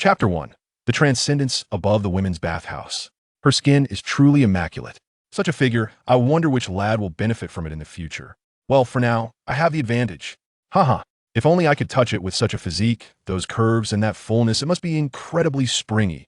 Chapter 1. The Transcendence Above the Women's Bathhouse. Her skin is truly immaculate. Such a figure, I wonder which lad will benefit from it in the future. Well, for now, I have the advantage. Haha. If only I could touch it with such a physique, those curves and that fullness, it must be incredibly springy.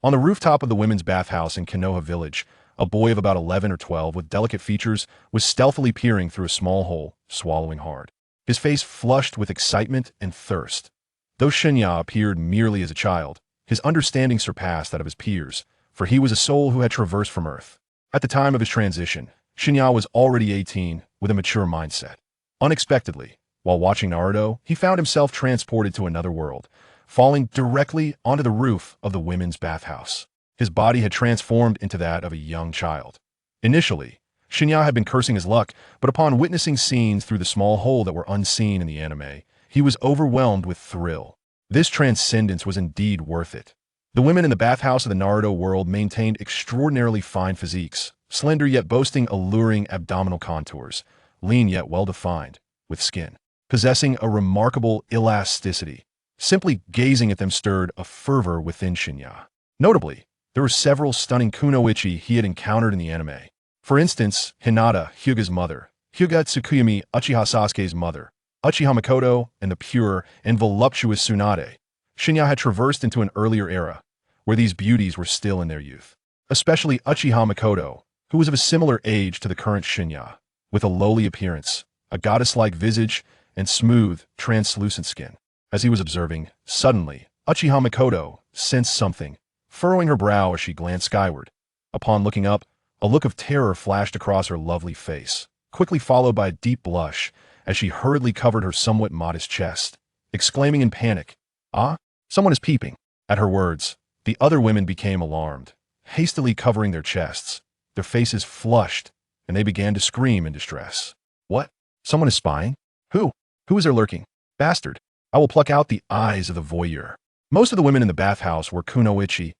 On the rooftop of the women's bathhouse in Konoha village, a boy of about 11 or 12 with delicate features was stealthily peering through a small hole, swallowing hard. His face flushed with excitement and thirst. Though Shen Ye appeared merely as a child, his understanding surpassed that of his peers, for he was a soul who had traversed from Earth. At the time of his transition, Shen Ye was already 18 with a mature mindset. Unexpectedly, while watching Naruto, he found himself transported to another world, falling directly onto the roof of the women's bathhouse. His body had transformed into that of a young child. Initially, Shen Ye had been cursing his luck, but upon witnessing scenes through the small hole that were unseen in the anime, he was overwhelmed with thrill. This transcendence was indeed worth it. The women in the bathhouse of the Naruto world maintained extraordinarily fine physiques, slender yet boasting alluring abdominal contours, lean yet well-defined, with skin possessing a remarkable elasticity. Simply gazing at them stirred a fervor within Shen Ye. Notably, there were several stunning kunoichi he had encountered in the anime. For instance, Hinata, Hyuga's mother, Hyuga Tsukuyami, Uchiha Sasuke's mother, Uchiha Makoto, and the pure and voluptuous Tsunade. Shen Ye had traversed into an earlier era, where these beauties were still in their youth. Especially Uchiha Makoto, who was of a similar age to the current Shen Ye, with a lowly appearance, a goddess-like visage, and smooth, translucent skin. As he was observing, suddenly, Uchiha Makoto sensed something, furrowing her brow as she glanced skyward. Upon looking up, a look of terror flashed across her lovely face, quickly followed by a deep blush as she hurriedly covered her somewhat modest chest, exclaiming in panic, "Ah, someone is peeping." At her words, the other women became alarmed, hastily covering their chests, their faces flushed, and they began to scream in distress. "What? Someone is spying? Who? Who is there lurking? Bastard! I will pluck out the eyes of the voyeur." Most of the women in the bathhouse were kunoichi.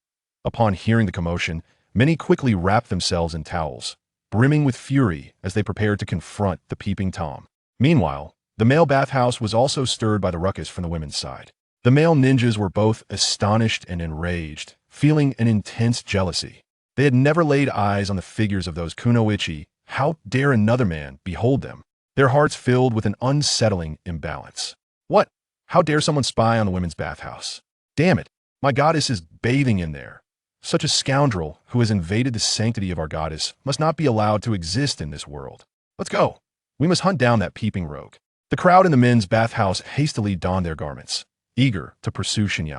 Upon hearing the commotion, many quickly wrapped themselves in towels, brimming with fury as they prepared to confront the peeping Tom. Meanwhile, the male bathhouse was also stirred by the ruckus from the women's side. The male ninjas were both astonished and enraged, feeling an intense jealousy. They had never laid eyes on the figures of those kunoichi. How dare another man behold them? Their hearts filled with an unsettling imbalance. What? How dare someone spy on the women's bathhouse? Damn it, my goddess is bathing in there. Such a scoundrel who has invaded the sanctity of our goddess must not be allowed to exist in this world. Let's go. We must hunt down that peeping rogue. The crowd in the men's bathhouse hastily donned their garments, eager to pursue Shen Ye.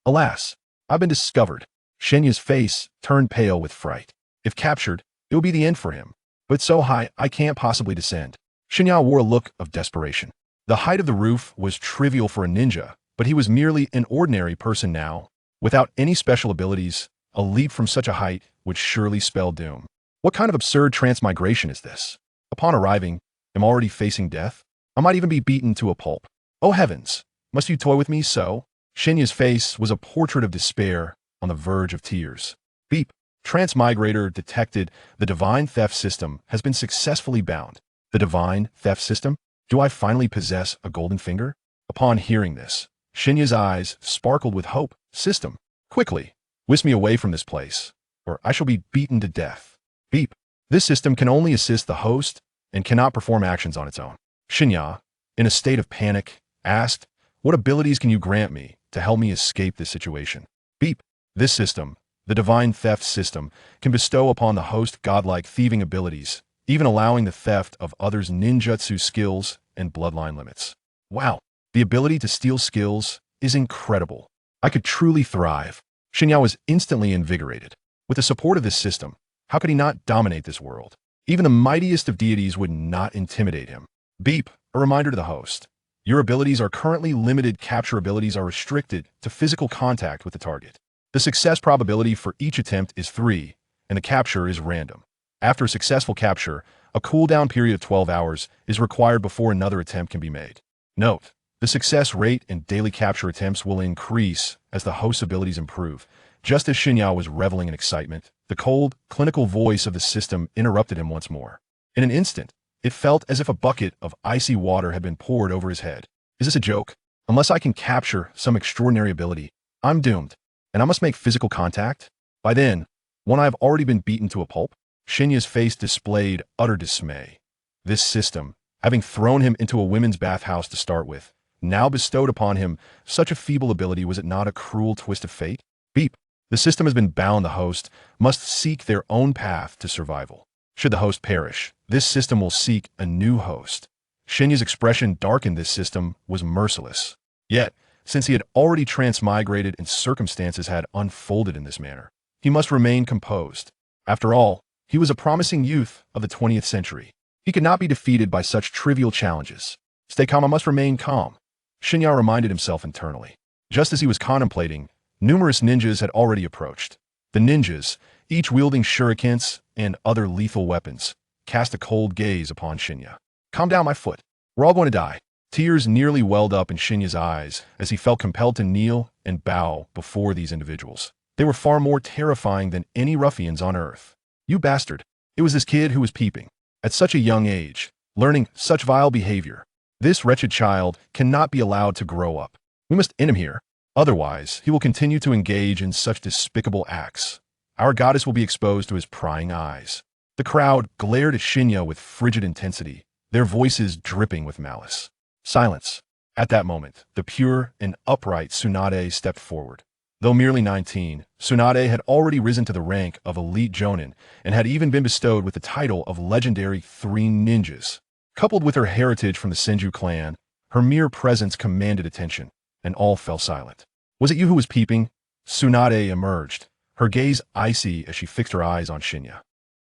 Alas, I've been discovered. Shen Ye's face turned pale with fright. If captured, it will be the end for him. But so high, I can't possibly descend. Shen Ye wore a look of desperation. The height of the roof was trivial for a ninja, but he was merely an ordinary person now. Without any special abilities, a leap from such a height would surely spell doom. What kind of absurd transmigration is this? Upon arriving, I'm already facing death? I might even be beaten to a pulp. Oh heavens, must you toy with me so? Shen Ye's face was a portrait of despair on the verge of tears. Beep. Transmigrator detected. The divine theft system has been successfully bound. The divine theft system? Do I finally possess a golden finger? Upon hearing this, Shen Ye's eyes sparkled with hope. System, quickly, whisk me away from this place, or I shall be beaten to death. Beep. This system can only assist the host and cannot perform actions on its own. Shen Ye, in a state of panic, asked, "What abilities can you grant me to help me escape this situation?" Beep. This system, the divine theft system, can bestow upon the host godlike thieving abilities, even allowing the theft of others' ninjutsu skills and bloodline limits. Wow, the ability to steal skills is incredible. I could truly thrive. Shen Ye was instantly invigorated. With the support of this system, how could he not dominate this world? Even the mightiest of deities would not intimidate him. Beep, a reminder to the host. Your abilities are currently limited. Capture abilities are restricted to physical contact with the target. The success probability for each attempt is 3, and the capture is random. After a successful capture, a cooldown period of 12 hours is required before another attempt can be made. Note, the success rate in daily capture attempts will increase as the host's abilities improve. Just as Shen Ye was reveling in excitement, the cold, clinical voice of the system interrupted him once more. In an instant, it felt as if a bucket of icy water had been poured over his head. Is this a joke? Unless I can capture some extraordinary ability, I'm doomed, and I must make physical contact? By then, when I have already been beaten to a pulp? Shen Ye's face displayed utter dismay. This system, having thrown him into a women's bathhouse to start with, now bestowed upon him such a feeble ability. Was it not a cruel twist of fate? Beep. The system has been bound. The host must seek their own path to survival. Should the host perish, this system will seek a new host. Shen Ye's expression darkened. This system was merciless. Yet, since he had already transmigrated and circumstances had unfolded in this manner, he must remain composed. After all, he was a promising youth of the 20th century. He could not be defeated by such trivial challenges. Stay calm. I must remain calm. Shen Ye reminded himself internally. Just as he was contemplating, numerous ninjas had already approached. The ninjas, each wielding shurikens and other lethal weapons, cast a cold gaze upon Shen Ye. Calm down, my foot. We're all going to die. Tears nearly welled up in Shen Ye's eyes as he felt compelled to kneel and bow before these individuals. They were far more terrifying than any ruffians on earth. You bastard. It was this kid who was peeping. At such a young age, learning such vile behavior. This wretched child cannot be allowed to grow up. We must end him here. Otherwise, he will continue to engage in such despicable acts. Our goddess will be exposed to his prying eyes. The crowd glared at Shen Ye with frigid intensity, their voices dripping with malice. Silence. At that moment, the pure and upright Tsunade stepped forward. Though merely 19, Tsunade had already risen to the rank of elite jonin and had even been bestowed with the title of legendary Three Ninjas. Coupled with her heritage from the Senju clan, her mere presence commanded attention, and all fell silent. Was it you who was peeping? Tsunade emerged, her gaze icy as she fixed her eyes on Shen Ye.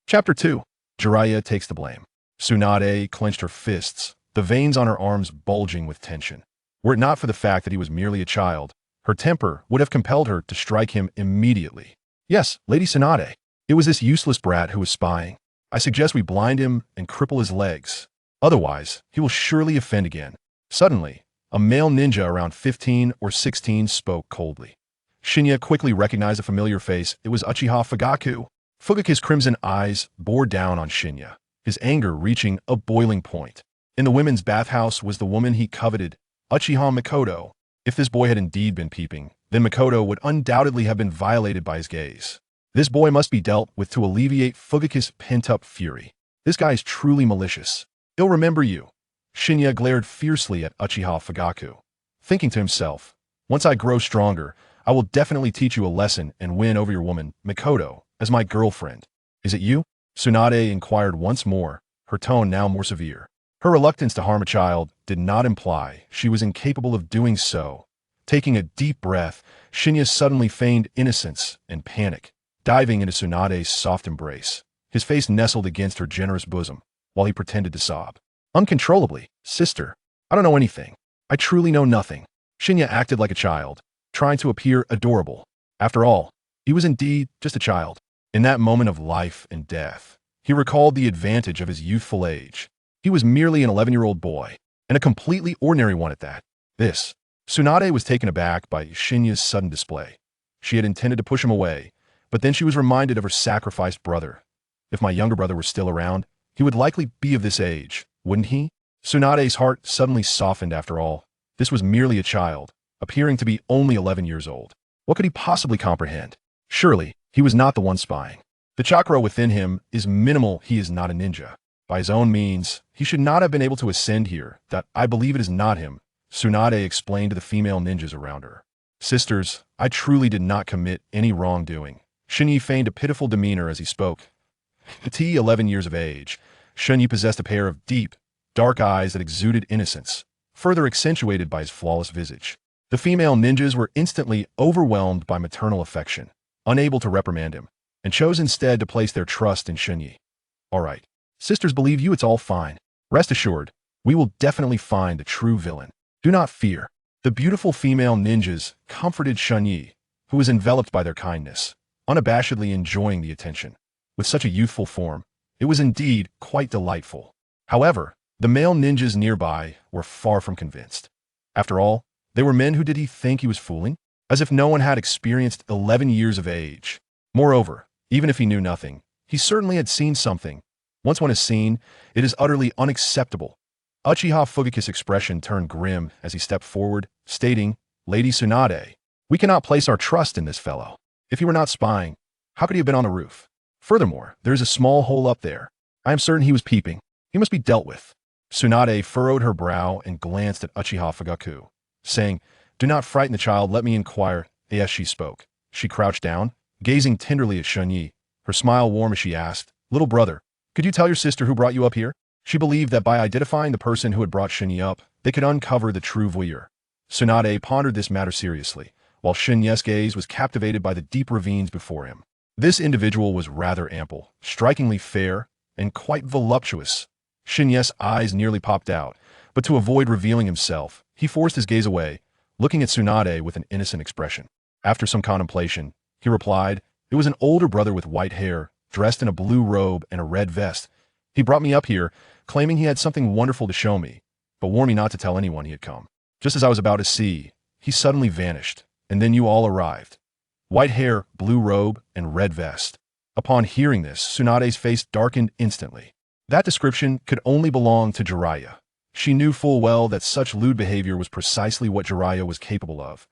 Chapter 2. Jiraiya takes the blame. Tsunade clenched her fists, the veins on her arms bulging with tension. Were it not for the fact that he was merely a child, her temper would have compelled her to strike him immediately. Yes, Lady Tsunade. It was this useless brat who was spying. I suggest we blind him and cripple his legs. Otherwise, he will surely offend again. Suddenly, a male ninja around 15 or 16 spoke coldly. Shen Ye quickly recognized a familiar face. It was Uchiha Fugaku. Fugaku's crimson eyes bore down on Shen Ye, his anger reaching a boiling point. In the women's bathhouse was the woman he coveted, Uchiha Mikoto. If this boy had indeed been peeping, then Mikoto would undoubtedly have been violated by his gaze. This boy must be dealt with to alleviate Fugaku's pent-up fury. This guy is truly malicious. He'll remember you. Shen Ye glared fiercely at Uchiha Fugaku, thinking to himself, once I grow stronger, I will definitely teach you a lesson and win over your woman, Mikoto, as my girlfriend. Is it you? Tsunade inquired once more, her tone now more severe. Her reluctance to harm a child did not imply she was incapable of doing so. Taking a deep breath, Shen Ye suddenly feigned innocence and panic, diving into Tsunade's soft embrace. His face nestled against her generous bosom, while he pretended to sob. Uncontrollably, sister, I don't know anything. I truly know nothing. Shen Ye acted like a child, trying to appear adorable. After all, he was indeed just a child. In that moment of life and death, he recalled the advantage of his youthful age. He was merely an 11-year-old boy, and a completely ordinary one at that. Tsunade was taken aback by Shen Ye's sudden display. She had intended to push him away, but then she was reminded of her sacrificed brother. If my younger brother were still around, he would likely be of this age, wouldn't he? Tsunade's heart suddenly softened. After all, this was merely a child, appearing to be only 11 years old. What could he possibly comprehend? Surely, he was not the one spying. The chakra within him is minimal. He is not a ninja. By his own means, he should not have been able to ascend here. That I believe it is not him, Tsunade explained to the female ninjas around her. Sisters, I truly did not commit any wrongdoing. Shen Ye feigned a pitiful demeanor as he spoke. At 11 years of age, Shen Ye possessed a pair of deep, dark eyes that exuded innocence, further accentuated by his flawless visage. The female ninjas were instantly overwhelmed by maternal affection, unable to reprimand him, and chose instead to place their trust in Shen Ye. All right. Sisters believe you, it's all fine. Rest assured, we will definitely find the true villain. Do not fear. The beautiful female ninjas comforted Shen Ye, who was enveloped by their kindness, unabashedly enjoying the attention. With such a youthful form, it was indeed quite delightful. However, the male ninjas nearby were far from convinced. After all, they were men. Who did he think he was fooling? As if no one had experienced 11 years of age. Moreover, even if he knew nothing, he certainly had seen something. Once one is seen, it is utterly unacceptable. Uchiha Fugaku's expression turned grim as he stepped forward, stating, Lady Tsunade, We cannot place our trust in this fellow. If he were not spying, how could he have been on the roof? Furthermore, there is a small hole up there. I am certain he was peeping. He must be dealt with. Tsunade furrowed her brow and glanced at Uchiha Fugaku, saying, "Do not frighten the child, let me inquire." As she spoke, she crouched down, gazing tenderly at Shen Ye, her smile warm as she asked, "Little brother, could you tell your sister who brought you up here?" She believed that by identifying the person who had brought Shen Ye up, they could uncover the true voyeur. Tsunade pondered this matter seriously, while Shen Ye's gaze was captivated by the deep ravines before him. This individual was rather ample, strikingly fair, and quite voluptuous. Shen Ye's eyes nearly popped out, but to avoid revealing himself, he forced his gaze away, looking at Tsunade with an innocent expression. After some contemplation, he replied, "It was an older brother with white hair, dressed in a blue robe and a red vest. He brought me up here, claiming he had something wonderful to show me, but warned me not to tell anyone he had come. Just as I was about to see, he suddenly vanished, and then you all arrived. White hair, blue robe, and red vest." Upon hearing this, Tsunade's face darkened instantly. That description could only belong to Jiraiya. She knew full well that such lewd behavior was precisely what Jiraiya was capable of.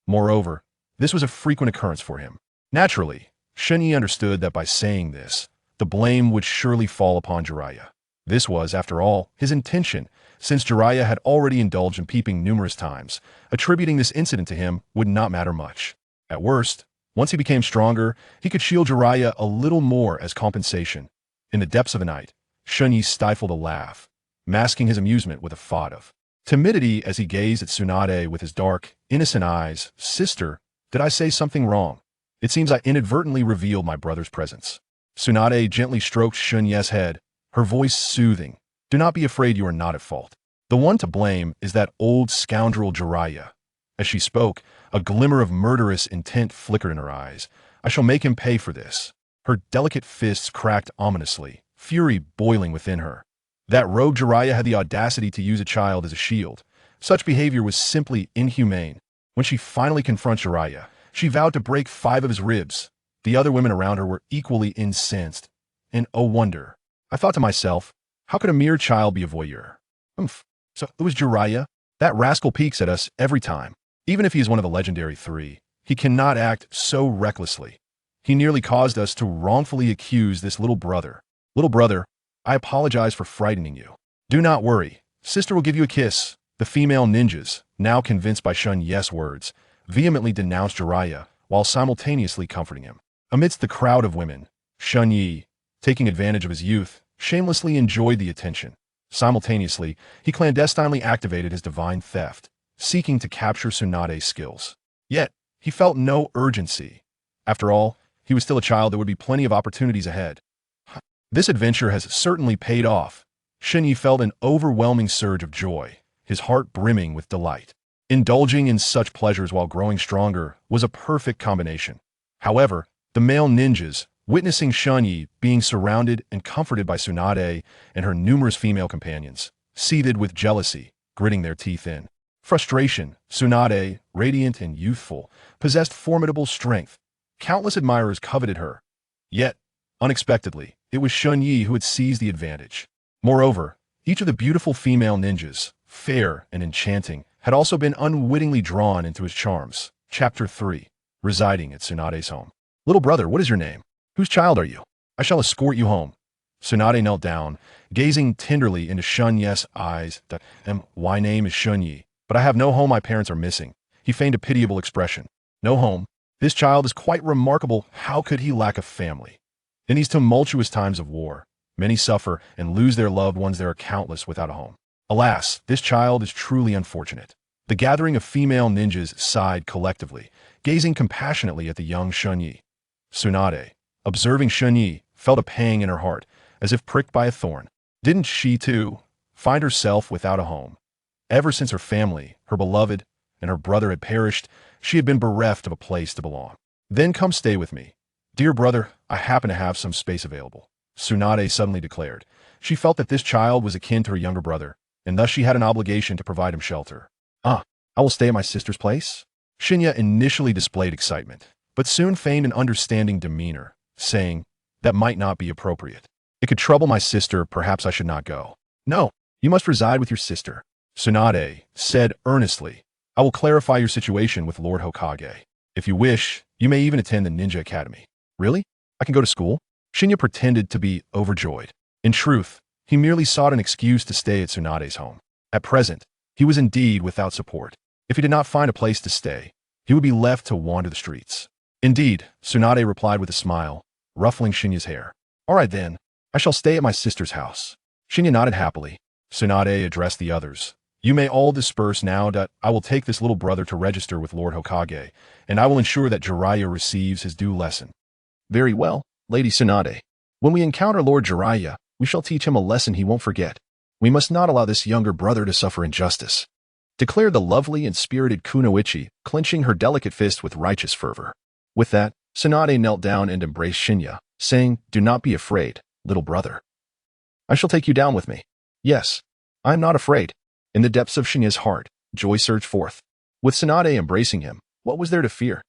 Moreover, this was a frequent occurrence for him. Naturally, Shen Ye understood that by saying this, the blame would surely fall upon Jiraiya. This was, after all, his intention, since Jiraiya had already indulged in peeping numerous times. Attributing this incident to him would not matter much. At worst, once he became stronger, he could shield Jiraiya a little more as compensation. In the depths of the night, Shen Ye stifled a laugh, masking his amusement with a thought of timidity as he gazed at Tsunade with his dark, innocent eyes. "Sister, did I say something wrong? It seems I inadvertently revealed my brother's presence." Tsunade gently stroked Shen Ye's head, her voice soothing. "Do not be afraid, you are not at fault. The one to blame is that old scoundrel Jiraiya." As she spoke, a glimmer of murderous intent flickered in her eyes. "I shall make him pay for this." Her delicate fists cracked ominously, fury boiling within her. That rogue Jiraiya had the audacity to use a child as a shield. Such behavior was simply inhumane. When she finally confronted Jiraiya, she vowed to break 5 of his ribs. The other women around her were equally incensed. And oh wonder, I thought to myself, how could a mere child be a voyeur? So it was Jiraiya? That rascal peeks at us every time. Even if he is one of the legendary 3, he cannot act so recklessly. He nearly caused us to wrongfully accuse this little brother. Little brother, I apologize for frightening you. Do not worry. Sister will give you a kiss." The female ninjas, now convinced by Shen Ye's words, vehemently denounced Jiraiya while simultaneously comforting him. Amidst the crowd of women, Shen Ye, taking advantage of his youth, shamelessly enjoyed the attention. Simultaneously, he clandestinely activated his divine theft, seeking to capture Tsunade's skills. Yet, he felt no urgency. After all, he was still a child. There would be plenty of opportunities ahead. This adventure has certainly paid off. Shen Ye felt an overwhelming surge of joy, his heart brimming with delight. Indulging in such pleasures while growing stronger was a perfect combination. However, the male ninjas, witnessing Shen Ye being surrounded and comforted by Tsunade and her numerous female companions, seethed with jealousy, gritting their teeth in frustration. Tsunade, radiant and youthful, possessed formidable strength. Countless admirers coveted her. Yet, unexpectedly, it was Shen Ye who had seized the advantage. Moreover, each of the beautiful female ninjas, fair and enchanting, had also been unwittingly drawn into his charms. Chapter 3. Residing at Tsunade's home. "Little brother, what is your name? Whose child are you? I shall escort you home." Tsunade knelt down, gazing tenderly into Shen Ye's eyes. "My name is Shen Ye, but I have no home. My parents are missing." He feigned a pitiable expression. "No home? This child is quite remarkable. How could he lack a family? In these tumultuous times of war, many suffer and lose their loved ones. There are countless without a home. Alas, this child is truly unfortunate." The gathering of female ninjas sighed collectively, gazing compassionately at the young Shen Ye. Tsunade, observing Shen Ye, felt a pang in her heart, as if pricked by a thorn. Didn't she, too, find herself without a home? Ever since her family, her beloved, and her brother had perished, she had been bereft of a place to belong. "Then come stay with me. Dear brother, I happen to have some space available," Tsunade suddenly declared. She felt that this child was akin to her younger brother, and thus she had an obligation to provide him shelter. I will stay at my sister's place." Shen Ye initially displayed excitement, but soon feigned an understanding demeanor, saying, "That might not be appropriate. It could trouble my sister. Perhaps I should not go." "No, you must reside with your sister," Tsunade said earnestly. "I will clarify your situation with Lord Hokage." If you wish, you may even attend the Ninja Academy. Really? I can go to school? Shen Ye pretended to be overjoyed. In truth, he merely sought an excuse to stay at Tsunade's home. At present, he was indeed without support. If he did not find a place to stay, he would be left to wander the streets. Indeed, Tsunade replied with a smile, ruffling Shen Ye's hair. All right then, I shall stay at my sister's house. Shen Ye nodded happily. Tsunade addressed the others. You may all disperse now that I will take this little brother to register with Lord Hokage, and I will ensure that Jiraiya receives his due lesson. Very well, Lady Tsunade. When we encounter Lord Jiraiya, we shall teach him a lesson he won't forget. We must not allow this younger brother to suffer injustice, declared the lovely and spirited Kunoichi, clenching her delicate fist with righteous fervor. With that, Tsunade knelt down and embraced Shen Ye, saying, Do not be afraid, little brother. I shall take you down with me. Yes, I am not afraid. In the depths of Shen Ye's heart, joy surged forth. With Tsunade embracing him, what was there to fear?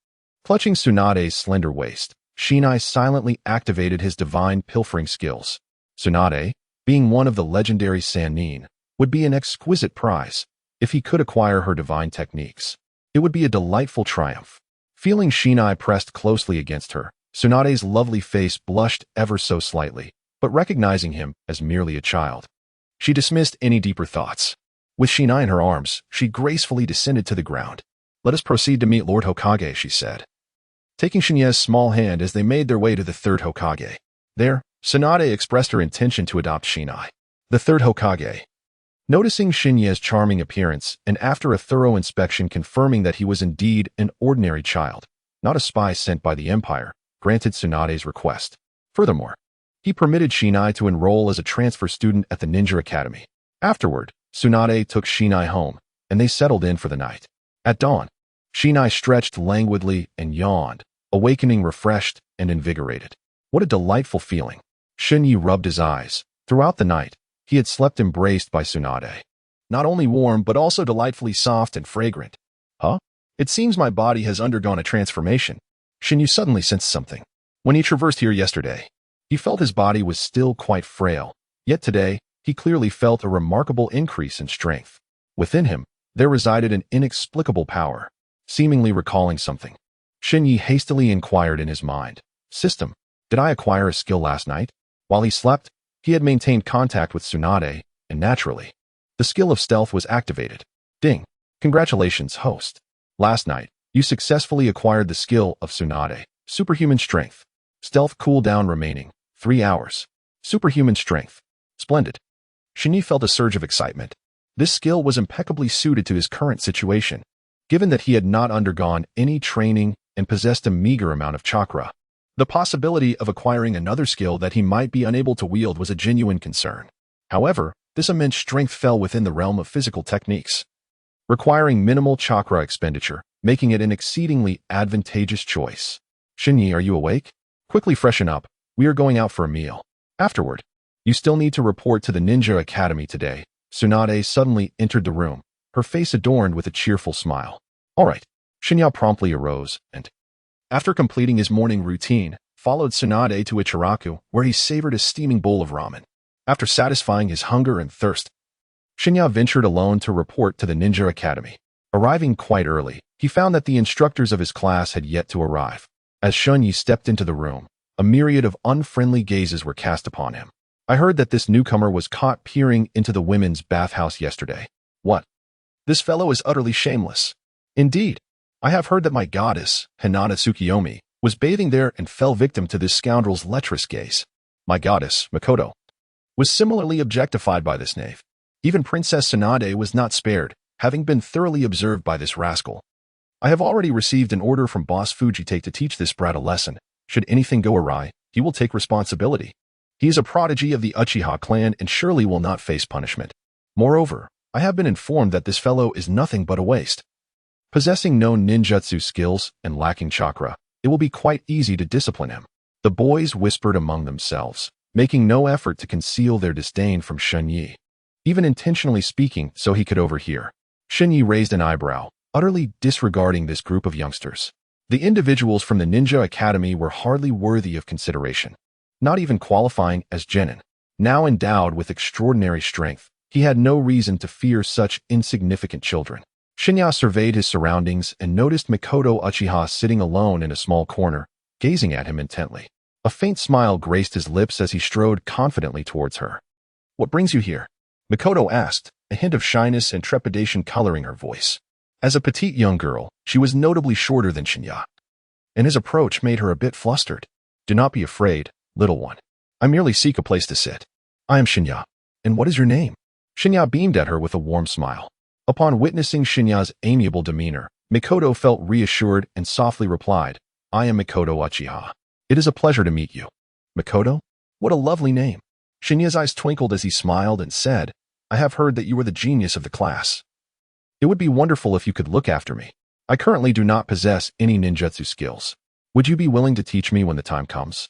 Clutching Tsunade's slender waist, Shen Ye silently activated his divine pilfering skills. Tsunade, being one of the legendary Sanin, would be an exquisite prize. If he could acquire her divine techniques, it would be a delightful triumph. Feeling Shen Ye pressed closely against her, Tsunade's lovely face blushed ever so slightly, but recognizing him as merely a child, she dismissed any deeper thoughts. With Shen Ye in her arms, she gracefully descended to the ground. Let us proceed to meet Lord Hokage, she said, taking Shen Ye's small hand as they made their way to the third Hokage. There, Tsunade expressed her intention to adopt Shen Ye. The third Hokage, noticing Shen Ye's charming appearance and after a thorough inspection confirming that he was indeed an ordinary child, not a spy sent by the Empire, granted Tsunade's request. Furthermore, he permitted Shen Ye to enroll as a transfer student at the Ninja Academy. Afterward, Tsunade took Shen Ye home, and they settled in for the night. At dawn, Shen Ye stretched languidly and yawned, awakening refreshed and invigorated. What a delightful feeling. Shen Ye rubbed his eyes. Throughout the night, he had slept embraced by Tsunade. Not only warm, but also delightfully soft and fragrant. Huh? It seems my body has undergone a transformation. Shen Ye suddenly sensed something. When he traversed here yesterday, he felt his body was still quite frail. Yet today, he clearly felt a remarkable increase in strength. Within him, there resided an inexplicable power. Seemingly recalling something, Shen Ye hastily inquired in his mind. System, did I acquire a skill last night? While he slept, he had maintained contact with Tsunade, and naturally, the skill of stealth was activated. Ding! Congratulations, host. Last night, you successfully acquired the skill of Tsunade. Superhuman strength. Stealth cooldown remaining 3 hours. Superhuman strength. Splendid. Shen Ye felt a surge of excitement. This skill was impeccably suited to his current situation, given that he had not undergone any training and possessed a meager amount of chakra. The possibility of acquiring another skill that he might be unable to wield was a genuine concern. However, this immense strength fell within the realm of physical techniques, requiring minimal chakra expenditure, making it an exceedingly advantageous choice. Shen Ye, are you awake? Quickly freshen up. We are going out for a meal. Afterward, you still need to report to the Ninja Academy today. Tsunade suddenly entered the room, her face adorned with a cheerful smile. All right. Shen Ye promptly arose and, after completing his morning routine, followed Tsunade to Ichiraku, where he savored a steaming bowl of ramen. After satisfying his hunger and thirst, Shen Ye ventured alone to report to the Ninja Academy. Arriving quite early, he found that the instructors of his class had yet to arrive. As Shen Ye stepped into the room, a myriad of unfriendly gazes were cast upon him. I heard that this newcomer was caught peering into the women's bathhouse yesterday. What? This fellow is utterly shameless. Indeed, I have heard that my goddess, Hinata Tsukiyomi, was bathing there and fell victim to this scoundrel's lecherous gaze. My goddess, Makoto, was similarly objectified by this knave. Even Princess Tsunade was not spared, having been thoroughly observed by this rascal. I have already received an order from Boss Fujitake to teach this brat a lesson. Should anything go awry, he will take responsibility. He is a prodigy of the Uchiha clan and surely will not face punishment. Moreover, I have been informed that this fellow is nothing but a waste. Possessing no ninjutsu skills and lacking chakra, it will be quite easy to discipline him. The boys whispered among themselves, making no effort to conceal their disdain from Shen Ye, even intentionally speaking so he could overhear. Shen Ye raised an eyebrow, utterly disregarding this group of youngsters. The individuals from the Ninja Academy were hardly worthy of consideration, not even qualifying as genin. Now endowed with extraordinary strength, he had no reason to fear such insignificant children. Shinya surveyed his surroundings and noticed Mikoto Uchiha sitting alone in a small corner, gazing at him intently. A faint smile graced his lips as he strode confidently towards her. "What brings you here?" Mikoto asked, a hint of shyness and trepidation coloring her voice. As a petite young girl, she was notably shorter than Shinya, and his approach made her a bit flustered. "Do not be afraid, little one. I merely seek a place to sit. I am Shinya. And what is your name?" Shinya beamed at her with a warm smile. Upon witnessing Shinya's amiable demeanor, Mikoto felt reassured and softly replied, "I am Mikoto Uchiha. It is a pleasure to meet you." "Mikoto? What a lovely name." Shinya's eyes twinkled as he smiled and said, "I have heard that you are the genius of the class. It would be wonderful if you could look after me. I currently do not possess any ninjutsu skills. Would you be willing to teach me when the time comes?"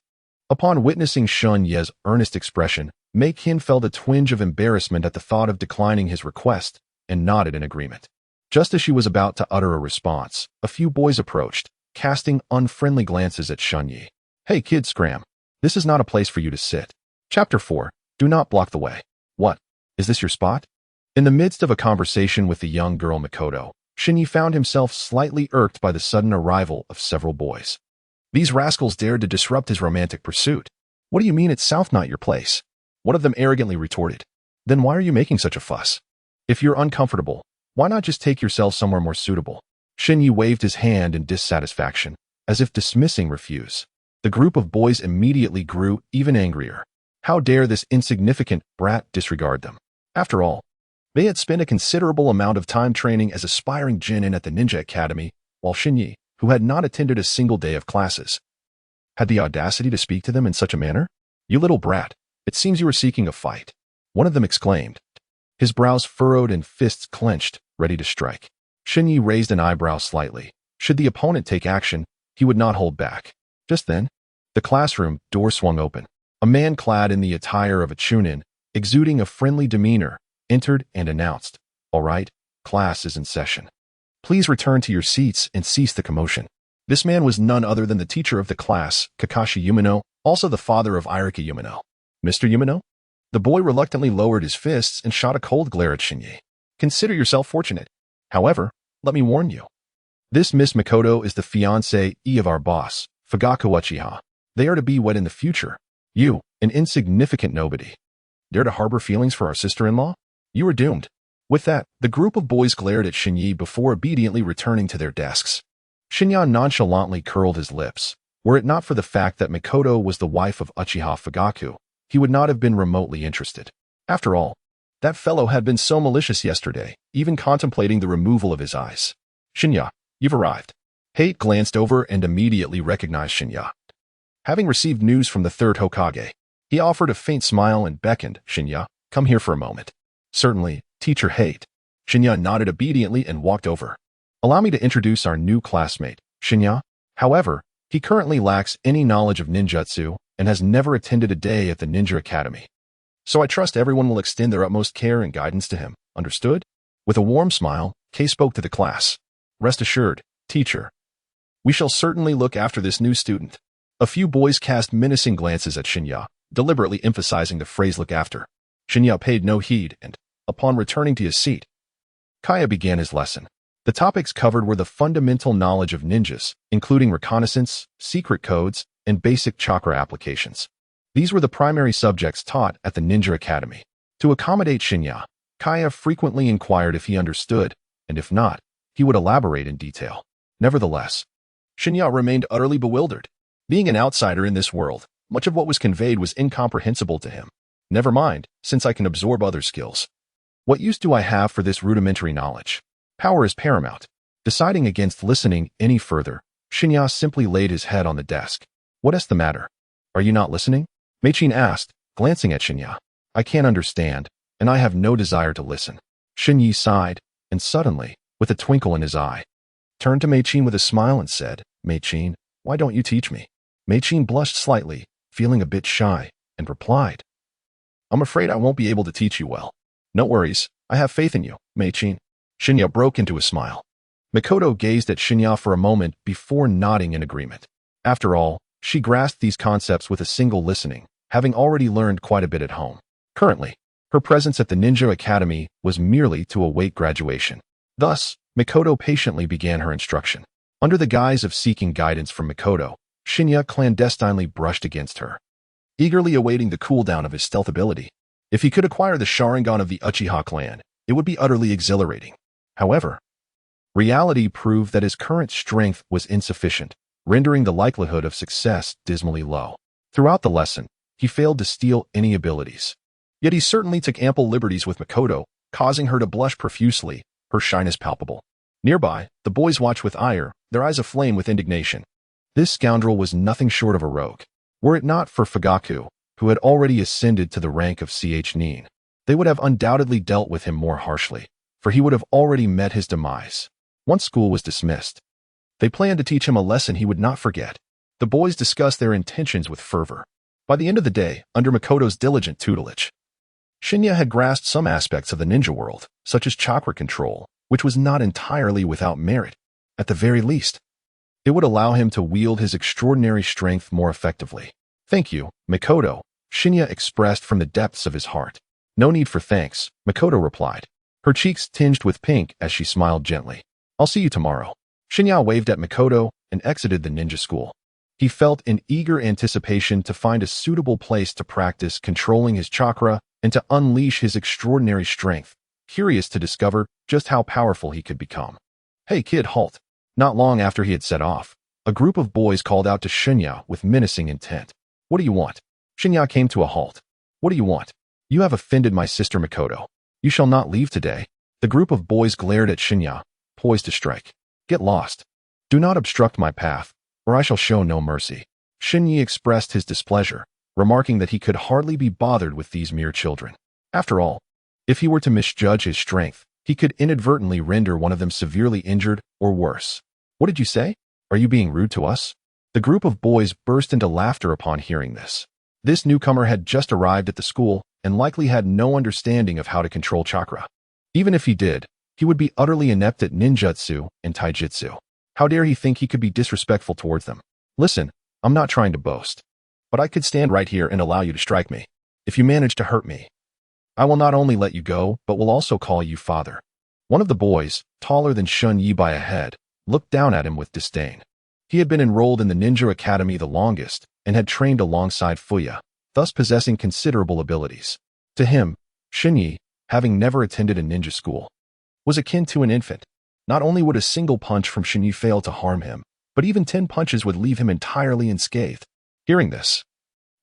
Upon witnessing Shen Ye's earnest expression, Mei Qin felt a twinge of embarrassment at the thought of declining his request and nodded in agreement. Just as she was about to utter a response, a few boys approached, casting unfriendly glances at Shen Ye. "Hey kid, scram. This is not a place for you to sit." Chapter 4. Do not block the way. "What? Is this your spot?" In the midst of a conversation with the young girl Mikoto, Shen Ye found himself slightly irked by the sudden arrival of several boys. These rascals dared to disrupt his romantic pursuit. "What do you mean it's South not your place?" one of them arrogantly retorted. "Then why are you making such a fuss? If you're uncomfortable, why not just take yourself somewhere more suitable?" Shen Ye waved his hand in dissatisfaction, as if dismissing refuse. The group of boys immediately grew even angrier. How dare this insignificant brat disregard them? After all, they had spent a considerable amount of time training as aspiring genin at the Ninja Academy, while Shen Ye, who had not attended a single day of classes, had the audacity to speak to them in such a manner. "You little brat, it seems you were seeking a fight," one of them exclaimed. His brows furrowed and fists clenched, ready to strike. Shen Ye raised an eyebrow slightly. Should the opponent take action, he would not hold back. Just then, the classroom door swung open. A man clad in the attire of a chunin, exuding a friendly demeanor, entered and announced, "All right, class is in session. Please return to your seats and cease the commotion." This man was none other than the teacher of the class, Kakashi Umino, also the father of Irika Umino. "Mr. Umino?" The boy reluctantly lowered his fists and shot a cold glare at Shen Ye. "Consider yourself fortunate. However, let me warn you. This Miss Mikoto is the fiancée of our boss, Fugaku Uchiha. They are to be wed in the future. You, an insignificant nobody, dare to harbor feelings for our sister-in-law? You are doomed." With that, the group of boys glared at Shen Ye before obediently returning to their desks. Shinya nonchalantly curled his lips. Were it not for the fact that Mikoto was the wife of Uchiha Fugaku, he would not have been remotely interested. After all, that fellow had been so malicious yesterday, even contemplating the removal of his eyes. "Shinya, you've arrived." Hate glanced over and immediately recognized Shinya. Having received news from the third Hokage, he offered a faint smile and beckoned, "Shinya, come here for a moment." "Certainly, Teacher Hate." Shinya nodded obediently and walked over. "Allow me to introduce our new classmate, Shinya. However, he currently lacks any knowledge of ninjutsu and has never attended a day at the Ninja Academy. So I trust everyone will extend their utmost care and guidance to him. Understood?" With a warm smile, Kei spoke to the class. "Rest assured, teacher, we shall certainly look after this new student." A few boys cast menacing glances at Shinya, deliberately emphasizing the phrase "look after." Shinya paid no heed and, upon returning to his seat, Kaya began his lesson. The topics covered were the fundamental knowledge of ninjas, including reconnaissance, secret codes, and basic chakra applications. These were the primary subjects taught at the Ninja Academy. To accommodate Shinya, Kaya frequently inquired if he understood, and if not, he would elaborate in detail. Nevertheless, Shinya remained utterly bewildered. Being an outsider in this world, much of what was conveyed was incomprehensible to him. Never mind, since I can absorb other skills. What use do I have for this rudimentary knowledge? Power is paramount. Deciding against listening any further, Shinya simply laid his head on the desk. "What is the matter? Are you not listening?" Meichin asked, glancing at Shinya. "I can't understand, and I have no desire to listen." Shen Ye sighed, and suddenly, with a twinkle in his eye, turned to Meichin with a smile and said, "Meichin, why don't you teach me?" Meichin blushed slightly, feeling a bit shy, and replied, "I'm afraid I won't be able to teach you well." "No worries, I have faith in you, Meichin." Shinya broke into a smile. Mikoto gazed at Shinya for a moment before nodding in agreement. After all, she grasped these concepts with a single listening, having already learned quite a bit at home. Currently, her presence at the Ninja Academy was merely to await graduation. Thus, Mikoto patiently began her instruction. Under the guise of seeking guidance from Mikoto, Shen Ye clandestinely brushed against her, eagerly awaiting the cooldown of his stealth ability. If he could acquire the Sharingan of the Uchiha clan, it would be utterly exhilarating. However, reality proved that his current strength was insufficient, rendering the likelihood of success dismally low. Throughout the lesson, he failed to steal any abilities. Yet he certainly took ample liberties with Mikoto, causing her to blush profusely, her shyness palpable. Nearby, the boys watched with ire, their eyes aflame with indignation. This scoundrel was nothing short of a rogue. Were it not for Fugaku, who had already ascended to the rank of Nin, they would have undoubtedly dealt with him more harshly, for he would have already met his demise. Once school was dismissed, they planned to teach him a lesson he would not forget. The boys discussed their intentions with fervor. By the end of the day, under Mikoto's diligent tutelage, Shen Ye had grasped some aspects of the ninja world, such as chakra control, which was not entirely without merit. At the very least, it would allow him to wield his extraordinary strength more effectively. Thank you, Mikoto, Shen Ye expressed from the depths of his heart. No need for thanks, Mikoto replied, her cheeks tinged with pink as she smiled gently. I'll see you tomorrow. Shen Ye waved at Mikoto and exited the ninja school. He felt in eager anticipation to find a suitable place to practice controlling his chakra and to unleash his extraordinary strength, curious to discover just how powerful he could become. Hey kid, halt. Not long after he had set off, a group of boys called out to Shen Ye with menacing intent. What do you want? Shen Ye came to a halt. What do you want? You have offended my sister Mikoto. You shall not leave today. The group of boys glared at Shen Ye, poised to strike. Get lost. Do not obstruct my path, or I shall show no mercy. Shen Ye expressed his displeasure, remarking that he could hardly be bothered with these mere children. After all, if he were to misjudge his strength, he could inadvertently render one of them severely injured or worse. What did you say? Are you being rude to us? The group of boys burst into laughter upon hearing this. This newcomer had just arrived at the school and likely had no understanding of how to control chakra. Even if he did, he would be utterly inept at ninjutsu and taijutsu. How dare he think he could be disrespectful towards them? Listen, I'm not trying to boast, but I could stand right here and allow you to strike me. If you manage to hurt me, I will not only let you go, but will also call you father. One of the boys, taller than Shen Ye by a head, looked down at him with disdain. He had been enrolled in the ninja academy the longest and had trained alongside Fuya, thus possessing considerable abilities. To him, Shen Ye, having never attended a ninja school, was akin to an infant. Not only would a single punch from Shen Ye fail to harm him, but even 10 punches would leave him entirely unscathed. Hearing this,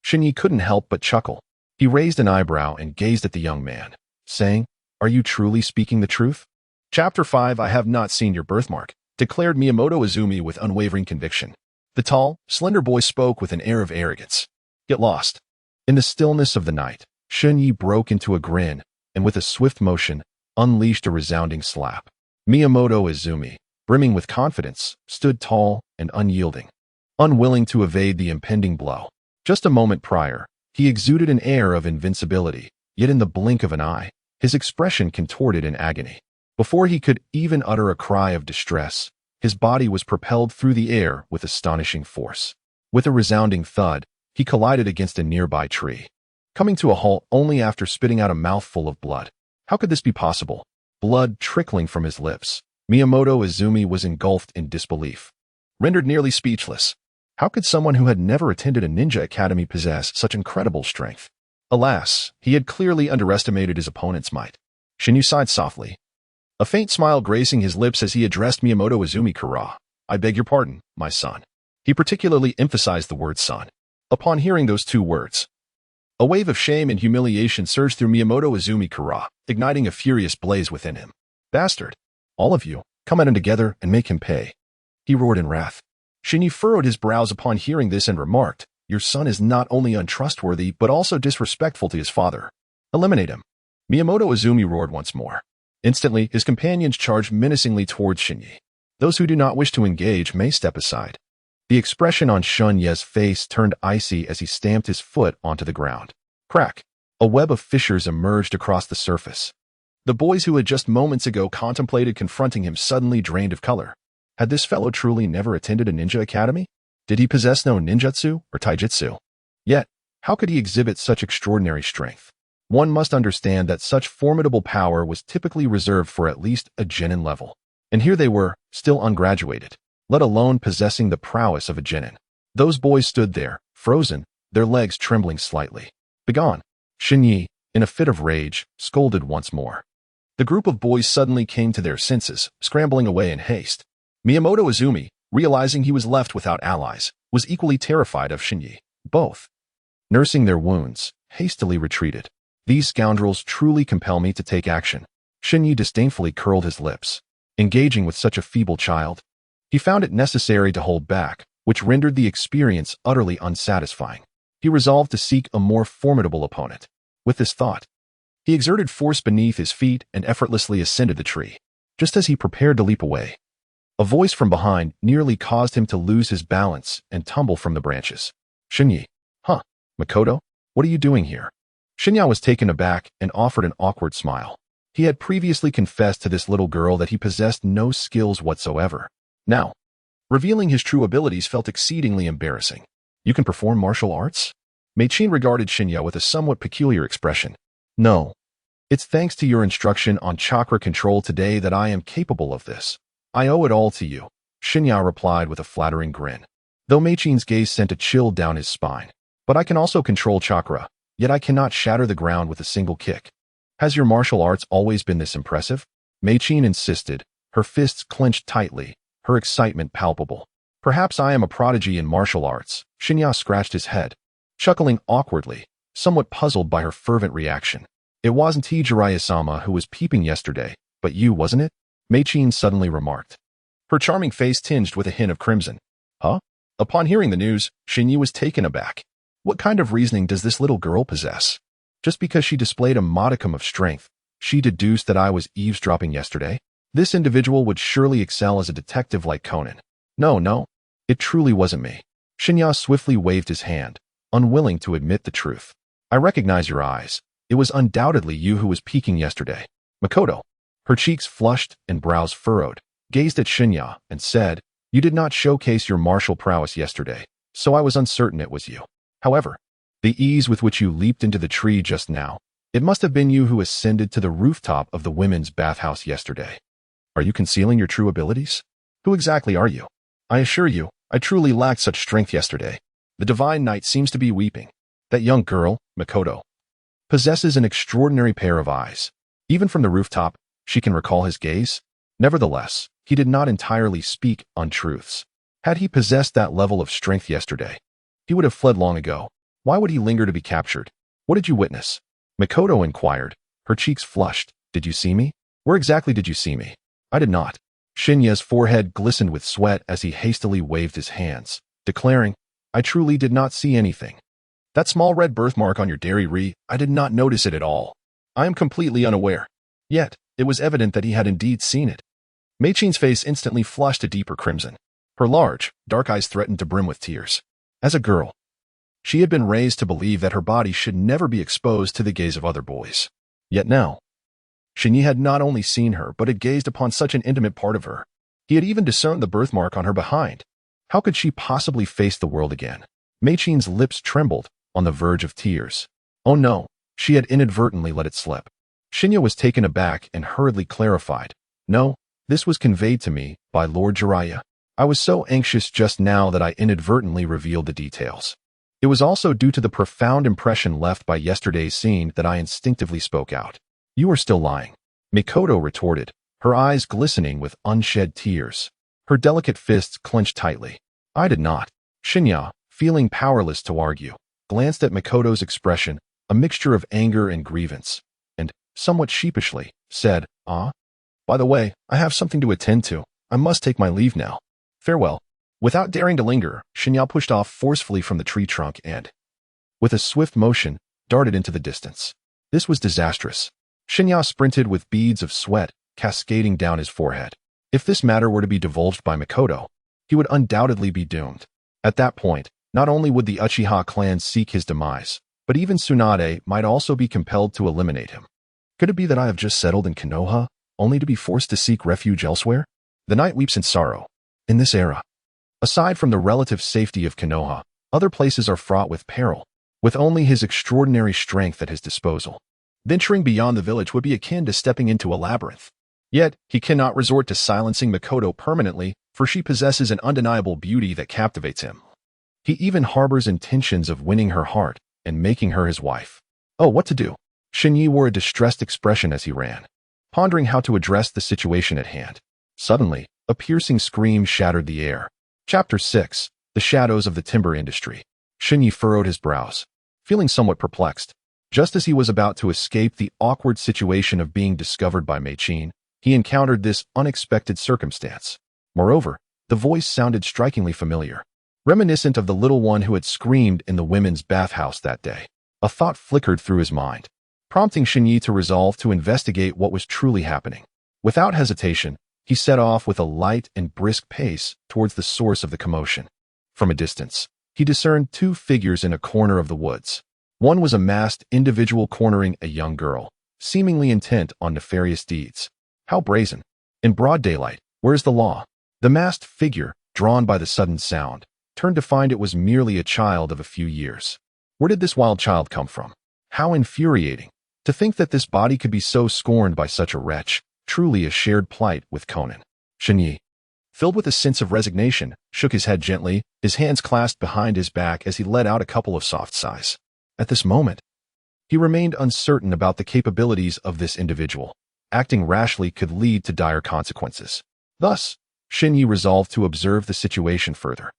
Shen Ye couldn't help but chuckle. He raised an eyebrow and gazed at the young man, saying, Are you truly speaking the truth? Chapter 5 I have not seen your birthmark, declared Miyamoto Izumi with unwavering conviction. The tall, slender boy spoke with an air of arrogance. Get lost. In the stillness of the night, Shen Ye broke into a grin and with a swift motion, unleashed a resounding slap. Miyamoto Izumi, brimming with confidence, stood tall and unyielding, unwilling to evade the impending blow. Just a moment prior, he exuded an air of invincibility, yet in the blink of an eye, his expression contorted in agony. Before he could even utter a cry of distress, his body was propelled through the air with astonishing force. With a resounding thud, he collided against a nearby tree, coming to a halt only after spitting out a mouthful of blood. How could this be possible? Blood trickling from his lips. Miyamoto Izumi was engulfed in disbelief, rendered nearly speechless. How could someone who had never attended a ninja academy possess such incredible strength? Alas, he had clearly underestimated his opponent's might. Shen Ye sighed softly, a faint smile gracing his lips as he addressed Miyamoto Izumi Kara. I beg your pardon, my son. He particularly emphasized the word son. Upon hearing those two words, a wave of shame and humiliation surged through Miyamoto Izumi Kara, igniting a furious blaze within him. Bastard! All of you, come at him together and make him pay. He roared in wrath. Shen Ye furrowed his brows upon hearing this and remarked, Your son is not only untrustworthy but also disrespectful to his father. Eliminate him. Miyamoto Izumi roared once more. Instantly, his companions charged menacingly towards Shen Ye. Those who do not wish to engage may step aside. The expression on Shen Ye's face turned icy as he stamped his foot onto the ground. Crack! A web of fissures emerged across the surface. The boys who had just moments ago contemplated confronting him suddenly drained of color. Had this fellow truly never attended a ninja academy? Did he possess no ninjutsu or taijutsu? Yet, how could he exhibit such extraordinary strength? One must understand that such formidable power was typically reserved for at least a genin level. And here they were, still ungraduated, let alone possessing the prowess of a genin. Those boys stood there, frozen, their legs trembling slightly. Begone! Shen Ye, in a fit of rage, scolded once more. The group of boys suddenly came to their senses, scrambling away in haste. Miyamoto Izumi, realizing he was left without allies, was equally terrified of Shen Ye. Both, nursing their wounds, hastily retreated. These scoundrels truly compel me to take action. Shen Ye disdainfully curled his lips. Engaging with such a feeble child, he found it necessary to hold back, which rendered the experience utterly unsatisfying. He resolved to seek a more formidable opponent. With this thought, he exerted force beneath his feet and effortlessly ascended the tree. Just as he prepared to leap away, a voice from behind nearly caused him to lose his balance and tumble from the branches. Shen Ye, huh, Makoto, what are you doing here? Shen Ye was taken aback and offered an awkward smile. He had previously confessed to this little girl that he possessed no skills whatsoever. Now, revealing his true abilities felt exceedingly embarrassing. You can perform martial arts? Mei-chin regarded Shen Ye with a somewhat peculiar expression. No. It's thanks to your instruction on chakra control today that I am capable of this. I owe it all to you, Shen Ye replied with a flattering grin. Though Mei-chin's gaze sent a chill down his spine. But I can also control chakra, yet I cannot shatter the ground with a single kick. Has your martial arts always been this impressive? Mei-chin insisted, her fists clenched tightly, her excitement palpable. Perhaps I am a prodigy in martial arts. Shen Ye scratched his head, chuckling awkwardly, somewhat puzzled by her fervent reaction. It wasn't he Jiraiya-sama who was peeping yesterday, but you, wasn't it? Mei-chin suddenly remarked, her charming face tinged with a hint of crimson. Huh? Upon hearing the news, Shen Ye was taken aback. What kind of reasoning does this little girl possess? Just because she displayed a modicum of strength, she deduced that I was eavesdropping yesterday? This individual would surely excel as a detective like Conan. No, it truly wasn't me. Shen Ye swiftly waved his hand, unwilling to admit the truth. I recognize your eyes. It was undoubtedly you who was peeking yesterday. Makoto, her cheeks flushed and brows furrowed, gazed at Shen Ye and said, you did not showcase your martial prowess yesterday, so I was uncertain it was you. However, the ease with which you leaped into the tree just now, it must have been you who ascended to the rooftop of the women's bathhouse yesterday. Are you concealing your true abilities? Who exactly are you? I assure you, I truly lacked such strength yesterday. The divine knight seems to be weeping. That young girl, Makoto, possesses an extraordinary pair of eyes. Even from the rooftop, she can recall his gaze. Nevertheless, he did not entirely speak untruths. Had he possessed that level of strength yesterday, he would have fled long ago. Why would he linger to be captured? What did you witness? Makoto inquired, her cheeks flushed. Did you see me? Where exactly did you see me? I did not. Shen Ye's forehead glistened with sweat as he hastily waved his hands, declaring, I truly did not see anything. That small red birthmark on your dairy, I did not notice it at all. I am completely unaware. Yet, it was evident that he had indeed seen it. Mei-chin's face instantly flushed a deeper crimson. Her large, dark eyes threatened to brim with tears. As a girl, she had been raised to believe that her body should never be exposed to the gaze of other boys. Yet now, Shen Ye had not only seen her, but had gazed upon such an intimate part of her. He had even discerned the birthmark on her behind. How could she possibly face the world again? Mei-chin's lips trembled, on the verge of tears. Oh no, she had inadvertently let it slip. Shen Ye was taken aback and hurriedly clarified. No, this was conveyed to me by Lord Jiraiya. I was so anxious just now that I inadvertently revealed the details. It was also due to the profound impression left by yesterday's scene that I instinctively spoke out. You are still lying, Makoto retorted, her eyes glistening with unshed tears. Her delicate fists clenched tightly. I did not. Shen Ye, feeling powerless to argue, glanced at Makoto's expression, a mixture of anger and grievance, and, somewhat sheepishly, said, by the way, I have something to attend to. I must take my leave now. Farewell. Without daring to linger, Shen Ye pushed off forcefully from the tree trunk and, with a swift motion, darted into the distance. This was disastrous. Shen Ye sprinted with beads of sweat cascading down his forehead. If this matter were to be divulged by Makoto, he would undoubtedly be doomed. At that point, not only would the Uchiha clan seek his demise, but even Tsunade might also be compelled to eliminate him. Could it be that I have just settled in Konoha, only to be forced to seek refuge elsewhere? The knight weeps in sorrow. In this era, aside from the relative safety of Konoha, other places are fraught with peril, with only his extraordinary strength at his disposal. Venturing beyond the village would be akin to stepping into a labyrinth. Yet, he cannot resort to silencing Mikoto permanently, for she possesses an undeniable beauty that captivates him. He even harbors intentions of winning her heart and making her his wife. Oh, what to do? Shen Ye wore a distressed expression as he ran, pondering how to address the situation at hand. Suddenly, a piercing scream shattered the air. Chapter 6. The Shadows of the Timber Industry. Shen Ye furrowed his brows, feeling somewhat perplexed. Just as he was about to escape the awkward situation of being discovered by Mei Qin, he encountered this unexpected circumstance. Moreover, the voice sounded strikingly familiar, reminiscent of the little one who had screamed in the women's bathhouse that day. A thought flickered through his mind, prompting Shen Ye to resolve to investigate what was truly happening. Without hesitation, he set off with a light and brisk pace towards the source of the commotion. From a distance, he discerned two figures in a corner of the woods. One was a masked individual cornering a young girl, seemingly intent on nefarious deeds. How brazen! In broad daylight, where is the law? The masked figure, drawn by the sudden sound, turned to find it was merely a child of a few years. Where did this wild child come from? How infuriating! To think that this body could be so scorned by such a wretch, truly a shared plight with Conan. Shen Ye, filled with a sense of resignation, shook his head gently, his hands clasped behind his back as he let out a couple of soft sighs. At this moment, he remained uncertain about the capabilities of this individual. Acting rashly could lead to dire consequences. Thus, Shen Ye resolved to observe the situation further,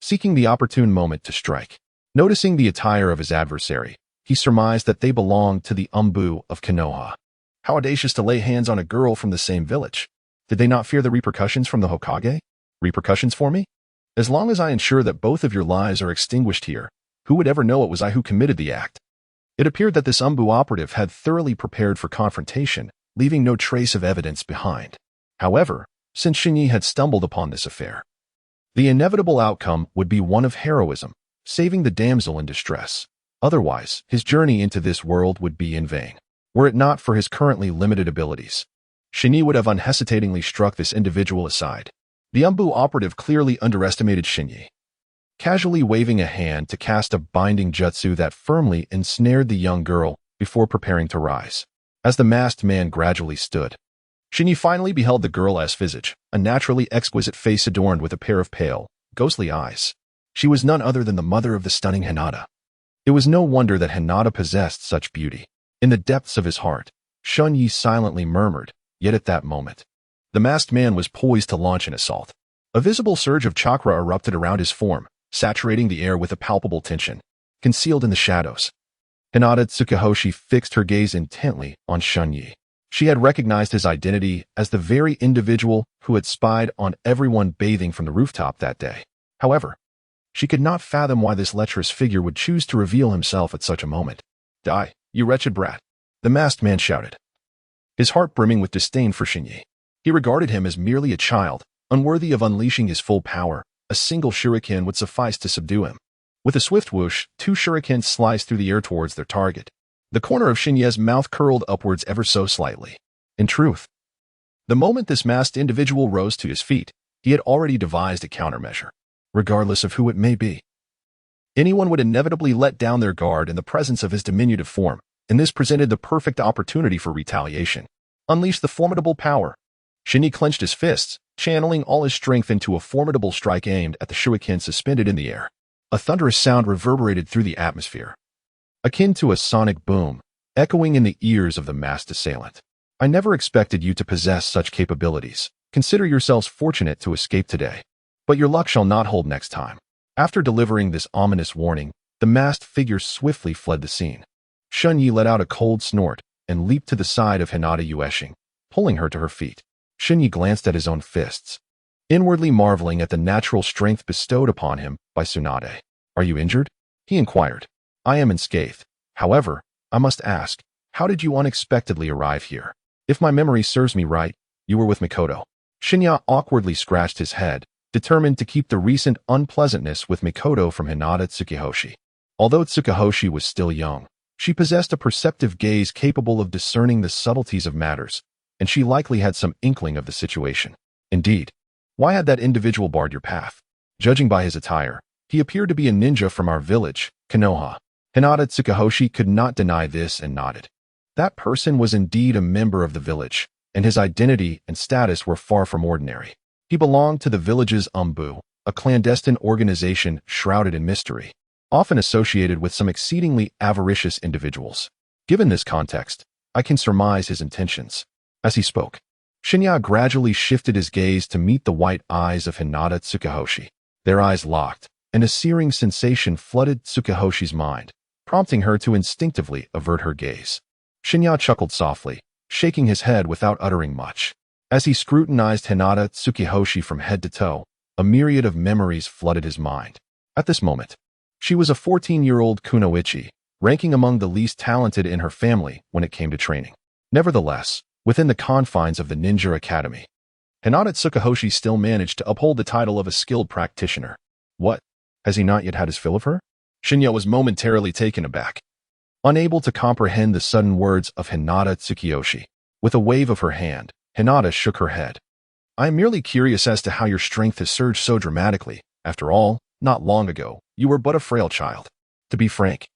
seeking the opportune moment to strike. Noticing the attire of his adversary, he surmised that they belonged to the Anbu of Konoha. How audacious to lay hands on a girl from the same village. Did they not fear the repercussions from the Hokage? Repercussions for me? As long as I ensure that both of your lives are extinguished here, who would ever know it was I who committed the act? It appeared that this Anbu operative had thoroughly prepared for confrontation, leaving no trace of evidence behind. However, since Shen Ye had stumbled upon this affair, the inevitable outcome would be one of heroism, saving the damsel in distress. Otherwise, his journey into this world would be in vain. Were it not for his currently limited abilities, Shen Ye would have unhesitatingly struck this individual aside. The Anbu operative clearly underestimated Shen Ye, casually waving a hand to cast a binding jutsu that firmly ensnared the young girl before preparing to rise. As the masked man gradually stood, Shen Ye finally beheld the girl as visage, a naturally exquisite face adorned with a pair of pale, ghostly eyes. She was none other than the mother of the stunning Hinata. It was no wonder that Hinata possessed such beauty. In the depths of his heart, Shen Ye silently murmured, yet at that moment, the masked man was poised to launch an assault. A visible surge of chakra erupted around his form, saturating the air with a palpable tension. Concealed in the shadows, Hinata Tsukihoshi fixed her gaze intently on Shen Ye. She had recognized his identity as the very individual who had spied on everyone bathing from the rooftop that day. However, she could not fathom why this lecherous figure would choose to reveal himself at such a moment. Die, you wretched brat! The masked man shouted, his heart brimming with disdain for Shen Ye. He regarded him as merely a child, unworthy of unleashing his full power. A single shuriken would suffice to subdue him. With a swift whoosh, two shurikens sliced through the air towards their target. The corner of Shen Ye's mouth curled upwards ever so slightly. In truth, the moment this masked individual rose to his feet, he had already devised a countermeasure. Regardless of who it may be, anyone would inevitably let down their guard in the presence of his diminutive form, and this presented the perfect opportunity for retaliation. Unleash the formidable power. Shen Ye clenched his fists, channeling all his strength into a formidable strike aimed at the shuriken suspended in the air. A thunderous sound reverberated through the atmosphere, akin to a sonic boom, echoing in the ears of the masked assailant. I never expected you to possess such capabilities. Consider yourselves fortunate to escape today. But your luck shall not hold next time. After delivering this ominous warning, the masked figure swiftly fled the scene. Shen Ye let out a cold snort and leaped to the side of Hinata Ueshing, pulling her to her feet. Shen Ye glanced at his own fists, inwardly marveling at the natural strength bestowed upon him by Tsunade. Are you injured? He inquired. I am unscathed. However, I must ask, how did you unexpectedly arrive here? If my memory serves me right, you were with Mikoto. Shen Ye awkwardly scratched his head, determined to keep the recent unpleasantness with Mikoto from Hinata Tsukihoshi. Although Tsukihoshi was still young, she possessed a perceptive gaze capable of discerning the subtleties of matters, and she likely had some inkling of the situation. Indeed, why had that individual barred your path? Judging by his attire, he appeared to be a ninja from our village, Konoha. Hinata Tsukihoshi could not deny this and nodded. That person was indeed a member of the village, and his identity and status were far from ordinary. He belonged to the village's Anbu, a clandestine organization shrouded in mystery, often associated with some exceedingly avaricious individuals. Given this context, I can surmise his intentions. As he spoke, Shen Ye gradually shifted his gaze to meet the white eyes of Hinata Tsukuhoshi. Their eyes locked, and a searing sensation flooded Tsukihoshi's mind, prompting her to instinctively avert her gaze. Shen Ye chuckled softly, shaking his head without uttering much. As he scrutinized Hinata Tsukuhoshi from head to toe, a myriad of memories flooded his mind. At this moment, she was a 14-year-old kunoichi, ranking among the least talented in her family when it came to training. Nevertheless, within the confines of the ninja academy, Hinata Tsukuhoshi still managed to uphold the title of a skilled practitioner. What? Has he not yet had his fill of her? Shen Ye was momentarily taken aback, unable to comprehend the sudden words of Hinata Tsukuhoshi. With a wave of her hand, Hinata shook her head. I am merely curious as to how your strength has surged so dramatically. After all, not long ago, you were but a frail child. To be frank,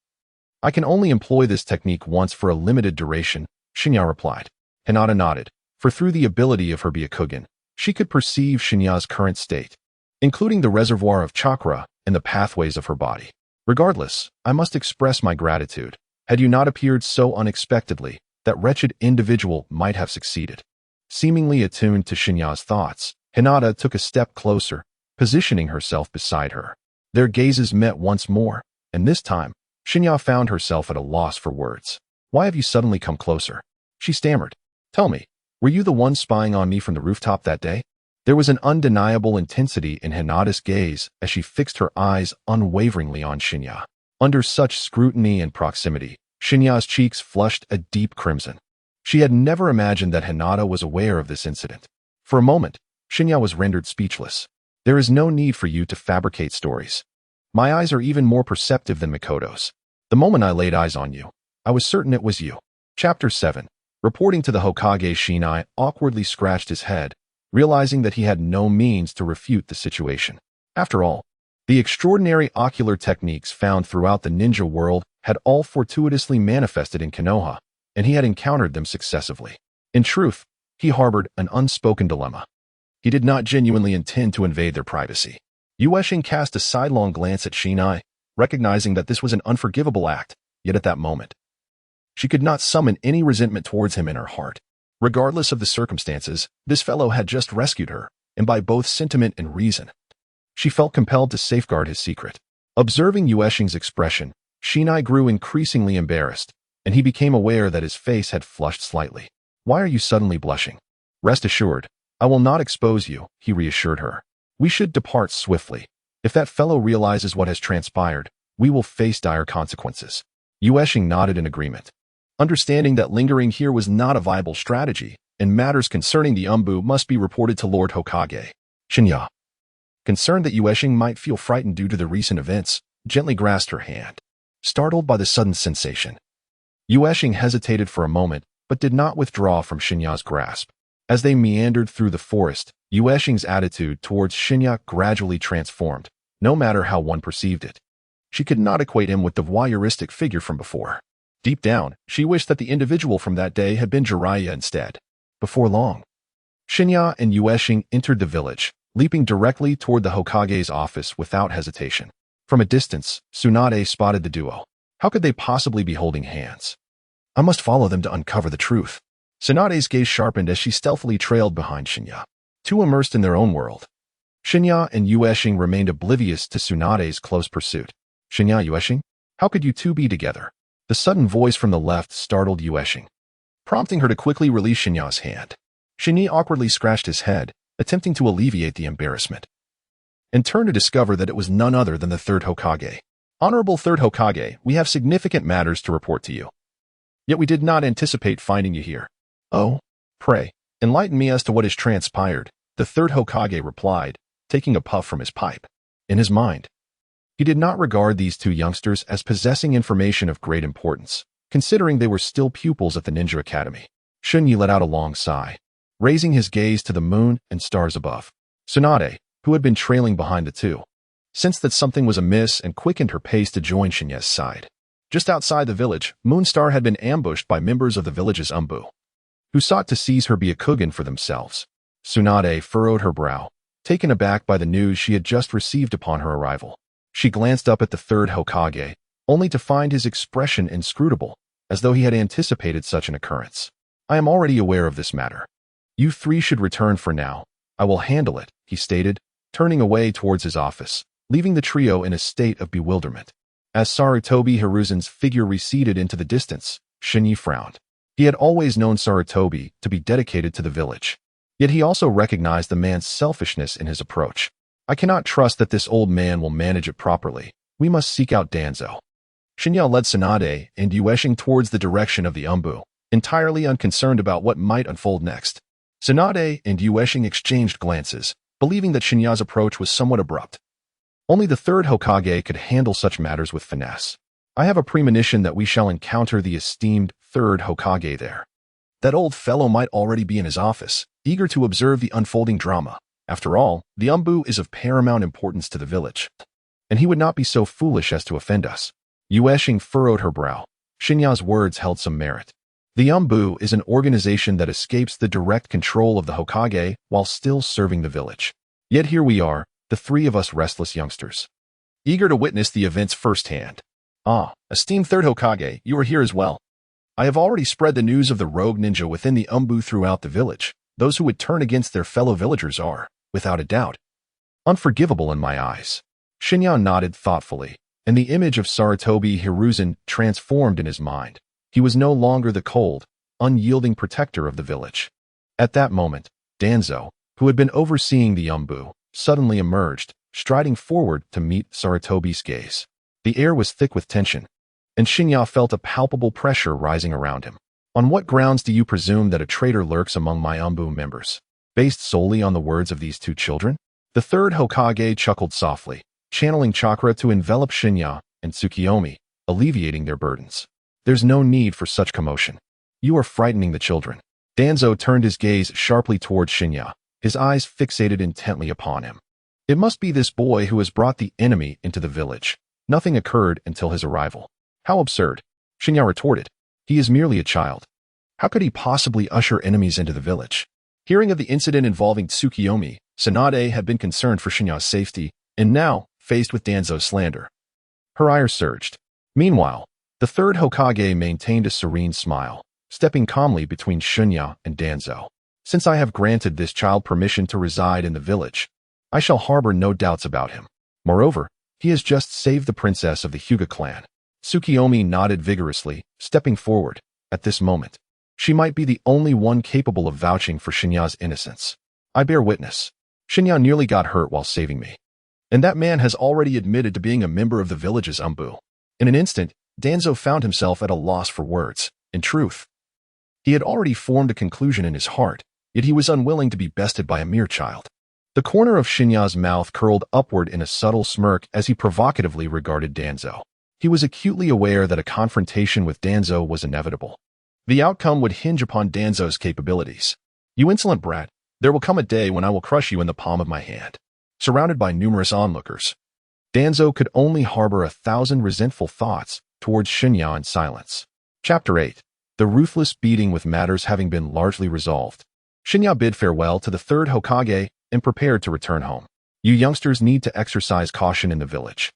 I can only employ this technique once for a limited duration, Shen Ye replied. Hinata nodded, for through the ability of her Byakugan, she could perceive Shen Ye's current state, including the reservoir of chakra and the pathways of her body. Regardless, I must express my gratitude. Had you not appeared so unexpectedly, that wretched individual might have succeeded. Seemingly attuned to Shen Ye's thoughts, Hinata took a step closer, positioning herself beside her. Their gazes met once more, and this time, Shen Ye found herself at a loss for words. Why have you suddenly come closer? She stammered. Tell me, were you the one spying on me from the rooftop that day? There was an undeniable intensity in Hinata's gaze as she fixed her eyes unwaveringly on Shen Ye. Under such scrutiny and proximity, Shen Ye's cheeks flushed a deep crimson. She had never imagined that Hinata was aware of this incident. For a moment, Shen Ye was rendered speechless. There is no need for you to fabricate stories. My eyes are even more perceptive than Mikoto's. The moment I laid eyes on you, I was certain it was you. Chapter 7. Reporting to the Hokage, Shen Ye awkwardly scratched his head, realizing that he had no means to refute the situation. After all, the extraordinary ocular techniques found throughout the ninja world had all fortuitously manifested in Konoha, and he had encountered them successively. In truth, he harbored an unspoken dilemma. He did not genuinely intend to invade their privacy. Uchiha cast a sidelong glance at Shen Ye, recognizing that this was an unforgivable act, yet at that moment, she could not summon any resentment towards him in her heart. Regardless of the circumstances, this fellow had just rescued her, and by both sentiment and reason, she felt compelled to safeguard his secret. Observing Uchiha's expression, Shen Ye grew increasingly embarrassed, and he became aware that his face had flushed slightly. Why are you suddenly blushing? Rest assured, I will not expose you, he reassured her. We should depart swiftly. If that fellow realizes what has transpired, we will face dire consequences. Uchiha nodded in agreement, understanding that lingering here was not a viable strategy, and matters concerning the Anbu must be reported to Lord Hokage. Shen Ye, concerned that Uchiha might feel frightened due to the recent events, gently grasped her hand. Startled by the sudden sensation, Uchiha hesitated for a moment, but did not withdraw from Shen Ye's grasp. As they meandered through the forest, Uchiha's attitude towards Shen Ye gradually transformed, no matter how one perceived it. She could not equate him with the voyeuristic figure from before. Deep down, she wished that the individual from that day had been Jiraiya instead. Before long, Shen Ye and Uchiha entered the village, leaping directly toward the Hokage's office without hesitation. From a distance, Tsunade spotted the duo. How could they possibly be holding hands? I must follow them to uncover the truth. Tsunade's gaze sharpened as she stealthily trailed behind Shen Ye, too immersed in their own world. Shen Ye and Uchiha remained oblivious to Tsunade's close pursuit. Shen Ye, Uchiha? How could you two be together? The sudden voice from the left startled Uchiha, prompting her to quickly release Shen Ye's hand. Shen Ye awkwardly scratched his head, attempting to alleviate the embarrassment, and turned to discover that it was none other than the third Hokage. Honorable third Hokage, we have significant matters to report to you. Yet we did not anticipate finding you here. Oh, pray, enlighten me as to what has transpired, the third Hokage replied, taking a puff from his pipe. In his mind, he did not regard these two youngsters as possessing information of great importance, considering they were still pupils at the Ninja Academy. Shen Ye let out a long sigh, raising his gaze to the moon and stars above. Tsunade, who had been trailing behind the two, sensed that something was amiss and quickened her pace to join Shen Ye's side. Just outside the village, Moonstar had been ambushed by members of the village's Anbu. who sought to seize her Byakugan for themselves. Tsunade furrowed her brow, taken aback by the news she had just received upon her arrival. She glanced up at the third Hokage, only to find his expression inscrutable, as though he had anticipated such an occurrence. I am already aware of this matter. You three should return for now. I will handle it, he stated, turning away towards his office, leaving the trio in a state of bewilderment. As Sarutobi Hiruzen's figure receded into the distance, Shen Ye frowned. He had always known Sarutobi to be dedicated to the village. Yet he also recognized the man's selfishness in his approach. I cannot trust that this old man will manage it properly. We must seek out Danzo. Shen Ye led Tsunade and Ueshing towards the direction of the Anbu, entirely unconcerned about what might unfold next. Tsunade and Ueshing exchanged glances, believing that Shen Ye's approach was somewhat abrupt. Only the third Hokage could handle such matters with finesse. I have a premonition that we shall encounter the esteemed third Hokage there. That old fellow might already be in his office, eager to observe the unfolding drama. After all, the Anbu is of paramount importance to the village, and he would not be so foolish as to offend us. Ueshing furrowed her brow. Shen Ye's words held some merit. The Anbu is an organization that escapes the direct control of the Hokage while still serving the village. Yet here we are, the three of us restless youngsters, eager to witness the events firsthand. Ah, esteemed third Hokage, you are here as well. I have already spread the news of the rogue ninja within the Anbu throughout the village. Those who would turn against their fellow villagers are, without a doubt, unforgivable in my eyes. Shen Ye nodded thoughtfully, and the image of Sarutobi Hiruzen transformed in his mind. He was no longer the cold, unyielding protector of the village. At that moment, Danzo, who had been overseeing the Anbu, suddenly emerged, striding forward to meet Sarutobi's gaze. The air was thick with tension, and Shen Ye felt a palpable pressure rising around him. On what grounds do you presume that a traitor lurks among my Anbu members? Based solely on the words of these two children? The third Hokage chuckled softly, channeling chakra to envelop Shen Ye and Tsukiyomi, alleviating their burdens. There's no need for such commotion. You are frightening the children. Danzo turned his gaze sharply towards Shen Ye, his eyes fixated intently upon him. It must be this boy who has brought the enemy into the village. Nothing occurred until his arrival. How absurd, Shen Ye retorted. He is merely a child. How could he possibly usher enemies into the village? Hearing of the incident involving Tsukiyomi, Tsunade had been concerned for Shen Ye's safety, and now, faced with Danzo's slander, her ire surged. Meanwhile, the third Hokage maintained a serene smile, stepping calmly between Shen Ye and Danzo. Since I have granted this child permission to reside in the village, I shall harbor no doubts about him. Moreover, he has just saved the princess of the Hyuga clan. Tsukiyomi nodded vigorously, stepping forward. At this moment, she might be the only one capable of vouching for Shen Ye's innocence. I bear witness. Shen Ye nearly got hurt while saving me. And that man has already admitted to being a member of the village's Anbu. In an instant, Danzo found himself at a loss for words. In truth, he had already formed a conclusion in his heart, yet he was unwilling to be bested by a mere child. The corner of Shen Ye's mouth curled upward in a subtle smirk as he provocatively regarded Danzo. He was acutely aware that a confrontation with Danzo was inevitable. The outcome would hinge upon Danzo's capabilities. You insolent brat, there will come a day when I will crush you in the palm of my hand. Surrounded by numerous onlookers, Danzo could only harbor 1,000 resentful thoughts towards Shen Ye in silence. Chapter 8. The ruthless beating. With matters having been largely resolved, Shen Ye bid farewell to the third Hokage and prepared to return home. You youngsters need to exercise caution in the village.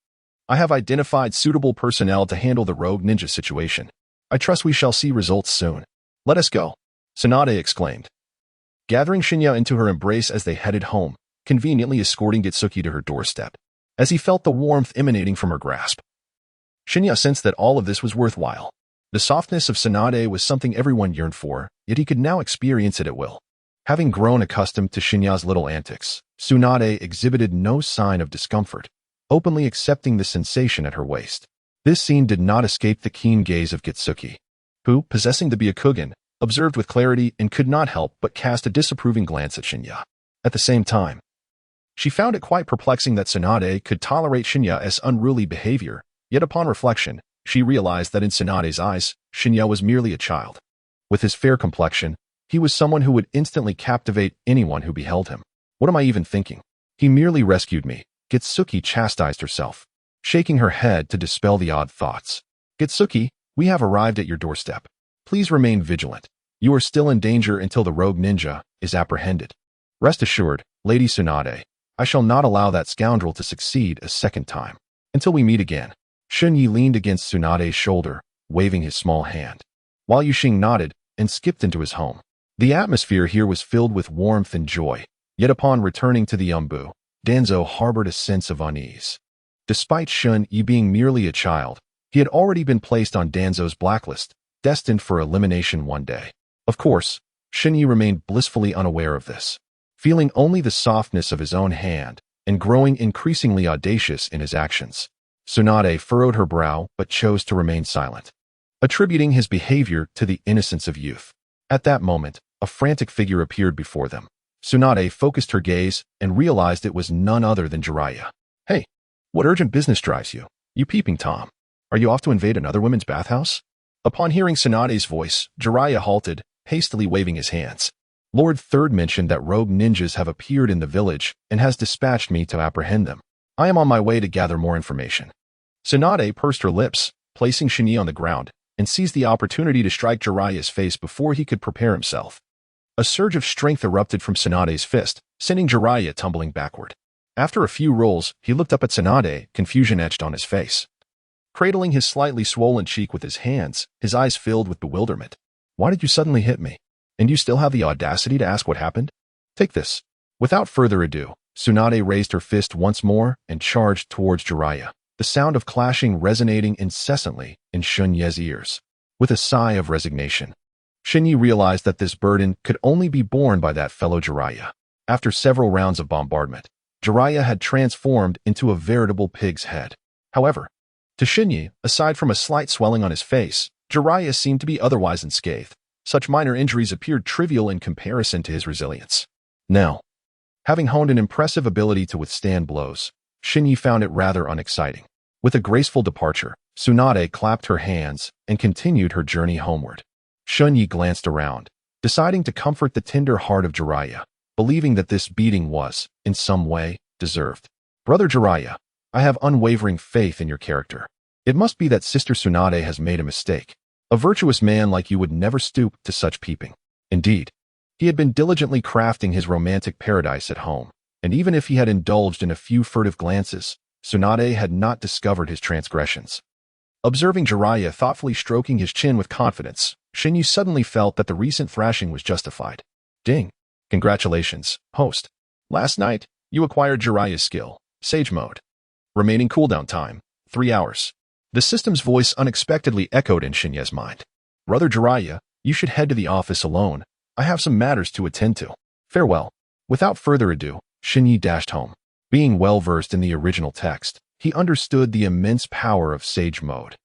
I have identified suitable personnel to handle the rogue ninja situation. I trust we shall see results soon. Let us go, Tsunade exclaimed, gathering Shen Ye into her embrace as they headed home, conveniently escorting Gitsuki to her doorstep. As he felt the warmth emanating from her grasp, Shen Ye sensed that all of this was worthwhile. The softness of Tsunade was something everyone yearned for, yet he could now experience it at will. Having grown accustomed to Shen Ye's little antics, Tsunade exhibited no sign of discomfort, openly accepting the sensation at her waist. This scene did not escape the keen gaze of Gitsuki, who, possessing the Byakugan, observed with clarity and could not help but cast a disapproving glance at Shen Ye. At the same time, she found it quite perplexing that Tsunade could tolerate Shen Ye's unruly behavior, yet upon reflection, she realized that in Tsunade's eyes, Shen Ye was merely a child. With his fair complexion, he was someone who would instantly captivate anyone who beheld him. What am I even thinking? He merely rescued me, Gitsuki chastised herself, shaking her head to dispel the odd thoughts. Gitsuki, we have arrived at your doorstep. Please remain vigilant. You are still in danger until the rogue ninja is apprehended. Rest assured, Lady Tsunade, I shall not allow that scoundrel to succeed a second time. Until we meet again. Shen Ye leaned against Tsunade's shoulder, waving his small hand, while Yuxing nodded and skipped into his home. The atmosphere here was filled with warmth and joy, yet upon returning to the Anbu, Danzo harbored a sense of unease. Despite Shen Ye being merely a child, he had already been placed on Danzo's blacklist, destined for elimination one day. Of course, Shen Ye remained blissfully unaware of this, feeling only the softness of his own hand and growing increasingly audacious in his actions. Tsunade furrowed her brow but chose to remain silent, attributing his behavior to the innocence of youth. At that moment, a frantic figure appeared before them. Tsunade focused her gaze and realized it was none other than Jiraiya. Hey, what urgent business drives you? You peeping Tom. Are you off to invade another women's bathhouse? Upon hearing Tsunade's voice, Jiraiya halted, hastily waving his hands. Lord Third mentioned that rogue ninjas have appeared in the village and has dispatched me to apprehend them. I am on my way to gather more information. Tsunade pursed her lips, placing Shen Ye on the ground, and seized the opportunity to strike Jiraiya's face before he could prepare himself. A surge of strength erupted from Tsunade's fist, sending Jiraiya tumbling backward. After a few rolls, he looked up at Tsunade, confusion etched on his face. Cradling his slightly swollen cheek with his hands, his eyes filled with bewilderment. Why did you suddenly hit me? And you still have the audacity to ask what happened? Take this. Without further ado, Tsunade raised her fist once more and charged towards Jiraiya, the sound of clashing resonating incessantly in Shen Ye's ears. With a sigh of resignation, Shen Ye realized that this burden could only be borne by that fellow Jiraiya. After several rounds of bombardment, Jiraiya had transformed into a veritable pig's head. However, to Shen Ye, aside from a slight swelling on his face, Jiraiya seemed to be otherwise unscathed. Such minor injuries appeared trivial in comparison to his resilience. Now, having honed an impressive ability to withstand blows, Shen Ye found it rather unexciting. With a graceful departure, Tsunade clapped her hands and continued her journey homeward. Shen Ye glanced around, deciding to comfort the tender heart of Jiraiya, believing that this beating was, in some way, deserved. Brother Jiraiya, I have unwavering faith in your character. It must be that Sister Tsunade has made a mistake. A virtuous man like you would never stoop to such peeping. Indeed, he had been diligently crafting his romantic paradise at home, and even if he had indulged in a few furtive glances, Tsunade had not discovered his transgressions. Observing Jiraiya thoughtfully stroking his chin with confidence, Shen Ye suddenly felt that the recent thrashing was justified. Ding! Congratulations, host. Last night, you acquired Jiraiya's skill, Sage Mode. Remaining cooldown time, 3 hours. The system's voice unexpectedly echoed in Shen Ye's mind. Brother Jiraiya, you should head to the office alone. I have some matters to attend to. Farewell. Without further ado, Shen Ye dashed home. Being well-versed in the original text, he understood the immense power of Sage Mode,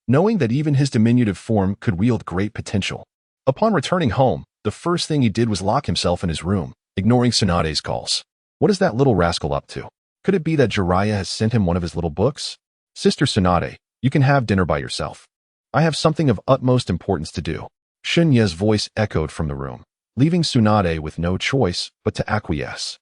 knowing that even his diminutive form could wield great potential. Upon returning home, the first thing he did was lock himself in his room, ignoring Tsunade's calls. What is that little rascal up to? Could it be that Jiraiya has sent him one of his little books? Sister Tsunade, you can have dinner by yourself. I have something of utmost importance to do. Shen Ye's voice echoed from the room, leaving Tsunade with no choice but to acquiesce.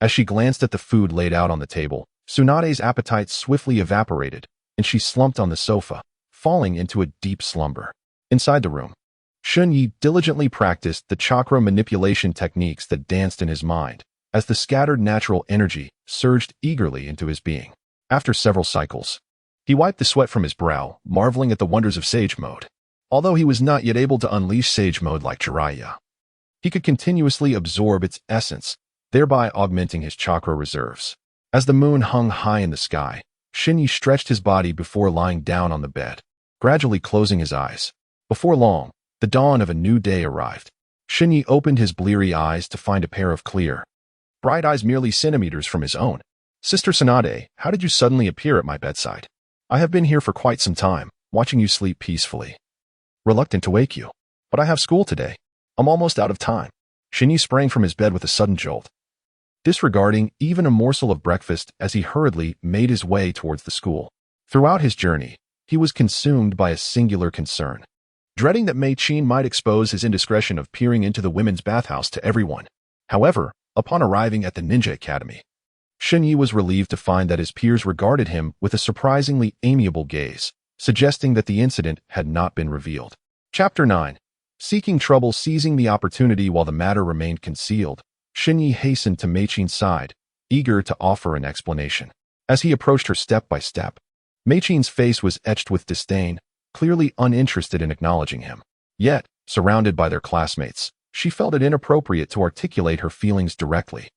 As she glanced at the food laid out on the table, Tsunade's appetite swiftly evaporated, and she slumped on the sofa, falling into a deep slumber. Inside the room, Shen Ye diligently practiced the chakra manipulation techniques that danced in his mind, as the scattered natural energy surged eagerly into his being. After several cycles, he wiped the sweat from his brow, marveling at the wonders of Sage Mode. Although he was not yet able to unleash Sage Mode like Jiraiya, he could continuously absorb its essence, thereby augmenting his chakra reserves. As the moon hung high in the sky, Shen Ye stretched his body before lying down on the bed, gradually closing his eyes. Before long, the dawn of a new day arrived. Shen Ye opened his bleary eyes to find a pair of clear, bright eyes merely centimeters from his own. Sister Tsunade, how did you suddenly appear at my bedside? I have been here for quite some time, watching you sleep peacefully. Reluctant to wake you, but I have school today. I'm almost out of time. Shen Ye sprang from his bed with a sudden jolt, disregarding even a morsel of breakfast as he hurriedly made his way towards the school. Throughout his journey, he was consumed by a singular concern, dreading that Mei Qin might expose his indiscretion of peering into the women's bathhouse to everyone. However, upon arriving at the Ninja Academy, Shen Ye was relieved to find that his peers regarded him with a surprisingly amiable gaze, suggesting that the incident had not been revealed. Chapter 9. Seeking trouble, seizing the opportunity while the matter remained concealed, Shen Ye hastened to Meichin's side, eager to offer an explanation. As he approached her step by step, Meichin's face was etched with disdain, clearly uninterested in acknowledging him. Yet, surrounded by their classmates, she felt it inappropriate to articulate her feelings directly,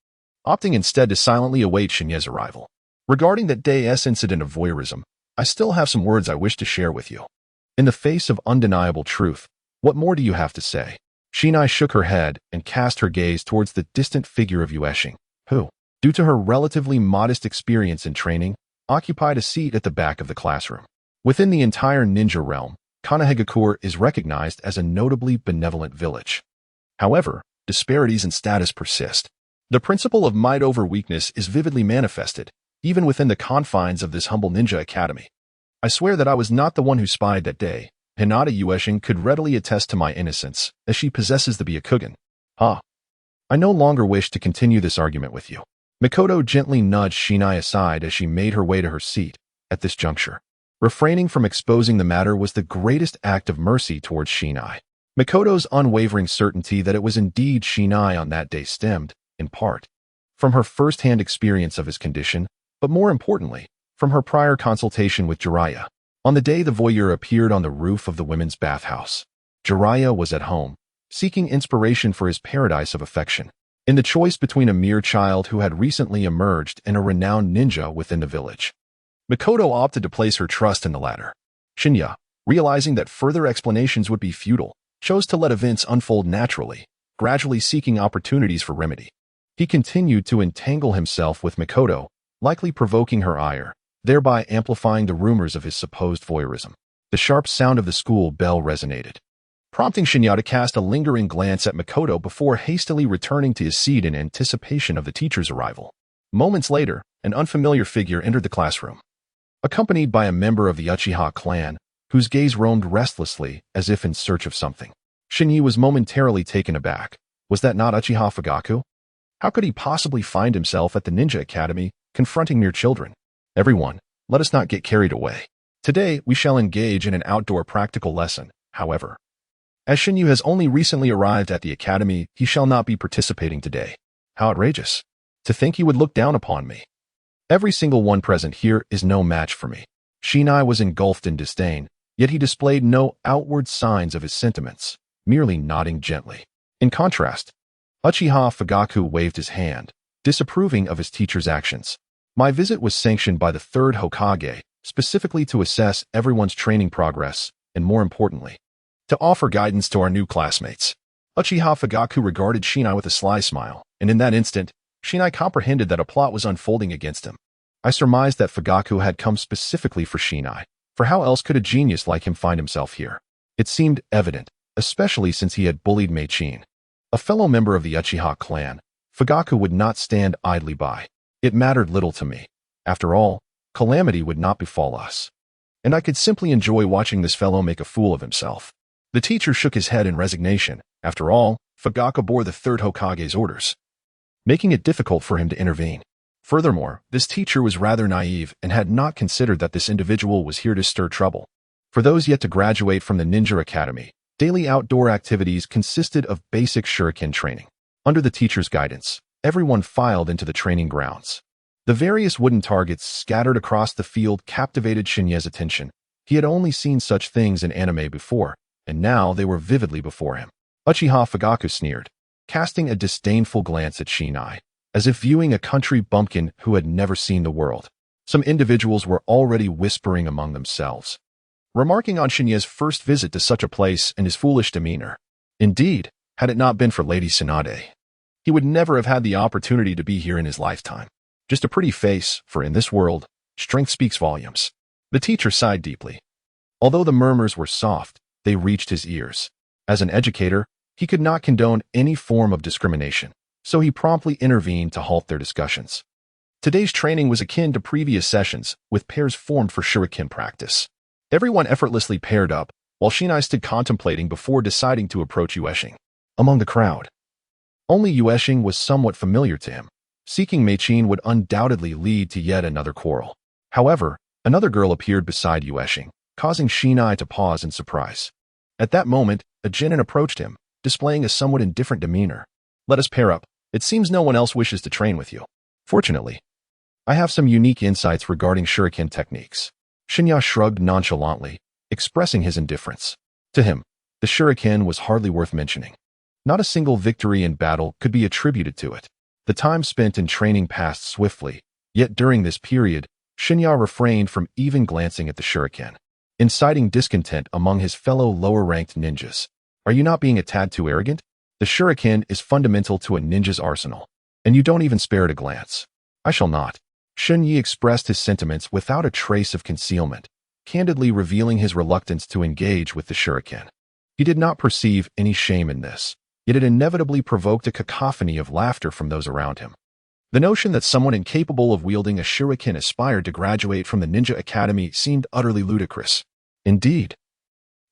opting instead to silently await Shen Ye's arrival. Regarding that day's incident of voyeurism, I still have some words I wish to share with you. In the face of undeniable truth, what more do you have to say? Shen Ye shook her head and cast her gaze towards the distant figure of Yueshing, who, due to her relatively modest experience in training, occupied a seat at the back of the classroom. Within the entire ninja realm, Konohagakure is recognized as a notably benevolent village. However, disparities in status persist. The principle of might over weakness is vividly manifested, even within the confines of this humble ninja academy. I swear that I was not the one who spied that day. Hinata Yueshing could readily attest to my innocence, as she possesses the Byakugan. I no longer wish to continue this argument with you. Mikoto gently nudged Shen Ye aside as she made her way to her seat. At this juncture, refraining from exposing the matter was the greatest act of mercy towards Shen Ye. Mikoto's unwavering certainty that it was indeed Shen Ye on that day stemmed, in part, from her first-hand experience of his condition, but more importantly, from her prior consultation with Jiraiya. On the day the voyeur appeared on the roof of the women's bathhouse, Jiraiya was at home, seeking inspiration for his paradise of affection. In the choice between a mere child who had recently emerged and a renowned ninja within the village, Mikoto opted to place her trust in the latter. Shen Ye, realizing that further explanations would be futile, chose to let events unfold naturally, gradually seeking opportunities for remedy. He continued to entangle himself with Mikoto, likely provoking her ire, thereby amplifying the rumors of his supposed voyeurism. The sharp sound of the school bell resonated, prompting Shen Ye to cast a lingering glance at Mikoto before hastily returning to his seat in anticipation of the teacher's arrival. Moments later, an unfamiliar figure entered the classroom, accompanied by a member of the Uchiha clan, whose gaze roamed restlessly as if in search of something. Shen Ye was momentarily taken aback. Was that not Uchiha Fugaku? How could he possibly find himself at the Ninja Academy, confronting mere children? Everyone, let us not get carried away. Today, we shall engage in an outdoor practical lesson, however. As Shen Ye has only recently arrived at the academy, he shall not be participating today. How outrageous. To think he would look down upon me. Every single one present here is no match for me. Shen Ye was engulfed in disdain, yet he displayed no outward signs of his sentiments, merely nodding gently. In contrast, Uchiha Fugaku waved his hand, disapproving of his teacher's actions. My visit was sanctioned by the third Hokage, specifically to assess everyone's training progress, and more importantly, to offer guidance to our new classmates. Uchiha Fugaku regarded Shen Ye with a sly smile, and in that instant, Shen Ye comprehended that a plot was unfolding against him. I surmised that Fugaku had come specifically for Shen Ye, for how else could a genius like him find himself here? It seemed evident, especially since he had bullied Meichin, a fellow member of the Uchiha clan. Fugaku would not stand idly by. It mattered little to me. After all, calamity would not befall us, and I could simply enjoy watching this fellow make a fool of himself. The teacher shook his head in resignation. After all, Fugaku bore the third Hokage's orders, making it difficult for him to intervene. Furthermore, this teacher was rather naive and had not considered that this individual was here to stir trouble. For those yet to graduate from the Ninja Academy, daily outdoor activities consisted of basic shuriken training. Under the teacher's guidance, everyone filed into the training grounds. The various wooden targets scattered across the field captivated Shen Ye's attention. He had only seen such things in anime before, and now they were vividly before him. Uchiha Fugaku sneered, casting a disdainful glance at Shen Ye, as if viewing a country bumpkin who had never seen the world. Some individuals were already whispering among themselves, remarking on Shen Ye's first visit to such a place and his foolish demeanor. Indeed, had it not been for Lady Tsunade, he would never have had the opportunity to be here in his lifetime. Just a pretty face, for in this world, strength speaks volumes. The teacher sighed deeply. Although the murmurs were soft, they reached his ears. As an educator, he could not condone any form of discrimination, so he promptly intervened to halt their discussions. Today's training was akin to previous sessions, with pairs formed for shuriken practice. Everyone effortlessly paired up, while Shen Ye stood contemplating before deciding to approach Yueshing. Among the crowd, only Yueshing was somewhat familiar to him. Seeking Meichin would undoubtedly lead to yet another quarrel. However, another girl appeared beside Yueshing, causing Shen Ye to pause in surprise. At that moment, a genin approached him, displaying a somewhat indifferent demeanor. Let us pair up. It seems no one else wishes to train with you. Fortunately, I have some unique insights regarding shuriken techniques. Shen Ye shrugged nonchalantly, expressing his indifference. To him, the shuriken was hardly worth mentioning. Not a single victory in battle could be attributed to it. The time spent in training passed swiftly, yet during this period, Shen Ye refrained from even glancing at the shuriken, inciting discontent among his fellow lower-ranked ninjas. Are you not being a tad too arrogant? The shuriken is fundamental to a ninja's arsenal, and you don't even spare it a glance. I shall not. Shen Ye expressed his sentiments without a trace of concealment, candidly revealing his reluctance to engage with the shuriken. He did not perceive any shame in this, yet it inevitably provoked a cacophony of laughter from those around him. The notion that someone incapable of wielding a shuriken aspired to graduate from the ninja academy seemed utterly ludicrous. Indeed,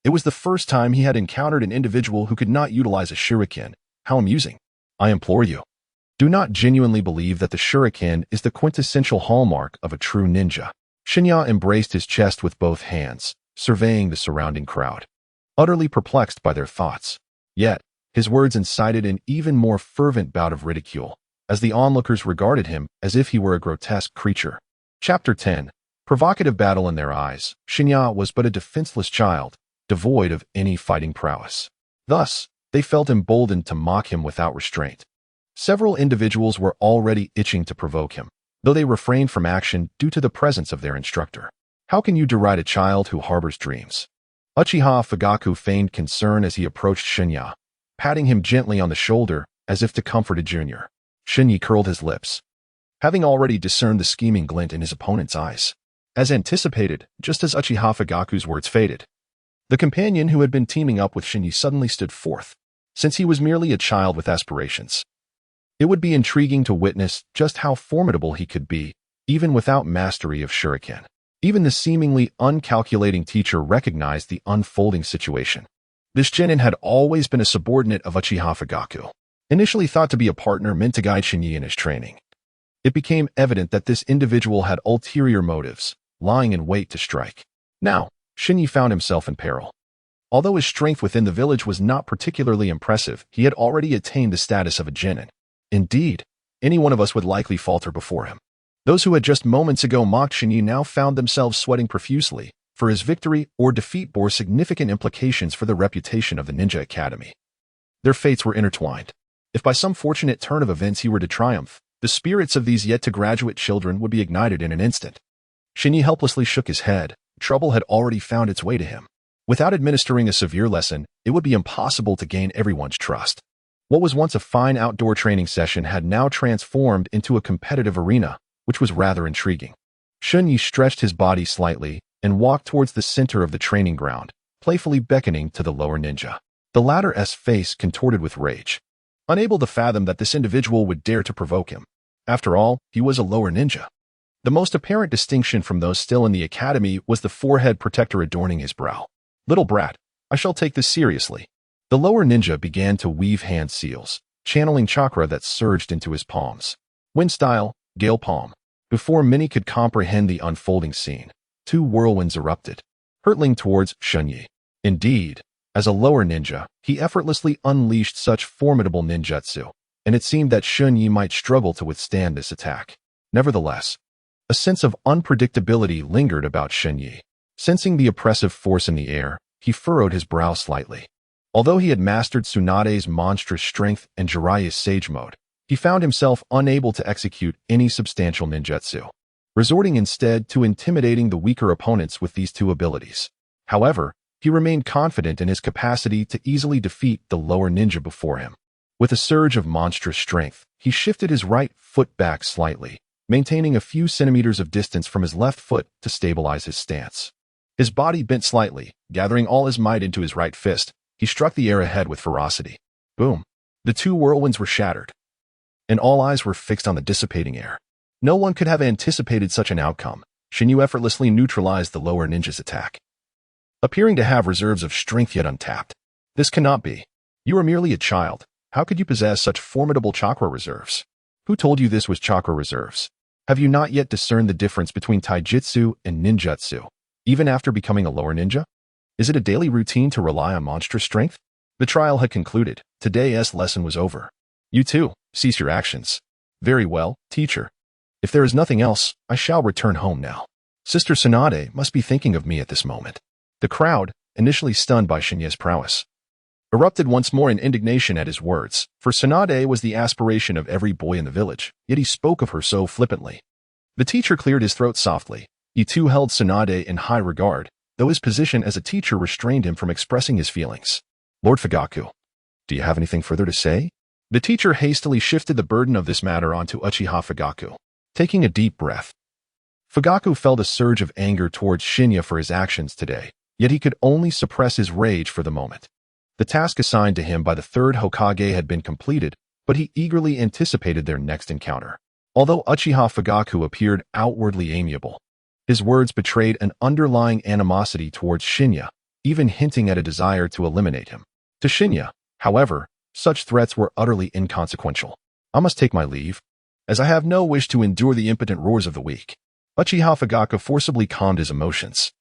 it was the first time he had encountered an individual who could not utilize a shuriken. How amusing. I implore you, do not genuinely believe that the shuriken is the quintessential hallmark of a true ninja. Shen Ye embraced his chest with both hands, surveying the surrounding crowd, utterly perplexed by their thoughts. Yet, his words incited an even more fervent bout of ridicule, as the onlookers regarded him as if he were a grotesque creature. Chapter 10. Provocative battle in their eyes. Shen Ye was but a defenseless child, devoid of any fighting prowess. Thus, they felt emboldened to mock him without restraint. Several individuals were already itching to provoke him, though they refrained from action due to the presence of their instructor. How can you deride a child who harbors dreams? Uchiha Fugaku feigned concern as he approached Shen Ye, patting him gently on the shoulder as if to comfort a junior. Shen Ye curled his lips, having already discerned the scheming glint in his opponent's eyes. As anticipated, just as Uchiha Fugaku's words faded, the companion who had been teaming up with Shen Ye suddenly stood forth. Since he was merely a child with aspirations, it would be intriguing to witness just how formidable he could be, even without mastery of shuriken. Even the seemingly uncalculating teacher recognized the unfolding situation. This genin had always been a subordinate of Uchiha Fugaku, initially thought to be a partner meant to guide Shen Ye in his training. It became evident that this individual had ulterior motives, lying in wait to strike. Now, Shen Ye found himself in peril. Although his strength within the village was not particularly impressive, he had already attained the status of a genin. Indeed, any one of us would likely falter before him. Those who had just moments ago mocked Shen Ye now found themselves sweating profusely, for his victory or defeat bore significant implications for the reputation of the Ninja Academy. Their fates were intertwined. If by some fortunate turn of events he were to triumph, the spirits of these yet-to-graduate children would be ignited in an instant. Shen Ye helplessly shook his head. Trouble had already found its way to him. Without administering a severe lesson, it would be impossible to gain everyone's trust. What was once a fine outdoor training session had now transformed into a competitive arena, which was rather intriguing. Shen Ye stretched his body slightly and walked towards the center of the training ground, playfully beckoning to the lower ninja. The latter's face contorted with rage, unable to fathom that this individual would dare to provoke him. After all, he was a lower ninja. The most apparent distinction from those still in the academy was the forehead protector adorning his brow. Little brat, I shall take this seriously. The lower ninja began to weave hand seals, channeling chakra that surged into his palms. Wind style, gale palm. Before many could comprehend the unfolding scene, two whirlwinds erupted, hurtling towards Shen Ye. Indeed, as a lower ninja, he effortlessly unleashed such formidable ninjutsu, and it seemed that Shen Ye might struggle to withstand this attack. Nevertheless, a sense of unpredictability lingered about Shen Ye. Sensing the oppressive force in the air, he furrowed his brow slightly. Although he had mastered Tsunade's monstrous strength and Jiraiya's sage mode, he found himself unable to execute any substantial ninjutsu, resorting instead to intimidating the weaker opponents with these two abilities. However, he remained confident in his capacity to easily defeat the lower ninja before him. With a surge of monstrous strength, he shifted his right foot back slightly, maintaining a few centimeters of distance from his left foot to stabilize his stance. His body bent slightly, gathering all his might into his right fist. He struck the air ahead with ferocity. Boom! The two whirlwinds were shattered, and all eyes were fixed on the dissipating air. No one could have anticipated such an outcome. Shen Ye effortlessly neutralized the lower ninja's attack, appearing to have reserves of strength yet untapped. This cannot be. You are merely a child. How could you possess such formidable chakra reserves? Who told you this was chakra reserves? Have you not yet discerned the difference between taijutsu and ninjutsu, even after becoming a lower ninja? Is it a daily routine to rely on monstrous strength? The trial had concluded. Today's lesson was over. You too, cease your actions. Very well, teacher. If there is nothing else, I shall return home now. Sister Tsunade must be thinking of me at this moment. The crowd, initially stunned by Shen Ye's prowess, erupted once more in indignation at his words, for Tsunade was the aspiration of every boy in the village, yet he spoke of her so flippantly. The teacher cleared his throat softly. He too held Tsunade in high regard, though his position as a teacher restrained him from expressing his feelings. Lord Fugaku, do you have anything further to say? The teacher hastily shifted the burden of this matter onto Uchiha Fugaku. Taking a deep breath, Fugaku felt a surge of anger towards Shen Ye for his actions today, yet he could only suppress his rage for the moment. The task assigned to him by the third Hokage had been completed, but he eagerly anticipated their next encounter. Although Uchiha Fugaku appeared outwardly amiable, his words betrayed an underlying animosity towards Shen Ye, even hinting at a desire to eliminate him. To Shen Ye, however, such threats were utterly inconsequential. I must take my leave, as I have no wish to endure the impotent roars of the weak. Uchiha Fugaku forcibly calmed his emotions.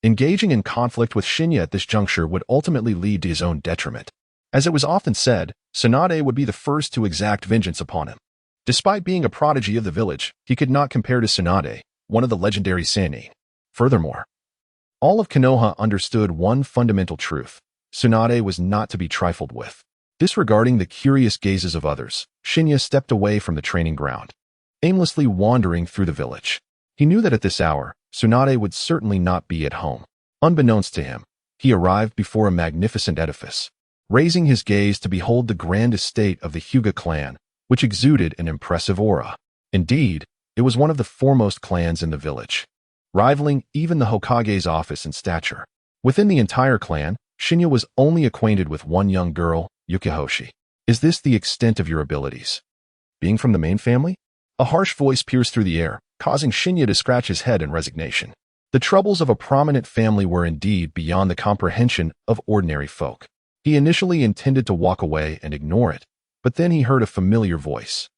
Engaging in conflict with Shen Ye at this juncture would ultimately lead to his own detriment. As it was often said, Tsunade would be the first to exact vengeance upon him. Despite being a prodigy of the village, he could not compare to Tsunade, one of the legendary Sanin. Furthermore, all of Konoha understood one fundamental truth. Tsunade was not to be trifled with. Disregarding the curious gazes of others, Shen Ye stepped away from the training ground, aimlessly wandering through the village. He knew that at this hour, Tsunade would certainly not be at home. Unbeknownst to him, he arrived before a magnificent edifice, raising his gaze to behold the grand estate of the Hyuga clan, which exuded an impressive aura. Indeed, it was one of the foremost clans in the village, rivaling even the Hokage's office in stature. Within the entire clan, Shen Ye was only acquainted with one young girl, Yukihoshi. Is this the extent of your abilities? Being from the main family? A harsh voice pierced through the air, causing Shen Ye to scratch his head in resignation. The troubles of a prominent family were indeed beyond the comprehension of ordinary folk. He initially intended to walk away and ignore it, but then he heard a familiar voice.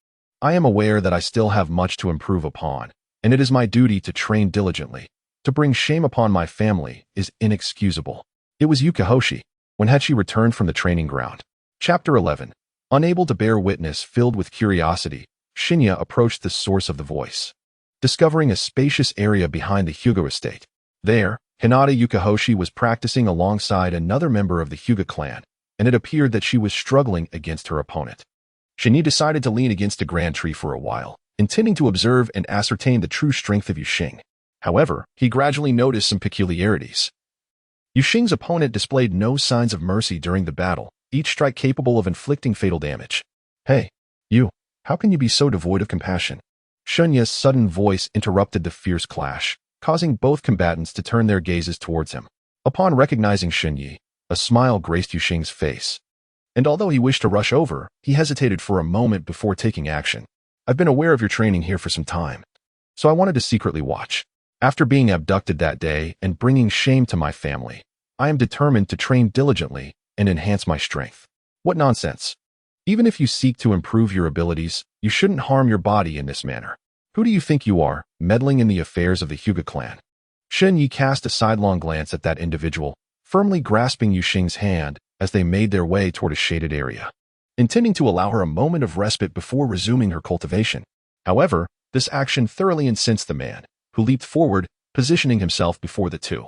I am aware that I still have much to improve upon, and it is my duty to train diligently. To bring shame upon my family is inexcusable. It was Yukihoshi. When had she returned from the training ground? Chapter 11. Unable to bear witness, filled with curiosity, Shen Ye approached the source of the voice, discovering a spacious area behind the Hyuga estate. There, Hinata Yukihoshi was practicing alongside another member of the Hyuga clan, and it appeared that she was struggling against her opponent. Shen Ye decided to lean against a grand tree for a while, intending to observe and ascertain the true strength of Yuxing. However, he gradually noticed some peculiarities. Yuxing's opponent displayed no signs of mercy during the battle, each strike capable of inflicting fatal damage. Hey, you, how can you be so devoid of compassion? Shen Ye's sudden voice interrupted the fierce clash, causing both combatants to turn their gazes towards him. Upon recognizing Shen Ye, a smile graced Yuxing's face, and although he wished to rush over, he hesitated for a moment before taking action. I've been aware of your training here for some time, so I wanted to secretly watch. After being abducted that day and bringing shame to my family, I am determined to train diligently and enhance my strength. What nonsense! Even if you seek to improve your abilities, you shouldn't harm your body in this manner. Who do you think you are, meddling in the affairs of the Hyuga clan? Shen Ye cast a sidelong glance at that individual, firmly grasping Yuxing's hand as they made their way toward a shaded area, intending to allow her a moment of respite before resuming her cultivation. However, this action thoroughly incensed the man, who leaped forward, positioning himself before the two,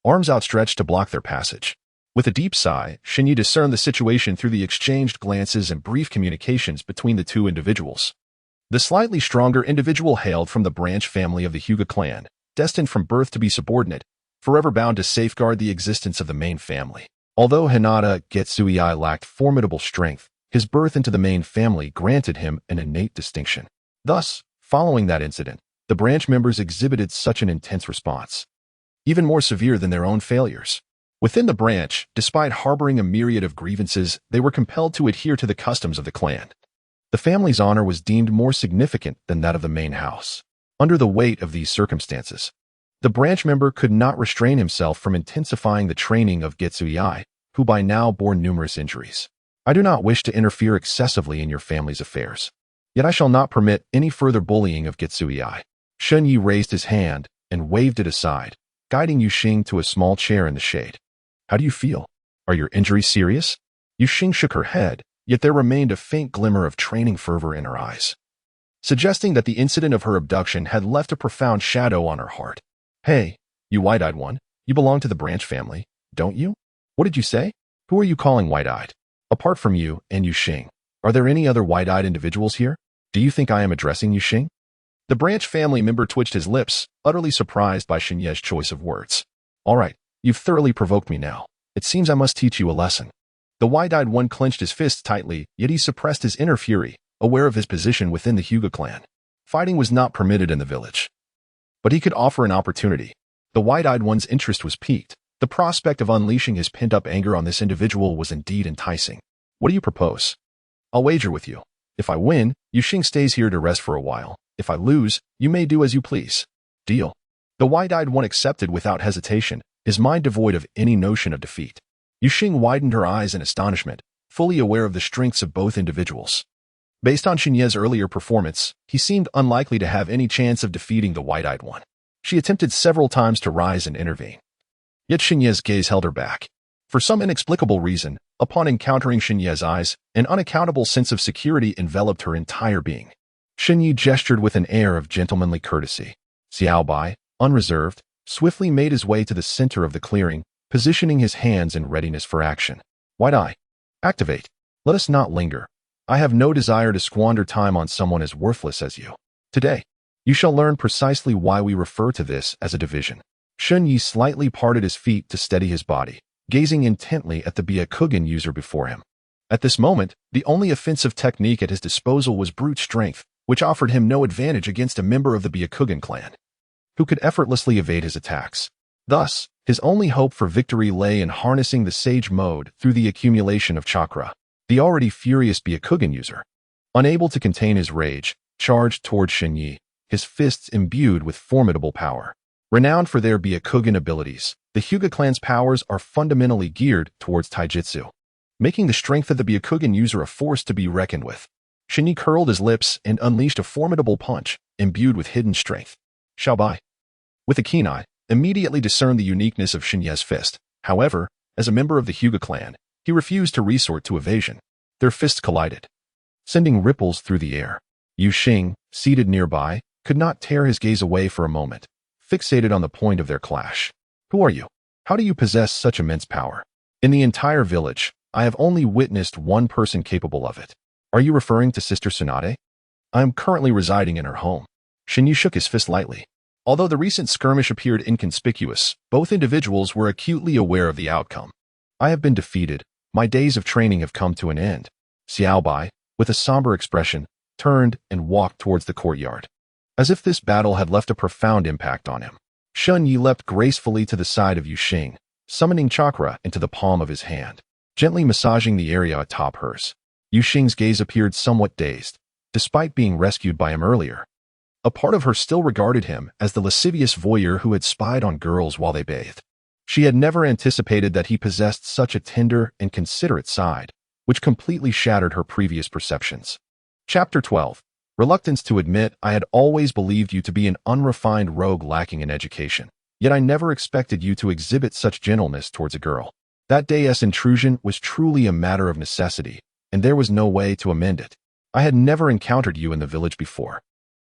arms outstretched to block their passage. With a deep sigh, Shen Ye discerned the situation through the exchanged glances and brief communications between the two individuals. The slightly stronger individual hailed from the branch family of the Hyuga clan, destined from birth to be subordinate, forever bound to safeguard the existence of the main family. Although Hinata Getsuei lacked formidable strength, his birth into the main family granted him an innate distinction. Thus, following that incident, the branch members exhibited such an intense response, even more severe than their own failures. Within the branch, despite harboring a myriad of grievances, they were compelled to adhere to the customs of the clan. The family's honor was deemed more significant than that of the main house. Under the weight of these circumstances, the branch member could not restrain himself from intensifying the training of Getsuei, who by now bore numerous injuries. I do not wish to interfere excessively in your family's affairs, yet I shall not permit any further bullying of Getsuei. Shen Ye raised his hand and waved it aside, guiding Yuxing to a small chair in the shade. How do you feel? Are your injuries serious? Yuxing shook her head, yet there remained a faint glimmer of training fervor in her eyes, suggesting that the incident of her abduction had left a profound shadow on her heart. Hey, you wide-eyed one, you belong to the branch family, don't you? What did you say? Who are you calling wide-eyed? Apart from you and Yuxing, are there any other wide-eyed individuals here? Do you think I am addressing Yuxing? The branch family member twitched his lips, utterly surprised by Shen Ye's choice of words. All right, you've thoroughly provoked me now. It seems I must teach you a lesson. The wide-eyed one clenched his fists tightly, yet he suppressed his inner fury, aware of his position within the Hyuga clan. Fighting was not permitted in the village, but he could offer an opportunity. The wide-eyed one's interest was piqued. The prospect of unleashing his pent-up anger on this individual was indeed enticing. What do you propose? I'll wager with you. If I win, Yuxing stays here to rest for a while. If I lose, you may do as you please. Deal. The wide-eyed one accepted without hesitation, his mind devoid of any notion of defeat. Yuxing widened her eyes in astonishment, fully aware of the strengths of both individuals. Based on Shen Ye's earlier performance, he seemed unlikely to have any chance of defeating the wide-eyed one. She attempted several times to rise and intervene. Yet Shen Ye's gaze held her back. For some inexplicable reason, upon encountering Shen Ye's eyes, an unaccountable sense of security enveloped her entire being. Shen Ye gestured with an air of gentlemanly courtesy. Xiao Bai, unreserved, swiftly made his way to the center of the clearing, positioning his hands in readiness for action. Wide-eye, activate. Let us not linger. I have no desire to squander time on someone as worthless as you. Today, you shall learn precisely why we refer to this as a division. Shen Ye slightly parted his feet to steady his body, gazing intently at the Byakugan user before him. At this moment, the only offensive technique at his disposal was brute strength, which offered him no advantage against a member of the Byakugan clan, who could effortlessly evade his attacks. Thus, his only hope for victory lay in harnessing the Sage Mode through the accumulation of chakra. The already furious Byakugan user, unable to contain his rage, charged toward Shen Ye, his fists imbued with formidable power. Renowned for their Byakugan abilities, the Hyuga clan's powers are fundamentally geared towards taijutsu, making the strength of the Byakugan user a force to be reckoned with. Shen Ye curled his lips and unleashed a formidable punch, imbued with hidden strength. Xiao Bai, with a keen eye, immediately discerned the uniqueness of Shen Ye's fist. However, as a member of the Hyuga clan, he refused to resort to evasion. Their fists collided, sending ripples through the air. Yuxing, seated nearby, could not tear his gaze away for a moment, fixated on the point of their clash. Who are you? How do you possess such immense power? In the entire village, I have only witnessed one person capable of it. Are you referring to Sister Tsunade? I am currently residing in her home. Shen Ye shook his fist lightly. Although the recent skirmish appeared inconspicuous, both individuals were acutely aware of the outcome. I have been defeated. My days of training have come to an end. Xiao Bai, with a somber expression, turned and walked towards the courtyard, as if this battle had left a profound impact on him. Shen Ye leapt gracefully to the side of Yuxing, summoning chakra into the palm of his hand, gently massaging the area atop hers. Yuxing's gaze appeared somewhat dazed, despite being rescued by him earlier. A part of her still regarded him as the lascivious voyeur who had spied on girls while they bathed. She had never anticipated that he possessed such a tender and considerate side, which completely shattered her previous perceptions. Chapter 12. Reluctance to admit I had always believed you to be an unrefined rogue lacking in education, yet I never expected you to exhibit such gentleness towards a girl. That day's intrusion was truly a matter of necessity, and there was no way to amend it. I had never encountered you in the village before.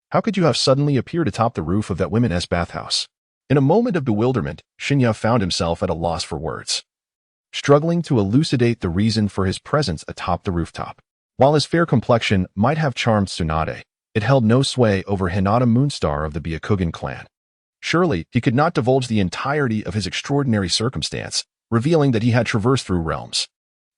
How could you have suddenly appeared atop the roof of that women's bathhouse? In a moment of bewilderment, Shen Ye found himself at a loss for words, struggling to elucidate the reason for his presence atop the rooftop. While his fair complexion might have charmed Tsunade, it held no sway over Hinata Moonstar of the Byakugan clan. Surely, he could not divulge the entirety of his extraordinary circumstance, revealing that he had traversed through realms.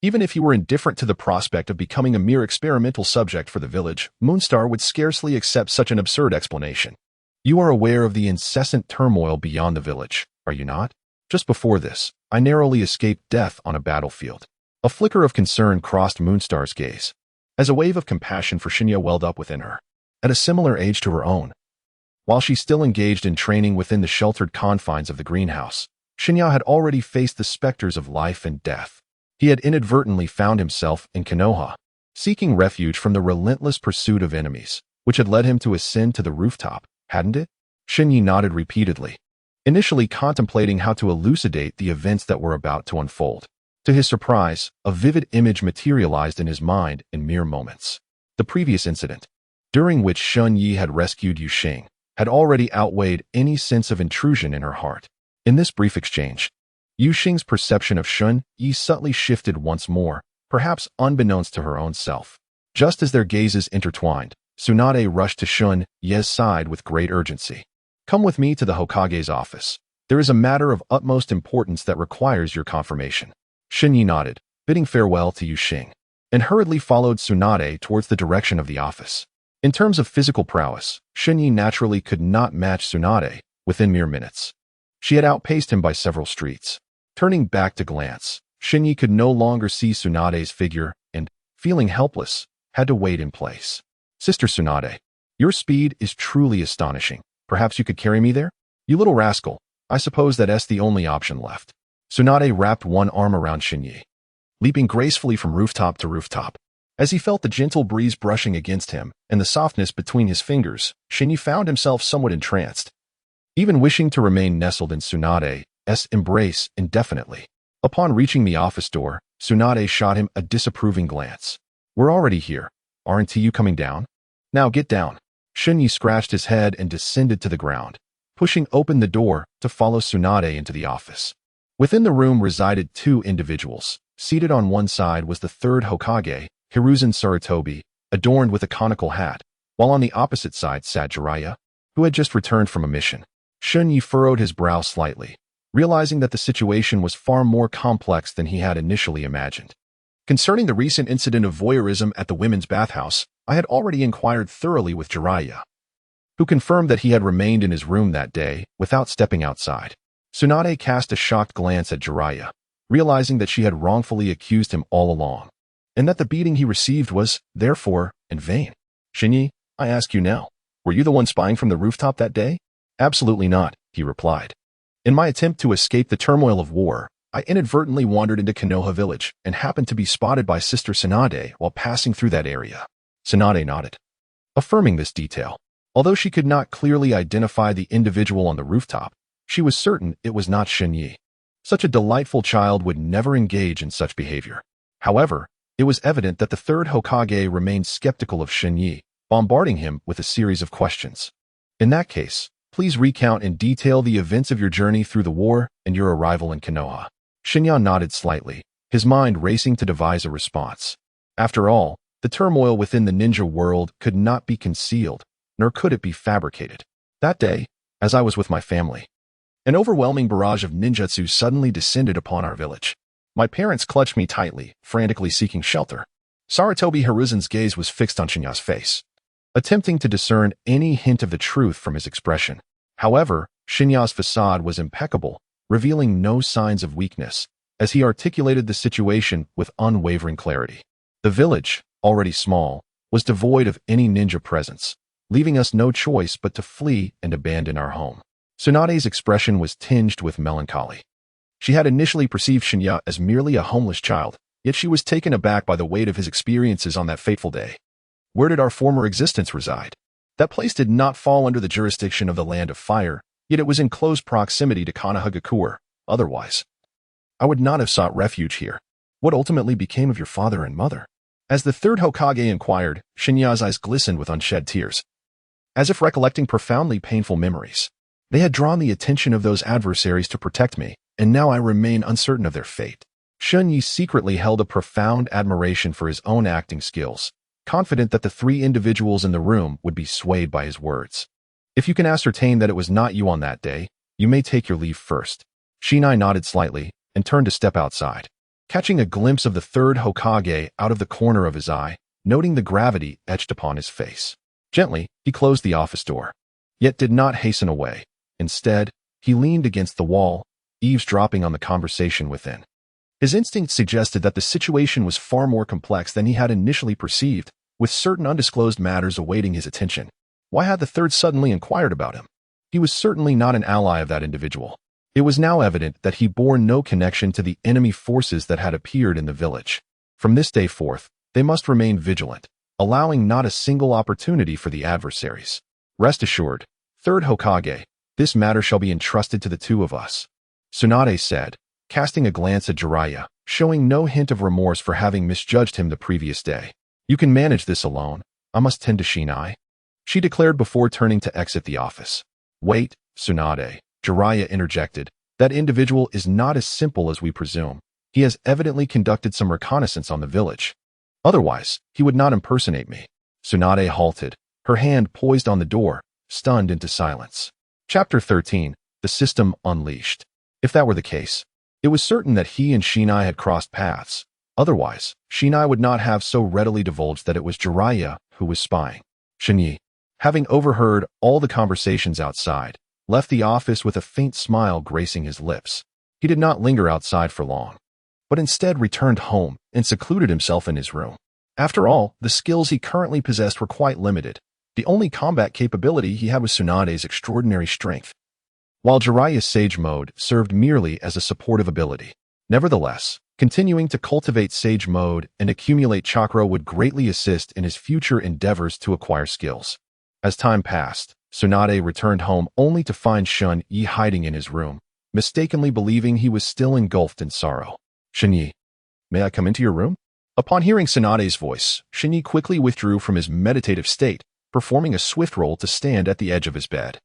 Even if he were indifferent to the prospect of becoming a mere experimental subject for the village, Moonstar would scarcely accept such an absurd explanation. You are aware of the incessant turmoil beyond the village, are you not? Just before this, I narrowly escaped death on a battlefield. A flicker of concern crossed Moonstar's gaze, as a wave of compassion for Shen Ye welled up within her. At a similar age to her own, while she still engaged in training within the sheltered confines of the greenhouse, Shen Ye had already faced the specters of life and death. He had inadvertently found himself in Konoha, seeking refuge from the relentless pursuit of enemies, which had led him to ascend to the rooftop, hadn't it? Shen Ye nodded repeatedly, initially contemplating how to elucidate the events that were about to unfold. To his surprise, a vivid image materialized in his mind in mere moments. The previous incident, during which Shen Ye had rescued Yuxing, had already outweighed any sense of intrusion in her heart. In this brief exchange, Yuxing's perception of Shen Ye subtly shifted once more, perhaps unbeknownst to her own self. Just as their gazes intertwined, Tsunade rushed to Shen Ye's side with great urgency. "Come with me to the Hokage's office. There is a matter of utmost importance that requires your confirmation." Shen Ye nodded, bidding farewell to Yuxing, and hurriedly followed Tsunade towards the direction of the office. In terms of physical prowess, Shen Ye naturally could not match Tsunade within mere minutes. She had outpaced him by several streets. Turning back to glance, Shen Ye could no longer see Tsunade's figure and, feeling helpless, had to wait in place. "Sister Tsunade, your speed is truly astonishing. Perhaps you could carry me there?" "You little rascal, I suppose that's the only option left." Tsunade wrapped one arm around Shen Ye, leaping gracefully from rooftop to rooftop. As he felt the gentle breeze brushing against him and the softness between his fingers, Shen Ye found himself somewhat entranced, even wishing to remain nestled in Tsunade's embrace indefinitely. Upon reaching the office door, Tsunade shot him a disapproving glance. "We're already here. Aren't you coming down? Now get down." Shen Ye scratched his head and descended to the ground, pushing open the door to follow Tsunade into the office. Within the room resided two individuals. Seated on one side was the third Hokage, Hiruzen Sarutobi, adorned with a conical hat, while on the opposite side sat Jiraiya, who had just returned from a mission. Shen Ye furrowed his brow slightly, realizing that the situation was far more complex than he had initially imagined. Concerning the recent incident of voyeurism at the women's bathhouse, I had already inquired thoroughly with Jiraiya, who confirmed that he had remained in his room that day without stepping outside. Tsunade cast a shocked glance at Jiraiya, realizing that she had wrongfully accused him all along, and that the beating he received was, therefore, in vain. "Shen Ye, I ask you now, were you the one spying from the rooftop that day?" "Absolutely not," he replied. "In my attempt to escape the turmoil of war, I inadvertently wandered into Konoha village and happened to be spotted by Sister Tsunade while passing through that area." Tsunade nodded, affirming this detail. Although she could not clearly identify the individual on the rooftop, she was certain it was not Shen Ye. Such a delightful child would never engage in such behavior. However, it was evident that the third Hokage remained skeptical of Shen Ye, bombarding him with a series of questions. "In that case, please recount in detail the events of your journey through the war and your arrival in Konoha." Shen Ye nodded slightly, his mind racing to devise a response. After all, the turmoil within the ninja world could not be concealed, nor could it be fabricated. "That day, as I was with my family, an overwhelming barrage of ninjutsu suddenly descended upon our village. My parents clutched me tightly, frantically seeking shelter." Sarutobi Hiruzen's gaze was fixed on Shinya's face, attempting to discern any hint of the truth from his expression. However, Shinya's facade was impeccable, revealing no signs of weakness, as he articulated the situation with unwavering clarity. "The village, already small, was devoid of any ninja presence, leaving us no choice but to flee and abandon our home." Tsunade's expression was tinged with melancholy. She had initially perceived Shinya as merely a homeless child, yet she was taken aback by the weight of his experiences on that fateful day. "Where did our former existence reside?" That place did not fall under the jurisdiction of the Land of Fire, yet it was in close proximity to Konohagakure. Otherwise, I would not have sought refuge here. "What ultimately became of your father and mother?" As the third Hokage inquired, Shinya's eyes glistened with unshed tears, as if recollecting profoundly painful memories. "They had drawn the attention of those adversaries to protect me, and now I remain uncertain of their fate." Shen Ye secretly held a profound admiration for his own acting skills, confident that the three individuals in the room would be swayed by his words. "If you can ascertain that it was not you on that day, you may take your leave first." Shinai nodded slightly and turned to step outside, catching a glimpse of the third Hokage out of the corner of his eye, noting the gravity etched upon his face. Gently, he closed the office door, yet did not hasten away. Instead, he leaned against the wall, eavesdropping on the conversation within. His instinct suggested that the situation was far more complex than he had initially perceived, with certain undisclosed matters awaiting his attention. Why had the third suddenly inquired about him? He was certainly not an ally of that individual. It was now evident that he bore no connection to the enemy forces that had appeared in the village. From this day forth, they must remain vigilant, allowing not a single opportunity for the adversaries. "Rest assured, third Hokage, this matter shall be entrusted to the two of us," Tsunade said, casting a glance at Jiraiya, showing no hint of remorse for having misjudged him the previous day. "You can manage this alone. I must tend to Shen Ye," she declared before turning to exit the office. "Wait, Tsunade," Jiraiya interjected. "That individual is not as simple as we presume. He has evidently conducted some reconnaissance on the village. Otherwise, he would not impersonate me." Tsunade halted, her hand poised on the door, stunned into silence. Chapter 13. The System Unleashed. If that were the case, it was certain that he and Shen Ye had crossed paths. Otherwise, Shen Ye would not have so readily divulged that it was Jiraiya who was spying. Shen Ye, having overheard all the conversations outside, left the office with a faint smile gracing his lips. He did not linger outside for long, but instead returned home and secluded himself in his room. After all, the skills he currently possessed were quite limited. The only combat capability he had was Tsunade's extraordinary strength, while Jiraiya's Sage Mode served merely as a supportive ability. Nevertheless, continuing to cultivate Sage Mode and accumulate chakra would greatly assist in his future endeavors to acquire skills. As time passed, Tsunade returned home only to find Shen Ye hiding in his room, mistakenly believing he was still engulfed in sorrow. "Shen Ye, may I come into your room?" Upon hearing Tsunade's voice, Shen Ye quickly withdrew from his meditative state, performing a swift roll to stand at the edge of his bed.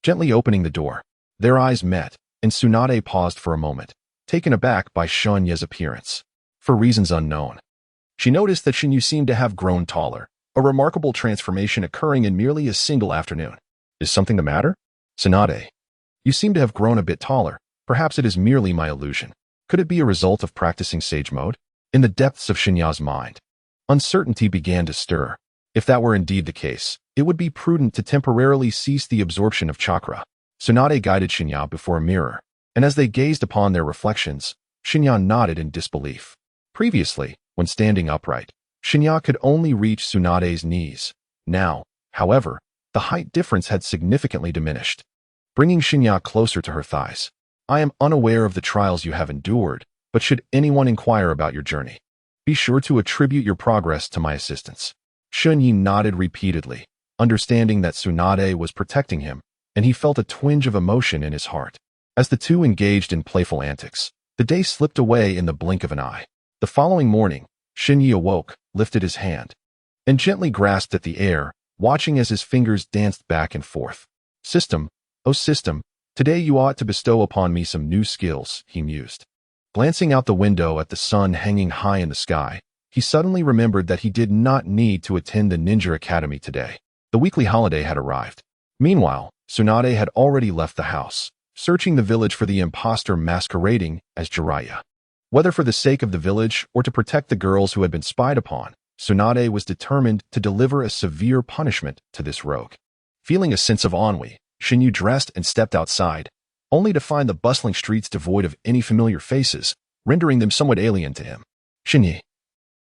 Gently opening the door, their eyes met, and Tsunade paused for a moment, taken aback by Shen Ye's appearance. For reasons unknown, she noticed that Shen Ye seemed to have grown taller, a remarkable transformation occurring in merely a single afternoon. "Is something the matter? Tsunade, you seem to have grown a bit taller. Perhaps it is merely my illusion. Could it be a result of practicing Sage Mode?" In the depths of Shen Ye's mind, uncertainty began to stir. If that were indeed the case, it would be prudent to temporarily cease the absorption of chakra. Tsunade guided Shen Ye before a mirror, and as they gazed upon their reflections, Shen Ye nodded in disbelief. Previously, when standing upright, Shen Ye could only reach Tsunade's knees. Now, however, the height difference had significantly diminished, bringing Shen Ye closer to her thighs. "I am unaware of the trials you have endured, but should anyone inquire about your journey, be sure to attribute your progress to my assistance." Shen Ye nodded repeatedly, understanding that Tsunade was protecting him, and he felt a twinge of emotion in his heart. As the two engaged in playful antics, the day slipped away in the blink of an eye. The following morning, Shen Ye awoke, lifted his hand, and gently grasped at the air, watching as his fingers danced back and forth. "System, oh system, today you ought to bestow upon me some new skills," he mused. Glancing out the window at the sun hanging high in the sky, he suddenly remembered that he did not need to attend the Ninja Academy today. The weekly holiday had arrived. Meanwhile, Tsunade had already left the house, searching the village for the impostor masquerading as Jiraiya. Whether for the sake of the village or to protect the girls who had been spied upon, Tsunade was determined to deliver a severe punishment to this rogue. Feeling a sense of ennui, Shen Ye dressed and stepped outside, only to find the bustling streets devoid of any familiar faces, rendering them somewhat alien to him. "Shen Ye,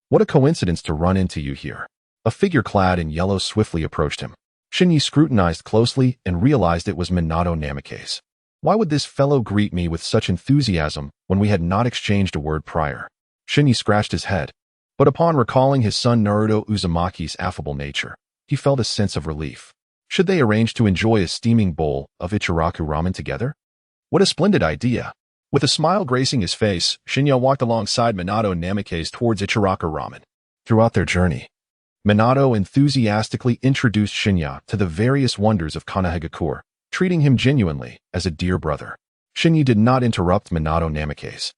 what a coincidence to run into you here." A figure clad in yellow swiftly approached him. Shen Ye scrutinized closely and realized it was Minato Namikaze. Why would this fellow greet me with such enthusiasm when we had not exchanged a word prior? Shen Ye scratched his head, but upon recalling his son Naruto Uzumaki's affable nature, he felt a sense of relief. Should they arrange to enjoy a steaming bowl of Ichiraku ramen together? What a splendid idea! With a smile gracing his face, Shen Ye walked alongside Minato Namikaze towards Ichiraku ramen. Throughout their journey, Minato enthusiastically introduced Shen Ye to the various wonders of Konohagakure, treating him genuinely as a dear brother. Shen Ye did not interrupt Minato Namikaze,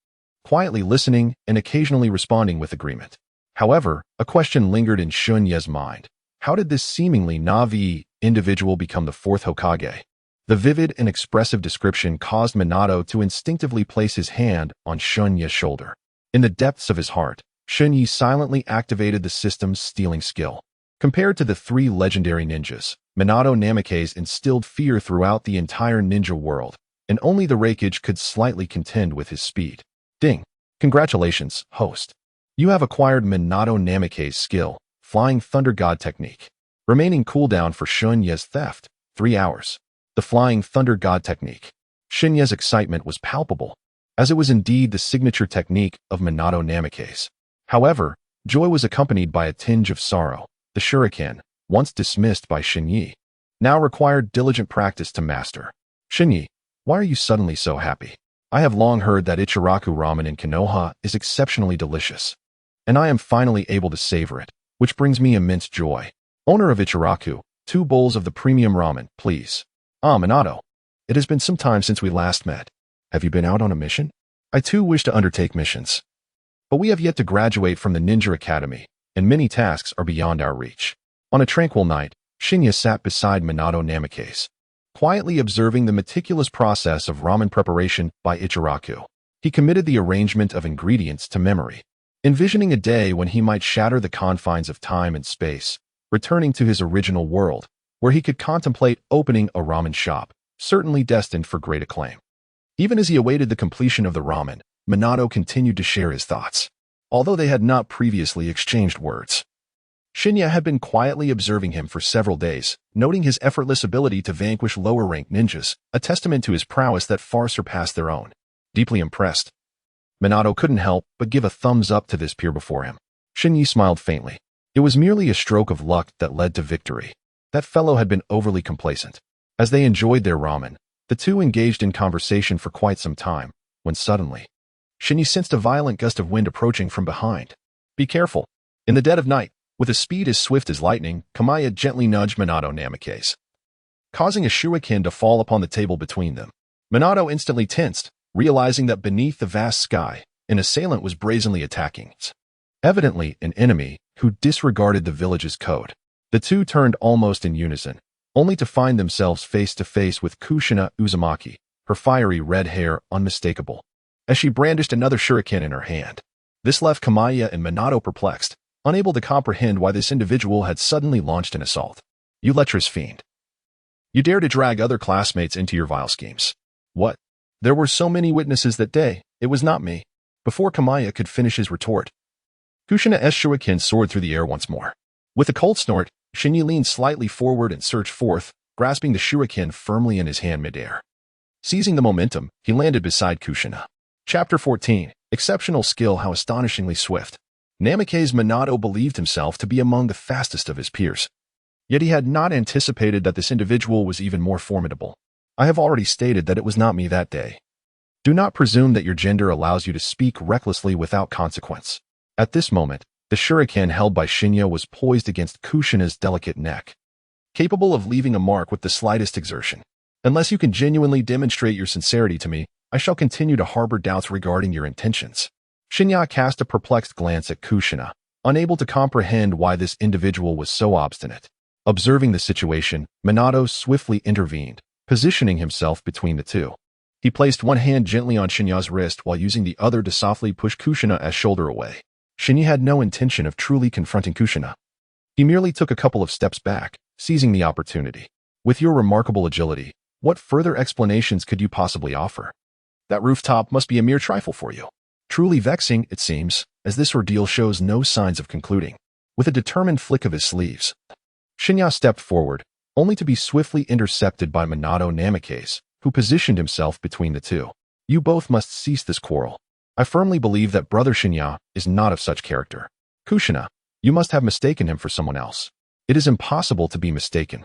quietly listening and occasionally responding with agreement. However, a question lingered in Shen Ye's mind. How did this seemingly naive individual become the fourth Hokage? The vivid and expressive description caused Minato to instinctively place his hand on Shen Ye's shoulder. In the depths of his heart, Shen Ye silently activated the system's stealing skill. Compared to the three legendary ninjas, Minato Namikaze instilled fear throughout the entire ninja world, and only the Raikage could slightly contend with his speed. Ding! Congratulations, host. You have acquired Minato Namikaze's skill, Flying Thunder God Technique. Remaining cooldown for Shen Ye's theft, 3 hours. The Flying Thunder God Technique. Shen Ye's excitement was palpable, as it was indeed the signature technique of Minato Namikaze. However, joy was accompanied by a tinge of sorrow. The shuriken, once dismissed by Shen Ye, now required diligent practice to master. "Shen Ye, why are you suddenly so happy?" I have long heard that Ichiraku ramen in Konoha is exceptionally delicious, and I am finally able to savor it, which brings me immense joy. Owner of Ichiraku, 2 bowls of the premium ramen, please. Ah, Minato. It has been some time since we last met. Have you been out on a mission? I too wish to undertake missions. But we have yet to graduate from the Ninja Academy, and many tasks are beyond our reach. On a tranquil night, Shen Ye sat beside Minato Namikaze, quietly observing the meticulous process of ramen preparation by Ichiraku. He committed the arrangement of ingredients to memory, envisioning a day when he might shatter the confines of time and space, returning to his original world, where he could contemplate opening a ramen shop, certainly destined for great acclaim. Even as he awaited the completion of the ramen, Minato continued to share his thoughts, although they had not previously exchanged words. Shen Ye had been quietly observing him for several days, noting his effortless ability to vanquish lower-ranked ninjas, a testament to his prowess that far surpassed their own. Deeply impressed, Minato couldn't help but give a thumbs up to this peer before him. Shen Ye smiled faintly. It was merely a stroke of luck that led to victory. That fellow had been overly complacent. As they enjoyed their ramen, the two engaged in conversation for quite some time, when suddenly, Shen Ye sensed a violent gust of wind approaching from behind. Be careful. In the dead of night, with a speed as swift as lightning, Kamaya gently nudged Minato Namikaze, causing a shuriken to fall upon the table between them. Minato instantly tensed, realizing that beneath the vast sky, an assailant was brazenly attacking. Evidently an enemy who disregarded the village's code. The two turned almost in unison, only to find themselves face to face with Kushina Uzumaki, her fiery red hair unmistakable, as she brandished another shuriken in her hand. This left Kamaya and Minato perplexed, unable to comprehend why this individual had suddenly launched an assault. You lecherous fiend. You dare to drag other classmates into your vile schemes. What? There were so many witnesses that day, it was not me. Before Kamaya could finish his retort, Kushina's shuriken soared through the air once more. With a cold snort, Shen Ye leaned slightly forward and surged forth, grasping the shuriken firmly in his hand midair. Seizing the momentum, he landed beside Kushina. Chapter 14. Exceptional skill, how astonishingly swift. Namikaze Minato believed himself to be among the fastest of his peers. Yet he had not anticipated that this individual was even more formidable. I have already stated that it was not me that day. Do not presume that your gender allows you to speak recklessly without consequence. At this moment, the shuriken held by Shen Ye was poised against Kushina's delicate neck, capable of leaving a mark with the slightest exertion. Unless you can genuinely demonstrate your sincerity to me, I shall continue to harbor doubts regarding your intentions. Shen Ye cast a perplexed glance at Kushina, unable to comprehend why this individual was so obstinate. Observing the situation, Minato swiftly intervened, positioning himself between the two. He placed one hand gently on Shen Ye's wrist while using the other to softly push Kushina's shoulder away. Shen Ye had no intention of truly confronting Kushina. He merely took a couple of steps back, seizing the opportunity. With your remarkable agility, what further explanations could you possibly offer? That rooftop must be a mere trifle for you. Truly vexing, it seems, as this ordeal shows no signs of concluding. With a determined flick of his sleeves, Shen Ye stepped forward, only to be swiftly intercepted by Minato Namikaze, who positioned himself between the two. You both must cease this quarrel. I firmly believe that Brother Shen Ye is not of such character. Kushina, you must have mistaken him for someone else. It is impossible to be mistaken.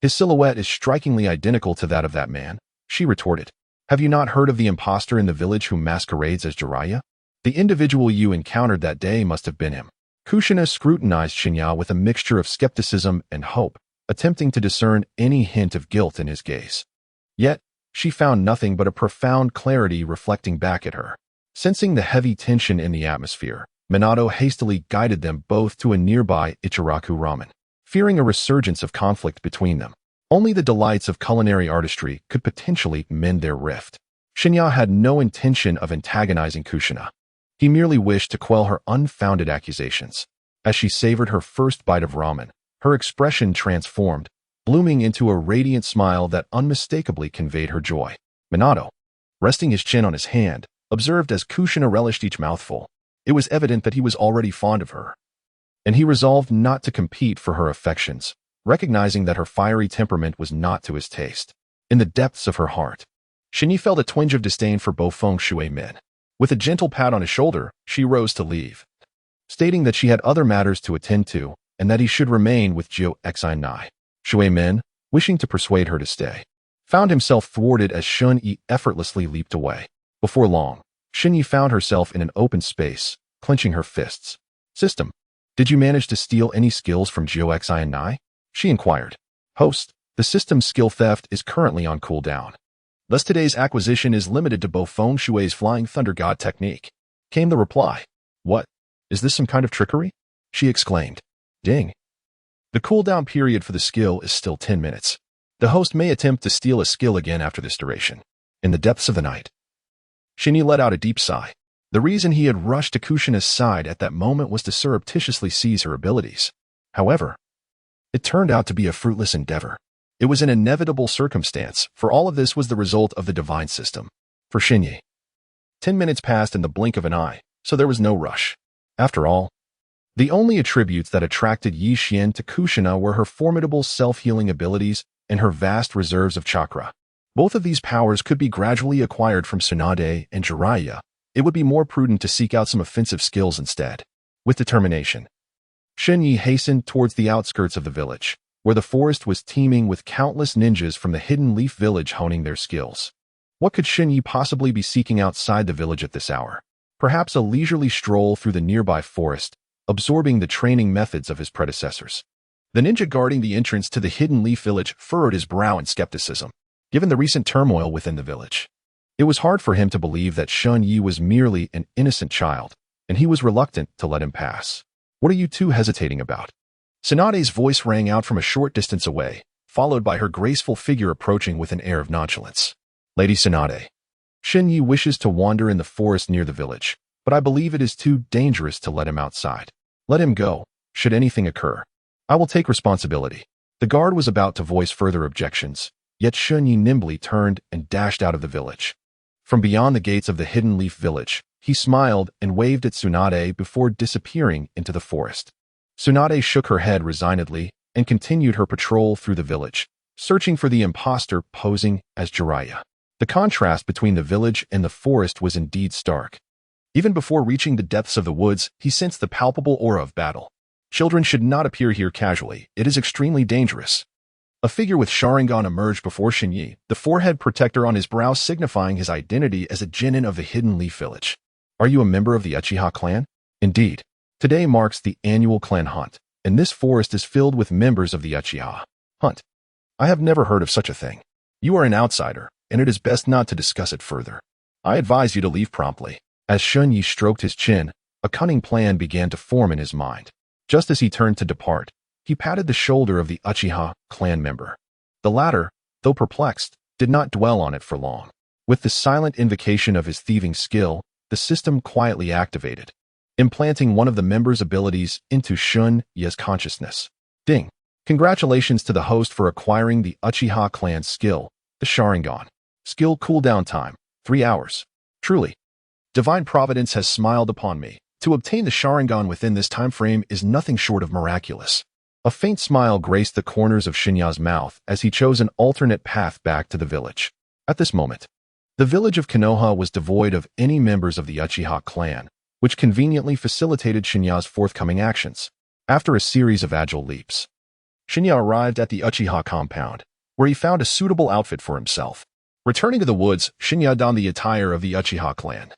His silhouette is strikingly identical to that of that man, she retorted. Have you not heard of the impostor in the village who masquerades as Jiraiya? The individual you encountered that day must have been him. Kushina scrutinized Shen Ye with a mixture of skepticism and hope, attempting to discern any hint of guilt in his gaze. Yet, she found nothing but a profound clarity reflecting back at her. Sensing the heavy tension in the atmosphere, Minato hastily guided them both to a nearby Ichiraku ramen, fearing a resurgence of conflict between them. Only the delights of culinary artistry could potentially mend their rift. Shen Ye had no intention of antagonizing Kushina. He merely wished to quell her unfounded accusations. As she savored her first bite of ramen, her expression transformed, blooming into a radiant smile that unmistakably conveyed her joy. Minato, resting his chin on his hand, observed as Kushina relished each mouthful. It was evident that he was already fond of her, and he resolved not to compete for her affections, recognizing that her fiery temperament was not to his taste. In the depths of her heart, Shen Ye felt a twinge of disdain for both feng shui men. With a gentle pat on his shoulder, she rose to leave, stating that she had other matters to attend to and that he should remain with Jiu Xi Nai. Shui men, wishing to persuade her to stay, found himself thwarted as Shen Ye effortlessly leaped away. Before long, Shen Ye found herself in an open space, clenching her fists. System, did you manage to steal any skills from Jiu-Xi and Nai? She inquired. Host, the system's skill theft is currently on cooldown. Thus today's acquisition is limited to Bo Feng Shui's Flying Thunder God technique. Came the reply. What? Is this some kind of trickery? She exclaimed. Ding. The cooldown period for the skill is still 10 minutes. The host may attempt to steal a skill again after this duration. In the depths of the night, Shen Ye let out a deep sigh. The reason he had rushed to Kushina's side at that moment was to surreptitiously seize her abilities. However, it turned out to be a fruitless endeavor. It was an inevitable circumstance, for all of this was the result of the divine system. For Shen Ye, 10 minutes passed in the blink of an eye, so there was no rush. After all, the only attributes that attracted Yi Xian to Kushina were her formidable self-healing abilities and her vast reserves of chakra. Both of these powers could be gradually acquired from Tsunade and Jiraiya. It would be more prudent to seek out some offensive skills instead. With determination, Shen Ye hastened towards the outskirts of the village, where the forest was teeming with countless ninjas from the Hidden Leaf Village honing their skills. What could Shen Ye possibly be seeking outside the village at this hour? Perhaps a leisurely stroll through the nearby forest, absorbing the training methods of his predecessors. The ninja guarding the entrance to the Hidden Leaf Village furrowed his brow in skepticism. Given the recent turmoil within the village, it was hard for him to believe that Shen Ye was merely an innocent child, and he was reluctant to let him pass. What are you two hesitating about? Tsunade's voice rang out from a short distance away, followed by her graceful figure approaching with an air of nonchalance. Lady Tsunade, Shen Ye wishes to wander in the forest near the village, but I believe it is too dangerous to let him outside. Let him go, should anything occur. I will take responsibility. The guard was about to voice further objections, yet Shen Ye nimbly turned and dashed out of the village. From beyond the gates of the Hidden Leaf Village, he smiled and waved at Tsunade before disappearing into the forest. Tsunade shook her head resignedly and continued her patrol through the village, searching for the imposter posing as Jiraiya. The contrast between the village and the forest was indeed stark. Even before reaching the depths of the woods, he sensed the palpable aura of battle. Children should not appear here casually. It is extremely dangerous. A figure with Sharingan emerged before Shen Ye, the forehead protector on his brow signifying his identity as a genin of the Hidden Leaf Village. Are you a member of the Uchiha clan? Indeed. Today marks the annual clan hunt, and this forest is filled with members of the Uchiha. Hunt. I have never heard of such a thing. You are an outsider, and it is best not to discuss it further. I advise you to leave promptly. As Shen Ye stroked his chin, a cunning plan began to form in his mind. Just as he turned to depart, he patted the shoulder of the Uchiha clan member. The latter, though perplexed, did not dwell on it for long. With the silent invocation of his thieving skill, the system quietly activated, implanting one of the member's abilities into Shen Ye's consciousness. Ding! Congratulations to the host for acquiring the Uchiha clan's skill, the Sharingan. Skill cooldown time, 3 hours. Truly, divine providence has smiled upon me. To obtain the Sharingan within this time frame is nothing short of miraculous. A faint smile graced the corners of Shen Ye's mouth as he chose an alternate path back to the village. At this moment, the village of Konoha was devoid of any members of the Uchiha clan, which conveniently facilitated Shen Ye's forthcoming actions. After a series of agile leaps, Shen Ye arrived at the Uchiha compound, where he found a suitable outfit for himself. Returning to the woods, Shen Ye donned the attire of the Uchiha clan,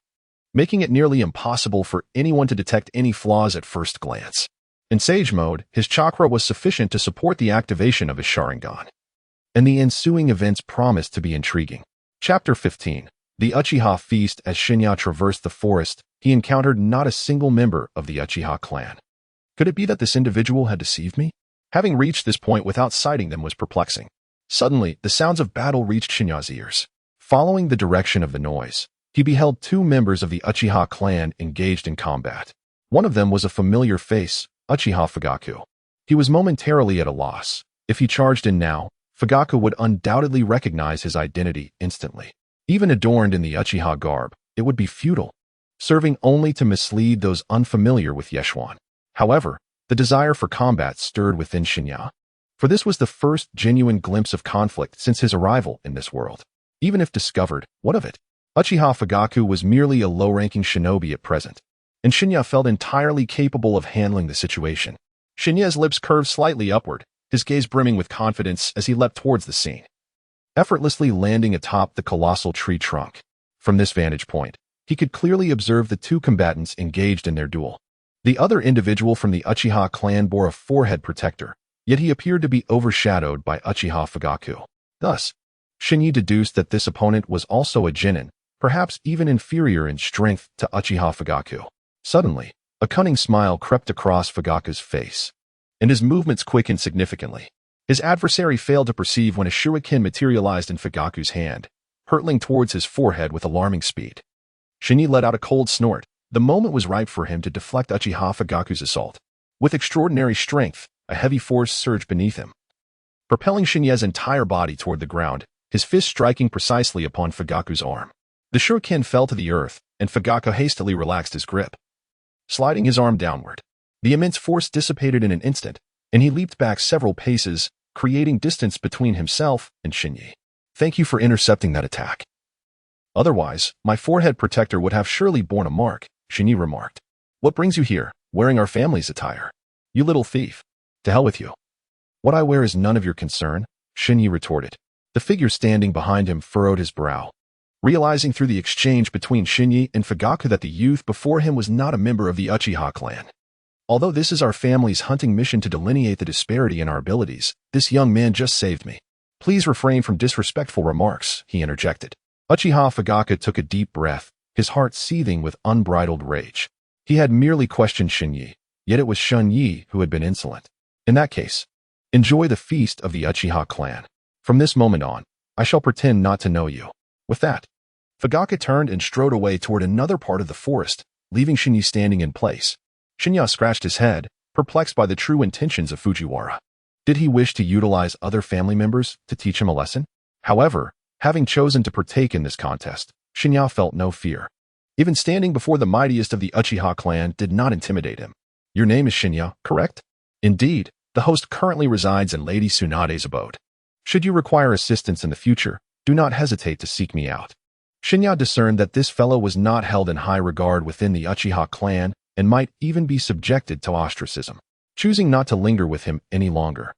making it nearly impossible for anyone to detect any flaws at first glance. In Sage Mode, his chakra was sufficient to support the activation of his Sharingan, and the ensuing events promised to be intriguing. Chapter 15. The Uchiha Feast. As Shen Ye traversed the forest, he encountered not a single member of the Uchiha clan. Could it be that this individual had deceived me? Having reached this point without sighting them was perplexing. Suddenly, the sounds of battle reached Shen Ye's ears. Following the direction of the noise, he beheld 2 members of the Uchiha clan engaged in combat. One of them was a familiar face, Uchiha Fugaku. He was momentarily at a loss. If he charged in now, Fugaku would undoubtedly recognize his identity instantly. Even adorned in the Uchiha garb, it would be futile, serving only to mislead those unfamiliar with Yeshuan. However, the desire for combat stirred within Shen Ye, for this was the first genuine glimpse of conflict since his arrival in this world. Even if discovered, what of it? Uchiha Fugaku was merely a low-ranking shinobi at present, and Shen Ye felt entirely capable of handling the situation. Shen Ye's lips curved slightly upward, his gaze brimming with confidence as he leapt towards the scene, effortlessly landing atop the colossal tree trunk. From this vantage point, he could clearly observe the two combatants engaged in their duel. The other individual from the Uchiha clan bore a forehead protector, yet he appeared to be overshadowed by Uchiha Fugaku. Thus, Shen Ye deduced that this opponent was also a genin, perhaps even inferior in strength to Uchiha Fugaku. Suddenly, a cunning smile crept across Fugaku's face, and his movements quickened significantly. His adversary failed to perceive when a shuriken materialized in Fugaku's hand, hurtling towards his forehead with alarming speed. Shen Ye let out a cold snort. The moment was ripe for him to deflect Uchiha Fugaku's assault. With extraordinary strength, a heavy force surged beneath him, propelling Shen Ye's entire body toward the ground, his fist striking precisely upon Fugaku's arm. The shuriken fell to the earth, and Fugaku hastily relaxed his grip, sliding his arm downward. The immense force dissipated in an instant, and he leaped back several paces, creating distance between himself and Shen Ye. Thank you for intercepting that attack. Otherwise, my forehead protector would have surely borne a mark, Shen Ye remarked. What brings you here, wearing our family's attire? You little thief. To hell with you. What I wear is none of your concern, Shen Ye retorted. The figure standing behind him furrowed his brow, realizing through the exchange between Shen Ye and Fugaku that the youth before him was not a member of the Uchiha clan. Although this is our family's hunting mission to delineate the disparity in our abilities, this young man just saved me. Please refrain from disrespectful remarks, he interjected. Uchiha Fugaku took a deep breath, his heart seething with unbridled rage. He had merely questioned Shen Ye, yet it was Shen Ye who had been insolent. In that case, enjoy the feast of the Uchiha clan. From this moment on, I shall pretend not to know you. With that, Fugaku turned and strode away toward another part of the forest, leaving Shen Ye standing in place. Shen Ye scratched his head, perplexed by the true intentions of Fujiwara. Did he wish to utilize other family members to teach him a lesson? However, having chosen to partake in this contest, Shen Ye felt no fear. Even standing before the mightiest of the Uchiha clan did not intimidate him. Your name is Shen Ye, correct? Indeed, the host currently resides in Lady Tsunade's abode. Should you require assistance in the future, do not hesitate to seek me out. Shen Ye discerned that this fellow was not held in high regard within the Uchiha clan and might even be subjected to ostracism. Choosing not to linger with him any longer,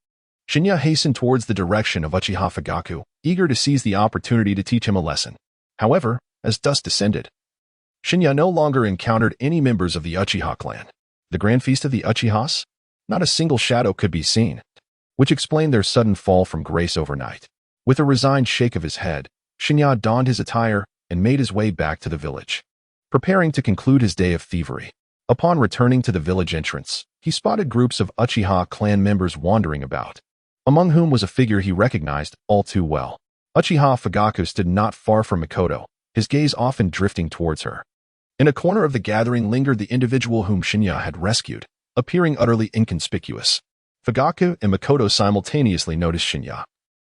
Shen Ye hastened towards the direction of Uchiha Fugaku, eager to seize the opportunity to teach him a lesson. However, as dusk descended, Shen Ye no longer encountered any members of the Uchiha clan. The grand feast of the Uchihas? Not a single shadow could be seen, which explained their sudden fall from grace overnight. With a resigned shake of his head, Shen Ye donned his attire and made his way back to the village, preparing to conclude his day of thievery. Upon returning to the village entrance, he spotted groups of Uchiha clan members wandering about, among whom was a figure he recognized all too well. Uchiha Fugaku stood not far from Mikoto, his gaze often drifting towards her. In a corner of the gathering lingered the individual whom Shen Ye had rescued, appearing utterly inconspicuous. Fugaku and Mikoto simultaneously noticed Shen Ye,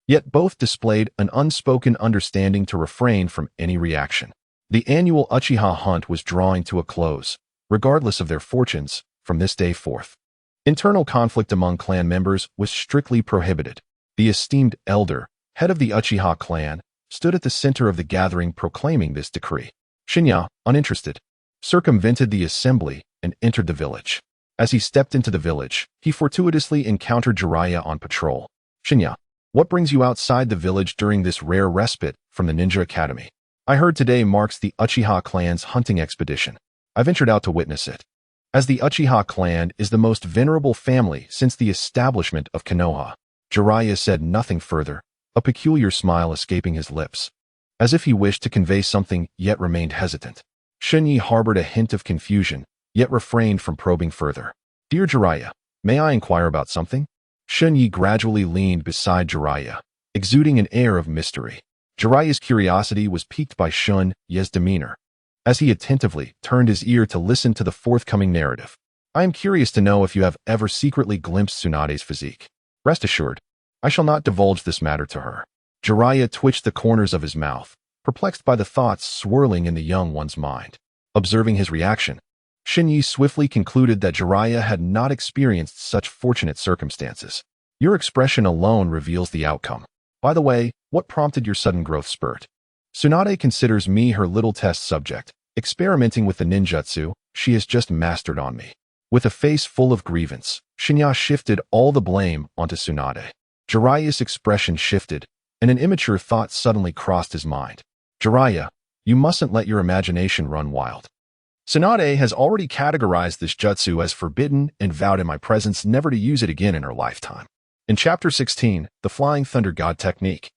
yet both displayed an unspoken understanding to refrain from any reaction. The annual Uchiha hunt was drawing to a close, regardless of their fortunes, from this day forth. Internal conflict among clan members was strictly prohibited. The esteemed elder, head of the Uchiha clan, stood at the center of the gathering proclaiming this decree. Shen Ye, uninterested, circumvented the assembly and entered the village. As he stepped into the village, he fortuitously encountered Jiraiya on patrol. Shen Ye, what brings you outside the village during this rare respite from the Ninja Academy? I heard today marks the Uchiha clan's hunting expedition. I ventured out to witness it. As the Uchiha clan is the most venerable family since the establishment of Konoha, Jiraiya said nothing further, a peculiar smile escaping his lips, as if he wished to convey something yet remained hesitant. Shen Ye harbored a hint of confusion, yet refrained from probing further. Dear Jiraiya, may I inquire about something? Shen Ye gradually leaned beside Jiraiya, exuding an air of mystery. Jiraiya's curiosity was piqued by Shen Ye's demeanor, as he attentively turned his ear to listen to the forthcoming narrative. I am curious to know if you have ever secretly glimpsed Tsunade's physique. Rest assured, I shall not divulge this matter to her. Jiraiya twitched the corners of his mouth, perplexed by the thoughts swirling in the young one's mind. Observing his reaction, Shen Ye swiftly concluded that Jiraiya had not experienced such fortunate circumstances. Your expression alone reveals the outcome. By the way, what prompted your sudden growth spurt? Tsunade considers me her little test subject, experimenting with the ninjutsu she has just mastered on me. With a face full of grievance, Shen Ye shifted all the blame onto Tsunade. Jiraiya's expression shifted, and an immature thought suddenly crossed his mind. Jiraiya, You mustn't let your imagination run wild. Tsunade has already categorized this jutsu as forbidden and vowed in my presence never to use it again in her lifetime. In Chapter 16, the Flying Thunder God Technique.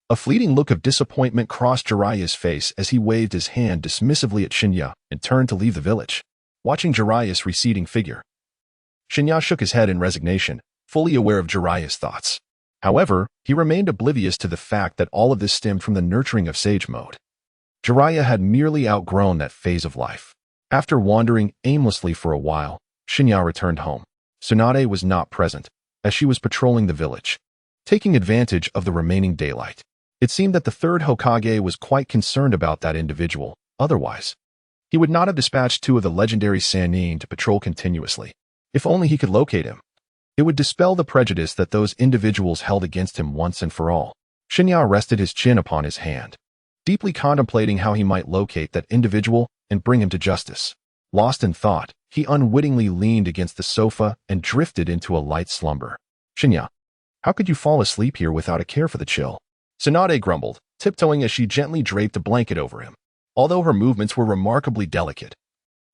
A fleeting look of disappointment crossed Jiraiya's face as he waved his hand dismissively at Shen Ye and turned to leave the village. Watching Jiraiya's receding figure, Shen Ye shook his head in resignation, fully aware of Jiraiya's thoughts. However, he remained oblivious to the fact that all of this stemmed from the nurturing of sage mode. Jiraiya had merely outgrown that phase of life. After wandering aimlessly for a while, Shen Ye returned home. Tsunade was not present, as she was patrolling the village, taking advantage of the remaining daylight. It seemed that the third Hokage was quite concerned about that individual. Otherwise, he would not have dispatched two of the legendary Sanin to patrol continuously. If only he could locate him. It would dispel the prejudice that those individuals held against him once and for all. Shen Ye rested his chin upon his hand, deeply contemplating how he might locate that individual and bring him to justice. Lost in thought, he unwittingly leaned against the sofa and drifted into a light slumber. Shen Ye, how could you fall asleep here without a care for the chill? Tsunade grumbled, tiptoeing as she gently draped a blanket over him. Although her movements were remarkably delicate,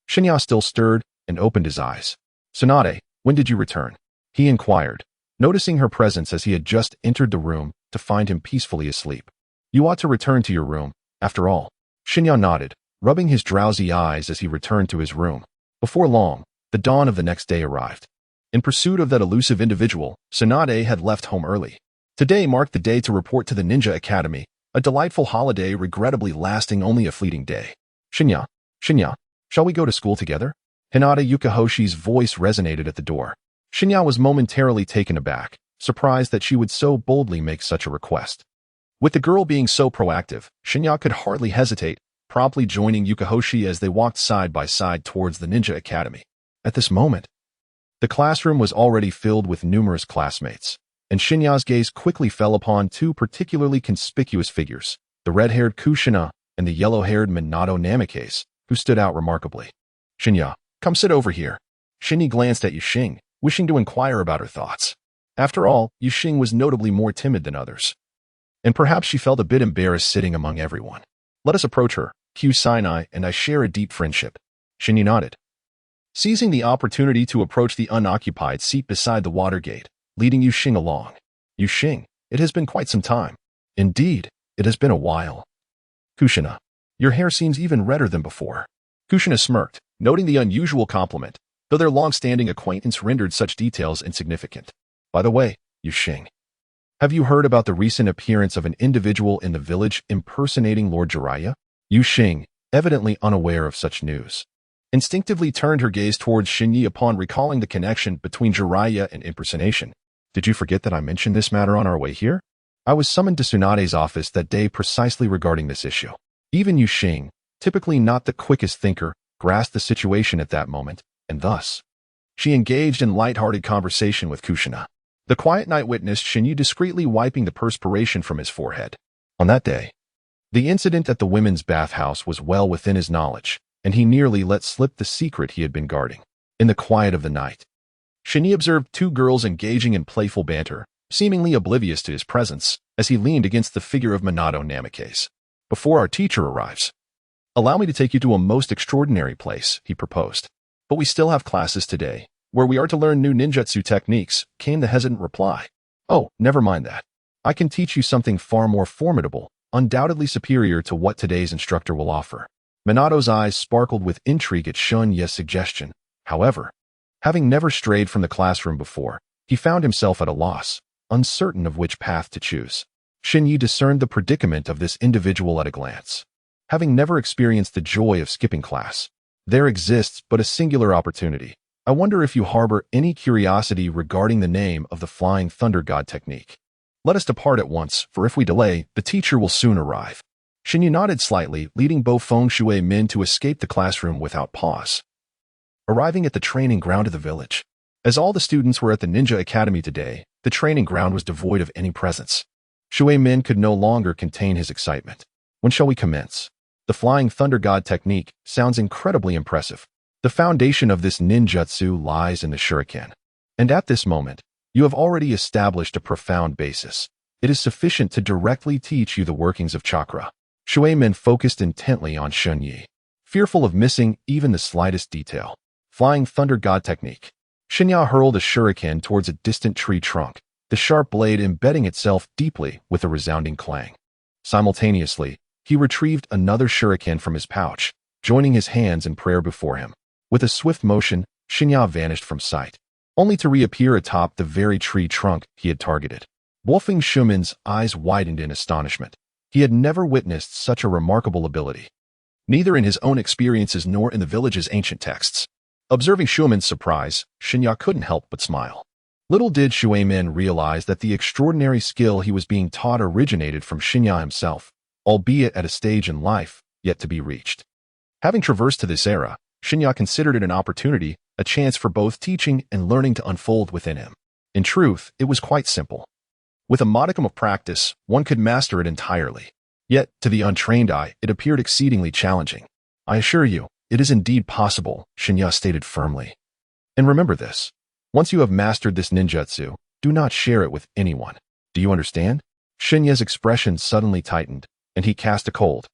Shen Ye still stirred and opened his eyes. Tsunade, when did you return? He inquired, noticing her presence as he had just entered the room to find him peacefully asleep. You ought to return to your room, after all. Shen Ye nodded, rubbing his drowsy eyes as he returned to his room. Before long, the dawn of the next day arrived. In pursuit of that elusive individual, Tsunade had left home early. Today marked the day to report to the Ninja Academy, a delightful holiday regrettably lasting only a fleeting day. Shen Ye, shall we go to school together? Hinata Yukihoshi's voice resonated at the door. Shen Ye was momentarily taken aback, surprised that she would so boldly make such a request. With the girl being so proactive, Shen Ye could hardly hesitate, promptly joining Yukihoshi as they walked side by side towards the Ninja Academy. At this moment, the classroom was already filled with numerous classmates, and Shen Ye's gaze quickly fell upon two particularly conspicuous figures, the red-haired Kushina and the yellow-haired Minato Namikaze, who stood out remarkably. Shen Ye, come sit over here. Shen Ye glanced at Yuxing, wishing to inquire about her thoughts. After all, Yuxing was notably more timid than others, and perhaps she felt a bit embarrassed sitting among everyone. Let us approach her. Q Sinai and I share a deep friendship. Shen Ye nodded, seizing the opportunity to approach the unoccupied seat beside the water gate, leading Yuxing along. Yuxing, it has been quite some time. Indeed, it has been a while. Kushina, your hair seems even redder than before. Kushina smirked, noting the unusual compliment, though their long-standing acquaintance rendered such details insignificant. By the way, Yuxing, have you heard about the recent appearance of an individual in the village impersonating Lord Jiraiya? Yuxing, evidently unaware of such news, instinctively turned her gaze towards Shen Ye upon recalling the connection between Jiraiya and impersonation. Did you forget that I mentioned this matter on our way here? I was summoned to Tsunade's office that day precisely regarding this issue. Even Yuxing, typically not the quickest thinker, grasped the situation at that moment, and thus, she engaged in light-hearted conversation with Kushina. The quiet night witnessed Shen Ye discreetly wiping the perspiration from his forehead. On that day, the incident at the women's bathhouse was well within his knowledge, and he nearly let slip the secret he had been guarding. In the quiet of the night, Shen Ye observed two girls engaging in playful banter, seemingly oblivious to his presence, as he leaned against the figure of Minato Namikaze. Before our teacher arrives, allow me to take you to a most extraordinary place, he proposed. But we still have classes today, where we are to learn new ninjutsu techniques, came the hesitant reply. Oh, never mind that. I can teach you something far more formidable, undoubtedly superior to what today's instructor will offer. Minato's eyes sparkled with intrigue at Shen Ye's suggestion. However, having never strayed from the classroom before, he found himself at a loss, uncertain of which path to choose. Shen Ye discerned the predicament of this individual at a glance. Having never experienced the joy of skipping class, there exists but a singular opportunity. I wonder if you harbor any curiosity regarding the name of the Flying Thunder God technique. Let us depart at once, for if we delay, the teacher will soon arrive. Shen Ye nodded slightly, leading Bo Feng Shui Min to escape the classroom without pause. Arriving at the training ground of the village. As all the students were at the Ninja Academy today, the training ground was devoid of any presence. Shui Min could no longer contain his excitement. When shall we commence? The Flying Thunder God technique sounds incredibly impressive. The foundation of this ninjutsu lies in the shuriken. And at this moment, you have already established a profound basis. It is sufficient to directly teach you the workings of chakra. Shui men focused intently on Shen Ye, fearful of missing even the slightest detail. Flying Thunder God technique. Shen Ye hurled a shuriken towards a distant tree trunk, the sharp blade embedding itself deeply with a resounding clang. Simultaneously, he retrieved another shuriken from his pouch, joining his hands in prayer before him. With a swift motion, Shen Ye vanished from sight, only to reappear atop the very tree trunk he had targeted. Wolfing Shumen's eyes widened in astonishment. He had never witnessed such a remarkable ability, neither in his own experiences nor in the village's ancient texts. Observing Shumen's surprise, Shen Ye couldn't help but smile. Little did Shui Men realize that the extraordinary skill he was being taught originated from Shen Ye himself, albeit at a stage in life yet to be reached. Having traversed to this era, Shen Ye considered it an opportunity, a chance for both teaching and learning to unfold within him. In truth, it was quite simple. With a modicum of practice, one could master it entirely. Yet, to the untrained eye, it appeared exceedingly challenging. I assure you, it is indeed possible, Shen Ye stated firmly. And remember this. Once you have mastered this ninjutsu, do not share it with anyone. Do you understand? Shen Ye's expression suddenly tightened, and he cast a cold,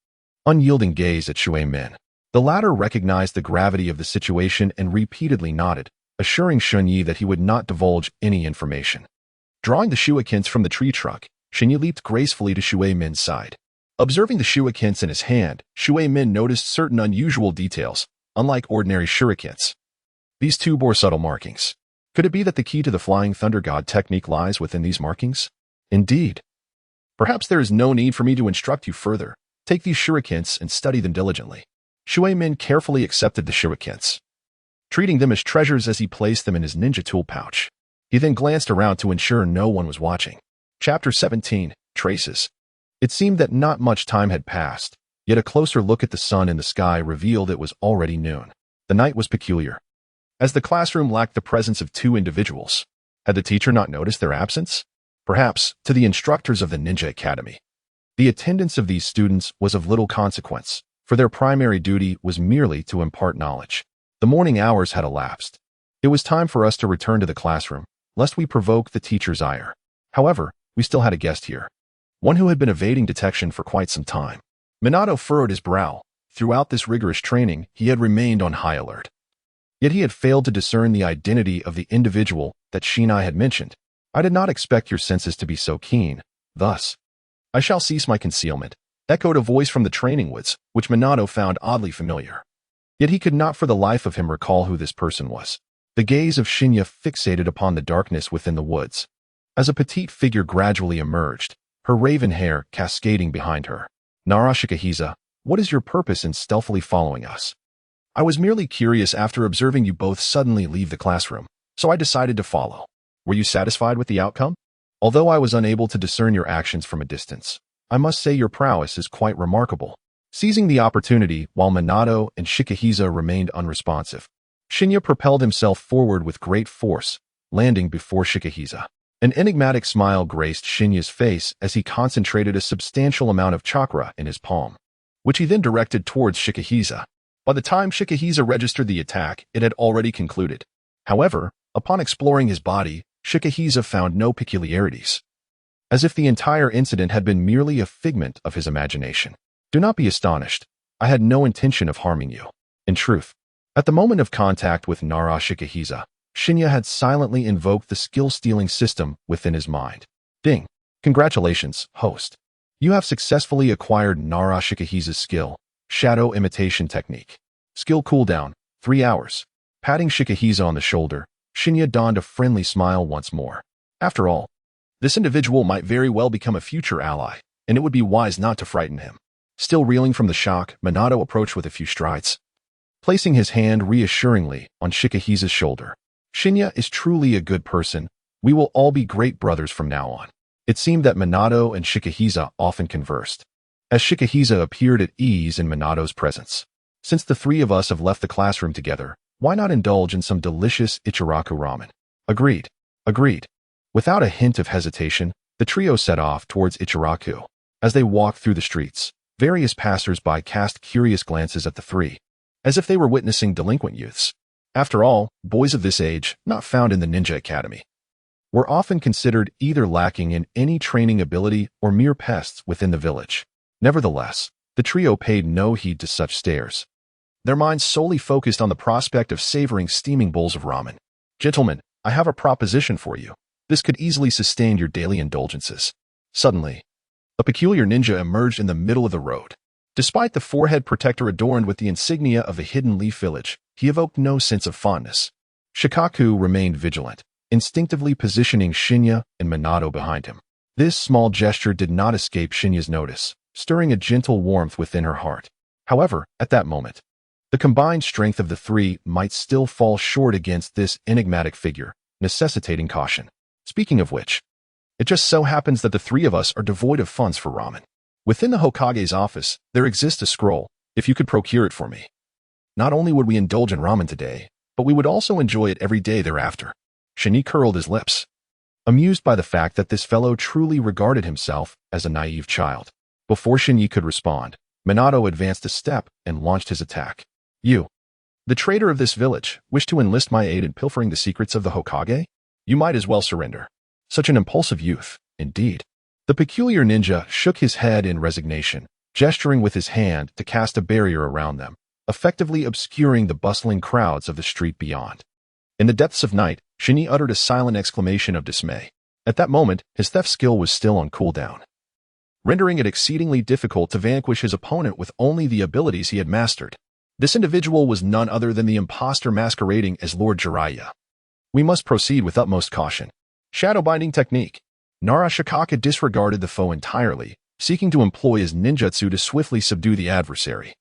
unyielding gaze at Shui Men. The latter recognized the gravity of the situation and repeatedly nodded, assuring Shen Ye that he would not divulge any information. Drawing the shurikens from the tree trunk, Shen Ye leaped gracefully to Shui Men's side. Observing the shurikens in his hand, Shui Men noticed certain unusual details, unlike ordinary shurikens. These two bore subtle markings. Could it be that the key to the Flying Thunder God technique lies within these markings? Indeed. Perhaps there is no need for me to instruct you further. Take these shurikens and study them diligently. Shui Men carefully accepted the shurikens, treating them as treasures as he placed them in his ninja tool pouch. He then glanced around to ensure no one was watching. Chapter 17, Traces. It seemed that not much time had passed, yet a closer look at the sun in the sky revealed it was already noon. The night was peculiar, as the classroom lacked the presence of two individuals. Had the teacher not noticed their absence? Perhaps, to the instructors of the Ninja Academy, the attendance of these students was of little consequence, for their primary duty was merely to impart knowledge. The morning hours had elapsed. It was time for us to return to the classroom, lest we provoke the teacher's ire. However, we still had a guest here, one who had been evading detection for quite some time. Minato furrowed his brow. Throughout this rigorous training, he had remained on high alert. Yet he had failed to discern the identity of the individual that Shinai had mentioned. I did not expect your senses to be so keen. Thus, I shall cease my concealment, echoed a voice from the training woods, which Minato found oddly familiar. Yet he could not for the life of him recall who this person was. The gaze of Shen Ye fixated upon the darkness within the woods, as a petite figure gradually emerged, her raven hair cascading behind her. Nara Shikahisa, what is your purpose in stealthily following us? I was merely curious after observing you both suddenly leave the classroom, so I decided to follow. Were you satisfied with the outcome? Although I was unable to discern your actions from a distance, I must say your prowess is quite remarkable. Seizing the opportunity while Minato and Shikahisa remained unresponsive, Shen Ye propelled himself forward with great force, landing before Shikahisa. An enigmatic smile graced Shen Ye's face as he concentrated a substantial amount of chakra in his palm, which he then directed towards Shikahisa. By the time Shikahisa registered the attack, it had already concluded. However, upon exploring his body, Shikahisa found no peculiarities, as if the entire incident had been merely a figment of his imagination. Do not be astonished. I had no intention of harming you. In truth, at the moment of contact with Nara Shikahisa, Shen Ye had silently invoked the skill-stealing system within his mind. Ding. Congratulations, host. You have successfully acquired Nara Shikahisa's skill, Shadow Imitation Technique. Skill cooldown, 3 hours. Patting Shikahisa on the shoulder, Shen Ye donned a friendly smile once more. After all, this individual might very well become a future ally, and it would be wise not to frighten him. Still reeling from the shock, Minato approached with a few strides, placing his hand reassuringly on Shikahisa's shoulder. Shen Ye is truly a good person. We will all be great brothers from now on. It seemed that Minato and Shikahisa often conversed, as Shikahisa appeared at ease in Minato's presence. Since the three of us have left the classroom together, why not indulge in some delicious Ichiraku ramen? Agreed. Agreed. Without a hint of hesitation, the trio set off towards Ichiraku. As they walked through the streets, various passers-by cast curious glances at the three, as if they were witnessing delinquent youths. After all, boys of this age, not found in the Ninja Academy, were often considered either lacking in any training ability or mere pests within the village. Nevertheless, The trio paid no heed to such stares. Their minds solely focused on the prospect of savoring steaming bowls of ramen. Gentlemen, I have a proposition for you. This could easily sustain your daily indulgences. Suddenly, a peculiar ninja emerged in the middle of the road. Despite the forehead protector adorned with the insignia of the hidden leaf village, he evoked no sense of fondness. Shikaku remained vigilant, instinctively positioning Shinya and Minato behind him. This small gesture did not escape Shinya's notice, stirring a gentle warmth within her heart. However, at that moment, the combined strength of the three might still fall short against this enigmatic figure, necessitating caution. Speaking of which, it just so happens that the three of us are devoid of funds for ramen. Within the Hokage's office, there exists a scroll, if you could procure it for me. Not only would we indulge in ramen today, but we would also enjoy it every day thereafter. Shen Ye curled his lips, amused by the fact that this fellow truly regarded himself as a naive child. Before Shen Ye could respond, Minato advanced a step and launched his attack. You, the traitor of this village, wish to enlist my aid in pilfering the secrets of the Hokage? You might as well surrender. Such an impulsive youth, indeed. The peculiar ninja shook his head in resignation, gesturing with his hand to cast a barrier around them, effectively obscuring the bustling crowds of the street beyond. In the depths of night, Shen Ye uttered a silent exclamation of dismay. At that moment, his theft skill was still on cooldown, rendering it exceedingly difficult to vanquish his opponent with only the abilities he had mastered. This individual was none other than the impostor masquerading as Lord Jiraiya. We must proceed with utmost caution. Shadow binding technique. Nara Shikaka disregarded the foe entirely, seeking to employ his ninjutsu to swiftly subdue the adversary,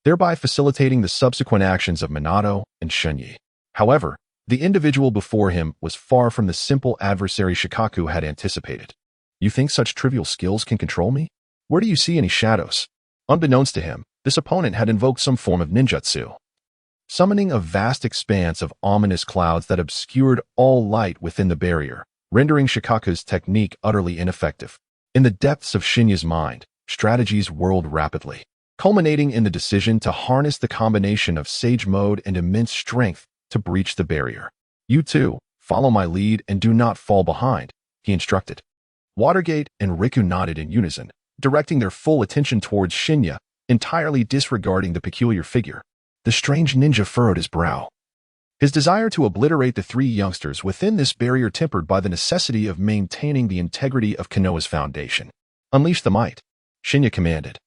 thereby facilitating the subsequent actions of Minato and Shen Ye. However, the individual before him was far from the simple adversary Shikaku had anticipated. You think such trivial skills can control me? Where do you see any shadows? Unbeknownst to him, this opponent had invoked some form of ninjutsu, summoning a vast expanse of ominous clouds that obscured all light within the barrier, rendering Shikaku's technique utterly ineffective. In the depths of Shinya's mind, strategies whirled rapidly, culminating in the decision to harness the combination of Sage Mode and immense strength to breach the barrier. You two, follow my lead and do not fall behind, he instructed. Watergate and Riku nodded in unison, directing their full attention towards Shinya, entirely disregarding the peculiar figure. The strange ninja furrowed his brow, his desire to obliterate the three youngsters within this barrier tempered by the necessity of maintaining the integrity of Konoha's foundation. Unleash the might, Shinya commanded,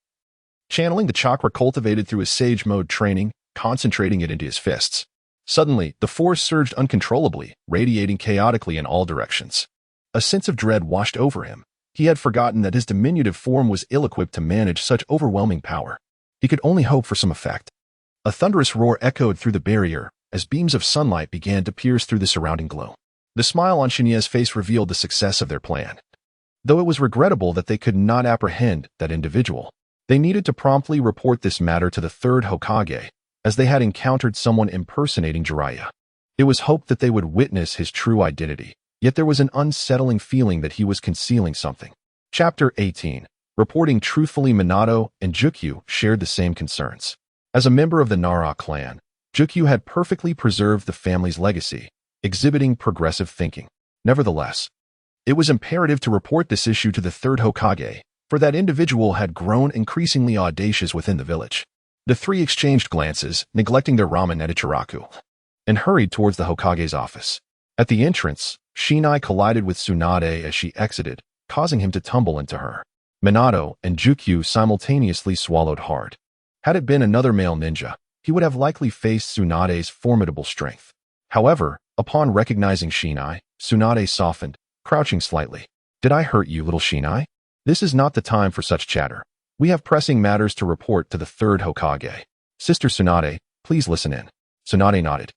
channeling the chakra cultivated through his Sage Mode training, concentrating it into his fists. Suddenly, the force surged uncontrollably, radiating chaotically in all directions. A sense of dread washed over him. He had forgotten that his diminutive form was ill-equipped to manage such overwhelming power. He could only hope for some effect. A thunderous roar echoed through the barrier as beams of sunlight began to pierce through the surrounding glow. The smile on Shinya's face revealed the success of their plan. Though it was regrettable that they could not apprehend that individual, they needed to promptly report this matter to the third Hokage, as they had encountered someone impersonating Jiraiya. It was hoped that they would witness his true identity, yet there was an unsettling feeling that he was concealing something. Chapter 18. Reporting truthfully, Minato and Jukyu shared the same concerns. As a member of the Nara clan, Jukyu had perfectly preserved the family's legacy, exhibiting progressive thinking. Nevertheless, it was imperative to report this issue to the third Hokage, for that individual had grown increasingly audacious within the village. The three exchanged glances, neglecting their ramen at Ichiraku, and hurried towards the Hokage's office. At the entrance, Shinai collided with Tsunade as she exited, causing him to tumble into her. Minato and Jukyu simultaneously swallowed hard. Had it been another male ninja, he would have likely faced Tsunade's formidable strength. However, upon recognizing Shinai, Tsunade softened, crouching slightly. Did I hurt you, little Shinai? This is not the time for such chatter. We have pressing matters to report to the third Hokage. Sister Tsunade, please listen in. Tsunade nodded,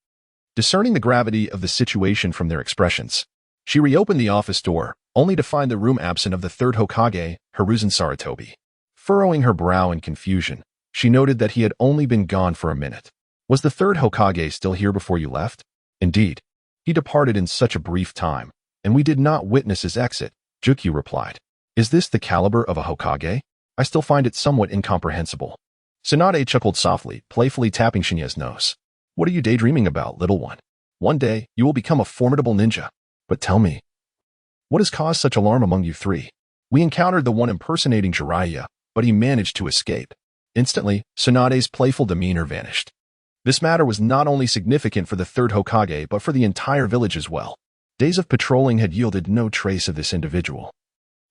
discerning the gravity of the situation from their expressions. She reopened the office door, only to find the room absent of the third Hokage, Hiruzen Sarutobi. Furrowing her brow in confusion, she noted that he had only been gone for a minute. Was the third Hokage still here before you left? Indeed. He departed in such a brief time, and we did not witness his exit, Jukyu replied. Is this the caliber of a Hokage? I still find it somewhat incomprehensible. Tsunade chuckled softly, playfully tapping Shinya's nose. What are you daydreaming about, little one? One day, you will become a formidable ninja. But tell me, what has caused such alarm among you three? We encountered the one impersonating Jiraiya, but he managed to escape. Instantly, Tsunade's playful demeanor vanished. This matter was not only significant for the third Hokage but for the entire village as well. Days of patrolling had yielded no trace of this individual,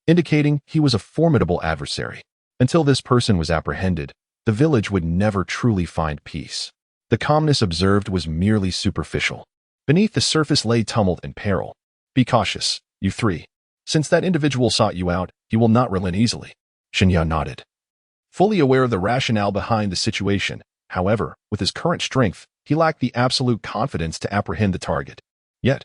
indicating he was a formidable adversary. Until this person was apprehended, the village would never truly find peace. The calmness observed was merely superficial. Beneath the surface lay tumult and peril. Be cautious, you three. Since that individual sought you out, he will not relent easily. Shen Ye nodded, fully aware of the rationale behind the situation. However, with his current strength, he lacked the absolute confidence to apprehend the target. Yet,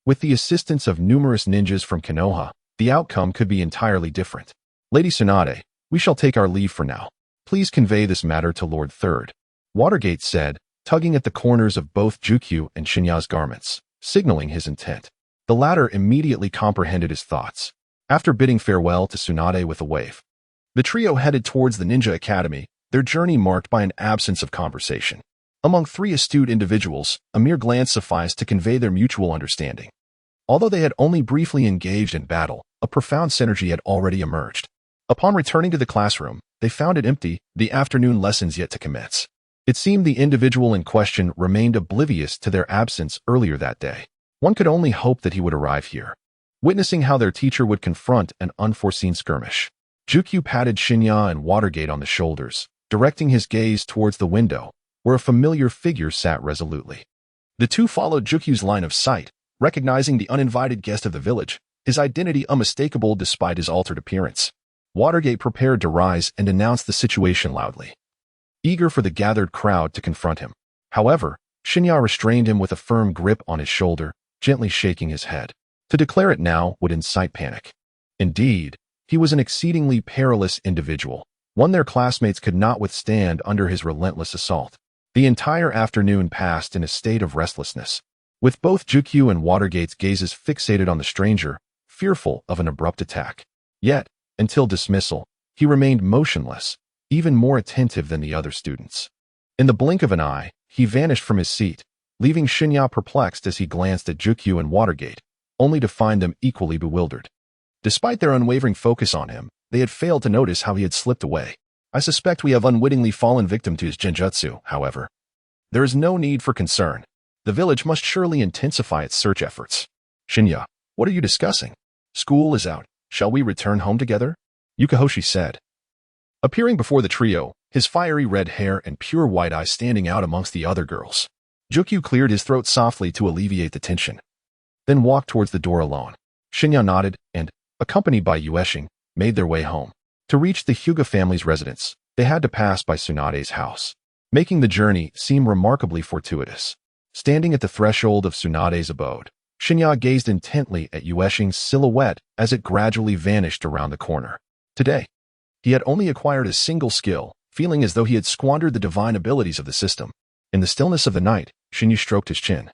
with the assistance of numerous ninjas from Konoha, the outcome could be entirely different. Lady Tsunade, we shall take our leave for now. Please convey this matter to Lord Third. Watergate said, tugging at the corners of both Jukyu and Shen Ye's garments, signaling his intent. The latter immediately comprehended his thoughts. After bidding farewell to Tsunade with a wave, the trio headed towards the Ninja Academy, their journey marked by an absence of conversation. Among three astute individuals, a mere glance sufficed to convey their mutual understanding. Although they had only briefly engaged in battle, a profound synergy had already emerged. Upon returning to the classroom, they found it empty, the afternoon lessons yet to commence. It seemed the individual in question remained oblivious to their absence earlier that day. One could only hope that he would arrive here. Witnessing how their teacher would confront an unforeseen skirmish, Jukyu patted Shen Ye and Watergate on the shoulders, directing his gaze towards the window, where a familiar figure sat resolutely. The two followed Jukyu's line of sight, recognizing the uninvited guest of the village, his identity unmistakable despite his altered appearance. Watergate prepared to rise and announce the situation loudly, eager for the gathered crowd to confront him. However, Shen Ye restrained him with a firm grip on his shoulder, gently shaking his head. To declare it now would incite panic. Indeed, he was an exceedingly perilous individual, one their classmates could not withstand under his relentless assault. The entire afternoon passed in a state of restlessness, with both Jukyu and Watergate's gazes fixated on the stranger, fearful of an abrupt attack. Yet, until dismissal, he remained motionless, even more attentive than the other students. In the blink of an eye, he vanished from his seat, leaving Shen Ye perplexed as he glanced at Jukyu and Watergate, only to find them equally bewildered. Despite their unwavering focus on him, they had failed to notice how he had slipped away. I suspect we have unwittingly fallen victim to his genjutsu, however. There is no need for concern. The village must surely intensify its search efforts. Shen Ye, what are you discussing? School is out. Shall we return home together? Yukahoshi said, appearing before the trio, his fiery red hair and pure white eyes standing out amongst the other girls. Jukyu cleared his throat softly to alleviate the tension, then walked towards the door alone. Shen Ye nodded and, accompanied by Ueshing, made their way home. To reach the Hyuga family's residence, they had to pass by Tsunade's house, making the journey seem remarkably fortuitous. Standing at the threshold of Tsunade's abode, Shen Ye gazed intently at Ueshing's silhouette as it gradually vanished around the corner. Today, he had only acquired a single skill, feeling as though he had squandered the divine abilities of the system. In the stillness of the night, Shen Ye stroked his chin,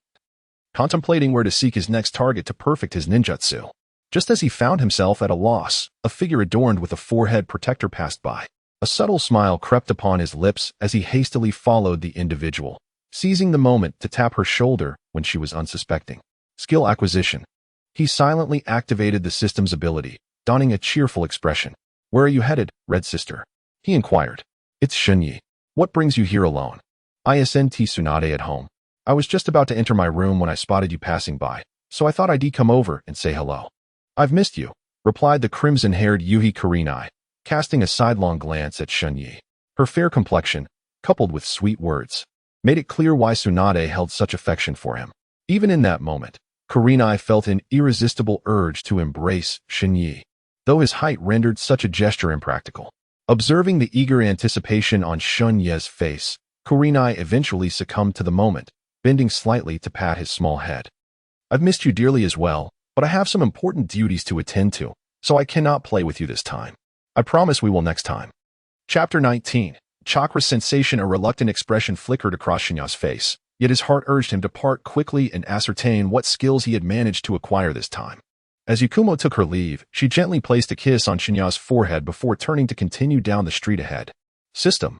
contemplating where to seek his next target to perfect his ninjutsu. Just as he found himself at a loss, a figure adorned with a forehead protector passed by. A subtle smile crept upon his lips as he hastily followed the individual, seizing the moment to tap her shoulder when she was unsuspecting. Skill acquisition. He silently activated the system's ability, donning a cheerful expression. Where are you headed, Red Sister? He inquired. It's Shen Ye. What brings you here alone? Isn't Tsunade at home? I was just about to enter my room when I spotted you passing by, so I thought I'd come over and say hello. I've missed you, replied the crimson-haired Yuhi Kurenai, casting a sidelong glance at Shen Ye. Her fair complexion, coupled with sweet words, made it clear why Tsunade held such affection for him. Even in that moment, Kurenai felt an irresistible urge to embrace Shen Ye, though his height rendered such a gesture impractical. Observing the eager anticipation on Shen Ye's face, Kurenai eventually succumbed to the moment, bending slightly to pat his small head. I've missed you dearly as well, but I have some important duties to attend to, so I cannot play with you this time. I promise we will next time. Chapter 19. Chakra sensation. A reluctant expression flickered across Shen Ye's face, yet his heart urged him to part quickly and ascertain what skills he had managed to acquire this time. As Yukumo took her leave, she gently placed a kiss on Shen Ye's forehead before turning to continue down the street ahead. System.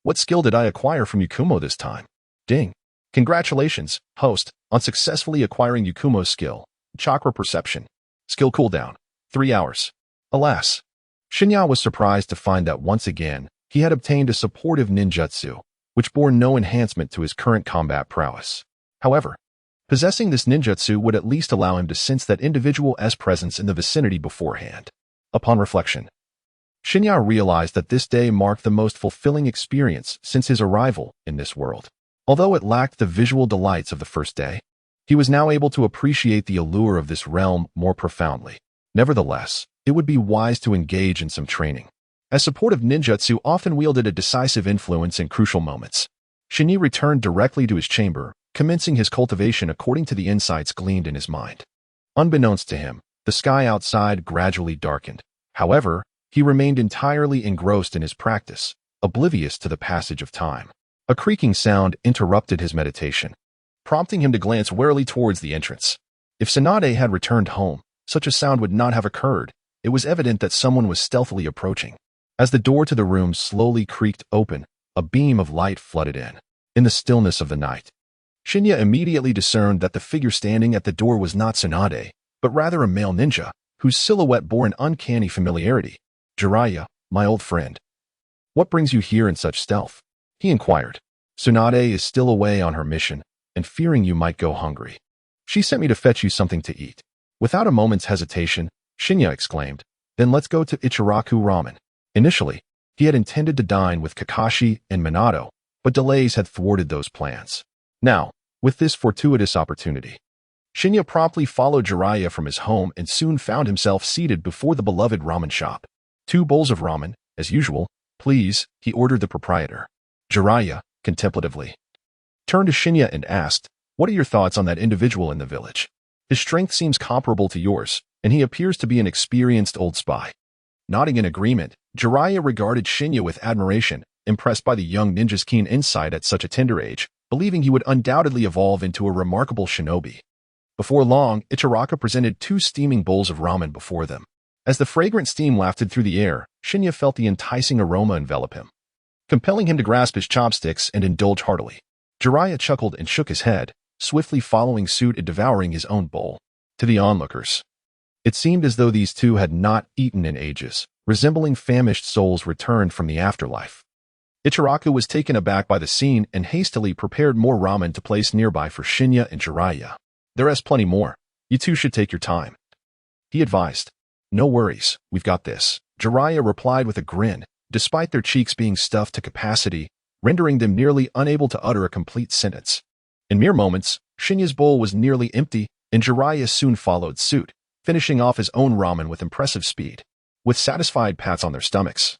What skill did I acquire from Yukumo this time? Ding. Congratulations, host, on successfully acquiring Yukumo's skill. Chakra perception. Skill cooldown. 3 hours. Alas. Shen Ye was surprised to find that once again, He had obtained a supportive ninjutsu, which bore no enhancement to his current combat prowess. However, possessing this ninjutsu would at least allow him to sense that individual's presence in the vicinity beforehand. Upon reflection, Shen Ye realized that this day marked the most fulfilling experience since his arrival in this world. Although it lacked the visual delights of the first day, he was now able to appreciate the allure of this realm more profoundly. Nevertheless, it would be wise to engage in some training, as supportive ninjutsu often wielded a decisive influence in crucial moments. Shen Ye returned directly to his chamber, commencing his cultivation according to the insights gleaned in his mind. Unbeknownst to him, the sky outside gradually darkened. However, he remained entirely engrossed in his practice, oblivious to the passage of time. A creaking sound interrupted his meditation, prompting him to glance warily towards the entrance. If Tsunade had returned home, such a sound would not have occurred. It was evident that someone was stealthily approaching. As the door to the room slowly creaked open, a beam of light flooded in. In the stillness of the night, Shen Ye immediately discerned that the figure standing at the door was not Tsunade, but rather a male ninja, whose silhouette bore an uncanny familiarity. "Jiraiya, my old friend. What brings you here in such stealth?" he inquired. "Tsunade is still away on her mission, and fearing you might go hungry. She sent me to fetch you something to eat." Without a moment's hesitation, Shen Ye exclaimed, "Then let's go to Ichiraku Ramen." Initially, he had intended to dine with Kakashi and Minato, but delays had thwarted those plans. Now, with this fortuitous opportunity, Shen Ye promptly followed Jiraiya from his home and soon found himself seated before the beloved ramen shop. "2 bowls of ramen, as usual, please," he ordered the proprietor. Jiraiya, contemplatively, turned to Shen Ye and asked, "What are your thoughts on that individual in the village? His strength seems comparable to yours, and he appears to be an experienced old spy." Nodding in agreement, Jiraiya regarded Shen Ye with admiration, impressed by the young ninja's keen insight at such a tender age, believing he would undoubtedly evolve into a remarkable shinobi. Before long, Ichiraku presented 2 steaming bowls of ramen before them. As the fragrant steam wafted through the air, Shen Ye felt the enticing aroma envelop him, compelling him to grasp his chopsticks and indulge heartily. Jiraiya chuckled and shook his head, swiftly following suit and devouring his own bowl. To the onlookers, it seemed as though these two had not eaten in ages, resembling famished souls returned from the afterlife. Ichiraku was taken aback by the scene and hastily prepared more ramen to place nearby for Shen Ye and Jiraiya. "There is plenty more. You two should take your time," he advised. "No worries, we've got this," Jiraiya replied with a grin, despite their cheeks being stuffed to capacity, rendering them nearly unable to utter a complete sentence. In mere moments, Shen Ye's bowl was nearly empty, and Jiraiya soon followed suit, finishing off his own ramen with impressive speed. With satisfied pats on their stomachs,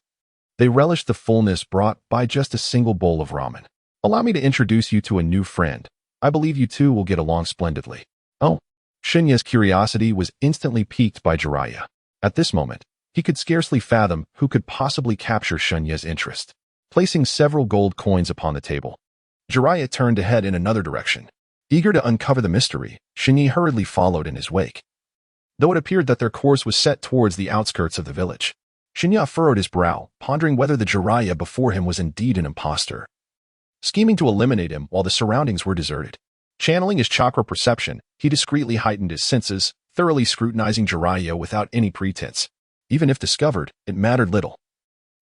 they relished the fullness brought by just a single bowl of ramen. "Allow me to introduce you to a new friend. I believe you two will get along splendidly." "Oh." Shen Ye's curiosity was instantly piqued by Jiraiya. At this moment, he could scarcely fathom who could possibly capture Shen Ye's interest. Placing several gold coins upon the table, Jiraiya turned to head in another direction. Eager to uncover the mystery, Shen Ye hurriedly followed in his wake. Though it appeared that their course was set towards the outskirts of the village, Shen Ye furrowed his brow, pondering whether the Jiraiya before him was indeed an impostor, scheming to eliminate him while the surroundings were deserted. Channeling his chakra perception, he discreetly heightened his senses, thoroughly scrutinizing Jiraiya without any pretense. Even if discovered, it mattered little.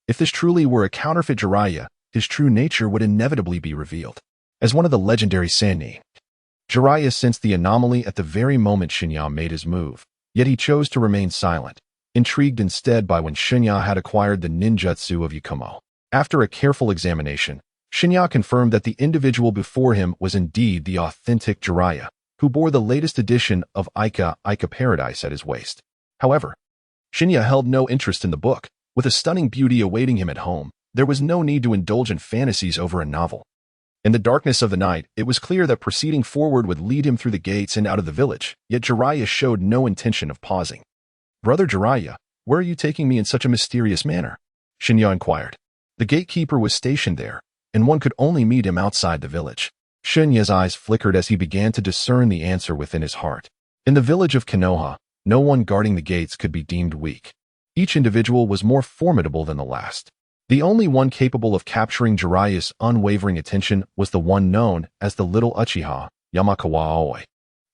If this truly were a counterfeit Jiraiya, his true nature would inevitably be revealed. As one of the legendary Sanin, Jiraiya sensed the anomaly at the very moment Shen Ye made his move, yet he chose to remain silent, intrigued instead by when Shen Ye had acquired the ninjutsu of Yakumo. After a careful examination, Shen Ye confirmed that the individual before him was indeed the authentic Jiraiya, who bore the latest edition of Ica Paradise at his waist. However, Shen Ye held no interest in the book. With a stunning beauty awaiting him at home, there was no need to indulge in fantasies over a novel. In the darkness of the night, it was clear that proceeding forward would lead him through the gates and out of the village, yet Jiraiya showed no intention of pausing. "Brother Jiraiya, where are you taking me in such a mysterious manner?" Shen Ye inquired. The gatekeeper was stationed there, and one could only meet him outside the village. Shen Ye's eyes flickered as he began to discern the answer within his heart. In the village of Konoha, no one guarding the gates could be deemed weak. Each individual was more formidable than the last. The only one capable of capturing Jiraiya's unwavering attention was the one known as the Little Uchiha, Yamakawa Aoi.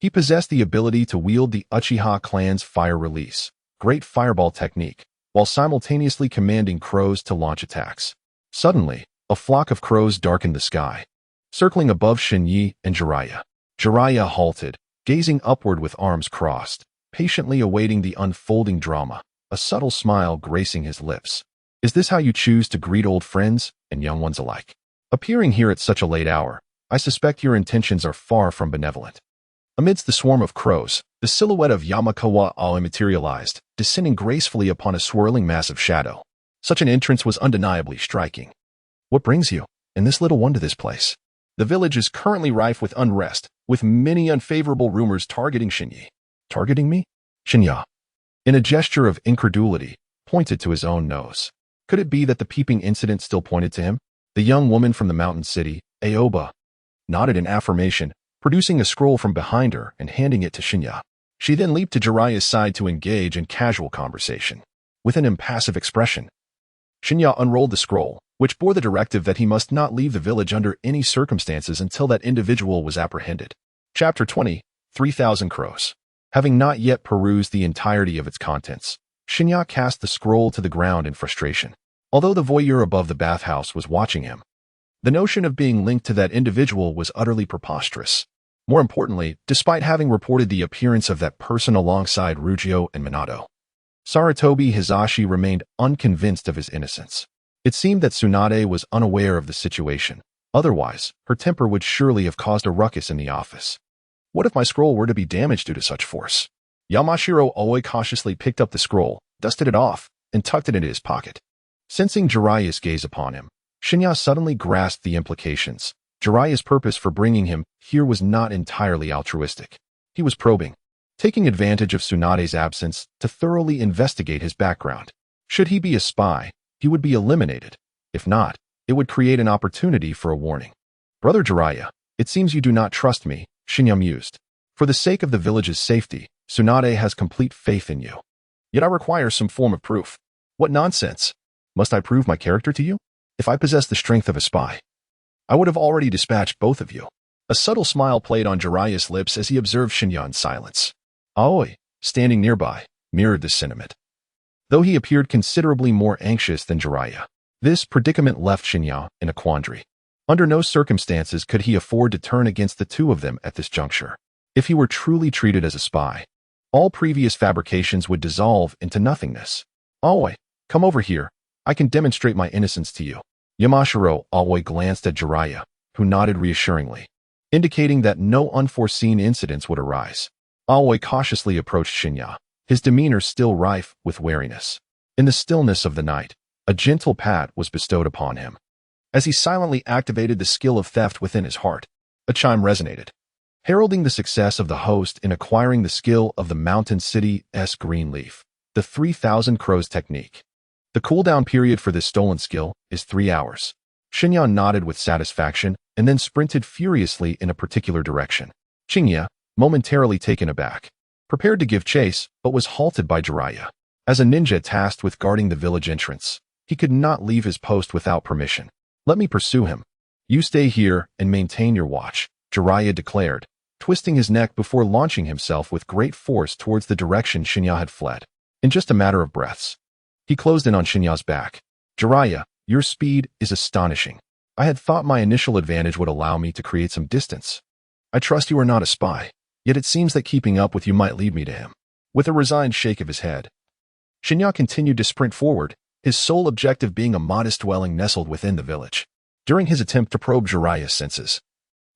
He possessed the ability to wield the Uchiha clan's fire release, great fireball technique, while simultaneously commanding crows to launch attacks. Suddenly, a flock of crows darkened the sky, circling above Shen Ye and Jiraiya. Jiraiya halted, gazing upward with arms crossed, patiently awaiting the unfolding drama, a subtle smile gracing his lips. Is this how you choose to greet old friends and young ones alike? Appearing here at such a late hour, I suspect your intentions are far from benevolent. Amidst the swarm of crows, the silhouette of Yamakawa Aoi materialized, descending gracefully upon a swirling mass of shadow. Such an entrance was undeniably striking. What brings you, and this little one, to this place? The village is currently rife with unrest, with many unfavorable rumors targeting Shen Ye. Targeting me? Shen Ye, in a gesture of incredulity, pointed to his own nose. Could it be that the peeping incident still pointed to him? The young woman from the mountain city, Aoba, nodded in affirmation, producing a scroll from behind her and handing it to Shen Ye. She then leaped to Jiraiya's side to engage in casual conversation. With an impassive expression, Shen Ye unrolled the scroll, which bore the directive that he must not leave the village under any circumstances until that individual was apprehended. Chapter 20, 3,000 Crows. Having not yet perused the entirety of its contents, Shen Ye cast the scroll to the ground in frustration. Although the voyeur above the bathhouse was watching him, the notion of being linked to that individual was utterly preposterous. More importantly, despite having reported the appearance of that person alongside Rugio and Minato, Sarutobi Hizashi remained unconvinced of his innocence. It seemed that Tsunade was unaware of the situation. Otherwise, her temper would surely have caused a ruckus in the office. What if my scroll were to be damaged due to such force? Yamashiro Aoi cautiously picked up the scroll, dusted it off, and tucked it into his pocket. Sensing Jiraiya's gaze upon him, Shen Ye suddenly grasped the implications. Jiraiya's purpose for bringing him here was not entirely altruistic. He was probing, taking advantage of Tsunade's absence to thoroughly investigate his background. Should he be a spy, he would be eliminated. If not, it would create an opportunity for a warning. Brother Jiraiya, it seems you do not trust me, Shen Ye mused. For the sake of the village's safety, Tsunade has complete faith in you. Yet I require some form of proof. What nonsense! Must I prove my character to you? If I possess the strength of a spy, I would have already dispatched both of you. A subtle smile played on Jiraiya's lips as he observed Shen Ye in silence. Aoi, standing nearby, mirrored this sentiment. Though he appeared considerably more anxious than Jiraiya, this predicament left Shen Ye in a quandary. Under no circumstances could he afford to turn against the two of them at this juncture. If he were truly treated as a spy, all previous fabrications would dissolve into nothingness. Aoi, come over here. I can demonstrate my innocence to you. Yamashiro Aoi glanced at Jiraiya, who nodded reassuringly, indicating that no unforeseen incidents would arise. Aoi cautiously approached Shen Ye, his demeanor still rife with wariness. In the stillness of the night, a gentle pat was bestowed upon him. As he silently activated the skill of theft within his heart, a chime resonated, heralding the success of the host in acquiring the skill of the Mountain City's green leaf, the 3,000 Crows technique. The cooldown period for this stolen skill is 3 hours. Shen Ye nodded with satisfaction and then sprinted furiously in a particular direction. Shen Ye, momentarily taken aback, prepared to give chase but was halted by Jiraiya. As a ninja tasked with guarding the village entrance, he could not leave his post without permission. Let me pursue him. You stay here and maintain your watch, Jiraiya declared, twisting his neck before launching himself with great force towards the direction Shen Ye had fled. In just a matter of breaths, he closed in on Shen Ye's back. Jiraiya, your speed is astonishing. I had thought my initial advantage would allow me to create some distance. I trust you are not a spy, yet it seems that keeping up with you might lead me to him. With a resigned shake of his head, Shen Ye continued to sprint forward, his sole objective being a modest dwelling nestled within the village. During his attempt to probe Jiraiya's senses,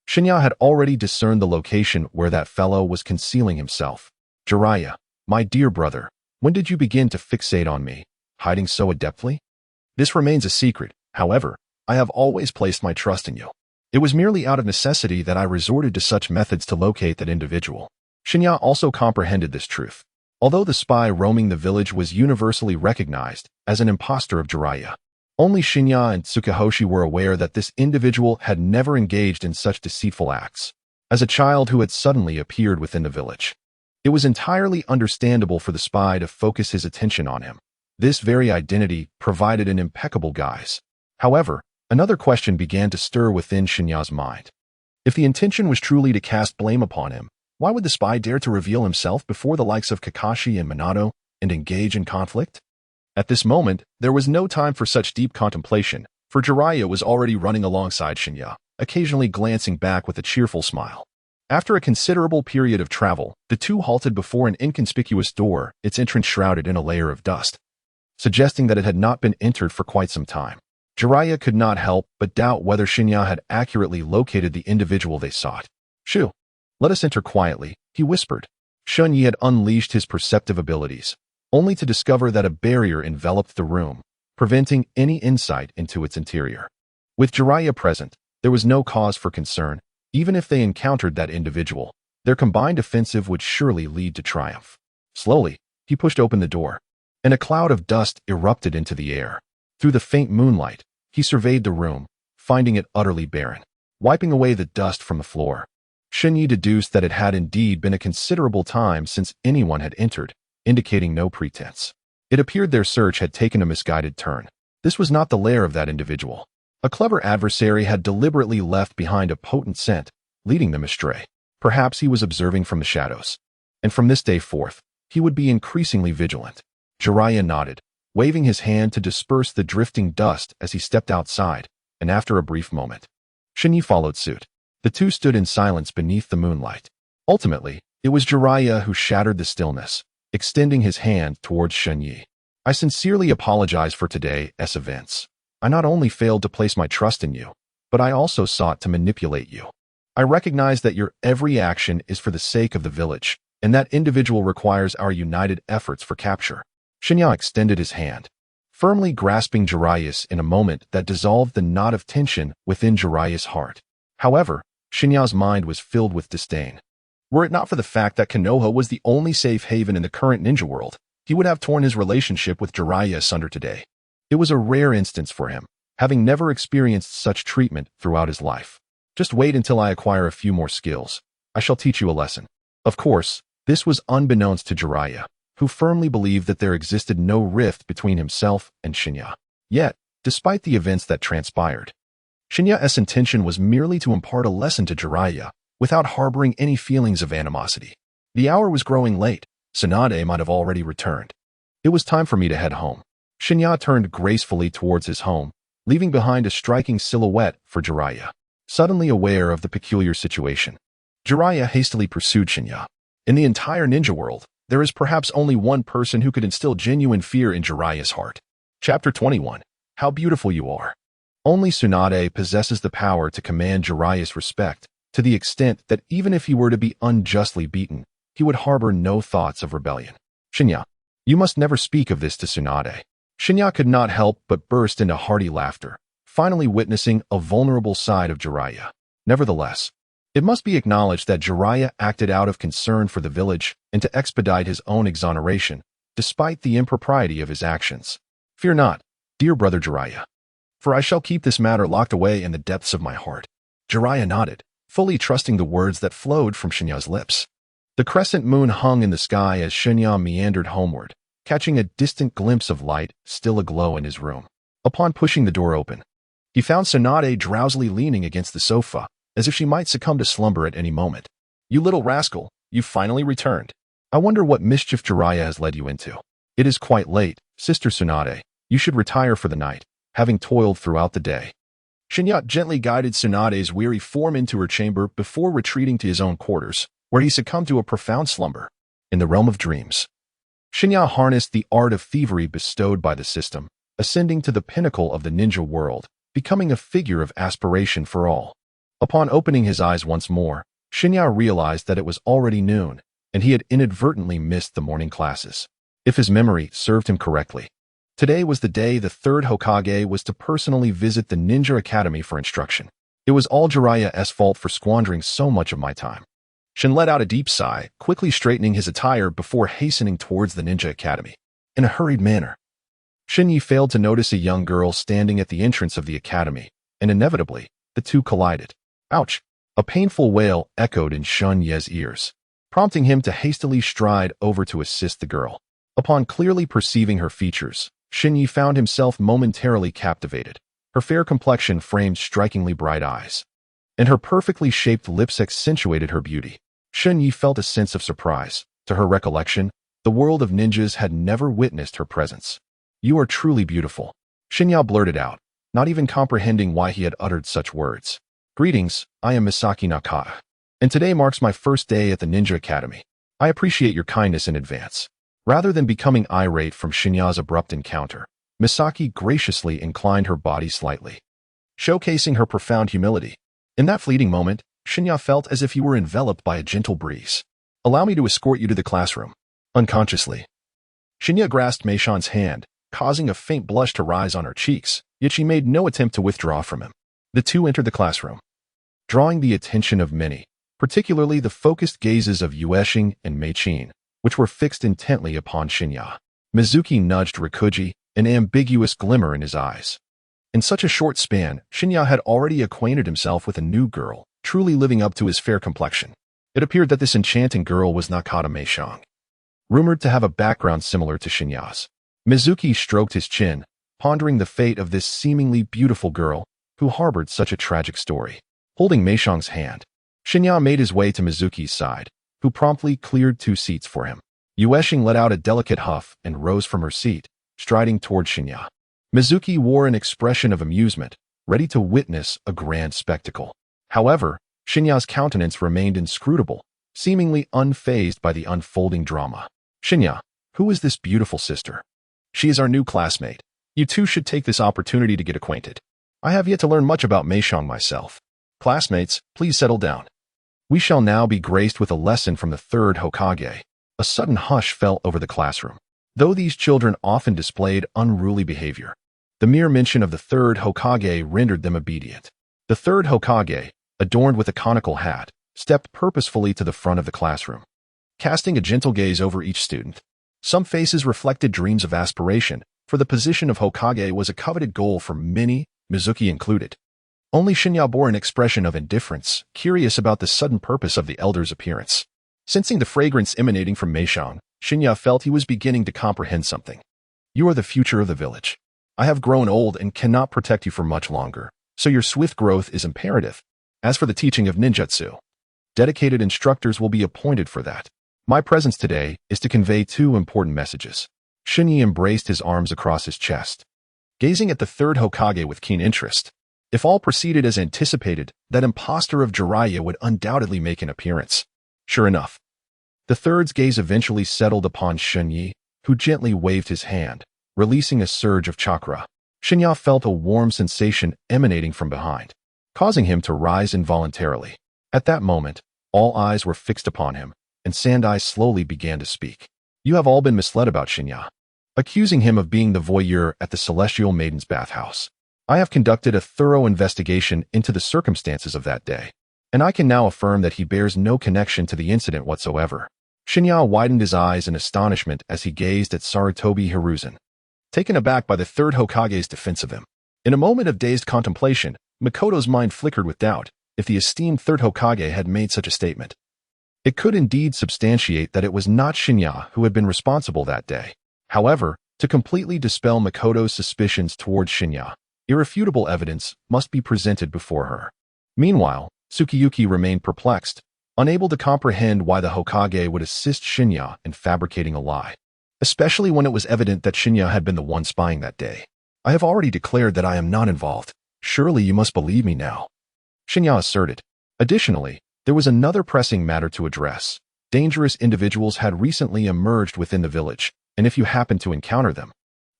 Shen Ye had already discerned the location where that fellow was concealing himself. Jiraiya, my dear brother, when did you begin to fixate on me, hiding so adeptly? This remains a secret. However, I have always placed my trust in you. It was merely out of necessity that I resorted to such methods to locate that individual. Shen Ye also comprehended this truth. Although the spy roaming the village was universally recognized as an impostor of Jiraiya, only Shen Ye and Tsukuhoshi were aware that this individual had never engaged in such deceitful acts. As a child who had suddenly appeared within the village, it was entirely understandable for the spy to focus his attention on him. This very identity provided an impeccable guise. However, another question began to stir within Shen Ye's mind. If the intention was truly to cast blame upon him, why would the spy dare to reveal himself before the likes of Kakashi and Minato and engage in conflict? At this moment, there was no time for such deep contemplation, for for Jiraiya was already running alongside Shen Ye, occasionally glancing back with a cheerful smile. After a considerable period of travel, the two halted before an inconspicuous door, its entrance shrouded in a layer of dust, suggesting that it had not been entered for quite some time. Jiraiya could not help but doubt whether Shen Ye had accurately located the individual they sought. "Shoo, let us enter quietly," he whispered. Shen Ye had unleashed his perceptive abilities, only to discover that a barrier enveloped the room, preventing any insight into its interior. With Jiraiya present, there was no cause for concern. Even if they encountered that individual, their combined offensive would surely lead to triumph. Slowly, he pushed open the door, and a cloud of dust erupted into the air. Through the faint moonlight, he surveyed the room, finding it utterly barren. Wiping away the dust from the floor, Shen Ye deduced that it had indeed been a considerable time since anyone had entered, indicating no pretense. It appeared their search had taken a misguided turn. This was not the lair of that individual. A clever adversary had deliberately left behind a potent scent, leading them astray. Perhaps he was observing from the shadows. And from this day forth, he would be increasingly vigilant. Jiraiya nodded, waving his hand to disperse the drifting dust as he stepped outside, and after a brief moment, Shen Ye followed suit. The two stood in silence beneath the moonlight. Ultimately, it was Jiraiya who shattered the stillness, extending his hand towards Shen Ye. "I sincerely apologize for today's events. I not only failed to place my trust in you, but I also sought to manipulate you. I recognize that your every action is for the sake of the village, and that individual requires our united efforts for capture." Shen Ye extended his hand, firmly grasping Jiraiya's in a moment that dissolved the knot of tension within Jiraiya's heart. However, Shen Ye's mind was filled with disdain. Were it not for the fact that Konoha was the only safe haven in the current ninja world, he would have torn his relationship with Jiraiya asunder today. It was a rare instance for him, having never experienced such treatment throughout his life. "Just wait until I acquire a few more skills. I shall teach you a lesson." Of course, this was unbeknownst to Jiraiya, who firmly believed that there existed no rift between himself and Shen Ye. Yet, despite the events that transpired, Shen Ye's intention was merely to impart a lesson to Jiraiya, without harboring any feelings of animosity. The hour was growing late. Tsunade might have already returned. It was time for me to head home. Shen Ye turned gracefully towards his home, leaving behind a striking silhouette for Jiraiya. Suddenly aware of the peculiar situation, Jiraiya hastily pursued Shen Ye. In the entire ninja world, there is perhaps only one person who could instill genuine fear in Jiraiya's heart. Chapter 21. How beautiful you are. Only Tsunade possesses the power to command Jiraiya's respect, to the extent that even if he were to be unjustly beaten, he would harbor no thoughts of rebellion. "Shen Ye, you must never speak of this to Tsunade." Shen Ye could not help but burst into hearty laughter, finally witnessing a vulnerable side of Jiraiya. Nevertheless, it must be acknowledged that Jiraiya acted out of concern for the village and to expedite his own exoneration, despite the impropriety of his actions. "Fear not, dear brother Jiraiya, for I shall keep this matter locked away in the depths of my heart." Jiraiya nodded, fully trusting the words that flowed from Shen Ye's lips. The crescent moon hung in the sky as Shen Ye meandered homeward, catching a distant glimpse of light still aglow in his room. Upon pushing the door open, he found Tsunade drowsily leaning against the sofa, as if she might succumb to slumber at any moment. "You little rascal, you've finally returned. I wonder what mischief Jiraiya has led you into." "It is quite late, Sister Tsunade. You should retire for the night, having toiled throughout the day." Shen Ye gently guided Tsunade's weary form into her chamber before retreating to his own quarters, where he succumbed to a profound slumber. In the realm of dreams, Shen Ye harnessed the art of thievery bestowed by the system, ascending to the pinnacle of the ninja world, becoming a figure of aspiration for all. Upon opening his eyes once more, Shen Ye realized that it was already noon, and he had inadvertently missed the morning classes. If his memory served him correctly, today was the day the third Hokage was to personally visit the Ninja Academy for instruction. "It was all Jiraiya's fault for squandering so much of my time." Shen let out a deep sigh, quickly straightening his attire before hastening towards the Ninja Academy. In a hurried manner, Shen Ye failed to notice a young girl standing at the entrance of the academy, and inevitably, the two collided. "Ouch!" A painful wail echoed in Shen Ye's ears, prompting him to hastily stride over to assist the girl. Upon clearly perceiving her features, Shen Ye found himself momentarily captivated. Her fair complexion framed strikingly bright eyes, and her perfectly shaped lips accentuated her beauty. Shen Ye felt a sense of surprise. To her recollection, the world of ninjas had never witnessed her presence. "You are truly beautiful," Shen Ye blurted out, not even comprehending why he had uttered such words. Greetings, I am Misaki Nakata, and today marks my first day at the Ninja Academy. I appreciate your kindness in advance. Rather than becoming irate from Shen Ye's abrupt encounter, Misaki graciously inclined her body slightly, showcasing her profound humility. In that fleeting moment, Shen Ye felt as if he were enveloped by a gentle breeze. Allow me to escort you to the classroom. Unconsciously, Shen Ye grasped Mei Xiang's hand, causing a faint blush to rise on her cheeks, yet she made no attempt to withdraw from him. The two entered the classroom, drawing the attention of many, particularly the focused gazes of Uchiha and Mei Qin, which were fixed intently upon Shen Ye. Mizuki nudged Rikuji, an ambiguous glimmer in his eyes. In such a short span, Shen Ye had already acquainted himself with a new girl, truly living up to his fair complexion. It appeared that this enchanting girl was Nakata Mei Xiang, rumored to have a background similar to Shen Ye's. Mizuki stroked his chin, pondering the fate of this seemingly beautiful girl who harbored such a tragic story. Holding Mei Xiang's hand, Shen Ye made his way to Mizuki's side, who promptly cleared 2 seats for him. Uchiha let out a delicate huff and rose from her seat, striding toward Shen Ye. Mizuki wore an expression of amusement, ready to witness a grand spectacle. However, Shen Ye's countenance remained inscrutable, seemingly unfazed by the unfolding drama. Shen Ye, who is this beautiful sister? She is our new classmate. You two should take this opportunity to get acquainted. I have yet to learn much about Mei Xiang myself. Classmates, please settle down. We shall now be graced with a lesson from the 3rd Hokage. A sudden hush fell over the classroom. Though these children often displayed unruly behavior, the mere mention of the 3rd Hokage rendered them obedient. The 3rd Hokage, adorned with a conical hat, stepped purposefully to the front of the classroom, casting a gentle gaze over each student. Some faces reflected dreams of aspiration, for the position of Hokage was a coveted goal for many, Mizuki included. Only Shen Ye bore an expression of indifference, curious about the sudden purpose of the elder's appearance. Sensing the fragrance emanating from Mei Xiang, Shen Ye felt he was beginning to comprehend something. You are the future of the village. I have grown old and cannot protect you for much longer, so your swift growth is imperative. As for the teaching of ninjutsu, dedicated instructors will be appointed for that. My presence today is to convey 2 important messages. Shen Ye embraced his arms across his chest, gazing at the 3rd Hokage with keen interest. If all proceeded as anticipated, that impostor of Jiraiya would undoubtedly make an appearance. Sure enough, the 3rd's gaze eventually settled upon Shen Ye, who gently waved his hand, releasing a surge of chakra. Shen Ye felt a warm sensation emanating from behind, causing him to rise involuntarily. At that moment, all eyes were fixed upon him, and Sandai slowly began to speak. You have all been misled about Shen Ye, accusing him of being the voyeur at the Celestial Maiden's bathhouse. I have conducted a thorough investigation into the circumstances of that day, and I can now affirm that he bears no connection to the incident whatsoever. Shen Ye widened his eyes in astonishment as he gazed at Sarutobi Hiruzen, taken aback by the 3rd Hokage's defense of him. In a moment of dazed contemplation, Makoto's mind flickered with doubt if the esteemed 3rd Hokage had made such a statement. It could indeed substantiate that it was not Shen Ye who had been responsible that day. However, to completely dispel Makoto's suspicions towards Shen Ye, irrefutable evidence must be presented before her. Meanwhile, Tsukiyuki remained perplexed, unable to comprehend why the Hokage would assist Shen Ye in fabricating a lie, especially when it was evident that Shen Ye had been the one spying that day. I have already declared that I am not involved. Surely you must believe me now, Shen Ye asserted. Additionally, there was another pressing matter to address. Dangerous individuals had recently emerged within the village, and if you happened to encounter them,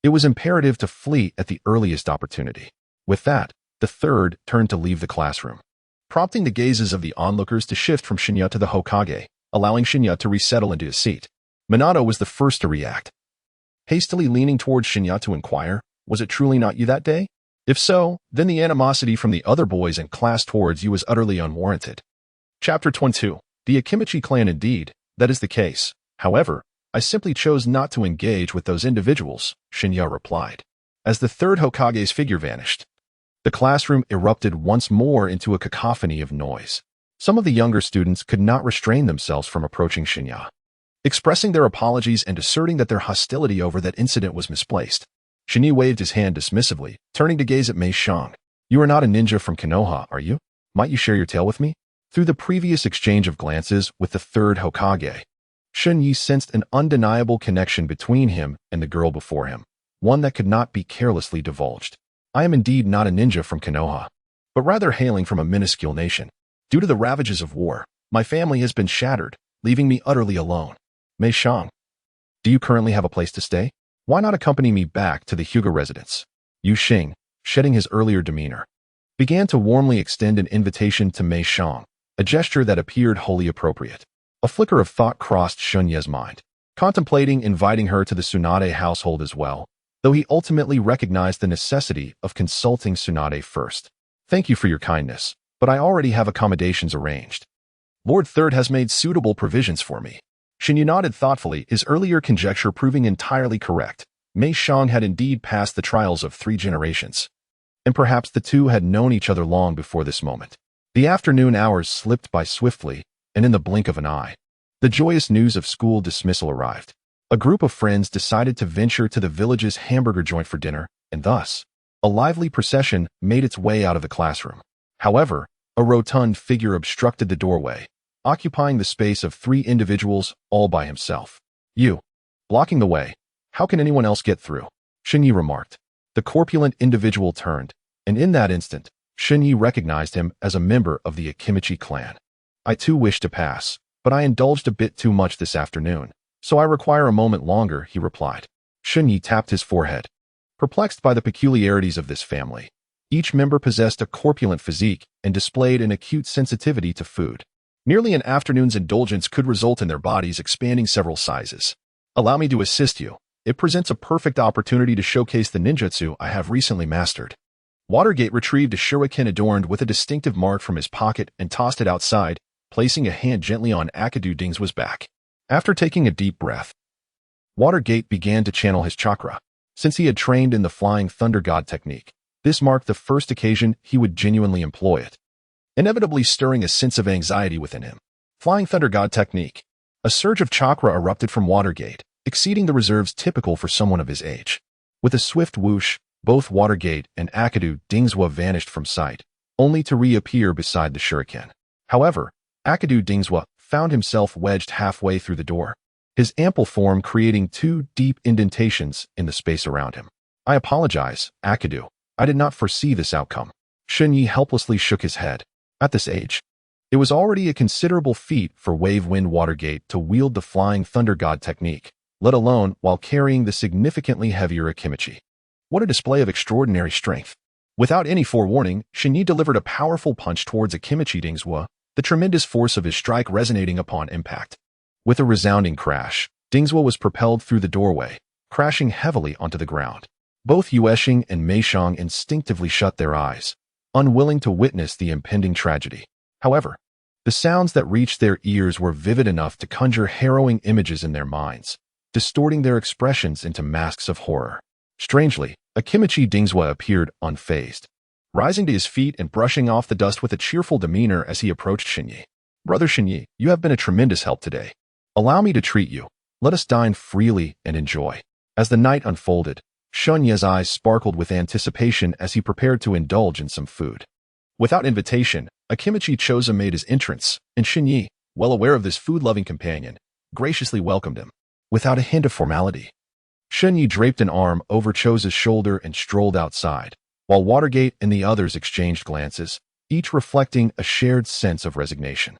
it was imperative to flee at the earliest opportunity. With that, the 3rd turned to leave the classroom, prompting the gazes of the onlookers to shift from Shen Ye to the Hokage, allowing Shen Ye to resettle into his seat. Minato was the first to react, hastily leaning towards Shen Ye to inquire, was it truly not you that day? If so, then the animosity from the other boys in class towards you was utterly unwarranted. Chapter 22. The Akimichi clan. Indeed, that is the case. However, I simply chose not to engage with those individuals, Shen Ye replied. As the 3rd Hokage's figure vanished, the classroom erupted once more into a cacophony of noise. Some of the younger students could not restrain themselves from approaching Shen Ye, expressing their apologies and asserting that their hostility over that incident was misplaced. Shen Ye waved his hand dismissively, turning to gaze at Mei Xiang. You are not a ninja from Konoha, are you? Might you share your tale with me? Through the previous exchange of glances with the 3rd Hokage, Shen Ye sensed an undeniable connection between him and the girl before him, one that could not be carelessly divulged. I am indeed not a ninja from Konoha, but rather hailing from a minuscule nation. Due to the ravages of war, my family has been shattered, leaving me utterly alone. Mei Shang, do you currently have a place to stay? Why not accompany me back to the Hyuga residence? Yu Xing, shedding his earlier demeanor, began to warmly extend an invitation to Mei Shang, a gesture that appeared wholly appropriate. A flicker of thought crossed Shen Ye's mind, contemplating inviting her to the Tsunade household as well, though he ultimately recognized the necessity of consulting Tsunade first. Thank you for your kindness, but I already have accommodations arranged. Lord Third has made suitable provisions for me. Shen Ye nodded thoughtfully, his earlier conjecture proving entirely correct. Mei Shang had indeed passed the trials of 3 generations, and perhaps the two had known each other long before this moment. The afternoon hours slipped by swiftly, and in the blink of an eye, the joyous news of school dismissal arrived. A group of friends decided to venture to the village's hamburger joint for dinner, and thus, a lively procession made its way out of the classroom. However, a rotund figure obstructed the doorway, occupying the space of 3 individuals all by himself. You, blocking the way. How can anyone else get through? Shen Ye remarked. The corpulent individual turned, and in that instant, Shen Ye recognized him as a member of the Akimichi clan. I too wish to pass, but I indulged a bit too much this afternoon, so I require a moment longer, he replied. Shen Ye tapped his forehead. Perplexed by the peculiarities of this family, each member possessed a corpulent physique and displayed an acute sensitivity to food. Nearly an afternoon's indulgence could result in their bodies expanding several sizes. Allow me to assist you. It presents a perfect opportunity to showcase the ninjutsu I have recently mastered. Watergate retrieved a shuriken adorned with a distinctive mark from his pocket and tossed it outside, placing a hand gently on Akadu Dingswa's back. After taking a deep breath, Watergate began to channel his chakra. Since he had trained in the Flying Thunder God technique, this marked the first occasion he would genuinely employ it, inevitably stirring a sense of anxiety within him. Flying Thunder God technique. A surge of chakra erupted from Watergate, exceeding the reserves typical for someone of his age. With a swift whoosh, both Watergate and Akadu Dingswa vanished from sight, only to reappear beside the shuriken. However, Akadu Dingswa found himself wedged halfway through the door, his ample form creating 2 deep indentations in the space around him. I apologize, Akadu. I did not foresee this outcome. Shen Ye helplessly shook his head. At this age, it was already a considerable feat for Wave Wind Watergate to wield the Flying Thunder God technique, let alone while carrying the significantly heavier Akimichi. What a display of extraordinary strength. Without any forewarning, Shen Ye delivered a powerful punch towards Akimichi Dingswa, the tremendous force of his strike resonating upon impact. With a resounding crash, Dingswa was propelled through the doorway, crashing heavily onto the ground. Both Yueshing and Mei Shang instinctively shut their eyes, unwilling to witness the impending tragedy. However, the sounds that reached their ears were vivid enough to conjure harrowing images in their minds, distorting their expressions into masks of horror. Strangely, Akimichi Dingswa appeared unfazed, rising to his feet and brushing off the dust with a cheerful demeanor as he approached Shen Ye. Brother Shen Ye, you have been a tremendous help today. Allow me to treat you. Let us dine freely and enjoy. As the night unfolded, Shen Ye's eyes sparkled with anticipation as he prepared to indulge in some food. Without invitation, Akimichi Choza made his entrance, and Shen Ye, well aware of this food-loving companion, graciously welcomed him. Without a hint of formality, Shen Ye draped an arm over Choza's shoulder and strolled outside, while Watergate and the others exchanged glances, each reflecting a shared sense of resignation.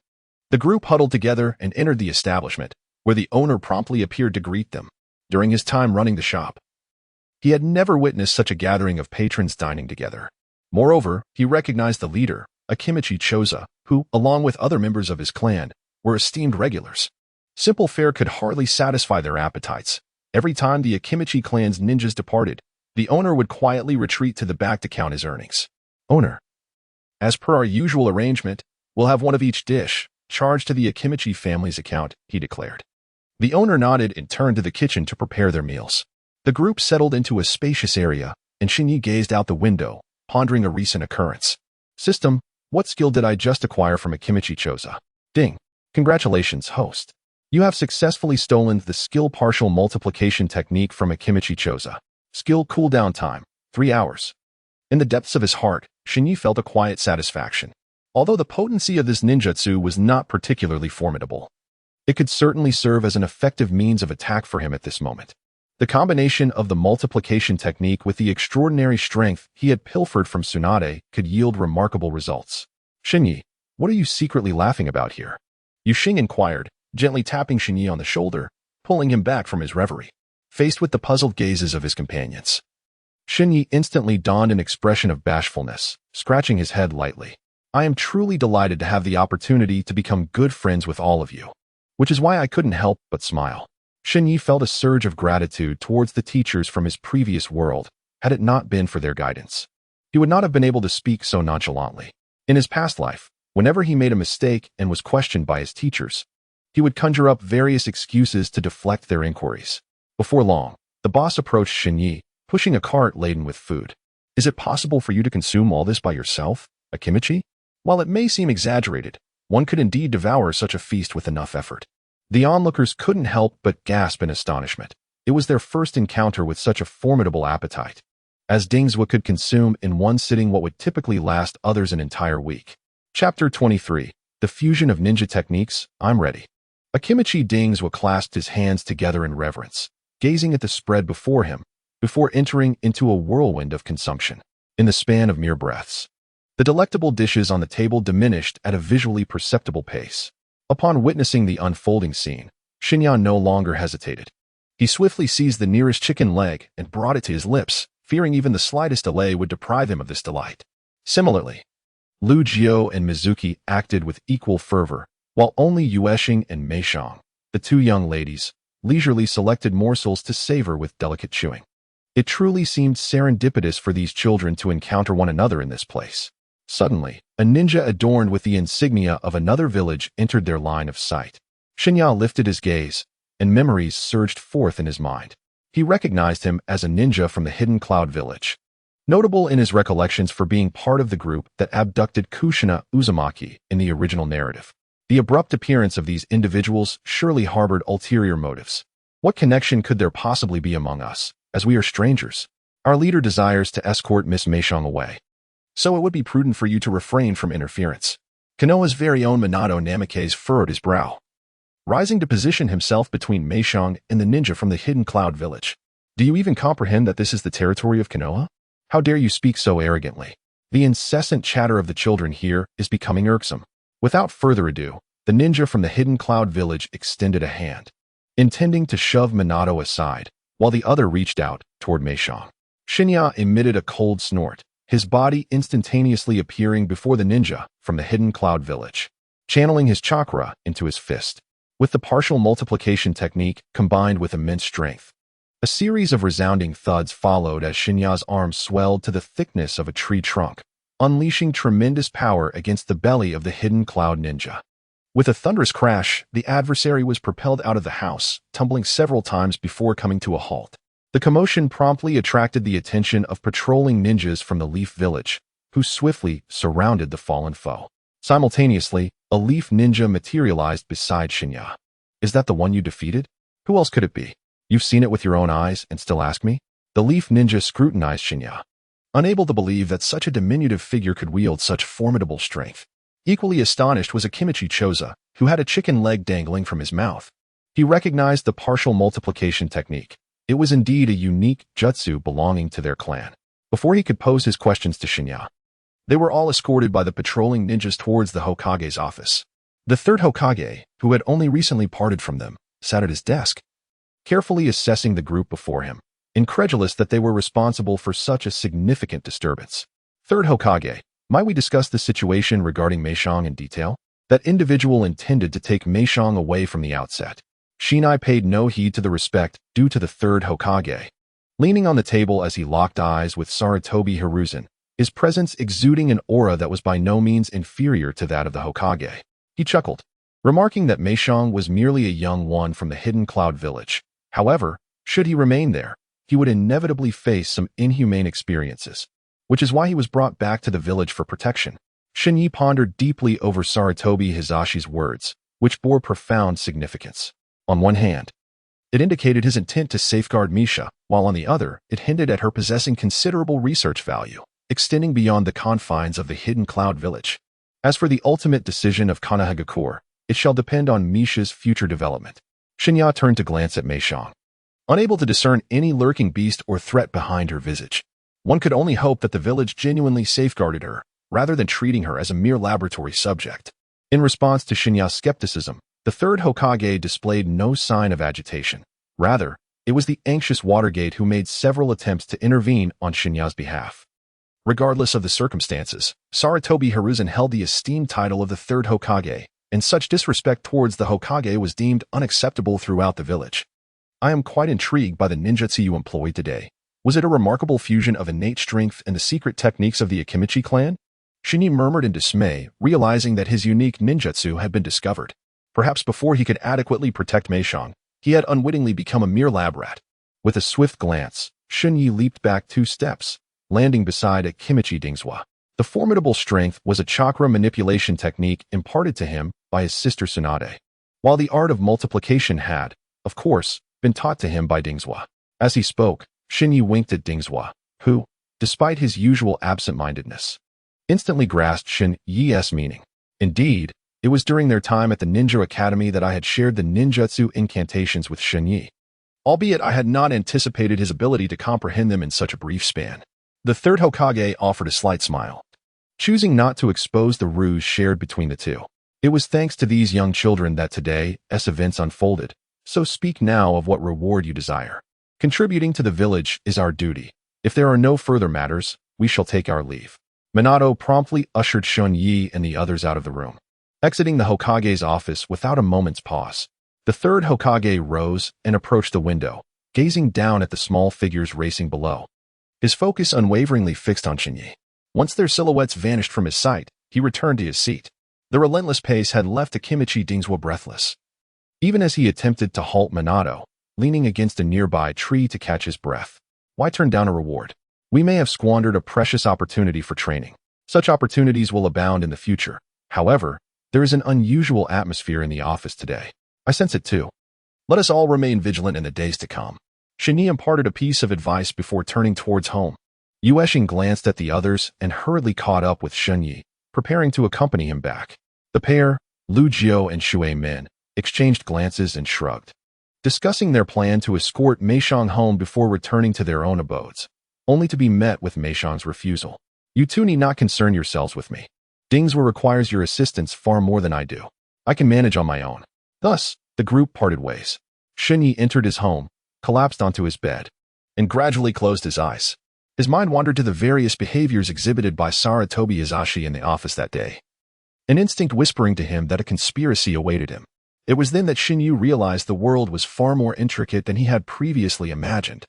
The group huddled together and entered the establishment, where the owner promptly appeared to greet them. During his time running the shop, he had never witnessed such a gathering of patrons dining together. Moreover, he recognized the leader, Akimichi Choza, who, along with other members of his clan, were esteemed regulars. Simple fare could hardly satisfy their appetites. Every time the Akimichi clan's ninjas departed, the owner would quietly retreat to the back to count his earnings. Owner, as per our usual arrangement, we'll have one of each dish, charged to the Akimichi family's account, he declared. The owner nodded and turned to the kitchen to prepare their meals. The group settled into a spacious area, and Shen Ye gazed out the window, pondering a recent occurrence. System, what skill did I just acquire from Akimichi Choza? Ding. Congratulations, host. You have successfully stolen the skill partial multiplication technique from Akimichi Choza. Skill cooldown time, 3 hours. In the depths of his heart, Shen Ye felt a quiet satisfaction. Although the potency of this ninjutsu was not particularly formidable, it could certainly serve as an effective means of attack for him at this moment. The combination of the multiplication technique with the extraordinary strength he had pilfered from Tsunade could yield remarkable results. Shen Ye, what are you secretly laughing about here? Yuxing inquired, gently tapping Shen Ye on the shoulder, pulling him back from his reverie. Faced with the puzzled gazes of his companions, Shen Ye instantly donned an expression of bashfulness, scratching his head lightly. I am truly delighted to have the opportunity to become good friends with all of you, which is why I couldn't help but smile. Shen Ye felt a surge of gratitude towards the teachers from his previous world, had it not been for their guidance. He would not have been able to speak so nonchalantly. In his past life, whenever he made a mistake and was questioned by his teachers, he would conjure up various excuses to deflect their inquiries. Before long, the boss approached Shen Ye, pushing a cart laden with food. Is it possible for you to consume all this by yourself, Akimichi? While it may seem exaggerated, one could indeed devour such a feast with enough effort. The onlookers couldn't help but gasp in astonishment. It was their first encounter with such a formidable appetite, as Dingswa could consume in one sitting what would typically last others an entire week. Chapter 23. The Fusion of Ninja Techniques. I'm ready. Akimichi Dingswa clasped his hands together in reverence, gazing at the spread before him, before entering into a whirlwind of consumption. In the span of mere breaths, the delectable dishes on the table diminished at a visually perceptible pace. Upon witnessing the unfolding scene, Shen Ye no longer hesitated. He swiftly seized the nearest chicken leg and brought it to his lips, fearing even the slightest delay would deprive him of this delight. Similarly, Lu Jiao and Mizuki acted with equal fervor, while only Yueshing and Meishang, the two young ladies, leisurely selected morsels to savor with delicate chewing. It truly seemed serendipitous for these children to encounter one another in this place. Suddenly, a ninja adorned with the insignia of another village entered their line of sight. Shen Ye lifted his gaze, and memories surged forth in his mind. He recognized him as a ninja from the Hidden Cloud Village, notable in his recollections for being part of the group that abducted Kushina Uzumaki in the original narrative. The abrupt appearance of these individuals surely harbored ulterior motives. What connection could there possibly be among us, as we are strangers? Our leader desires to escort Miss Meishang away, so it would be prudent for you to refrain from interference. Konoha's very own Minato Namikaze furrowed his brow, rising to position himself between Meishang and the ninja from the Hidden Cloud Village. Do you even comprehend that this is the territory of Konoha? How dare you speak so arrogantly? The incessant chatter of the children here is becoming irksome. Without further ado, the ninja from the Hidden Cloud Village extended a hand, intending to shove Minato aside, while the other reached out toward Meishang. Shen Ye emitted a cold snort, his body instantaneously appearing before the ninja from the Hidden Cloud Village, channeling his chakra into his fist. With the partial multiplication technique combined with immense strength, a series of resounding thuds followed as Shen Ye's arm swelled to the thickness of a tree trunk, unleashing tremendous power against the belly of the Hidden Cloud Ninja. With a thunderous crash, the adversary was propelled out of the house, tumbling several times before coming to a halt. The commotion promptly attracted the attention of patrolling ninjas from the Leaf Village, who swiftly surrounded the fallen foe. Simultaneously, a Leaf Ninja materialized beside Shen Ye. Is that the one you defeated? Who else could it be? You've seen it with your own eyes and still ask me? The Leaf Ninja scrutinized Shen Ye, unable to believe that such a diminutive figure could wield such formidable strength. Equally astonished was Akimichi Choza, who had a chicken leg dangling from his mouth. He recognized the partial multiplication technique. It was indeed a unique jutsu belonging to their clan. Before he could pose his questions to Shen Ye, they were all escorted by the patrolling ninjas towards the Hokage's office. The third Hokage, who had only recently parted from them, sat at his desk, carefully assessing the group before him, incredulous that they were responsible for such a significant disturbance. Third Hokage, might we discuss the situation regarding Meishang in detail? That individual intended to take Meishang away from the outset. Shinai paid no heed to the respect due to the third Hokage. Leaning on the table as he locked eyes with Sarutobi Hiruzen, his presence exuding an aura that was by no means inferior to that of the Hokage. He chuckled, remarking that Meishang was merely a young one from the Hidden Cloud Village. However, should he remain there, he would inevitably face some inhumane experiences, which is why he was brought back to the village for protection. Shen Ye pondered deeply over Sarutobi Hizashi's words, which bore profound significance. On one hand, it indicated his intent to safeguard Misha, while on the other, it hinted at her possessing considerable research value, extending beyond the confines of the Hidden Cloud Village. As for the ultimate decision of Konohagakure, it shall depend on Misha's future development. Shen Ye turned to glance at Meishang. unable to discern any lurking beast or threat behind her visage. One could only hope that the village genuinely safeguarded her, rather than treating her as a mere laboratory subject. In response to Shen Ye's skepticism, the third Hokage displayed no sign of agitation. Rather, it was the anxious Watergate who made several attempts to intervene on Shen Ye's behalf. Regardless of the circumstances, Sarutobi Hiruzen held the esteemed title of the third Hokage, and such disrespect towards the Hokage was deemed unacceptable throughout the village. I am quite intrigued by the ninjutsu you employed today. Was it a remarkable fusion of innate strength and the secret techniques of the Akimichi clan? Shen Ye murmured in dismay, realizing that his unique ninjutsu had been discovered. Perhaps before he could adequately protect Meishong, he had unwittingly become a mere lab rat. With a swift glance, Shen Ye leaped back 2 steps, landing beside Akimichi Dingzhua. The formidable strength was a chakra manipulation technique imparted to him by his sister Tsunade, while the art of multiplication had, of course, been taught to him by Dingzhua. As he spoke, Shen Ye winked at Dingzhua, who, despite his usual absent-mindedness, instantly grasped Shen Ye's meaning. Indeed, it was during their time at the Ninja Academy that I had shared the ninjutsu incantations with Shen Ye, albeit I had not anticipated his ability to comprehend them in such a brief span. The third Hokage offered a slight smile, choosing not to expose the ruse shared between the two. It was thanks to these young children that today's events unfolded, so speak now of what reward you desire. Contributing to the village is our duty. If there are no further matters, we shall take our leave. Minato promptly ushered Shen Ye and the others out of the room. Exiting the Hokage's office without a moment's pause, the third Hokage rose and approached the window, gazing down at the small figures racing below. His focus unwaveringly fixed on Shen Ye. Once their silhouettes vanished from his sight, he returned to his seat. The relentless pace had left Akimichi Dingzhua breathless. Even as he attempted to halt Minato, leaning against a nearby tree to catch his breath. Why turn down a reward? We may have squandered a precious opportunity for training. Such opportunities will abound in the future. However, there is an unusual atmosphere in the office today. I sense it too. Let us all remain vigilant in the days to come. Shen Ye imparted a piece of advice before turning towards home. Yueshing glanced at the others and hurriedly caught up with Shen Ye, preparing to accompany him back. The pair, Lu Jiao and Shui Min, exchanged glances and shrugged, discussing their plan to escort Meishong home before returning to their own abodes, only to be met with Meishong's refusal. You two need not concern yourselves with me. Dingzhua requires your assistance far more than I do. I can manage on my own. Thus, the group parted ways. Shen Ye entered his home, collapsed onto his bed, and gradually closed his eyes. His mind wandered to the various behaviors exhibited by Sarutobi Izashi in the office that day, an instinct whispering to him that a conspiracy awaited him. It was then that Shen Ye realized the world was far more intricate than he had previously imagined.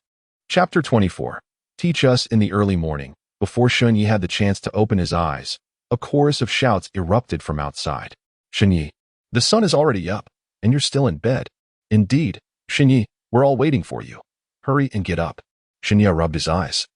Chapter 24. Teach us in the early morning. Before Shen Ye had the chance to open his eyes, a chorus of shouts erupted from outside. Shen Ye, the sun is already up, and you're still in bed. Indeed, Shen Ye, we're all waiting for you. Hurry and get up. Shen Ye rubbed his eyes,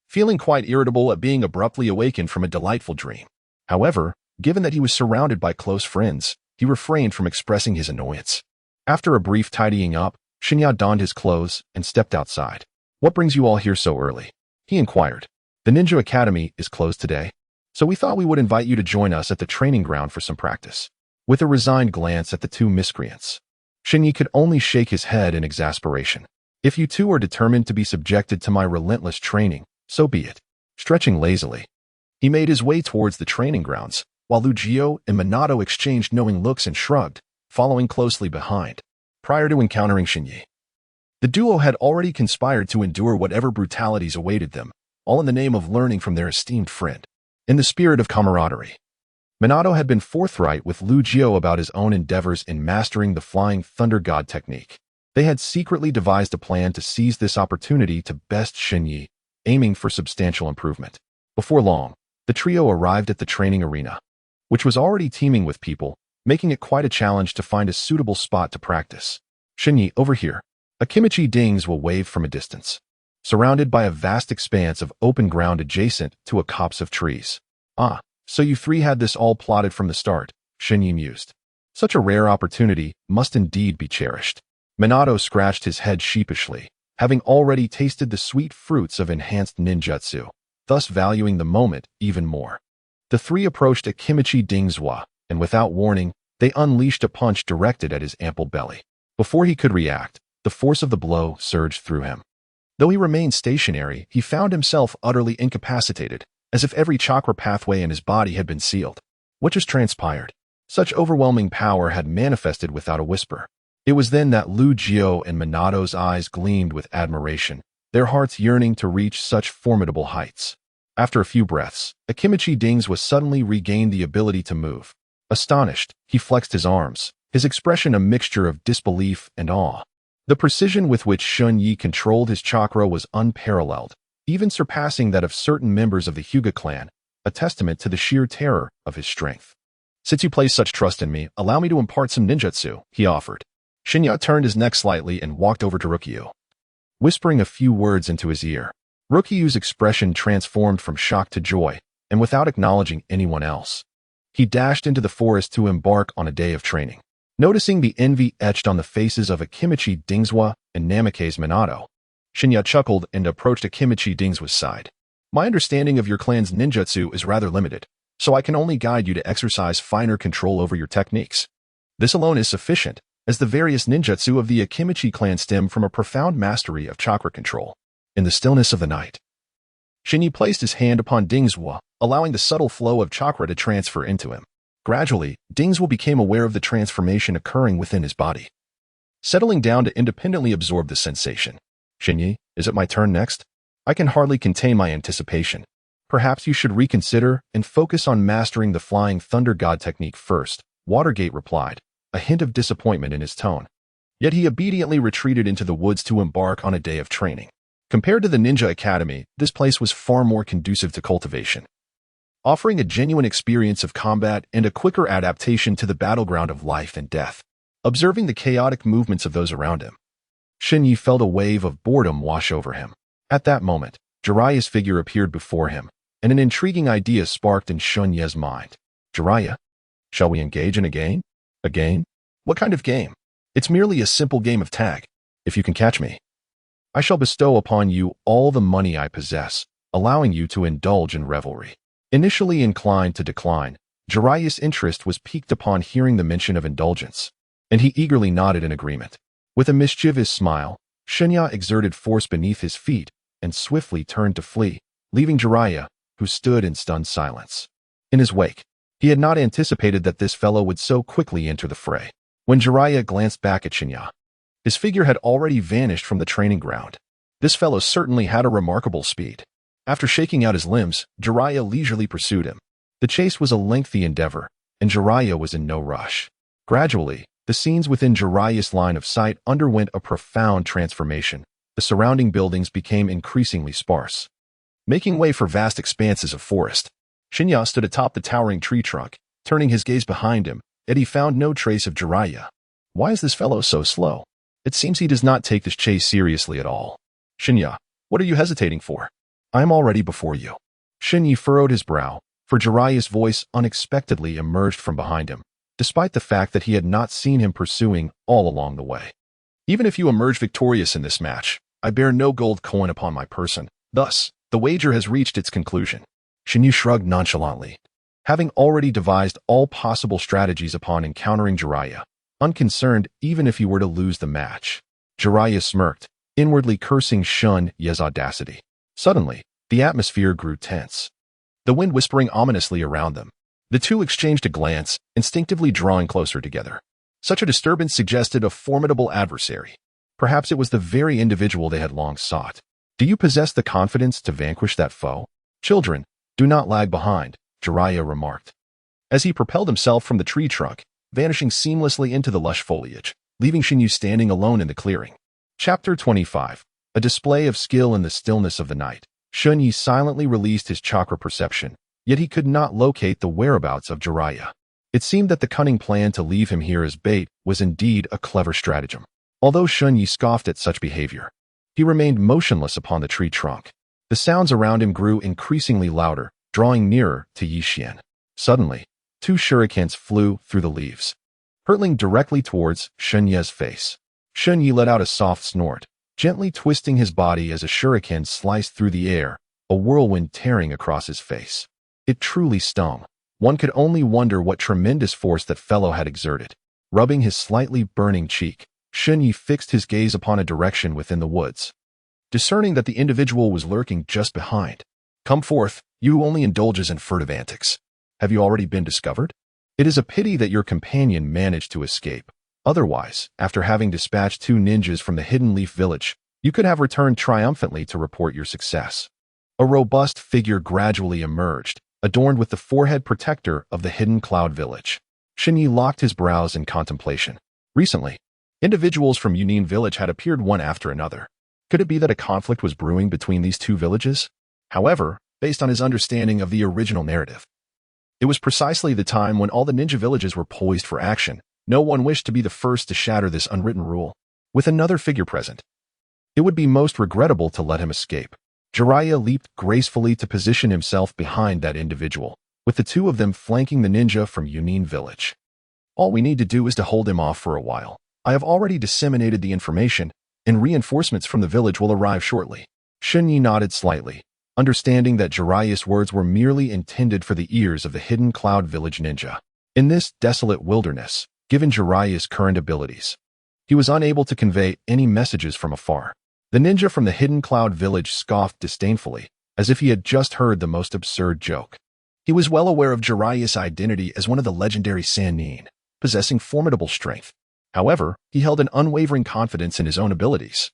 feeling quite irritable at being abruptly awakened from a delightful dream. However, given that he was surrounded by close friends, he refrained from expressing his annoyance. After a brief tidying up, Shen Ye donned his clothes and stepped outside. What brings you all here so early? He inquired. The Ninja Academy is closed today, so we thought we would invite you to join us at the training ground for some practice. With a resigned glance at the two miscreants, Shen Ye could only shake his head in exasperation. If you two are determined to be subjected to my relentless training, so be it. Stretching lazily, he made his way towards the training grounds, while Lu Jiao and Minato exchanged knowing looks and shrugged, following closely behind. Prior to encountering Shen Ye, the duo had already conspired to endure whatever brutalities awaited them, all in the name of learning from their esteemed friend. In the spirit of camaraderie, Minato had been forthright with Lu Jiao about his own endeavors in mastering the Flying Thunder God technique. They had secretly devised a plan to seize this opportunity to best Shen Ye, aiming for substantial improvement. Before long, the trio arrived at the training arena, which was already teeming with people, making it quite a challenge to find a suitable spot to practice. Shen Ye, over here. Akimichi Dingzhua waved from a distance, surrounded by a vast expanse of open ground adjacent to a copse of trees. Ah, so you three had this all plotted from the start, Shen Ye mused. Such a rare opportunity must indeed be cherished. Minato scratched his head sheepishly, having already tasted the sweet fruits of enhanced ninjutsu, thus valuing the moment even more. The three approached Akimichi Dingzhua, and without warning, they unleashed a punch directed at his ample belly. Before he could react, The force of the blow surged through him. Though he remained stationary, he found himself utterly incapacitated, as if every chakra pathway in his body had been sealed. What just transpired? Such overwhelming power had manifested without a whisper. It was then that Lu Jiao and Minato's eyes gleamed with admiration, their hearts yearning to reach such formidable heights. After a few breaths, Akimichi Dings was suddenly regained the ability to move. Astonished, he flexed his arms, his expression a mixture of disbelief and awe. The precision with which Shen Ye controlled his chakra was unparalleled, even surpassing that of certain members of the Hyuga clan, a testament to the sheer terror of his strength. Since you place such trust in me, allow me to impart some ninjutsu, he offered. Shen Ye turned his neck slightly and walked over to Rukyu, whispering a few words into his ear. Rukyu's expression transformed from shock to joy, and without acknowledging anyone else, he dashed into the forest to embark on a day of training. Noticing the envy etched on the faces of Akimichi Dingswa and Namikaze Minato, Shen Ye chuckled and approached Akimichi Dingswa's side. My understanding of your clan's ninjutsu is rather limited, so I can only guide you to exercise finer control over your techniques. This alone is sufficient, as the various ninjutsu of the Akimichi clan stem from a profound mastery of chakra control. In the stillness of the night, Shen Ye placed his hand upon Dingswa, allowing the subtle flow of chakra to transfer into him. Gradually, Dingswa became aware of the transformation occurring within his body, settling down to independently absorb the sensation. Shen Ye, is it my turn next? I can hardly contain my anticipation. Perhaps you should reconsider and focus on mastering the Flying Thunder God technique first, Watergate replied, a hint of disappointment in his tone. Yet he obediently retreated into the woods to embark on a day of training. Compared to the Ninja Academy, this place was far more conducive to cultivation, offering a genuine experience of combat and a quicker adaptation to the battleground of life and death. Observing the chaotic movements of those around him, Shen Ye felt a wave of boredom wash over him. At that moment, Jiraiya's figure appeared before him, and an intriguing idea sparked in Shen Ye's mind. Jiraiya, shall we engage in a game? A game? What kind of game? It's merely a simple game of tag. If you can catch me, I shall bestow upon you all the money I possess, allowing you to indulge in revelry. Initially inclined to decline, Jiraiya's interest was piqued upon hearing the mention of indulgence, and he eagerly nodded in agreement. With a mischievous smile, Shen Ye exerted force beneath his feet and swiftly turned to flee, leaving Jiraiya, who stood in stunned silence, in his wake. He had not anticipated that this fellow would so quickly enter the fray. When Jiraiya glanced back at Shen Ye, his figure had already vanished from the training ground. This fellow certainly had a remarkable speed. After shaking out his limbs, Jiraiya leisurely pursued him. The chase was a lengthy endeavor, and Jiraiya was in no rush. Gradually, the scenes within Jiraiya's line of sight underwent a profound transformation. The surrounding buildings became increasingly sparse, making way for vast expanses of forest. Shen Ye stood atop the towering tree trunk, turning his gaze behind him, yet he found no trace of Jiraiya. Why is this fellow so slow? It seems he does not take this chase seriously at all. Shen Ye, what are you hesitating for? I am already before you. Shen Ye furrowed his brow, for Jiraiya's voice unexpectedly emerged from behind him, despite the fact that he had not seen him pursuing all along the way. Even if you emerge victorious in this match, I bear no gold coin upon my person. Thus, the wager has reached its conclusion. Shen Ye shrugged nonchalantly, having already devised all possible strategies upon encountering Jiraiya, unconcerned even if he were to lose the match. Jiraiya smirked, inwardly cursing Shen Ye's audacity. Suddenly, the atmosphere grew tense, the wind whispering ominously around them. The two exchanged a glance, instinctively drawing closer together. Such a disturbance suggested a formidable adversary. Perhaps it was the very individual they had long sought. Do you possess the confidence to vanquish that foe? Children, do not lag behind, Jiraiya remarked, as he propelled himself from the tree trunk, vanishing seamlessly into the lush foliage, leaving Shen Ye standing alone in the clearing. Chapter 25. A display of skill in the stillness of the night. Shen Ye silently released his chakra perception, yet he could not locate the whereabouts of Jiraiya. It seemed that the cunning plan to leave him here as bait was indeed a clever stratagem. Although Shen Ye scoffed at such behavior, he remained motionless upon the tree trunk. The sounds around him grew increasingly louder, drawing nearer to Yi Xian. Suddenly, two shurikens flew through the leaves, hurtling directly towards Shen Ye's face. Shen Ye let out a soft snort, gently twisting his body as a shuriken sliced through the air, a whirlwind tearing across his face. It truly stung. One could only wonder what tremendous force that fellow had exerted. Rubbing his slightly burning cheek, Shen Ye fixed his gaze upon a direction within the woods, discerning that the individual was lurking just behind. Come forth, you who only indulges in furtive antics. Have you already been discovered? It is a pity that your companion managed to escape. Otherwise, after having dispatched 2 ninjas from the Hidden Leaf Village, you could have returned triumphantly to report your success. A robust figure gradually emerged, adorned with the forehead protector of the Hidden Cloud Village. Shen Ye locked his brows in contemplation. Recently, individuals from Union Village had appeared one after another. Could it be that a conflict was brewing between these 2 villages? However, based on his understanding of the original narrative, it was precisely the time when all the ninja villages were poised for action. No one wished to be the first to shatter this unwritten rule. With another figure present, it would be most regrettable to let him escape. Jiraiya leaped gracefully to position himself behind that individual, with the 2 of them flanking the ninja from Union Village. All we need to do is to hold him off for a while. I have already disseminated the information, and reinforcements from the village will arrive shortly. Shen Ye nodded slightly, understanding that Jiraiya's words were merely intended for the ears of the Hidden Cloud Village ninja. In this desolate wilderness, given Jiraiya's current abilities, he was unable to convey any messages from afar. The ninja from the Hidden Cloud Village scoffed disdainfully, as if he had just heard the most absurd joke. He was well aware of Jiraiya's identity as one of the legendary Sanin, possessing formidable strength. However, he held an unwavering confidence in his own abilities,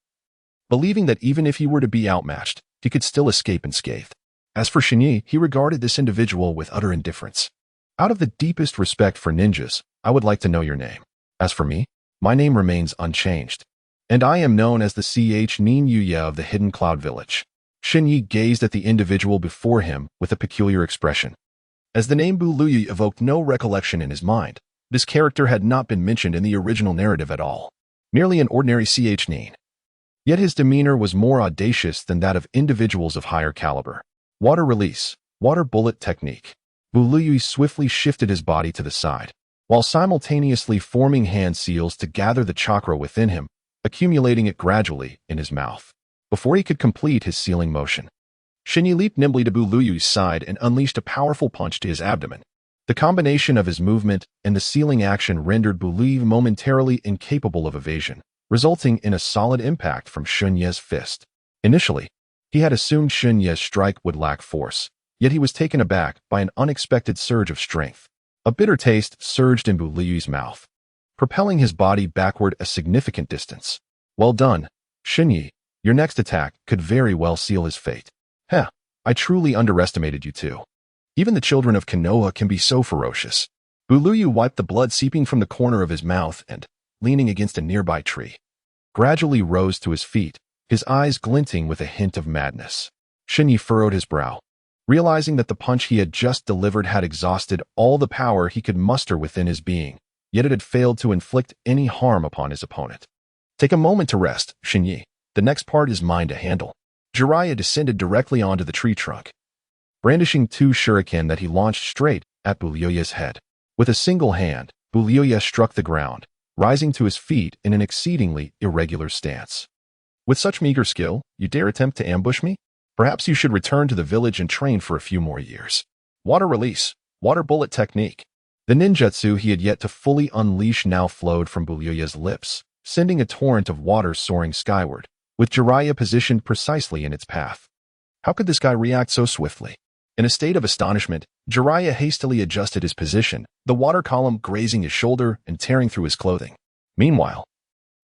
believing that even if he were to be outmatched, he could still escape unscathed. As for Shen Ye, he regarded this individual with utter indifference. Out of the deepest respect for ninjas, I would like to know your name. As for me, my name remains unchanged, and I am known as the Nin Yuya of the Hidden Cloud Village. Shen Ye gazed at the individual before him with a peculiar expression. As the name Bu Luyi evoked no recollection in his mind, this character had not been mentioned in the original narrative at all. Merely an ordinary Nin. Yet his demeanor was more audacious than that of individuals of higher caliber. Water release, water bullet technique. Bu Luyi swiftly shifted his body to the side, while simultaneously forming hand seals to gather the chakra within him, accumulating it gradually in his mouth. Before he could complete his sealing motion, Shen Ye leaped nimbly to Bu Luyu's side and unleashed a powerful punch to his abdomen. The combination of his movement and the sealing action rendered Bu Luyu momentarily incapable of evasion, resulting in a solid impact from Shen Ye's fist. Initially, he had assumed Shen Ye's strike would lack force, yet he was taken aback by an unexpected surge of strength. A bitter taste surged in Bu Luyu's mouth, propelling his body backward a significant distance. Well done, Shen Ye. Your next attack could very well seal his fate. Heh, I truly underestimated you too. Even the children of Konoha can be so ferocious. Bu Luyu wiped the blood seeping from the corner of his mouth and, leaning against a nearby tree, gradually rose to his feet, his eyes glinting with a hint of madness. Shen Ye furrowed his brow, realizing that the punch he had just delivered had exhausted all the power he could muster within his being, yet it had failed to inflict any harm upon his opponent. Take a moment to rest, Shen Ye. The next part is mine to handle. Jiraiya descended directly onto the tree trunk, brandishing 2 shuriken that he launched straight at Bu Luyu's head. With a single hand, Bu Luyu struck the ground, rising to his feet in an exceedingly irregular stance. With such meager skill, you dare attempt to ambush me? Perhaps you should return to the village and train for a few more years. Water release, water bullet technique. The ninjutsu he had yet to fully unleash now flowed from Bu Luyu's lips, sending a torrent of water soaring skyward, with Jiraiya positioned precisely in its path. How could this guy react so swiftly? In a state of astonishment, Jiraiya hastily adjusted his position, the water column grazing his shoulder and tearing through his clothing. Meanwhile,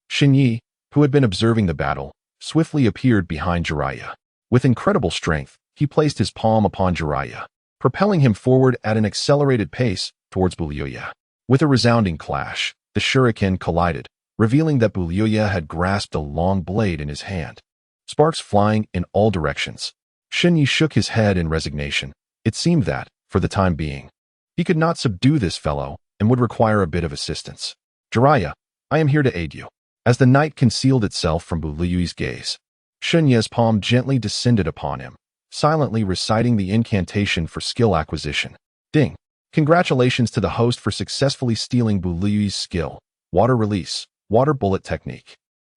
Shen Ye, who had been observing the battle, swiftly appeared behind Jiraiya. With incredible strength, he placed his palm upon Jiraiya, propelling him forward at an accelerated pace towards Bu Luyu. With a resounding clash, the shuriken collided, revealing that Bu Luyu had grasped a long blade in his hand. Sparks flying in all directions. Shen Ye shook his head in resignation. It seemed that, for the time being, he could not subdue this fellow and would require a bit of assistance. Jiraiya, I am here to aid you. As the night concealed itself from Bu Luyu's gaze, Shen Ye's palm gently descended upon him, silently reciting the incantation for skill acquisition. Ding! Congratulations to the host for successfully stealing Bu Luyu's skill. Water release, water bullet technique.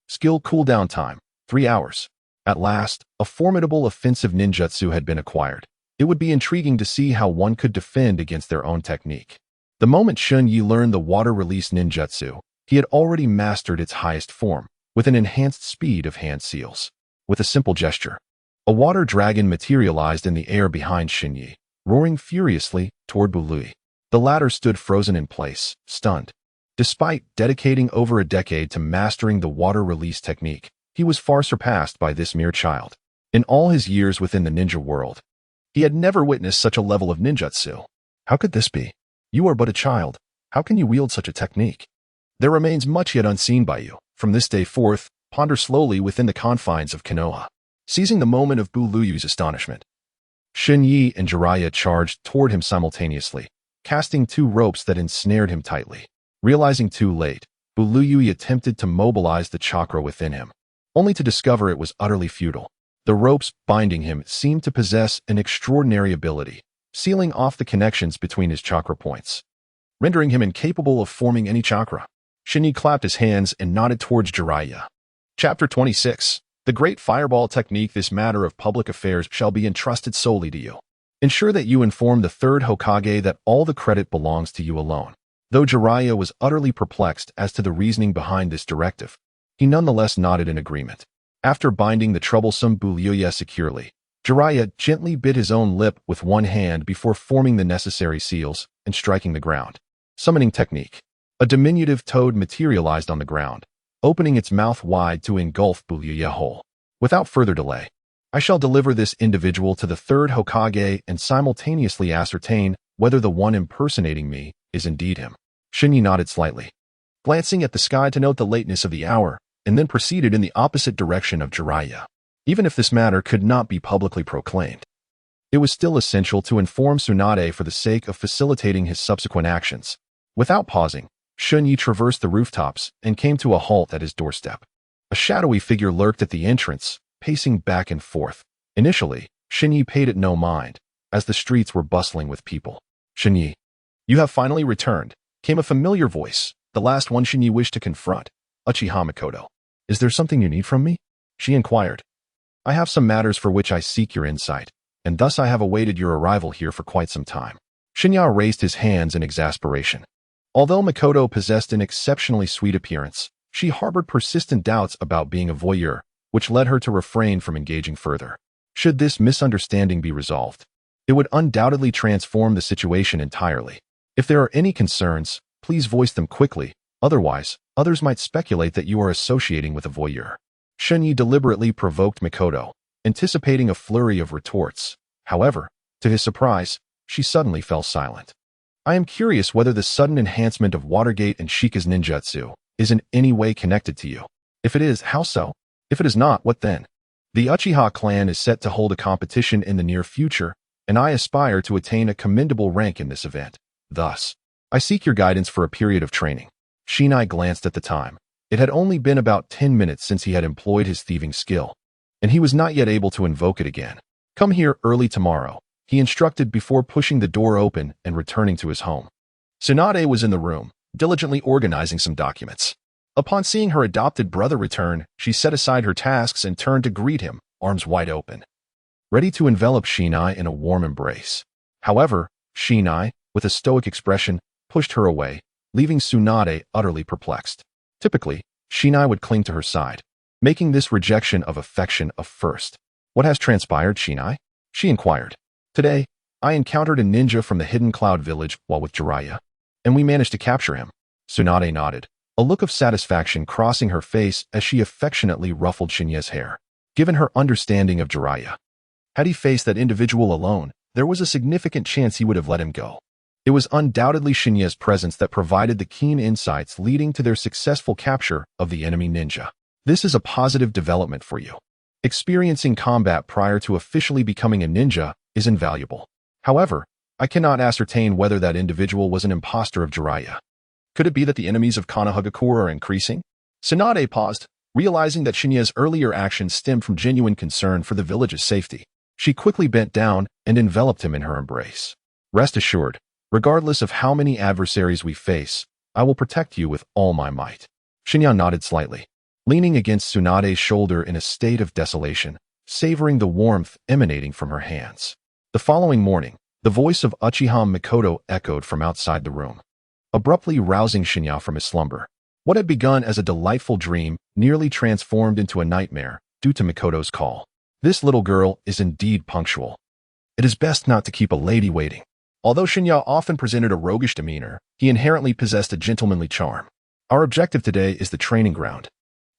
Skill cooldown time, 3 hours. At last, a formidable offensive ninjutsu had been acquired. It would be intriguing to see how one could defend against their own technique. The moment Shen Ye learned the water release ninjutsu, He had already mastered its highest form, with an enhanced speed of hand seals. With a simple gesture, a water dragon materialized in the air behind Shen Ye, roaring furiously toward Bului. The latter stood frozen in place, stunned. Despite dedicating over a decade to mastering the water release technique, he was far surpassed by this mere child. In all his years within the ninja world, he had never witnessed such a level of ninjutsu. How could this be? You are but a child. How can you wield such a technique? There remains much yet unseen by you. From this day forth, ponder slowly within the confines of Konoha. Seizing the moment of Buluyu's astonishment, Shen Ye and Jiraiya charged toward him simultaneously, casting two ropes that ensnared him tightly. Realizing too late, Buluyu attempted to mobilize the chakra within him, only to discover it was utterly futile. The ropes binding him seemed to possess an extraordinary ability, sealing off the connections between his chakra points, rendering him incapable of forming any chakra. Shen Ye clapped his hands and nodded towards Jiraiya. Chapter 26. The Great Fireball Technique. This matter of public affairs shall be entrusted solely to you. Ensure that you inform the third Hokage that all the credit belongs to you alone. Though Jiraiya was utterly perplexed as to the reasoning behind this directive, he nonetheless nodded in agreement. After binding the troublesome Buluyu securely, Jiraiya gently bit his own lip with one hand before forming the necessary seals and striking the ground. Summoning technique. A diminutive toad materialized on the ground, opening its mouth wide to engulf Buluyu whole. Without further delay, I shall deliver this individual to the third Hokage and simultaneously ascertain whether the one impersonating me is indeed him. Shen Ye nodded slightly, glancing at the sky to note the lateness of the hour, and then proceeded in the opposite direction of Jiraiya. Even if this matter could not be publicly proclaimed, it was still essential to inform Tsunade for the sake of facilitating his subsequent actions. Without pausing, Shen Ye traversed the rooftops and came to a halt at his doorstep. A shadowy figure lurked at the entrance, pacing back and forth. Initially, Shen Ye paid it no mind, as the streets were bustling with people. Shen Ye, you have finally returned, came a familiar voice, the last one Shen Ye wished to confront. Uchiha Mikoto. Is there something you need from me? She inquired. I have some matters for which I seek your insight, and thus I have awaited your arrival here for quite some time. Shen Ye raised his hands in exasperation. Although Mikoto possessed an exceptionally sweet appearance, she harbored persistent doubts about being a voyeur, which led her to refrain from engaging further. Should this misunderstanding be resolved, it would undoubtedly transform the situation entirely. If there are any concerns, please voice them quickly, otherwise, others might speculate that you are associating with a voyeur. Shen Ye deliberately provoked Mikoto, anticipating a flurry of retorts. However, to his surprise, she suddenly fell silent. I am curious whether the sudden enhancement of Watergate and Shika's ninjutsu is in any way connected to you. If it is, how so? If it is not, what then? The Uchiha clan is set to hold a competition in the near future, and I aspire to attain a commendable rank in this event. Thus, I seek your guidance for a period of training. Shinai glanced at the time. It had only been about 10 minutes since he had employed his thieving skill, and he was not yet able to invoke it again. Come here early tomorrow, he instructed before pushing the door open and returning to his home. Tsunade was in the room, diligently organizing some documents. Upon seeing her adopted brother return, she set aside her tasks and turned to greet him, arms wide open, ready to envelop Shinai in a warm embrace. However, Shinai, with a stoic expression, pushed her away, leaving Tsunade utterly perplexed. Typically, Shinai would cling to her side, making this rejection of affection a first. What has transpired, Shinai? She inquired. Today, I encountered a ninja from the Hidden Cloud Village while with Jiraiya, and we managed to capture him. Tsunade nodded, a look of satisfaction crossing her face as she affectionately ruffled Shen Ye's hair. Given her understanding of Jiraiya, had he faced that individual alone, there was a significant chance he would have let him go. It was undoubtedly Shen Ye's presence that provided the keen insights leading to their successful capture of the enemy ninja. This is a positive development for you. Experiencing combat prior to officially becoming a ninja is invaluable. However, I cannot ascertain whether that individual was an imposter of Jiraiya. Could it be that the enemies of Konohagakure are increasing? Tsunade paused, realizing that Shen Ye's earlier actions stemmed from genuine concern for the village's safety. She quickly bent down and enveloped him in her embrace. Rest assured, regardless of how many adversaries we face, I will protect you with all my might. Shen Ye nodded slightly, leaning against Tsunade's shoulder in a state of desolation, savoring the warmth emanating from her hands. The following morning, the voice of Uchiha Mikoto echoed from outside the room, abruptly rousing Shen Ye from his slumber. What had begun as a delightful dream nearly transformed into a nightmare due to Mikoto's call. This little girl is indeed punctual. It is best not to keep a lady waiting. Although Shen Ye often presented a roguish demeanor, he inherently possessed a gentlemanly charm. Our objective today is the training ground.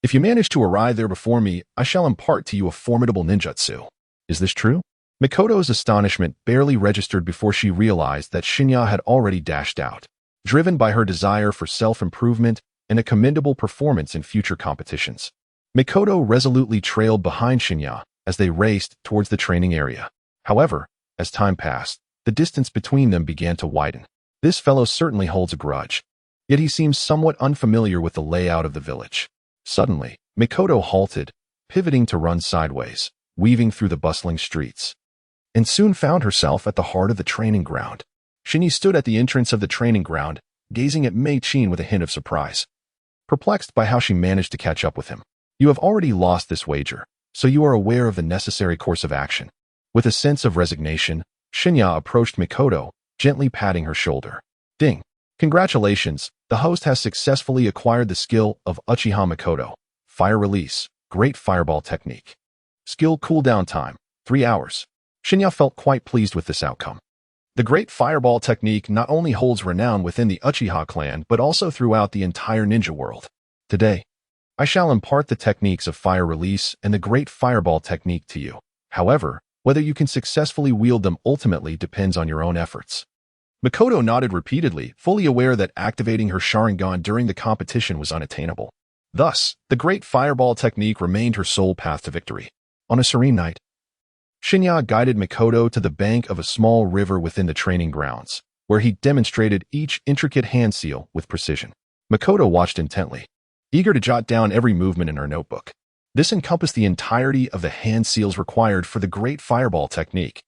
If you manage to arrive there before me, I shall impart to you a formidable ninjutsu. Is this true? Mikoto's astonishment barely registered before she realized that Shen Ye had already dashed out, driven by her desire for self-improvement and a commendable performance in future competitions. Mikoto resolutely trailed behind Shen Ye as they raced towards the training area. However, as time passed, the distance between them began to widen. This fellow certainly holds a grudge, yet he seems somewhat unfamiliar with the layout of the village. Suddenly, Mikoto halted, pivoting to run sideways, weaving through the bustling streets, and soon found herself at the heart of the training ground. Shen Ye stood at the entrance of the training ground, gazing at Mei Qin with a hint of surprise, perplexed by how she managed to catch up with him. You have already lost this wager, so you are aware of the necessary course of action. With a sense of resignation, Shen Ye approached Mikoto, gently patting her shoulder. Ding! Congratulations, the host has successfully acquired the skill of Uchiha Mikoto. Fire release, great fireball technique. Skill cooldown time, 3 hours. Shen Ye felt quite pleased with this outcome. The great fireball technique not only holds renown within the Uchiha clan but also throughout the entire ninja world. Today, I shall impart the techniques of fire release and the great fireball technique to you. However, whether you can successfully wield them ultimately depends on your own efforts. Mikoto nodded repeatedly, fully aware that activating her Sharingan during the competition was unattainable. Thus, the great fireball technique remained her sole path to victory. On a serene night, Shen Ye guided Mikoto to the bank of a small river within the training grounds, where he demonstrated each intricate hand seal with precision. Mikoto watched intently, eager to jot down every movement in her notebook. This encompassed the entirety of the hand seals required for the great fireball technique,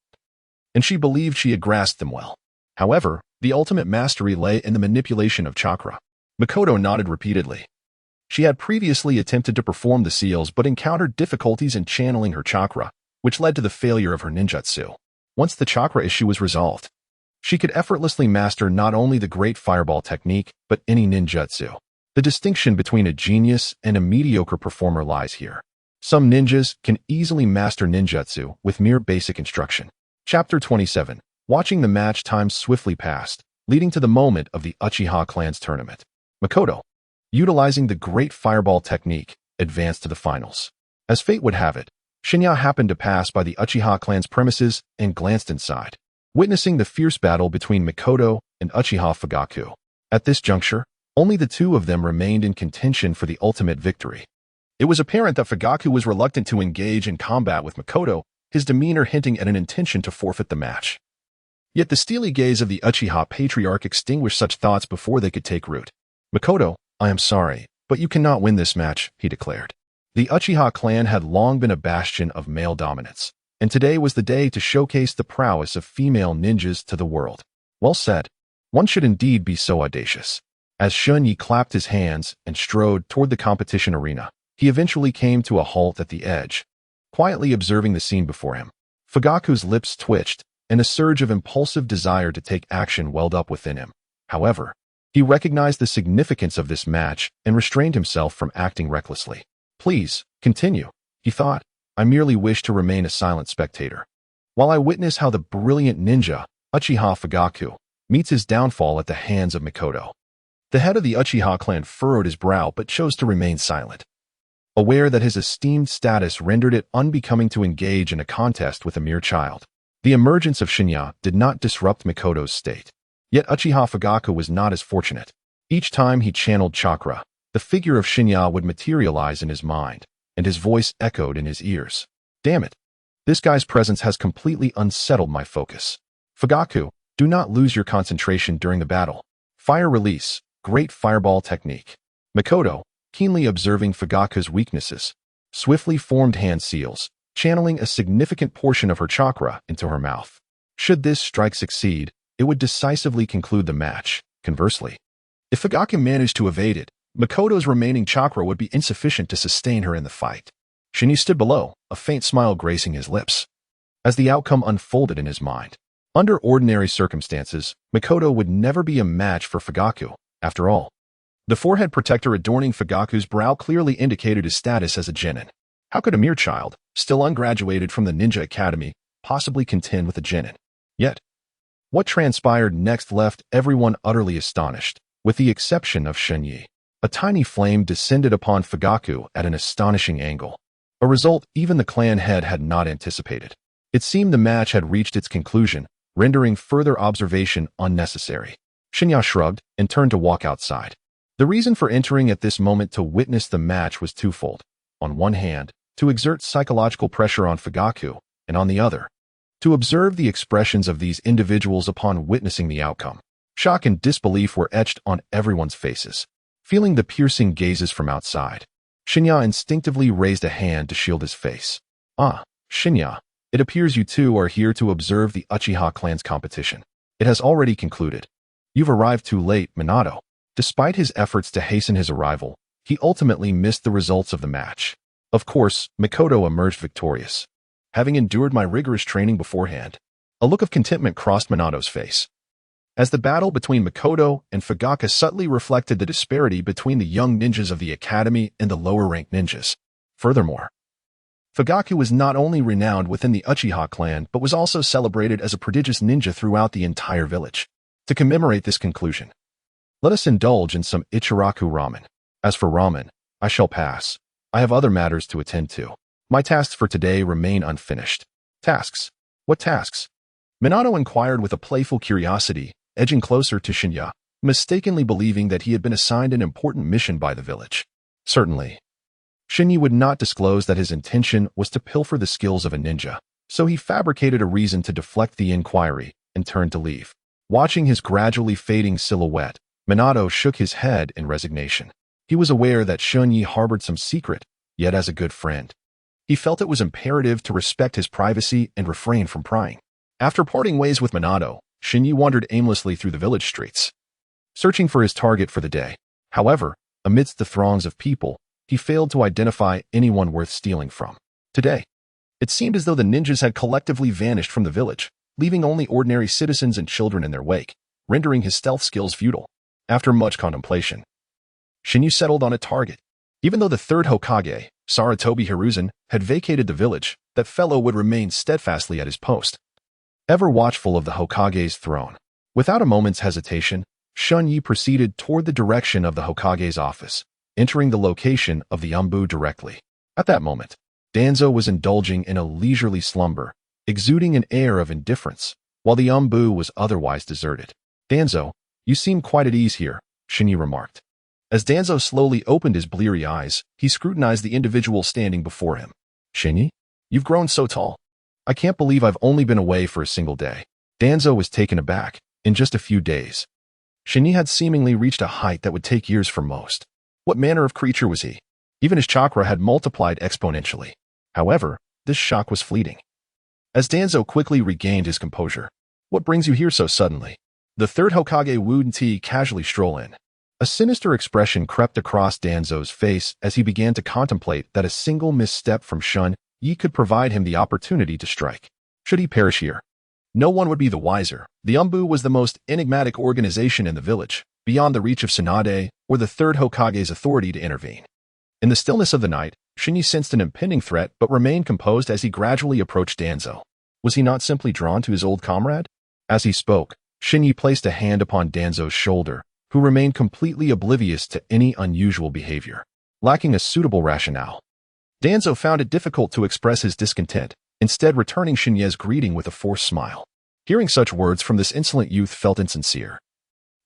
and she believed she had grasped them well. However, the ultimate mastery lay in the manipulation of chakra. Mikoto nodded repeatedly. She had previously attempted to perform the seals but encountered difficulties in channeling her chakra, which led to the failure of her ninjutsu. Once the chakra issue was resolved, she could effortlessly master not only the great fireball technique, but any ninjutsu. The distinction between a genius and a mediocre performer lies here. Some ninjas can easily master ninjutsu with mere basic instruction. Chapter 27. Watching the match time swiftly passed, leading to the moment of the Uchiha clan's tournament. Mikoto, utilizing the great fireball technique, advanced to the finals. As fate would have it, Shen Ye happened to pass by the Uchiha clan's premises and glanced inside, witnessing the fierce battle between Mikoto and Uchiha Fugaku. At this juncture, only the two of them remained in contention for the ultimate victory. It was apparent that Fugaku was reluctant to engage in combat with Mikoto, his demeanor hinting at an intention to forfeit the match. Yet the steely gaze of the Uchiha patriarch extinguished such thoughts before they could take root. Mikoto, I am sorry, but you cannot win this match, he declared. The Uchiha clan had long been a bastion of male dominance, and today was the day to showcase the prowess of female ninjas to the world. Well said. One should indeed be so audacious. As Shen Ye clapped his hands and strode toward the competition arena, he eventually came to a halt at the edge, quietly observing the scene before him. Fugaku's lips twitched, and a surge of impulsive desire to take action welled up within him. However, he recognized the significance of this match and restrained himself from acting recklessly. Please, continue, he thought. I merely wish to remain a silent spectator, while I witness how the brilliant ninja, Uchiha Fugaku, meets his downfall at the hands of Mikoto. The head of the Uchiha clan furrowed his brow but chose to remain silent, aware that his esteemed status rendered it unbecoming to engage in a contest with a mere child. The emergence of Shen Ye did not disrupt Mikoto's state. Yet Uchiha Fugaku was not as fortunate. Each time he channeled chakra, the figure of Shen Ye would materialize in his mind, and his voice echoed in his ears. Damn it! This guy's presence has completely unsettled my focus. Fugaku, do not lose your concentration during the battle. Fire release, great fireball technique. Mikoto, keenly observing Fugaku's weaknesses, swiftly formed hand seals, channeling a significant portion of her chakra into her mouth. Should this strike succeed, it would decisively conclude the match. Conversely, if Fugaku managed to evade it, Mikoto's remaining chakra would be insufficient to sustain her in the fight. Shen Ye stood below, a faint smile gracing his lips, as the outcome unfolded in his mind. Under ordinary circumstances, Mikoto would never be a match for Fugaku. After all, The forehead protector adorning Fugaku's brow clearly indicated his status as a genin. How could a mere child, still ungraduated from the ninja academy, possibly contend with a genin? Yet, what transpired next left everyone utterly astonished, with the exception of Shen Ye. A tiny flame descended upon Fugaku at an astonishing angle, a result even the clan head had not anticipated. It seemed the match had reached its conclusion, rendering further observation unnecessary. Shen Ye shrugged and turned to walk outside. The reason for entering at this moment to witness the match was twofold. On one hand, to exert psychological pressure on Fugaku, and on the other, to observe the expressions of these individuals upon witnessing the outcome. Shock and disbelief were etched on everyone's faces. Feeling the piercing gazes from outside, Shen Ye instinctively raised a hand to shield his face. Ah, Shen Ye, it appears you two are here to observe the Uchiha clan's competition. It has already concluded. You've arrived too late, Minato. Despite his efforts to hasten his arrival, he ultimately missed the results of the match. Of course, Mikoto emerged victorious, having endured my rigorous training beforehand. A look of contentment crossed Minato's face, as the battle between Mikoto and Fugaku subtly reflected the disparity between the young ninjas of the academy and the lower-ranked ninjas. Furthermore, Fugaku was not only renowned within the Uchiha clan but was also celebrated as a prodigious ninja throughout the entire village. To commemorate this conclusion, let us indulge in some Ichiraku ramen. As for ramen, I shall pass. I have other matters to attend to. My tasks for today remain unfinished. Tasks? What tasks? Minato inquired with a playful curiosity, edging closer to Shen Ye, mistakenly believing that he had been assigned an important mission by the village. Certainly, Shen Ye would not disclose that his intention was to pilfer the skills of a ninja, so he fabricated a reason to deflect the inquiry and turned to leave. Watching his gradually fading silhouette, Minato shook his head in resignation. He was aware that Shen Ye harbored some secret, yet as a good friend, he felt it was imperative to respect his privacy and refrain from prying. After parting ways with Minato, Shen Ye wandered aimlessly through the village streets, searching for his target for the day. However, amidst the throngs of people, he failed to identify anyone worth stealing from. Today, it seemed as though the ninjas had collectively vanished from the village, leaving only ordinary citizens and children in their wake, rendering his stealth skills futile. After much contemplation, Shen Ye settled on a target. Even though the third Hokage, Sarutobi Hiruzen, had vacated the village, that fellow would remain steadfastly at his post, ever watchful of the Hokage's throne. Without a moment's hesitation, Shen Ye proceeded toward the direction of the Hokage's office, entering the location of the Anbu directly. At that moment, Danzo was indulging in a leisurely slumber, exuding an air of indifference, while the Anbu was otherwise deserted. Danzo, you seem quite at ease here, Shen Ye remarked. As Danzo slowly opened his bleary eyes, he scrutinized the individual standing before him. Shen Ye, you've grown so tall. I can't believe I've only been away for a single day. Danzo was taken aback. In just a few days, Shen Ye had seemingly reached a height that would take years for most. What manner of creature was he? Even his chakra had multiplied exponentially. However, this shock was fleeting. As Danzo quickly regained his composure, what brings you here so suddenly? The third Hokage wooed T casually stroll in. A sinister expression crept across Danzo's face as he began to contemplate that a single misstep from Shen Ye could provide him the opportunity to strike. Should he perish here, no one would be the wiser. The Anbu was the most enigmatic organization in the village, beyond the reach of Tsunade or the third Hokage's authority to intervene. In the stillness of the night, Shen Ye sensed an impending threat but remained composed as he gradually approached Danzo. Was he not simply drawn to his old comrade? As he spoke, Shen Ye placed a hand upon Danzo's shoulder, who remained completely oblivious to any unusual behavior. Lacking a suitable rationale, Danzo found it difficult to express his discontent, instead returning Shen Ye's greeting with a forced smile. Hearing such words from this insolent youth felt insincere.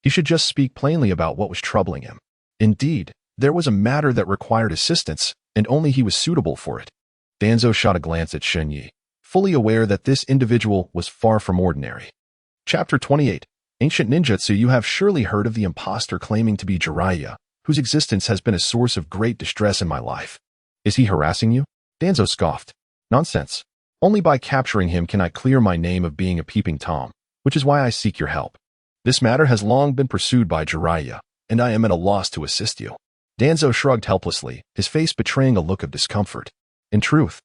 He should just speak plainly about what was troubling him. Indeed, there was a matter that required assistance, and only he was suitable for it. Danzo shot a glance at Shen Ye, fully aware that this individual was far from ordinary. Chapter 28. Ancient ninjutsu. You have surely heard of the impostor claiming to be Jiraiya, whose existence has been a source of great distress in my life. Is he harassing you? Danzo scoffed. Nonsense. Only by capturing him can I clear my name of being a peeping Tom, which is why I seek your help. This matter has long been pursued by Jiraiya, and I am at a loss to assist you. Danzo shrugged helplessly, his face betraying a look of discomfort. In truth,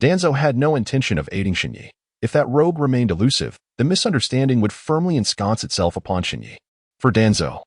Danzo had no intention of aiding Shen Ye. If that rogue remained elusive, the misunderstanding would firmly ensconce itself upon Shen Ye. For Danzo,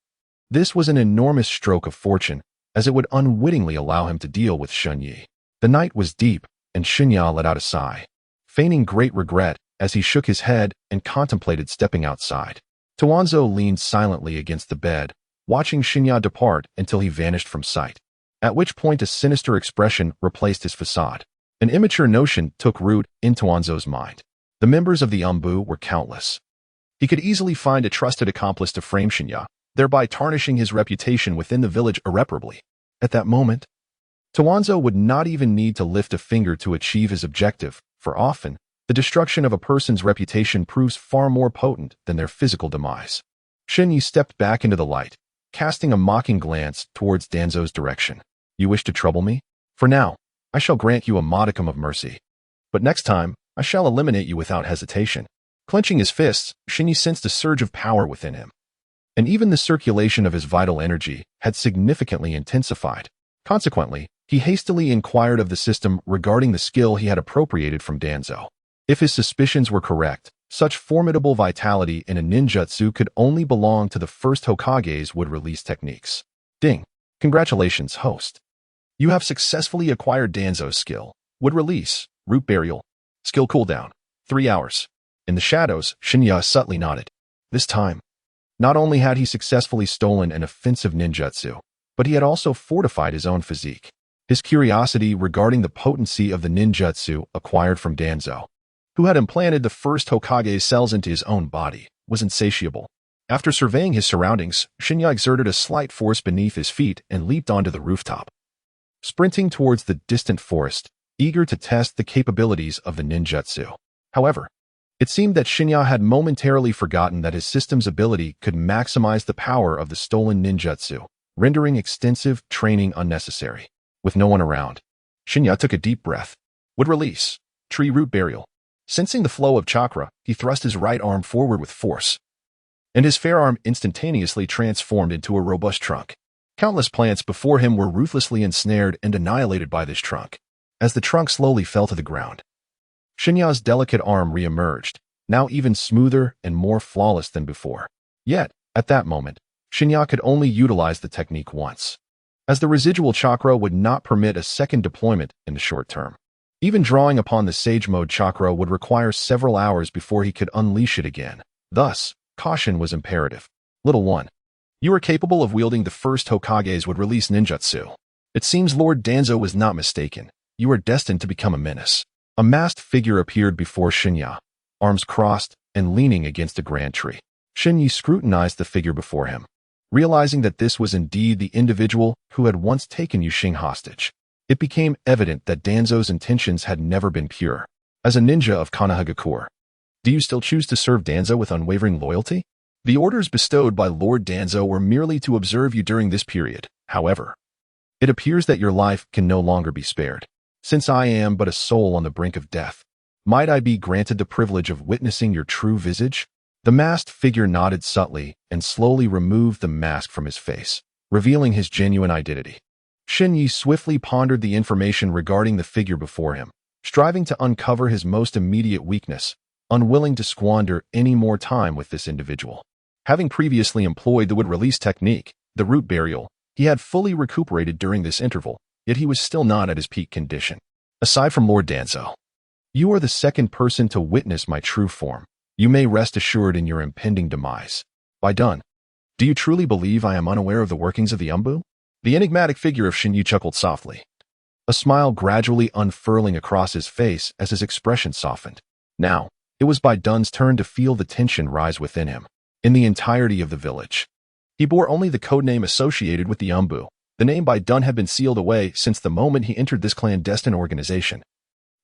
This was an enormous stroke of fortune, as it would unwittingly allow him to deal with Shen Ye. The night was deep, and Shen Ye let out a sigh, feigning great regret as he shook his head and contemplated stepping outside. Tuanzo leaned silently against the bed, watching Shen Ye depart until he vanished from sight, at which point a sinister expression replaced his facade. An immature notion took root in Tuanzo's mind. The members of the Anbu were countless. He could easily find a trusted accomplice to frame Shen Ye, thereby tarnishing his reputation within the village irreparably. At that moment, Tuanzo would not even need to lift a finger to achieve his objective, for often, the destruction of a person's reputation proves far more potent than their physical demise. Shen Ye stepped back into the light, casting a mocking glance towards Danzo's direction. You wish to trouble me? For now, I shall grant you a modicum of mercy. But next time, I shall eliminate you without hesitation. Clenching his fists, Shen Ye sensed a surge of power within him, and even the circulation of his vital energy had significantly intensified. Consequently, he hastily inquired of the system regarding the skill he had appropriated from Danzo. If his suspicions were correct, such formidable vitality in a ninjutsu could only belong to the first Hokage's would-release techniques. Ding! Congratulations, host. You have successfully acquired Danzo's skill. Would-release, root burial. Skill cooldown, 3 hours. In the shadows, Shen Ye subtly nodded. This time, not only had he successfully stolen an offensive ninjutsu, but he had also fortified his own physique. His curiosity regarding the potency of the ninjutsu acquired from Danzo, who had implanted the first Hokage's cells into his own body, was insatiable. After surveying his surroundings, Shen Ye exerted a slight force beneath his feet and leaped onto the rooftop, sprinting towards the distant forest, eager to test the capabilities of the ninjutsu. However, it seemed that Shen Ye had momentarily forgotten that his system's ability could maximize the power of the stolen ninjutsu, rendering extensive training unnecessary. With no one around, Shen Ye took a deep breath. Would release, tree root burial. Sensing the flow of chakra, he thrust his right arm forward with force, and his fair arm instantaneously transformed into a robust trunk. Countless plants before him were ruthlessly ensnared and annihilated by this trunk. As the trunk slowly fell to the ground, Shen Ye's delicate arm re-emerged, now even smoother and more flawless than before. Yet, at that moment, Shen Ye could only utilize the technique once, as the residual chakra would not permit a second deployment in the short term. Even drawing upon the Sage Mode chakra would require several hours before he could unleash it again. Thus, caution was imperative. Little one, you are capable of wielding the first Hokage's would-release ninjutsu. It seems Lord Danzo was not mistaken. You are destined to become a menace. A masked figure appeared before Shen Ye, arms crossed and leaning against a grand tree. Shen Ye scrutinized the figure before him, realizing that this was indeed the individual who had once taken Yuxing hostage. It became evident that Danzo's intentions had never been pure. As a ninja of Konohagakure, do you still choose to serve Danzo with unwavering loyalty? The orders bestowed by Lord Danzo were merely to observe you during this period. However, it appears that your life can no longer be spared. Since I am but a soul on the brink of death, might I be granted the privilege of witnessing your true visage? The masked figure nodded subtly and slowly removed the mask from his face, revealing his genuine identity. Shen Ye swiftly pondered the information regarding the figure before him, striving to uncover his most immediate weakness, unwilling to squander any more time with this individual. Having previously employed the would-release technique, the root burial, he had fully recuperated during this interval, yet he was still not at his peak condition. Aside from Lord Danzo, you are the second person to witness my true form. You may rest assured in your impending demise. By done, do you truly believe I am unaware of the workings of the Anbu? The enigmatic figure of Shen Ye chuckled softly, a smile gradually unfurling across his face as his expression softened. Now, it was Bai Dun's turn to feel the tension rise within him. In the entirety of the village, he bore only the codename associated with the Anbu. The name Bai Dun had been sealed away since the moment he entered this clandestine organization,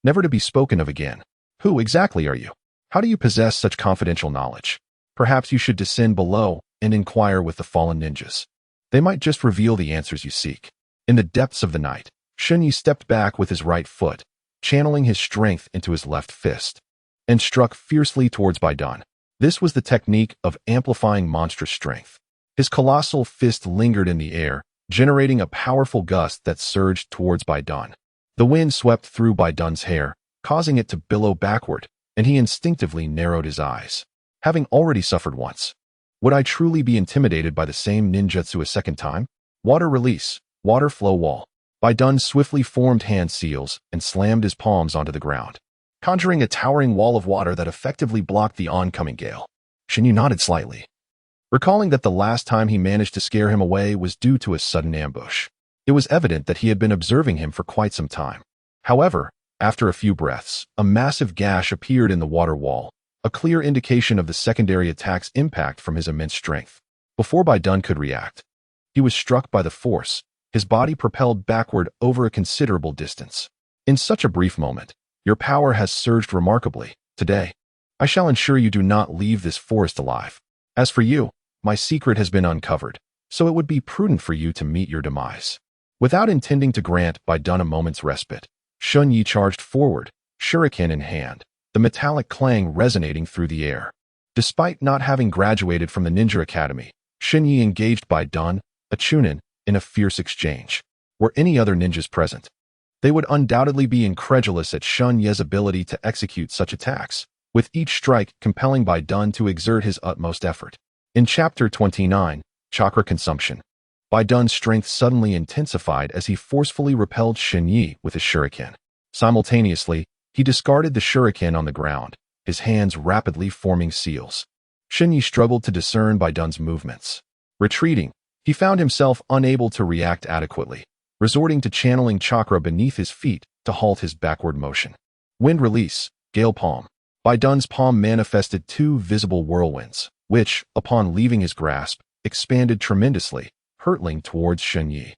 never to be spoken of again. Who exactly are you? How do you possess such confidential knowledge? Perhaps you should descend below and inquire with the fallen ninjas. They might just reveal the answers you seek. In the depths of the night, Shen Ye stepped back with his right foot, channeling his strength into his left fist, and struck fiercely towards Bai Dun. This was the technique of amplifying monstrous strength. His colossal fist lingered in the air, generating a powerful gust that surged towards Bai Dun. The wind swept through Bai Dun's hair, causing it to billow backward, and he instinctively narrowed his eyes. Having already suffered once, Would I truly be intimidated by the same ninjutsu a second time? Water release, water flow wall. Bai Dun swiftly formed hand seals and slammed his palms onto the ground, conjuring a towering wall of water that effectively blocked the oncoming gale. Shen Ye nodded slightly, recalling that the last time he managed to scare him away was due to a sudden ambush. It was evident that he had been observing him for quite some time. However, after a few breaths, a massive gash appeared in the water wall, a clear indication of the secondary attack's impact from his immense strength. Before Bai Dun could react, he was struck by the force, his body propelled backward over a considerable distance. In such a brief moment, your power has surged remarkably. Today, I shall ensure you do not leave this forest alive. As for you, my secret has been uncovered, so it would be prudent for you to meet your demise. Without intending to grant Bai Dun a moment's respite, Shen Ye charged forward, shuriken in hand, the metallic clang resonating through the air. Despite not having graduated from the Ninja Academy, Shen Ye engaged Bai Dun, a Chunin, in a fierce exchange. Were any other ninjas present, they would undoubtedly be incredulous at Shen Ye's ability to execute such attacks, with each strike compelling Bai Dun to exert his utmost effort. In Chapter 29, Chakra Consumption, Bai Dun's strength suddenly intensified as he forcefully repelled Shen Ye with his shuriken. Simultaneously, he discarded the shuriken on the ground, his hands rapidly forming seals. Shen Ye struggled to discern Bai Dun's movements. Retreating, he found himself unable to react adequately, resorting to channeling chakra beneath his feet to halt his backward motion. Wind release, gale palm. Bai Dun's palm manifested two visible whirlwinds, which, upon leaving his grasp, expanded tremendously, hurtling towards Shen Ye.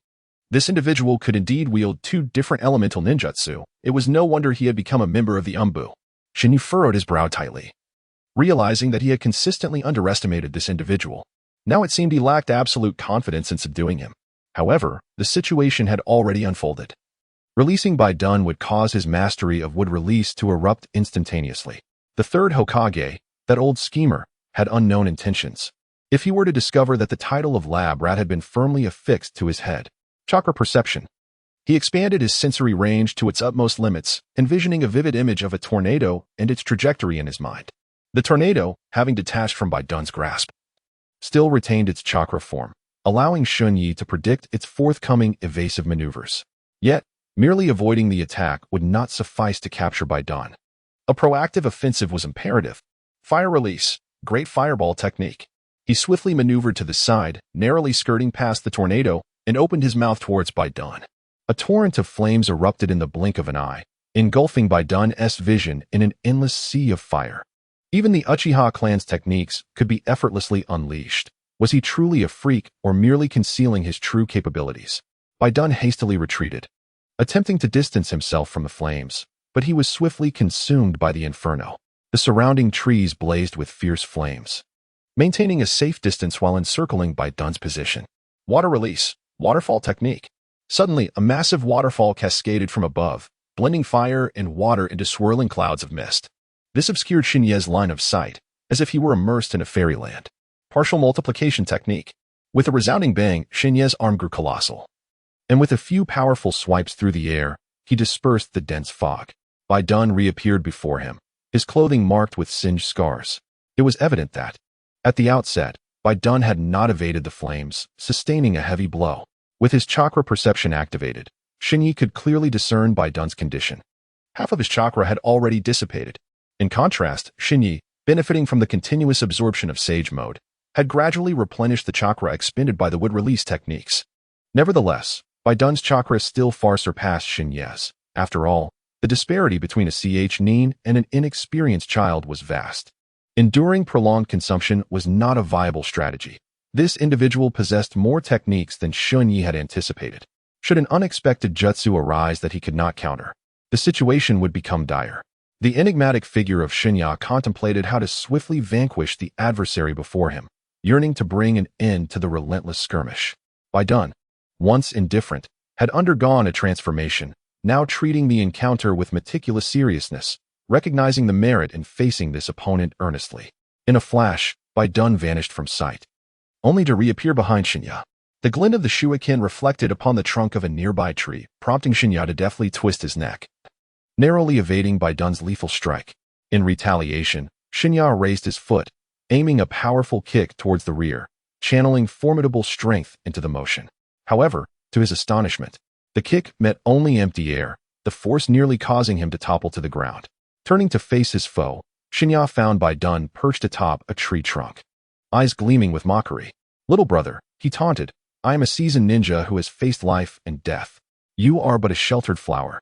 This individual could indeed wield two different elemental ninjutsu. It was no wonder he had become a member of the Anbu. Shen Ye furrowed his brow tightly, realizing that he had consistently underestimated this individual. Now it seemed he lacked absolute confidence in subduing him. However, the situation had already unfolded. Releasing Bai Dun would cause his mastery of wood release to erupt instantaneously. The third Hokage, that old schemer, had unknown intentions. If he were to discover that the title of lab rat had been firmly affixed to his head. Chakra perception. He expanded his sensory range to its utmost limits, envisioning a vivid image of a tornado and its trajectory in his mind. The tornado, having detached from Bai Dun's grasp, still retained its chakra form, allowing Shen Ye to predict its forthcoming evasive maneuvers. Yet, merely avoiding the attack would not suffice to capture Bai Dun. A proactive offensive was imperative. Fire release, great fireball technique. He swiftly maneuvered to the side, narrowly skirting past the tornado, and opened his mouth towards Bai Dun. A torrent of flames erupted in the blink of an eye, engulfing Bai Dun's vision in an endless sea of fire. Even the Uchiha clan's techniques could be effortlessly unleashed. Was he truly a freak or merely concealing his true capabilities? Bai Dun hastily retreated, attempting to distance himself from the flames, but he was swiftly consumed by the inferno. The surrounding trees blazed with fierce flames, maintaining a safe distance while encircling Bai Dun's position. Water release, waterfall technique. Suddenly, a massive waterfall cascaded from above, blending fire and water into swirling clouds of mist. This obscured Shen Ye's line of sight, as if he were immersed in a fairyland. Partial multiplication technique. With a resounding bang, Shen Ye's arm grew colossal, and with a few powerful swipes through the air, he dispersed the dense fog. Bai Dun reappeared before him, his clothing marked with singed scars. It was evident that, at the outset, Bai Dun had not evaded the flames, sustaining a heavy blow. With his chakra perception activated, Shen Ye could clearly discern Bai Dun's condition. Half of his chakra had already dissipated. In contrast, Shen Ye, benefiting from the continuous absorption of Sage Mode, had gradually replenished the chakra expended by the wood release techniques. Nevertheless, Bai Dun's chakra still far surpassed Shen Ye's. After all, the disparity between a nin and an inexperienced child was vast. Enduring prolonged consumption was not a viable strategy. This individual possessed more techniques than Shen Ye had anticipated. Should an unexpected jutsu arise that he could not counter, the situation would become dire. The enigmatic figure of Shen Ye contemplated how to swiftly vanquish the adversary before him, yearning to bring an end to the relentless skirmish. Bai Dun, once indifferent, had undergone a transformation, now treating the encounter with meticulous seriousness, recognizing the merit in facing this opponent earnestly. In a flash, Bai Dun vanished from sight, only to reappear behind Shen Ye. The glint of the shuriken reflected upon the trunk of a nearby tree, prompting Shen Ye to deftly twist his neck, narrowly evading Bai Dun's lethal strike. In retaliation, Shen Ye raised his foot, aiming a powerful kick towards the rear, channeling formidable strength into the motion. However, to his astonishment, the kick met only empty air, the force nearly causing him to topple to the ground. Turning to face his foe, Shen Ye found Bai Dun perched atop a tree trunk, eyes gleaming with mockery. "Little brother," he taunted, "I am a seasoned ninja who has faced life and death. You are but a sheltered flower.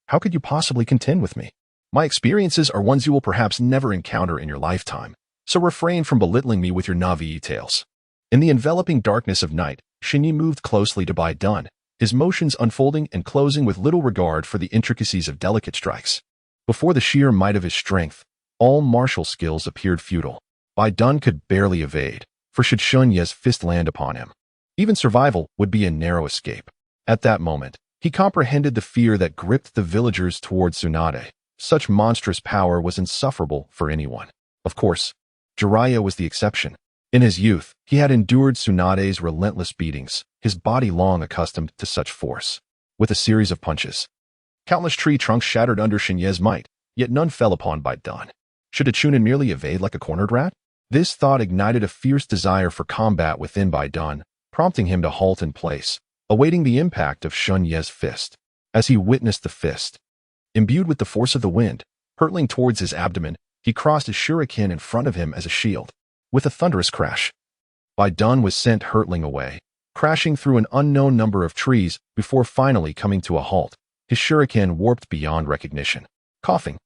How could you possibly contend with me? My experiences are ones you will perhaps never encounter in your lifetime, so refrain from belittling me with your Navi tales." In the enveloping darkness of night, Shen Ye moved closely to Bai Dun, his motions unfolding and closing with little regard for the intricacies of delicate strikes. Before the sheer might of his strength, all martial skills appeared futile. Bai Dun could barely evade, for should Shen Ye's fist land upon him, even survival would be a narrow escape. At that moment, he comprehended the fear that gripped the villagers toward Tsunade. Such monstrous power was insufferable for anyone. Of course, Jiraiya was the exception. In his youth, he had endured Tsunade's relentless beatings, his body long accustomed to such force. With a series of punches, countless tree trunks shattered under Shen Ye's might, yet none fell upon Bai Dun. Should a Chunin merely evade like a cornered rat? This thought ignited a fierce desire for combat within Bai Dun, prompting him to halt in place, awaiting the impact of Shen Ye's fist. As he witnessed the fist, imbued with the force of the wind, hurtling towards his abdomen, he crossed his shuriken in front of him as a shield. With a thunderous crash, Bai Dun was sent hurtling away, crashing through an unknown number of trees before finally coming to a halt, his shuriken warped beyond recognition. Coughing,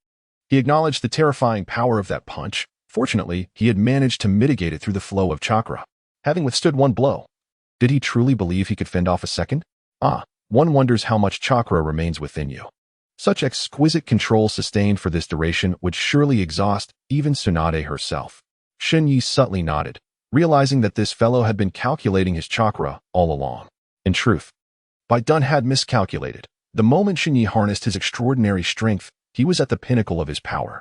he acknowledged the terrifying power of that punch. Fortunately, he had managed to mitigate it through the flow of chakra, having withstood one blow. Did he truly believe he could fend off a second? One wonders how much chakra remains within you. Such exquisite control sustained for this duration would surely exhaust even Tsunade herself. Shen Ye subtly nodded, realizing that this fellow had been calculating his chakra all along. In truth, Bai Dun had miscalculated. The moment Shen Ye harnessed his extraordinary strength, he was at the pinnacle of his power,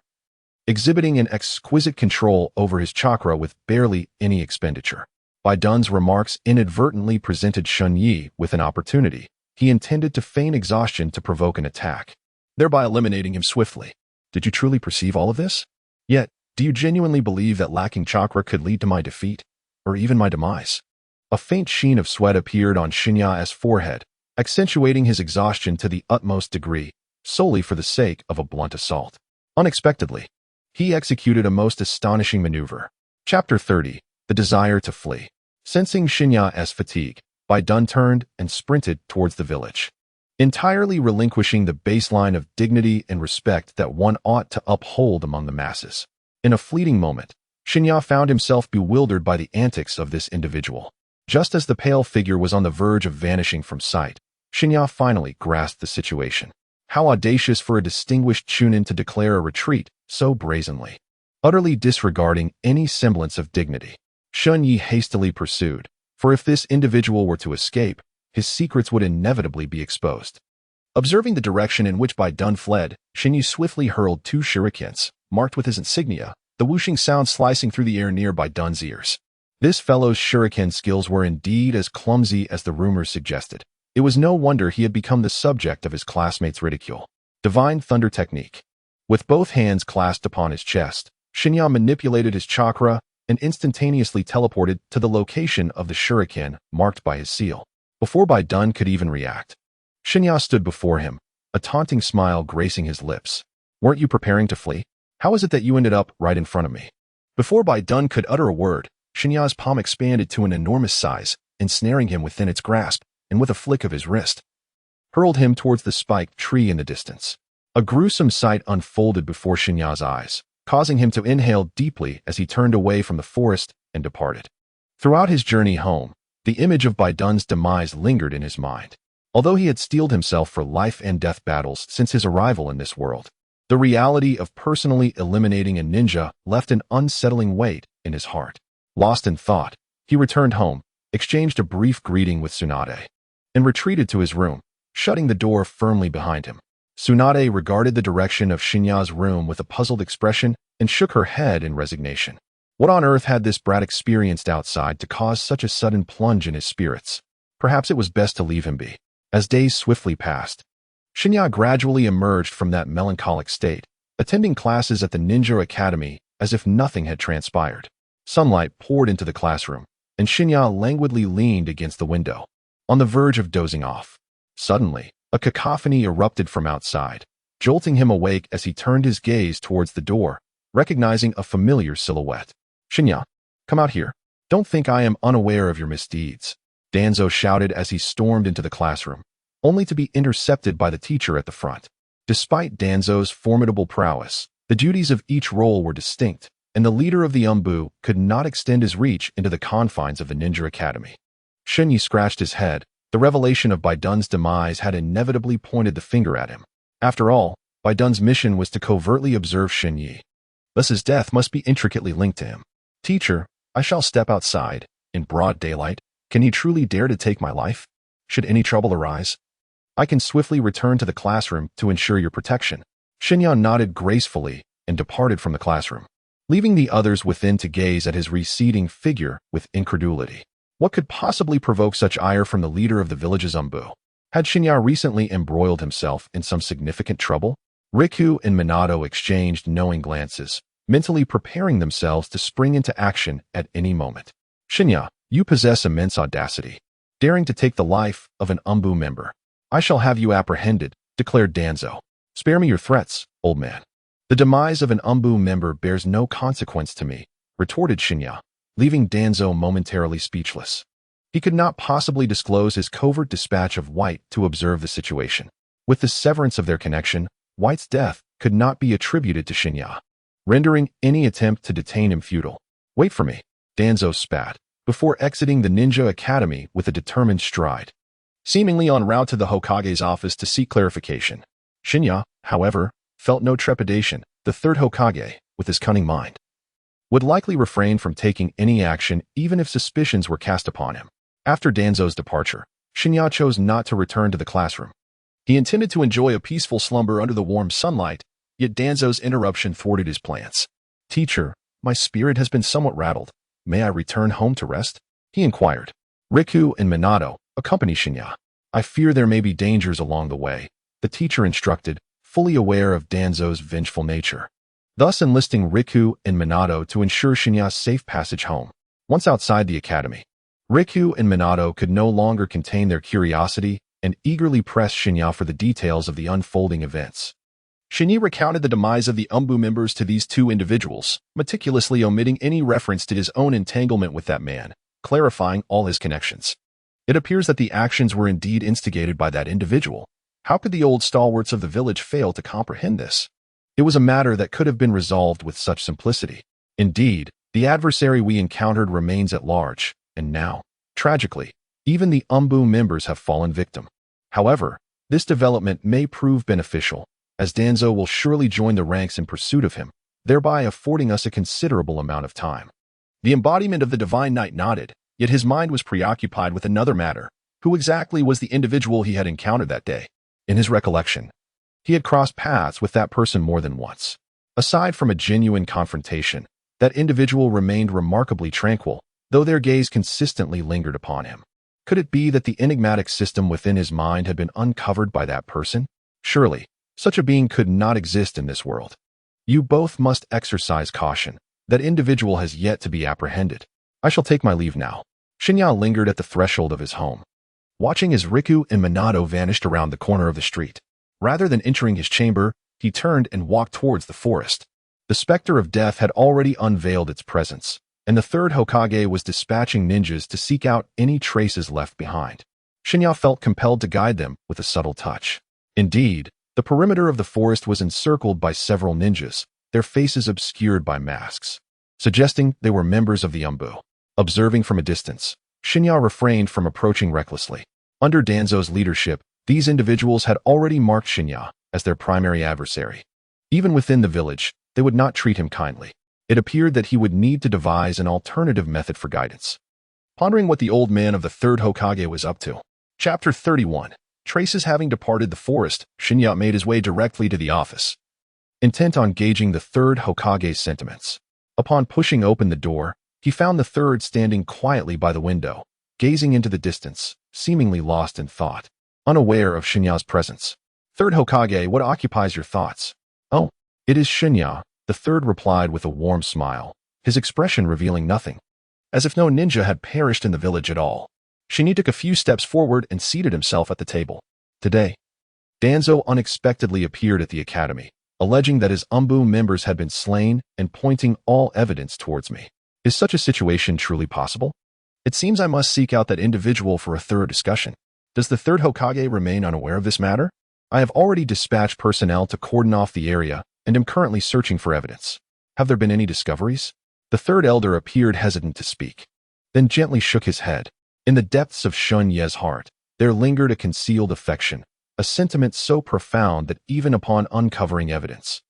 exhibiting an exquisite control over his chakra with barely any expenditure. Bai Dun's remarks inadvertently presented Shen Ye with an opportunity. He intended to feign exhaustion to provoke an attack, thereby eliminating him swiftly. Did you truly perceive all of this? Yet, do you genuinely believe that lacking chakra could lead to my defeat, or even my demise? A faint sheen of sweat appeared on Shen Ye's forehead, accentuating his exhaustion to the utmost degree, solely for the sake of a blunt assault. Unexpectedly, he executed a most astonishing maneuver. Chapter 30, The Desire to Flee. Sensing Shen Ye's fatigue, Bai Dun turned and sprinted towards the village, entirely relinquishing the baseline of dignity and respect that one ought to uphold among the masses. In a fleeting moment, Shen Ye found himself bewildered by the antics of this individual. Just as the pale figure was on the verge of vanishing from sight, Shen Ye finally grasped the situation. How audacious for a distinguished Chunin to declare a retreat so brazenly, utterly disregarding any semblance of dignity. Shen Ye hastily pursued, for if this individual were to escape, his secrets would inevitably be exposed. Observing the direction in which Bai Dun fled, Shen Ye swiftly hurled 2 shurikens, marked with his insignia, the whooshing sound slicing through the air near Bai Dun's ears. This fellow's shuriken skills were indeed as clumsy as the rumors suggested. It was no wonder he had become the subject of his classmates' ridicule. Divine Thunder Technique. With both hands clasped upon his chest, Shen Ye manipulated his chakra and instantaneously teleported to the location of the shuriken marked by his seal. Before Bai Dun could even react, Shen Ye stood before him, a taunting smile gracing his lips. Weren't you preparing to flee? How is it that you ended up right in front of me? Before Bai Dun could utter a word, Shen Ye's palm expanded to an enormous size, ensnaring him within its grasp, and with a flick of his wrist, hurled him towards the spiked tree in the distance. A gruesome sight unfolded before Shen Ye's eyes, causing him to inhale deeply as he turned away from the forest and departed. Throughout his journey home, the image of Bai Dun's demise lingered in his mind. Although he had steeled himself for life and death battles since his arrival in this world, the reality of personally eliminating a ninja left an unsettling weight in his heart. Lost in thought, he returned home, exchanged a brief greeting with Tsunade, and retreated to his room, shutting the door firmly behind him. Tsunade regarded the direction of Shen Ye's room with a puzzled expression and shook her head in resignation. What on earth had this brat experienced outside to cause such a sudden plunge in his spirits? Perhaps it was best to leave him be. As days swiftly passed, Shen Ye gradually emerged from that melancholic state, attending classes at the Ninja Academy as if nothing had transpired. Sunlight poured into the classroom, and Shen Ye languidly leaned against the window, on the verge of dozing off. Suddenly, a cacophony erupted from outside, jolting him awake as he turned his gaze towards the door, recognizing a familiar silhouette. "Shen Ye, come out here. Don't think I am unaware of your misdeeds," Danzo shouted as he stormed into the classroom, only to be intercepted by the teacher at the front. Despite Danzo's formidable prowess, the duties of each role were distinct, and the leader of the Anbu could not extend his reach into the confines of the Ninja Academy. Shen Ye scratched his head. The revelation of Baidun's demise had inevitably pointed the finger at him. After all, Baidun's mission was to covertly observe Shen Ye. Thus his death must be intricately linked to him. "Teacher, I shall step outside, in broad daylight. Can he truly dare to take my life? Should any trouble arise, I can swiftly return to the classroom to ensure your protection." Shen Ye nodded gracefully and departed from the classroom, leaving the others within to gaze at his receding figure with incredulity. What could possibly provoke such ire from the leader of the village's Anbu? Had Shen Ye recently embroiled himself in some significant trouble? Riku and Minato exchanged knowing glances, mentally preparing themselves to spring into action at any moment. "Shen Ye, you possess immense audacity, daring to take the life of an Anbu member. I shall have you apprehended," declared Danzo. "Spare me your threats, old man. The demise of an Anbu member bears no consequence to me," retorted Shen Ye, leaving Danzo momentarily speechless. He could not possibly disclose his covert dispatch of White to observe the situation. With the severance of their connection, White's death could not be attributed to Shen Ye, rendering any attempt to detain him futile. "Wait for me," Danzo spat, before exiting the Ninja Academy with a determined stride, seemingly en route to the Hokage's office to seek clarification. Shen Ye, however, felt no trepidation. The third Hokage, with his cunning mind, would likely refrain from taking any action even if suspicions were cast upon him. After Danzo's departure, Shen Ye chose not to return to the classroom. He intended to enjoy a peaceful slumber under the warm sunlight, yet Danzo's interruption thwarted his plans. "Teacher, my spirit has been somewhat rattled. May I return home to rest?" he inquired. "Riku and Minato, accompany Shen Ye. I fear there may be dangers along the way," the teacher instructed, fully aware of Danzo's vengeful nature, thus enlisting Riku and Minato to ensure Shen Ye's safe passage home. Once outside the academy, Riku and Minato could no longer contain their curiosity and eagerly pressed Shen Ye for the details of the unfolding events. Shen Ye recounted the demise of the Anbu members to these two individuals, meticulously omitting any reference to his own entanglement with that man, clarifying all his connections. It appears that the actions were indeed instigated by that individual. How could the old stalwarts of the village fail to comprehend this? It was a matter that could have been resolved with such simplicity. Indeed, the adversary we encountered remains at large, and now, tragically, even the Anbu members have fallen victim. However, this development may prove beneficial, as Danzo will surely join the ranks in pursuit of him, thereby affording us a considerable amount of time. The embodiment of the Divine Knight nodded, yet his mind was preoccupied with another matter. Who exactly was the individual he had encountered that day? In his recollection, he had crossed paths with that person more than once. Aside from a genuine confrontation, that individual remained remarkably tranquil, though their gaze consistently lingered upon him. Could it be that the enigmatic system within his mind had been uncovered by that person? Surely, such a being could not exist in this world. You both must exercise caution. That individual has yet to be apprehended. I shall take my leave now. Shen Ye lingered at the threshold of his home, watching as Riku and Minato vanished around the corner of the street. Rather than entering his chamber, he turned and walked towards the forest. The specter of death had already unveiled its presence, and the third Hokage was dispatching ninjas to seek out any traces left behind. Shen Ye felt compelled to guide them with a subtle touch. Indeed, the perimeter of the forest was encircled by several ninjas, their faces obscured by masks, suggesting they were members of the Anbu. Observing from a distance, Shen Ye refrained from approaching recklessly. Under Danzo's leadership, these individuals had already marked Shen Ye as their primary adversary. Even within the village, they would not treat him kindly. It appeared that he would need to devise an alternative method for guidance. Pondering what the old man of the third Hokage was up to. Chapter 31. Traces having departed the forest, Shen Ye made his way directly to the office, intent on gauging the third Hokage's sentiments. Upon pushing open the door, he found the third standing quietly by the window, gazing into the distance, seemingly lost in thought, unaware of Shen Ye's presence. "Third Hokage, what occupies your thoughts?" "Oh, it is Shen Ye," the third replied with a warm smile, his expression revealing nothing, as if no ninja had perished in the village at all. Shen Ye took a few steps forward and seated himself at the table. Today, Danzo unexpectedly appeared at the academy, alleging that his Anbu members had been slain and pointing all evidence towards me. Is such a situation truly possible? It seems I must seek out that individual for a thorough discussion. Does the third Hokage remain unaware of this matter? I have already dispatched personnel to cordon off the area and am currently searching for evidence. Have there been any discoveries? The third elder appeared hesitant to speak, then gently shook his head. In the depths of Shen Ye's heart, there lingered a concealed affection, a sentiment so profound that even upon uncovering evidence,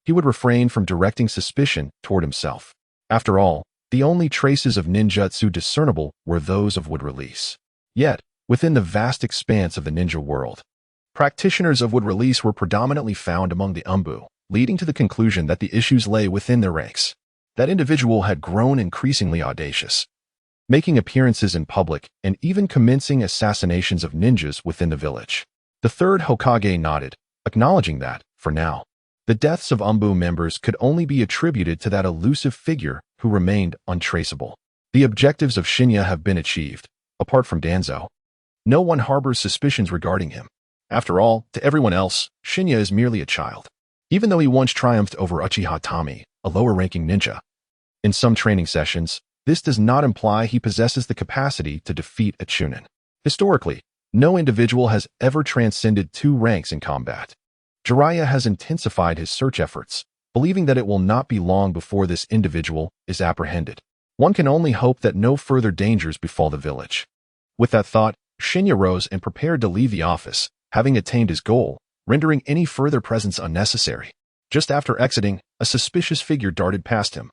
he would refrain from directing suspicion toward himself. After all, the only traces of ninjutsu discernible were those of wood release. Yet, within the vast expanse of the ninja world, practitioners of wood release were predominantly found among the Anbu, leading to the conclusion that the issues lay within their ranks. That individual had grown increasingly audacious, making appearances in public and even commencing assassinations of ninjas within the village. The third Hokage nodded, acknowledging that, for now, the deaths of Anbu members could only be attributed to that elusive figure who remained untraceable. The objectives of Shen Ye have been achieved. Apart from Danzo, no one harbors suspicions regarding him. After all, to everyone else, Shen Ye is merely a child. Even though he once triumphed over Uchiha Tami, a lower-ranking ninja. In some training sessions, this does not imply he possesses the capacity to defeat a Chunin. Historically, no individual has ever transcended 2 ranks in combat. Jiraiya has intensified his search efforts, believing that it will not be long before this individual is apprehended. One can only hope that no further dangers befall the village. With that thought, Shen Ye rose and prepared to leave the office, having attained his goal, rendering any further presence unnecessary. Just after exiting, a suspicious figure darted past him.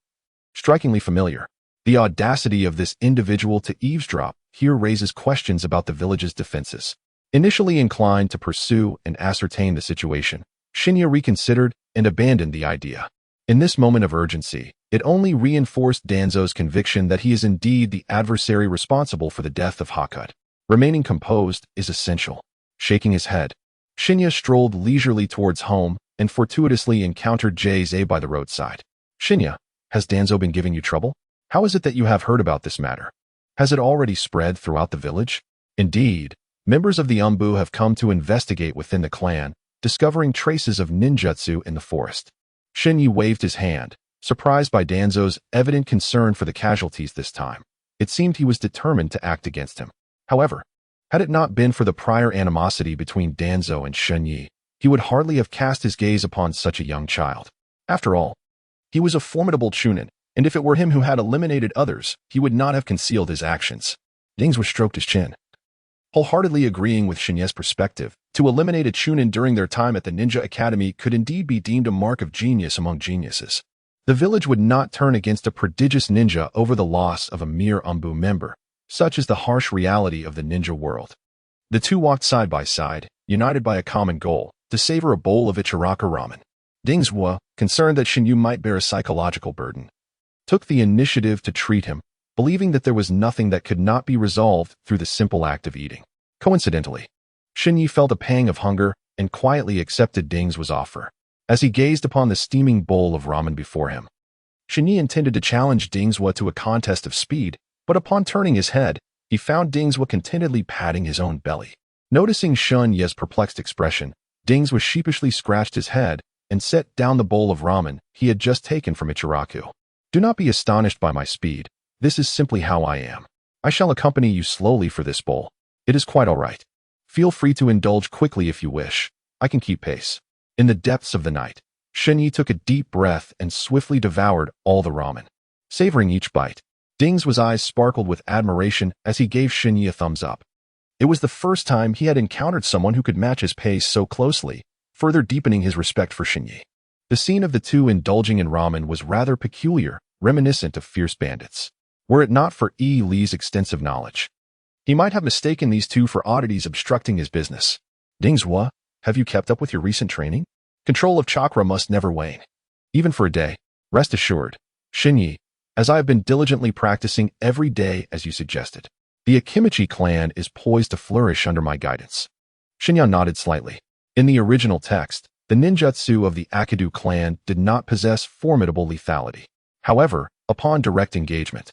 Strikingly familiar, the audacity of this individual to eavesdrop here raises questions about the village's defenses. Initially inclined to pursue and ascertain the situation, Shen Ye reconsidered and abandoned the idea. In this moment of urgency, it only reinforced Danzo's conviction that he is indeed the adversary responsible for the death of Hokage. Remaining composed is essential. Shaking his head, Shen Ye strolled leisurely towards home and fortuitously encountered Jay by the roadside. Shen Ye, has Danzo been giving you trouble? How is it that you have heard about this matter? Has it already spread throughout the village? Indeed, members of the Anbu have come to investigate within the clan, discovering traces of ninjutsu in the forest. Shen Ye waved his hand, surprised by Danzo's evident concern for the casualties this time. It seemed he was determined to act against him. However, had it not been for the prior animosity between Danzo and Shen Ye, he would hardly have cast his gaze upon such a young child. After all, he was a formidable Chunin, and if it were him who had eliminated others, he would not have concealed his actions. Dings stroked his chin, wholeheartedly agreeing with Shen Ye's perspective. To eliminate a Chunin during their time at the Ninja Academy could indeed be deemed a mark of genius among geniuses. The village would not turn against a prodigious ninja over the loss of a mere Anbu member. Such is the harsh reality of the ninja world. The two walked side by side, united by a common goal, to savor a bowl of Ichiraka ramen. Dings, concerned that Shen Ye might bear a psychological burden, took the initiative to treat him, believing that there was nothing that could not be resolved through the simple act of eating. Coincidentally, Shen Ye felt a pang of hunger and quietly accepted Dings' offer. As he gazed upon the steaming bowl of ramen before him, Shen Ye intended to challenge Dings to a contest of speed, but upon turning his head, he found Dings contentedly patting his own belly. Noticing Shen Ye's perplexed expression, Dings sheepishly scratched his head and set down the bowl of ramen he had just taken from Ichiraku. Do not be astonished by my speed. This is simply how I am. I shall accompany you slowly for this bowl. It is quite all right. Feel free to indulge quickly if you wish. I can keep pace. In the depths of the night, Shen Ye took a deep breath and swiftly devoured all the ramen. Savoring each bite, Dings' eyes sparkled with admiration as he gave Shen Ye a thumbs up. It was the first time he had encountered someone who could match his pace so closely, further deepening his respect for Shen Ye. The scene of the two indulging in ramen was rather peculiar, reminiscent of fierce bandits. Were it not for Yi Li's extensive knowledge, he might have mistaken these two for oddities obstructing his business. Dings, have you kept up with your recent training? Control of chakra must never wane. Even for a day. Rest assured, Shen Ye, as I have been diligently practicing every day as you suggested. The Akimichi clan is poised to flourish under my guidance. Shen Ye nodded slightly. In the original text, the ninjutsu of the Akidu clan did not possess formidable lethality. However, Upon direct engagement,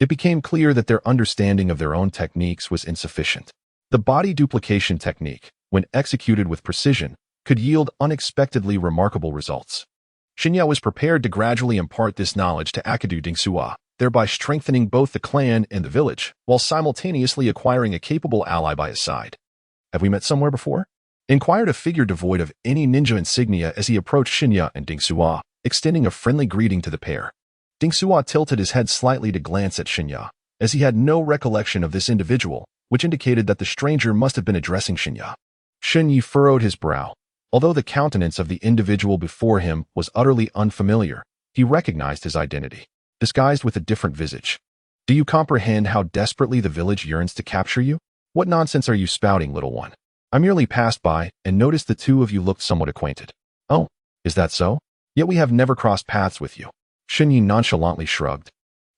it became clear that their understanding of their own techniques was insufficient. The body duplication technique, when executed with precision, could yield unexpectedly remarkable results. Shen Ye was prepared to gradually impart this knowledge to Akadu Dingsua, thereby strengthening both the clan and the village, while simultaneously acquiring a capable ally by his side. "Have we met somewhere before?" inquired a figure devoid of any ninja insignia as he approached Shen Ye and Dingsua, extending a friendly greeting to the pair. Dingsua tilted his head slightly to glance at Shen Ye, as he had no recollection of this individual, which indicated that the stranger must have been addressing Shen Ye. Shen Ye furrowed his brow. Although the countenance of the individual before him was utterly unfamiliar, he recognized his identity, disguised with a different visage. "Do you comprehend how desperately the village yearns to capture you? What nonsense are you spouting, little one? I merely passed by and noticed the two of you looked somewhat acquainted." "Oh, is that so? Yet we have never crossed paths with you." Shen Ye nonchalantly shrugged,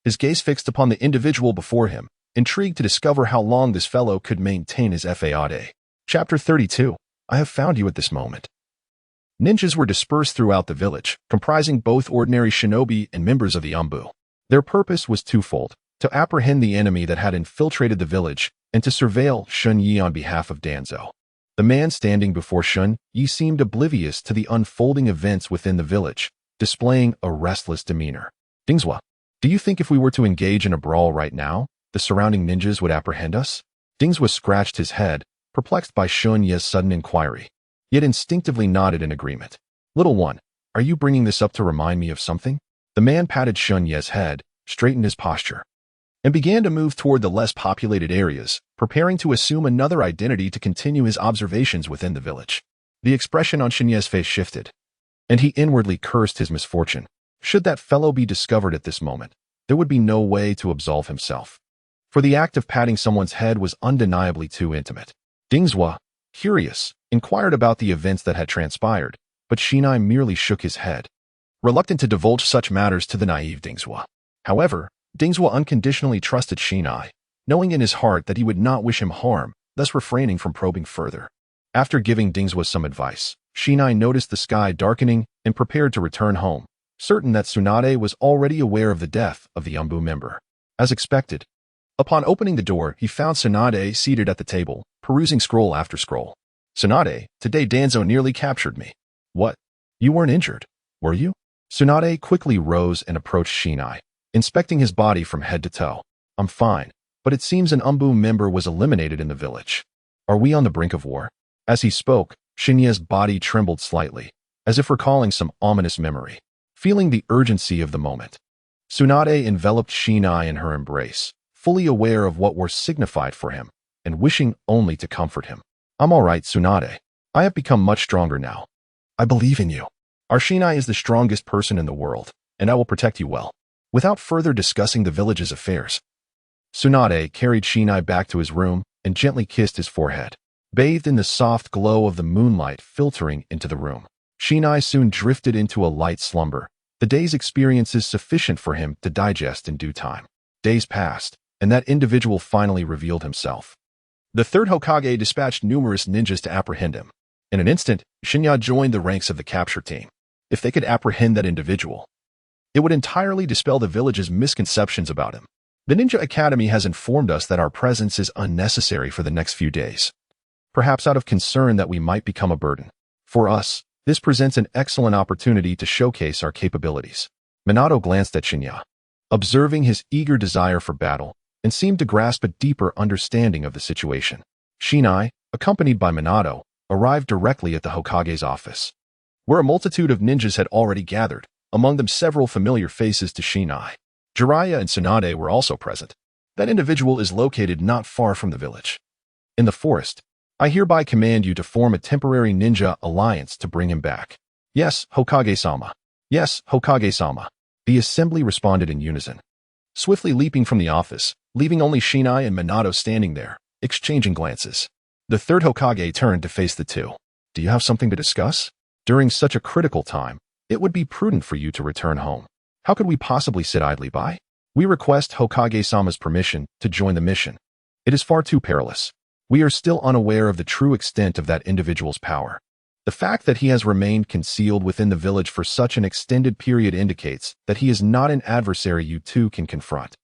his gaze fixed upon the individual before him, intrigued to discover how long this fellow could maintain his fade. Chapter 32. I have found you at this moment. Ninjas were dispersed throughout the village, comprising both ordinary shinobi and members of the Anbu. Their purpose was twofold: to apprehend the enemy that had infiltrated the village and to surveil Shen Ye on behalf of Danzo. The man standing before Shen Ye seemed oblivious to the unfolding events within the village, displaying a restless demeanor. "Dingsua, do you think if we were to engage in a brawl right now, the surrounding ninjas would apprehend us?" Dingsua scratched his head, perplexed by Shen Ye's sudden inquiry, yet instinctively nodded in agreement. "Little one, are you bringing this up to remind me of something?" The man patted Shen Ye's head, straightened his posture, and began to move toward the less populated areas, preparing to assume another identity to continue his observations within the village. The expression on Shen Ye's face shifted, and he inwardly cursed his misfortune. Should that fellow be discovered at this moment, there would be no way to absolve himself, for the act of patting someone's head was undeniably too intimate. Dingsua, curious, inquired about the events that had transpired, but Shen Ye merely shook his head, reluctant to divulge such matters to the naive Dingsua. However, Dingsua unconditionally trusted Shen Ye, knowing in his heart that he would not wish him harm, thus refraining from probing further. After giving Dingsua some advice, Shen Ye noticed the sky darkening and prepared to return home, certain that Tsunade was already aware of the death of the Anbu member. As expected, upon opening the door, he found Tsunade seated at the table, perusing scroll after scroll. "Tsunade, today Danzo nearly captured me." "What? You weren't injured, were you?" Tsunade quickly rose and approached Shen Ye, inspecting his body from head to toe. "I'm fine, but it seems an Anbu member was eliminated in the village. Are we on the brink of war?" As he spoke, Shen Ye's body trembled slightly, as if recalling some ominous memory. Feeling the urgency of the moment, Tsunade enveloped Shen Ye in her embrace, fully aware of what war signified for him, and wishing only to comfort him. "I'm all right, Tsunade. I have become much stronger now. I believe in you. Our Shen Ye is the strongest person in the world, and I will protect you well." Without further discussing the village's affairs, Tsunade carried Shen Ye back to his room and gently kissed his forehead. Bathed in the soft glow of the moonlight filtering into the room, Shen Ye soon drifted into a light slumber, the day's experiences sufficient for him to digest in due time. Days passed, and that individual finally revealed himself. The third Hokage dispatched numerous ninjas to apprehend him. In an instant, Shen Ye joined the ranks of the capture team. If they could apprehend that individual, it would entirely dispel the village's misconceptions about him. The Ninja Academy has informed us that our presence is unnecessary for the next few days, perhaps out of concern that we might become a burden. For us, this presents an excellent opportunity to showcase our capabilities. Minato glanced at Shen Ye, observing his eager desire for battle, and seemed to grasp a deeper understanding of the situation. Shen Ye, accompanied by Minato, arrived directly at the Hokage's office, where a multitude of ninjas had already gathered, among them several familiar faces to Shen Ye. Jiraiya and Tsunade were also present. That individual is located not far from the village, in the forest. I hereby command you to form a temporary ninja alliance to bring him back. Yes, Hokage-sama. Yes, Hokage-sama. The assembly responded in unison, swiftly leaping from the office, leaving only Shen Ye and Minato standing there, exchanging glances. The third Hokage turned to face the two. "Do you have something to discuss? During such a critical time, it would be prudent for you to return home. How could we possibly sit idly by? We request Hokage-sama's permission to join the mission. It is far too perilous. We are still unaware of the true extent of that individual's power." The fact that he has remained concealed within the village for such an extended period indicates that he is not an adversary you two can confront.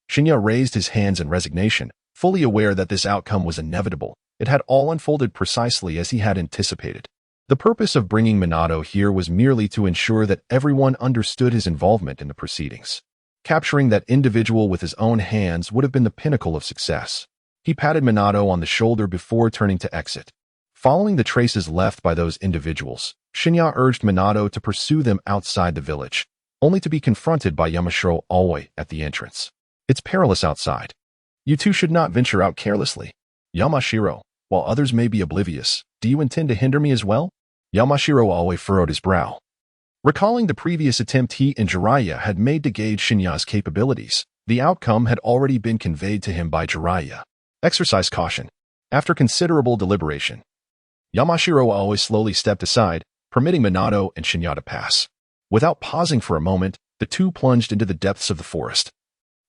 Shen Ye raised his hands in resignation, fully aware that this outcome was inevitable. It had all unfolded precisely as he had anticipated. The purpose of bringing Minato here was merely to ensure that everyone understood his involvement in the proceedings. Capturing that individual with his own hands would have been the pinnacle of success. He patted Minato on the shoulder before turning to exit. Following the traces left by those individuals, Shen Ye urged Minato to pursue them outside the village, only to be confronted by Yamashiro Aoi at the entrance. It's perilous outside. You two should not venture out carelessly. Yamashiro, while others may be oblivious, do you intend to hinder me as well? Yamashiro Aoi furrowed his brow. Recalling the previous attempt he and Jiraiya had made to gauge Shen Ye's capabilities, the outcome had already been conveyed to him by Jiraiya. Exercise caution. After considerable deliberation, Yamashiro Aoi slowly stepped aside, permitting Minato and Shen Ye to pass. Without pausing for a moment, the two plunged into the depths of the forest,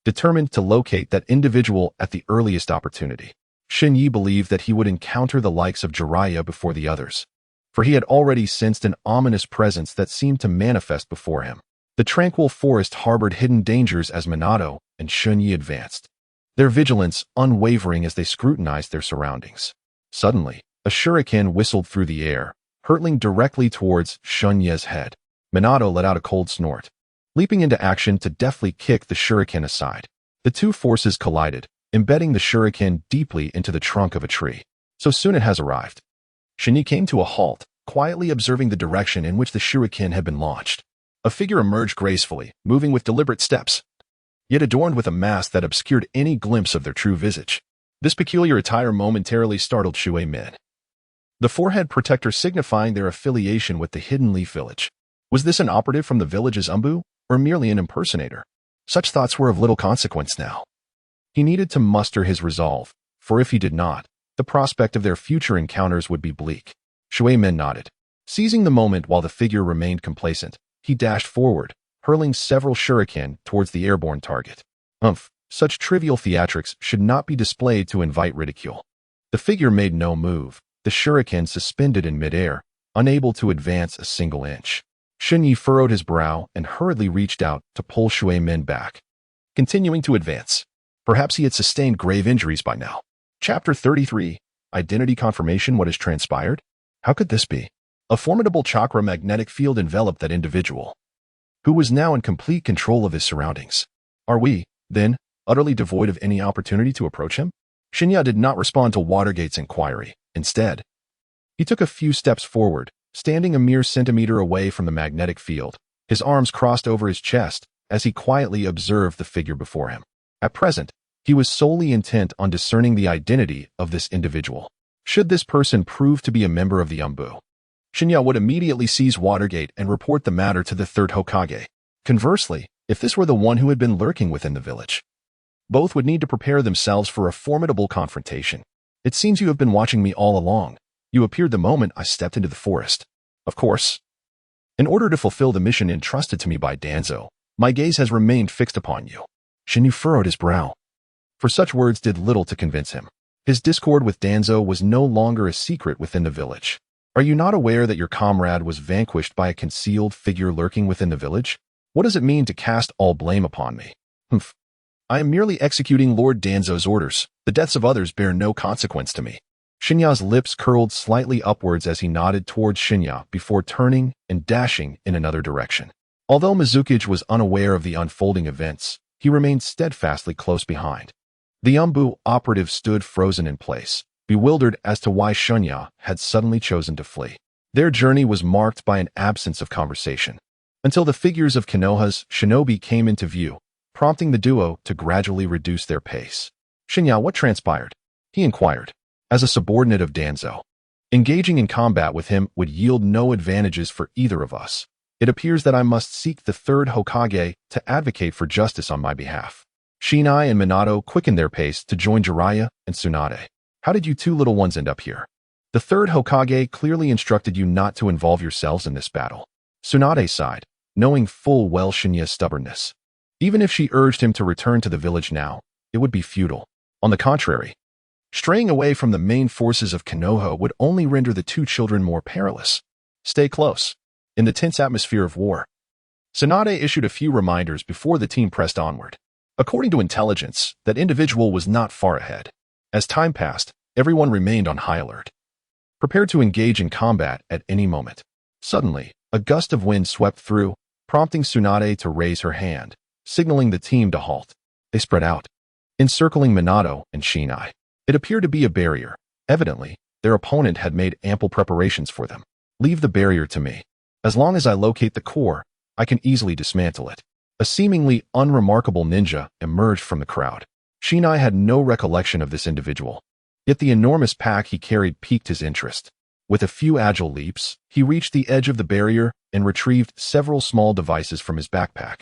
determined to locate that individual at the earliest opportunity. Shen Ye believed that he would encounter the likes of Jiraiya before the others, for he had already sensed an ominous presence that seemed to manifest before him. The tranquil forest harbored hidden dangers as Minato and Shen Ye advanced, their vigilance unwavering as they scrutinized their surroundings. Suddenly, a shuriken whistled through the air, hurtling directly towards Shen Ye's head. Minato let out a cold snort, leaping into action to deftly kick the shuriken aside. The two forces collided, embedding the shuriken deeply into the trunk of a tree. So soon it has arrived. Shen Ye came to a halt, quietly observing the direction in which the shuriken had been launched. A figure emerged gracefully, moving with deliberate steps, yet adorned with a mask that obscured any glimpse of their true visage. This peculiar attire momentarily startled Shui Men, the forehead protector signifying their affiliation with the Hidden Leaf Village. Was this an operative from the village's Anbu, or merely an impersonator? Such thoughts were of little consequence now. He needed to muster his resolve, for if he did not, the prospect of their future encounters would be bleak. Shui Men nodded. Seizing the moment while the figure remained complacent, he dashed forward, hurling several shuriken towards the airborne target. Such trivial theatrics should not be displayed to invite ridicule. The figure made no move, the shuriken suspended in midair, unable to advance a single inch. Shen Ye furrowed his brow and hurriedly reached out to pull Shui Men back, continuing to advance. Perhaps he had sustained grave injuries by now. Chapter 33. Identity Confirmation. What has transpired? How could this be? A formidable chakra magnetic field enveloped that individual, who was now in complete control of his surroundings. Are we, then, utterly devoid of any opportunity to approach him? Shen Ye did not respond to Watergate's inquiry. Instead, he took a few steps forward, standing a mere centimeter away from the magnetic field, his arms crossed over his chest as he quietly observed the figure before him. At present, he was solely intent on discerning the identity of this individual. Should this person prove to be a member of the Anbu, Shen Ye would immediately seize Watergate and report the matter to the third Hokage. Conversely, if this were the one who had been lurking within the village, both would need to prepare themselves for a formidable confrontation. It seems you have been watching me all along. You appeared the moment I stepped into the forest. Of course, in order to fulfill the mission entrusted to me by Danzo, my gaze has remained fixed upon you. Shen Ye furrowed his brow, for such words did little to convince him. His discord with Danzo was no longer a secret within the village. Are you not aware that your comrade was vanquished by a concealed figure lurking within the village? What does it mean to cast all blame upon me? I am merely executing Lord Danzo's orders. The deaths of others bear no consequence to me. Shen Ye's lips curled slightly upwards as he nodded towards Shen Ye before turning and dashing in another direction. Although Mizukage was unaware of the unfolding events, he remained steadfastly close behind. The Anbu operative stood frozen in place, bewildered as to why Shen Ye had suddenly chosen to flee. Their journey was marked by an absence of conversation, until the figures of Konoha's shinobi came into view, prompting the duo to gradually reduce their pace. Shen Ye, what transpired? He inquired. As a subordinate of Danzo, engaging in combat with him would yield no advantages for either of us. It appears that I must seek the third Hokage to advocate for justice on my behalf. Shinai and Minato quickened their pace to join Jiraiya and Tsunade. How did you two little ones end up here? The third Hokage clearly instructed you not to involve yourselves in this battle. Tsunade sighed, knowing full well Shen Ye's stubbornness. Even if she urged him to return to the village now, it would be futile. On the contrary, Straying away from the main forces of Konoha would only render the two children more perilous. Stay close. In the tense atmosphere of war, Tsunade issued a few reminders before the team pressed onward. According to intelligence, that individual was not far ahead. As time passed, everyone remained on high alert, prepared to engage in combat at any moment. Suddenly, a gust of wind swept through, prompting Tsunade to raise her hand, signaling the team to halt. They spread out, encircling Minato and Shen Ye. It appeared to be a barrier. Evidently, their opponent had made ample preparations for them. Leave the barrier to me. As long as I locate the core, I can easily dismantle it. A seemingly unremarkable ninja emerged from the crowd. Shen Ye had no recollection of this individual. Yet the enormous pack he carried piqued his interest. With a few agile leaps, he reached the edge of the barrier and retrieved several small devices from his backpack,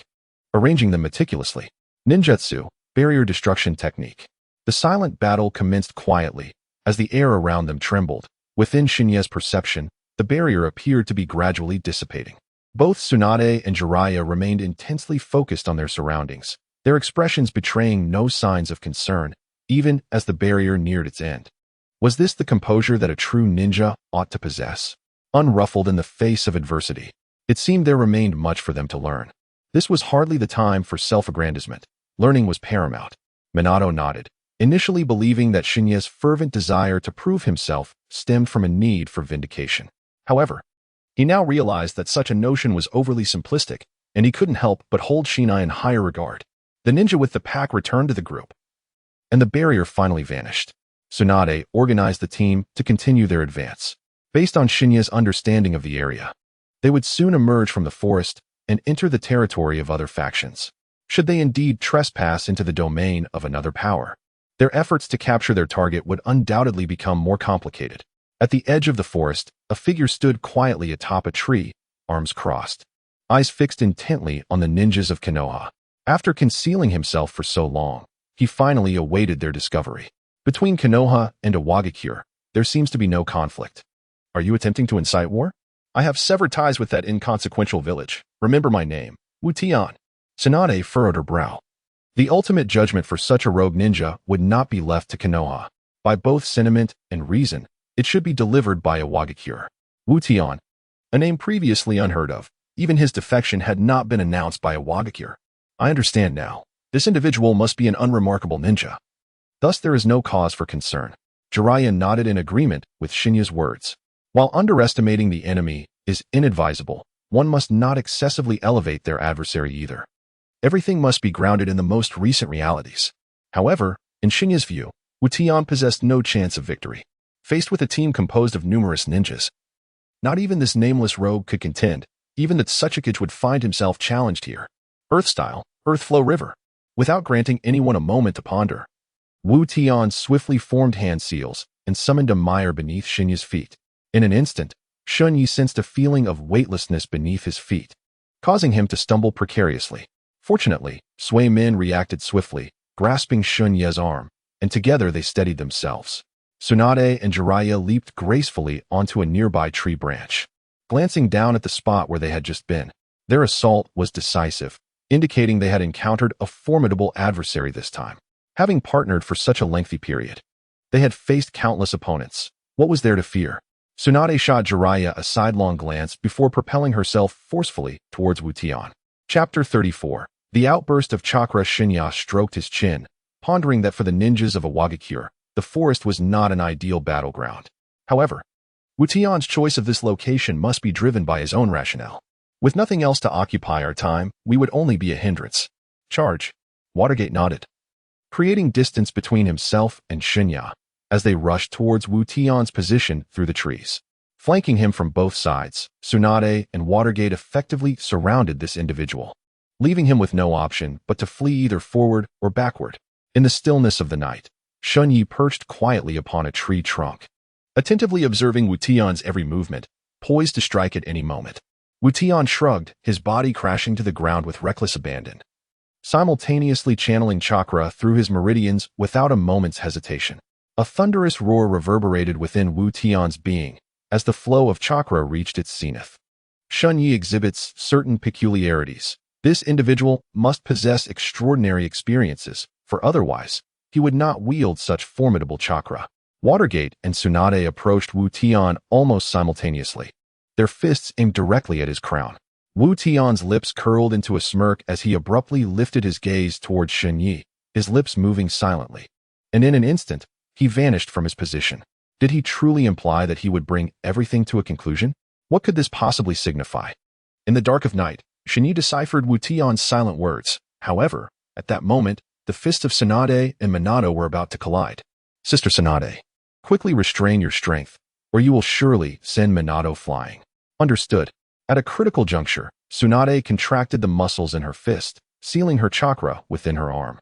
arranging them meticulously. Ninjutsu, barrier destruction technique. The silent battle commenced quietly, as the air around them trembled. Within Shen Ye's perception, the barrier appeared to be gradually dissipating. Both Tsunade and Jiraiya remained intensely focused on their surroundings, their expressions betraying no signs of concern, even as the barrier neared its end. Was this the composure that a true ninja ought to possess? Unruffled in the face of adversity, it seemed there remained much for them to learn. This was hardly the time for self-aggrandizement. Learning was paramount. Minato nodded, initially believing that Shen Ye's fervent desire to prove himself stemmed from a need for vindication. However, he now realized that such a notion was overly simplistic, and he couldn't help but hold Shen Ye in higher regard. The ninja with the pack returned to the group, and the barrier finally vanished. Tsunade organized the team to continue their advance. Based on Shen Ye's understanding of the area, they would soon emerge from the forest and enter the territory of other factions. Should they indeed trespass into the domain of another power, their efforts to capture their target would undoubtedly become more complicated. At the edge of the forest, a figure stood quietly atop a tree, arms crossed, eyes fixed intently on the ninjas of Konoha. After concealing himself for so long, he finally awaited their discovery. Between Konoha and Iwagakure, there seems to be no conflict. Are you attempting to incite war? I have severed ties with that inconsequential village. Remember my name, Wu Tian. Tsunade furrowed her brow. The ultimate judgment for such a rogue ninja would not be left to Konoha. By both sentiment and reason, it should be delivered by Iwagakure. Wu Tian, a name previously unheard of. Even his defection had not been announced by Iwagakure. I understand now. This individual must be an unremarkable ninja. Thus there is no cause for concern. Jiraiya nodded in agreement with Shen Ye's words. While underestimating the enemy is inadvisable, one must not excessively elevate their adversary either. Everything must be grounded in the most recent realities. However, in Shen Ye's view, Wu Tian possessed no chance of victory. Faced with a team composed of numerous ninjas, not even this nameless rogue could contend, even that Tsuchikage would find himself challenged here. Earth-style, Earth-flow river. Without granting anyone a moment to ponder, Wu Tian swiftly formed hand seals and summoned a mire beneath Shen Ye's feet. In an instant, Shen Ye sensed a feeling of weightlessness beneath his feet, causing him to stumble precariously. Fortunately, Sui Min reacted swiftly, grasping Shen Ye's arm, and together they steadied themselves. Tsunade and Jiraiya leaped gracefully onto a nearby tree branch. Glancing down at the spot where they had just been, their assault was decisive, indicating they had encountered a formidable adversary this time. Having partnered for such a lengthy period, they had faced countless opponents. What was there to fear? Tsunade shot Jiraiya a sidelong glance before propelling herself forcefully towards Wu Tian. Chapter 34. The outburst of chakra. Shen Ye stroked his chin, pondering that for the ninjas of Iwagakure, the forest was not an ideal battleground. However, Wu Tian's choice of this location must be driven by his own rationale. With nothing else to occupy our time, we would only be a hindrance. Charge. Watergate nodded, creating distance between himself and Shen Ye as they rushed towards Wu Tian's position through the trees. Flanking him from both sides, Tsunade and Watergate effectively surrounded this individual, leaving him with no option but to flee either forward or backward. In the stillness of the night, Shen Ye perched quietly upon a tree trunk, attentively observing Wu Tian's every movement, poised to strike at any moment. Wu Tian shrugged, his body crashing to the ground with reckless abandon, simultaneously channeling chakra through his meridians without a moment's hesitation. A thunderous roar reverberated within Wu Tian's being as the flow of chakra reached its zenith. Shen Ye exhibits certain peculiarities. This individual must possess extraordinary experiences, for otherwise, he would not wield such formidable chakra. Watergate and Tsunade approached Wu Tian almost simultaneously, their fists aimed directly at his crown. Wu Tian's lips curled into a smirk as he abruptly lifted his gaze towards Shen Ye, his lips moving silently. And in an instant, he vanished from his position. Did he truly imply that he would bring everything to a conclusion? What could this possibly signify? In the dark of night, Shen Ye deciphered Wu Tian's silent words. However, at that moment, the fists of Tsunade and Minato were about to collide. Sister Tsunade, quickly restrain your strength, or you will surely send Minato flying. Understood. At a critical juncture, Tsunade contracted the muscles in her fist, sealing her chakra within her arm.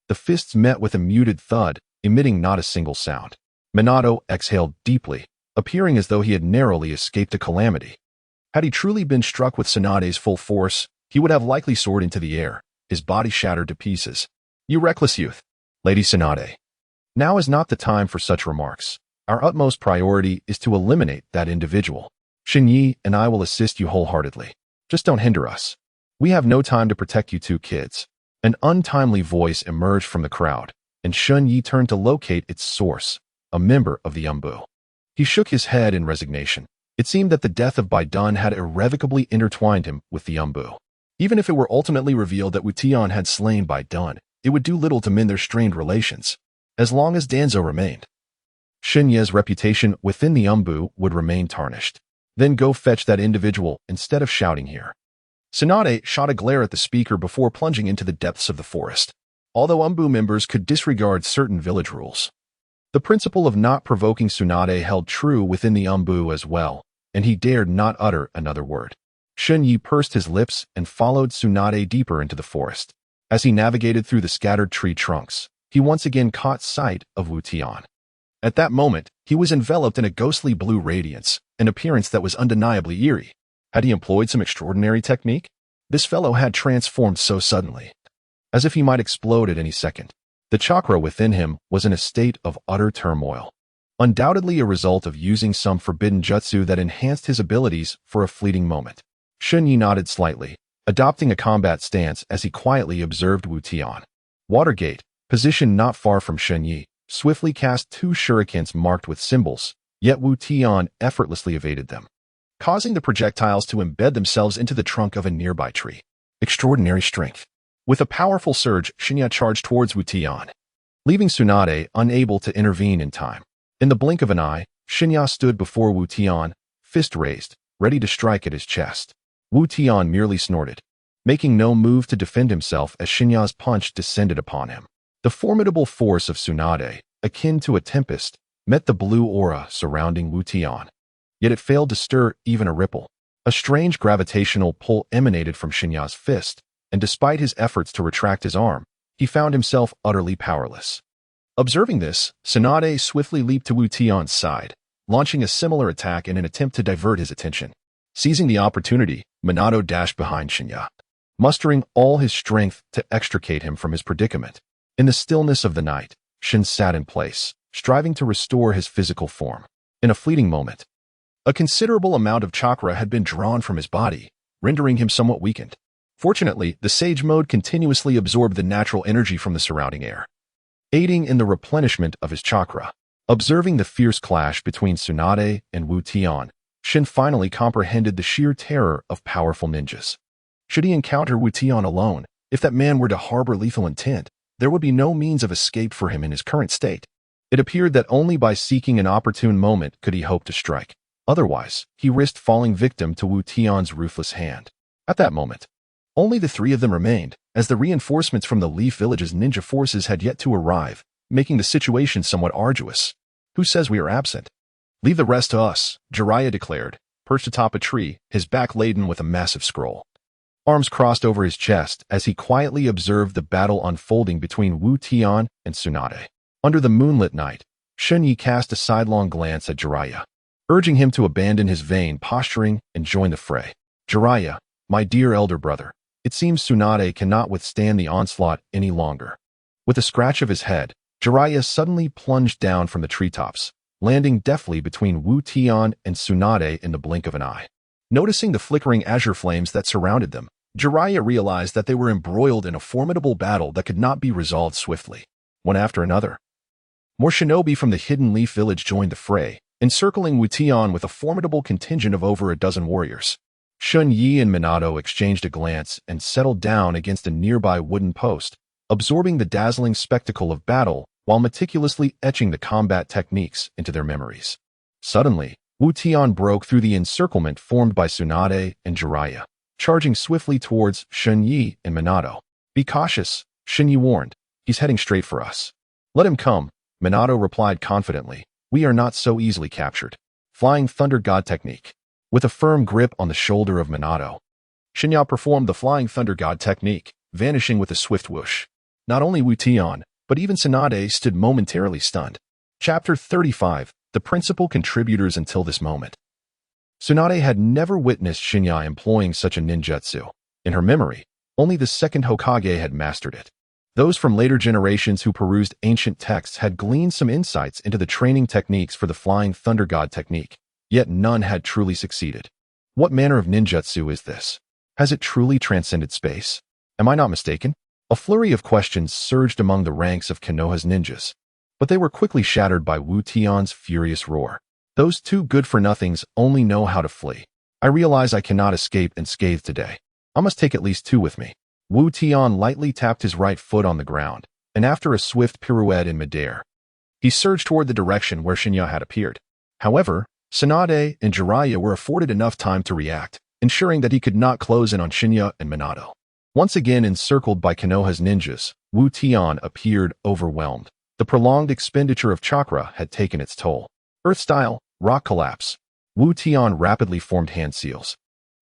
The fists met with a muted thud, emitting not a single sound. Minato exhaled deeply, appearing as though he had narrowly escaped a calamity. Had he truly been struck with Tsunade's full force, he would have likely soared into the air, his body shattered to pieces. You reckless youth. Lady Tsunade. Now is not the time for such remarks. Our utmost priority is to eliminate that individual. Shen Ye and I will assist you wholeheartedly. Just don't hinder us. We have no time to protect you two kids. An untimely voice emerged from the crowd, and Shen Ye turned to locate its source, a member of the Anbu. He shook his head in resignation. It seemed that the death of Bai Dun had irrevocably intertwined him with the Anbu. Even if it were ultimately revealed that Wu Tian had slain Bai Dun, it would do little to mend their strained relations, as long as Danzo remained. Shen Ye's reputation within the Anbu would remain tarnished. Then go fetch that individual instead of shouting here. Tsunade shot a glare at the speaker before plunging into the depths of the forest. Although Anbu members could disregard certain village rules, the principle of not provoking Tsunade held true within the Anbu as well, and he dared not utter another word. Shen Ye pursed his lips and followed Tsunade deeper into the forest. As he navigated through the scattered tree trunks, he once again caught sight of Wu Tian. At that moment, he was enveloped in a ghostly blue radiance, an appearance that was undeniably eerie. Had he employed some extraordinary technique? This fellow had transformed so suddenly, as if he might explode at any second. The chakra within him was in a state of utter turmoil, undoubtedly a result of using some forbidden jutsu that enhanced his abilities for a fleeting moment. Shen Ye nodded slightly, adopting a combat stance as he quietly observed Wu Tian. Watergate, positioned not far from Shen Ye, swiftly cast two shurikens marked with symbols, yet Wu Tian effortlessly evaded them, causing the projectiles to embed themselves into the trunk of a nearby tree. Extraordinary strength. With a powerful surge, Shen Ye charged towards Wu Tian, leaving Tsunade unable to intervene in time. In the blink of an eye, Shen Ye stood before Wu Tian, fist raised, ready to strike at his chest. Wu Tian merely snorted, making no move to defend himself as Shen Ye's punch descended upon him. The formidable force of Tsunade, akin to a tempest, met the blue aura surrounding Wu Tian. Yet it failed to stir even a ripple. A strange gravitational pull emanated from Shen Ye's fist, and despite his efforts to retract his arm, he found himself utterly powerless. Observing this, Tsunade swiftly leaped to Wu Tian's side, launching a similar attack in an attempt to divert his attention. Seizing the opportunity, Minato dashed behind Shen Ye, mustering all his strength to extricate him from his predicament. In the stillness of the night, Shen sat in place, striving to restore his physical form. In a fleeting moment, a considerable amount of chakra had been drawn from his body, rendering him somewhat weakened. Fortunately, the Sage Mode continuously absorbed the natural energy from the surrounding air, aiding in the replenishment of his chakra. Observing the fierce clash between Tsunade and Wu Tian, Shen finally comprehended the sheer terror of powerful ninjas. Should he encounter Wu Tian alone, if that man were to harbor lethal intent, there would be no means of escape for him in his current state. It appeared that only by seeking an opportune moment could he hope to strike. Otherwise, he risked falling victim to Wu Tian's ruthless hand. At that moment, only the three of them remained, as the reinforcements from the Leaf Village's ninja forces had yet to arrive, making the situation somewhat arduous. Who says we are absent? Leave the rest to us, Jiraiya declared, perched atop a tree, his back laden with a massive scroll. Arms crossed over his chest as he quietly observed the battle unfolding between Wu Tian and Tsunade. Under the moonlit night, Shen Ye cast a sidelong glance at Jiraiya, urging him to abandon his vain posturing and join the fray. Jiraiya, my dear elder brother, it seems Tsunade cannot withstand the onslaught any longer. With a scratch of his head, Jiraiya suddenly plunged down from the treetops, landing deftly between Wu Tian and Tsunade in the blink of an eye. Noticing the flickering azure flames that surrounded them, Jiraiya realized that they were embroiled in a formidable battle that could not be resolved swiftly. one after another. More shinobi from the Hidden Leaf Village joined the fray, encircling Wution with a formidable contingent of over a dozen warriors. Shen Ye and Minato exchanged a glance and settled down against a nearby wooden post, absorbing the dazzling spectacle of battle while meticulously etching the combat techniques into their memories. Suddenly, Wution broke through the encirclement formed by Tsunade and Jiraiya, charging swiftly towards Shen Ye and Minato. "Be cautious," Shen Ye warned. "He's heading straight for us." "Let him come," Minato replied confidently. "We are not so easily captured." Flying Thunder God technique. With a firm grip on the shoulder of Minato, Shen Ye performed the Flying Thunder God technique, vanishing with a swift whoosh. Not only Wution, but even Tsunade stood momentarily stunned. Chapter 35. The principal contributors until this moment. Tsunade had never witnessed Shen Ye employing such a ninjutsu. In her memory, only the second Hokage had mastered it. Those from later generations who perused ancient texts had gleaned some insights into the training techniques for the Flying Thunder God technique, yet none had truly succeeded. What manner of ninjutsu is this? Has it truly transcended space? Am I not mistaken? A flurry of questions surged among the ranks of Konoha's ninjas, but they were quickly shattered by Wution's furious roar. "Those two good-for-nothings only know how to flee. I realize I cannot escape unscathed today. I must take at least two with me." Wution lightly tapped his right foot on the ground, and after a swift pirouette in midair, he surged toward the direction where Shen Ye had appeared. However, Tsunade and Jiraiya were afforded enough time to react, ensuring that he could not close in on Shen Ye and Minato. Once again encircled by Konoha's ninjas, Wution appeared overwhelmed. The prolonged expenditure of chakra had taken its toll. Earth-style, rock collapse. Wution rapidly formed hand seals,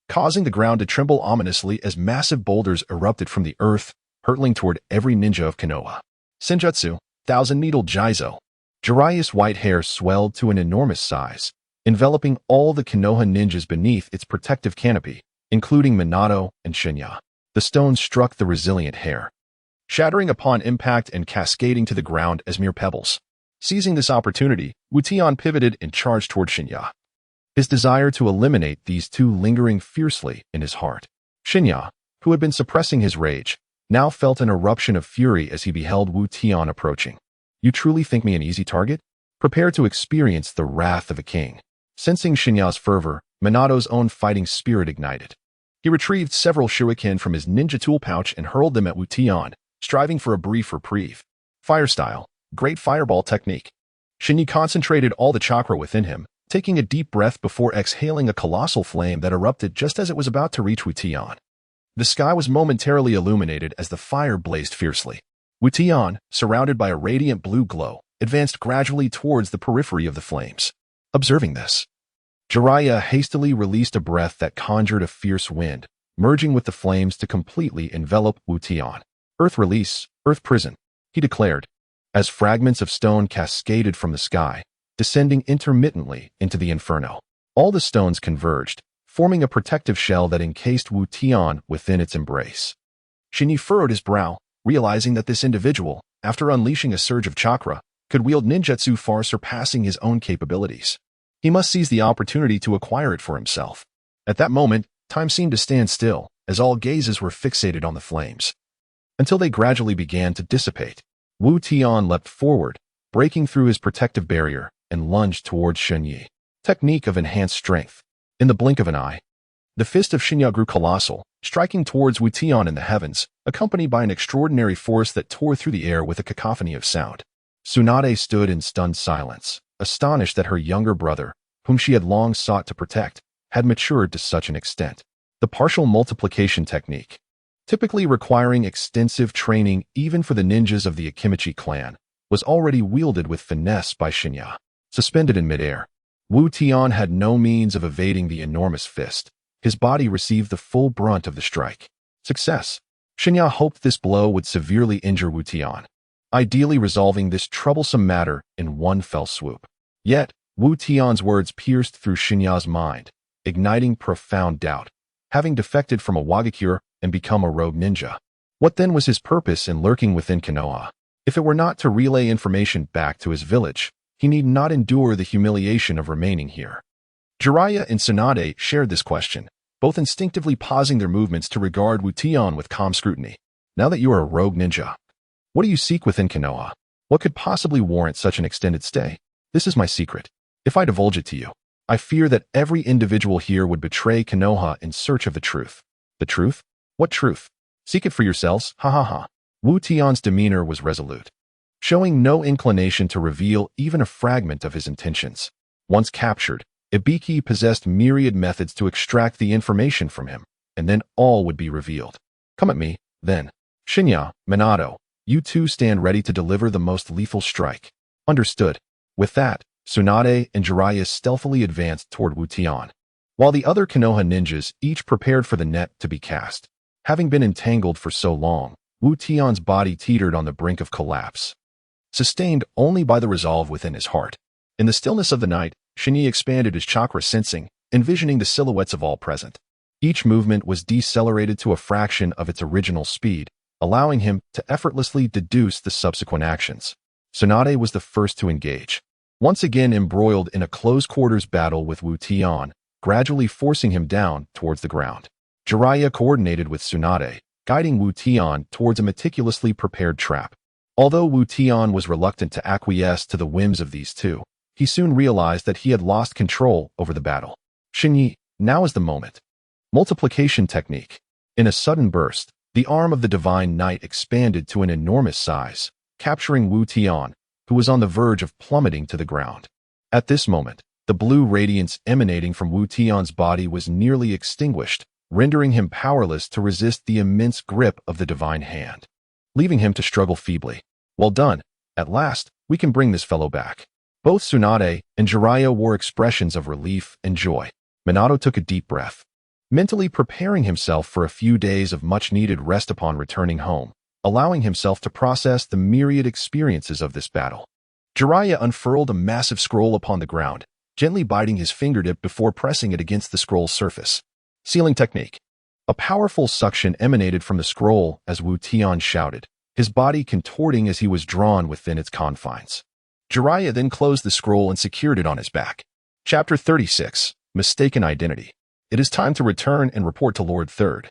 causing the ground to tremble ominously as massive boulders erupted from the earth, hurtling toward every ninja of Konoha. Senjutsu, Thousand Needle Jizo. Jiraiya's white hair swelled to an enormous size, enveloping all the Konoha ninjas beneath its protective canopy, including Minato and Shen Ye. The stones struck the resilient hair, shattering upon impact and cascading to the ground as mere pebbles. Seizing this opportunity, Wution pivoted and charged toward Shen Ye, his desire to eliminate these two lingering fiercely in his heart. Shen Ye, who had been suppressing his rage, now felt an eruption of fury as he beheld Wution approaching. "You truly think me an easy target? Prepare to experience the wrath of a king." Sensing Shen Ye's fervor, Minato's own fighting spirit ignited. He retrieved several shuriken from his ninja tool pouch and hurled them at Wution, striving for a brief reprieve. Fire style, great fireball technique. Shen Ye concentrated all the chakra within him, taking a deep breath before exhaling a colossal flame that erupted just as it was about to reach Wution. The sky was momentarily illuminated as the fire blazed fiercely. Wution, surrounded by a radiant blue glow, advanced gradually towards the periphery of the flames. Observing this, Jiraiya hastily released a breath that conjured a fierce wind, merging with the flames to completely envelop Wution. "Earth release, Earth prison," he declared, as fragments of stone cascaded from the sky, descending intermittently into the inferno. All the stones converged, forming a protective shell that encased Wution within its embrace. Shen Ye furrowed his brow, realizing that this individual, after unleashing a surge of chakra, could wield ninjutsu far surpassing his own capabilities. He must seize the opportunity to acquire it for himself. At that moment, time seemed to stand still, as all gazes were fixated on the flames, until they gradually began to dissipate. Wution leapt forward, breaking through his protective barrier, and lunged towards Shen Ye. Technique of enhanced strength. In the blink of an eye, the fist of Shen Ye grew colossal, striking towards Wution in the heavens, accompanied by an extraordinary force that tore through the air with a cacophony of sound. Tsunade stood in stunned silence, astonished that her younger brother, whom she had long sought to protect, had matured to such an extent. The partial multiplication technique, typically requiring extensive training even for the ninjas of the Akimichi clan, was already wielded with finesse by Shen Ye. Suspended in midair, Wution had no means of evading the enormous fist. His body received the full brunt of the strike. Success. Shen Ye hoped this blow would severely injure Wution, ideally resolving this troublesome matter in one fell swoop. Yet, Wution's words pierced through Shen Ye's mind, igniting profound doubt. Having defected from a Wagakure and become a rogue ninja, what then was his purpose in lurking within Konoha? If it were not to relay information back to his village, he need not endure the humiliation of remaining here. Jiraiya and Tsunade shared this question, both instinctively pausing their movements to regard Wution with calm scrutiny. "Now that you are a rogue ninja, what do you seek within Konoha?" What could possibly warrant such an extended stay? This is my secret. If I divulge it to you, I fear that every individual here would betray Konoha in search of the truth. The truth? What truth? Seek it for yourselves, ha ha ha. Wu Tian's demeanor was resolute, showing no inclination to reveal even a fragment of his intentions. Once captured, Ibiki possessed myriad methods to extract the information from him, and then all would be revealed. Come at me, then. Shen Ye, Minato, you two stand ready to deliver the most lethal strike. Understood. With that, Tsunade and Jiraiya stealthily advanced toward Wu Tian, while the other Konoha ninjas each prepared for the net to be cast. Having been entangled for so long, Wu Tian's body teetered on the brink of collapse, sustained only by the resolve within his heart. In the stillness of the night, Shen Ye expanded his chakra sensing, envisioning the silhouettes of all present. Each movement was decelerated to a fraction of its original speed, allowing him to effortlessly deduce the subsequent actions. Tsunade was the first to engage, once again embroiled in a close-quarters battle with Wu Tian, gradually forcing him down towards the ground. Jiraiya coordinated with Tsunade, guiding Wu Tian towards a meticulously prepared trap. Although Wu Tian was reluctant to acquiesce to the whims of these two, he soon realized that he had lost control over the battle. Shen Ye, now is the moment. Multiplication technique. In a sudden burst, the arm of the divine knight expanded to an enormous size, capturing Wu Tian, who was on the verge of plummeting to the ground. At this moment, the blue radiance emanating from Wu Tian's body was nearly extinguished, rendering him powerless to resist the immense grip of the divine hand, leaving him to struggle feebly. Well done. At last, we can bring this fellow back. Both Tsunade and Jiraiya wore expressions of relief and joy. Minato took a deep breath, mentally preparing himself for a few days of much-needed rest upon returning home, allowing himself to process the myriad experiences of this battle. Jiraiya unfurled a massive scroll upon the ground, gently biting his fingertip before pressing it against the scroll's surface. Sealing technique. A powerful suction emanated from the scroll as Wu Tian shouted, his body contorting as he was drawn within its confines. Jiraiya then closed the scroll and secured it on his back. Chapter 36. Mistaken Identity. It is time to return and report to Lord Third.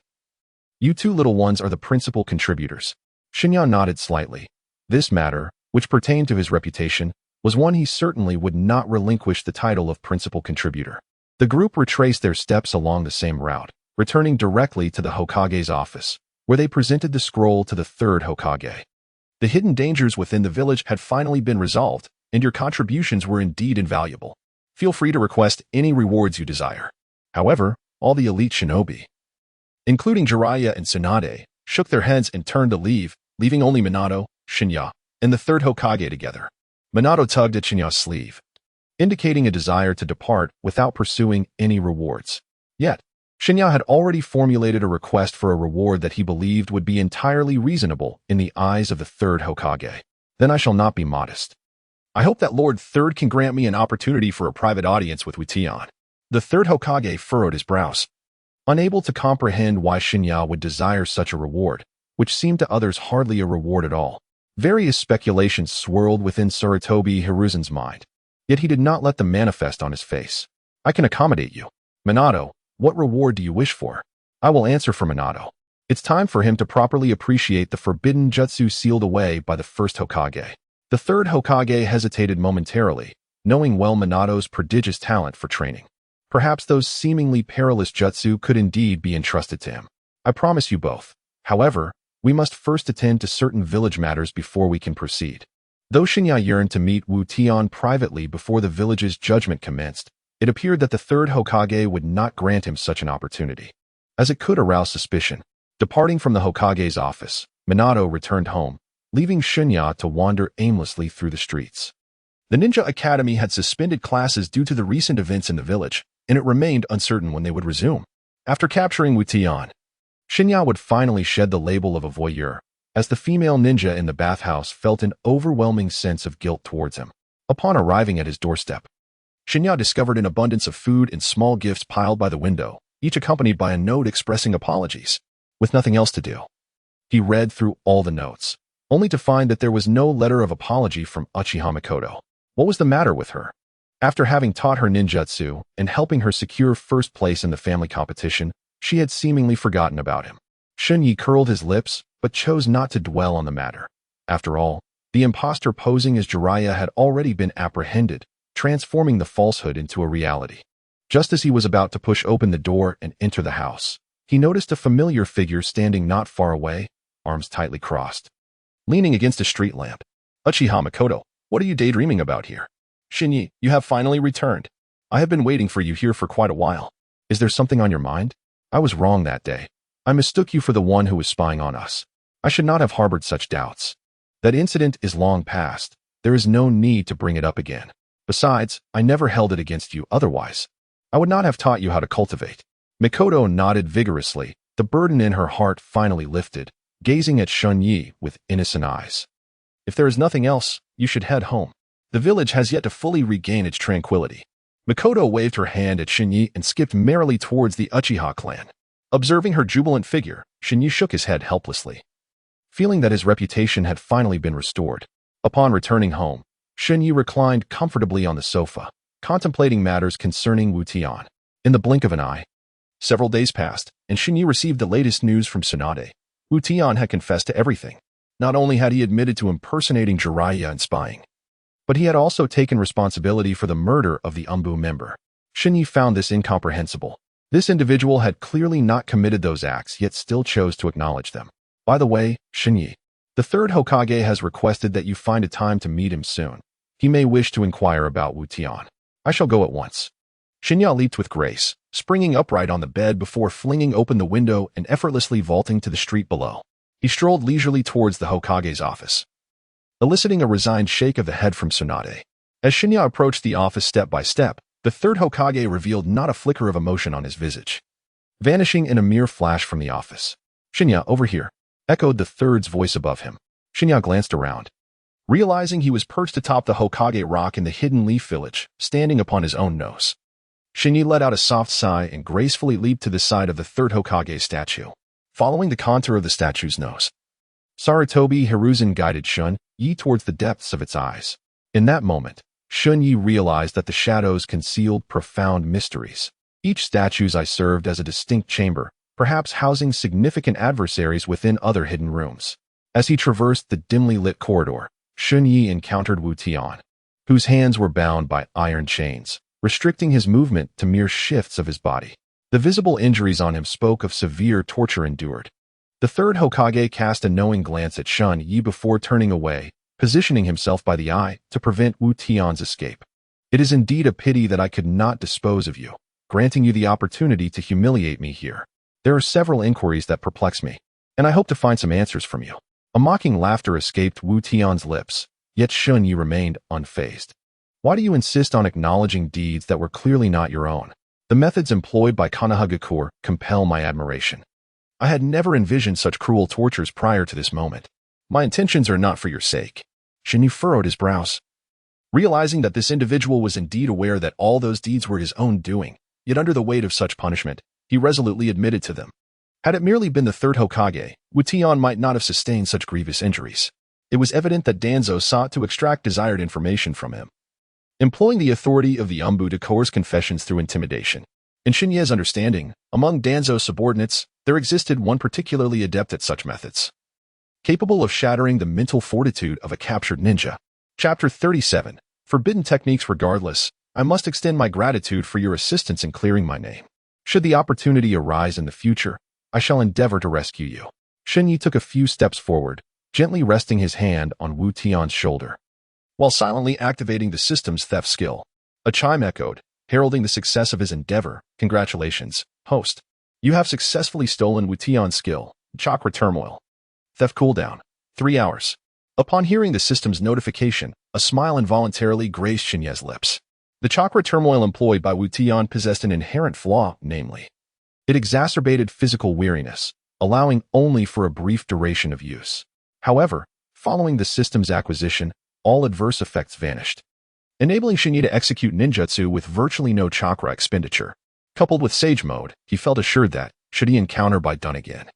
You two little ones are the principal contributors. Shen Ye nodded slightly. This matter, which pertained to his reputation, was one he certainly would not relinquish the title of principal contributor. The group retraced their steps along the same route, returning directly to the Hokage's office, where they presented the scroll to the third Hokage. The hidden dangers within the village had finally been resolved, and your contributions were indeed invaluable. Feel free to request any rewards you desire. However, all the elite shinobi, including Jiraiya and Tsunade, shook their heads and turned to leave, leaving only Minato, Shen Ye, and the third Hokage together. Minato tugged at Shen Ye's sleeve, indicating a desire to depart without pursuing any rewards. Yet, Shen Ye had already formulated a request for a reward that he believed would be entirely reasonable in the eyes of the third Hokage. Then I shall not be modest. I hope that Lord Third can grant me an opportunity for a private audience with Wu Tian. The third Hokage furrowed his brows, unable to comprehend why Shen Ye would desire such a reward, which seemed to others hardly a reward at all. Various speculations swirled within Sarutobi Hiruzen's mind, yet he did not let them manifest on his face. I can accommodate you. Minato, what reward do you wish for? I will answer for Minato. It's time for him to properly appreciate the forbidden jutsu sealed away by the first Hokage. The third Hokage hesitated momentarily, knowing well Minato's prodigious talent for training. Perhaps those seemingly perilous jutsu could indeed be entrusted to him. I promise you both. However, we must first attend to certain village matters before we can proceed. Though Shen Ye yearned to meet Wu Tian privately before the village's judgment commenced, it appeared that the third Hokage would not grant him such an opportunity, as it could arouse suspicion. Departing from the Hokage's office, Minato returned home, leaving Shen Ye to wander aimlessly through the streets. The Ninja Academy had suspended classes due to the recent events in the village, and it remained uncertain when they would resume. After capturing Wu Tian, Shen Ye would finally shed the label of a voyeur, as the female ninja in the bathhouse felt an overwhelming sense of guilt towards him. Upon arriving at his doorstep, Shen Ye discovered an abundance of food and small gifts piled by the window, each accompanied by a note expressing apologies. With nothing else to do, he read through all the notes, only to find that there was no letter of apology from Uchiha Mikoto. What was the matter with her? After having taught her ninjutsu and helping her secure first place in the family competition, she had seemingly forgotten about him. Shen Ye curled his lips, but chose not to dwell on the matter. After all, The imposter posing as Jiraiya had already been apprehended, transforming the falsehood into a reality. Just as he was about to push open the door and enter the house, he noticed a familiar figure standing not far away, arms tightly crossed, leaning against a street lamp. Uchiha Makoto, what are you daydreaming about here? Shen Ye, you have finally returned. I have been waiting for you here for quite a while. Is there something on your mind? I was wrong that day. I mistook you for the one who was spying on us. I should not have harbored such doubts. That incident is long past. There is no need to bring it up again. Besides, I never held it against you otherwise. I would not have taught you how to cultivate. Makoto nodded vigorously, the burden in her heart finally lifted, gazing at Shen Ye with innocent eyes. If there is nothing else, you should head home. The village has yet to fully regain its tranquility. Makoto waved her hand at Shen Ye and skipped merrily towards the Uchiha clan. Observing her jubilant figure, Shen Ye shook his head helplessly, feeling that his reputation had finally been restored. Upon returning home, Shen Ye reclined comfortably on the sofa, contemplating matters concerning Wu Tian. In the blink of an eye, several days passed, and Shen Ye received the latest news from Tsunade. Wu Tian had confessed to everything. Not only had he admitted to impersonating Jiraiya and spying, but he had also taken responsibility for the murder of the Anbu member. Shen Ye found this incomprehensible. This individual had clearly not committed those acts, yet still chose to acknowledge them. By the way, Shen Ye, the third Hokage has requested that you find a time to meet him soon. He may wish to inquire about Wu Tian. I shall go at once. Shen Ye leaped with grace, springing upright on the bed before flinging open the window and effortlessly vaulting to the street below. He strolled leisurely towards the Hokage's office, eliciting a resigned shake of the head from Tsunade. As Shen Ye approached the office step by step, the third Hokage revealed not a flicker of emotion on his visage, vanishing in a mere flash from the office. Shen Ye, over here, echoed the third's voice above him. Shen Ye glanced around, realizing he was perched atop the Hokage rock in the Hidden Leaf Village, standing upon his own nose. Shen Ye let out a soft sigh and gracefully leaped to the side of the third Hokage's statue, following the contour of the statue's nose. Sarutobi Hiruzen guided Shen Ye towards the depths of its eyes. In that moment, Shen Ye realized that the shadows concealed profound mysteries. Each statue's eye served as a distinct chamber, perhaps housing significant adversaries within other hidden rooms. As he traversed the dimly lit corridor, Shen Ye encountered Wu Tian, whose hands were bound by iron chains, restricting his movement to mere shifts of his body. The visible injuries on him spoke of severe torture endured. The third Hokage cast a knowing glance at Shen Ye before turning away, positioning himself by the eye to prevent Wu Tian's escape. It is indeed a pity that I could not dispose of you, granting you the opportunity to humiliate me here. There are several inquiries that perplex me, and I hope to find some answers from you. A mocking laughter escaped Wu Tian's lips, yet Shen Ye remained unfazed. Why do you insist on acknowledging deeds that were clearly not your own? The methods employed by Konohagakure compel my admiration. I had never envisioned such cruel tortures prior to this moment. My intentions are not for your sake. Shen Ye furrowed his brows, realizing that this individual was indeed aware that all those deeds were his own doing, yet under the weight of such punishment, he resolutely admitted to them. Had it merely been the third Hokage, Wu Tian might not have sustained such grievous injuries. It was evident that Danzo sought to extract desired information from him, employing the authority of the Anbu to coerce confessions through intimidation. In Shen Ye's understanding, among Danzo's subordinates, there existed one particularly adept at such methods, capable of shattering the mental fortitude of a captured ninja. Chapter 37. Forbidden Techniques. Regardless, I must extend my gratitude for your assistance in clearing my name. Should the opportunity arise in the future, I shall endeavor to rescue you. Shen Ye took a few steps forward, gently resting his hand on Wu Tian's shoulder, while silently activating the system's theft skill. A chime echoed, heralding the success of his endeavor. Congratulations, host. You have successfully stolen Wu Tian's skill, Chakra Turmoil. Theft cooldown, 3 hours. Upon hearing the system's notification, a smile involuntarily graced Shen Ye's lips. The Chakra Turmoil employed by Wu Tian possessed an inherent flaw, namely, it exacerbated physical weariness, allowing only for a brief duration of use. However, following the system's acquisition, all adverse effects vanished, enabling Shen Ye to execute ninjutsu with virtually no chakra expenditure. Coupled with Sage Mode, he felt assured that, should he encounter by Dun again,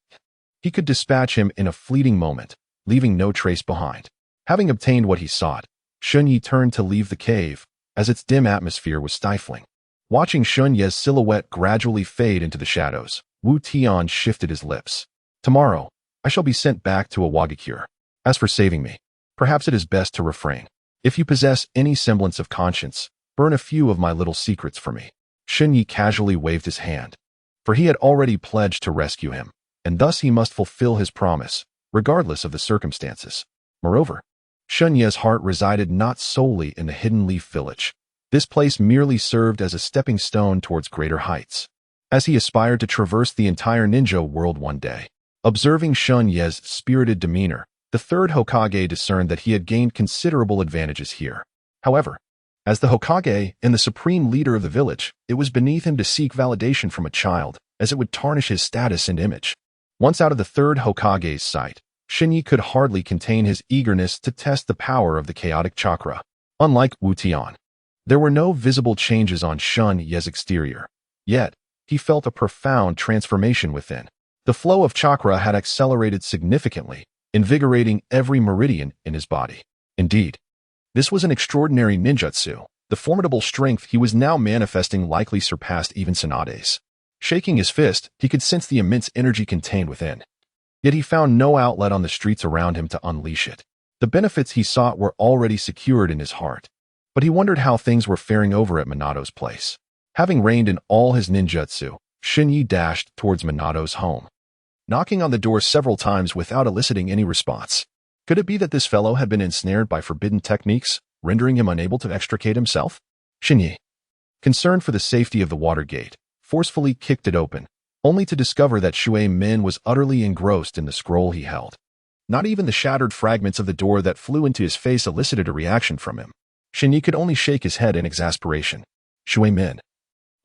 he could dispatch him in a fleeting moment, leaving no trace behind. Having obtained what he sought, Shen Ye turned to leave the cave, as its dim atmosphere was stifling. Watching Shen Ye's silhouette gradually fade into the shadows, Wu Tian shifted his lips. Tomorrow, I shall be sent back to Awagakure. As for saving me, Perhaps it is best to refrain. If you possess any semblance of conscience, burn a few of my little secrets for me." Shen Ye casually waved his hand, for he had already pledged to rescue him, and thus he must fulfill his promise, regardless of the circumstances. Moreover, Shen Ye's heart resided not solely in the Hidden Leaf Village. This place merely served as a stepping stone towards greater heights, as he aspired to traverse the entire ninja world one day. Observing Shen Ye's spirited demeanor, the third Hokage discerned that he had gained considerable advantages here. However, as the Hokage and the supreme leader of the village, it was beneath him to seek validation from a child, as it would tarnish his status and image. Once out of the third Hokage's sight, Shen Ye could hardly contain his eagerness to test the power of the chaotic chakra. Unlike Wu Tian, there were no visible changes on Shen Ye's exterior. Yet, he felt a profound transformation within. The flow of chakra had accelerated significantly, invigorating every meridian in his body. Indeed, this was an extraordinary ninjutsu. The formidable strength he was now manifesting likely surpassed even Tsunade's. Shaking his fist, he could sense the immense energy contained within. Yet he found no outlet on the streets around him to unleash it. The benefits he sought were already secured in his heart, but he wondered how things were faring over at Minato's place. Having reined in all his ninjutsu, Shen Ye dashed towards Minato's home, knocking on the door several times without eliciting any response. Could it be that this fellow had been ensnared by forbidden techniques, rendering him unable to extricate himself? Shen Ye, concerned for the safety of the water gate, forcefully kicked it open, only to discover that Shui Min was utterly engrossed in the scroll he held. Not even the shattered fragments of the door that flew into his face elicited a reaction from him. Shen Ye could only shake his head in exasperation. Shui Min,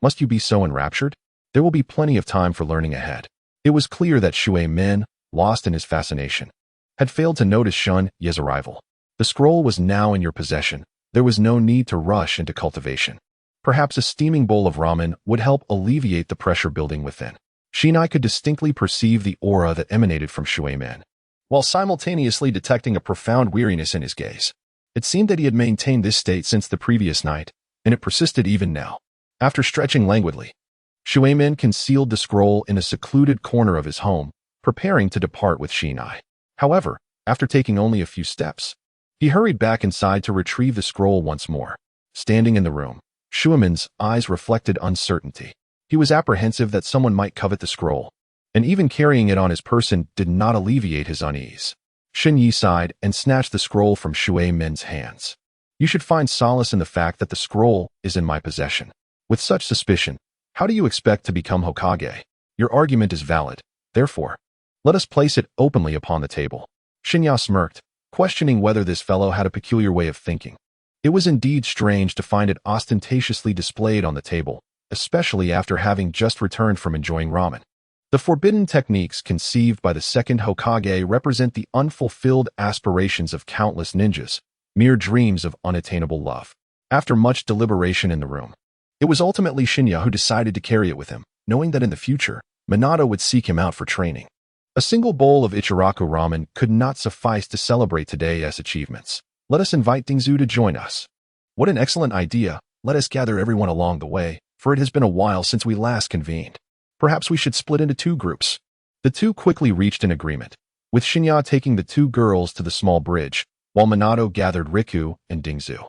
must you be so enraptured? There will be plenty of time for learning ahead. It was clear that Shui Min, lost in his fascination, had failed to notice Shen Ye's arrival. The scroll was now in your possession. There was no need to rush into cultivation. Perhaps a steaming bowl of ramen would help alleviate the pressure building within. Shinai could distinctly perceive the aura that emanated from Shui Min, while simultaneously detecting a profound weariness in his gaze. It seemed that he had maintained this state since the previous night, and it persisted even now. After stretching languidly, Shui Min concealed the scroll in a secluded corner of his home, preparing to depart with Shinai. However, after taking only a few steps, he hurried back inside to retrieve the scroll once more. Standing in the room, Shui Min's eyes reflected uncertainty. He was apprehensive that someone might covet the scroll, and even carrying it on his person did not alleviate his unease. Shen Ye sighed and snatched the scroll from Shui Min's hands. You should find solace in the fact that the scroll is in my possession. With such suspicion, how do you expect to become Hokage? Your argument is valid. Therefore, let us place it openly upon the table. Shinya smirked, questioning whether this fellow had a peculiar way of thinking. It was indeed strange to find it ostentatiously displayed on the table, especially after having just returned from enjoying ramen. The forbidden techniques conceived by the second Hokage represent the unfulfilled aspirations of countless ninjas, mere dreams of unattainable love. After much deliberation in the room, it was ultimately Shinya who decided to carry it with him, knowing that in the future, Minato would seek him out for training. A single bowl of Ichiraku ramen could not suffice to celebrate today's achievements. Let us invite Dingzu to join us. What an excellent idea. Let us gather everyone along the way, for it has been a while since we last convened. Perhaps we should split into two groups. The two quickly reached an agreement, with Shinya taking the two girls to the small bridge, while Minato gathered Riku and Dingzu.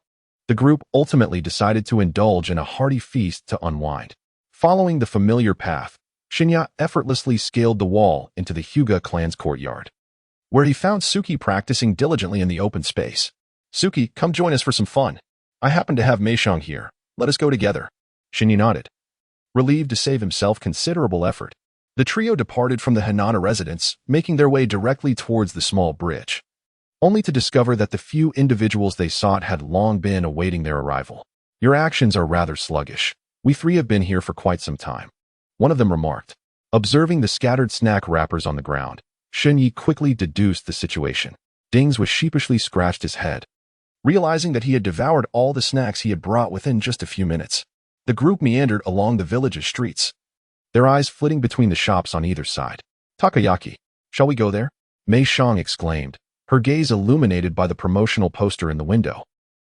The group ultimately decided to indulge in a hearty feast to unwind. Following the familiar path, Shinya effortlessly scaled the wall into the Hyuga clan's courtyard, where he found Suki practicing diligently in the open space. Suki, come join us for some fun. I happen to have Meishang here. Let us go together. Shinya nodded, relieved to save himself considerable effort. The trio departed from the Hanada residence, making their way directly towards the small bridge, only to discover that the few individuals they sought had long been awaiting their arrival. Your actions are rather sluggish. We three have been here for quite some time, one of them remarked. Observing the scattered snack wrappers on the ground, Shen Ye quickly deduced the situation. Dings was sheepishly scratched his head, realizing that he had devoured all the snacks he had brought within just a few minutes. The group meandered along the village's streets, their eyes flitting between the shops on either side. Takayaki, shall we go there? Mei Shang exclaimed, her gaze illuminated by the promotional poster in the window,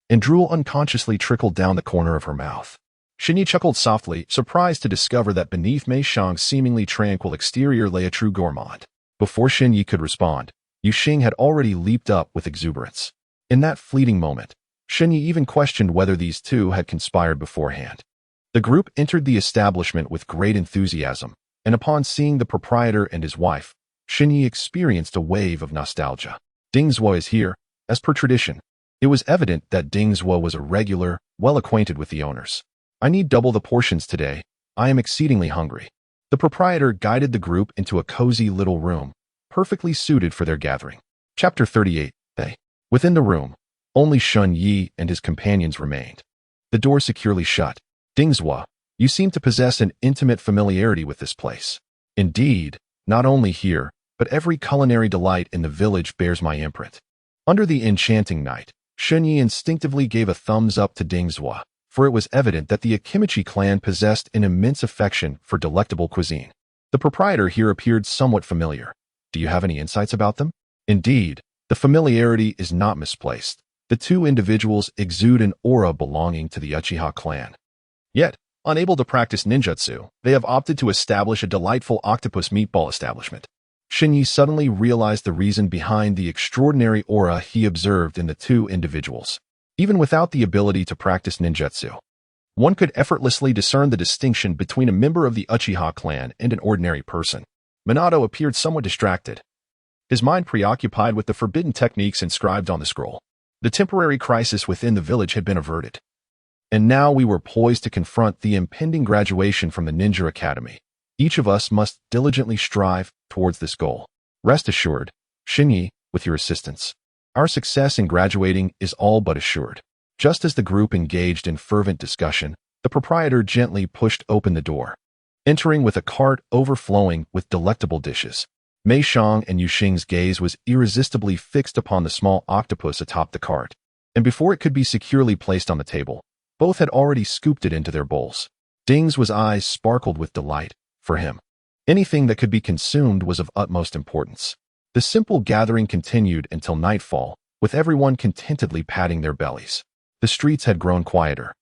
and drool unconsciously trickled down the corner of her mouth. Shen Ye chuckled softly, surprised to discover that beneath Mei Shang's seemingly tranquil exterior lay a true gourmand. Before Shen Ye could respond, Yu Xing had already leaped up with exuberance. In that fleeting moment, Shen Ye even questioned whether these two had conspired beforehand. The group entered the establishment with great enthusiasm, and upon seeing the proprietor and his wife, Shen Ye experienced a wave of nostalgia. Ding Zhuo is here, as per tradition. It was evident that Ding Zhuo was a regular, well acquainted with the owners. I need double the portions today. I am exceedingly hungry. The proprietor guided the group into a cozy little room, perfectly suited for their gathering. Chapter 38. Within the room, only Shen Ye and his companions remained. The door securely shut. Ding Zhuo, you seem to possess an intimate familiarity with this place. Indeed, not only here, but every culinary delight in the village bears my imprint. Under the enchanting night, Shen Ye instinctively gave a thumbs up to Ding Zhuo, for it was evident that the Akimichi clan possessed an immense affection for delectable cuisine. The proprietor here appeared somewhat familiar. Do you have any insights about them? Indeed, the familiarity is not misplaced. The two individuals exude an aura belonging to the Uchiha clan. Yet, unable to practice ninjutsu, they have opted to establish a delightful octopus meatball establishment. Shen Ye suddenly realized the reason behind the extraordinary aura he observed in the two individuals. Even without the ability to practice ninjutsu, one could effortlessly discern the distinction between a member of the Uchiha clan and an ordinary person. Minato appeared somewhat distracted, his mind preoccupied with the forbidden techniques inscribed on the scroll. The temporary crisis within the village had been averted, and now we were poised to confront the impending graduation from the Ninja Academy. Each of us must diligently strive towards this goal. Rest assured, Shen Ye, with your assistance, our success in graduating is all but assured. Just as the group engaged in fervent discussion, the proprietor gently pushed open the door, entering with a cart overflowing with delectable dishes. Mei Shang and Yu Xing's gaze was irresistibly fixed upon the small octopus atop the cart, and before it could be securely placed on the table, both had already scooped it into their bowls. Ding's eyes sparkled with delight. For him, anything that could be consumed was of utmost importance. The simple gathering continued until nightfall, with everyone contentedly patting their bellies. The streets had grown quieter,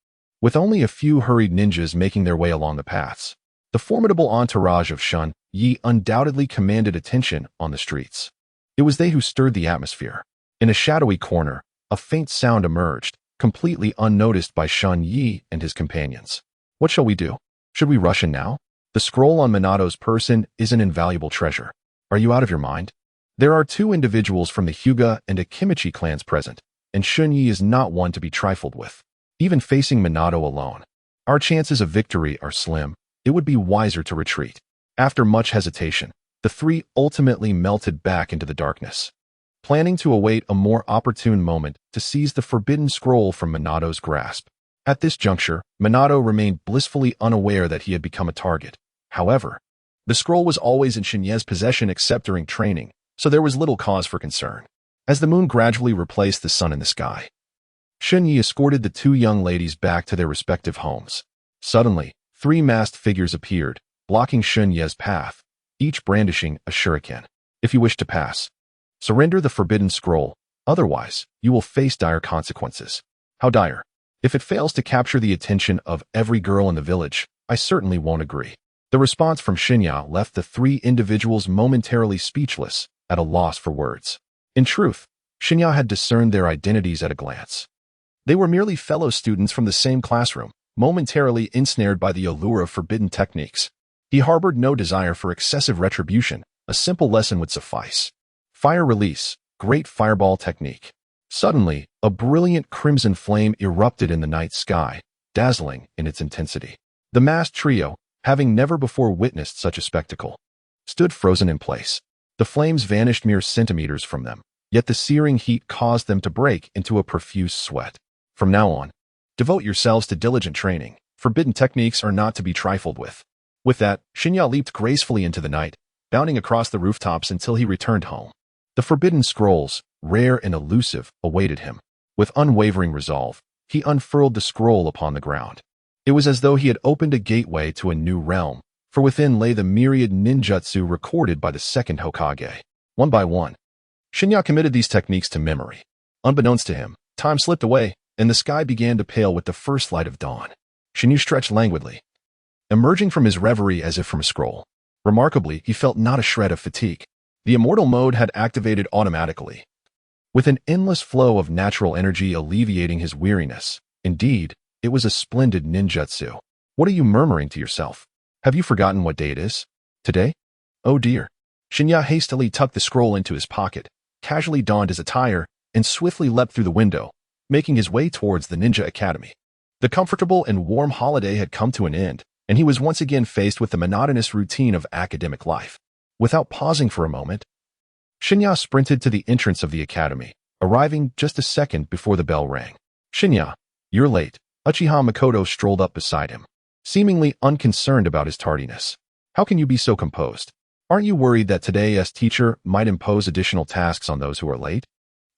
with only a few hurried ninjas making their way along the paths. The formidable entourage of Shen Ye undoubtedly commanded attention on the streets. It was they who stirred the atmosphere. In a shadowy corner, a faint sound emerged, completely unnoticed by Shen Ye and his companions. What shall we do? Should we rush in now? The scroll on Minato's person is an invaluable treasure. Are you out of your mind? There are two individuals from the Hyuga and Akimichi clans present, and Shen Ye is not one to be trifled with. Even facing Minato alone, our chances of victory are slim. It would be wiser to retreat. After much hesitation, the three ultimately melted back into the darkness, planning to await a more opportune moment to seize the forbidden scroll from Minato's grasp. At this juncture, Minato remained blissfully unaware that he had become a target. However, the scroll was always in Shen Ye's possession except during training, so there was little cause for concern. As the moon gradually replaced the sun in the sky, Shen Ye escorted the two young ladies back to their respective homes. Suddenly, three masked figures appeared, blocking Shen Ye's path, each brandishing a shuriken. If you wish to pass, surrender the forbidden scroll, otherwise, you will face dire consequences. How dire? If it fails to capture the attention of every girl in the village, I certainly won't agree. The response from Shen Ye left the three individuals momentarily speechless, at a loss for words. In truth, Shen Ye had discerned their identities at a glance. They were merely fellow students from the same classroom, momentarily ensnared by the allure of forbidden techniques. He harbored no desire for excessive retribution. A simple lesson would suffice. Fire release, great fireball technique. Suddenly, a brilliant crimson flame erupted in the night sky, dazzling in its intensity. The masked trio, having never before witnessed such a spectacle, stood frozen in place. The flames vanished mere centimeters from them, yet the searing heat caused them to break into a profuse sweat. From now on, devote yourselves to diligent training. Forbidden techniques are not to be trifled with. With that, Shen Ye leaped gracefully into the night, bounding across the rooftops until he returned home. The forbidden scrolls, rare and elusive, awaited him. With unwavering resolve, he unfurled the scroll upon the ground. It was as though he had opened a gateway to a new realm, for within lay the myriad ninjutsu recorded by the second Hokage. One by one, Shen Ye committed these techniques to memory. Unbeknownst to him, time slipped away, and the sky began to pale with the first light of dawn. Shen Ye stretched languidly, emerging from his reverie as if from a scroll. Remarkably, he felt not a shred of fatigue. The immortal mode had activated automatically, with an endless flow of natural energy alleviating his weariness. Indeed, it was a splendid ninjutsu. What are you murmuring to yourself? Have you forgotten what day it is? Today? Oh dear. Shen Ye hastily tucked the scroll into his pocket, casually donned his attire, and swiftly leapt through the window, making his way towards the Ninja Academy. The comfortable and warm holiday had come to an end, and he was once again faced with the monotonous routine of academic life. Without pausing for a moment, Shen Ye sprinted to the entrance of the academy, arriving just a second before the bell rang. Shen Ye, you're late. Uchiha Makoto strolled up beside him, seemingly unconcerned about his tardiness. How can you be so composed? Aren't you worried that today's teacher might impose additional tasks on those who are late?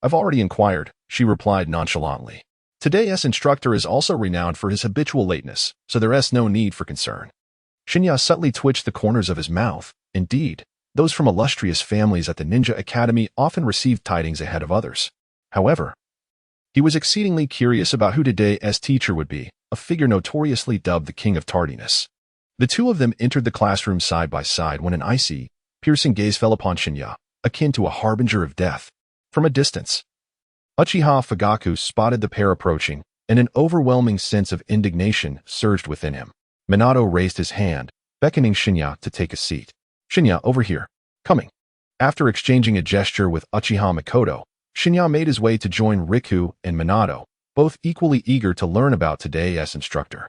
I've already inquired, she replied nonchalantly. Today's instructor is also renowned for his habitual lateness, so there is no need for concern. Shen Ye subtly twitched the corners of his mouth. Indeed, those from illustrious families at the Ninja Academy often receive tidings ahead of others. However, he was exceedingly curious about who today's teacher would be, a figure notoriously dubbed the King of Tardiness. The two of them entered the classroom side by side when an icy, piercing gaze fell upon Shen Ye, akin to a harbinger of death. From a distance, Uchiha Fugaku spotted the pair approaching, and an overwhelming sense of indignation surged within him. Minato raised his hand, beckoning Shen Ye to take a seat. Shen Ye, over here. Coming. After exchanging a gesture with Uchiha Makoto, Shen Ye made his way to join Riku and Minato, both equally eager to learn about today's instructor.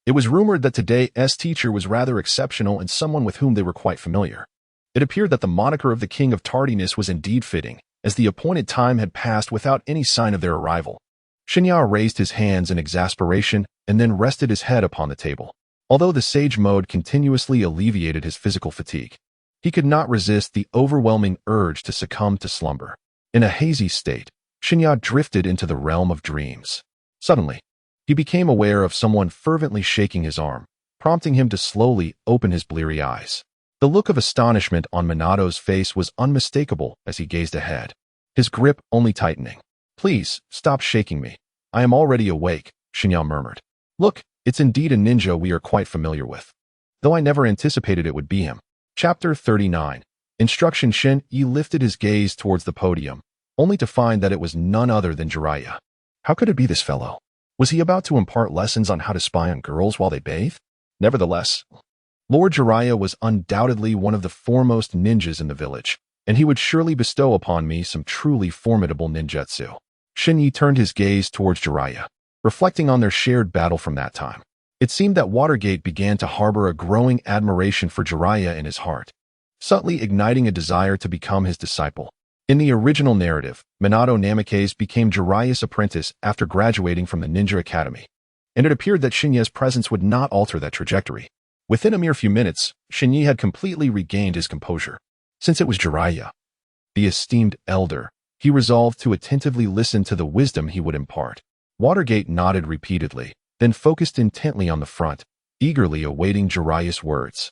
It was rumored that today's teacher was rather exceptional and someone with whom they were quite familiar. It appeared that the moniker of the King of Tardiness was indeed fitting, as the appointed time had passed without any sign of their arrival. Shen Ye raised his hands in exasperation and then rested his head upon the table. Although the sage mode continuously alleviated his physical fatigue, he could not resist the overwhelming urge to succumb to slumber. In a hazy state, Shen Ye drifted into the realm of dreams. Suddenly, he became aware of someone fervently shaking his arm, prompting him to slowly open his bleary eyes. The look of astonishment on Minato's face was unmistakable as he gazed ahead, his grip only tightening. Please, stop shaking me. I am already awake, Shen Ye murmured. Look, it's indeed a ninja we are quite familiar with. Though I never anticipated it would be him. Chapter 39. Instruction. Shen Ye lifted his gaze towards the podium, only to find that it was none other than Jiraiya. How could it be this fellow? Was he about to impart lessons on how to spy on girls while they bathe? Nevertheless, Lord Jiraiya was undoubtedly one of the foremost ninjas in the village, and he would surely bestow upon me some truly formidable ninjutsu. Shen Ye turned his gaze towards Jiraiya, reflecting on their shared battle from that time. It seemed that Watergate began to harbor a growing admiration for Jiraiya in his heart, subtly igniting a desire to become his disciple. In the original narrative, Minato Namikaze became Jiraiya's apprentice after graduating from the Ninja Academy, and it appeared that Shen Ye's presence would not alter that trajectory. Within a mere few minutes, Shen Ye had completely regained his composure. Since it was Jiraiya, the esteemed elder, he resolved to attentively listen to the wisdom he would impart. Watergate nodded repeatedly, then focused intently on the front, eagerly awaiting Jiraiya's words.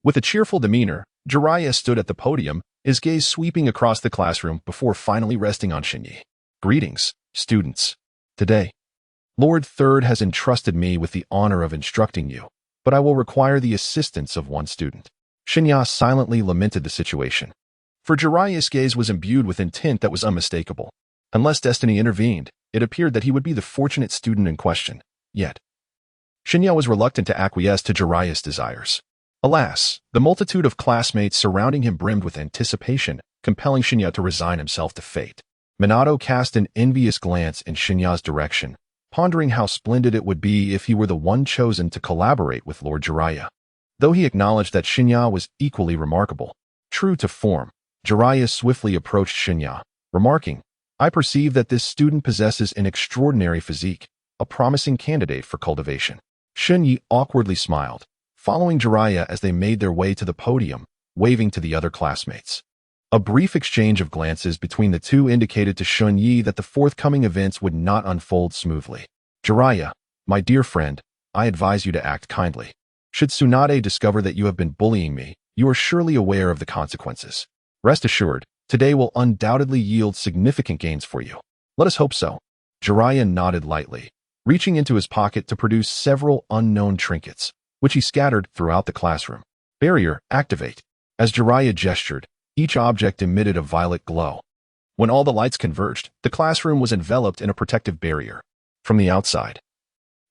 With a cheerful demeanor, Jiraiya stood at the podium, his gaze sweeping across the classroom before finally resting on Shen Ye. Greetings, students. Today, Lord Third has entrusted me with the honor of instructing you, but I will require the assistance of one student. Shen Ye silently lamented the situation. For Jiraiya's gaze was imbued with intent that was unmistakable. Unless destiny intervened, it appeared that he would be the fortunate student in question. Yet, Shen Ye was reluctant to acquiesce to Jiraiya's desires. Alas, the multitude of classmates surrounding him brimmed with anticipation, compelling Shen Ye to resign himself to fate. Minato cast an envious glance in Shen Ye's direction, pondering how splendid it would be if he were the one chosen to collaborate with Lord Jiraiya. Though he acknowledged that Shen Ye was equally remarkable, true to form, Jiraiya swiftly approached Shen Ye, remarking, I perceive that this student possesses an extraordinary physique, a promising candidate for cultivation. Shen Ye awkwardly smiled, following Jiraiya as they made their way to the podium, waving to the other classmates. A brief exchange of glances between the two indicated to Shen Ye that the forthcoming events would not unfold smoothly. Jiraiya, my dear friend, I advise you to act kindly. Should Tsunade discover that you have been bullying me, you are surely aware of the consequences. Rest assured, today will undoubtedly yield significant gains for you. Let us hope so. Jiraiya nodded lightly, reaching into his pocket to produce several unknown trinkets, which he scattered throughout the classroom. Barrier, activate. As Jiraiya gestured, each object emitted a violet glow. When all the lights converged, the classroom was enveloped in a protective barrier. From the outside,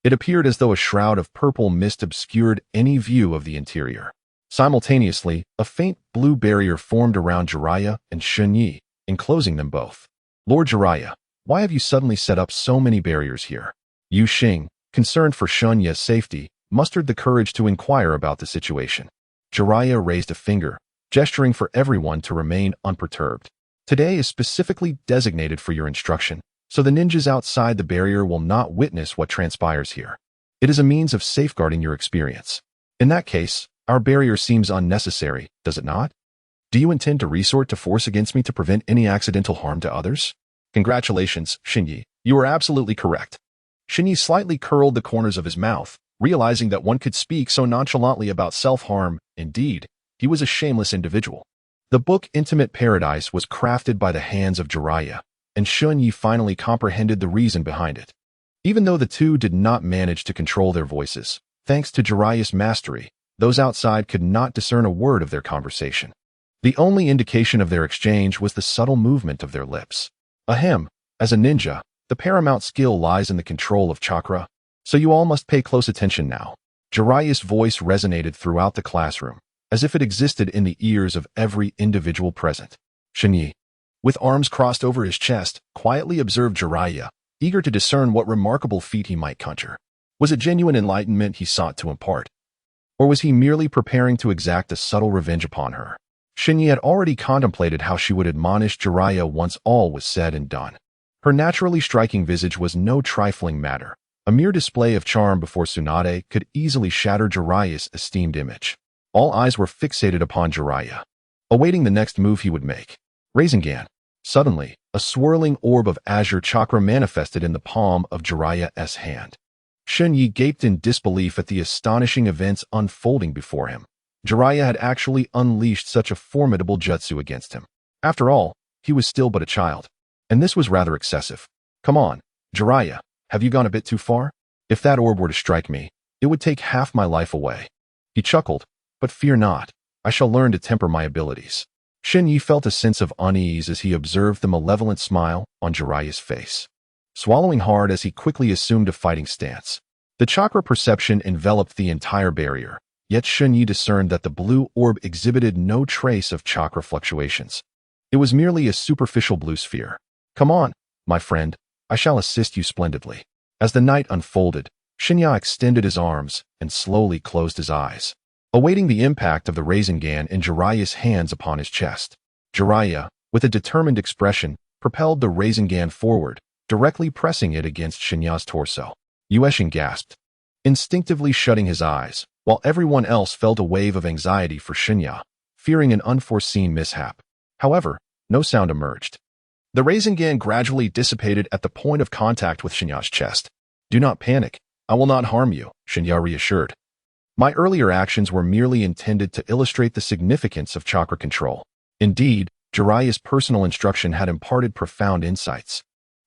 it appeared as though a shroud of purple mist obscured any view of the interior. Simultaneously, a faint blue barrier formed around Jiraiya and Shen Ye, enclosing them both. Lord Jiraiya, why have you suddenly set up so many barriers here? Yu Xing, concerned for Shen Ye's safety, mustered the courage to inquire about the situation. Jiraiya raised a finger, gesturing for everyone to remain unperturbed. Today is specifically designated for your instruction, so the ninjas outside the barrier will not witness what transpires here. It is a means of safeguarding your experience. In that case, our barrier seems unnecessary, does it not? Do you intend to resort to force against me to prevent any accidental harm to others? Congratulations, Shen Ye. You are absolutely correct. Shen Ye slightly curled the corners of his mouth, realizing that one could speak so nonchalantly about self-harm. Indeed, he was a shameless individual. The book Intimate Paradise was crafted by the hands of Jiraiya, and Shen Ye finally comprehended the reason behind it. Even though the two did not manage to control their voices, thanks to Jiraiya's mastery, those outside could not discern a word of their conversation. The only indication of their exchange was the subtle movement of their lips. Ahem, as a ninja, the paramount skill lies in the control of chakra, so you all must pay close attention now. Jiraiya's voice resonated throughout the classroom, as if it existed in the ears of every individual present. Shen Ye, with arms crossed over his chest, quietly observed Jiraiya, eager to discern what remarkable feat he might conjure. Was it genuine enlightenment he sought to impart? Or was he merely preparing to exact a subtle revenge upon her? Shen Ye had already contemplated how she would admonish Jiraiya once all was said and done. Her naturally striking visage was no trifling matter. A mere display of charm before Tsunade could easily shatter Jiraiya's esteemed image. All eyes were fixated upon Jiraiya, awaiting the next move he would make. Residing. Suddenly, a swirling orb of azure chakra manifested in the palm of Jiraiya's hand. Shen Ye gaped in disbelief at the astonishing events unfolding before him. Jiraiya had actually unleashed such a formidable jutsu against him. After all, he was still but a child, and this was rather excessive. Come on, Jiraiya, have you gone a bit too far? If that orb were to strike me, it would take half my life away. He chuckled, but fear not, I shall learn to temper my abilities. Shen Ye felt a sense of unease as he observed the malevolent smile on Jiraiya's face. Swallowing hard as he quickly assumed a fighting stance. The chakra perception enveloped the entire barrier, yet Shen Ye discerned that the blue orb exhibited no trace of chakra fluctuations. It was merely a superficial blue sphere. Come on, my friend, I shall assist you splendidly. As the night unfolded, Shen Ye extended his arms and slowly closed his eyes, awaiting the impact of the Residing in Jiraiya's hands upon his chest. Jiraiya, with a determined expression, propelled the Residing forward, directly pressing it against Shen Ye's torso. Yu Xing gasped, instinctively shutting his eyes, while everyone else felt a wave of anxiety for Shen Ye, fearing an unforeseen mishap. However, no sound emerged. The Residing gradually dissipated at the point of contact with Shen Ye's chest. Do not panic, I will not harm you, Shen Ye reassured. My earlier actions were merely intended to illustrate the significance of chakra control. Indeed, Jiraiya's personal instruction had imparted profound insights,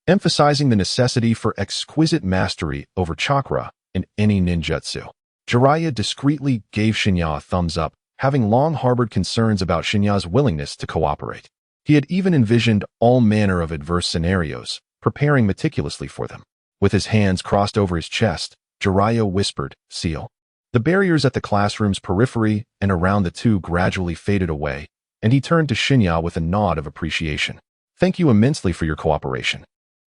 emphasizing the necessity for exquisite mastery over chakra in any ninjutsu. Jiraiya discreetly gave Shen Ye a thumbs up, having long harbored concerns about Shen Ye's willingness to cooperate. He had even envisioned all manner of adverse scenarios, preparing meticulously for them. With his hands crossed over his chest, Jiraiya whispered, seal. The barriers at the classroom's periphery and around the two gradually faded away, and he turned to Shen Ye with a nod of appreciation. Thank you immensely for your cooperation.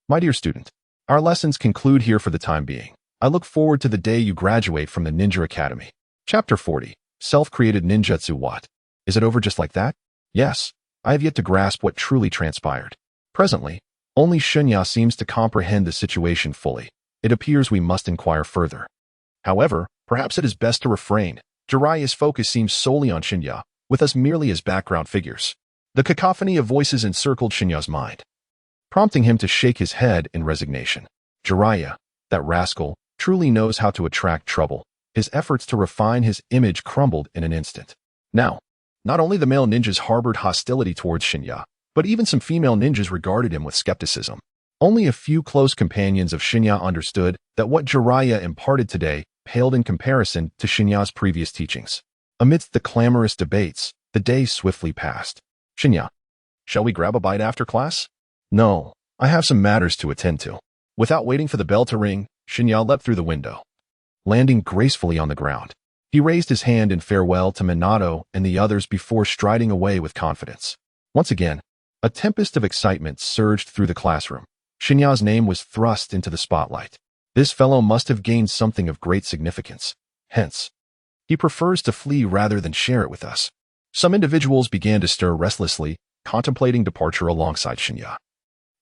My dear student, our lessons conclude here for the time being. I look forward to the day you graduate from the Ninja Academy. Chapter 40. Self-created ninjutsu. What? Is it over just like that? Yes. I have yet to grasp what truly transpired. Presently, only Shen Ye seems to comprehend the situation fully. It appears we must inquire further. However, perhaps it is best to refrain. Jiraiya's focus seems solely on Shen Ye, with us merely as background figures. The cacophony of voices encircled Shen Ye's mind, prompting him to shake his head in resignation. Jiraiya, that rascal, truly knows how to attract trouble. His efforts to refine his image crumbled in an instant. Now, not only the male ninjas harbored hostility towards Shen Ye, but even some female ninjas regarded him with skepticism. Only a few close companions of Shen Ye understood that what Jiraiya imparted today paled in comparison to Shen Ye's previous teachings. Amidst the clamorous debates, the day swiftly passed. Shen Ye, shall we grab a bite after class? No, I have some matters to attend to. Without waiting for the bell to ring, Shen Ye leapt through the window, landing gracefully on the ground. He raised his hand in farewell to Minato and the others before striding away with confidence. Once again, a tempest of excitement surged through the classroom. Shen Ye's name was thrust into the spotlight. This fellow must have gained something of great significance. Hence, he prefers to flee rather than share it with us. Some individuals began to stir restlessly, contemplating departure alongside Shen Ye,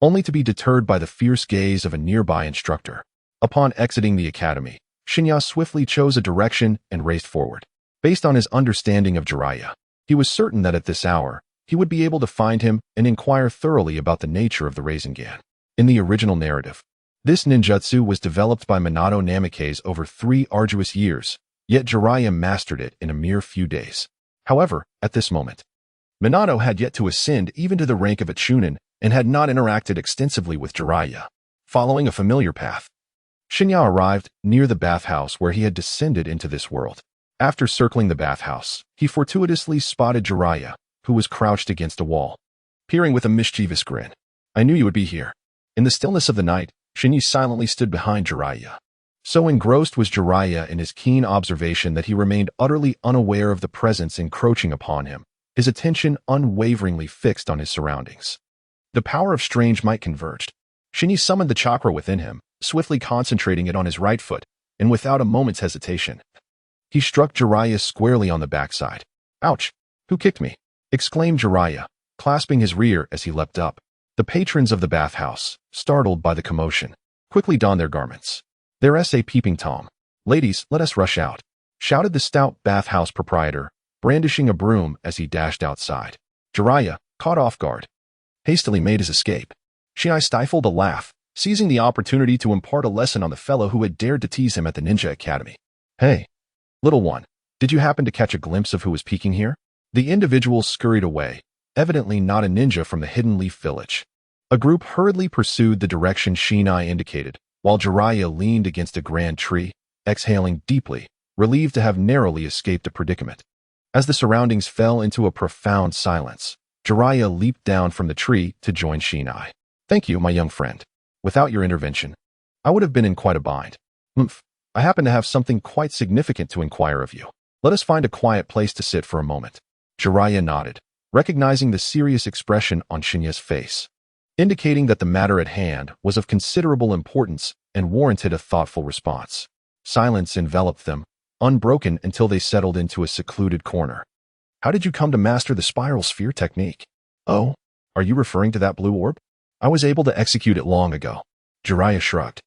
only to be deterred by the fierce gaze of a nearby instructor. Upon exiting the academy, Shen Ye swiftly chose a direction and raced forward. Based on his understanding of Jiraiya, he was certain that at this hour, he would be able to find him and inquire thoroughly about the nature of the Residing. In the original narrative, this ninjutsu was developed by Minato Namikaze over 3 arduous years, yet Jiraiya mastered it in a mere few days. However, at this moment, Minato had yet to ascend even to the rank of a chunin and had not interacted extensively with Jiraiya. Following a familiar path, Shen Ye arrived near the bathhouse where he had descended into this world. After circling the bathhouse, he fortuitously spotted Jiraiya, who was crouched against a wall, peering with a mischievous grin. I knew you would be here. In the stillness of the night, Shen Ye silently stood behind Jiraiya. So engrossed was Jiraiya in his keen observation that he remained utterly unaware of the presence encroaching upon him, his attention unwaveringly fixed on his surroundings. The power of strange might converged. Shen Ye summoned the chakra within him, swiftly concentrating it on his right foot, and without a moment's hesitation, he struck Jiraiya squarely on the backside. Ouch! Who kicked me? Exclaimed Jiraiya, clasping his rear as he leapt up. The patrons of the bathhouse, startled by the commotion, quickly donned their garments. Their peeping Tom. Ladies, let us rush out, shouted the stout bathhouse proprietor, brandishing a broom as he dashed outside. Jiraiya, caught off guard, hastily made his escape. Shen Ye stifled a laugh, seizing the opportunity to impart a lesson on the fellow who had dared to tease him at the ninja academy. Hey, little one, did you happen to catch a glimpse of who was peeking here? The individual scurried away, evidently not a ninja from the Hidden Leaf Village. A group hurriedly pursued the direction Shen Ye indicated, while Jiraiya leaned against a grand tree, exhaling deeply, relieved to have narrowly escaped a predicament. As the surroundings fell into a profound silence, Jiraiya leaped down from the tree to join Shen Ye. Thank you, my young friend. Without your intervention, I would have been in quite a bind. I happen to have something quite significant to inquire of you. Let us find a quiet place to sit for a moment. Jiraiya nodded, recognizing the serious expression on Shen Ye's face, indicating that the matter at hand was of considerable importance and warranted a thoughtful response. Silence enveloped them, unbroken until they settled into a secluded corner. How did you come to master the spiral sphere technique? Oh, are you referring to that blue orb? I was able to execute it long ago. Jiraiya shrugged,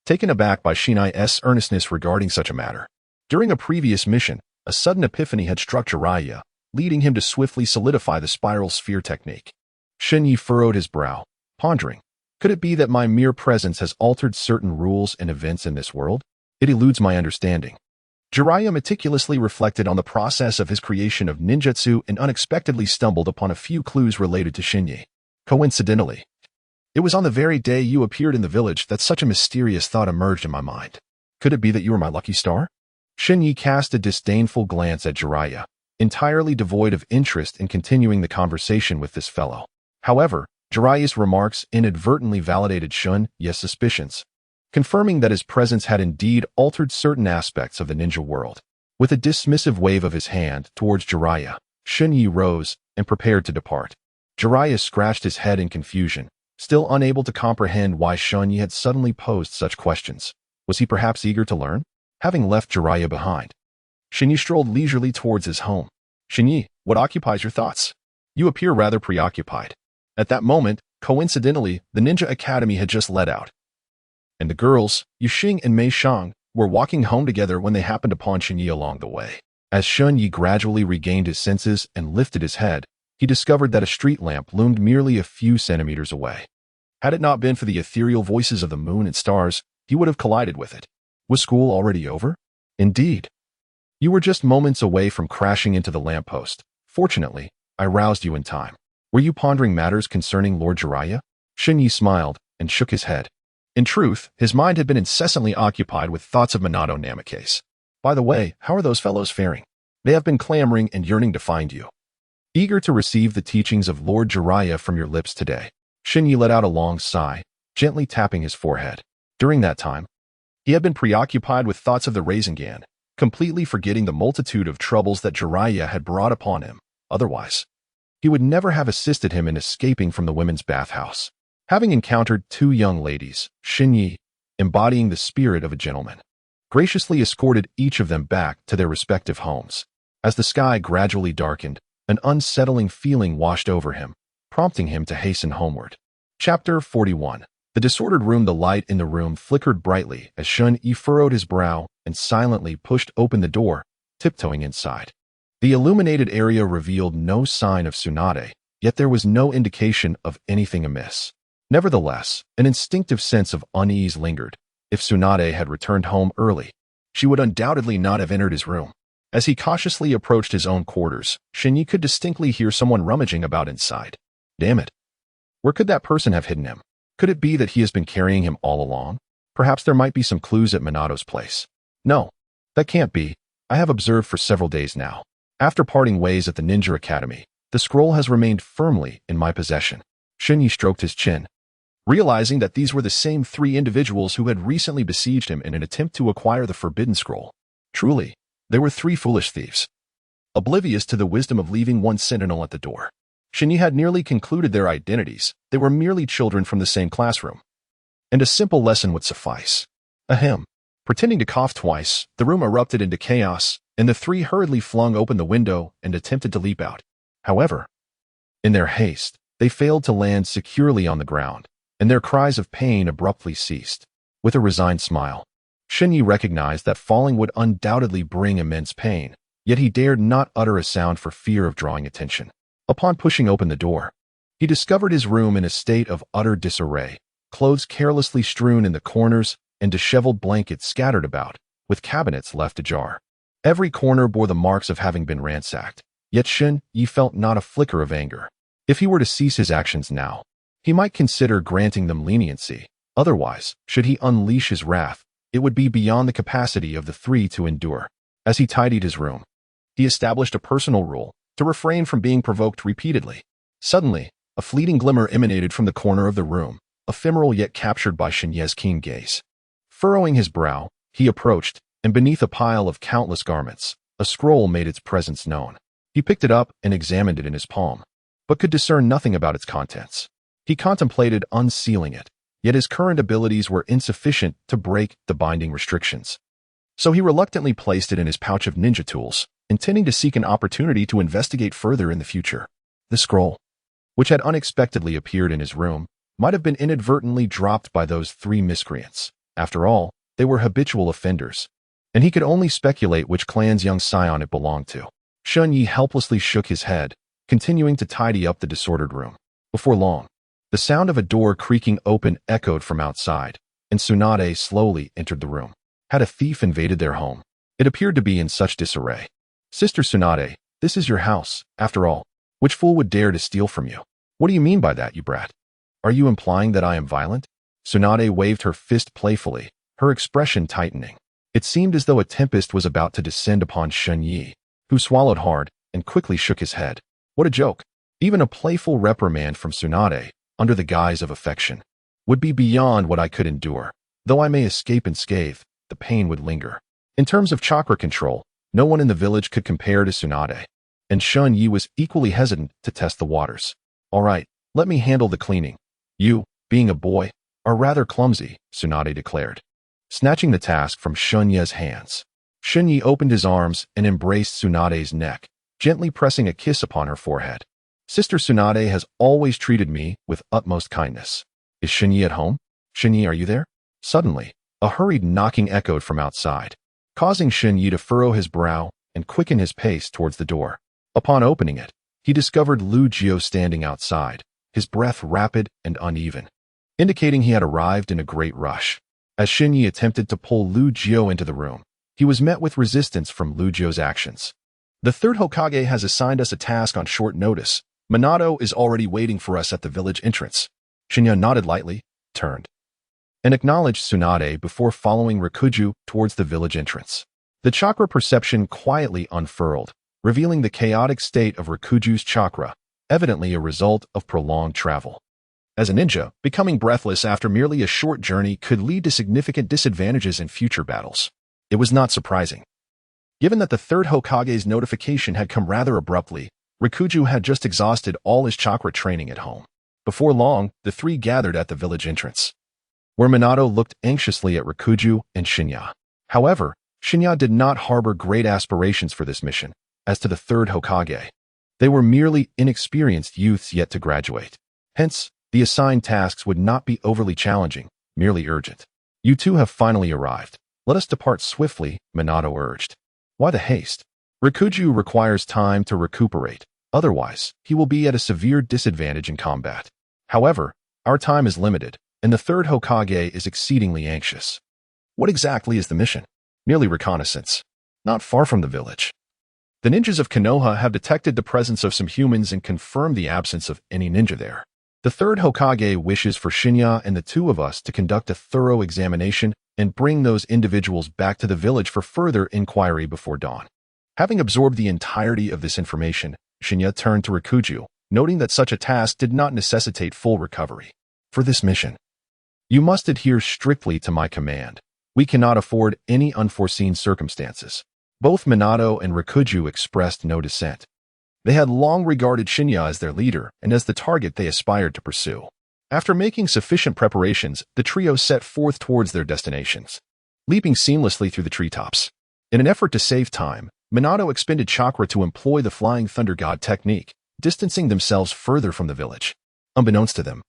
taken aback by Shen Ye's earnestness regarding such a matter. During a previous mission, a sudden epiphany had struck Jiraiya, leading him to swiftly solidify the spiral sphere technique. Shen Ye furrowed his brow, pondering, could it be that my mere presence has altered certain rules and events in this world? It eludes my understanding. Jiraiya meticulously reflected on the process of his creation of ninjutsu and unexpectedly stumbled upon a few clues related to Shen Ye. Coincidentally, it was on the very day you appeared in the village that such a mysterious thought emerged in my mind. Could it be that you were my lucky star? Shen Ye cast a disdainful glance at Jiraiya, entirely devoid of interest in continuing the conversation with this fellow. However, Jiraiya's remarks inadvertently validated Shen Ye's suspicions, confirming that his presence had indeed altered certain aspects of the ninja world. With a dismissive wave of his hand towards Jiraiya, Shen Ye rose and prepared to depart. Jiraiya scratched his head in confusion, still unable to comprehend why Shen Ye had suddenly posed such questions. Was he perhaps eager to learn? Having left Jiraiya behind, Shen Ye strolled leisurely towards his home. Shen Ye, what occupies your thoughts? You appear rather preoccupied. At that moment, coincidentally, the Ninja Academy had just let out, and the girls, Yuxing and Mei Shang, were walking home together when they happened upon Shen Ye along the way. As Shen Ye gradually regained his senses and lifted his head, he discovered that a street lamp loomed merely a few centimeters away. Had it not been for the ethereal voices of the moon and stars, he would have collided with it. Was school already over? Indeed. You were just moments away from crashing into the lamppost. Fortunately, I roused you in time. Were you pondering matters concerning Lord Jiraiya? Shen Ye smiled and shook his head. In truth, his mind had been incessantly occupied with thoughts of Minato Namikaze. By the way, how are those fellows faring? They have been clamoring and yearning to find you, eager to receive the teachings of Lord Jiraiya from your lips today. Shen Ye let out a long sigh, gently tapping his forehead. During that time, he had been preoccupied with thoughts of the Residing, completely forgetting the multitude of troubles that Jiraiya had brought upon him. Otherwise, he would never have assisted him in escaping from the women's bathhouse. Having encountered two young ladies, Shen Ye, embodying the spirit of a gentleman, graciously escorted each of them back to their respective homes. As the sky gradually darkened, an unsettling feeling washed over him, prompting him to hasten homeward. Chapter 41. The disordered room. The light in the room flickered brightly as Shen Ye furrowed his brow and silently pushed open the door, tiptoeing inside. The illuminated area revealed no sign of Tsunade, yet there was no indication of anything amiss. Nevertheless, an instinctive sense of unease lingered. If Tsunade had returned home early, she would undoubtedly not have entered his room. As he cautiously approached his own quarters, Shen Ye could distinctly hear someone rummaging about inside. Damn it. Where could that person have hidden him? Could it be that he has been carrying him all along? Perhaps there might be some clues at Minato's place. No, that can't be. I have observed for several days now. After parting ways at the Ninja Academy, the scroll has remained firmly in my possession. Shen Ye stroked his chin, realizing that these were the same three individuals who had recently besieged him in an attempt to acquire the Forbidden Scroll. Truly, they were three foolish thieves, oblivious to the wisdom of leaving one sentinel at the door. Shen Ye had nearly concluded their identities. They were merely children from the same classroom, and a simple lesson would suffice. Ahem. Pretending to cough twice, the room erupted into chaos, and the three hurriedly flung open the window and attempted to leap out. However, in their haste, they failed to land securely on the ground, and their cries of pain abruptly ceased. With a resigned smile, Shen Ye recognized that falling would undoubtedly bring immense pain, yet he dared not utter a sound for fear of drawing attention. Upon pushing open the door, he discovered his room in a state of utter disarray, clothes carelessly strewn in the corners and disheveled blankets scattered about, with cabinets left ajar. Every corner bore the marks of having been ransacked, yet Shen Ye felt not a flicker of anger. If he were to cease his actions now, he might consider granting them leniency. Otherwise, should he unleash his wrath, it would be beyond the capacity of the three to endure. As he tidied his room, he established a personal rule to refrain from being provoked repeatedly. Suddenly, a fleeting glimmer emanated from the corner of the room, ephemeral yet captured by Shen Ye's keen gaze. Furrowing his brow, he approached, and beneath a pile of countless garments, a scroll made its presence known. He picked it up and examined it in his palm, but could discern nothing about its contents. He contemplated unsealing it, yet his current abilities were insufficient to break the binding restrictions. So he reluctantly placed it in his pouch of ninja tools, intending to seek an opportunity to investigate further in the future. The scroll, which had unexpectedly appeared in his room, might have been inadvertently dropped by those three miscreants. After all, they were habitual offenders, and he could only speculate which clan's young scion it belonged to. Shen Ye helplessly shook his head, continuing to tidy up the disordered room. Before long, the sound of a door creaking open echoed from outside, and Tsunade slowly entered the room. Had a thief invaded their home? It appeared to be in such disarray. Sister Tsunade, this is your house, after all. Which fool would dare to steal from you? What do you mean by that, you brat? Are you implying that I am violent? Tsunade waved her fist playfully, her expression tightening. It seemed as though a tempest was about to descend upon Shen Ye, who swallowed hard and quickly shook his head. What a joke! Even a playful reprimand from Tsunade, under the guise of affection, would be beyond what I could endure. Though I may escape unscathed, the pain would linger. In terms of chakra control, no one in the village could compare to Tsunade, and Shen Ye was equally hesitant to test the waters. All right, let me handle the cleaning. You, being a boy, are rather clumsy, Tsunade declared, snatching the task from Shen Ye's hands. Shen Ye opened his arms and embraced Tsunade's neck, gently pressing a kiss upon her forehead. Sister Tsunade has always treated me with utmost kindness. Is Shen Ye at home? Shen Ye, are you there? Suddenly, a hurried knocking echoed from outside, causing Shen Ye to furrow his brow and quicken his pace towards the door. Upon opening it, he discovered Lu Jio standing outside, his breath rapid and uneven, indicating he had arrived in a great rush. As Shen Ye attempted to pull Lu Jio into the room, he was met with resistance from Lu Jio's actions. The third Hokage has assigned us a task on short notice. Minato is already waiting for us at the village entrance. Shen Ye nodded lightly, turned, and acknowledged Tsunade before following Rikuju towards the village entrance. The chakra perception quietly unfurled, revealing the chaotic state of Rikuju's chakra, evidently a result of prolonged travel. As a ninja, becoming breathless after merely a short journey could lead to significant disadvantages in future battles. It was not surprising. Given that the third Hokage's notification had come rather abruptly, Rikuju had just exhausted all his chakra training at home. Before long, the three gathered at the village entrance, where Minato looked anxiously at Rikuju and Shen Ye. However, Shen Ye did not harbor great aspirations for this mission. As to the third Hokage, they were merely inexperienced youths yet to graduate. Hence, the assigned tasks would not be overly challenging, merely urgent. You two have finally arrived. Let us depart swiftly, Minato urged. Why the haste? Rikuju requires time to recuperate. Otherwise, he will be at a severe disadvantage in combat. However, our time is limited, and the third Hokage is exceedingly anxious. What exactly is the mission? Merely reconnaissance. Not far from the village, the ninjas of Konoha have detected the presence of some humans and confirmed the absence of any ninja there. The third Hokage wishes for Shen Ye and the two of us to conduct a thorough examination and bring those individuals back to the village for further inquiry before dawn. Having absorbed the entirety of this information, Shen Ye turned to Rikuju, noting that such a task did not necessitate full recovery. For this mission, you must adhere strictly to my command. We cannot afford any unforeseen circumstances. Both Minato and Rikuju expressed no dissent. They had long regarded Shen Ye as their leader and as the target they aspired to pursue. After making sufficient preparations, the trio set forth towards their destinations, leaping seamlessly through the treetops. In an effort to save time, Minato expended chakra to employ the Flying Thunder God technique, distancing themselves further from the village. Unbeknownst to them,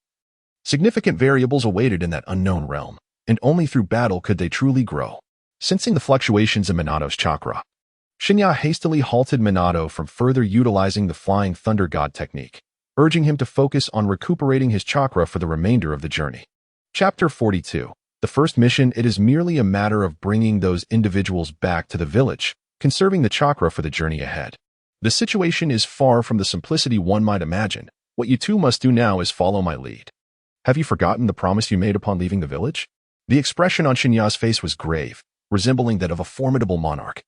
significant variables awaited in that unknown realm, and only through battle could they truly grow. Sensing the fluctuations in Minato's chakra, Shen Ye hastily halted Minato from further utilizing the Flying Thunder God technique, urging him to focus on recuperating his chakra for the remainder of the journey. Chapter 42. The first mission. It is merely a matter of bringing those individuals back to the village, conserving the chakra for the journey ahead. The situation is far from the simplicity one might imagine. What you two must do now is follow my lead. Have you forgotten the promise you made upon leaving the village? The expression on Shen Ye's face was grave, resembling that of a formidable monarch.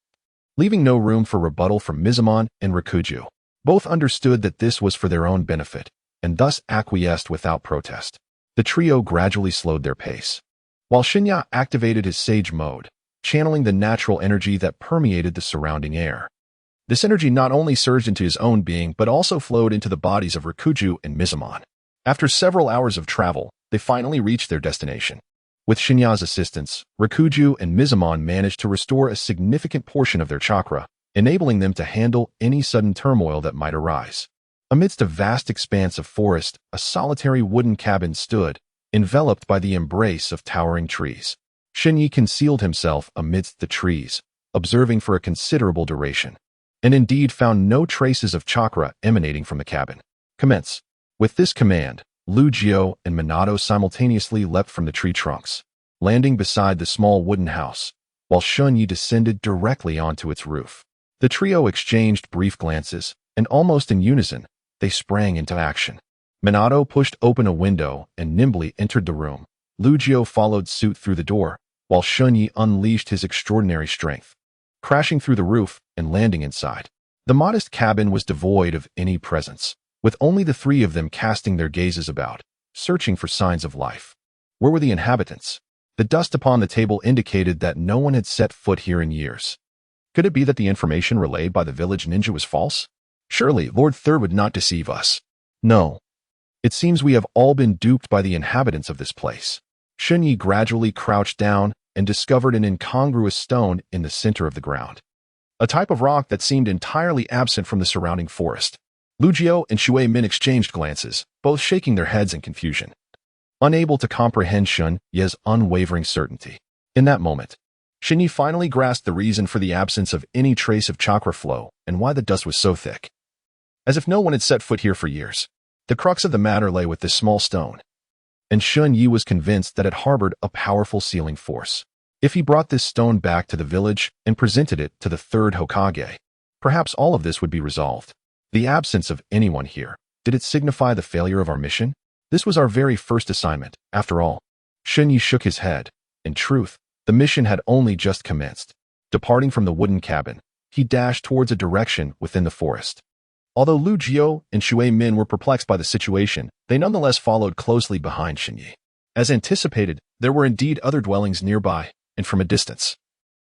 Leaving no room for rebuttal from Mizumon and Rikuju, both understood that this was for their own benefit, and thus acquiesced without protest. The trio gradually slowed their pace, while Shen Ye activated his sage mode, channeling the natural energy that permeated the surrounding air. This energy not only surged into his own being but also flowed into the bodies of Rikuju and Mizumon. After several hours of travel, they finally reached their destination. With Shen Ye's assistance, Rikuju and Mizumon managed to restore a significant portion of their chakra, enabling them to handle any sudden turmoil that might arise. Amidst a vast expanse of forest, a solitary wooden cabin stood, enveloped by the embrace of towering trees. Shen Ye concealed himself amidst the trees, observing for a considerable duration, and indeed found no traces of chakra emanating from the cabin. Commence. With this command, Lu Jiao and Minato simultaneously leapt from the tree trunks, landing beside the small wooden house, while Shen Ye descended directly onto its roof. The trio exchanged brief glances, and almost in unison, they sprang into action. Minato pushed open a window and nimbly entered the room. Lu Jiao followed suit through the door, while Shen Ye unleashed his extraordinary strength, crashing through the roof and landing inside. The modest cabin was devoid of any presence, with only the three of them casting their gazes about, searching for signs of life. Where were the inhabitants? The dust upon the table indicated that no one had set foot here in years. Could it be that the information relayed by the village ninja was false? Surely Lord Third would not deceive us. No. It seems we have all been duped by the inhabitants of this place. Shen Ye gradually crouched down and discovered an incongruous stone in the center of the ground, a type of rock that seemed entirely absent from the surrounding forest. Lu Jiao and Shui Min exchanged glances, both shaking their heads in confusion, unable to comprehend Shen Ye's unwavering certainty. In that moment, Shen Ye finally grasped the reason for the absence of any trace of chakra flow and why the dust was so thick. As if no one had set foot here for years, the crux of the matter lay with this small stone, and Shen Ye was convinced that it harbored a powerful sealing force. If he brought this stone back to the village and presented it to the third Hokage, perhaps all of this would be resolved. The absence of anyone here, did it signify the failure of our mission? This was our very first assignment, after all. Shen Ye shook his head. In truth, the mission had only just commenced. Departing from the wooden cabin, he dashed towards a direction within the forest. Although Lu Jiu and Shui Min were perplexed by the situation, they nonetheless followed closely behind Shen Ye. As anticipated, there were indeed other dwellings nearby, and from a distance,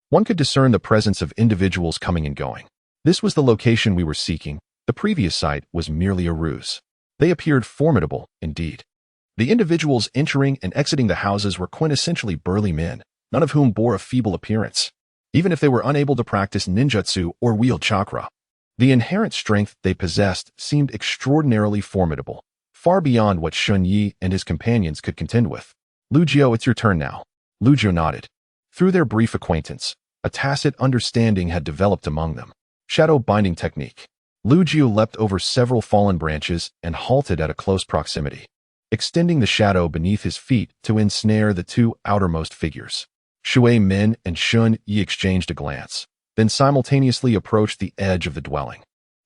one could discern the presence of individuals coming and going. This was the location we were seeking. The previous site was merely a ruse. They appeared formidable, indeed. The individuals entering and exiting the houses were quintessentially burly men, none of whom bore a feeble appearance, even if they were unable to practice ninjutsu or wield chakra. The inherent strength they possessed seemed extraordinarily formidable, far beyond what Shen Ye and his companions could contend with. Lu Jiu, it's your turn now. Lu Jiu nodded. Through their brief acquaintance, a tacit understanding had developed among them. Shadow binding technique. Lu Jiu leapt over several fallen branches and halted at a close proximity, extending the shadow beneath his feet to ensnare the two outermost figures. Shui Min and Shen Ye exchanged a glance, then simultaneously approached the edge of the dwelling,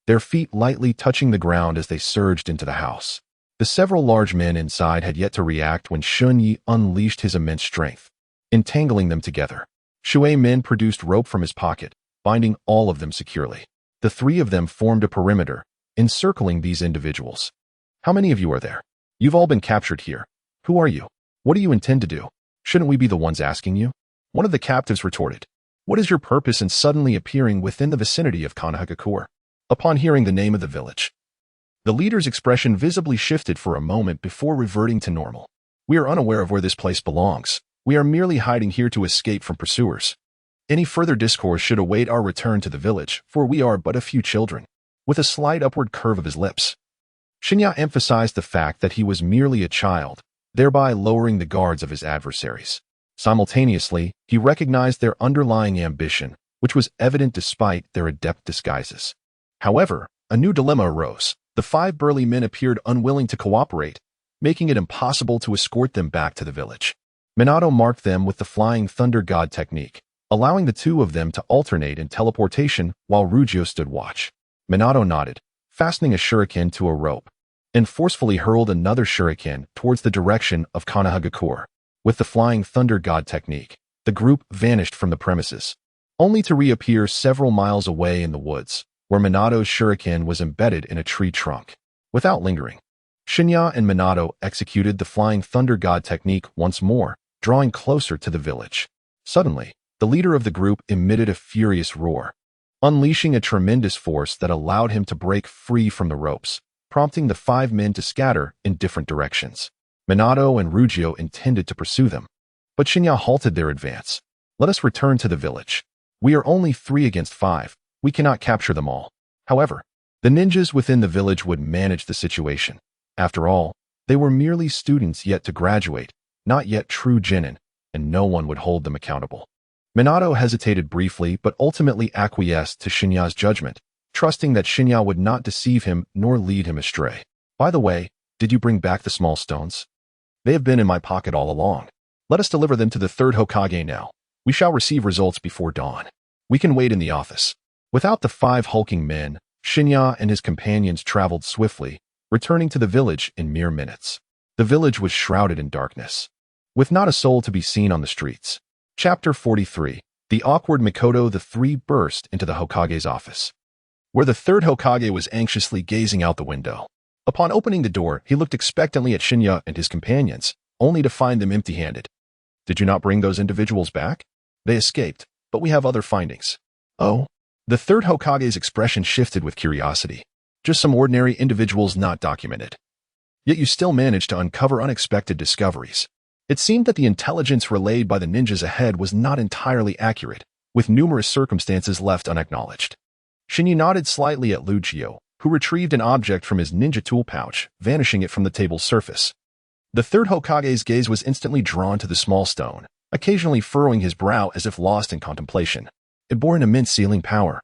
their feet lightly touching the ground as they surged into the house. The several large men inside had yet to react when Shen Ye unleashed his immense strength, entangling them together. Shui Min produced rope from his pocket, binding all of them securely. The three of them formed a perimeter, encircling these individuals. How many of you are there? You've all been captured here. Who are you? What do you intend to do? Shouldn't we be the ones asking you? One of the captives retorted. What is your purpose in suddenly appearing within the vicinity of Konohagakure? Upon hearing the name of the village, the leader's expression visibly shifted for a moment before reverting to normal. We are unaware of where this place belongs. We are merely hiding here to escape from pursuers. Any further discourse should await our return to the village, for we are but a few children. With a slight upward curve of his lips, Shen Ye emphasized the fact that he was merely a child, thereby lowering the guards of his adversaries. Simultaneously, he recognized their underlying ambition, which was evident despite their adept disguises. However, a new dilemma arose. The five burly men appeared unwilling to cooperate, making it impossible to escort them back to the village. Minato marked them with the Flying Thunder God technique, allowing the two of them to alternate in teleportation while Rugio stood watch. Minato nodded, fastening a shuriken to a rope, and forcefully hurled another shuriken towards the direction of Konohagakure. With the Flying Thunder God technique, the group vanished from the premises, only to reappear several miles away in the woods, where Minato's shuriken was embedded in a tree trunk. Without lingering, Shen Ye and Minato executed the Flying Thunder God technique once more, drawing closer to the village. Suddenly, the leader of the group emitted a furious roar, unleashing a tremendous force that allowed him to break free from the ropes, prompting the five men to scatter in different directions. Minato and Rugio intended to pursue them, but Shen Ye halted their advance. Let us return to the village. We are only 3 against 5. We cannot capture them all. However, the ninjas within the village would manage the situation. After all, they were merely students yet to graduate, not yet true genin, and no one would hold them accountable. Minato hesitated briefly but ultimately acquiesced to Shen Ye's judgment, trusting that Shen Ye would not deceive him nor lead him astray. By the way, did you bring back the small stones? They have been in my pocket all along. Let us deliver them to the third Hokage now. We shall receive results before dawn. We can wait in the office. Without the 5 hulking men, Shen Ye and his companions traveled swiftly, returning to the village in mere minutes. The village was shrouded in darkness, with not a soul to be seen on the streets. Chapter 43. The awkward Mikoto. The 3 burst into the Hokage's office, where the third Hokage was anxiously gazing out the window. Upon opening the door, he looked expectantly at Shen Ye and his companions, only to find them empty-handed. Did you not bring those individuals back? They escaped, but we have other findings. Oh? The third Hokage's expression shifted with curiosity. Just some ordinary individuals not documented. Yet you still managed to uncover unexpected discoveries. It seemed that the intelligence relayed by the ninjas ahead was not entirely accurate, with numerous circumstances left unacknowledged. Shen Ye nodded slightly at Lu Jiu, who retrieved an object from his ninja tool pouch, vanishing it from the table's surface. The third Hokage's gaze was instantly drawn to the small stone, occasionally furrowing his brow as if lost in contemplation. It bore an immense sealing power,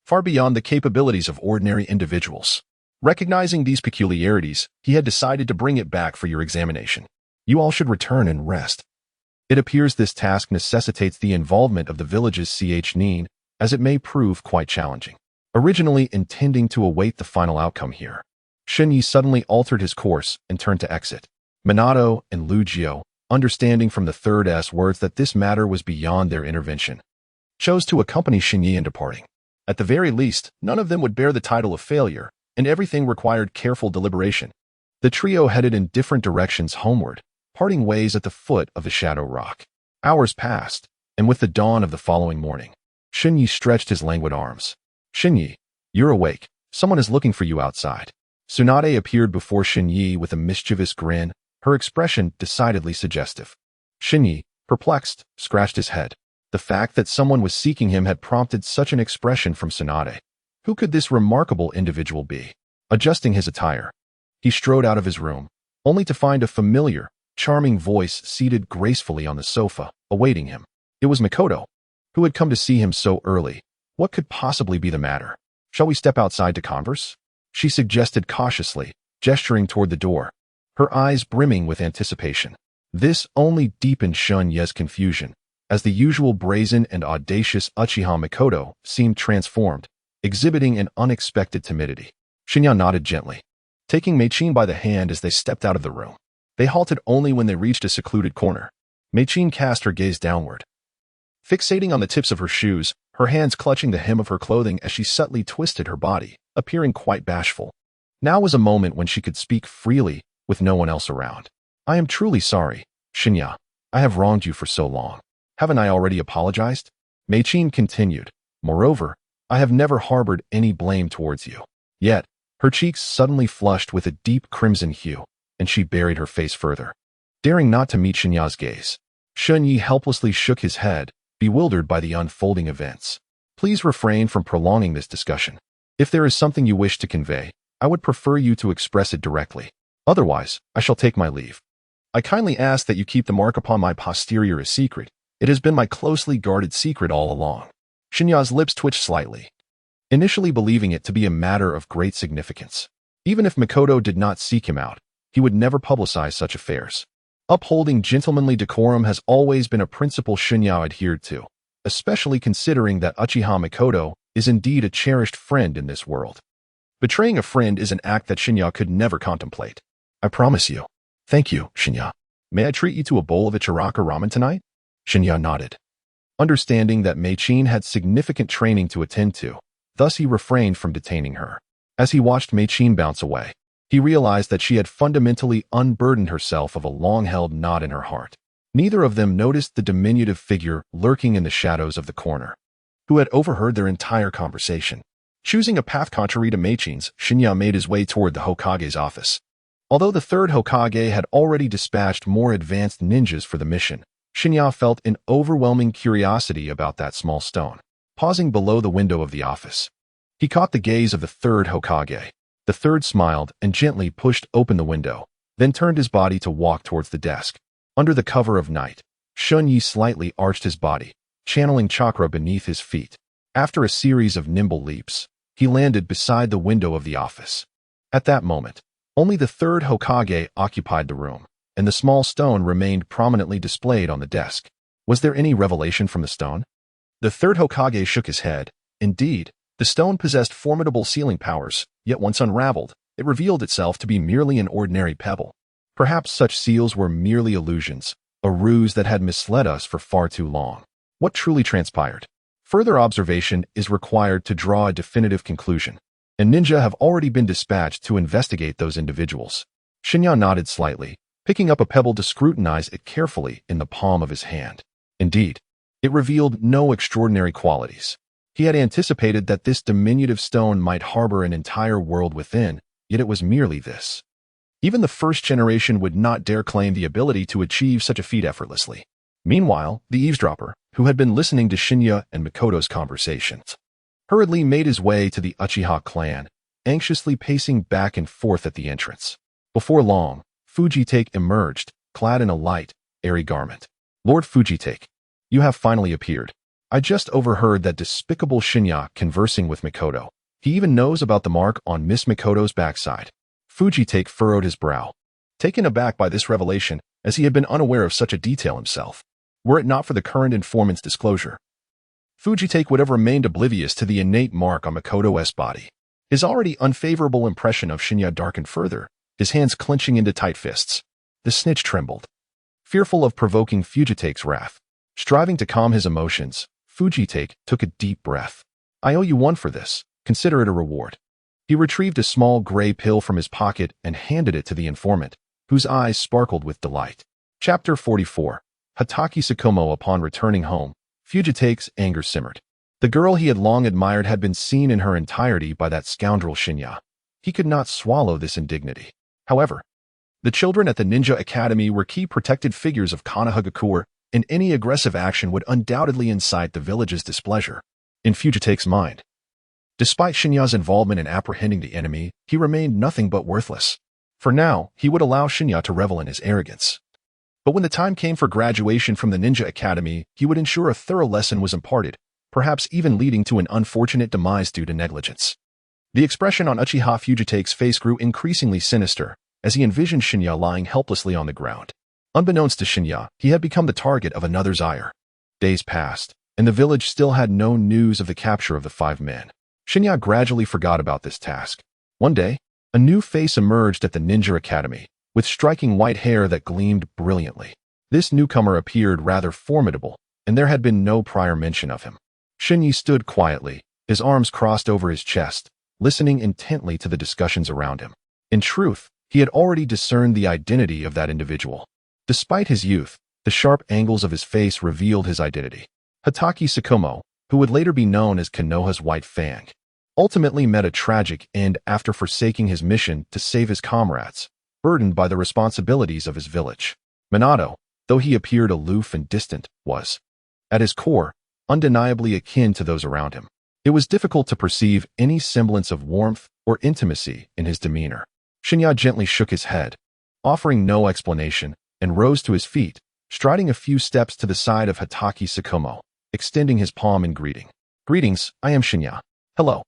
far beyond the capabilities of ordinary individuals. Recognizing these peculiarities, he had decided to bring it back for your examination. You all should return and rest. It appears this task necessitates the involvement of the village's nin, as it may prove quite challenging. Originally intending to await the final outcome here, Shen Ye suddenly altered his course and turned to exit. Minato and Lu Jiu, understanding from the third's words that this matter was beyond their intervention, chose to accompany Shen Ye in departing. At the very least, none of them would bear the title of failure, and everything required careful deliberation. The trio headed in different directions homeward, parting ways at the foot of the Shadow Rock. Hours passed, and with the dawn of the following morning, Shen Ye stretched his languid arms. Shen Ye, you're awake. Someone is looking for you outside. Tsunade appeared before Shen Ye with a mischievous grin, her expression decidedly suggestive. Shen Ye, perplexed, scratched his head. The fact that someone was seeking him had prompted such an expression from Tsunade. Who could this remarkable individual be? Adjusting his attire, he strode out of his room, only to find a familiar, charming voice seated gracefully on the sofa, awaiting him. It was Mikoto, who had come to see him so early. What could possibly be the matter? Shall we step outside to converse? She suggested cautiously, gesturing toward the door, her eyes brimming with anticipation. This only deepened Shen Ye's confusion, as the usual brazen and audacious Uchiha Mikoto seemed transformed, exhibiting an unexpected timidity. Shen Ye nodded gently, taking Mei-chin by the hand as they stepped out of the room. They halted only when they reached a secluded corner. Mei-chin cast her gaze downward, fixating on the tips of her shoes, her hands clutching the hem of her clothing as she subtly twisted her body, appearing quite bashful. Now was a moment when she could speak freely with no one else around. I am truly sorry, Shen Ye. I have wronged you for so long. Haven't I already apologized? Mei-chin continued. Moreover, I have never harbored any blame towards you. Yet, her cheeks suddenly flushed with a deep crimson hue, and she buried her face further, daring not to meet Shen Ye's gaze. Shen Ye helplessly shook his head, bewildered by the unfolding events. Please refrain from prolonging this discussion. If there is something you wish to convey, I would prefer you to express it directly. Otherwise, I shall take my leave. I kindly ask that you keep the mark upon my posterior a secret. It has been my closely guarded secret all along. Shen Ye's lips twitched slightly, initially believing it to be a matter of great significance. Even if Mikoto did not seek him out, he would never publicize such affairs. Upholding gentlemanly decorum has always been a principle Shen Ye adhered to, especially considering that Uchiha Mikoto is indeed a cherished friend in this world. Betraying a friend is an act that Shen Ye could never contemplate. I promise you. Thank you, Shen Ye. May I treat you to a bowl of Ichiraka ramen tonight? Shen Ye nodded, understanding that Mei-chin had significant training to attend to. Thus he refrained from detaining her. As he watched Mei-chin bounce away, he realized that she had fundamentally unburdened herself of a long-held knot in her heart. Neither of them noticed the diminutive figure lurking in the shadows of the corner, who had overheard their entire conversation. Choosing a path contrary to Mei-chin's, Shen Ye made his way toward the Hokage's office. Although the third Hokage had already dispatched more advanced ninjas for the mission, Shen Ye felt an overwhelming curiosity about that small stone. Pausing below the window of the office, he caught the gaze of the third Hokage. The third smiled and gently pushed open the window, then turned his body to walk towards the desk. Under the cover of night, Shen Ye slightly arched his body, channeling chakra beneath his feet. After a series of nimble leaps, he landed beside the window of the office. At that moment, only the third Hokage occupied the room, and the small stone remained prominently displayed on the desk. Was there any revelation from the stone? The third Hokage shook his head. Indeed, the stone possessed formidable sealing powers, yet once unraveled, it revealed itself to be merely an ordinary pebble. Perhaps such seals were merely illusions, a ruse that had misled us for far too long. What truly transpired? Further observation is required to draw a definitive conclusion, and ninja have already been dispatched to investigate those individuals. Shen Ye nodded slightly, picking up a pebble to scrutinize it carefully in the palm of his hand. Indeed, it revealed no extraordinary qualities. He had anticipated that this diminutive stone might harbor an entire world within, yet it was merely this. Even the first generation would not dare claim the ability to achieve such a feat effortlessly. Meanwhile, the eavesdropper, who had been listening to Shen Ye and Mikoto's conversations, hurriedly made his way to the Uchiha clan, anxiously pacing back and forth at the entrance. Before long, Fujitake emerged, clad in a light, airy garment. Lord Fujitake, you have finally appeared. I just overheard that despicable Shen Ye conversing with Mikoto. He even knows about the mark on Miss Mikoto's backside. Fujitake furrowed his brow, taken aback by this revelation, as he had been unaware of such a detail himself. Were it not for the current informant's disclosure, Fujitake would have remained oblivious to the innate mark on Mikoto's body. His already unfavorable impression of Shen Ye darkened further, his hands clenching into tight fists. The snitch trembled, fearful of provoking Fujitake's wrath. Striving to calm his emotions, Fujitake took a deep breath. I owe you one for this. Consider it a reward. He retrieved a small gray pill from his pocket and handed it to the informant, whose eyes sparkled with delight. Chapter 44. Hatake Tsukumo. Upon returning home, Fujitake's anger simmered. The girl he had long admired had been seen in her entirety by that scoundrel Shen Ye. He could not swallow this indignity. However, the children at the Ninja Academy were key protected figures of Konohagakure, and any aggressive action would undoubtedly incite the village's displeasure. In Fujitake's mind, despite Shen Ye's involvement in apprehending the enemy, he remained nothing but worthless. For now, he would allow Shen Ye to revel in his arrogance. But when the time came for graduation from the Ninja Academy, he would ensure a thorough lesson was imparted, perhaps even leading to an unfortunate demise due to negligence. The expression on Uchiha Fujitake's face grew increasingly sinister as he envisioned Shen Ye lying helplessly on the ground. Unbeknownst to Shen Ye, he had become the target of another's ire. Days passed, and the village still had no news of the capture of the 5 men. Shen Ye gradually forgot about this task. One day, a new face emerged at the Ninja Academy, with striking white hair that gleamed brilliantly. This newcomer appeared rather formidable, and there had been no prior mention of him. Shen Ye stood quietly, his arms crossed over his chest, listening intently to the discussions around him. In truth, he had already discerned the identity of that individual. Despite his youth, the sharp angles of his face revealed his identity. Hatake Tsukumo, who would later be known as Konoha's White Fang, ultimately met a tragic end after forsaking his mission to save his comrades, burdened by the responsibilities of his village. Minato, though he appeared aloof and distant, was, at his core, undeniably akin to those around him. It was difficult to perceive any semblance of warmth or intimacy in his demeanor. Shen Ye gently shook his head, offering no explanation, and rose to his feet, striding a few steps to the side of Hatake Tsukumo, extending his palm in greeting. Greetings, I am Shen Ye. Hello.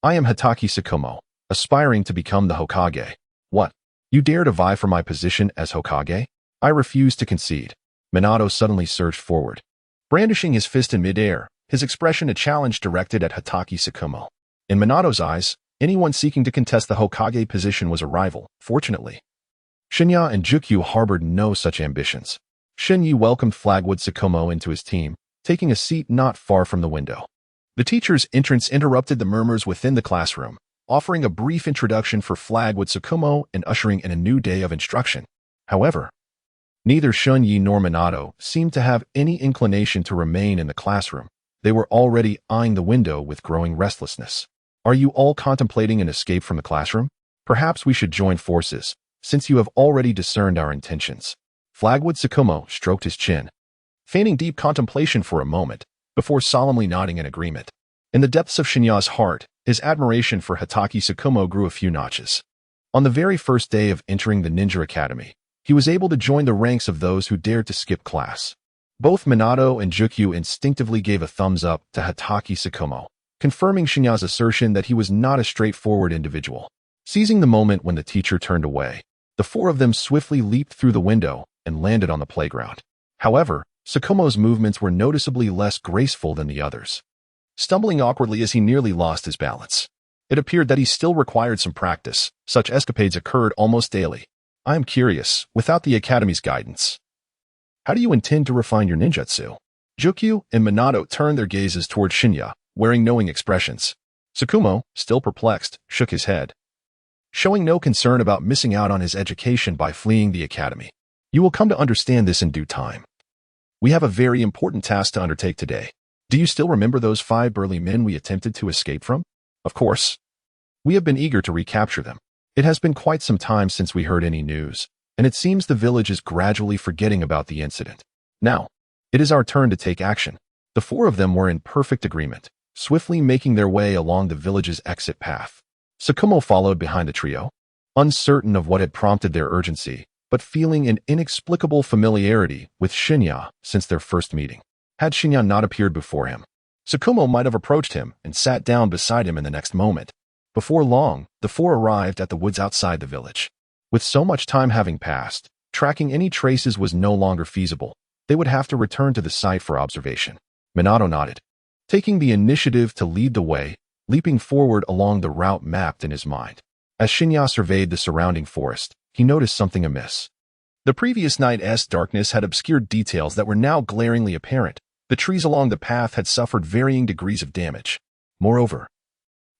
I am Hatake Tsukumo, aspiring to become the Hokage. What? You dare to vie for my position as Hokage? I refuse to concede. Minato suddenly surged forward, brandishing his fist in midair, his expression a challenge directed at Hatake Tsukumo. In Minato's eyes, anyone seeking to contest the Hokage position was a rival. Fortunately, Shen Ye and Jukyu harbored no such ambitions. Shen Ye welcomed Flagwood Tsukumo into his team, taking a seat not far from the window. The teacher's entrance interrupted the murmurs within the classroom, offering a brief introduction for Flagwood Tsukumo and ushering in a new day of instruction. However, neither Shen Ye nor Minato seemed to have any inclination to remain in the classroom. They were already eyeing the window with growing restlessness. Are you all contemplating an escape from the classroom? Perhaps we should join forces, since you have already discerned our intentions. Flagwood Tsukumo stroked his chin, feigning deep contemplation for a moment, before solemnly nodding in agreement. In the depths of Shen Ye's heart, his admiration for Hatake Tsukumo grew a few notches. On the very first day of entering the Ninja Academy, he was able to join the ranks of those who dared to skip class. Both Minato and Jukyu instinctively gave a thumbs up to Hatake Tsukumo, confirming Shen Ye's assertion that he was not a straightforward individual. Seizing the moment when the teacher turned away, the 4 of them swiftly leaped through the window and landed on the playground. However, Tsukumo's movements were noticeably less graceful than the others, stumbling awkwardly as he nearly lost his balance. It appeared that he still required some practice. Such escapades occurred almost daily. I am curious, without the Academy's guidance, how do you intend to refine your ninjutsu? Jukyu and Minato turned their gazes toward Shen Ye, wearing knowing expressions. Tsukumo, still perplexed, shook his head, showing no concern about missing out on his education by fleeing the academy. You will come to understand this in due time. We have a very important task to undertake today. Do you still remember those 5 burly men we attempted to escape from? Of course. We have been eager to recapture them. It has been quite some time since we heard any news, and it seems the village is gradually forgetting about the incident. Now, it is our turn to take action. The 4 of them were in perfect agreement, swiftly making their way along the village's exit path. Tsukumo followed behind the trio, uncertain of what had prompted their urgency, but feeling an inexplicable familiarity with Shen Ye since their first meeting. Had Shen Ye not appeared before him, Tsukumo might have approached him and sat down beside him in the next moment. Before long, the 4 arrived at the woods outside the village. With so much time having passed, tracking any traces was no longer feasible. They would have to return to the site for observation. Minato nodded, taking the initiative to lead the way, leaping forward along the route mapped in his mind. As Shen Ye surveyed the surrounding forest, he noticed something amiss. The previous night's darkness had obscured details that were now glaringly apparent. The trees along the path had suffered varying degrees of damage. Moreover,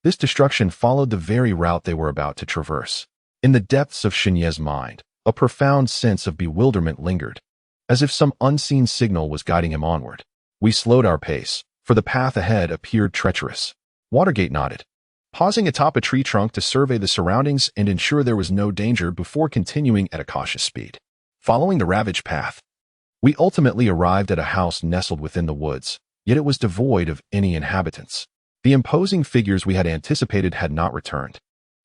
this destruction followed the very route they were about to traverse. In the depths of Shen Ye's mind, a profound sense of bewilderment lingered, as if some unseen signal was guiding him onward. We slowed our pace, for the path ahead appeared treacherous. Watergate nodded, pausing atop a tree trunk to survey the surroundings and ensure there was no danger before continuing at a cautious speed. Following the ravaged path, we ultimately arrived at a house nestled within the woods, yet it was devoid of any inhabitants. The imposing figures we had anticipated had not returned.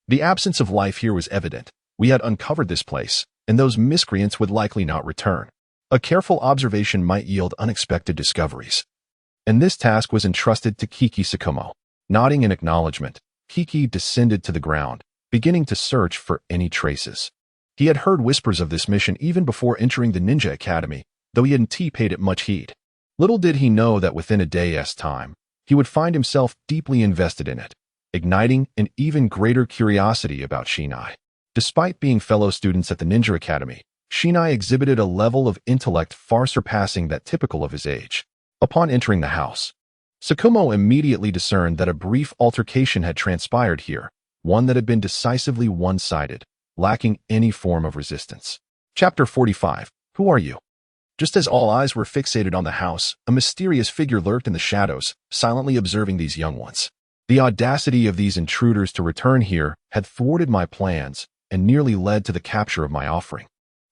The absence of life here was evident. We had uncovered this place, and those miscreants would likely not return. A careful observation might yield unexpected discoveries. And this task was entrusted to Kiki Tsukumo. Nodding in acknowledgement, Kiki descended to the ground, beginning to search for any traces. He had heard whispers of this mission even before entering the Ninja Academy, though he hadn't paid it much heed. Little did he know that within a day's time, he would find himself deeply invested in it, igniting an even greater curiosity about Shen Ye. Despite being fellow students at the Ninja Academy, Shen Ye exhibited a level of intellect far surpassing that typical of his age. Upon entering the house, Tsukumo immediately discerned that a brief altercation had transpired here, one that had been decisively one-sided, lacking any form of resistance. Chapter 45. Who are you? Just as all eyes were fixated on the house, a mysterious figure lurked in the shadows, silently observing these young ones. The audacity of these intruders to return here had thwarted my plans and nearly led to the capture of my offering.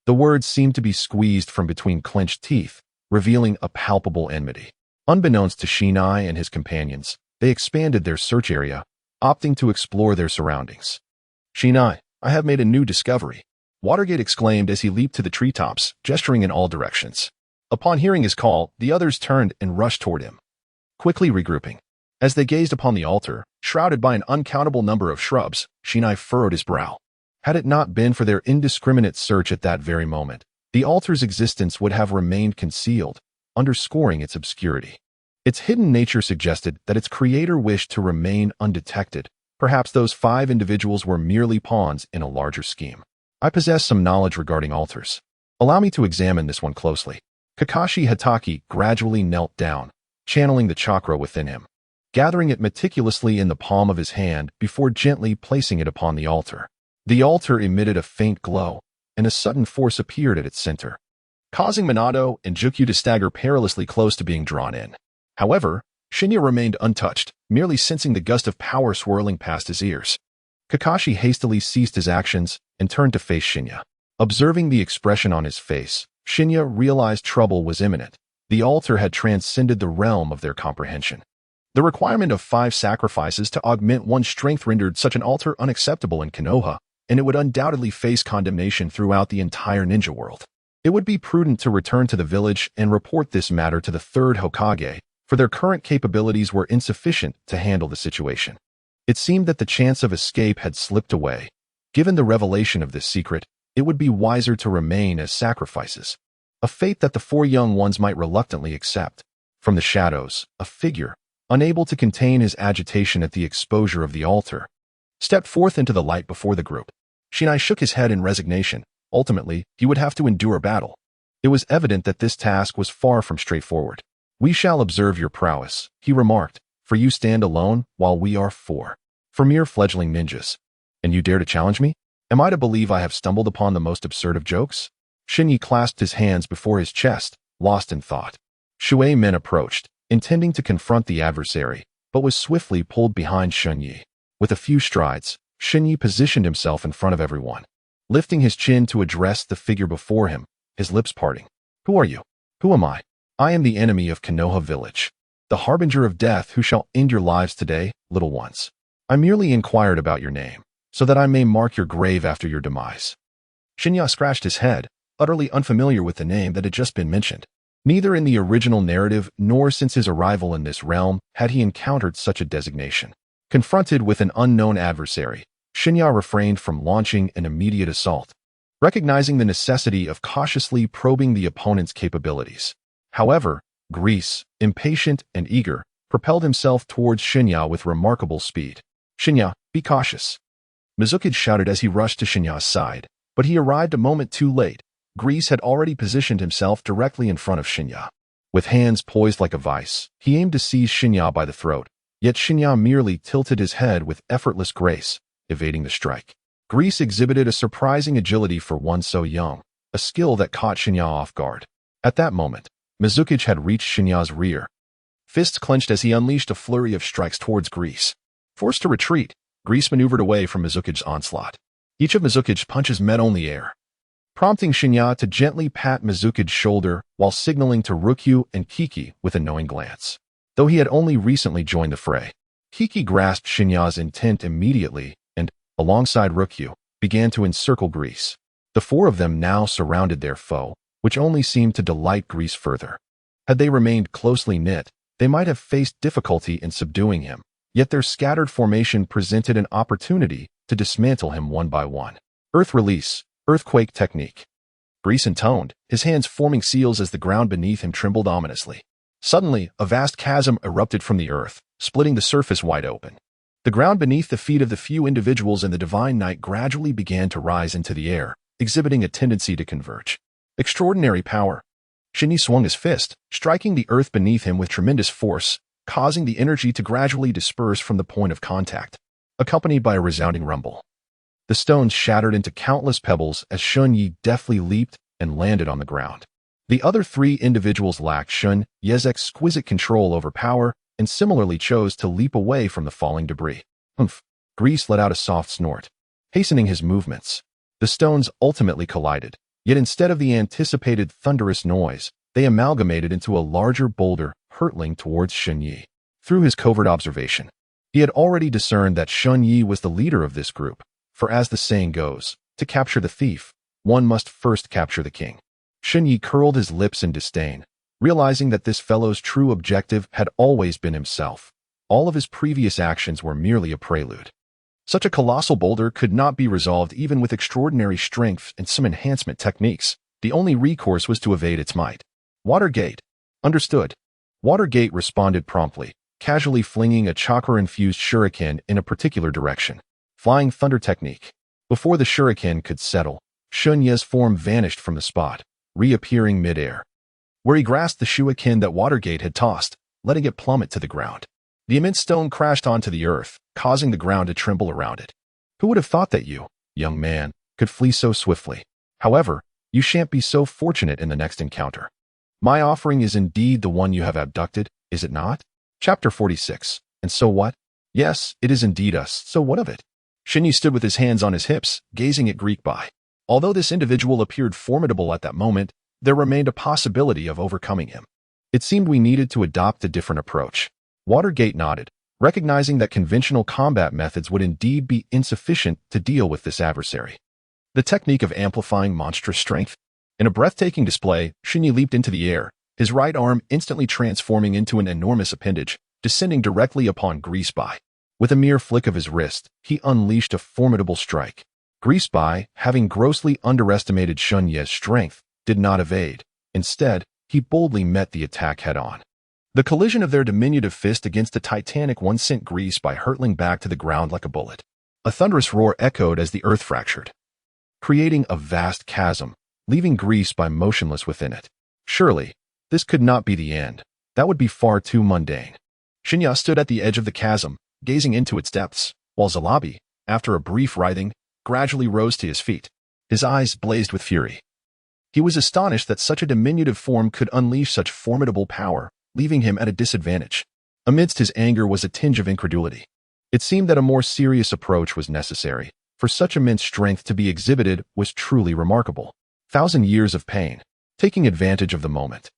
The words seemed to be squeezed from between clenched teeth, revealing a palpable enmity. Unbeknownst to Shen Ye and his companions, they expanded their search area, opting to explore their surroundings. Shen Ye, I have made a new discovery, Watergate exclaimed as he leaped to the treetops, gesturing in all directions. Upon hearing his call, the others turned and rushed toward him, quickly regrouping. As they gazed upon the altar, shrouded by an uncountable number of shrubs, Shen Ye furrowed his brow. Had it not been for their indiscriminate search at that very moment, the altar's existence would have remained concealed, underscoring its obscurity. Its hidden nature suggested that its creator wished to remain undetected. Perhaps those 5 individuals were merely pawns in a larger scheme. I possess some knowledge regarding altars. Allow me to examine this one closely. Kakashi Hatake gradually knelt down, channeling the chakra within him, gathering it meticulously in the palm of his hand before gently placing it upon the altar. The altar emitted a faint glow, and a sudden force appeared at its center, causing Minato and Jukyu to stagger perilously close to being drawn in. However, Shen Ye remained untouched, merely sensing the gust of power swirling past his ears. Kakashi hastily ceased his actions and turned to face Shen Ye. Observing the expression on his face, Shen Ye realized trouble was imminent. The altar had transcended the realm of their comprehension. The requirement of 5 sacrifices to augment one's strength rendered such an altar unacceptable in Konoha, and it would undoubtedly face condemnation throughout the entire ninja world. It would be prudent to return to the village and report this matter to the 3rd Hokage, for their current capabilities were insufficient to handle the situation. It seemed that the chance of escape had slipped away. Given the revelation of this secret, it would be wiser to remain as sacrifices, a fate that the 4 young ones might reluctantly accept. From the shadows, a figure, unable to contain his agitation at the exposure of the altar, stepped forth into the light before the group. Shen Ye shook his head in resignation. Ultimately, he would have to endure battle. It was evident that this task was far from straightforward. We shall observe your prowess, he remarked, for you stand alone while we are 4. For mere fledgling ninjas. And you dare to challenge me? Am I to believe I have stumbled upon the most absurd of jokes? Shen Ye clasped his hands before his chest, lost in thought. Shui Men approached, intending to confront the adversary, but was swiftly pulled behind Shen Ye. With a few strides, Shen Ye positioned himself in front of everyone, lifting his chin to address the figure before him, his lips parting. Who are you? Who am I? I am the enemy of Konoha Village, the harbinger of death who shall end your lives today, little ones. I merely inquired about your name, so that I may mark your grave after your demise. Shen Ye scratched his head, utterly unfamiliar with the name that had just been mentioned. Neither in the original narrative nor since his arrival in this realm had he encountered such a designation. Confronted with an unknown adversary, Shen Ye refrained from launching an immediate assault, recognizing the necessity of cautiously probing the opponent's capabilities. However, Grease, impatient and eager, propelled himself towards Shen Ye with remarkable speed. Shen Ye, be cautious, Mizuki shouted as he rushed to Shen Ye's side, but he arrived a moment too late. Grease had already positioned himself directly in front of Shen Ye. With hands poised like a vice, he aimed to seize Shen Ye by the throat, Yet Shen Ye merely tilted his head with effortless grace, evading the strike. Grease exhibited a surprising agility for one so young, a skill that caught Shen Ye off guard. At that moment, Mizuki's had reached Shen Ye's rear. Fists clenched as he unleashed a flurry of strikes towards Grease. Forced to retreat, Grease maneuvered away from Mizuki's onslaught. Each of Mizuki's punches met on the air, prompting Shen Ye to gently pat Mizuki's shoulder while signaling to Rukyu and Kiki with a knowing glance. Though he had only recently joined the fray, Kiki grasped Shen Ye's intent immediately and, alongside Rukyu, began to encircle Grease. The four of them now surrounded their foe, which only seemed to delight Grease further. Had they remained closely knit, they might have faced difficulty in subduing him, yet their scattered formation presented an opportunity to dismantle him one by one. Earth release, earthquake technique. Grease intoned, his hands forming seals as the ground beneath him trembled ominously. Suddenly, a vast chasm erupted from the earth, splitting the surface wide open. The ground beneath the feet of the few individuals in the Divine Night gradually began to rise into the air, exhibiting a tendency to converge. Extraordinary power. Shen Ye swung his fist, striking the earth beneath him with tremendous force, causing the energy to gradually disperse from the point of contact, accompanied by a resounding rumble. The stones shattered into countless pebbles as Shen Ye deftly leaped and landed on the ground. The other three individuals lacked Shen Ye's exquisite control over power and similarly chose to leap away from the falling debris. Humph! Grease let out a soft snort, hastening his movements. The stones ultimately collided, yet instead of the anticipated thunderous noise, they amalgamated into a larger boulder hurtling towards Shen Ye. Through his covert observation, he had already discerned that Shen Ye was the leader of this group, for as the saying goes, to capture the thief, one must first capture the king. Shen Ye curled his lips in disdain, realizing that this fellow's true objective had always been himself. All of his previous actions were merely a prelude. Such a colossal boulder could not be resolved even with extraordinary strength and some enhancement techniques. The only recourse was to evade its might. Watergate. Understood. Watergate responded promptly, casually flinging a chakra-infused shuriken in a particular direction. Flying thunder technique. Before the shuriken could settle, Shen Ye's form vanished from the spot, reappearing mid-air, where he grasped the shuriken that Watergate had tossed, letting it plummet to the ground. The immense stone crashed onto the earth, causing the ground to tremble around it. Who would have thought that you, young man, could flee so swiftly? However, you shan't be so fortunate in the next encounter. My offering is indeed the one you have abducted, is it not? Chapter 46. And so what? Yes, it is indeed us, so what of it? Shen Ye stood with his hands on his hips, gazing at Greek Bai. Although this individual appeared formidable at that moment, there remained a possibility of overcoming him. It seemed we needed to adopt a different approach. Watergate nodded, recognizing that conventional combat methods would indeed be insufficient to deal with this adversary. The technique of amplifying monstrous strength. In a breathtaking display, Shen Ye leaped into the air, his right arm instantly transforming into an enormous appendage, descending directly upon Grease Bai. With a mere flick of his wrist, he unleashed a formidable strike. Grease Bai, having grossly underestimated Shen Ye's strength, did not evade. Instead, he boldly met the attack head-on. The collision of their diminutive fist against the titanic one sent Grease Bai hurtling back to the ground like a bullet. A thunderous roar echoed as the earth fractured, creating a vast chasm, leaving Grease Bai motionless within it. Surely, this could not be the end. That would be far too mundane. Shen Ye stood at the edge of the chasm, gazing into its depths, while Zalabi, after a brief writhing, gradually rose to his feet. His eyes blazed with fury. He was astonished that such a diminutive form could unleash such formidable power, leaving him at a disadvantage. Amidst his anger was a tinge of incredulity. It seemed that a more serious approach was necessary, for such immense strength to be exhibited was truly remarkable. 1,000 years of pain. Taking advantage of the moment,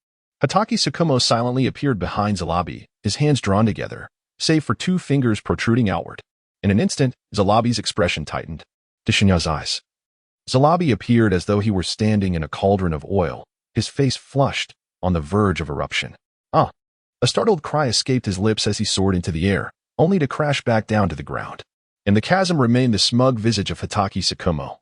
Hatake Tsukumo silently appeared behind Zalabi, his hands drawn together, save for 2 fingers protruding outward. In an instant, Zalabi's expression tightened. To Shen Ye's eyes, Zalabi appeared as though he were standing in a cauldron of oil, his face flushed, on the verge of eruption. Ah! A startled cry escaped his lips as he soared into the air, only to crash back down to the ground. In the chasm remained the smug visage of Hatake Tsukumo,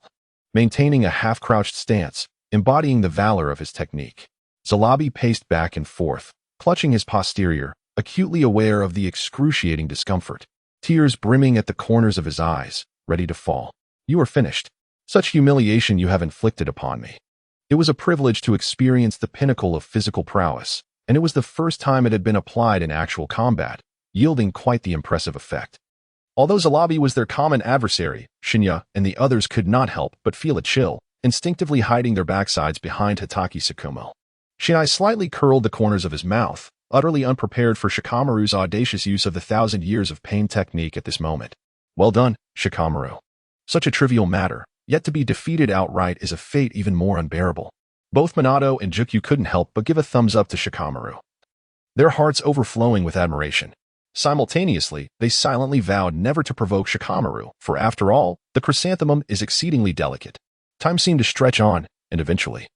maintaining a half-crouched stance, embodying the valor of his technique. Zalabi paced back and forth, clutching his posterior, acutely aware of the excruciating discomfort, tears brimming at the corners of his eyes, ready to fall. You are finished. Such humiliation you have inflicted upon me. It was a privilege to experience the pinnacle of physical prowess, and it was the first time it had been applied in actual combat, yielding quite the impressive effect. Although Zalabi was their common adversary, Shen Ye and the others could not help but feel a chill, instinctively hiding their backsides behind Hitaki Tsukumo. Shen Ye slightly curled the corners of his mouth, utterly unprepared for Shikamaru's audacious use of the 1,000 years of pain technique at this moment. Well done, Shikamaru. Such a trivial matter, yet to be defeated outright is a fate even more unbearable. Both Minato and Jukyu couldn't help but give a thumbs up to Shikamaru, their hearts overflowing with admiration. Simultaneously, they silently vowed never to provoke Shikamaru, for after all, the chrysanthemum is exceedingly delicate. Time seemed to stretch on, and eventually,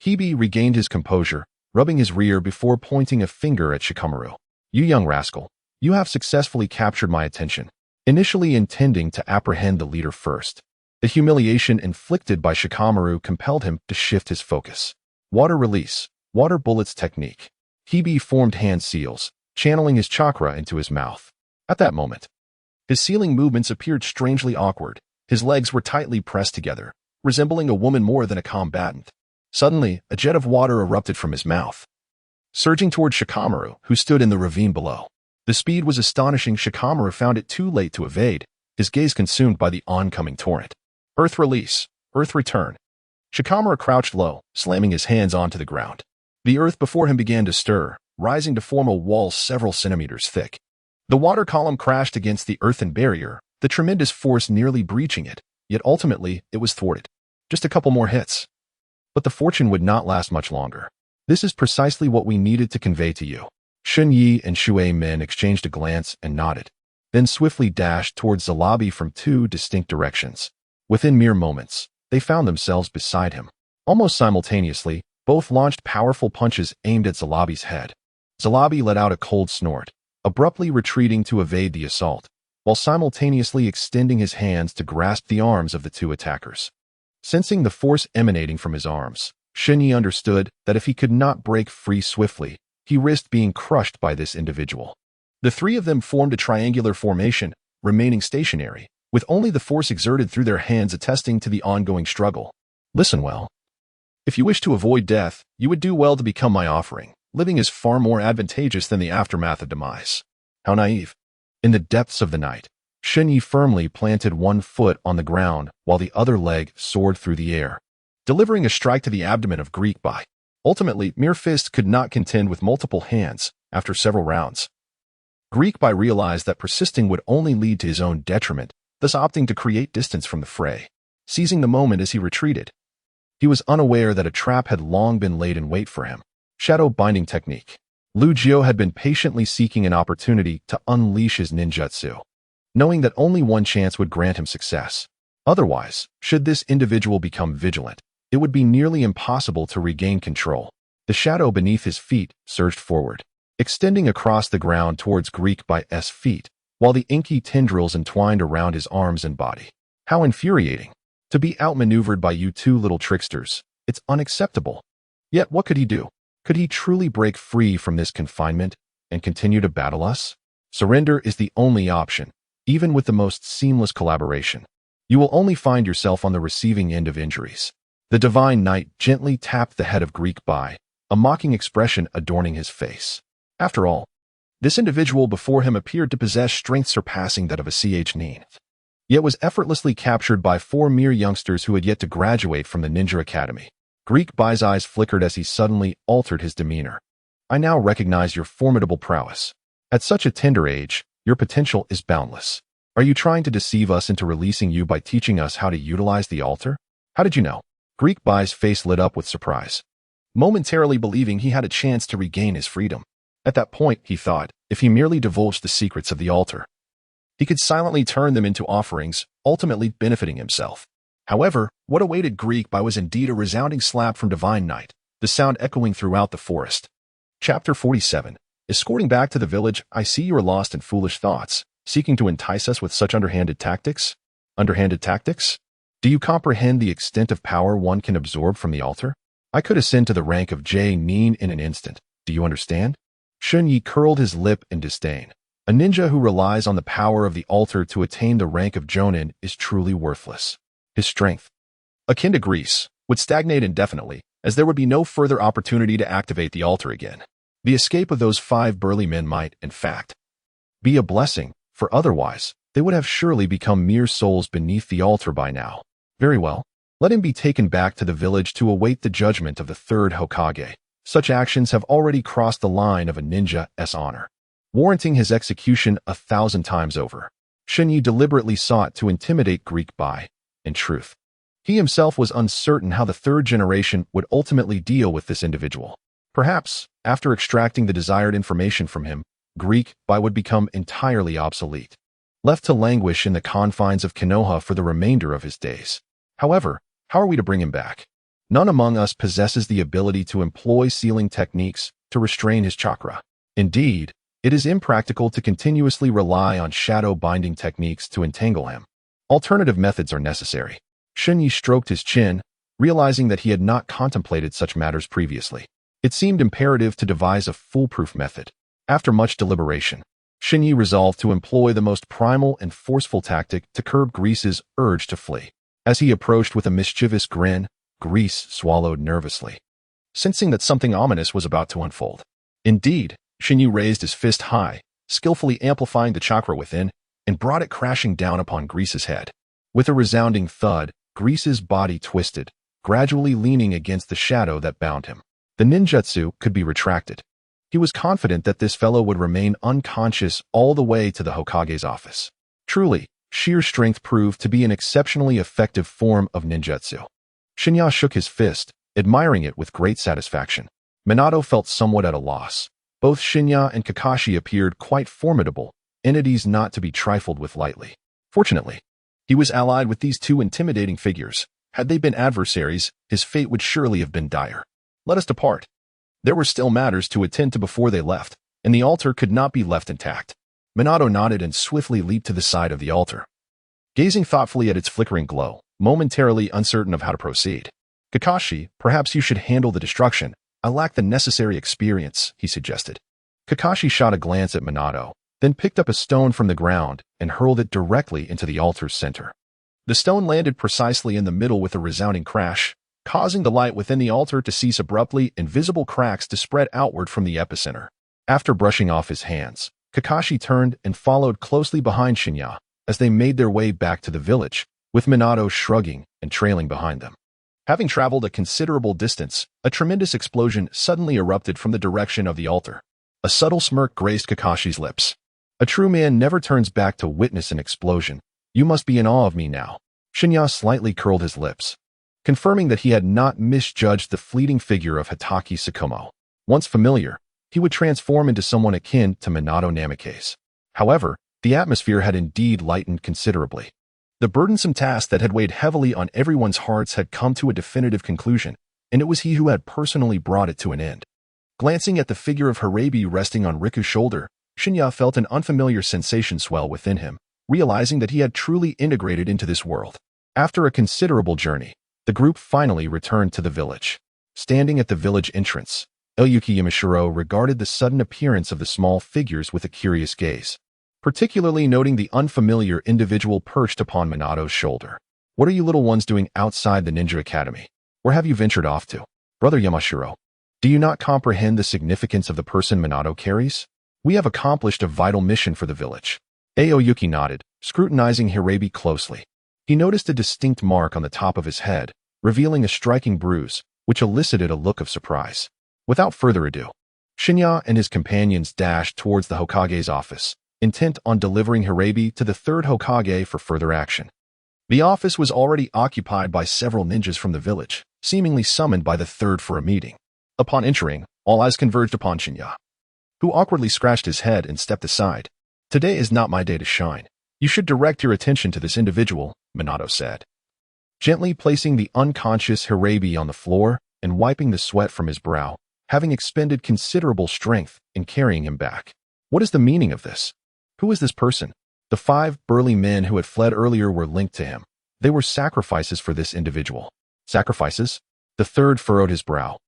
Hebe regained his composure, rubbing his rear before pointing a finger at Shikamaru. You young rascal, you have successfully captured my attention, initially intending to apprehend the leader first. The humiliation inflicted by Shikamaru compelled him to shift his focus. Water release, water bullets technique. Hebe formed hand seals, channeling his chakra into his mouth. At that moment, his sealing movements appeared strangely awkward. His legs were tightly pressed together, resembling a woman more than a combatant. Suddenly, a jet of water erupted from his mouth, surging toward Shikamaru, who stood in the ravine below. The speed was astonishing. Shikamaru found it too late to evade, his gaze consumed by the oncoming torrent. Earth release, earth return. Shikamaru crouched low, slamming his hands onto the ground. The earth before him began to stir, rising to form a wall several centimeters thick. The water column crashed against the earthen barrier, the tremendous force nearly breaching it, yet ultimately it was thwarted. Just a couple more hits. But the fortune would not last much longer. This is precisely what we needed to convey to you. Shen Ye and Shui Men exchanged a glance and nodded, then swiftly dashed towards Zalabi from two distinct directions. Within mere moments, they found themselves beside him. Almost simultaneously, both launched powerful punches aimed at Zalabi's head. Zalabi let out a cold snort, abruptly retreating to evade the assault, while simultaneously extending his hands to grasp the arms of the two attackers. Sensing the force emanating from his arms, Shen Ye understood that if he could not break free swiftly, he risked being crushed by this individual. The three of them formed a triangular formation, remaining stationary, with only the force exerted through their hands attesting to the ongoing struggle. Listen well. If you wish to avoid death, you would do well to become my offering. Living is far more advantageous than the aftermath of demise. How naive. In the depths of the night, Shen Ye firmly planted one foot on the ground while the other leg soared through the air, delivering a strike to the abdomen of Greek Bai. Ultimately, mere fists could not contend with multiple hands after several rounds. Greek Bai realized that persisting would only lead to his own detriment, thus opting to create distance from the fray, seizing the moment as he retreated. He was unaware that a trap had long been laid in wait for him. Shadow binding technique. Lu Jiu had been patiently seeking an opportunity to unleash his ninjutsu, knowing that only one chance would grant him success. Otherwise, should this individual become vigilant, it would be nearly impossible to regain control. The shadow beneath his feet surged forward, extending across the ground towards Greek Bai's feet, while the inky tendrils entwined around his arms and body. How infuriating. To be outmaneuvered by you two little tricksters. It's unacceptable. Yet what could he do? Could he truly break free from this confinement and continue to battle us? Surrender is the only option, even with the most seamless collaboration. You will only find yourself on the receiving end of injuries. The Divine Knight gently tapped the head of Greek Bai, a mocking expression adorning his face. After all, this individual before him appeared to possess strength surpassing that of a Ch-Nin, yet was effortlessly captured by four mere youngsters who had yet to graduate from the Ninja Academy. Greek Bai's eyes flickered as he suddenly altered his demeanor. I now recognize your formidable prowess. At such a tender age, your potential is boundless. Are you trying to deceive us into releasing you by teaching us how to utilize the altar? How did you know? Greek Bai's face lit up with surprise, momentarily believing he had a chance to regain his freedom. At that point, he thought, if he merely divulged the secrets of the altar, he could silently turn them into offerings, ultimately benefiting himself. However, what awaited Greek Bai was indeed a resounding slap from Divine Knight, the sound echoing throughout the forest. Chapter 47. Escorting back to the village, I see you are lost in foolish thoughts, seeking to entice us with such underhanded tactics? Underhanded tactics? Do you comprehend the extent of power one can absorb from the altar? I could ascend to the rank of J-Nin in an instant. Do you understand? Shen Ye curled his lip in disdain. A ninja who relies on the power of the altar to attain the rank of Jonin is truly worthless. His strength, akin to Greece, would stagnate indefinitely, as there would be no further opportunity to activate the altar again. The escape of those 5 burly men might, in fact, be a blessing, for otherwise, they would have surely become mere souls beneath the altar by now. Very well. Let him be taken back to the village to await the judgment of the third Hokage. Such actions have already crossed the line of a ninja's honor, warranting his execution 1,000 times over. Shen Ye deliberately sought to intimidate Greek by, in truth, he himself was uncertain how the third generation would ultimately deal with this individual. Perhaps, after extracting the desired information from him, Greek by would become entirely obsolete, left to languish in the confines of Konoha for the remainder of his days. However, how are we to bring him back? None among us possesses the ability to employ sealing techniques to restrain his chakra. Indeed, it is impractical to continuously rely on shadow binding techniques to entangle him. Alternative methods are necessary. Shen Ye stroked his chin, realizing that he had not contemplated such matters previously. It seemed imperative to devise a foolproof method. After much deliberation, Shen Ye resolved to employ the most primal and forceful tactic to curb Grease's urge to flee. As he approached with a mischievous grin, Grease swallowed nervously, sensing that something ominous was about to unfold. Indeed, Shen Ye raised his fist high, skillfully amplifying the chakra within, and brought it crashing down upon Grease's head. With a resounding thud, Grease's body twisted, gradually leaning against the shadow that bound him. The ninjutsu could be retracted. He was confident that this fellow would remain unconscious all the way to the Hokage's office. Truly, sheer strength proved to be an exceptionally effective form of ninjutsu. Shinya shook his fist, admiring it with great satisfaction. Minato felt somewhat at a loss. Both Shinya and Kakashi appeared quite formidable, entities not to be trifled with lightly. Fortunately, he was allied with these two intimidating figures. Had they been adversaries, his fate would surely have been dire. Let us depart. There were still matters to attend to before they left, and the altar could not be left intact. Minato nodded and swiftly leaped to the side of the altar, gazing thoughtfully at its flickering glow, momentarily uncertain of how to proceed. Kakashi, perhaps you should handle the destruction. I lack the necessary experience, he suggested. Kakashi shot a glance at Minato, then picked up a stone from the ground and hurled it directly into the altar's center. The stone landed precisely in the middle with a resounding crash, causing the light within the altar to cease abruptly and visible cracks to spread outward from the epicenter. After brushing off his hands, Kakashi turned and followed closely behind Shinya as they made their way back to the village, with Minato shrugging and trailing behind them. Having traveled a considerable distance, a tremendous explosion suddenly erupted from the direction of the altar. A subtle smirk graced Kakashi's lips. A true man never turns back to witness an explosion. You must be in awe of me now. Shinya slightly curled his lips, confirming that he had not misjudged the fleeting figure of Hitaki Tsukumo. Once familiar, he would transform into someone akin to Minato Namikaze. However, the atmosphere had indeed lightened considerably. The burdensome task that had weighed heavily on everyone's hearts had come to a definitive conclusion, and it was he who had personally brought it to an end. Glancing at the figure of Hirabi resting on Riku's shoulder, Shinya felt an unfamiliar sensation swell within him, realizing that he had truly integrated into this world. After a considerable journey, the group finally returned to the village. Standing at the village entrance, Eluyuki Yamashiro regarded the sudden appearance of the small figures with a curious gaze, particularly noting the unfamiliar individual perched upon Minato's shoulder. What are you little ones doing outside the Ninja Academy? Where have you ventured off to? Brother Yamashiro, do you not comprehend the significance of the person Minato carries? We have accomplished a vital mission for the village. Aoyuki nodded, scrutinizing Hirabi closely. He noticed a distinct mark on the top of his head, revealing a striking bruise, which elicited a look of surprise. Without further ado, Shinya and his companions dashed towards the Hokage's office, intent on delivering Hirabi to the third Hokage for further action. The office was already occupied by several ninjas from the village, seemingly summoned by the third for a meeting. Upon entering, all eyes converged upon Shinya, who awkwardly scratched his head and stepped aside. Today is not my day to shine. You should direct your attention to this individual, Minato said, gently placing the unconscious Hirabi on the floor and wiping the sweat from his brow, having expended considerable strength in carrying him back. What is the meaning of this? Who is this person? The 5 burly men who had fled earlier were linked to him. They were sacrifices for this individual. Sacrifices? The third furrowed his brow,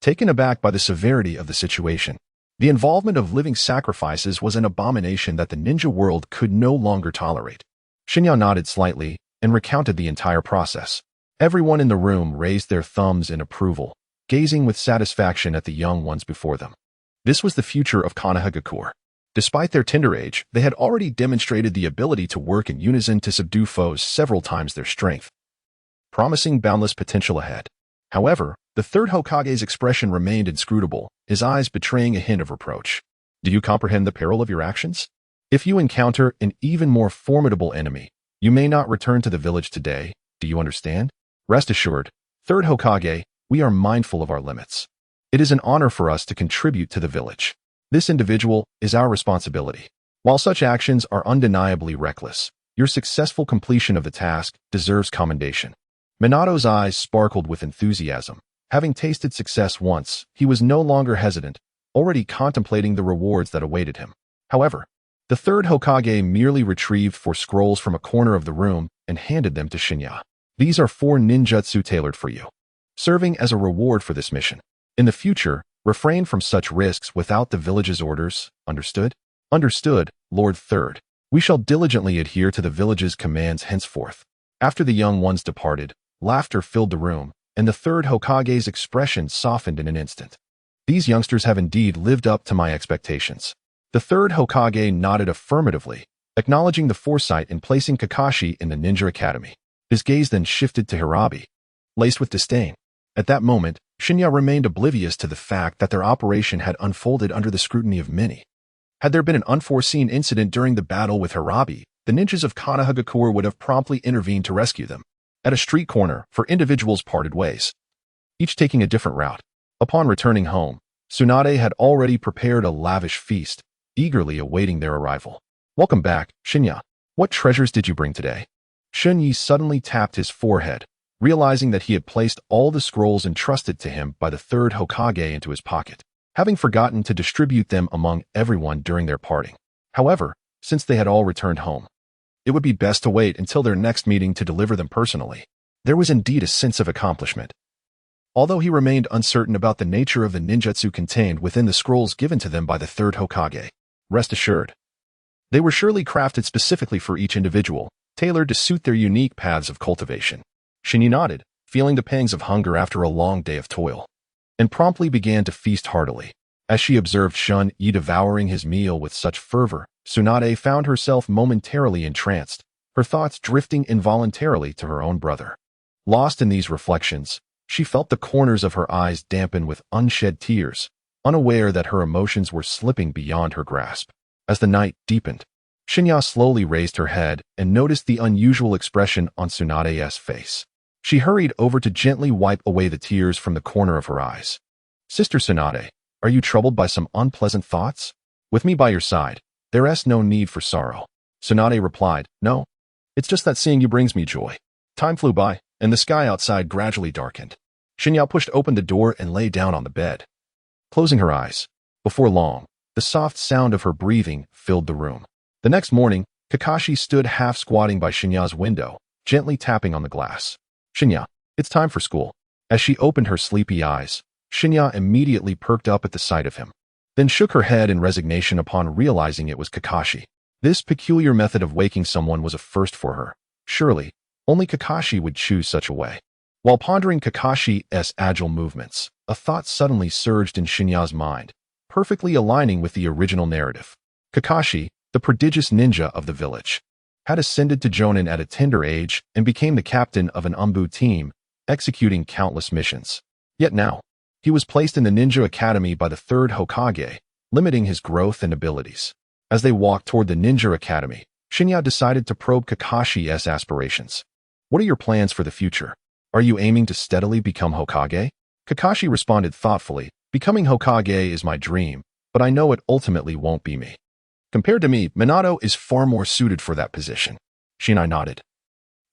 taken aback by the severity of the situation. The involvement of living sacrifices was an abomination that the ninja world could no longer tolerate. Shinya nodded slightly and recounted the entire process. Everyone in the room raised their thumbs in approval, gazing with satisfaction at the young ones before them. This was the future of Konohagakure. Despite their tender age, they had already demonstrated the ability to work in unison to subdue foes several times their strength, promising boundless potential ahead. However, the third Hokage's expression remained inscrutable, his eyes betraying a hint of reproach. Do you comprehend the peril of your actions? If you encounter an even more formidable enemy, you may not return to the village today. Do you understand? Rest assured, third Hokage, we are mindful of our limits. It is an honor for us to contribute to the village. This individual is our responsibility. While such actions are undeniably reckless, your successful completion of the task deserves commendation. Minato's eyes sparkled with enthusiasm. Having tasted success once, he was no longer hesitant, already contemplating the rewards that awaited him. However, the third Hokage merely retrieved 4 scrolls from a corner of the room and handed them to Shen Ye. These are 4 ninjutsu tailored for you, serving as a reward for this mission. In the future, refrain from such risks without the village's orders, understood? Understood, Lord Third. We shall diligently adhere to the village's commands henceforth. After the young ones departed, laughter filled the room, and the third Hokage's expression softened in an instant. These youngsters have indeed lived up to my expectations. The third Hokage nodded affirmatively, acknowledging the foresight in placing Kakashi in the ninja academy. His gaze then shifted to Hirabi, laced with disdain. At that moment, Shen Ye remained oblivious to the fact that their operation had unfolded under the scrutiny of many. Had there been an unforeseen incident during the battle with Hirabi, the ninjas of Konohagakure would have promptly intervened to rescue them. At a street corner, for individuals parted ways, each taking a different route. Upon returning home, Tsunade had already prepared a lavish feast, eagerly awaiting their arrival. Welcome back, Shen Ye. What treasures did you bring today? Shen Ye suddenly tapped his forehead, realizing that he had placed all the scrolls entrusted to him by the third Hokage into his pocket, having forgotten to distribute them among everyone during their parting. However, since they had all returned home, it would be best to wait until their next meeting to deliver them personally. There was indeed a sense of accomplishment. Although he remained uncertain about the nature of the ninjutsu contained within the scrolls given to them by the third Hokage, rest assured, they were surely crafted specifically for each individual, tailored to suit their unique paths of cultivation. Shen Ye nodded, feeling the pangs of hunger after a long day of toil, and promptly began to feast heartily. As she observed Shen Ye devouring his meal with such fervor, Tsunade found herself momentarily entranced, her thoughts drifting involuntarily to her own brother. Lost in these reflections, she felt the corners of her eyes dampen with unshed tears, unaware that her emotions were slipping beyond her grasp. As the night deepened, Shen Ye slowly raised her head and noticed the unusual expression on Tsunade's face. She hurried over to gently wipe away the tears from the corner of her eyes. Sister Tsunade, are you troubled by some unpleasant thoughts? With me by your side, there is no need for sorrow. Tsunade replied, No, it's just that seeing you brings me joy. Time flew by, and the sky outside gradually darkened. Shen Ye pushed open the door and lay down on the bed, closing her eyes. Before long, the soft sound of her breathing filled the room. The next morning, Kakashi stood half-squatting by Shen Ye's window, gently tapping on the glass. Shen Ye, it's time for school. As she opened her sleepy eyes, Shen Ye immediately perked up at the sight of him, then shook her head in resignation upon realizing it was Kakashi. This peculiar method of waking someone was a first for her. Surely, only Kakashi would choose such a way. While pondering Kakashi's agile movements, a thought suddenly surged in Shen Ye's mind, perfectly aligning with the original narrative. Kakashi, the prodigious ninja of the village, had ascended to Jonin at a tender age and became the captain of an Anbu team, executing countless missions. Yet now, he was placed in the ninja academy by the third Hokage, limiting his growth and abilities. As they walked toward the ninja academy, Shen Ye decided to probe Kakashi's aspirations. What are your plans for the future? Are you aiming to steadily become Hokage? Kakashi responded thoughtfully, becoming Hokage is my dream, but I know it ultimately won't be me. Compared to me, Minato is far more suited for that position. Shen Ye nodded,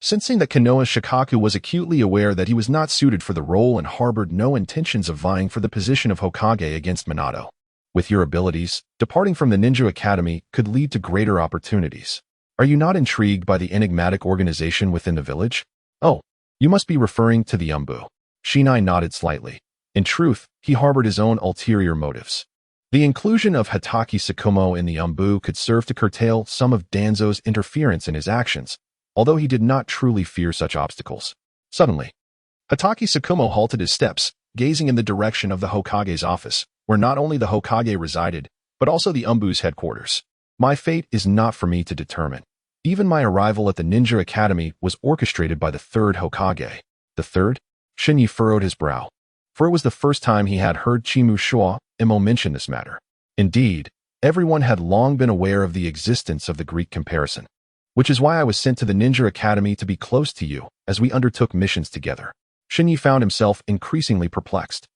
sensing that Konoha Shikaku was acutely aware that he was not suited for the role and harbored no intentions of vying for the position of Hokage against Minato. With your abilities, departing from the ninja academy could lead to greater opportunities. Are you not intrigued by the enigmatic organization within the village? Oh, you must be referring to the Anbu. Shen Ye nodded slightly. In truth, he harbored his own ulterior motives. The inclusion of Hatake Tsukumo in the Anbu could serve to curtail some of Danzo's interference in his actions, although he did not truly fear such obstacles. Suddenly, Hatake Tsukumo halted his steps, gazing in the direction of the Hokage's office, where not only the Hokage resided, but also the Anbu's headquarters. My fate is not for me to determine. Even my arrival at the Ninja Academy was orchestrated by the third Hokage. The third? Shen Ye furrowed his brow, for it was the first time he had heard Chimu Shua Imo mention this matter. Indeed, everyone had long been aware of the existence of the Greek comparison, which is why I was sent to the Ninja Academy to be close to you as we undertook missions together. Shen Ye found himself increasingly perplexed.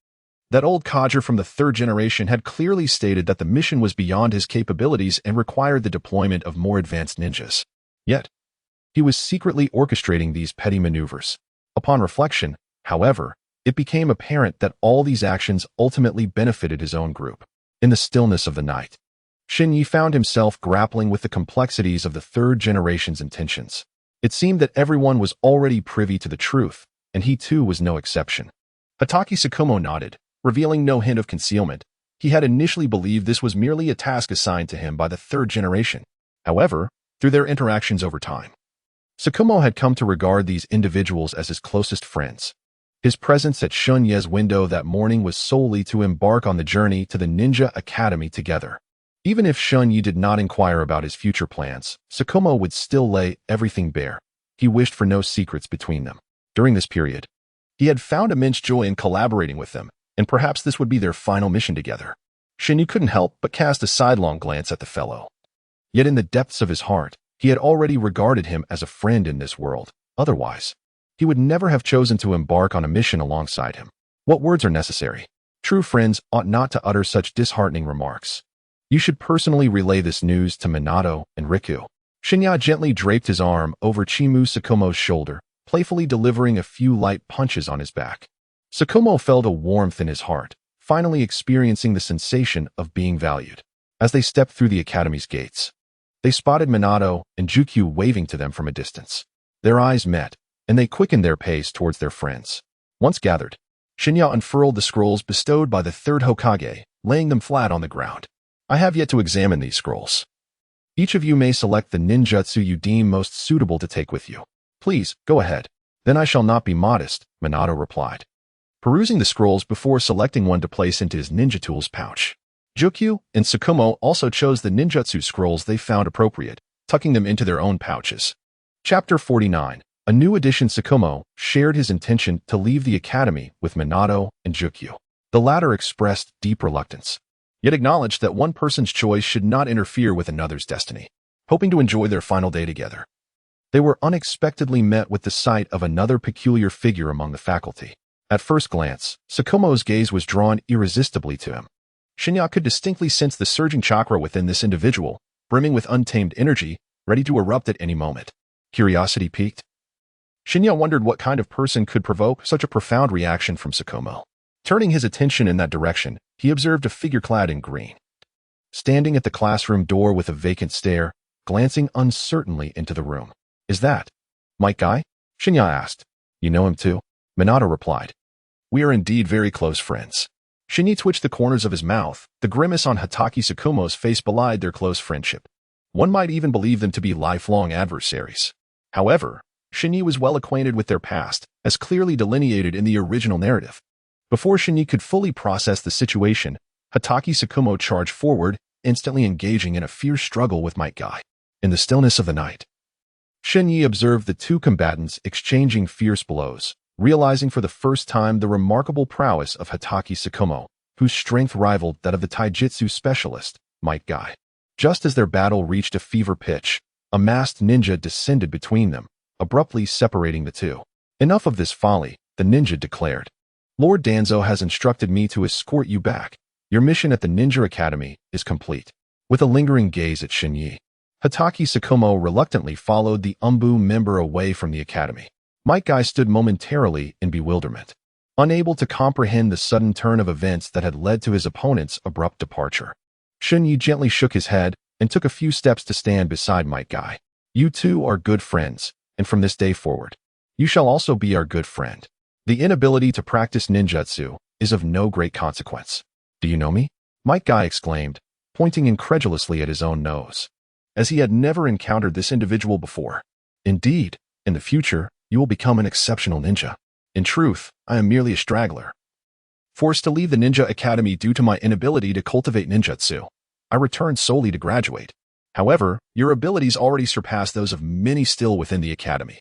That old codger from the third generation had clearly stated that the mission was beyond his capabilities and required the deployment of more advanced ninjas. Yet, he was secretly orchestrating these petty maneuvers. Upon reflection, however, it became apparent that all these actions ultimately benefited his own group. In the stillness of the night, Shen Ye found himself grappling with the complexities of the third generation's intentions. It seemed that everyone was already privy to the truth, and he too was no exception. Hokage Tsukumo nodded, revealing no hint of concealment. He had initially believed this was merely a task assigned to him by the third generation. However, through their interactions over time, Tsukumo had come to regard these individuals as his closest friends. His presence at Shen Ye's window that morning was solely to embark on the journey to the Ninja Academy together. Even if Shen Ye did not inquire about his future plans, Tsukumo would still lay everything bare. He wished for no secrets between them. During this period, he had found immense joy in collaborating with them, and perhaps this would be their final mission together. Shen Ye couldn't help but cast a sidelong glance at the fellow. Yet in the depths of his heart, he had already regarded him as a friend in this world. Otherwise, he would never have chosen to embark on a mission alongside him. What words are necessary? True friends ought not to utter such disheartening remarks. You should personally relay this news to Minato and Riku. Shen Ye gently draped his arm over Chimu Tsukumo's shoulder, playfully delivering a few light punches on his back. Tsukumo felt a warmth in his heart, finally experiencing the sensation of being valued. As they stepped through the academy's gates, they spotted Minato and Jukyu waving to them from a distance. Their eyes met, and they quickened their pace towards their friends. Once gathered, Shen Ye unfurled the scrolls bestowed by the third Hokage, laying them flat on the ground. I have yet to examine these scrolls. Each of you may select the ninjutsu you deem most suitable to take with you. Please, go ahead. Then I shall not be modest, Minato replied, perusing the scrolls before selecting one to place into his ninja tools pouch. Jukyu and Tsukumo also chose the ninjutsu scrolls they found appropriate, tucking them into their own pouches. Chapter 49. A new addition. Tsukumo shared his intention to leave the academy with Minato and Jukyu. The latter expressed deep reluctance, yet acknowledged that one person's choice should not interfere with another's destiny. Hoping to enjoy their final day together, they were unexpectedly met with the sight of another peculiar figure among the faculty. At first glance, Tsukumo's gaze was drawn irresistibly to him. Shen Ye could distinctly sense the surging chakra within this individual, brimming with untamed energy, ready to erupt at any moment. Curiosity piqued. Shen Ye wondered what kind of person could provoke such a profound reaction from Tsukumo. Turning his attention in that direction, he observed a figure clad in green, standing at the classroom door with a vacant stare, glancing uncertainly into the room. Is that Might Guy? Shen Ye asked. You know him too? Minato replied. We are indeed very close friends. Shen Ye twitched the corners of his mouth. The grimace on Hokage Tsukumo's face belied their close friendship. One might even believe them to be lifelong adversaries. However, Shen Ye was well acquainted with their past, as clearly delineated in the original narrative. Before Shen Ye could fully process the situation, Hokage Tsukumo charged forward, instantly engaging in a fierce struggle with Might Guy. In the stillness of the night, Shen Ye observed the two combatants exchanging fierce blows, realizing for the first time the remarkable prowess of Hokage Tsukumo, whose strength rivaled that of the taijutsu specialist, Might Guy. Just as their battle reached a fever pitch, a masked ninja descended between them, abruptly separating the two. Enough of this folly, the ninja declared. Lord Danzo has instructed me to escort you back. Your mission at the Ninja Academy is complete. With a lingering gaze at Shen Ye, Hokage Tsukumo reluctantly followed the Anbu member away from the academy. Might Guy stood momentarily in bewilderment, unable to comprehend the sudden turn of events that had led to his opponent's abrupt departure. Shen Ye gently shook his head and took a few steps to stand beside Might Guy. You two are good friends, and from this day forward, you shall also be our good friend. The inability to practice ninjutsu is of no great consequence. Do you know me? Might Guy exclaimed, pointing incredulously at his own nose, as he had never encountered this individual before. Indeed, in the future, you will become an exceptional ninja. In truth, I am merely a straggler, forced to leave the Ninja Academy due to my inability to cultivate ninjutsu. I returned solely to graduate. However, your abilities already surpass those of many still within the academy.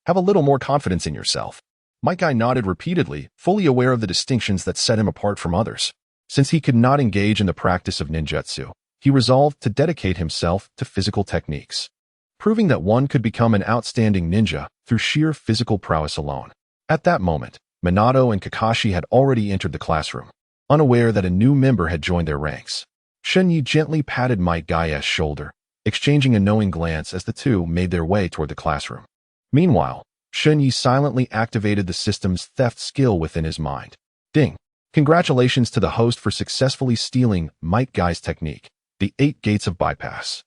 Have a little more confidence in yourself." Might Guy nodded repeatedly, fully aware of the distinctions that set him apart from others. Since he could not engage in the practice of ninjutsu, he resolved to dedicate himself to physical techniques, proving that one could become an outstanding ninja through sheer physical prowess alone. At that moment, Minato and Kakashi had already entered the classroom, unaware that a new member had joined their ranks. Shen Ye gently patted Might Guy's shoulder, exchanging a knowing glance as the two made their way toward the classroom. Meanwhile, Shen Ye silently activated the system's theft skill within his mind. Ding! Congratulations to the host for successfully stealing Might Guy's technique, the 8 Gates of Bypass.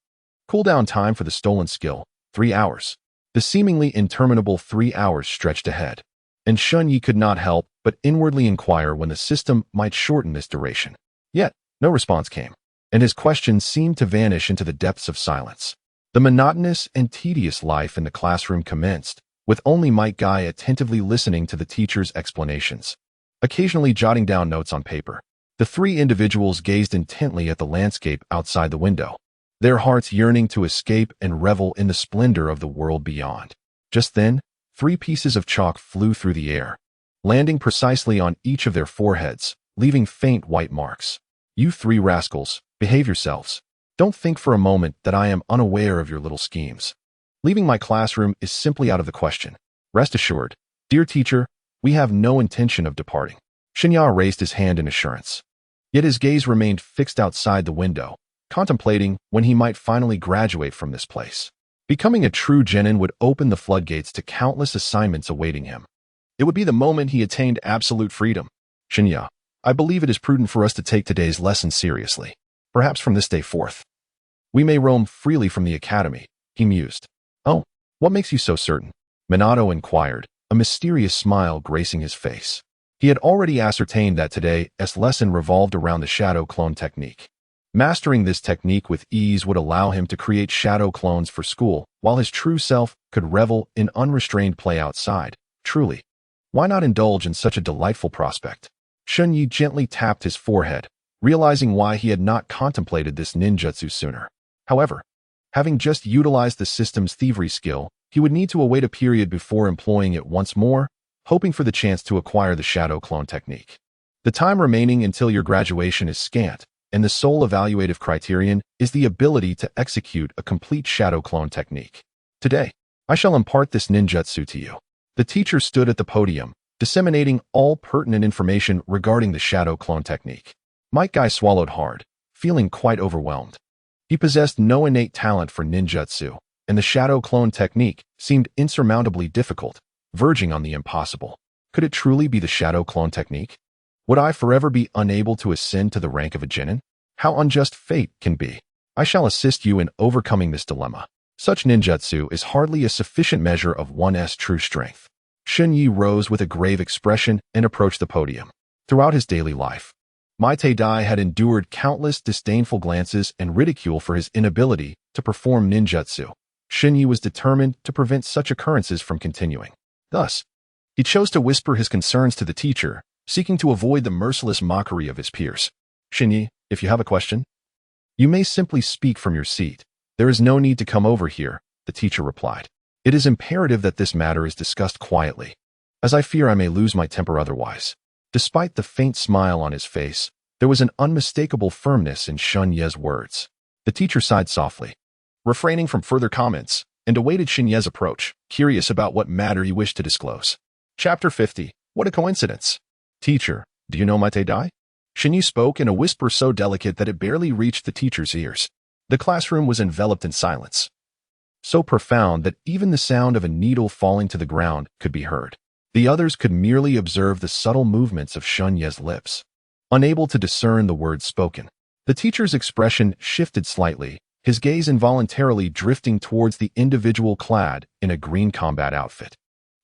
Cooldown time for the stolen skill, 3 hours. The seemingly interminable 3 hours stretched ahead, and Shen Ye could not help but inwardly inquire when the system might shorten this duration. Yet, no response came, and his questions seemed to vanish into the depths of silence. The monotonous and tedious life in the classroom commenced, with only Might Guy attentively listening to the teacher's explanations, occasionally jotting down notes on paper. The 3 individuals gazed intently at the landscape outside the window, their hearts yearning to escape and revel in the splendor of the world beyond. Just then, 3 pieces of chalk flew through the air, landing precisely on each of their foreheads, leaving faint white marks. "You 3 rascals, behave yourselves. Don't think for a moment that I am unaware of your little schemes. Leaving my classroom is simply out of the question. Rest assured, dear teacher, we have no intention of departing." Shen Ye raised his hand in assurance. Yet his gaze remained fixed outside the window, contemplating when he might finally graduate from this place. Becoming a true genin would open the floodgates to countless assignments awaiting him. It would be the moment he attained absolute freedom. "Shen Ye, I believe it is prudent for us to take today's lesson seriously. Perhaps from this day forth, we may roam freely from the academy," he mused. "Oh, what makes you so certain?" Minato inquired, a mysterious smile gracing his face. He had already ascertained that today's lesson revolved around the shadow clone technique. Mastering this technique with ease would allow him to create shadow clones for school, while his true self could revel in unrestrained play outside. Truly, why not indulge in such a delightful prospect? Shen Ye gently tapped his forehead, realizing why he had not contemplated this ninjutsu sooner. However, having just utilized the system's thievery skill, he would need to await a period before employing it once more, hoping for the chance to acquire the shadow clone technique. The time remaining until your graduation is scant, and the sole evaluative criterion is the ability to execute a complete shadow clone technique. Today, I shall impart this ninjutsu to you. The teacher stood at the podium, disseminating all pertinent information regarding the shadow clone technique. Might Guy swallowed hard, feeling quite overwhelmed. He possessed no innate talent for ninjutsu, and the shadow clone technique seemed insurmountably difficult, verging on the impossible. Could it truly be the shadow clone technique? Would I forever be unable to ascend to the rank of a genin? How unjust fate can be. I shall assist you in overcoming this dilemma. Such ninjutsu is hardly a sufficient measure of one's true strength. Shen Ye rose with a grave expression and approached the podium. Throughout his daily life, Might Dai had endured countless disdainful glances and ridicule for his inability to perform ninjutsu. Shen Ye was determined to prevent such occurrences from continuing. Thus, he chose to whisper his concerns to the teacher, seeking to avoid the merciless mockery of his peers. "Shen Ye, if you have a question, you may simply speak from your seat. There is no need to come over here," the teacher replied. "It is imperative that this matter is discussed quietly, as I fear I may lose my temper otherwise." Despite the faint smile on his face, there was an unmistakable firmness in Shen Ye's words. The teacher sighed softly, refraining from further comments, and awaited Shen Ye's approach, curious about what matter he wished to disclose. Chapter 50. What a coincidence. "Teacher, do you know Might Dai?" Shen Ye spoke in a whisper so delicate that it barely reached the teacher's ears. The classroom was enveloped in silence, so profound that even the sound of a needle falling to the ground could be heard. The others could merely observe the subtle movements of Shen Ye's lips, unable to discern the words spoken. The teacher's expression shifted slightly, his gaze involuntarily drifting towards the individual clad in a green combat outfit.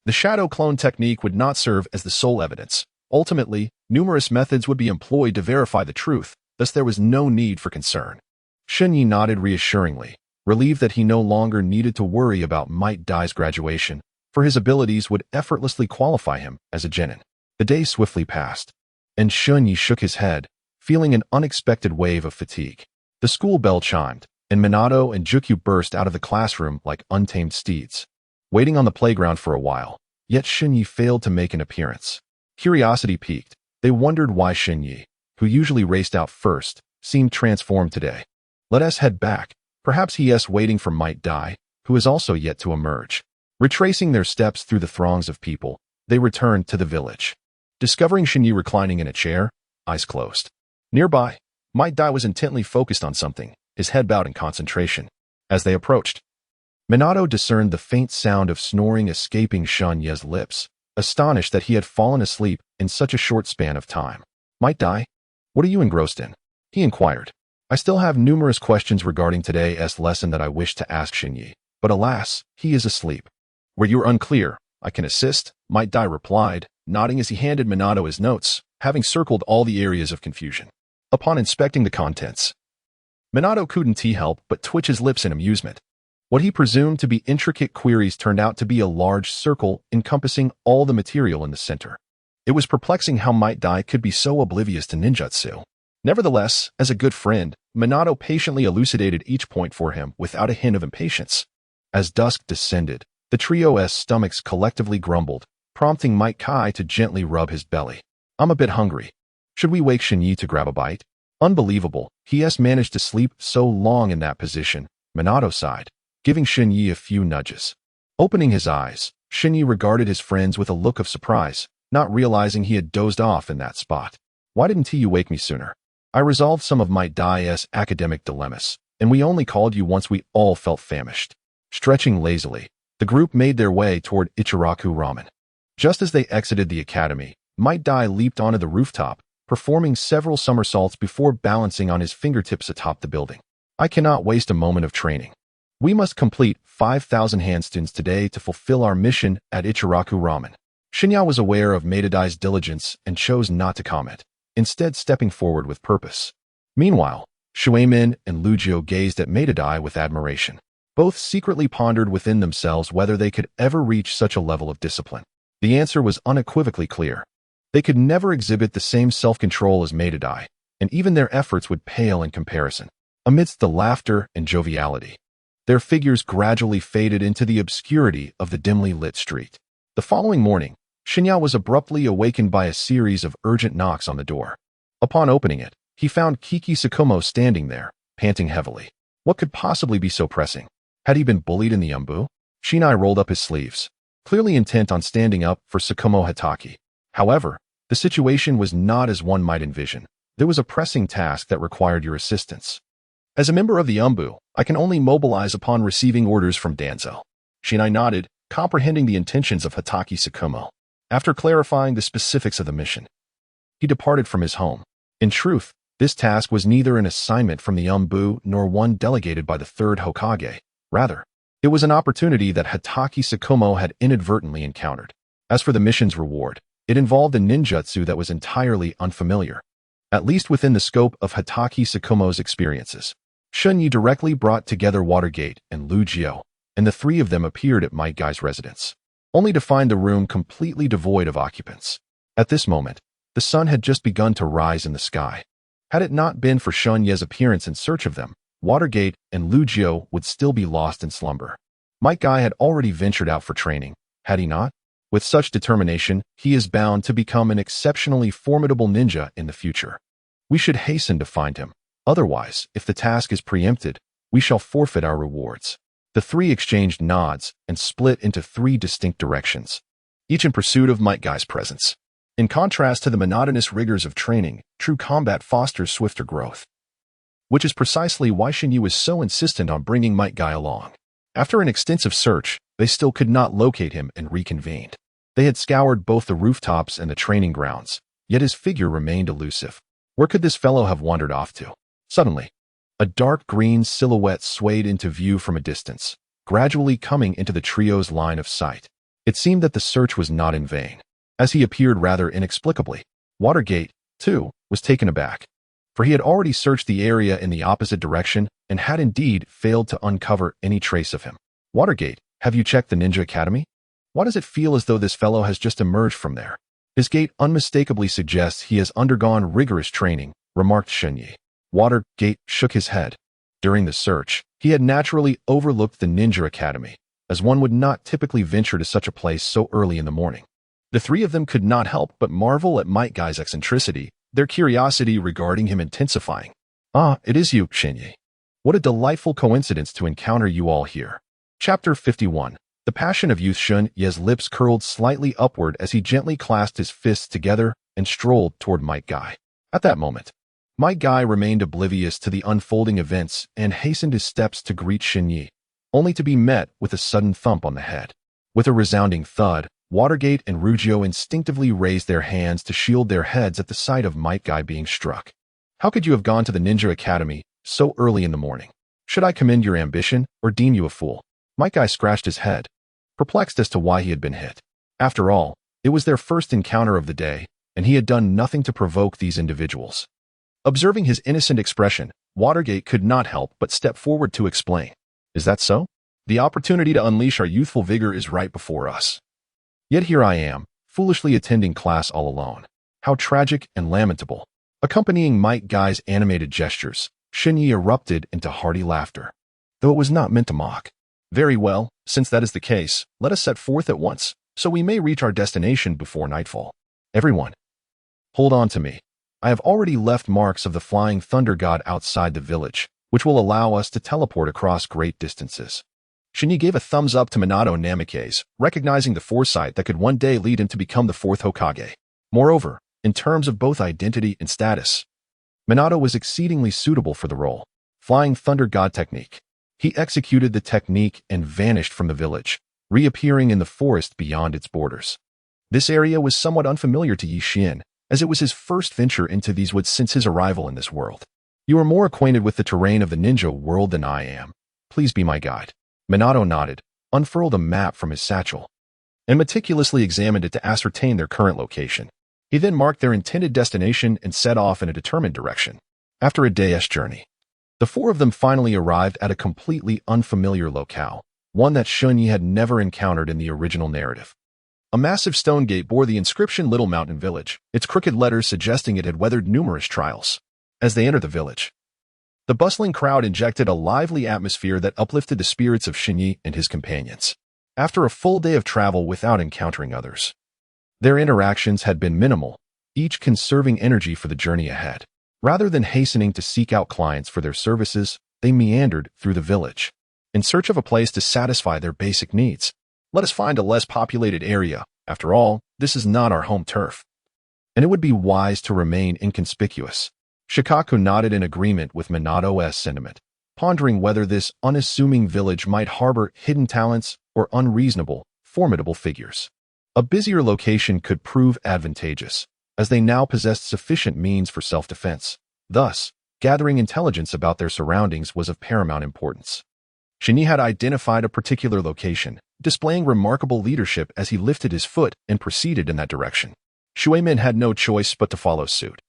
The shadow clone technique would not serve as the sole evidence. Ultimately, numerous methods would be employed to verify the truth, thus there was no need for concern. Shen Ye nodded reassuringly, relieved that he no longer needed to worry about Might Dai's graduation, for his abilities would effortlessly qualify him as a genin. The day swiftly passed, and Shen Ye shook his head, feeling an unexpected wave of fatigue. The school bell chimed, and Minato and Jukyu burst out of the classroom like untamed steeds, waiting on the playground for a while, yet Shen Ye failed to make an appearance. Curiosity piqued. They wondered why Shen Ye, who usually raced out first, seemed transformed today. Let us head back. Perhaps he is waiting for Might Dai, who is also yet to emerge. Retracing their steps through the throngs of people, they returned to the village. Discovering Shen Ye reclining in a chair, eyes closed. Nearby, Might Dai was intently focused on something, his head bowed in concentration. As they approached, Minato discerned the faint sound of snoring escaping Shen Ye's lips, astonished that he had fallen asleep in such a short span of time. Might Dai, what are you engrossed in? He inquired. I still have numerous questions regarding today's lesson that I wish to ask Shen Ye, but alas, he is asleep. Where you are unclear, I can assist, Might Dai replied, nodding as he handed Minato his notes, having circled all the areas of confusion. Upon inspecting the contents, Minato couldn't help but twitch his lips in amusement. What he presumed to be intricate queries turned out to be a large circle encompassing all the material in the center. It was perplexing how Might Dai could be so oblivious to ninjutsu. Nevertheless, as a good friend, Minato patiently elucidated each point for him without a hint of impatience. As dusk descended, the trio's stomachs collectively grumbled, prompting Might Kai to gently rub his belly. I'm a bit hungry. Should we wake Shen Ye to grab a bite? Unbelievable, he has managed to sleep so long in that position, Minato sighed, giving Shen Ye a few nudges. Opening his eyes, Shen Ye regarded his friends with a look of surprise, not realizing he had dozed off in that spot. Why didn't you wake me sooner? I resolved some of Might Dai's academic dilemmas, and we only called you once we all felt famished. Stretching lazily, the group made their way toward Ichiraku Ramen. Just as they exited the academy, Might Dai leaped onto the rooftop, performing several somersaults before balancing on his fingertips atop the building. I cannot waste a moment of training. We must complete 5,000 handstands today to fulfill our mission at Ichiraku Ramen. Shinya was aware of Maidai's diligence and chose not to comment, instead stepping forward with purpose. Meanwhile, Shuemin and Lugio gazed at Maidai with admiration. Both secretly pondered within themselves whether they could ever reach such a level of discipline. The answer was unequivocally clear. They could never exhibit the same self-control as Maidai, and even their efforts would pale in comparison. Amidst the laughter and joviality, their figures gradually faded into the obscurity of the dimly lit street. The following morning, Shinya was abruptly awakened by a series of urgent knocks on the door. Upon opening it, he found Kiki Tsukumo standing there, panting heavily. What could possibly be so pressing? Had he been bullied in the Anbu? Shinai rolled up his sleeves, clearly intent on standing up for Tsukumo Hatake. However, the situation was not as one might envision. There was a pressing task that required your assistance. As a member of the Anbu, I can only mobilize upon receiving orders from Danzo. Shinai nodded, comprehending the intentions of Hatake Tsukumo. After clarifying the specifics of the mission, he departed from his home. In truth, this task was neither an assignment from the Anbu nor one delegated by the third Hokage. Rather, it was an opportunity that Hatake Tsukumo had inadvertently encountered. As for the mission's reward, it involved a ninjutsu that was entirely unfamiliar, at least within the scope of Hatake Tsukumo's experiences. Shen Ye directly brought together Watergate and Lugio, and the three of them appeared at Might Guy's residence, only to find the room completely devoid of occupants. At this moment, the sun had just begun to rise in the sky. Had it not been for Shen Ye's appearance in search of them, Watergate and Lugio would still be lost in slumber. Might Guy had already ventured out for training, had he not? With such determination, he is bound to become an exceptionally formidable ninja in the future. We should hasten to find him. Otherwise, if the task is preempted, we shall forfeit our rewards. The three exchanged nods and split into three distinct directions, each in pursuit of Might Guy's presence. In contrast to the monotonous rigors of training, true combat fosters swifter growth, which is precisely why Shen Ye was so insistent on bringing Might Guy along. After an extensive search, they still could not locate him and reconvened. They had scoured both the rooftops and the training grounds, yet his figure remained elusive. Where could this fellow have wandered off to? Suddenly, a dark green silhouette swayed into view from a distance, gradually coming into the trio's line of sight. It seemed that the search was not in vain. As he appeared rather inexplicably, Watergate, too, was taken aback, for he had already searched the area in the opposite direction and had indeed failed to uncover any trace of him. Watergate, have you checked the Ninja Academy? Why does it feel as though this fellow has just emerged from there? His gait unmistakably suggests he has undergone rigorous training, remarked Shen Ye. Watergate shook his head. During the search, he had naturally overlooked the Ninja Academy, as one would not typically venture to such a place so early in the morning. The three of them could not help but marvel at Might Guy's eccentricity, their curiosity regarding him intensifying. "Ah, it is you, Shen Ye. What a delightful coincidence to encounter you all here." Chapter 51. The passion of youth. Shen Ye's lips curled slightly upward as he gently clasped his fists together and strolled toward Might Guy. At that moment, Might Guy remained oblivious to the unfolding events and hastened his steps to greet Shen Ye, only to be met with a sudden thump on the head. With a resounding thud, Watergate and Rugio instinctively raised their hands to shield their heads at the sight of Might Guy being struck. "How could you have gone to the Ninja Academy so early in the morning? Should I commend your ambition or deem you a fool?" Might Guy scratched his head, perplexed as to why he had been hit. After all, it was their first encounter of the day, and he had done nothing to provoke these individuals. Observing his innocent expression, Watergate could not help but step forward to explain. "Is that so? The opportunity to unleash our youthful vigor is right before us. Yet here I am, foolishly attending class all alone. How tragic and lamentable." Accompanying Might Guy's animated gestures, Shen Ye erupted into hearty laughter, though it was not meant to mock. "Very well, since that is the case, let us set forth at once, so we may reach our destination before nightfall. Everyone, hold on to me. I have already left marks of the flying thunder god outside the village, which will allow us to teleport across great distances." Shen Ye gave a thumbs up to Minato Namikaze, recognizing the foresight that could one day lead him to become the fourth Hokage. Moreover, in terms of both identity and status, Minato was exceedingly suitable for the role. Flying thunder god technique. He executed the technique and vanished from the village, reappearing in the forest beyond its borders. This area was somewhat unfamiliar to Yi Xian, as it was his first venture into these woods since his arrival in this world. "You are more acquainted with the terrain of the ninja world than I am. Please be my guide." Minato nodded, unfurled a map from his satchel, and meticulously examined it to ascertain their current location. He then marked their intended destination and set off in a determined direction. After a day's journey, the four of them finally arrived at a completely unfamiliar locale, one that Shen Ye had never encountered in the original narrative. A massive stone gate bore the inscription Little Mountain Village, its crooked letters suggesting it had weathered numerous trials. As they entered the village, the bustling crowd injected a lively atmosphere that uplifted the spirits of Shen Ye and his companions. After a full day of travel without encountering others, their interactions had been minimal, each conserving energy for the journey ahead. Rather than hastening to seek out clients for their services, they meandered through the village, in search of a place to satisfy their basic needs. "Let us find a less populated area. After all, this is not our home turf, and it would be wise to remain inconspicuous." Shikaku nodded in agreement with Minato's sentiment, pondering whether this unassuming village might harbor hidden talents or unreasonable, formidable figures. A busier location could prove advantageous, as they now possessed sufficient means for self-defense. Thus, gathering intelligence about their surroundings was of paramount importance. Shen Ye had identified a particular location, displaying remarkable leadership as he lifted his foot and proceeded in that direction. Shuemin had no choice but to follow suit,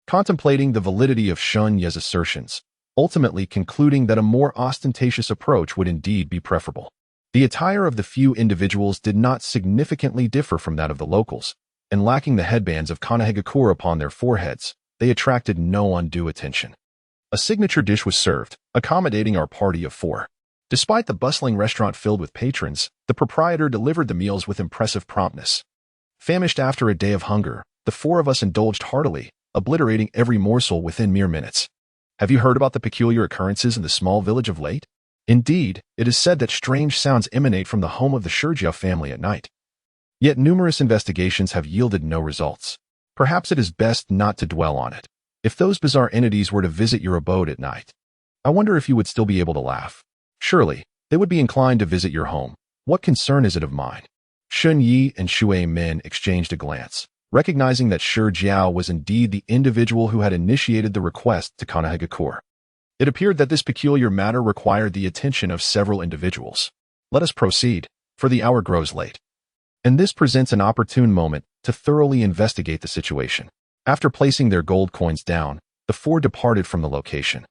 contemplating the validity of Shen Ye's assertions, ultimately concluding that a more ostentatious approach would indeed be preferable. The attire of the few individuals did not significantly differ from that of the locals, and lacking the headbands of Konohagakure upon their foreheads, they attracted no undue attention. A signature dish was served, accommodating our party of four. Despite the bustling restaurant filled with patrons, the proprietor delivered the meals with impressive promptness. Famished after a day of hunger, the four of us indulged heartily, obliterating every morsel within mere minutes. "Have you heard about the peculiar occurrences in the small village of late? Indeed, it is said that strange sounds emanate from the home of the Shurjia family at night. Yet numerous investigations have yielded no results. Perhaps it is best not to dwell on it. If those bizarre entities were to visit your abode at night, I wonder if you would still be able to laugh. Surely, they would be inclined to visit your home. What concern is it of mine?" Shen Ye and Shui Min exchanged a glance, recognizing that Shi Jiao was indeed the individual who had initiated the request to Konohagakure. It appeared that this peculiar matter required the attention of several individuals. Let us proceed, for the hour grows late, and this presents an opportune moment to thoroughly investigate the situation. After placing their gold coins down, the four departed from the location,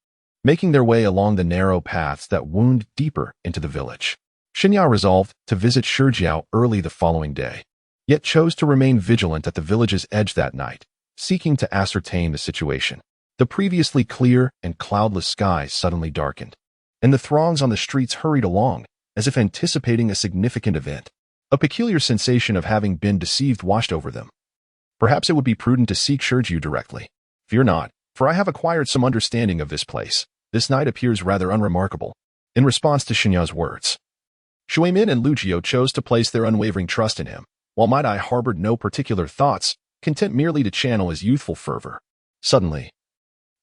making their way along the narrow paths that wound deeper into the village. Shinya resolved to visit Shurjiao early the following day, yet chose to remain vigilant at the village's edge that night, seeking to ascertain the situation. The previously clear and cloudless sky suddenly darkened, and the throngs on the streets hurried along, as if anticipating a significant event. A peculiar sensation of having been deceived washed over them. Perhaps it would be prudent to seek Shen Ye directly. Fear not, for I have acquired some understanding of this place. This night appears rather unremarkable. In response to Shen Ye's words, Shui Min and Lu Jiu chose to place their unwavering trust in him, while Might Eye harbored no particular thoughts, content merely to channel his youthful fervor. Suddenly,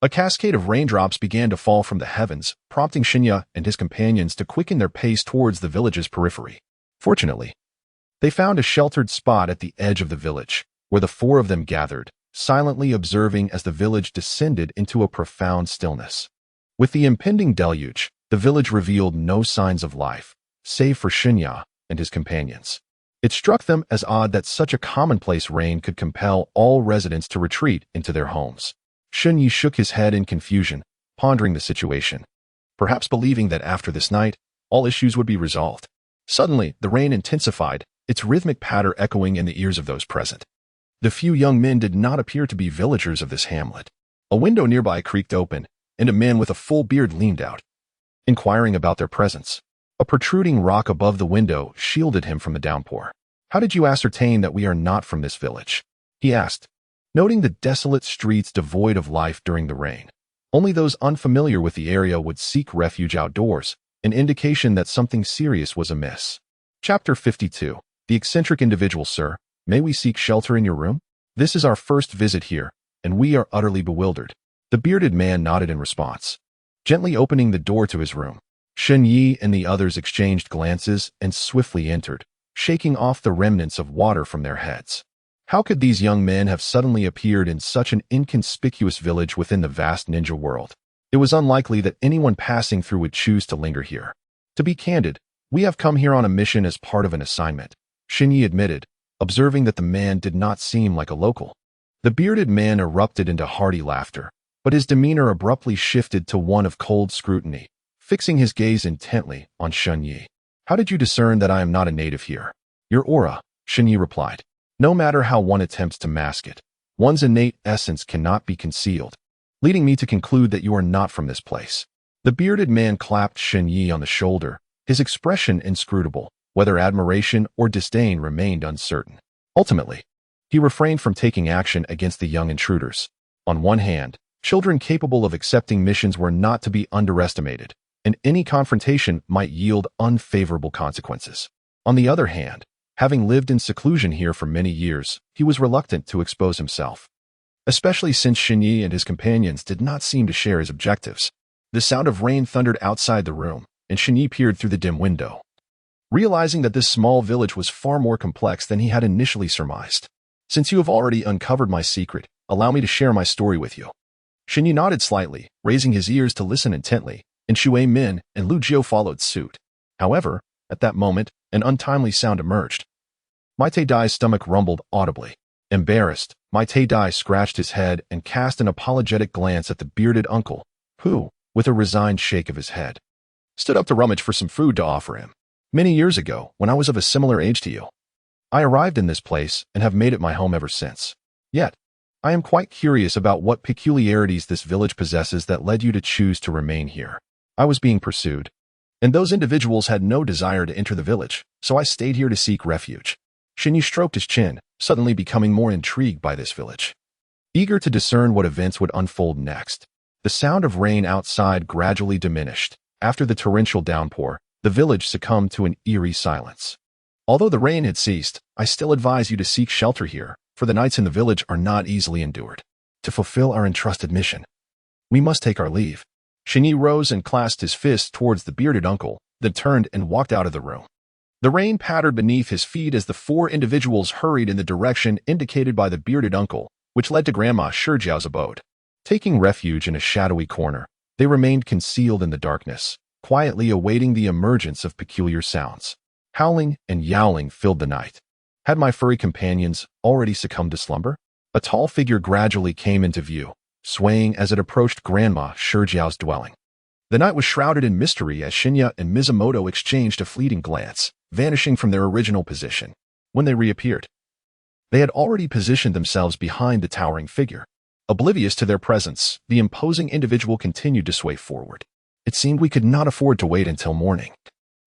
a cascade of raindrops began to fall from the heavens, prompting Shen Ye and his companions to quicken their pace towards the village's periphery. Fortunately, they found a sheltered spot at the edge of the village, where the four of them gathered, silently observing as the village descended into a profound stillness. With the impending deluge, the village revealed no signs of life, save for Shen Ye and his companions. It struck them as odd that such a commonplace rain could compel all residents to retreat into their homes. Shen Ye shook his head in confusion, pondering the situation, perhaps believing that after this night, all issues would be resolved. Suddenly, the rain intensified, its rhythmic patter echoing in the ears of those present. The few young men did not appear to be villagers of this hamlet. A window nearby creaked open, and a man with a full beard leaned out, inquiring about their presence. A protruding rock above the window shielded him from the downpour. "How did you ascertain that we are not from this village?" he asked, noting the desolate streets devoid of life during the rain. Only those unfamiliar with the area would seek refuge outdoors, an indication that something serious was amiss. Chapter 52. The eccentric individual. Sir, may we seek shelter in your room? This is our first visit here, and we are utterly bewildered. The bearded man nodded in response, gently opening the door to his room. Shen Ye and the others exchanged glances and swiftly entered, shaking off the remnants of water from their heads. How could these young men have suddenly appeared in such an inconspicuous village within the vast ninja world? It was unlikely that anyone passing through would choose to linger here. To be candid, we have come here on a mission as part of an assignment, Shen Ye admitted, observing that the man did not seem like a local. The bearded man erupted into hearty laughter, but his demeanor abruptly shifted to one of cold scrutiny, fixing his gaze intently on Shen Ye. "How did you discern that I am not a native here?" "Your aura," Shen Ye replied. "No matter how one attempts to mask it, one's innate essence cannot be concealed, leading me to conclude that you are not from this place." The bearded man clapped Shen Ye on the shoulder, his expression inscrutable, whether admiration or disdain remained uncertain. Ultimately, he refrained from taking action against the young intruders. On one hand, children capable of accepting missions were not to be underestimated, and any confrontation might yield unfavorable consequences. On the other hand, having lived in seclusion here for many years, he was reluctant to expose himself, especially since Shen Ye and his companions did not seem to share his objectives. The sound of rain thundered outside the room, and Shen Ye peered through the dim window, realizing that this small village was far more complex than he had initially surmised. "Since you have already uncovered my secret, allow me to share my story with you." Shen Ye nodded slightly, raising his ears to listen intently, and Shui Min and Lu Jiu followed suit. However, at that moment, an untimely sound emerged. Mighty Dai's stomach rumbled audibly. Embarrassed, Mighty Dai scratched his head and cast an apologetic glance at the bearded uncle, who, with a resigned shake of his head, stood up to rummage for some food to offer him. "Many years ago, when I was of a similar age to you, I arrived in this place and have made it my home ever since. Yet, I am quite curious about what peculiarities this village possesses that led you to choose to remain here. I was being pursued, and those individuals had no desire to enter the village, so I stayed here to seek refuge." Shen Ye stroked his chin, suddenly becoming more intrigued by this village, eager to discern what events would unfold next. The sound of rain outside gradually diminished. After the torrential downpour, the village succumbed to an eerie silence. "Although the rain had ceased, I still advise you to seek shelter here, for the nights in the village are not easily endured. To fulfill our entrusted mission, we must take our leave." Shen Ye rose and clasped his fist towards the bearded uncle, then turned and walked out of the room. The rain pattered beneath his feet as the four individuals hurried in the direction indicated by the bearded uncle, which led to Grandma Shijiao's abode. Taking refuge in a shadowy corner, they remained concealed in the darkness, quietly awaiting the emergence of peculiar sounds. Howling and yowling filled the night. Had my furry companions already succumbed to slumber? A tall figure gradually came into view, swaying as it approached Grandma Shijiao's dwelling. The night was shrouded in mystery as Shinya and Mizumoto exchanged a fleeting glance, vanishing from their original position. When they reappeared, they had already positioned themselves behind the towering figure. Oblivious to their presence, the imposing individual continued to sway forward. It seemed we could not afford to wait until morning.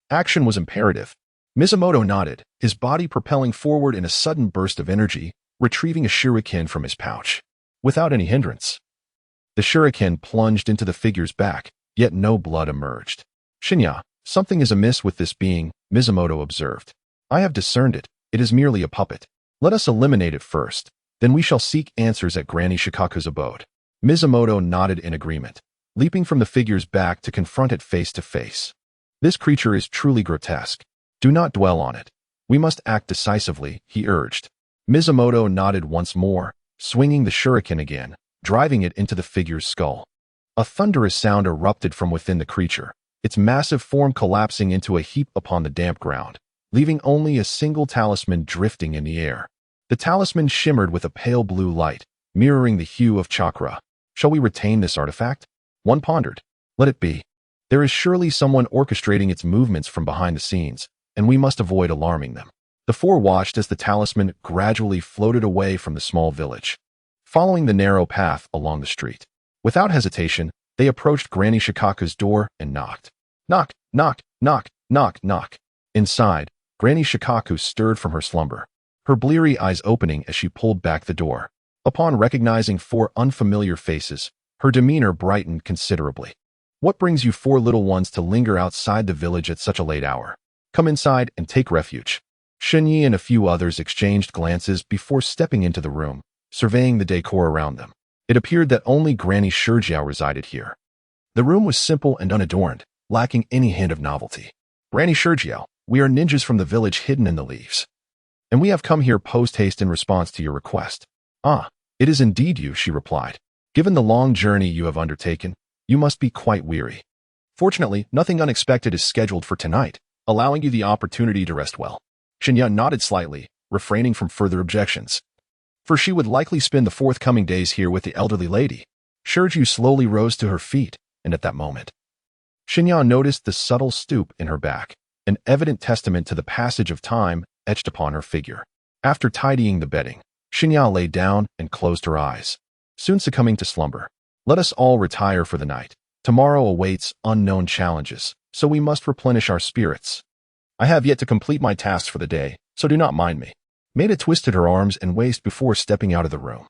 Action was imperative. Mizumoto nodded, his body propelling forward in a sudden burst of energy, retrieving a shuriken from his pouch. Without any hindrance, the shuriken plunged into the figure's back, yet no blood emerged. Shen Ye, something is amiss with this being, Mizumoto observed. I have discerned it. It is merely a puppet. Let us eliminate it first. Then we shall seek answers at Granny Shikaku's abode. Mizumoto nodded in agreement, leaping from the figure's back to confront it face to face. This creature is truly grotesque. Do not dwell on it. We must act decisively, he urged. Mizumoto nodded once more, swinging the shuriken again, driving it into the figure's skull. A thunderous sound erupted from within the creature, its massive form collapsing into a heap upon the damp ground, leaving only a single talisman drifting in the air. The talisman shimmered with a pale blue light, mirroring the hue of chakra. Shall we retain this artifact? One pondered. Let it be. There is surely someone orchestrating its movements from behind the scenes, and we must avoid alarming them. The four watched as the talisman gradually floated away from the small village, following the narrow path along the street. Without hesitation, they approached Granny Shikaku's door and knocked. Knock, knock, knock, knock, knock. Inside, Granny Shikaku stirred from her slumber, her bleary eyes opening as she pulled back the door. Upon recognizing four unfamiliar faces, her demeanor brightened considerably. What brings you four little ones to linger outside the village at such a late hour? Come inside and take refuge. Shen Ye and a few others exchanged glances before stepping into the room, surveying the decor around them. It appeared that only Granny Shurjiao resided here. The room was simple and unadorned, lacking any hint of novelty. Granny Shurjiao, we are ninjas from the village hidden in the leaves, and we have come here post-haste in response to your request. Ah, it is indeed you, she replied. Given the long journey you have undertaken, you must be quite weary. Fortunately, nothing unexpected is scheduled for tonight, allowing you the opportunity to rest well. Shen Ye nodded slightly, refraining from further objections, for she would likely spend the forthcoming days here with the elderly lady. Shurju slowly rose to her feet, and at that moment, Shen Ye noticed the subtle stoop in her back, an evident testament to the passage of time etched upon her figure. After tidying the bedding, Shen Ye lay down and closed her eyes, soon succumbing to slumber. Let us all retire for the night. Tomorrow awaits unknown challenges, so we must replenish our spirits. I have yet to complete my tasks for the day, so do not mind me. Maida twisted her arms and waist before stepping out of the room,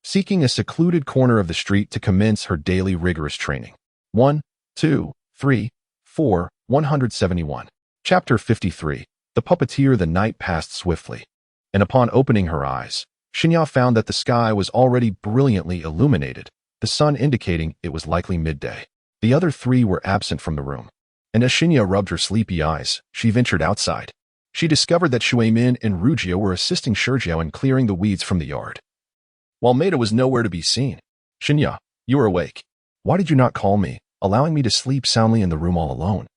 seeking a secluded corner of the street to commence her daily rigorous training. 1, 2, 3, 4, 171. Chapter 53. The Puppeteer. The night passed swiftly, and upon opening her eyes, Shen Ye found that the sky was already brilliantly illuminated, the sun indicating it was likely midday. The other three were absent from the room, and as Shen Ye rubbed her sleepy eyes, she ventured outside. She discovered that Shui Min and Rujio were assisting Shurjiao in clearing the weeds from the yard, while Maida was nowhere to be seen. Shen Ye, you are awake. Why did you not call me, allowing me to sleep soundly in the room all alone?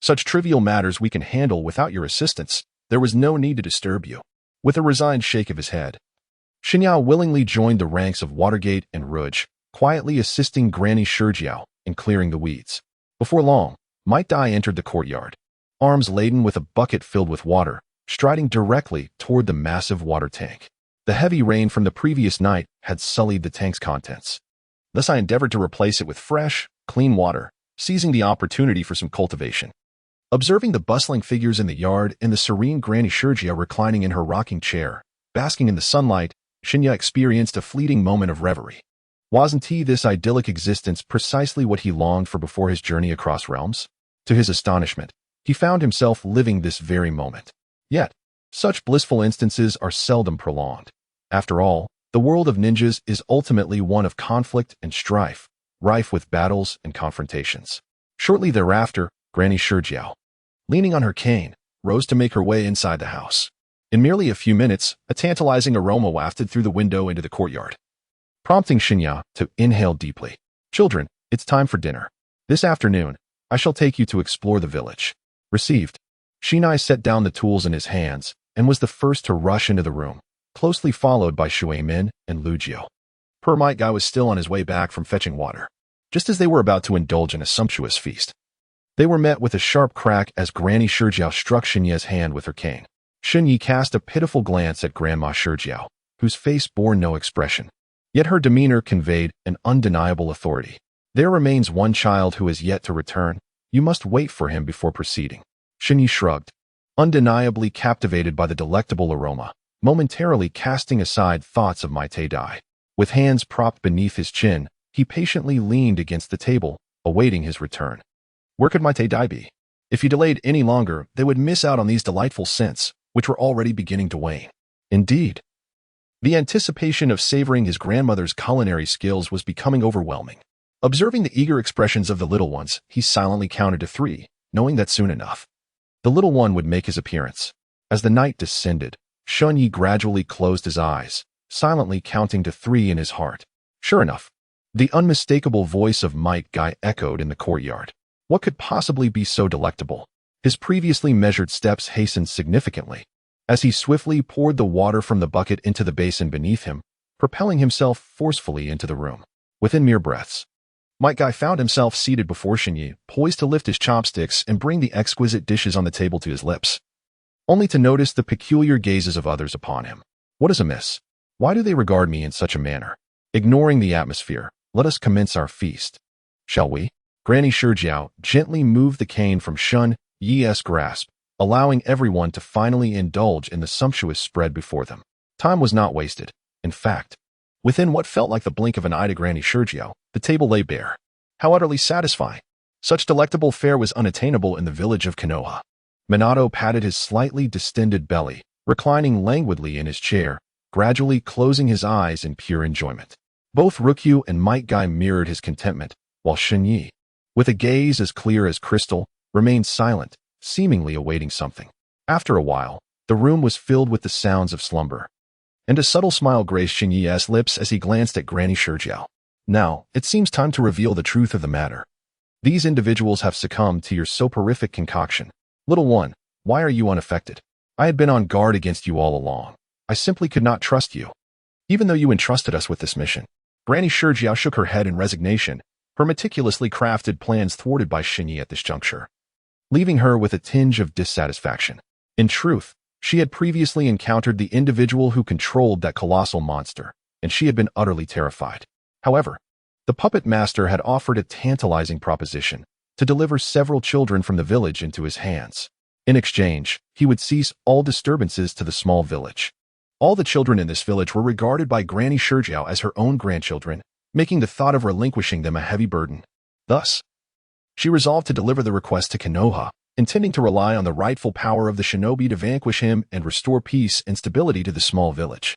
Such trivial matters we can handle without your assistance. There was no need to disturb you. With a resigned shake of his head, Shen Ye willingly joined the ranks of Watergate and Rouge, quietly assisting Granny Shurjiao in clearing the weeds. Before long, Might Dai entered the courtyard, arms laden with a bucket filled with water, striding directly toward the massive water tank. The heavy rain from the previous night had sullied the tank's contents. Thus I endeavored to replace it with fresh, clean water, seizing the opportunity for some cultivation. Observing the bustling figures in the yard and the serene Granny Shurjiao reclining in her rocking chair, basking in the sunlight, Shen Ye experienced a fleeting moment of reverie. Wasn't this idyllic existence precisely what he longed for before his journey across realms? To his astonishment, he found himself living this very moment. Yet, such blissful instances are seldom prolonged. After all, the world of ninjas is ultimately one of conflict and strife, rife with battles and confrontations. Shortly thereafter, Granny Shurjiao, leaning on her cane, rose to make her way inside the house. In merely a few minutes, a tantalizing aroma wafted through the window into the courtyard, prompting Shen Ye to inhale deeply. Children, it's time for dinner. This afternoon, I shall take you to explore the village. Received. Shinai set down the tools in his hands and was the first to rush into the room, closely followed by Shui Min and Lujio. Poor Might Guy was still on his way back from fetching water. Just as they were about to indulge in a sumptuous feast, they were met with a sharp crack as Granny Shurjiao struck Shen Ye's hand with her cane. Shen Ye cast a pitiful glance at Grandma Shurjiao, whose face bore no expression. Yet her demeanor conveyed an undeniable authority. There remains one child who has yet to return. You must wait for him before proceeding. Shen Ye shrugged, undeniably captivated by the delectable aroma, momentarily casting aside thoughts of Mai Tai. With hands propped beneath his chin, he patiently leaned against the table, awaiting his return. Where could Mai Tai be? If he delayed any longer, they would miss out on these delightful scents, which were already beginning to wane. Indeed, the anticipation of savoring his grandmother's culinary skills was becoming overwhelming. Observing the eager expressions of the little ones, he silently counted to 3, knowing that soon enough, the little one would make his appearance. As the night descended, Shen Ye gradually closed his eyes, silently counting to 3 in his heart. Sure enough, the unmistakable voice of Might Guy echoed in the courtyard. What could possibly be so delectable? His previously measured steps hastened significantly, as he swiftly poured the water from the bucket into the basin beneath him, propelling himself forcefully into the room. Within mere breaths, Might Guy found himself seated before Shen Ye, poised to lift his chopsticks and bring the exquisite dishes on the table to his lips, only to notice the peculiar gazes of others upon him. What is amiss? Why do they regard me in such a manner? Ignoring the atmosphere, let us commence our feast. Shall we? Granny Shijiao gently moved the cane from Shen Ye's grasp, allowing everyone to finally indulge in the sumptuous spread before them. Time was not wasted. In fact, within what felt like the blink of an eye to Granny Shijiao, the table lay bare. How utterly satisfying! Such delectable fare was unattainable in the village of Konoha. Minato patted his slightly distended belly, reclining languidly in his chair, gradually closing his eyes in pure enjoyment. Both Rukyu and Might Guy mirrored his contentment, while Shen Ye, with a gaze as clear as crystal, remained silent, seemingly awaiting something. After a while, the room was filled with the sounds of slumber, and a subtle smile graced Shen Ye's lips as he glanced at Granny Shijiao. Now, it seems time to reveal the truth of the matter. These individuals have succumbed to your soporific concoction. Little one, why are you unaffected? I had been on guard against you all along. I simply could not trust you, even though you entrusted us with this mission. Granny Shijiao shook her head in resignation, her meticulously crafted plans thwarted by Shen Ye at this juncture, leaving her with a tinge of dissatisfaction. In truth, she had previously encountered the individual who controlled that colossal monster, and she had been utterly terrified. However, the puppet master had offered a tantalizing proposition to deliver several children from the village into his hands. In exchange, he would cease all disturbances to the small village. All the children in this village were regarded by Granny Shijiao as her own grandchildren, making the thought of relinquishing them a heavy burden. Thus, she resolved to deliver the request to Konoha, intending to rely on the rightful power of the shinobi to vanquish him and restore peace and stability to the small village.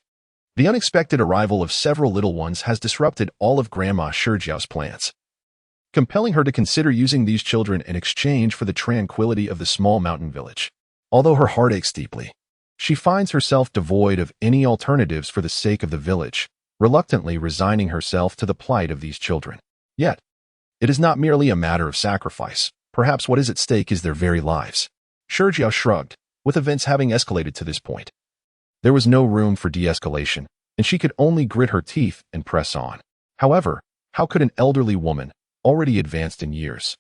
The unexpected arrival of several little ones has disrupted all of Grandma Shijiao's plans, compelling her to consider using these children in exchange for the tranquility of the small mountain village. Although her heart aches deeply, she finds herself devoid of any alternatives for the sake of the village, reluctantly resigning herself to the plight of these children. Yet, it is not merely a matter of sacrifice. Perhaps what is at stake is their very lives. Shijiao shrugged, with events having escalated to this point. There was no room for de-escalation, and she could only grit her teeth and press on. However, how could an elderly woman, already advanced in years,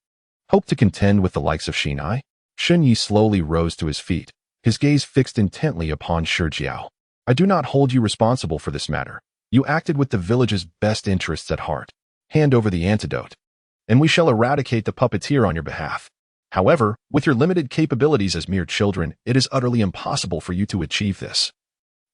hope to contend with the likes of Shinai? Shen Ye slowly rose to his feet, his gaze fixed intently upon Shijiao. I do not hold you responsible for this matter. You acted with the village's best interests at heart. Hand over the antidote, and we shall eradicate the puppeteer on your behalf. However, with your limited capabilities as mere children, it is utterly impossible for you to achieve this,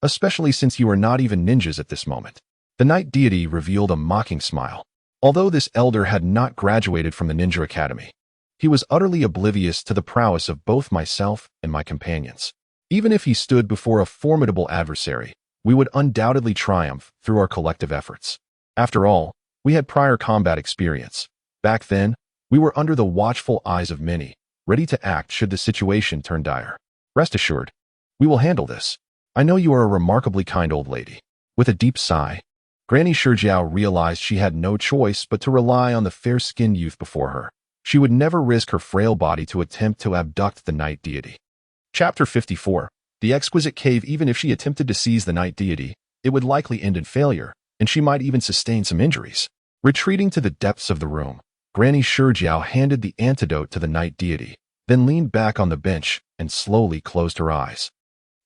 especially since you are not even ninjas at this moment. The night deity revealed a mocking smile. Although this elder had not graduated from the ninja academy, he was utterly oblivious to the prowess of both myself and my companions. Even if he stood before a formidable adversary, we would undoubtedly triumph through our collective efforts. After all, we had prior combat experience. Back then, we were under the watchful eyes of many, ready to act should the situation turn dire. Rest assured, we will handle this. I know you are a remarkably kind old lady. With a deep sigh, Granny Shijiao realized she had no choice but to rely on the fair-skinned youth before her. She would never risk her frail body to attempt to abduct the night deity. Chapter 54. The exquisite cave. Even if she attempted to seize the night deity, it would likely end in failure, and she might even sustain some injuries. Retreating to the depths of the room, Granny Shijiao handed the antidote to the night deity, then leaned back on the bench and slowly closed her eyes,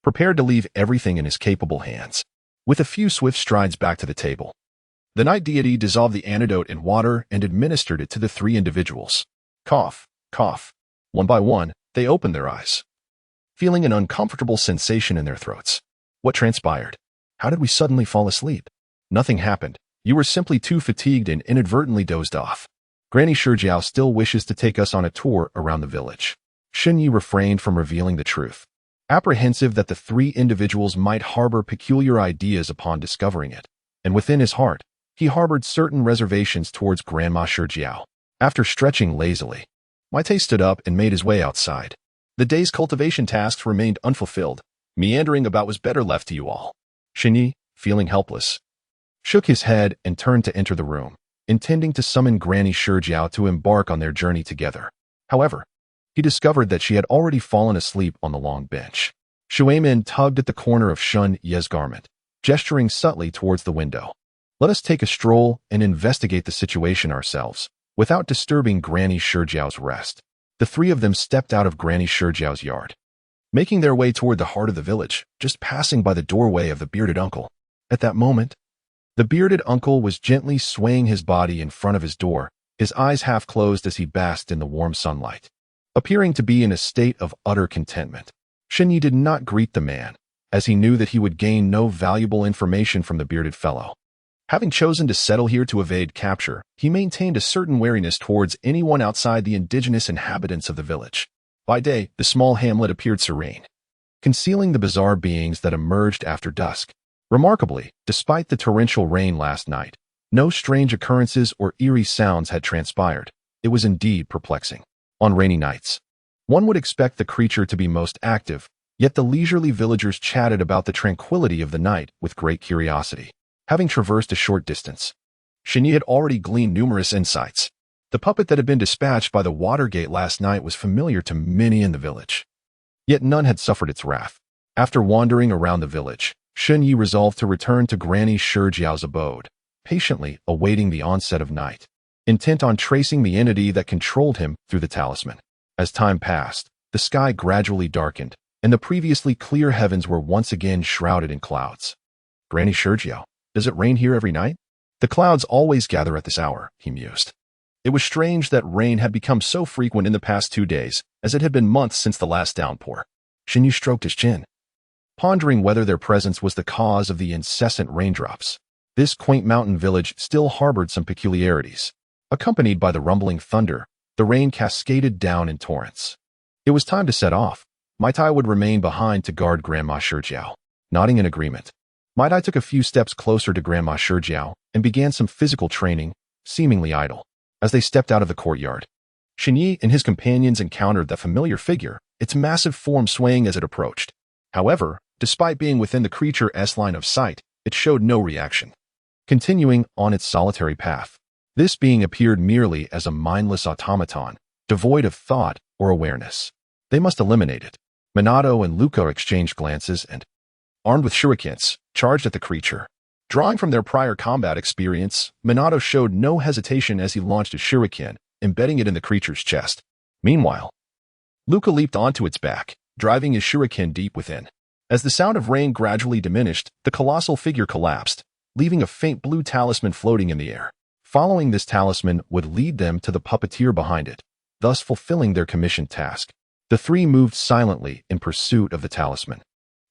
prepared to leave everything in his capable hands. With a few swift strides back to the table, The night deity dissolved the antidote in water and administered it to the three individuals. Cough, cough. One by one, they opened their eyes, feeling an uncomfortable sensation in their throats. What transpired? How did we suddenly fall asleep? Nothing happened. You were simply too fatigued and inadvertently dozed off. Granny Shijiao still wishes to take us on a tour around the village. Shen Ye refrained from revealing the truth, apprehensive that the three individuals might harbor peculiar ideas upon discovering it, and within his heart, he harbored certain reservations towards Grandma Shijiao. After stretching lazily, Mightiest stood up and made his way outside. The day's cultivation tasks remained unfulfilled. Meandering about was better left to you all. Shen Ye, feeling helpless, shook his head and turned to enter the room, intending to summon Granny Shijiao to embark on their journey together. However, he discovered that she had already fallen asleep on the long bench. Shuaimin tugged at the corner of Shen Ye's garment, gesturing subtly towards the window. Let us take a stroll and investigate the situation ourselves, without disturbing Granny Shijiao's rest. The three of them stepped out of Granny Shijiao's yard, making their way toward the heart of the village, just passing by the doorway of the bearded uncle. At that moment, the bearded uncle was gently swaying his body in front of his door, his eyes half closed as he basked in the warm sunlight, appearing to be in a state of utter contentment. Shen Ye did not greet the man, as he knew that he would gain no valuable information from the bearded fellow. Having chosen to settle here to evade capture, he maintained a certain wariness towards anyone outside the indigenous inhabitants of the village. By day, the small hamlet appeared serene, concealing the bizarre beings that emerged after dusk. Remarkably, despite the torrential rain last night, no strange occurrences or eerie sounds had transpired. It was indeed perplexing. On rainy nights, one would expect the creature to be most active, yet the leisurely villagers chatted about the tranquility of the night with great curiosity. Having traversed a short distance, Shen Ye had already gleaned numerous insights. The puppet that had been dispatched by the water gate last night was familiar to many in the village, yet none had suffered its wrath. After wandering around the village, Shen Ye resolved to return to Granny Shijiao's abode, patiently awaiting the onset of night, intent on tracing the entity that controlled him through the talisman. As time passed, the sky gradually darkened, and the previously clear heavens were once again shrouded in clouds. Granny Shijiao, does it rain here every night? The clouds always gather at this hour, he mused. It was strange that rain had become so frequent in the past 2 days, as it had been months since the last downpour. Shen Ye stroked his chin, pondering whether their presence was the cause of the incessant raindrops. This quaint mountain village still harbored some peculiarities. Accompanied by the rumbling thunder, the rain cascaded down in torrents. It was time to set off. Mightai would remain behind to guard Grandma Shijiao. Nodding in agreement, Mightai took a few steps closer to Grandma Shijiao and began some physical training, seemingly idle. As they stepped out of the courtyard, Shen Ye and his companions encountered the familiar figure, its massive form swaying as it approached. However, despite being within the creature's line of sight, it showed no reaction, continuing on its solitary path. This being appeared merely as a mindless automaton, devoid of thought or awareness. They must eliminate it. Minato and Luca exchanged glances and, armed with shurikens, charged at the creature. Drawing from their prior combat experience, Minato showed no hesitation as he launched a shuriken, embedding it in the creature's chest. Meanwhile, Luca leaped onto its back, driving his shuriken deep within. As the sound of rain gradually diminished, the colossal figure collapsed, leaving a faint blue talisman floating in the air. Following this talisman would lead them to the puppeteer behind it, thus fulfilling their commissioned task. The three moved silently in pursuit of the talisman,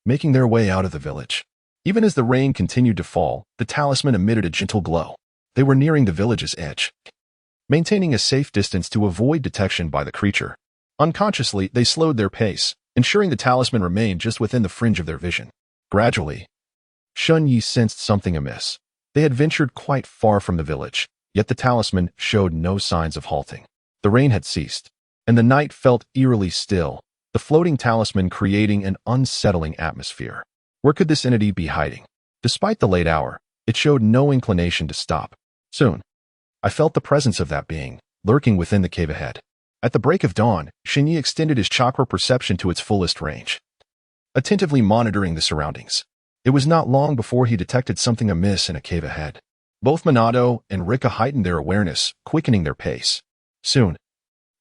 making their way out of the village. Even as the rain continued to fall, the talisman emitted a gentle glow. They were nearing the village's edge, maintaining a safe distance to avoid detection by the creature. Unconsciously, they slowed their pace, ensuring the talisman remained just within the fringe of their vision. Gradually, Shen Ye sensed something amiss. They had ventured quite far from the village, yet the talisman showed no signs of halting. The rain had ceased, and the night felt eerily still, the floating talisman creating an unsettling atmosphere. Where could this entity be hiding? Despite the late hour, it showed no inclination to stop. Soon, I felt the presence of that being, lurking within the cave ahead. At the break of dawn, Shen Ye extended his chakra perception to its fullest range, attentively monitoring the surroundings. It was not long before he detected something amiss in a cave ahead. Both Minato and Rika heightened their awareness, quickening their pace. Soon,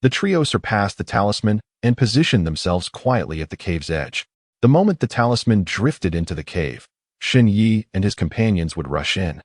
the trio surpassed the talisman and positioned themselves quietly at the cave's edge. The moment the talisman drifted into the cave, Shen Ye and his companions would rush in,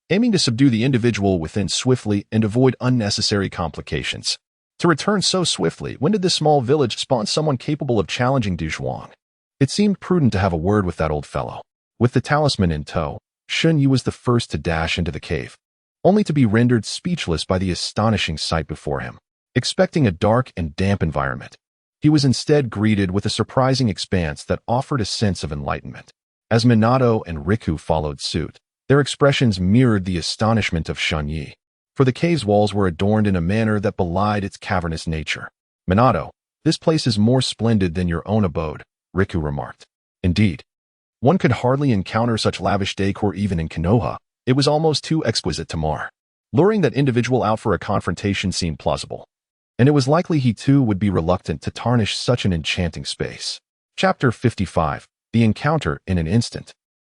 aiming to subdue the individual within swiftly and avoid unnecessary complications. To return so swiftly, when did this small village spawn someone capable of challenging Du Zhuang? It seemed prudent to have a word with that old fellow. With the talisman in tow, Shen Ye was the first to dash into the cave, only to be rendered speechless by the astonishing sight before him. Expecting a dark and damp environment, he was instead greeted with a surprising expanse that offered a sense of enlightenment. As Minato and Riku followed suit, their expressions mirrored the astonishment of Shen Ye, for the cave's walls were adorned in a manner that belied its cavernous nature. "Minato, this place is more splendid than your own abode," Riku remarked. Indeed, one could hardly encounter such lavish decor even in Konoha. It was almost too exquisite to mar. Luring that individual out for a confrontation seemed plausible, and it was likely he too would be reluctant to tarnish such an enchanting space. Chapter 55. The Encounter in an Instant.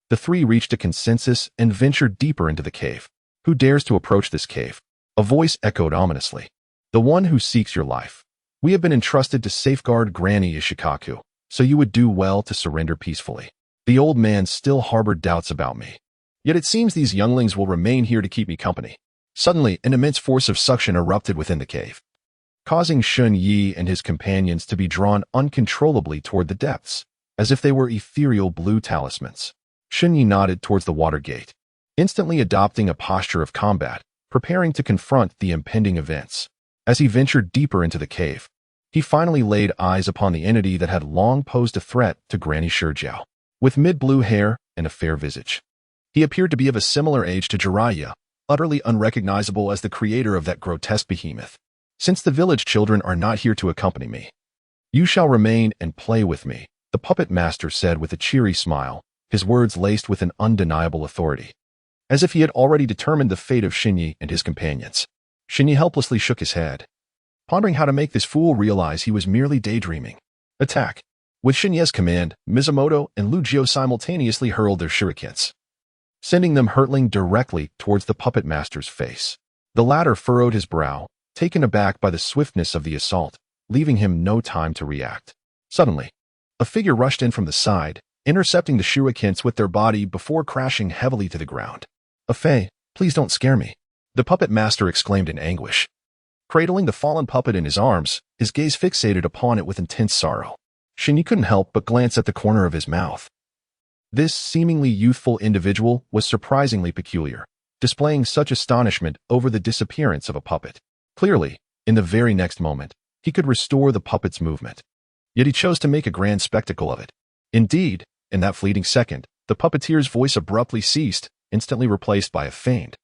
The three reached a consensus and ventured deeper into the cave. "Who dares to approach this cave?" a voice echoed ominously. "The one who seeks your life. We have been entrusted to safeguard Granny Ishikaku, so you would do well to surrender peacefully. The old man still harbored doubts about me. Yet it seems these younglings will remain here to keep me company." Suddenly, an immense force of suction erupted within the cave, causing Shen Ye and his companions to be drawn uncontrollably toward the depths, as if they were ethereal blue talismans. Shen Ye nodded towards the water gate, instantly adopting a posture of combat, preparing to confront the impending events. As he ventured deeper into the cave, he finally laid eyes upon the entity that had long posed a threat to Granny Shijiao. With mid-blue hair and a fair visage, he appeared to be of a similar age to Jiraiya, utterly unrecognizable as the creator of that grotesque behemoth. "Since the village children are not here to accompany me, you shall remain and play with me," the puppet master said with a cheery smile, his words laced with an undeniable authority, as if he had already determined the fate of Shen Ye and his companions. Shen Ye helplessly shook his head, pondering how to make this fool realize he was merely daydreaming. "Attack!" With Shen Ye's command, Mizumoto and Lugio simultaneously hurled their shurikens, sending them hurtling directly towards the puppet master's face. The latter furrowed his brow, taken aback by the swiftness of the assault, leaving him no time to react. Suddenly, a figure rushed in from the side, intercepting the shurikens with their body before crashing heavily to the ground. "Afei, please don't scare me," the puppet master exclaimed in anguish. Cradling the fallen puppet in his arms, his gaze fixated upon it with intense sorrow. Shen Ye couldn't help but glance at the corner of his mouth. This seemingly youthful individual was surprisingly peculiar, displaying such astonishment over the disappearance of a puppet. Clearly, in the very next moment, he could restore the puppet's movement. Yet he chose to make a grand spectacle of it. Indeed, in that fleeting second, the puppeteer's voice abruptly ceased, instantly replaced by a feigned,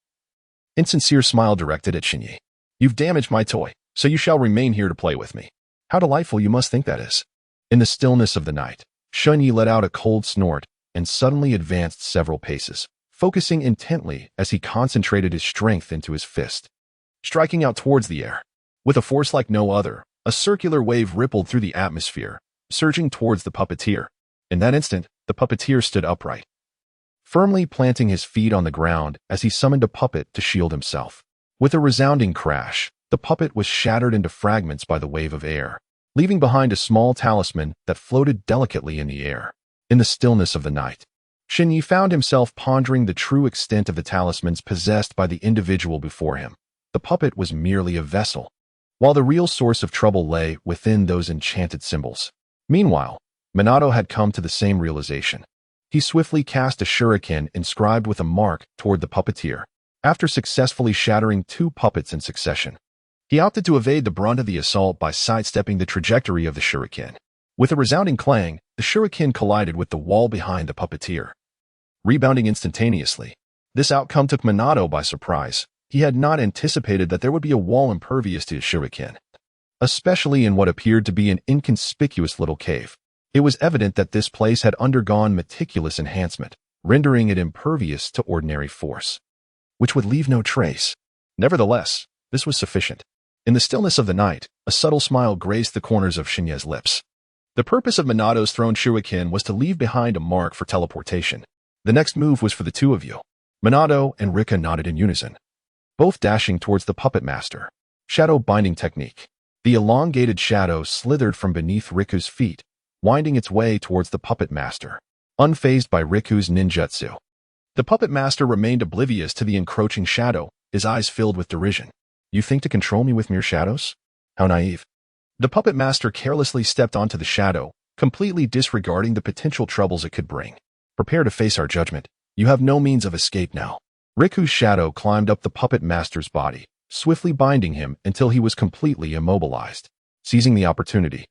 insincere smile directed at Shen Ye. "You've damaged my toy, so you shall remain here to play with me. How delightful you must think that is." In the stillness of the night, Shen Ye let out a cold snort and suddenly advanced several paces, focusing intently as he concentrated his strength into his fist, striking out towards the air. With a force like no other, a circular wave rippled through the atmosphere, surging towards the puppeteer. In that instant, the puppeteer stood upright, firmly planting his feet on the ground as he summoned a puppet to shield himself. With a resounding crash, the puppet was shattered into fragments by the wave of air, leaving behind a small talisman that floated delicately in the air. In the stillness of the night, Shen Ye found himself pondering the true extent of the talismans possessed by the individual before him. The puppet was merely a vessel, while the real source of trouble lay within those enchanted symbols. Meanwhile, Minato had come to the same realization. He swiftly cast a shuriken inscribed with a mark toward the puppeteer. After successfully shattering 2 puppets in succession, he opted to evade the brunt of the assault by sidestepping the trajectory of the shuriken. With a resounding clang, the shuriken collided with the wall behind the puppeteer, rebounding instantaneously. This outcome took Minato by surprise. He had not anticipated that there would be a wall impervious to his shuriken, especially in what appeared to be an inconspicuous little cave. It was evident that this place had undergone meticulous enhancement, rendering it impervious to ordinary force, which would leave no trace. Nevertheless, this was sufficient. In the stillness of the night, a subtle smile graced the corners of Shen Ye's lips. The purpose of Minato's thrown shuriken was to leave behind a mark for teleportation. The next move was for the two of you. Minato and Rika nodded in unison, both dashing towards the puppet master. Shadow binding technique. The elongated shadow slithered from beneath Riku's feet, winding its way towards the puppet master. Unfazed by Riku's ninjutsu, The puppet master remained oblivious to the encroaching shadow, his eyes filled with derision. You think to control me with mere shadows? How naive. The puppet master carelessly stepped onto the shadow, completely disregarding the potential troubles it could bring. Prepare to face our judgment. You have no means of escape now. Riku's shadow climbed up the puppet master's body, swiftly binding him until he was completely immobilized. Seizing the opportunity,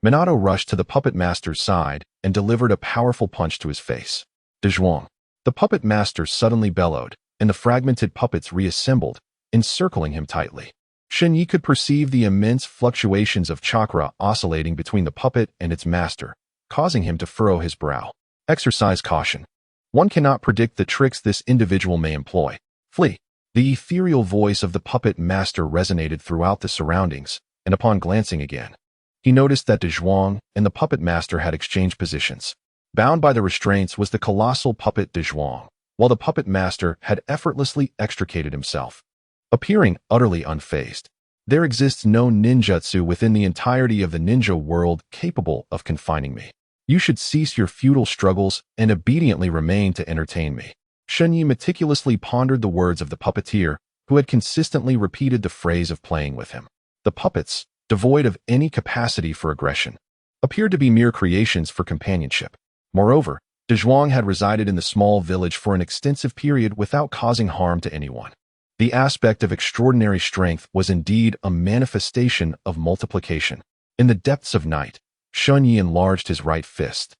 Minato rushed to the puppet master's side and delivered a powerful punch to his face. Dezhuang. The puppet master suddenly bellowed, and the fragmented puppets reassembled, encircling him tightly. Shen Ye could perceive the immense fluctuations of chakra oscillating between the puppet and its master, causing him to furrow his brow. Exercise caution. One cannot predict the tricks this individual may employ. Flee. The ethereal voice of the puppet master resonated throughout the surroundings, and upon glancing again, he noticed that Dezhuang and the puppet master had exchanged positions. Bound by the restraints was the colossal puppet Dezhuang, while the puppet master had effortlessly extricated himself, appearing utterly unfazed. There exists no ninjutsu within the entirety of the ninja world capable of confining me. You should cease your futile struggles and obediently remain to entertain me. Shen Ye meticulously pondered the words of the puppeteer, who had consistently repeated the phrase of playing with him. The puppets, devoid of any capacity for aggression, appeared to be mere creations for companionship. Moreover, Dezhuang had resided in the small village for an extensive period without causing harm to anyone. The aspect of extraordinary strength was indeed a manifestation of multiplication. In the depths of night, Shen Ye enlarged his right fist,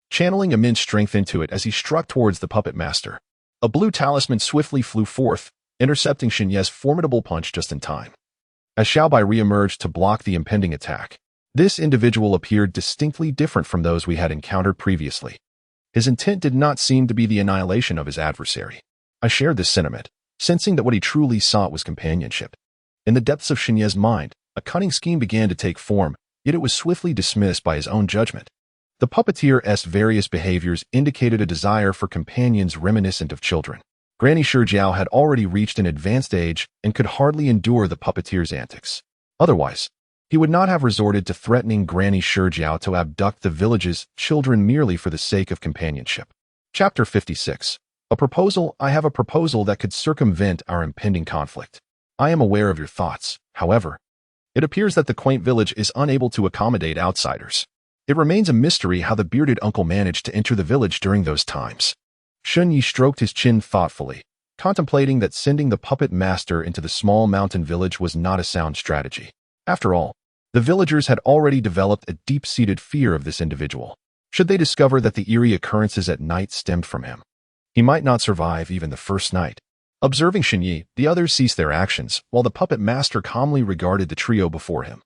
channeling immense strength into it as he struck towards the puppet master. A blue talisman swiftly flew forth, intercepting Shen Ye's formidable punch just in time. As Xiaobai re-emerged to block the impending attack, this individual appeared distinctly different from those we had encountered previously. His intent did not seem to be the annihilation of his adversary. I shared this sentiment, sensing that what he truly sought was companionship. In the depths of Shen Ye's mind, a cunning scheme began to take form, yet it was swiftly dismissed by his own judgment. The puppeteer's various behaviors indicated a desire for companions reminiscent of children. Granny Shijiao had already reached an advanced age and could hardly endure the puppeteer's antics. Otherwise, he would not have resorted to threatening Granny Shijiao to abduct the village's children merely for the sake of companionship. Chapter 56. A proposal. I have a proposal that could circumvent our impending conflict. I am aware of your thoughts, however. It appears that the quaint village is unable to accommodate outsiders. It remains a mystery how the bearded uncle managed to enter the village during those times. Shen Ye stroked his chin thoughtfully, contemplating that sending the puppet master into the small mountain village was not a sound strategy. After all, the villagers had already developed a deep-seated fear of this individual. Should they discover that the eerie occurrences at night stemmed from him, he might not survive even the first night. Observing Shen Ye, the others ceased their actions, while the puppet master calmly regarded the trio before him,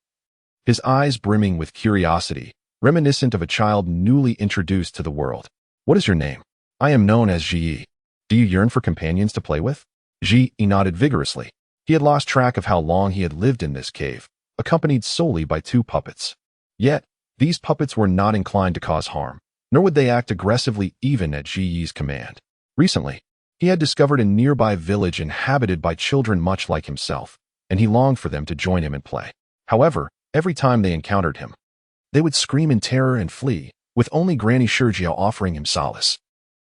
his eyes brimming with curiosity, reminiscent of a child newly introduced to the world. What is your name? I am known as Ji. Do you yearn for companions to play with? Ji nodded vigorously. He had lost track of how long he had lived in this cave, accompanied solely by 2 puppets. Yet, these puppets were not inclined to cause harm, nor would they act aggressively even at Ji's command. Recently, he had discovered a nearby village inhabited by children much like himself, and he longed for them to join him and play. However, every time they encountered him, they would scream in terror and flee, with only Granny Shijiao offering him solace.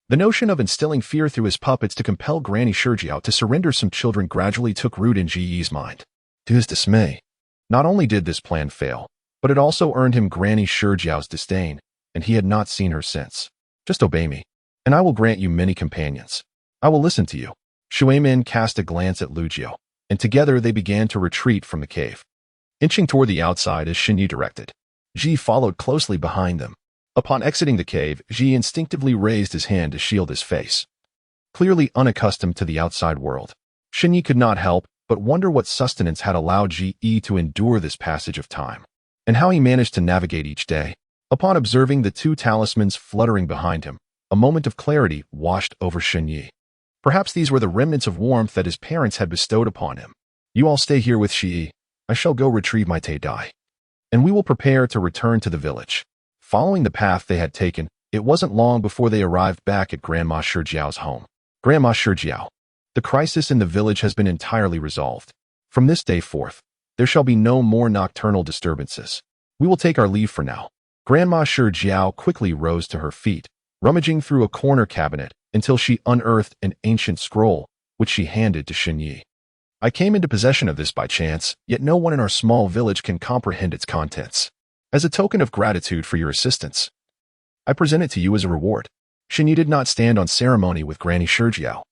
The notion of instilling fear through his puppets to compel Granny Shijiao to surrender some children gradually took root in Ji's mind. To his dismay, not only did this plan fail, but it also earned him Granny Shijiao's disdain, and he had not seen her since. Just obey me, and I will grant you many companions. I will listen to you. Shuaimin cast a glance at Lugio, and together they began to retreat from the cave, inching toward the outside as Shen Ye directed. Ji followed closely behind them. Upon exiting the cave, Ji instinctively raised his hand to shield his face. Clearly unaccustomed to the outside world, Shen Ye could not help but wonder what sustenance had allowed Ji to endure this passage of time, and how he managed to navigate each day. Upon observing the 2 talismans fluttering behind him, a moment of clarity washed over Shen Ye. Perhaps these were the remnants of warmth that his parents had bestowed upon him. You all stay here with Shi. I shall go retrieve my Te-Dai, and we will prepare to return to the village. Following the path they had taken, it wasn't long before they arrived back at Grandma Shijiao's home. Grandma Shijiao, the crisis in the village has been entirely resolved. From this day forth, there shall be no more nocturnal disturbances. We will take our leave for now. Grandma Shijiao quickly rose to her feet, rummaging through a corner cabinet until she unearthed an ancient scroll, which she handed to Shen Ye. I came into possession of this by chance, yet no one in our small village can comprehend its contents. As a token of gratitude for your assistance, I present it to you as a reward. Shen Ye did not stand on ceremony with Granny Shijiao,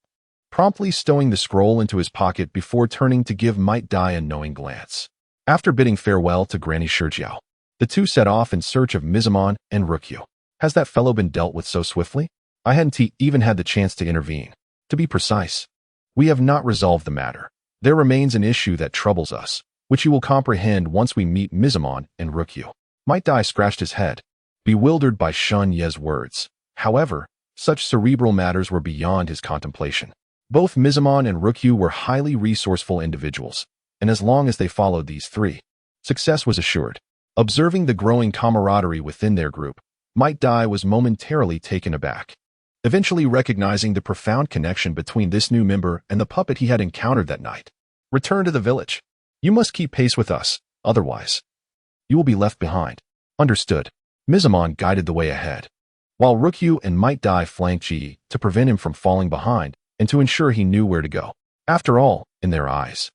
promptly stowing the scroll into his pocket before turning to give Might Dai a knowing glance. After bidding farewell to Granny Shijiao, the two set off in search of Mizamon and Rukyu. Has that fellow been dealt with so swiftly? I hadn't even had the chance to intervene. To be precise, we have not resolved the matter. There remains an issue that troubles us, which you will comprehend once we meet Mizamon and Rukyu. Might Dai scratched his head, bewildered by Shen Ye's words. However, such cerebral matters were beyond his contemplation. Both Mizamon and Rukyu were highly resourceful individuals, and as long as they followed these three, success was assured. Observing the growing camaraderie within their group, Might Dai was momentarily taken aback, eventually recognizing the profound connection between this new member and the puppet he had encountered that night. Return to the village. You must keep pace with us, otherwise you will be left behind. Understood. Mizamon guided the way ahead, while Rukyu and Might Dai flanked Ji to prevent him from falling behind and to ensure he knew where to go. After all, in their eyes,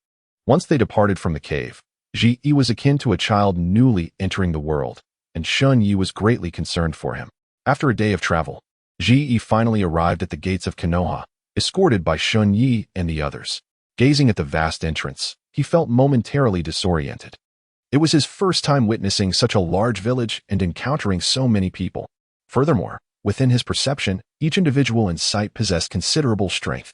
once they departed from the cave, Ji was akin to a child newly entering the world, and Shen Ye was greatly concerned for him. After a day of travel, Ji finally arrived at the gates of Konoha, escorted by Shen Ye and the others. Gazing at the vast entrance, he felt momentarily disoriented. It was his first time witnessing such a large village and encountering so many people. Furthermore, within his perception, each individual in sight possessed considerable strength,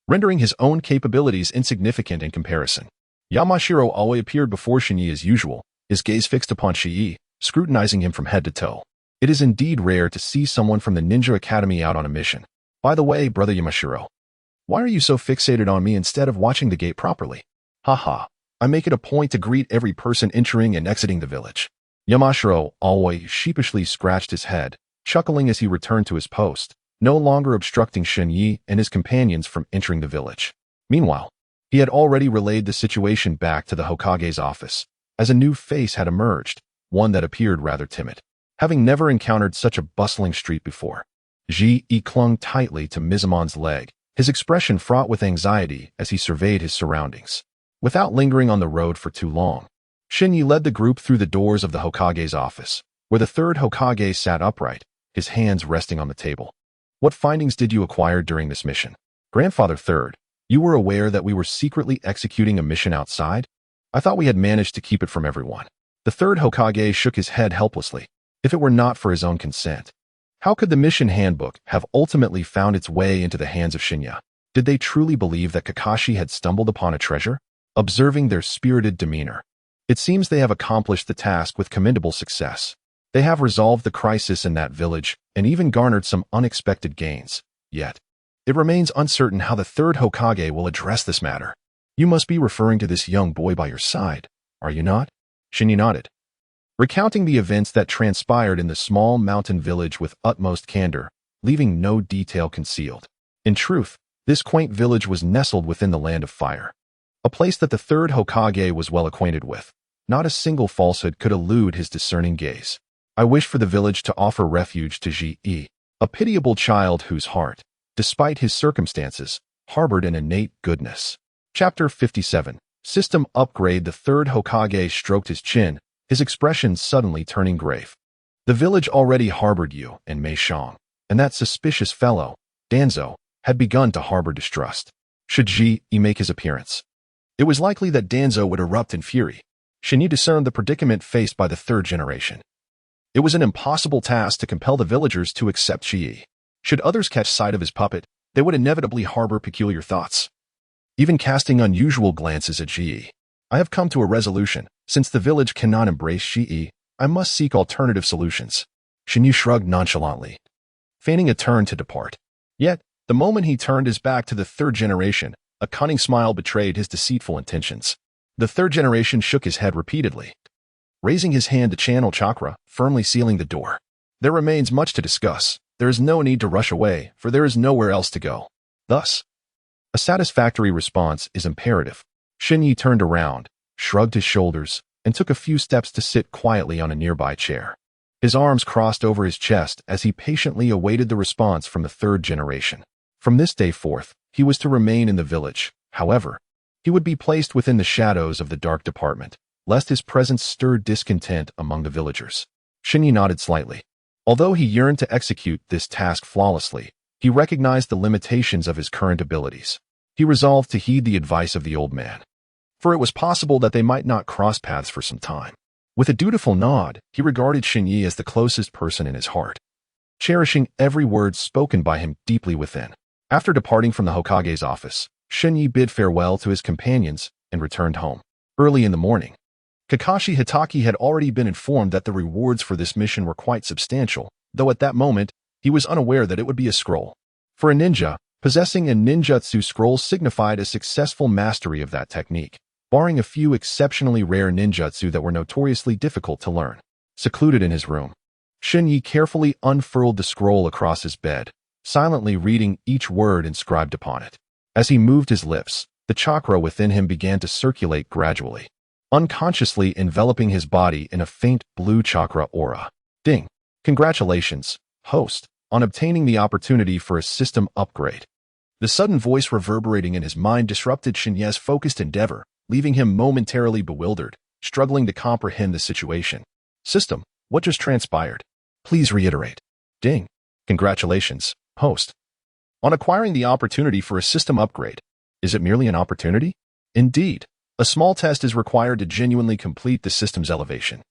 rendering his own capabilities insignificant in comparison. Yamashiro always appeared before Shen Ye as usual, his gaze fixed upon Shi, scrutinizing him from head to toe. It is indeed rare to see someone from the Ninja Academy out on a mission. By the way, brother Yamashiro, why are you so fixated on me instead of watching the gate properly? Haha, I make it a point to greet every person entering and exiting the village. Yamashiro always sheepishly scratched his head, chuckling as he returned to his post, no longer obstructing Shen Ye and his companions from entering the village. Meanwhile, he had already relayed the situation back to the Hokage's office, as a new face had emerged, one that appeared rather timid. Having never encountered such a bustling street before, Ji clung tightly to Mizamon's leg, his expression fraught with anxiety as he surveyed his surroundings. Without lingering on the road for too long, Shen Ye led the group through the doors of the Hokage's office, where the third Hokage sat upright, his hands resting on the table. What findings did you acquire during this mission? Grandfather Third, you were aware that we were secretly executing a mission outside? I thought we had managed to keep it from everyone. The third Hokage shook his head helplessly. If it were not for his own consent, how could the mission handbook have ultimately found its way into the hands of Shinya? Did they truly believe that Kakashi had stumbled upon a treasure? Observing their spirited demeanor, it seems they have accomplished the task with commendable success. They have resolved the crisis in that village and even garnered some unexpected gains. Yet, it remains uncertain how the third Hokage will address this matter. You must be referring to this young boy by your side, are you not? Shinya nodded, recounting the events that transpired in the small mountain village with utmost candor, leaving no detail concealed. In truth, this quaint village was nestled within the Land of Fire, a place that the third Hokage was well acquainted with. Not a single falsehood could elude his discerning gaze. I wish for the village to offer refuge to Ji, a pitiable child whose heart, despite his circumstances, harbored an innate goodness. Chapter 57. System Upgrade. The third Hokage stroked his chin, his expression suddenly turning grave. The village already harbored you and Mei Shang, and that suspicious fellow, Danzo, had begun to harbor distrust. Should Ji make his appearance, it was likely that Danzo would erupt in fury. Shen Ye discerned the predicament faced by the third generation. It was an impossible task to compel the villagers to accept Ji. Should others catch sight of his puppet, they would inevitably harbor peculiar thoughts, even casting unusual glances at Ji. I have come to a resolution. Since the village cannot embrace Ji, I must seek alternative solutions. Shen Ye shrugged nonchalantly, feigning a turn to depart. Yet, the moment he turned his back to the third generation, a cunning smile betrayed his deceitful intentions. The third generation shook his head repeatedly, raising his hand to channel chakra, firmly sealing the door. There remains much to discuss. There is no need to rush away, for there is nowhere else to go. Thus, a satisfactory response is imperative. Shen Ye turned around, shrugged his shoulders, and took a few steps to sit quietly on a nearby chair. His arms crossed over his chest as he patiently awaited the response from the third generation. From this day forth, he was to remain in the village. However, he would be placed within the shadows of the dark department, lest his presence stir discontent among the villagers. Shen Ye nodded slightly. Although he yearned to execute this task flawlessly, he recognized the limitations of his current abilities. He resolved to heed the advice of the old man, for it was possible that they might not cross paths for some time. With a dutiful nod, he regarded Shen Ye as the closest person in his heart, cherishing every word spoken by him deeply within. After departing from the Hokage's office, Shen Ye bid farewell to his companions and returned home. Early in the morning, Kakashi Hatake had already been informed that the rewards for this mission were quite substantial, though at that moment, he was unaware that it would be a scroll. For a ninja, possessing a ninjutsu scroll signified a successful mastery of that technique, barring a few exceptionally rare ninjutsu that were notoriously difficult to learn. Secluded in his room, Shen Ye carefully unfurled the scroll across his bed, silently reading each word inscribed upon it. As he moved his lips, the chakra within him began to circulate gradually, unconsciously enveloping his body in a faint blue chakra aura. Ding! Congratulations, host, on obtaining the opportunity for a system upgrade. The sudden voice reverberating in his mind disrupted Shen Ye's focused endeavor, leaving him momentarily bewildered, struggling to comprehend the situation. System, what just transpired? Please reiterate. Ding! Congratulations, host, on acquiring the opportunity for a system upgrade. Is it merely an opportunity? Indeed, a small test is required to genuinely complete the system's elevation.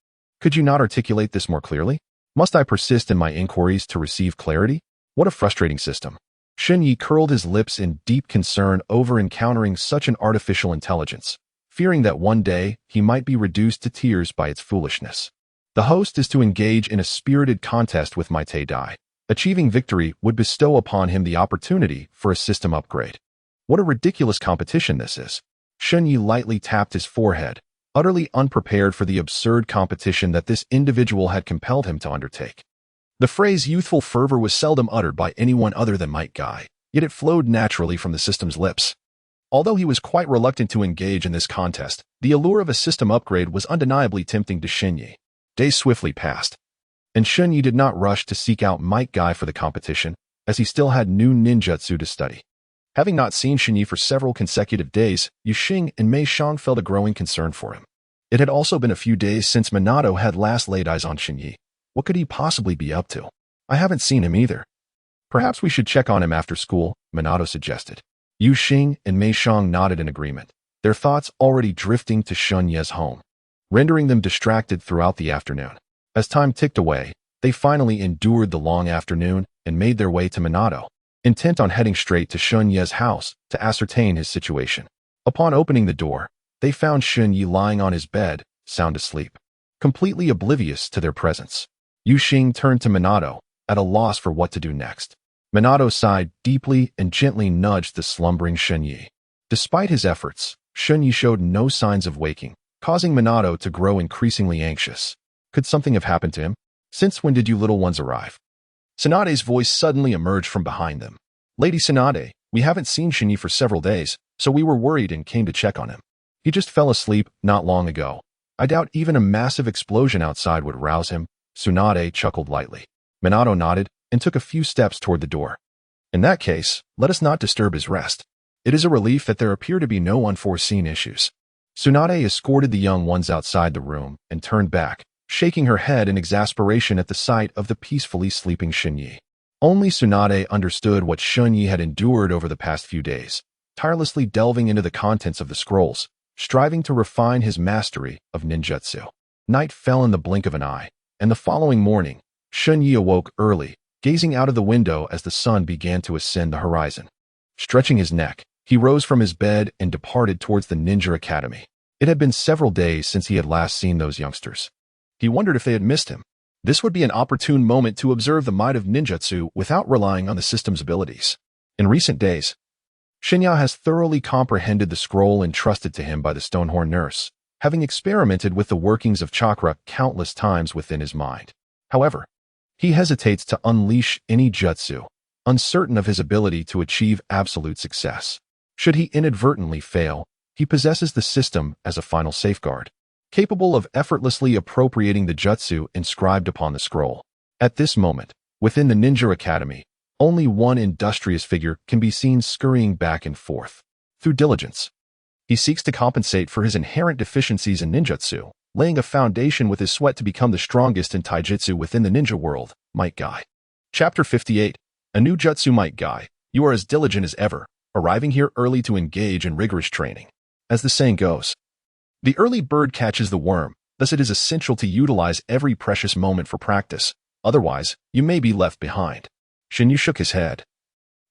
Could you not articulate this more clearly? Must I persist in my inquiries to receive clarity? What a frustrating system. Shen Ye curled his lips in deep concern over encountering such an artificial intelligence, fearing that one day he might be reduced to tears by its foolishness. The host is to engage in a spirited contest with Mighty Dai. Achieving victory would bestow upon him the opportunity for a system upgrade. What a ridiculous competition this is. Shen Ye lightly tapped his forehead, utterly unprepared for the absurd competition that this individual had compelled him to undertake. The phrase youthful fervor was seldom uttered by anyone other than Might Guy, yet it flowed naturally from the system's lips. Although he was quite reluctant to engage in this contest, the allure of a system upgrade was undeniably tempting to Shen Ye. Days swiftly passed, and Shen Ye did not rush to seek out Might Guy for the competition, as he still had new ninjutsu to study. Having not seen Shen Ye for several consecutive days, Yu Xing and Mei Xiang felt a growing concern for him. It had also been a few days since Minato had last laid eyes on Shen Ye. What could he possibly be up to? I haven't seen him either. Perhaps we should check on him after school, Minato suggested. Yu Xing and Mei Xiang nodded in agreement, their thoughts already drifting to Shen Ye's home, rendering them distracted throughout the afternoon. As time ticked away, they finally endured the long afternoon and made their way to Minato, intent on heading straight to Shen Ye's house to ascertain his situation. Upon opening the door, they found Shen Ye lying on his bed, sound asleep, completely oblivious to their presence. Yu Xing turned to Minato, at a loss for what to do next. Minato sighed deeply and gently nudged the slumbering Shen Ye. Despite his efforts, Shen Ye showed no signs of waking, causing Minato to grow increasingly anxious. Could something have happened to him? Since when did you little ones arrive? Tsunade's voice suddenly emerged from behind them. Lady Tsunade, we haven't seen Shen Ye for several days, so we were worried and came to check on him. He just fell asleep not long ago. I doubt even a massive explosion outside would rouse him. Tsunade chuckled lightly. Minato nodded and took a few steps toward the door. In that case, let us not disturb his rest. It is a relief that there appear to be no unforeseen issues. Tsunade escorted the young ones outside the room and turned back, shaking her head in exasperation at the sight of the peacefully sleeping Shen Ye. Only Tsunade understood what Shen Ye had endured over the past few days, tirelessly delving into the contents of the scrolls, striving to refine his mastery of ninjutsu. Night fell in the blink of an eye, and the following morning, Shen Ye awoke early, gazing out of the window as the sun began to ascend the horizon. Stretching his neck, he rose from his bed and departed towards the Ninja Academy. It had been several days since he had last seen those youngsters. He wondered if they had missed him. This would be an opportune moment to observe the might of ninjutsu without relying on the system's abilities. In recent days, Shinya has thoroughly comprehended the scroll entrusted to him by the Stonehorn nurse, having experimented with the workings of chakra countless times within his mind. However, he hesitates to unleash any jutsu, uncertain of his ability to achieve absolute success. Should he inadvertently fail, he possesses the system as a final safeguard. capable of effortlessly appropriating the jutsu inscribed upon the scroll. At this moment, within the Ninja Academy, only one industrious figure can be seen scurrying back and forth. Through diligence, he seeks to compensate for his inherent deficiencies in ninjutsu, laying a foundation with his sweat to become the strongest in taijutsu within the ninja world, Might Guy. Chapter 58. A new jutsu. Might Guy, you are as diligent as ever, arriving here early to engage in rigorous training. As the saying goes, the early bird catches the worm, thus it is essential to utilize every precious moment for practice, otherwise you may be left behind. Shen Ye shook his head.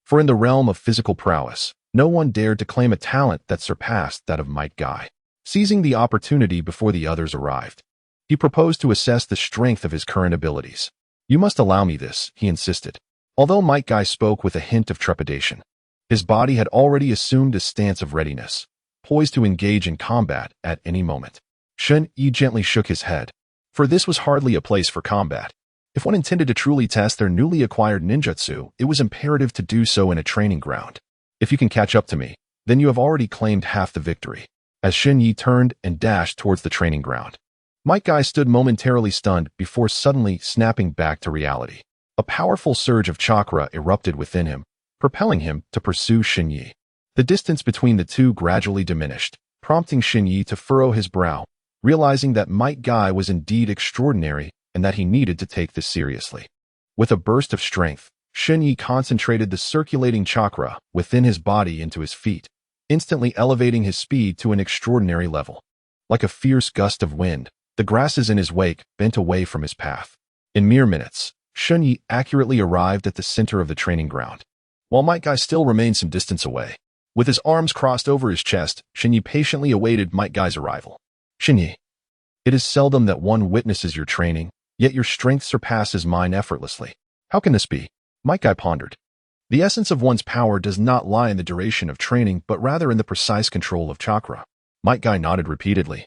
For in the realm of physical prowess, no one dared to claim a talent that surpassed that of Might Guy. Seizing the opportunity before the others arrived, he proposed to assess the strength of his current abilities. You must allow me this, he insisted. Although Might Guy spoke with a hint of trepidation, his body had already assumed a stance of readiness, poised to engage in combat at any moment. Shen Ye gently shook his head, for this was hardly a place for combat. If one intended to truly test their newly acquired ninjutsu, it was imperative to do so in a training ground. If you can catch up to me, then you have already claimed half the victory. As Shen Ye turned and dashed towards the training ground, Might Guy stood momentarily stunned before suddenly snapping back to reality. A powerful surge of chakra erupted within him, propelling him to pursue Shen Ye. The distance between the two gradually diminished, prompting Shen Ye to furrow his brow, realizing that Might Guy was indeed extraordinary and that he needed to take this seriously. With a burst of strength, Shen Ye concentrated the circulating chakra within his body into his feet, instantly elevating his speed to an extraordinary level. Like a fierce gust of wind, the grasses in his wake bent away from his path. In mere minutes, Shen Ye accurately arrived at the center of the training ground, while Might Guy still remained some distance away. With his arms crossed over his chest, Shen Ye patiently awaited Might Guy's arrival. Shen Ye, it is seldom that one witnesses your training, yet your strength surpasses mine effortlessly. How can this be? Might Guy pondered. The essence of one's power does not lie in the duration of training, but rather in the precise control of chakra. Might Guy nodded repeatedly,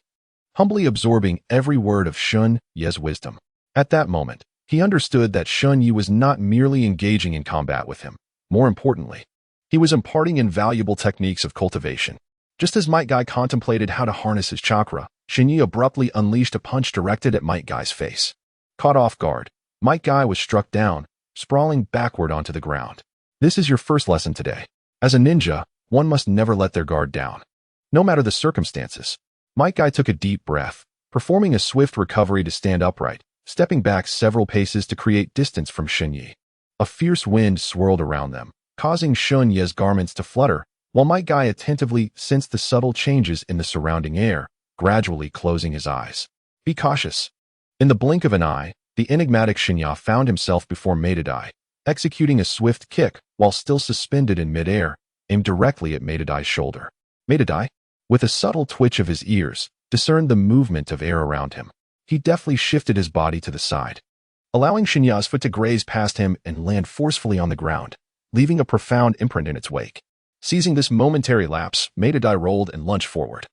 humbly absorbing every word of Shen Ye's wisdom. At that moment, he understood that Shen Ye was not merely engaging in combat with him. More importantly, he was imparting invaluable techniques of cultivation. Just as Might Guy contemplated how to harness his chakra, Shen Ye abruptly unleashed a punch directed at Might Guy's face. Caught off guard, Might Guy was struck down, sprawling backward onto the ground. This is your first lesson today. As a ninja, one must never let their guard down, no matter the circumstances. Might Guy took a deep breath, performing a swift recovery to stand upright, stepping back several paces to create distance from Shen Ye. A fierce wind swirled around them, causing Shen Ye's garments to flutter, while Might Guy attentively sensed the subtle changes in the surrounding air, gradually closing his eyes. Be cautious. In the blink of an eye, the enigmatic Shen Ye found himself before Maitadai, executing a swift kick while still suspended in midair, aimed directly at Maitadai's shoulder. Maitadai, with a subtle twitch of his ears, discerned the movement of air around him. He deftly shifted his body to the side, allowing Shen Ye's foot to graze past him and land forcefully on the ground, leaving a profound imprint in its wake. Seizing this momentary lapse, Maitadai rolled and lunged forward,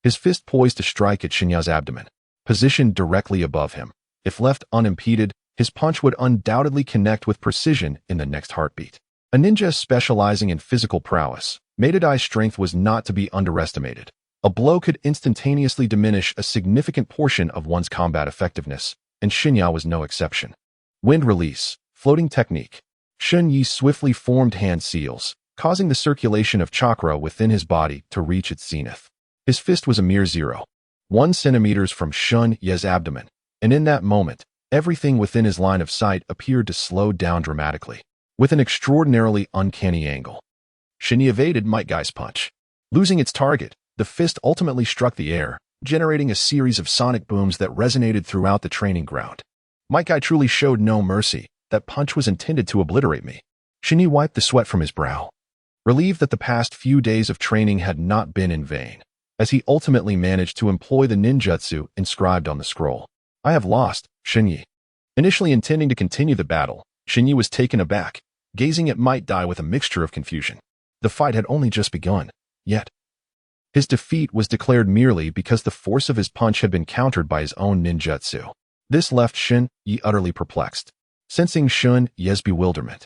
his fist poised to strike at Shen Ye's abdomen, positioned directly above him. If left unimpeded, his punch would undoubtedly connect with precision in the next heartbeat. A ninja specializing in physical prowess, Maitadai's strength was not to be underestimated. A blow could instantaneously diminish a significant portion of one's combat effectiveness, and Shen Ye was no exception. Wind release, floating technique. Shen Ye swiftly formed hand seals, causing the circulation of chakra within his body to reach its zenith. His fist was a mere 0.1 centimeters from Shen Ye's abdomen, and in that moment, everything within his line of sight appeared to slow down dramatically. With an extraordinarily uncanny angle, Shen Ye evaded Might Guy's punch. Losing its target, the fist ultimately struck the air, generating a series of sonic booms that resonated throughout the training ground. Might Guy truly showed no mercy. That punch was intended to obliterate me. Shen Ye wiped the sweat from his brow, relieved that the past few days of training had not been in vain, as he ultimately managed to employ the ninjutsu inscribed on the scroll. I have lost, Shen Ye. Initially intending to continue the battle, Shen Ye was taken aback, gazing at Might Guy with a mixture of confusion. The fight had only just begun, yet his defeat was declared merely because the force of his punch had been countered by his own ninjutsu. This left Shen Ye utterly perplexed. Sensing Shen Ye's bewilderment,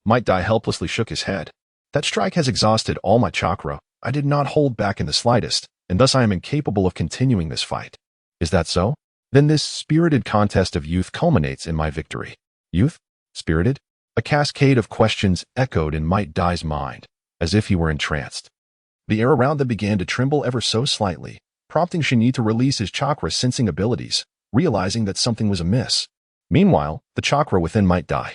Might Guy helplessly shook his head. That strike has exhausted all my chakra. I did not hold back in the slightest, and thus I am incapable of continuing this fight. Is that so? Then this spirited contest of youth culminates in my victory. Youth? Spirited? A cascade of questions echoed in Might Dai's mind, as if he were entranced. The air around them began to tremble ever so slightly, prompting Shen Ye to release his chakra-sensing abilities, realizing that something was amiss. Meanwhile, the chakra within Might Dai,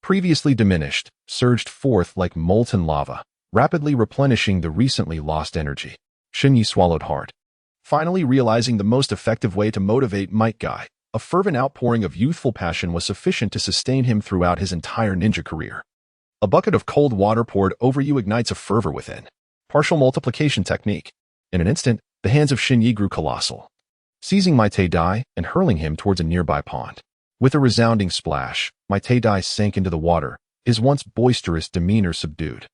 previously diminished, surged forth like molten lava, rapidly replenishing the recently lost energy. Shen Ye swallowed hard, finally realizing the most effective way to motivate Might Dai. A fervent outpouring of youthful passion was sufficient to sustain him throughout his entire ninja career. A bucket of cold water poured over you ignites a fervor within. Partial multiplication technique. In an instant, the hands of Shen Ye grew colossal, seizing Might Dai and hurling him towards a nearby pond. With a resounding splash, Might Dai sank into the water, his once boisterous demeanor subdued.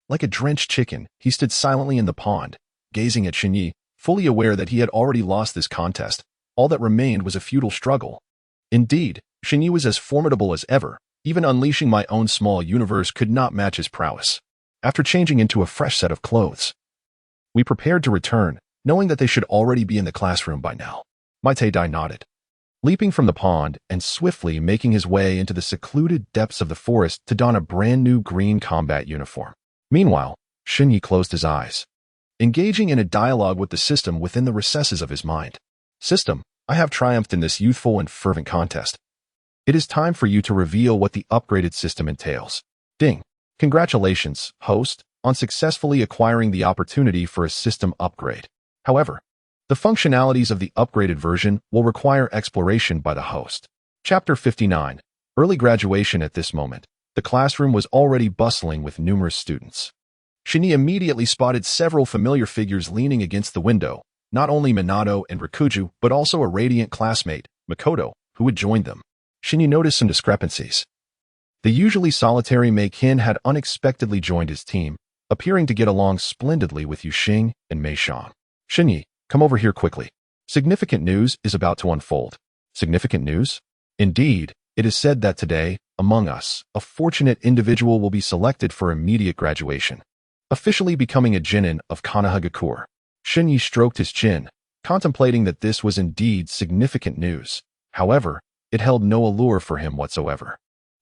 Like a drenched chicken, he stood silently in the pond, gazing at Shen Ye, fully aware that he had already lost this contest. All that remained was a futile struggle. Indeed, Shen Ye was as formidable as ever. Even unleashing my own small universe could not match his prowess. After changing into a fresh set of clothes, we prepared to return, knowing that they should already be in the classroom by now. Might Dai nodded, leaping from the pond and swiftly making his way into the secluded depths of the forest to don a brand new green combat uniform. Meanwhile, Shen Ye closed his eyes, engaging in a dialogue with the system within the recesses of his mind. System, I have triumphed in this youthful and fervent contest. It is time for you to reveal what the upgraded system entails. Ding. Congratulations, host, on successfully acquiring the opportunity for a system upgrade. However, the functionalities of the upgraded version will require exploration by the host. Chapter 59. Early graduation. At this moment, the classroom was already bustling with numerous students. Shen Ye immediately spotted several familiar figures leaning against the window, not only Minato and Rikuju, but also a radiant classmate, Makoto, who had joined them. Shen Ye noticed some discrepancies. The usually solitary Mei Qin had unexpectedly joined his team, appearing to get along splendidly with Yu Xing and Mei Shang. Shen Ye, come over here quickly. Significant news is about to unfold. Significant news? Indeed, it is said that today, among us, a fortunate individual will be selected for immediate graduation, officially becoming a genin of Konohagakure. Shen Ye stroked his chin, contemplating that this was indeed significant news. However, it held no allure for him whatsoever.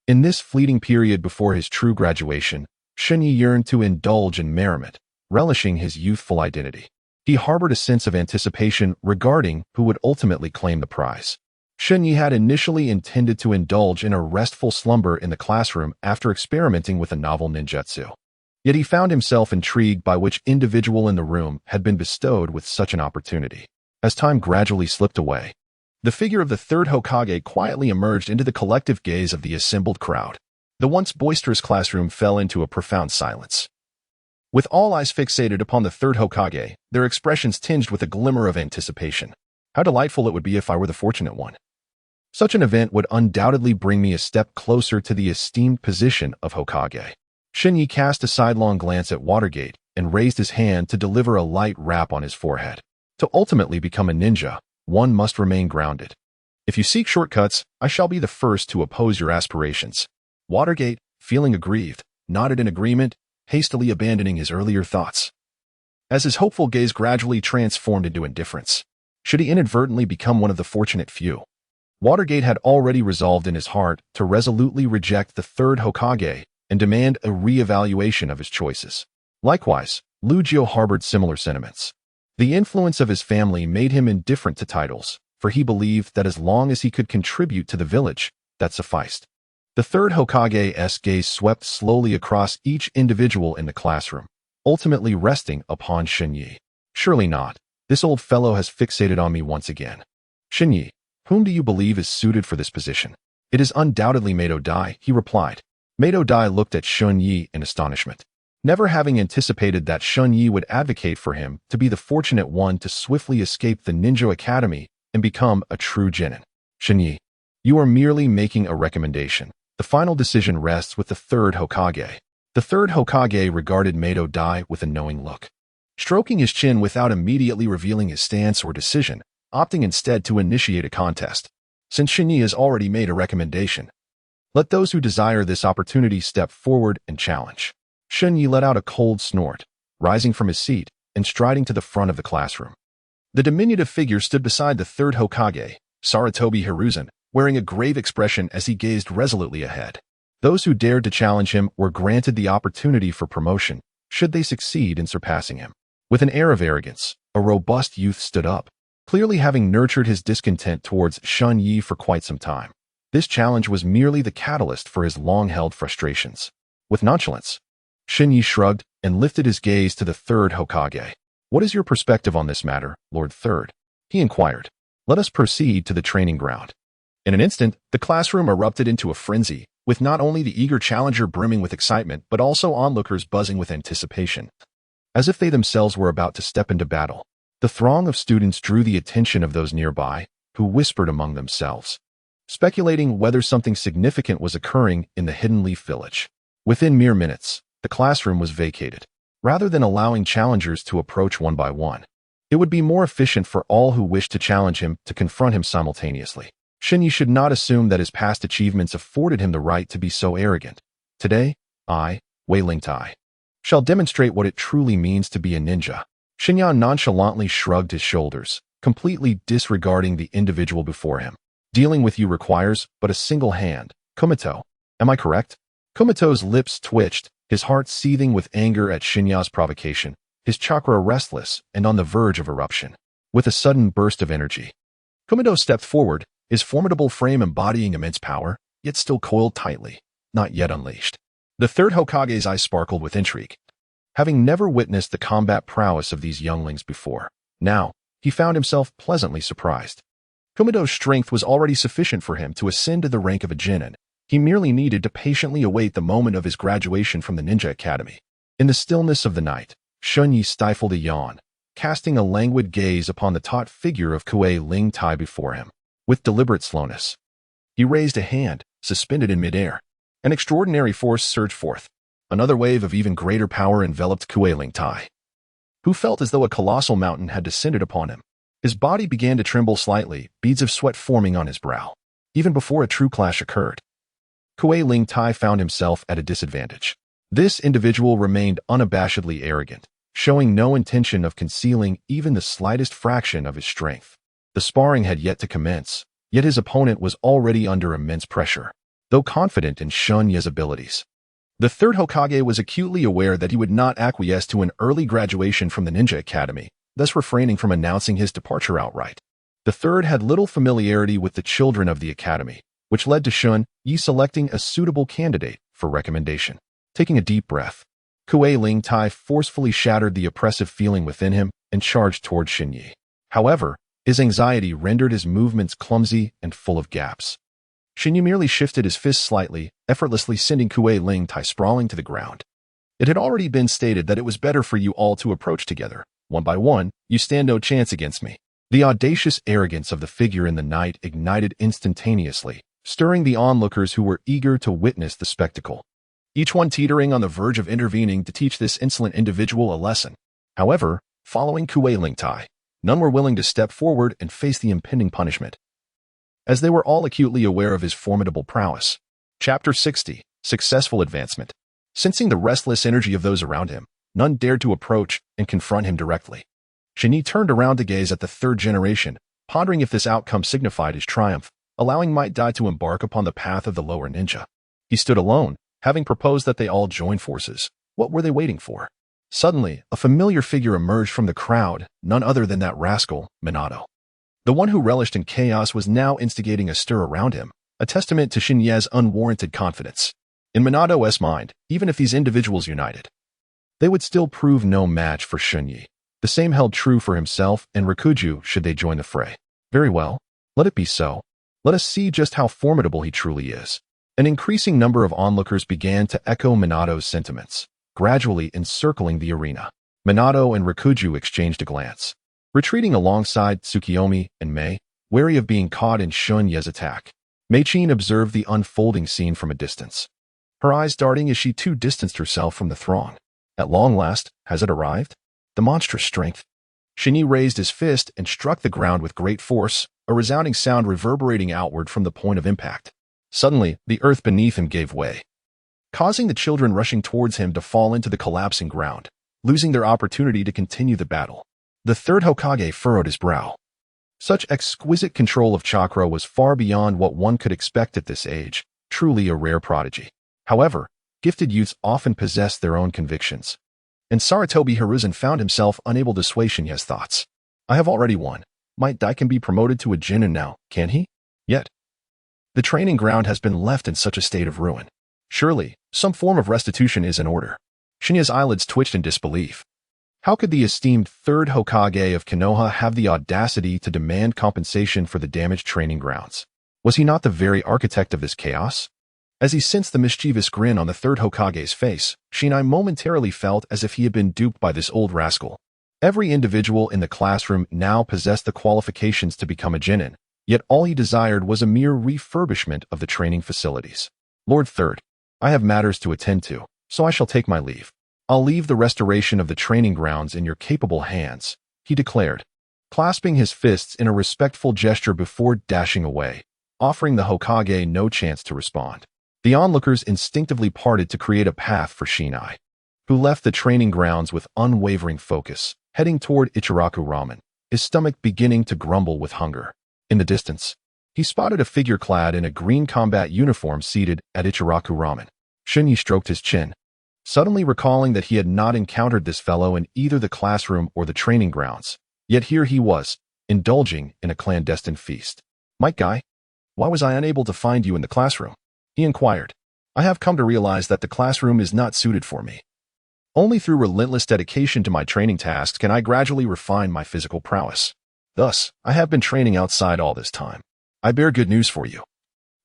In this fleeting period before his true graduation, Shen Ye yearned to indulge in merriment, relishing his youthful identity. He harbored a sense of anticipation regarding who would ultimately claim the prize. Shen Ye had initially intended to indulge in a restful slumber in the classroom after experimenting with a novel ninjutsu. Yet he found himself intrigued by which individual in the room had been bestowed with such an opportunity. As time gradually slipped away, the figure of the third Hokage quietly emerged into the collective gaze of the assembled crowd. The once boisterous classroom fell into a profound silence. With all eyes fixated upon the third Hokage, their expressions tinged with a glimmer of anticipation. How delightful it would be if I were the fortunate one. Such an event would undoubtedly bring me a step closer to the esteemed position of Hokage. Shen Ye cast a sidelong glance at Watergate and raised his hand to deliver a light rap on his forehead. To ultimately become a ninja, one must remain grounded. If you seek shortcuts, I shall be the first to oppose your aspirations. Watergate, feeling aggrieved, nodded in agreement, hastily abandoning his earlier thoughts. As his hopeful gaze gradually transformed into indifference, should he inadvertently become one of the fortunate few? Watergate had already resolved in his heart to resolutely reject the third Hokage and demand a re-evaluation of his choices. Likewise, Lugio harbored similar sentiments. The influence of his family made him indifferent to titles, for he believed that as long as he could contribute to the village, that sufficed. The third Hokage's gaze swept slowly across each individual in the classroom, ultimately resting upon Shen Ye. Surely not. This old fellow has fixated on me once again. Shen Ye, whom do you believe is suited for this position? It is undoubtedly Might Dai, he replied. Might Dai looked at Shen Ye in astonishment, never having anticipated that Shen Ye would advocate for him to be the fortunate one to swiftly escape the ninja academy and become a true genin. Shen Ye, you are merely making a recommendation. The final decision rests with the third Hokage. The third Hokage regarded Might Dai with a knowing look, stroking his chin without immediately revealing his stance or decision, opting instead to initiate a contest. Since Shen Ye has already made a recommendation, let those who desire this opportunity step forward and challenge. Shen Ye let out a cold snort, rising from his seat and striding to the front of the classroom. The diminutive figure stood beside the third Hokage, Sarutobi Hiruzen, wearing a grave expression as he gazed resolutely ahead. Those who dared to challenge him were granted the opportunity for promotion, should they succeed in surpassing him. With an air of arrogance, a robust youth stood up, clearly having nurtured his discontent towards Shen Ye for quite some time. This challenge was merely the catalyst for his long-held frustrations. With nonchalance, Shen Ye shrugged and lifted his gaze to the third Hokage. "What is your perspective on this matter, Lord Third?" he inquired. "Let us proceed to the training ground." In an instant, the classroom erupted into a frenzy, with not only the eager challenger brimming with excitement but also onlookers buzzing with anticipation. As if they themselves were about to step into battle, the throng of students drew the attention of those nearby, who whispered among themselves, speculating whether something significant was occurring in the Hidden Leaf Village. Within mere minutes, the classroom was vacated. Rather than allowing challengers to approach one by one, it would be more efficient for all who wished to challenge him to confront him simultaneously. Shen Ye should not assume that his past achievements afforded him the right to be so arrogant. Today, I, Wei Lingtai, shall demonstrate what it truly means to be a ninja. Shen Ye nonchalantly shrugged his shoulders, completely disregarding the individual before him. Dealing with you requires but a single hand. Kumito, am I correct? Kumito's lips twitched, his heart seething with anger at Shen Ye's provocation, his chakra restless and on the verge of eruption. With a sudden burst of energy, Kumito stepped forward, his formidable frame embodying immense power, yet still coiled tightly, not yet unleashed. The third Hokage's eyes sparkled with intrigue. Having never witnessed the combat prowess of these younglings before, now, he found himself pleasantly surprised. Kumito's strength was already sufficient for him to ascend to the rank of a genin. He merely needed to patiently await the moment of his graduation from the Ninja Academy. In the stillness of the night, Shen Ye stifled a yawn, casting a languid gaze upon the taut figure of Wei Lingtai before him. With deliberate slowness, he raised a hand, suspended in midair. An extraordinary force surged forth. Another wave of even greater power enveloped Wei Lingtai, who felt as though a colossal mountain had descended upon him. His body began to tremble slightly, beads of sweat forming on his brow. Even before a true clash occurred, Wei Lingtai found himself at a disadvantage. This individual remained unabashedly arrogant, showing no intention of concealing even the slightest fraction of his strength. The sparring had yet to commence, yet his opponent was already under immense pressure, though confident in Shen Ye's abilities. The third Hokage was acutely aware that he would not acquiesce to an early graduation from the Ninja Academy, thus refraining from announcing his departure outright. The third had little familiarity with the children of the academy, which led to Shen Ye selecting a suitable candidate for recommendation. Taking a deep breath, Wei Lingtai forcefully shattered the oppressive feeling within him and charged toward Shen Ye. However, his anxiety rendered his movements clumsy and full of gaps. Shen Ye merely shifted his fist slightly, effortlessly sending Wei Lingtai sprawling to the ground. It had already been stated that it was better for you all to approach together. One by one, you stand no chance against me. The audacious arrogance of the figure in the night ignited instantaneously, stirring the onlookers who were eager to witness the spectacle, each one teetering on the verge of intervening to teach this insolent individual a lesson. However, following Wei Lingtai, none were willing to step forward and face the impending punishment, as they were all acutely aware of his formidable prowess. Chapter 60, Successful Advancement. Sensing the restless energy of those around him, none dared to approach and confront him directly. Shen Ye turned around to gaze at the third generation, pondering if this outcome signified his triumph, allowing Might Dai to embark upon the path of the lower ninja. He stood alone, having proposed that they all join forces. What were they waiting for? Suddenly, a familiar figure emerged from the crowd, none other than that rascal, Minato. The one who relished in chaos was now instigating a stir around him, a testament to Shen Ye's unwarranted confidence. In Minato's mind, even if these individuals united, they would still prove no match for Shen Ye. The same held true for himself and Rikuju should they join the fray. Very well, let it be so. Let us see just how formidable he truly is. An increasing number of onlookers began to echo Minato's sentiments, gradually encircling the arena. Minato and Rikuju exchanged a glance, retreating alongside Tsukiyomi and Mei, wary of being caught in Shen Ye's attack. Mei-chin observed the unfolding scene from a distance, her eyes darting as she too distanced herself from the throng. At long last, has it arrived? The monstrous strength. Shen Ye raised his fist and struck the ground with great force, a resounding sound reverberating outward from the point of impact. Suddenly, the earth beneath him gave way, causing the children rushing towards him to fall into the collapsing ground, losing their opportunity to continue the battle. The third Hokage furrowed his brow. Such exquisite control of chakra was far beyond what one could expect at this age, truly a rare prodigy. However, gifted youths often possess their own convictions. And Saratobi Hiruzen found himself unable to sway Shen Ye's thoughts. I have already won. Might Dai can be promoted to a Jinin now, can't he? Yet, the training ground has been left in such a state of ruin. Surely, some form of restitution is in order. Shen Ye's eyelids twitched in disbelief. How could the esteemed third Hokage of Konoha have the audacity to demand compensation for the damaged training grounds? Was he not the very architect of this chaos? As he sensed the mischievous grin on the third Hokage's face, Shinai momentarily felt as if he had been duped by this old rascal. Every individual in the classroom now possessed the qualifications to become a Jinin, yet all he desired was a mere refurbishment of the training facilities. Lord Third, I have matters to attend to, so I shall take my leave. I'll leave the restoration of the training grounds in your capable hands, he declared, clasping his fists in a respectful gesture before dashing away, offering the Hokage no chance to respond. The onlookers instinctively parted to create a path for Shinai, who left the training grounds with unwavering focus, heading toward Ichiraku Ramen, his stomach beginning to grumble with hunger. In the distance, he spotted a figure clad in a green combat uniform seated at Ichiraku Ramen. Shen Ye stroked his chin, suddenly recalling that he had not encountered this fellow in either the classroom or the training grounds. Yet here he was, indulging in a clandestine feast. Might Guy, why was I unable to find you in the classroom? He inquired. I have come to realize that the classroom is not suited for me. Only through relentless dedication to my training tasks can I gradually refine my physical prowess. Thus, I have been training outside all this time. I bear good news for you.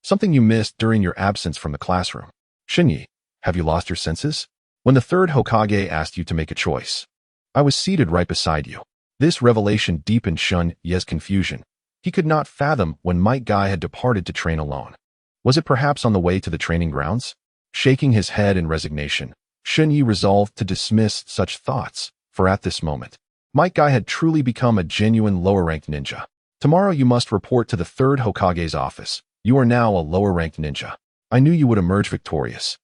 Something you missed during your absence from the classroom. Shen Ye, have you lost your senses? When the third Hokage asked you to make a choice, I was seated right beside you. This revelation deepened Shen Ye's confusion. He could not fathom when Might Guy had departed to train alone. Was it perhaps on the way to the training grounds? Shaking his head in resignation, Shen Ye resolved to dismiss such thoughts, for at this moment, Might Guy had truly become a genuine lower-ranked ninja. Tomorrow you must report to the third Hokage's office. You are now a lower-ranked ninja. I knew you would emerge victorious.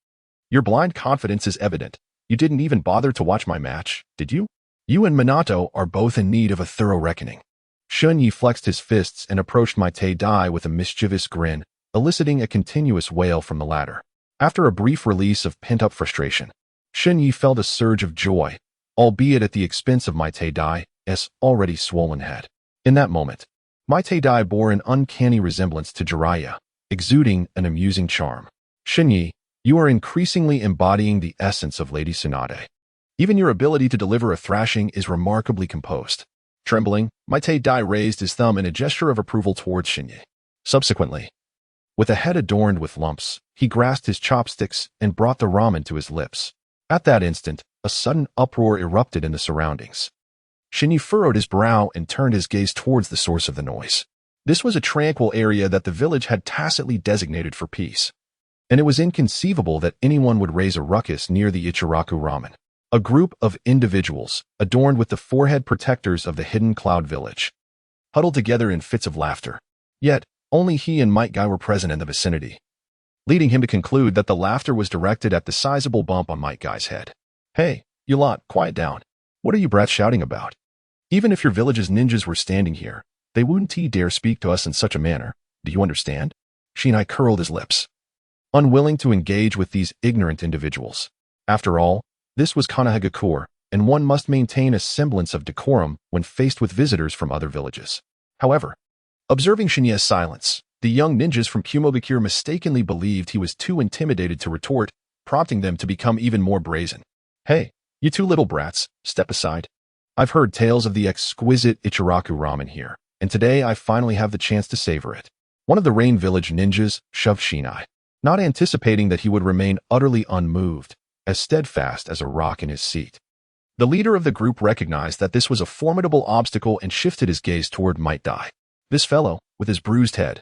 Your blind confidence is evident. You didn't even bother to watch my match, did you? You and Minato are both in need of a thorough reckoning. Shen Ye flexed his fists and approached Mighty Dai with a mischievous grin, eliciting a continuous wail from the latter. After a brief release of pent-up frustration, Shen Ye felt a surge of joy, albeit at the expense of Mighty Dai's already swollen head. In that moment, Mighty Dai bore an uncanny resemblance to Jiraiya, exuding an amusing charm. Shen Ye, you are increasingly embodying the essence of Lady Tsunade. Even your ability to deliver a thrashing is remarkably composed. Trembling, Mighty Dai raised his thumb in a gesture of approval towards Shen Ye. Subsequently, with a head adorned with lumps, he grasped his chopsticks and brought the ramen to his lips. At that instant, a sudden uproar erupted in the surroundings. Shen Ye furrowed his brow and turned his gaze towards the source of the noise. This was a tranquil area that the village had tacitly designated for peace, and it was inconceivable that anyone would raise a ruckus near the Ichiraku Ramen. A group of individuals, adorned with the forehead protectors of the hidden cloud village, huddled together in fits of laughter. Yet, only he and Might Guy were present in the vicinity, leading him to conclude that the laughter was directed at the sizable bump on Might Guy's head. Hey, you lot, quiet down. What are you brats shouting about? Even if your village's ninjas were standing here, they wouldn't dare speak to us in such a manner. Do you understand? Shinai curled his lips, unwilling to engage with these ignorant individuals. After all, this was Konohagakure, and one must maintain a semblance of decorum when faced with visitors from other villages. However, observing Shen Ye's silence, the young ninjas from Kumogakure mistakenly believed he was too intimidated to retort, prompting them to become even more brazen. Hey, you two little brats, step aside. I've heard tales of the exquisite Ichiraku ramen here, and today I finally have the chance to savor it. One of the Rain Village ninjas shoved Shinai, not anticipating that he would remain utterly unmoved, as steadfast as a rock in his seat. The leader of the group recognized that this was a formidable obstacle and shifted his gaze toward Might Dai. This fellow, with his bruised head,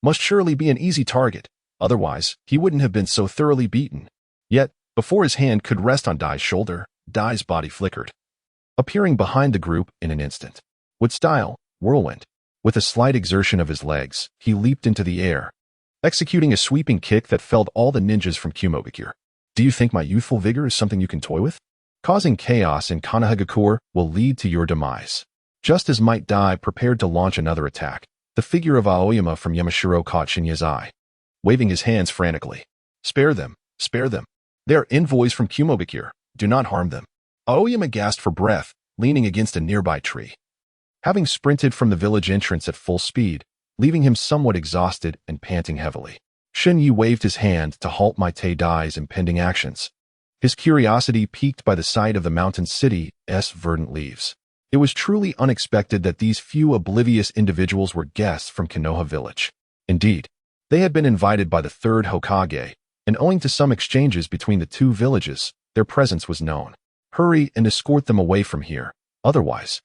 must surely be an easy target, otherwise he wouldn't have been so thoroughly beaten. Yet, before his hand could rest on Dai's shoulder, Dai's body flickered, appearing behind the group in an instant. With style, whirlwind, with a slight exertion of his legs, he leaped into the air, executing a sweeping kick that felled all the ninjas from Kumogakure. Do you think my youthful vigor is something you can toy with? Causing chaos in Konohagakure will lead to your demise. Just as Might Dai prepared to launch another attack, the figure of Aoyama from Yamashiro caught Shen Ye's eye, waving his hands frantically. Spare them, spare them. They are envoys from Kumogakure. Do not harm them. Aoyama gasped for breath, leaning against a nearby tree. Having sprinted from the village entrance at full speed, leaving him somewhat exhausted and panting heavily, Shen Ye waved his hand to halt Might Dai's impending actions. His curiosity piqued by the sight of the mountain city's verdant leaves. It was truly unexpected that these few oblivious individuals were guests from Konoha village. Indeed, they had been invited by the third Hokage, and owing to some exchanges between the two villages, their presence was known. Hurry and escort them away from here. Otherwise,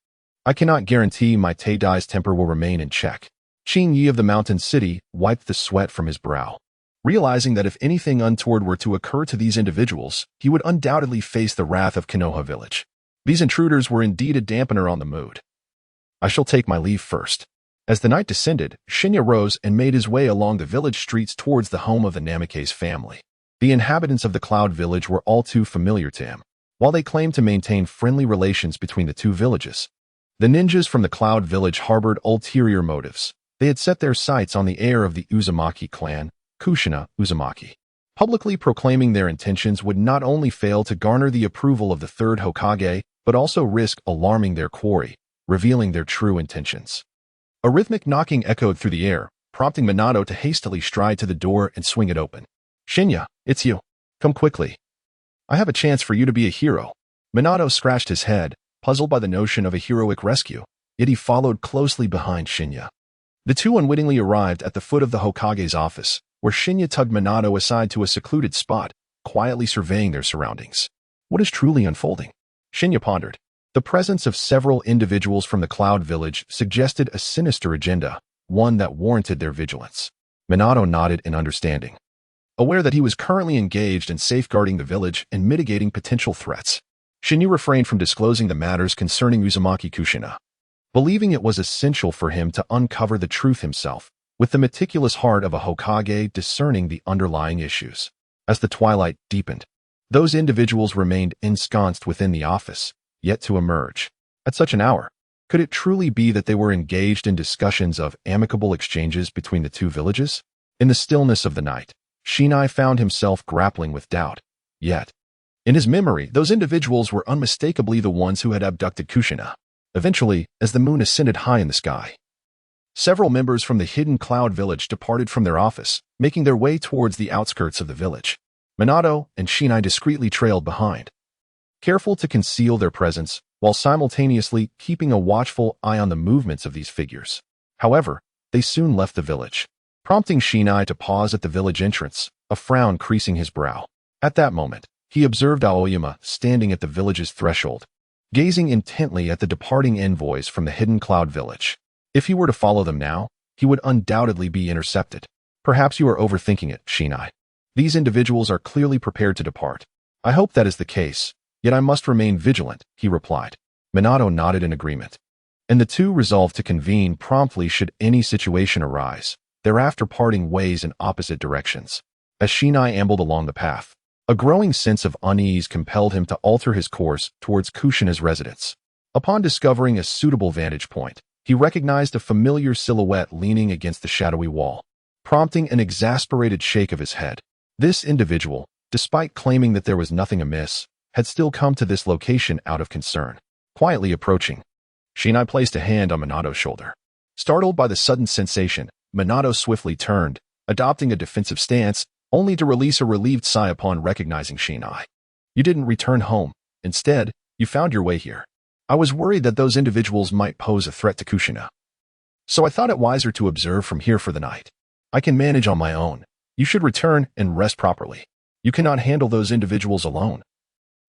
I cannot guarantee Might Dai's temper will remain in check. Shen Ye of the mountain city wiped the sweat from his brow. Realizing that if anything untoward were to occur to these individuals, he would undoubtedly face the wrath of Konoha village. These intruders were indeed a dampener on the mood. I shall take my leave first. As the night descended, Shen Ye rose and made his way along the village streets towards the home of the Namikaze family. The inhabitants of the Cloud Village were all too familiar to him. While they claimed to maintain friendly relations between the two villages, the ninjas from the Cloud Village harbored ulterior motives. They had set their sights on the heir of the Uzumaki clan, Kushina Uzumaki. Publicly proclaiming their intentions would not only fail to garner the approval of the third Hokage, but also risk alarming their quarry, revealing their true intentions. A rhythmic knocking echoed through the air, prompting Minato to hastily stride to the door and swing it open. Shen Ye, it's you. Come quickly. I have a chance for you to be a hero. Minato scratched his head, puzzled by the notion of a heroic rescue, yet he followed closely behind Shen Ye. The two unwittingly arrived at the foot of the Hokage's office, where Shen Ye tugged Minato aside to a secluded spot, quietly surveying their surroundings. What is truly unfolding? Shen Ye pondered. The presence of several individuals from the Cloud Village suggested a sinister agenda, one that warranted their vigilance. Minato nodded in understanding, aware that he was currently engaged in safeguarding the village and mitigating potential threats. Shen Ye refrained from disclosing the matters concerning Uzumaki Kushina, believing it was essential for him to uncover the truth himself, with the meticulous heart of a Hokage discerning the underlying issues. As the twilight deepened, those individuals remained ensconced within the office, yet to emerge. At such an hour, could it truly be that they were engaged in discussions of amicable exchanges between the two villages? In the stillness of the night, Shen Ye found himself grappling with doubt. Yet, in his memory, those individuals were unmistakably the ones who had abducted Kushina. Eventually, as the moon ascended high in the sky, several members from the hidden Cloud Village departed from their office, making their way towards the outskirts of the village. Minato and Shen Ye discreetly trailed behind, careful to conceal their presence while simultaneously keeping a watchful eye on the movements of these figures. However, they soon left the village, prompting Shen Ye to pause at the village entrance, a frown creasing his brow. At that moment, he observed Aoyama standing at the village's threshold, gazing intently at the departing envoys from the hidden Cloud Village. If he were to follow them now, he would undoubtedly be intercepted. Perhaps you are overthinking it, Shen Ye. These individuals are clearly prepared to depart. I hope that is the case, yet I must remain vigilant, he replied. Minato nodded in agreement, and the two resolved to convene promptly should any situation arise, thereafter parting ways in opposite directions. As Shen Ye ambled along the path, a growing sense of unease compelled him to alter his course towards Kushina's residence. Upon discovering a suitable vantage point, he recognized a familiar silhouette leaning against the shadowy wall, prompting an exasperated shake of his head. This individual, despite claiming that there was nothing amiss, had still come to this location out of concern. Quietly approaching, Shen Ye placed a hand on Minato's shoulder. Startled by the sudden sensation, Minato swiftly turned, adopting a defensive stance, only to release a relieved sigh upon recognizing Shen Ye. You didn't return home. Instead, you found your way here. I was worried that those individuals might pose a threat to Kushina, so I thought it wiser to observe from here for the night. I can manage on my own. You should return and rest properly. You cannot handle those individuals alone.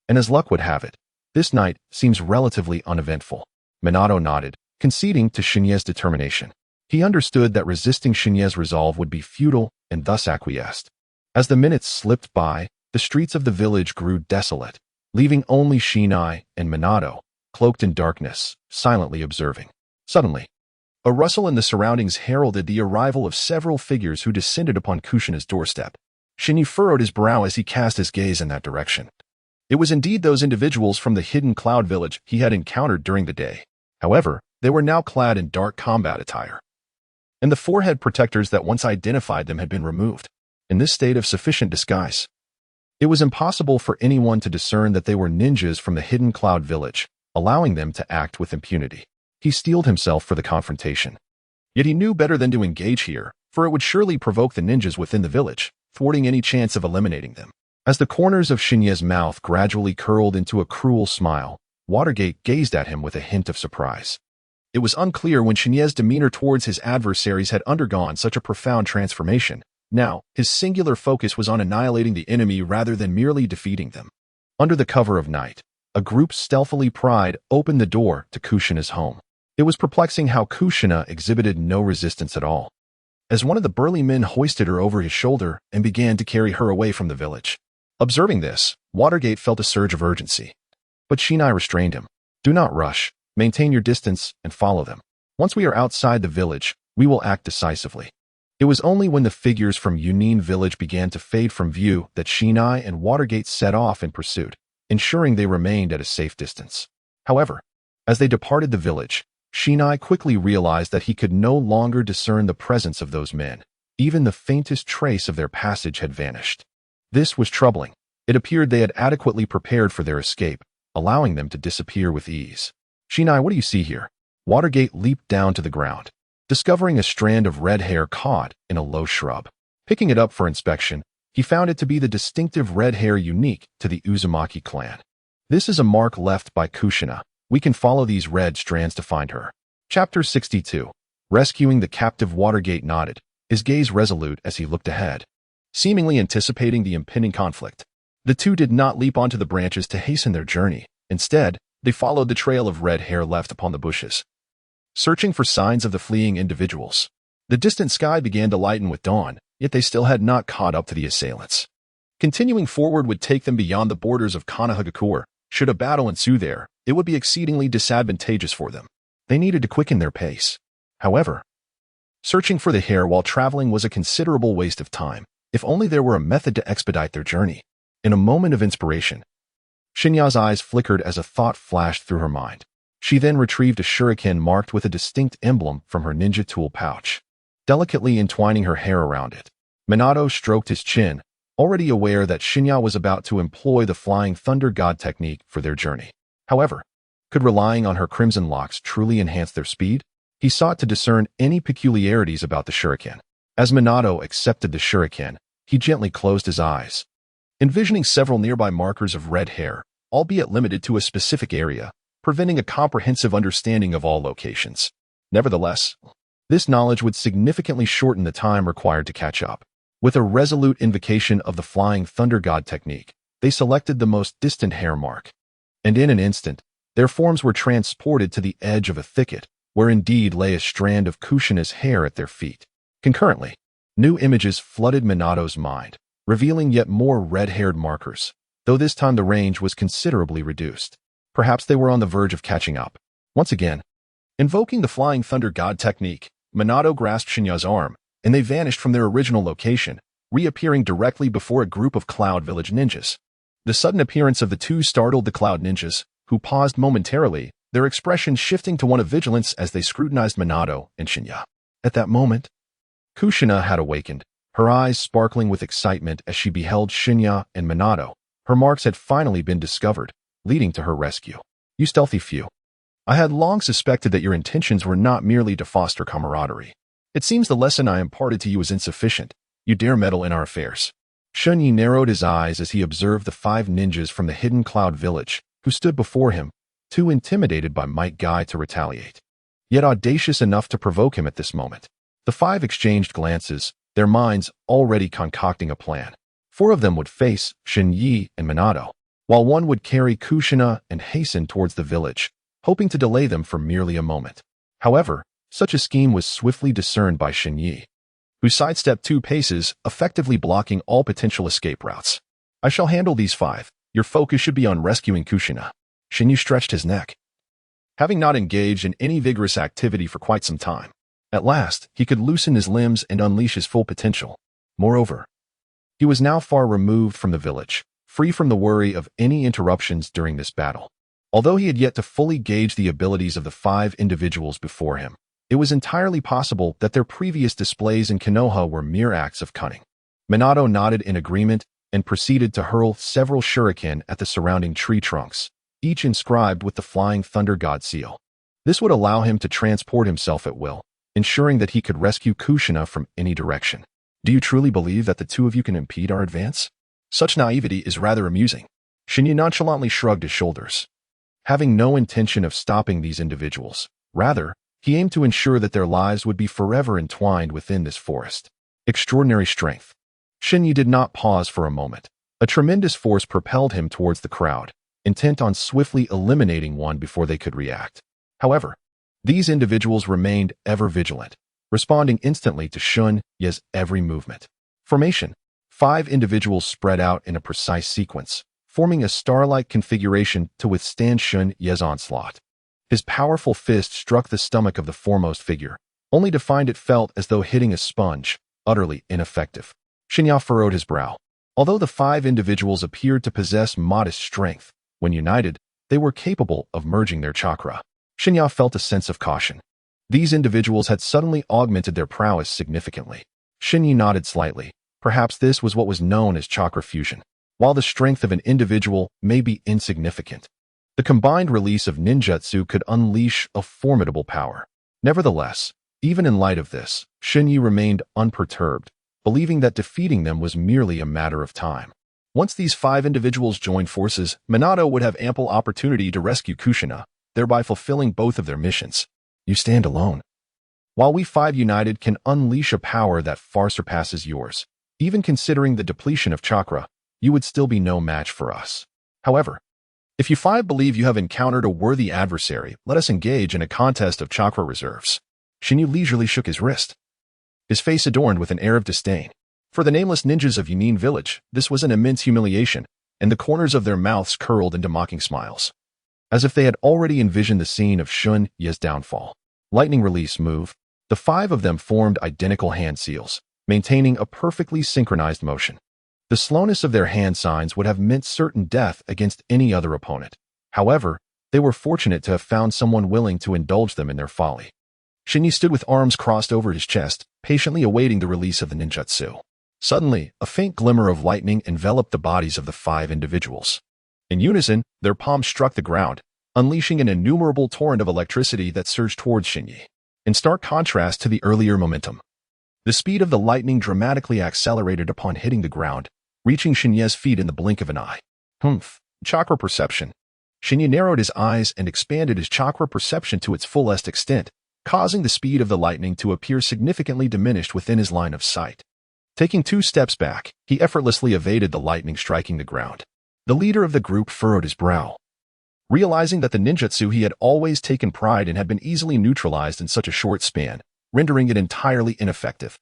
And as luck would have it, this night seems relatively uneventful. Minato nodded, conceding to Shen Ye's determination. He understood that resisting Shen Ye's resolve would be futile and thus acquiesced. As the minutes slipped by, the streets of the village grew desolate, leaving only Shen Ye and Minato, cloaked in darkness, silently observing. Suddenly, a rustle in the surroundings heralded the arrival of several figures who descended upon Kushina's doorstep. Shen Ye furrowed his brow as he cast his gaze in that direction. It was indeed those individuals from the hidden cloud village he had encountered during the day. However, they were now clad in dark combat attire, and the forehead protectors that once identified them had been removed. In this state of sufficient disguise, it was impossible for anyone to discern that they were ninjas from the hidden cloud village, allowing them to act with impunity. He steeled himself for the confrontation. Yet he knew better than to engage here, for it would surely provoke the ninjas within the village, thwarting any chance of eliminating them. As the corners of Shen Ye's mouth gradually curled into a cruel smile, Watergate gazed at him with a hint of surprise. It was unclear when Shen Ye's demeanor towards his adversaries had undergone such a profound transformation. Now, his singular focus was on annihilating the enemy rather than merely defeating them. Under the cover of night, a group stealthily pried open the door to Kushina's home. It was perplexing how Kushina exhibited no resistance at all, as one of the burly men hoisted her over his shoulder and began to carry her away from the village. Observing this, Watergate felt a surge of urgency. But Shinai restrained him. Do not rush, maintain your distance, and follow them. Once we are outside the village, we will act decisively. It was only when the figures from Yunin village began to fade from view that Shinai and Watergate set off in pursuit, ensuring they remained at a safe distance. However, as they departed the village, Shinai quickly realized that he could no longer discern the presence of those men. Even the faintest trace of their passage had vanished. This was troubling. It appeared they had adequately prepared for their escape, allowing them to disappear with ease. Shinai, what do you see here? Watergate leaped down to the ground, discovering a strand of red hair caught in a low shrub. Picking it up for inspection, he found it to be the distinctive red hair unique to the Uzumaki clan. This is a mark left by Kushina. We can follow these red strands to find her. Chapter 62. Rescuing the captive. Watergate nodded, his gaze resolute as he looked ahead, seemingly anticipating the impending conflict. The two did not leap onto the branches to hasten their journey. Instead, they followed the trail of red hair left upon the bushes, searching for signs of the fleeing individuals. The distant sky began to lighten with dawn, yet they still had not caught up to the assailants. Continuing forward would take them beyond the borders of Konohagakure. Should a battle ensue there, it would be exceedingly disadvantageous for them. They needed to quicken their pace. However, searching for the hair while traveling was a considerable waste of time. If only there were a method to expedite their journey. In a moment of inspiration, Shinya's eyes flickered as a thought flashed through her mind. She then retrieved a shuriken marked with a distinct emblem from her ninja tool pouch, delicately entwining her hair around it. Minato stroked his chin, already aware that Shinya was about to employ the Flying Thunder God technique for their journey. However, could relying on her crimson locks truly enhance their speed? He sought to discern any peculiarities about the shuriken. As Minato accepted the shuriken, he gently closed his eyes, envisioning several nearby markers of red hair, albeit limited to a specific area, preventing a comprehensive understanding of all locations. Nevertheless, this knowledge would significantly shorten the time required to catch up. With a resolute invocation of the Flying Thunder God technique, they selected the most distant hair mark, and in an instant, their forms were transported to the edge of a thicket, where indeed lay a strand of Kushina's hair at their feet. Concurrently, new images flooded Minato's mind, revealing yet more red-haired markers, though this time the range was considerably reduced. Perhaps they were on the verge of catching up. Once again, invoking the Flying Thunder God technique, Minato grasped Shinya's arm, and they vanished from their original location, reappearing directly before a group of Cloud Village ninjas. The sudden appearance of the two startled the Cloud ninjas, who paused momentarily, their expressions shifting to one of vigilance as they scrutinized Minato and Shinya. At that moment, Kushina had awakened, her eyes sparkling with excitement as she beheld Shinya and Minato. Her marks had finally been discovered, leading to her rescue. You stealthy few. I had long suspected that your intentions were not merely to foster camaraderie. It seems the lesson I imparted to you is insufficient. You dare meddle in our affairs. Shen Ye narrowed his eyes as he observed the 5 ninjas from the hidden Cloud Village, who stood before him, too intimidated by Might Guy to retaliate, yet audacious enough to provoke him at this moment. The 5 exchanged glances, their minds already concocting a plan. 4 of them would face Shen Ye and Minato, while one would carry Kushina and hasten towards the village, hoping to delay them for merely a moment. However, such a scheme was swiftly discerned by Shen Ye, who sidestepped 2 paces, effectively blocking all potential escape routes. I shall handle these 5. Your focus should be on rescuing Kushina. Shen Ye stretched his neck, having not engaged in any vigorous activity for quite some time. At last, he could loosen his limbs and unleash his full potential. Moreover, he was now far removed from the village, free from the worry of any interruptions during this battle. Although he had yet to fully gauge the abilities of the 5 individuals before him, it was entirely possible that their previous displays in Konoha were mere acts of cunning. Minato nodded in agreement and proceeded to hurl several shuriken at the surrounding tree trunks, each inscribed with the Flying Thunder God seal. This would allow him to transport himself at will, ensuring that he could rescue Kushina from any direction. Do you truly believe that the two of you can impede our advance? Such naivety is rather amusing. Shen Ye nonchalantly shrugged his shoulders. Having no intention of stopping these individuals, rather, he aimed to ensure that their lives would be forever entwined within this forest. Extraordinary strength. Shen Ye did not pause for a moment. A tremendous force propelled him towards the crowd, intent on swiftly eliminating one before they could react. However, these individuals remained ever vigilant, responding instantly to Shen Ye's every movement. Formation. 5 individuals spread out in a precise sequence, forming a star-like configuration to withstand Shen Ye's onslaught. His powerful fist struck the stomach of the foremost figure, only to find it felt as though hitting a sponge, utterly ineffective. Shen Ye furrowed his brow. Although the 5 individuals appeared to possess modest strength, when united, they were capable of merging their chakra. Shen Ye felt a sense of caution. These individuals had suddenly augmented their prowess significantly. Shen Ye nodded slightly. Perhaps this was what was known as chakra fusion. While the strength of an individual may be insignificant, the combined release of ninjutsu could unleash a formidable power. Nevertheless, even in light of this, Shen Ye remained unperturbed, believing that defeating them was merely a matter of time. Once these 5 individuals joined forces, Minato would have ample opportunity to rescue Kushina, thereby fulfilling both of their missions. You stand alone. While we 5 united can unleash a power that far surpasses yours, even considering the depletion of chakra, you would still be no match for us. However, if you 5 believe you have encountered a worthy adversary, let us engage in a contest of chakra reserves. Shen Ye leisurely shook his wrist, his face adorned with an air of disdain. For the nameless ninjas of Yunin village, this was an immense humiliation, and the corners of their mouths curled into mocking smiles, as if they had already envisioned the scene of Shen Ye's downfall. Lightning release move. The 5 of them formed identical hand seals, maintaining a perfectly synchronized motion. The slowness of their hand signs would have meant certain death against any other opponent. However, they were fortunate to have found someone willing to indulge them in their folly. Shen Ye stood with arms crossed over his chest, patiently awaiting the release of the ninjutsu. Suddenly, a faint glimmer of lightning enveloped the bodies of the 5 individuals. In unison, their palms struck the ground, unleashing an innumerable torrent of electricity that surged towards Shen Ye. In stark contrast to the earlier momentum, the speed of the lightning dramatically accelerated upon hitting the ground, reaching Shen Ye's feet in the blink of an eye. Chakra perception. Shen Ye narrowed his eyes and expanded his chakra perception to its fullest extent, causing the speed of the lightning to appear significantly diminished within his line of sight. Taking 2 steps back, he effortlessly evaded the lightning striking the ground. The leader of the group furrowed his brow, realizing that the ninjutsu he had always taken pride in had been easily neutralized in such a short span, rendering it entirely ineffective.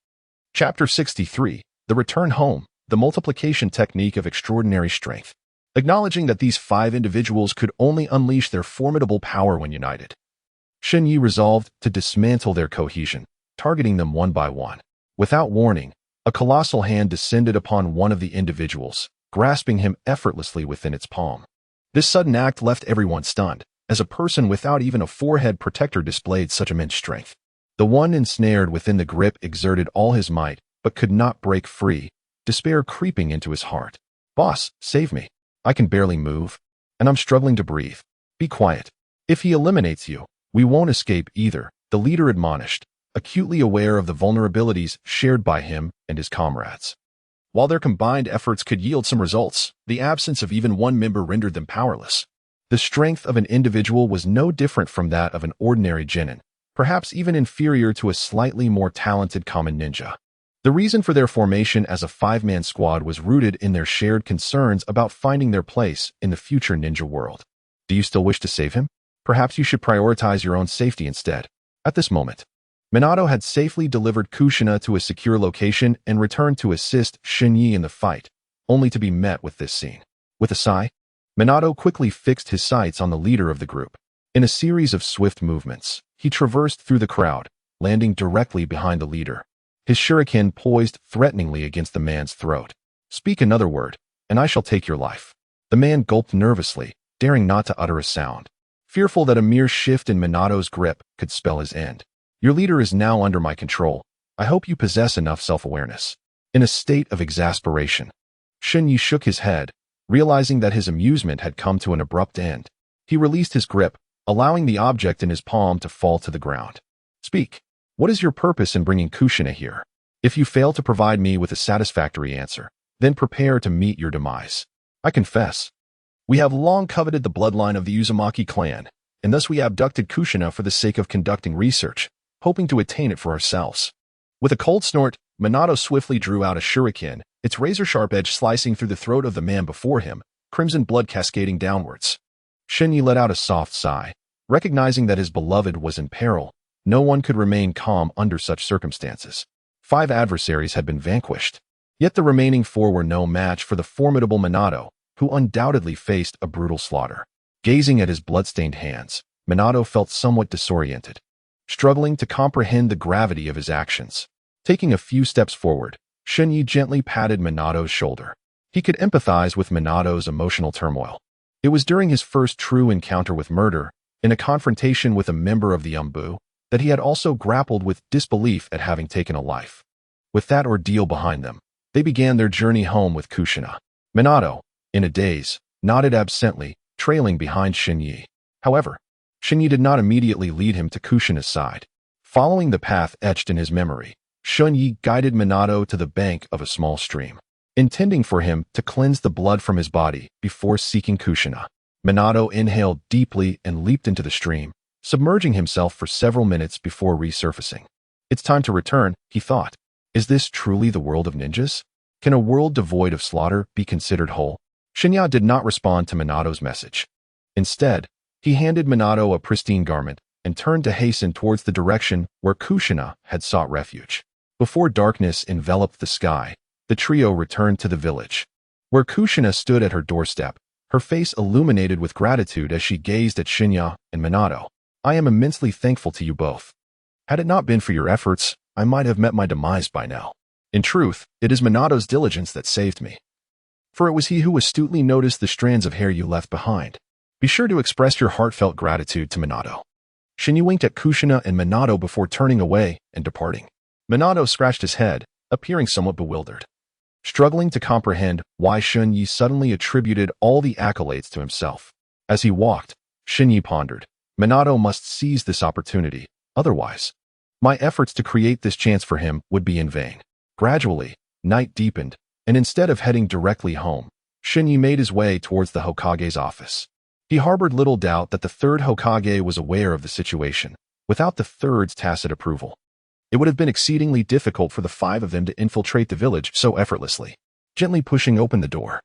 Chapter 63, The Return Home, the Multiplication Technique of Extraordinary Strength. Acknowledging that these 5 individuals could only unleash their formidable power when united, Shen Ye resolved to dismantle their cohesion, targeting them one by one. Without warning, a colossal hand descended upon one of the individuals, grasping him effortlessly within its palm. This sudden act left everyone stunned, as a person without even a forehead protector displayed such immense strength. The one ensnared within the grip exerted all his might, but could not break free, despair creeping into his heart. Boss, save me. I can barely move, and I'm struggling to breathe. Be quiet. If he eliminates you, we won't escape either, the leader admonished, acutely aware of the vulnerabilities shared by him and his comrades. While their combined efforts could yield some results, the absence of even one member rendered them powerless. The strength of an individual was no different from that of an ordinary genin, perhaps even inferior to a slightly more talented common ninja. The reason for their formation as a 5-man squad was rooted in their shared concerns about finding their place in the future ninja world. Do you still wish to save him? Perhaps you should prioritize your own safety instead. At this moment, Minato had safely delivered Kushina to a secure location and returned to assist Shen Ye in the fight, only to be met with this scene. With a sigh, Minato quickly fixed his sights on the leader of the group. In a series of swift movements, he traversed through the crowd, landing directly behind the leader, his shuriken poised threateningly against the man's throat. Speak another word, and I shall take your life." The man gulped nervously, daring not to utter a sound, fearful that a mere shift in Minato's grip could spell his end. "Your leader is now under my control. I hope you possess enough self-awareness." In a state of exasperation, Shen Ye shook his head, realizing that his amusement had come to an abrupt end. He released his grip, allowing the object in his palm to fall to the ground. "Speak. What is your purpose in bringing Kushina here? If you fail to provide me with a satisfactory answer, then prepare to meet your demise. I confess. We have long coveted the bloodline of the Uzumaki clan, and thus we abducted Kushina for the sake of conducting research, hoping to attain it for ourselves." With a cold snort, Minato swiftly drew out a shuriken, its razor-sharp edge slicing through the throat of the man before him, crimson blood cascading downwards. Shen Ye let out a soft sigh, recognizing that his beloved was in peril. No one could remain calm under such circumstances. 5 adversaries had been vanquished, yet the remaining 4 were no match for the formidable Minato, who undoubtedly faced a brutal slaughter. Gazing at his blood-stained hands, Minato felt somewhat disoriented, struggling to comprehend the gravity of his actions. Taking a few steps forward, Shen Ye gently patted Minato's shoulder. He could empathize with Minato's emotional turmoil. It was during his first true encounter with murder, in a confrontation with a member of the Anbu, that he had also grappled with disbelief at having taken a life. With that ordeal behind them, they began their journey home with Kushina. Minato, in a daze, nodded absently, trailing behind Shen Ye. However, Shen Ye did not immediately lead him to Kushina's side. Following the path etched in his memory, Shen Ye guided Minato to the bank of a small stream, intending for him to cleanse the blood from his body before seeking Kushina. Minato inhaled deeply and leaped into the stream, submerging himself for several minutes before resurfacing. "It's time to return," he thought. Is this truly the world of ninjas? Can a world devoid of slaughter be considered whole? Shinya did not respond to Minato's message. Instead, he handed Minato a pristine garment and turned to hasten towards the direction where Kushina had sought refuge. Before darkness enveloped the sky, the trio returned to the village, where Kushina stood at her doorstep, her face illuminated with gratitude as she gazed at Shinya and Minato. "I am immensely thankful to you both. Had it not been for your efforts, I might have met my demise by now. In truth, it is Minato's diligence that saved me. For it was he who astutely noticed the strands of hair you left behind. Be sure to express your heartfelt gratitude to Minato." Shinya winked at Kushina and Minato before turning away and departing. Minato scratched his head, appearing somewhat bewildered, struggling to comprehend why Shen Ye suddenly attributed all the accolades to himself. As he walked, Shen Ye pondered, Minato must seize this opportunity, otherwise, my efforts to create this chance for him would be in vain. Gradually, night deepened, and instead of heading directly home, Shen Ye made his way towards the Hokage's office. He harbored little doubt that the third Hokage was aware of the situation, without the third's tacit approval. It would have been exceedingly difficult for the 5 of them to infiltrate the village so effortlessly. Gently pushing open the door,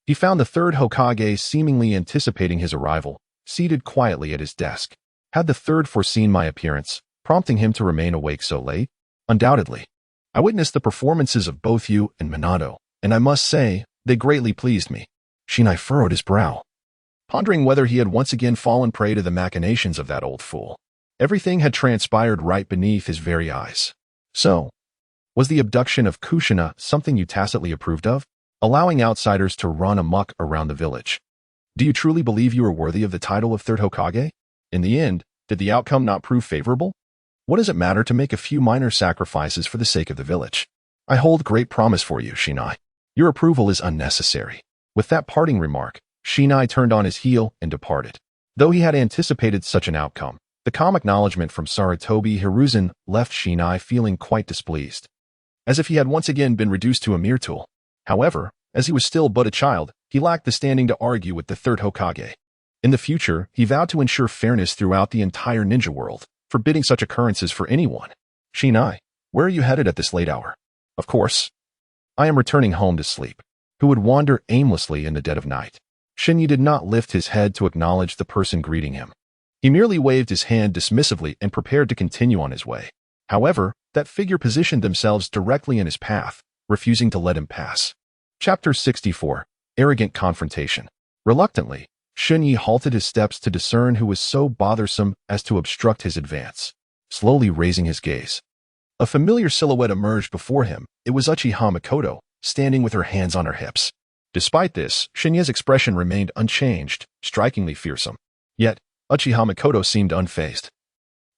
he found the third Hokage seemingly anticipating his arrival, seated quietly at his desk. Had the third foreseen my appearance, prompting him to remain awake so late? Undoubtedly. I witnessed the performances of both you and Minato, and I must say, they greatly pleased me. Shinai furrowed his brow, pondering whether he had once again fallen prey to the machinations of that old fool. Everything had transpired right beneath his very eyes. So, was the abduction of Kushina something you tacitly approved of, allowing outsiders to run amok around the village? Do you truly believe you are worthy of the title of third Hokage? In the end, did the outcome not prove favorable? What does it matter to make a few minor sacrifices for the sake of the village? I hold great promise for you, Shinai. Your approval is unnecessary. With that parting remark, Shinai turned on his heel and departed. Though he had anticipated such an outcome, the calm acknowledgement from Sarutobi Hiruzen left Shinai feeling quite displeased, as if he had once again been reduced to a mere tool. However, as he was still but a child, he lacked the standing to argue with the third Hokage. In the future, he vowed to ensure fairness throughout the entire ninja world, forbidding such occurrences for anyone. Shinai, where are you headed at this late hour? Of course, I am returning home to sleep. Who would wander aimlessly in the dead of night? Shen Ye did not lift his head to acknowledge the person greeting him. He merely waved his hand dismissively and prepared to continue on his way. However, that figure positioned themselves directly in his path, refusing to let him pass. Chapter 64, Arrogant Confrontation. Reluctantly, Shen Ye halted his steps to discern who was so bothersome as to obstruct his advance. Slowly raising his gaze, a familiar silhouette emerged before him. It was Uchiha Makoto, standing with her hands on her hips. Despite this, Shen Ye's expression remained unchanged, strikingly fearsome. Yet, Uchiha Mikoto seemed unfazed.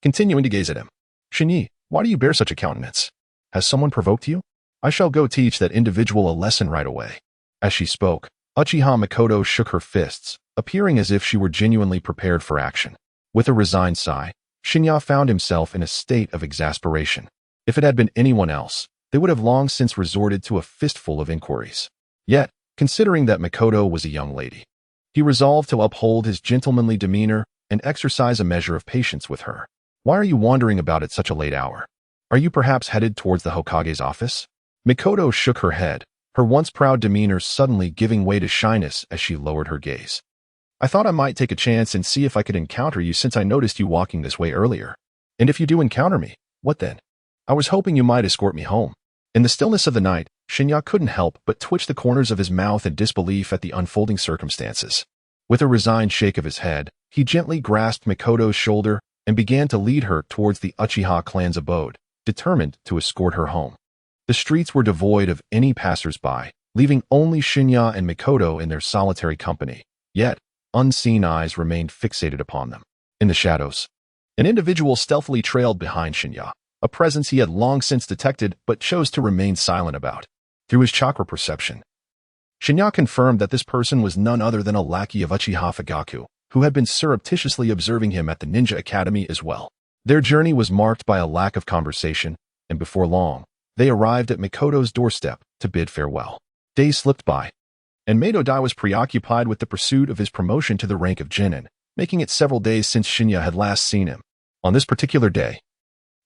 Continuing to gaze at him. Shen Ye, why do you bear such a countenance? Has someone provoked you? I shall go teach that individual a lesson right away. As she spoke, Uchiha Mikoto shook her fists, appearing as if she were genuinely prepared for action. With a resigned sigh, Shen Ye found himself in a state of exasperation. If it had been anyone else, they would have long since resorted to a fistful of inquiries. Yet, considering that Mikoto was a young lady, he resolved to uphold his gentlemanly demeanor and exercise a measure of patience with her. Why are you wandering about at such a late hour? Are you perhaps headed towards the Hokage's office? Mikoto shook her head, her once proud demeanor suddenly giving way to shyness as she lowered her gaze. I thought I might take a chance and see if I could encounter you since I noticed you walking this way earlier. And if you do encounter me, what then? I was hoping you might escort me home. In the stillness of the night, Shen Ye couldn't help but twitch the corners of his mouth in disbelief at the unfolding circumstances. With a resigned shake of his head, he gently grasped Mikoto's shoulder and began to lead her towards the Uchiha clan's abode, determined to escort her home. The streets were devoid of any passers-by, leaving only Shen Ye and Mikoto in their solitary company. Yet, unseen eyes remained fixated upon them. In the shadows, an individual stealthily trailed behind Shen Ye, a presence he had long since detected but chose to remain silent about. Through his chakra perception, Shen Ye confirmed that this person was none other than a lackey of Uchiha Fugaku, who had been surreptitiously observing him at the Ninja Academy as well. Their journey was marked by a lack of conversation, and before long, they arrived at Mikoto's doorstep to bid farewell. Days slipped by, and Meidodai was preoccupied with the pursuit of his promotion to the rank of Genin, making it several days since Shen Ye had last seen him. On this particular day,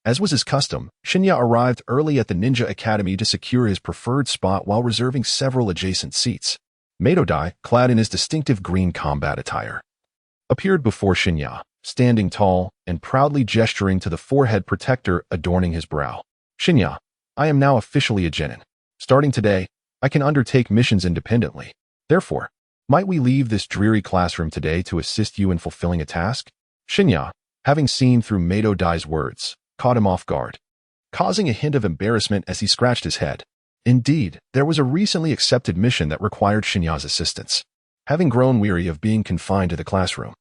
as was his custom, Shen Ye arrived early at the Ninja Academy to secure his preferred spot while reserving several adjacent seats. Meidodai, clad in his distinctive green combat attire, appeared before Shen Ye, standing tall and proudly gesturing to the forehead protector adorning his brow. Shen Ye, I am now officially a Genin. Starting today, I can undertake missions independently. Therefore, might we leave this dreary classroom today to assist you in fulfilling a task? Shen Ye, having seen through Meidodai's words, caught him off guard, causing a hint of embarrassment as he scratched his head. Indeed, there was a recently accepted mission that required Shen Ye's assistance. Having grown weary of being confined to the classroom,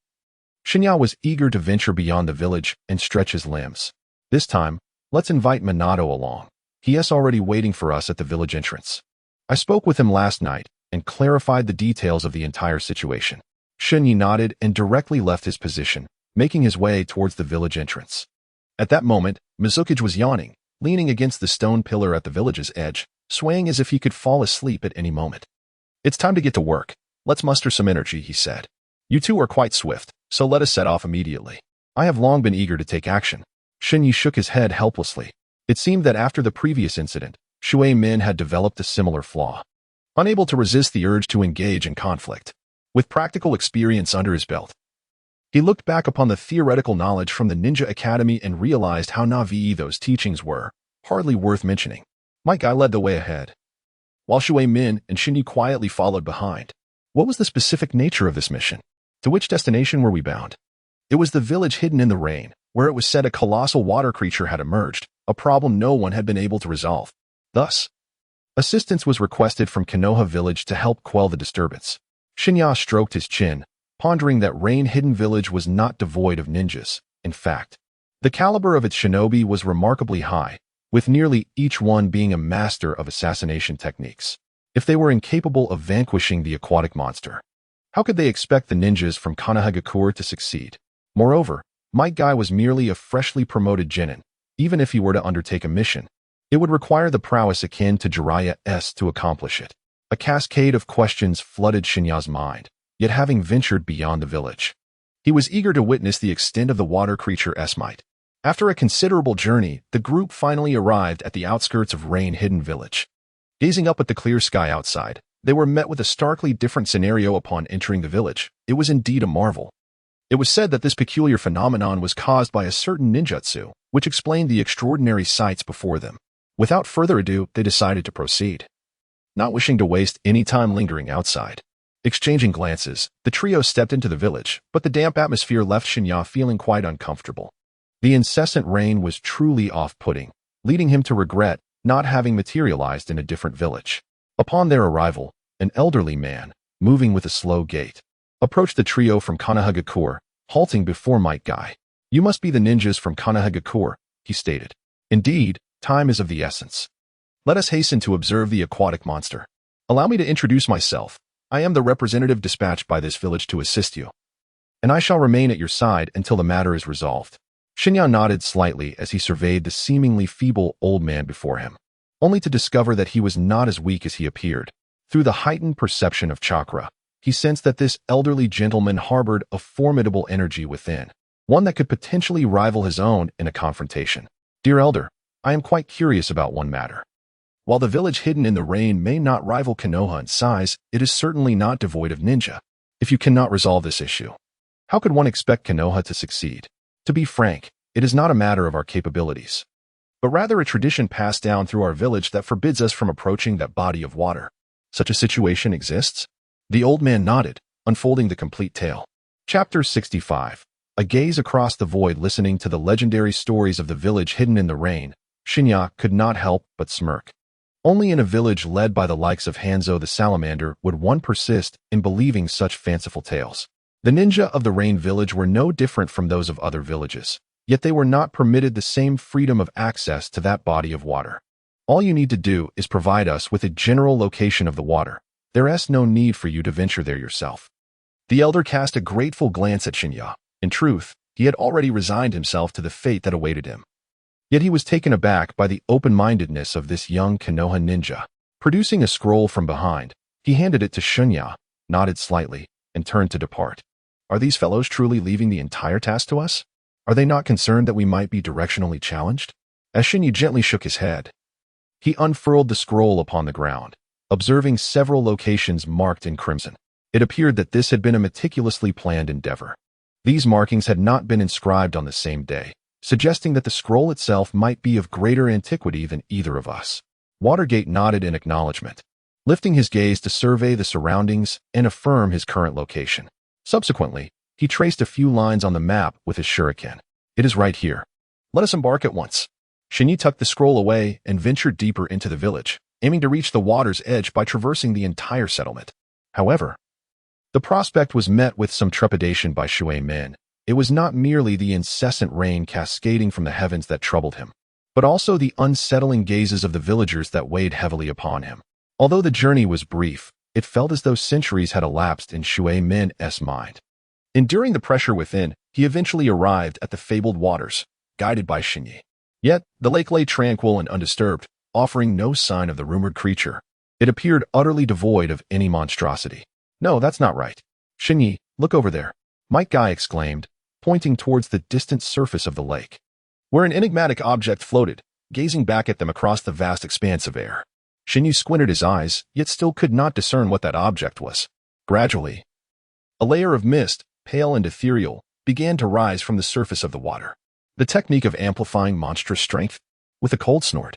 Shen Ye was eager to venture beyond the village and stretch his limbs. This time, let's invite Minato along. He is already waiting for us at the village entrance. I spoke with him last night and clarified the details of the entire situation. Shen Ye nodded and directly left his position, making his way towards the village entrance. At that moment, Mizukage was yawning, leaning against the stone pillar at the village's edge, swaying as if he could fall asleep at any moment. It's time to get to work. Let's muster some energy, he said. You two are quite swift, so let us set off immediately. I have long been eager to take action. Shen Ye shook his head helplessly. It seemed that after the previous incident, Shui Min had developed a similar flaw. Unable to resist the urge to engage in conflict. With practical experience under his belt, he looked back upon the theoretical knowledge from the Ninja Academy and realized how naive those teachings were, hardly worth mentioning. My guy led the way ahead, while Shui Min and Shen Ye quietly followed behind. What was the specific nature of this mission? To which destination were we bound? It was the village hidden in the rain, where it was said a colossal water creature had emerged, a problem no one had been able to resolve. Thus, assistance was requested from Konoha village to help quell the disturbance. Shen Ye stroked his chin, pondering that rain-hidden village was not devoid of ninjas. In fact, the caliber of its shinobi was remarkably high, with nearly each one being a master of assassination techniques. If they were incapable of vanquishing the aquatic monster, how could they expect the ninjas from Konohagakure to succeed? Moreover, Might Guy was merely a freshly promoted genin. Even if he were to undertake a mission, it would require the prowess akin to Jiraiya's to accomplish it. A cascade of questions flooded Shen Ye's mind, yet having ventured beyond the village, he was eager to witness the extent of the water creature's might. After a considerable journey, the group finally arrived at the outskirts of rain-hidden village. Gazing up at the clear sky outside, they were met with a starkly different scenario upon entering the village. It was indeed a marvel. It was said that this peculiar phenomenon was caused by a certain ninjutsu, which explained the extraordinary sights before them. Without further ado, they decided to proceed, not wishing to waste any time lingering outside. Exchanging glances, the trio stepped into the village, but the damp atmosphere left Shen Ye feeling quite uncomfortable. The incessant rain was truly off-putting, leading him to regret not having materialized in a different village. Upon their arrival, An elderly man, moving with a slow gait, approached the trio from Konohagakure, halting before Might Guy. "You must be the ninjas from Konohagakure," he stated. "Indeed, time is of the essence. Let us hasten to observe the aquatic monster. Allow me to introduce myself. I am the representative dispatched by this village to assist you, and I shall remain at your side until the matter is resolved." Shen Ye nodded slightly as he surveyed the seemingly feeble old man before him, only to discover that he was not as weak as he appeared. Through the heightened perception of chakra, he sensed that this elderly gentleman harbored a formidable energy within, one that could potentially rival his own in a confrontation. "Dear elder, I am quite curious about one matter. While the village hidden in the rain may not rival Konoha in size, it is certainly not devoid of ninja. If you cannot resolve this issue, how could one expect Konoha to succeed? To be frank, it is not a matter of our capabilities, but rather a tradition passed down through our village that forbids us from approaching that body of water. Such a situation exists?" The old man nodded, unfolding the complete tale. Chapter 65. A gaze across the void. Listening to the legendary stories of the village hidden in the rain, Shen Ye could not help but smirk. Only in a village led by the likes of Hanzo the Salamander would one persist in believing such fanciful tales. The ninja of the Rain Village were no different from those of other villages, yet they were not permitted the same freedom of access to that body of water. "All you need to do is provide us with a general location of the water. There is no need for you to venture there yourself." The elder cast a grateful glance at Shen Ye. In truth, he had already resigned himself to the fate that awaited him. Yet he was taken aback by the open-mindedness of this young Konoha ninja. Producing a scroll from behind, he handed it to Shen Ye, nodded slightly, and turned to depart. "Are these fellows truly leaving the entire task to us? Are they not concerned that we might be directionally challenged?" As Shen Ye gently shook his head, he unfurled the scroll upon the ground, observing several locations marked in crimson. It appeared that this had been a meticulously planned endeavor. These markings had not been inscribed on the same day, suggesting that the scroll itself might be of greater antiquity than either of us. Watergate nodded in acknowledgement, lifting his gaze to survey the surroundings and affirm his current location. Subsequently, he traced a few lines on the map with his shuriken. "It is right here. Let us embark at once." Shen Ye tucked the scroll away and ventured deeper into the village, aiming to reach the water's edge by traversing the entire settlement. However, the prospect was met with some trepidation by Shui men. It was not merely the incessant rain cascading from the heavens that troubled him, but also the unsettling gazes of the villagers that weighed heavily upon him. Although the journey was brief, it felt as though centuries had elapsed in Shui Men's mind. Enduring the pressure within, he eventually arrived at the fabled waters, guided by Shen Ye. Yet, the lake lay tranquil and undisturbed, offering no sign of the rumored creature. It appeared utterly devoid of any monstrosity. "No, that's not right. Shen Ye, look over there," Might Guy exclaimed, pointing towards the distant surface of the lake, where an enigmatic object floated, gazing back at them across the vast expanse of air. Shen Ye squinted his eyes, yet still could not discern what that object was. Gradually, a layer of mist, pale and ethereal, began to rise from the surface of the water. The technique of amplifying monstrous strength. With a cold snort,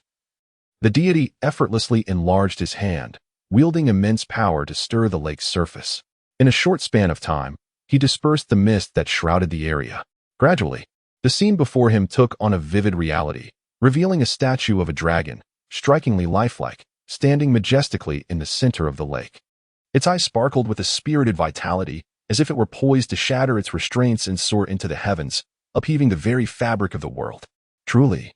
the deity effortlessly enlarged his hand, wielding immense power to stir the lake's surface. In a short span of time, he dispersed the mist that shrouded the area. Gradually, the scene before him took on a vivid reality, revealing a statue of a dragon, strikingly lifelike, standing majestically in the center of the lake. Its eyes sparkled with a spirited vitality, as if it were poised to shatter its restraints and soar into the heavens, upheaving the very fabric of the world. Truly,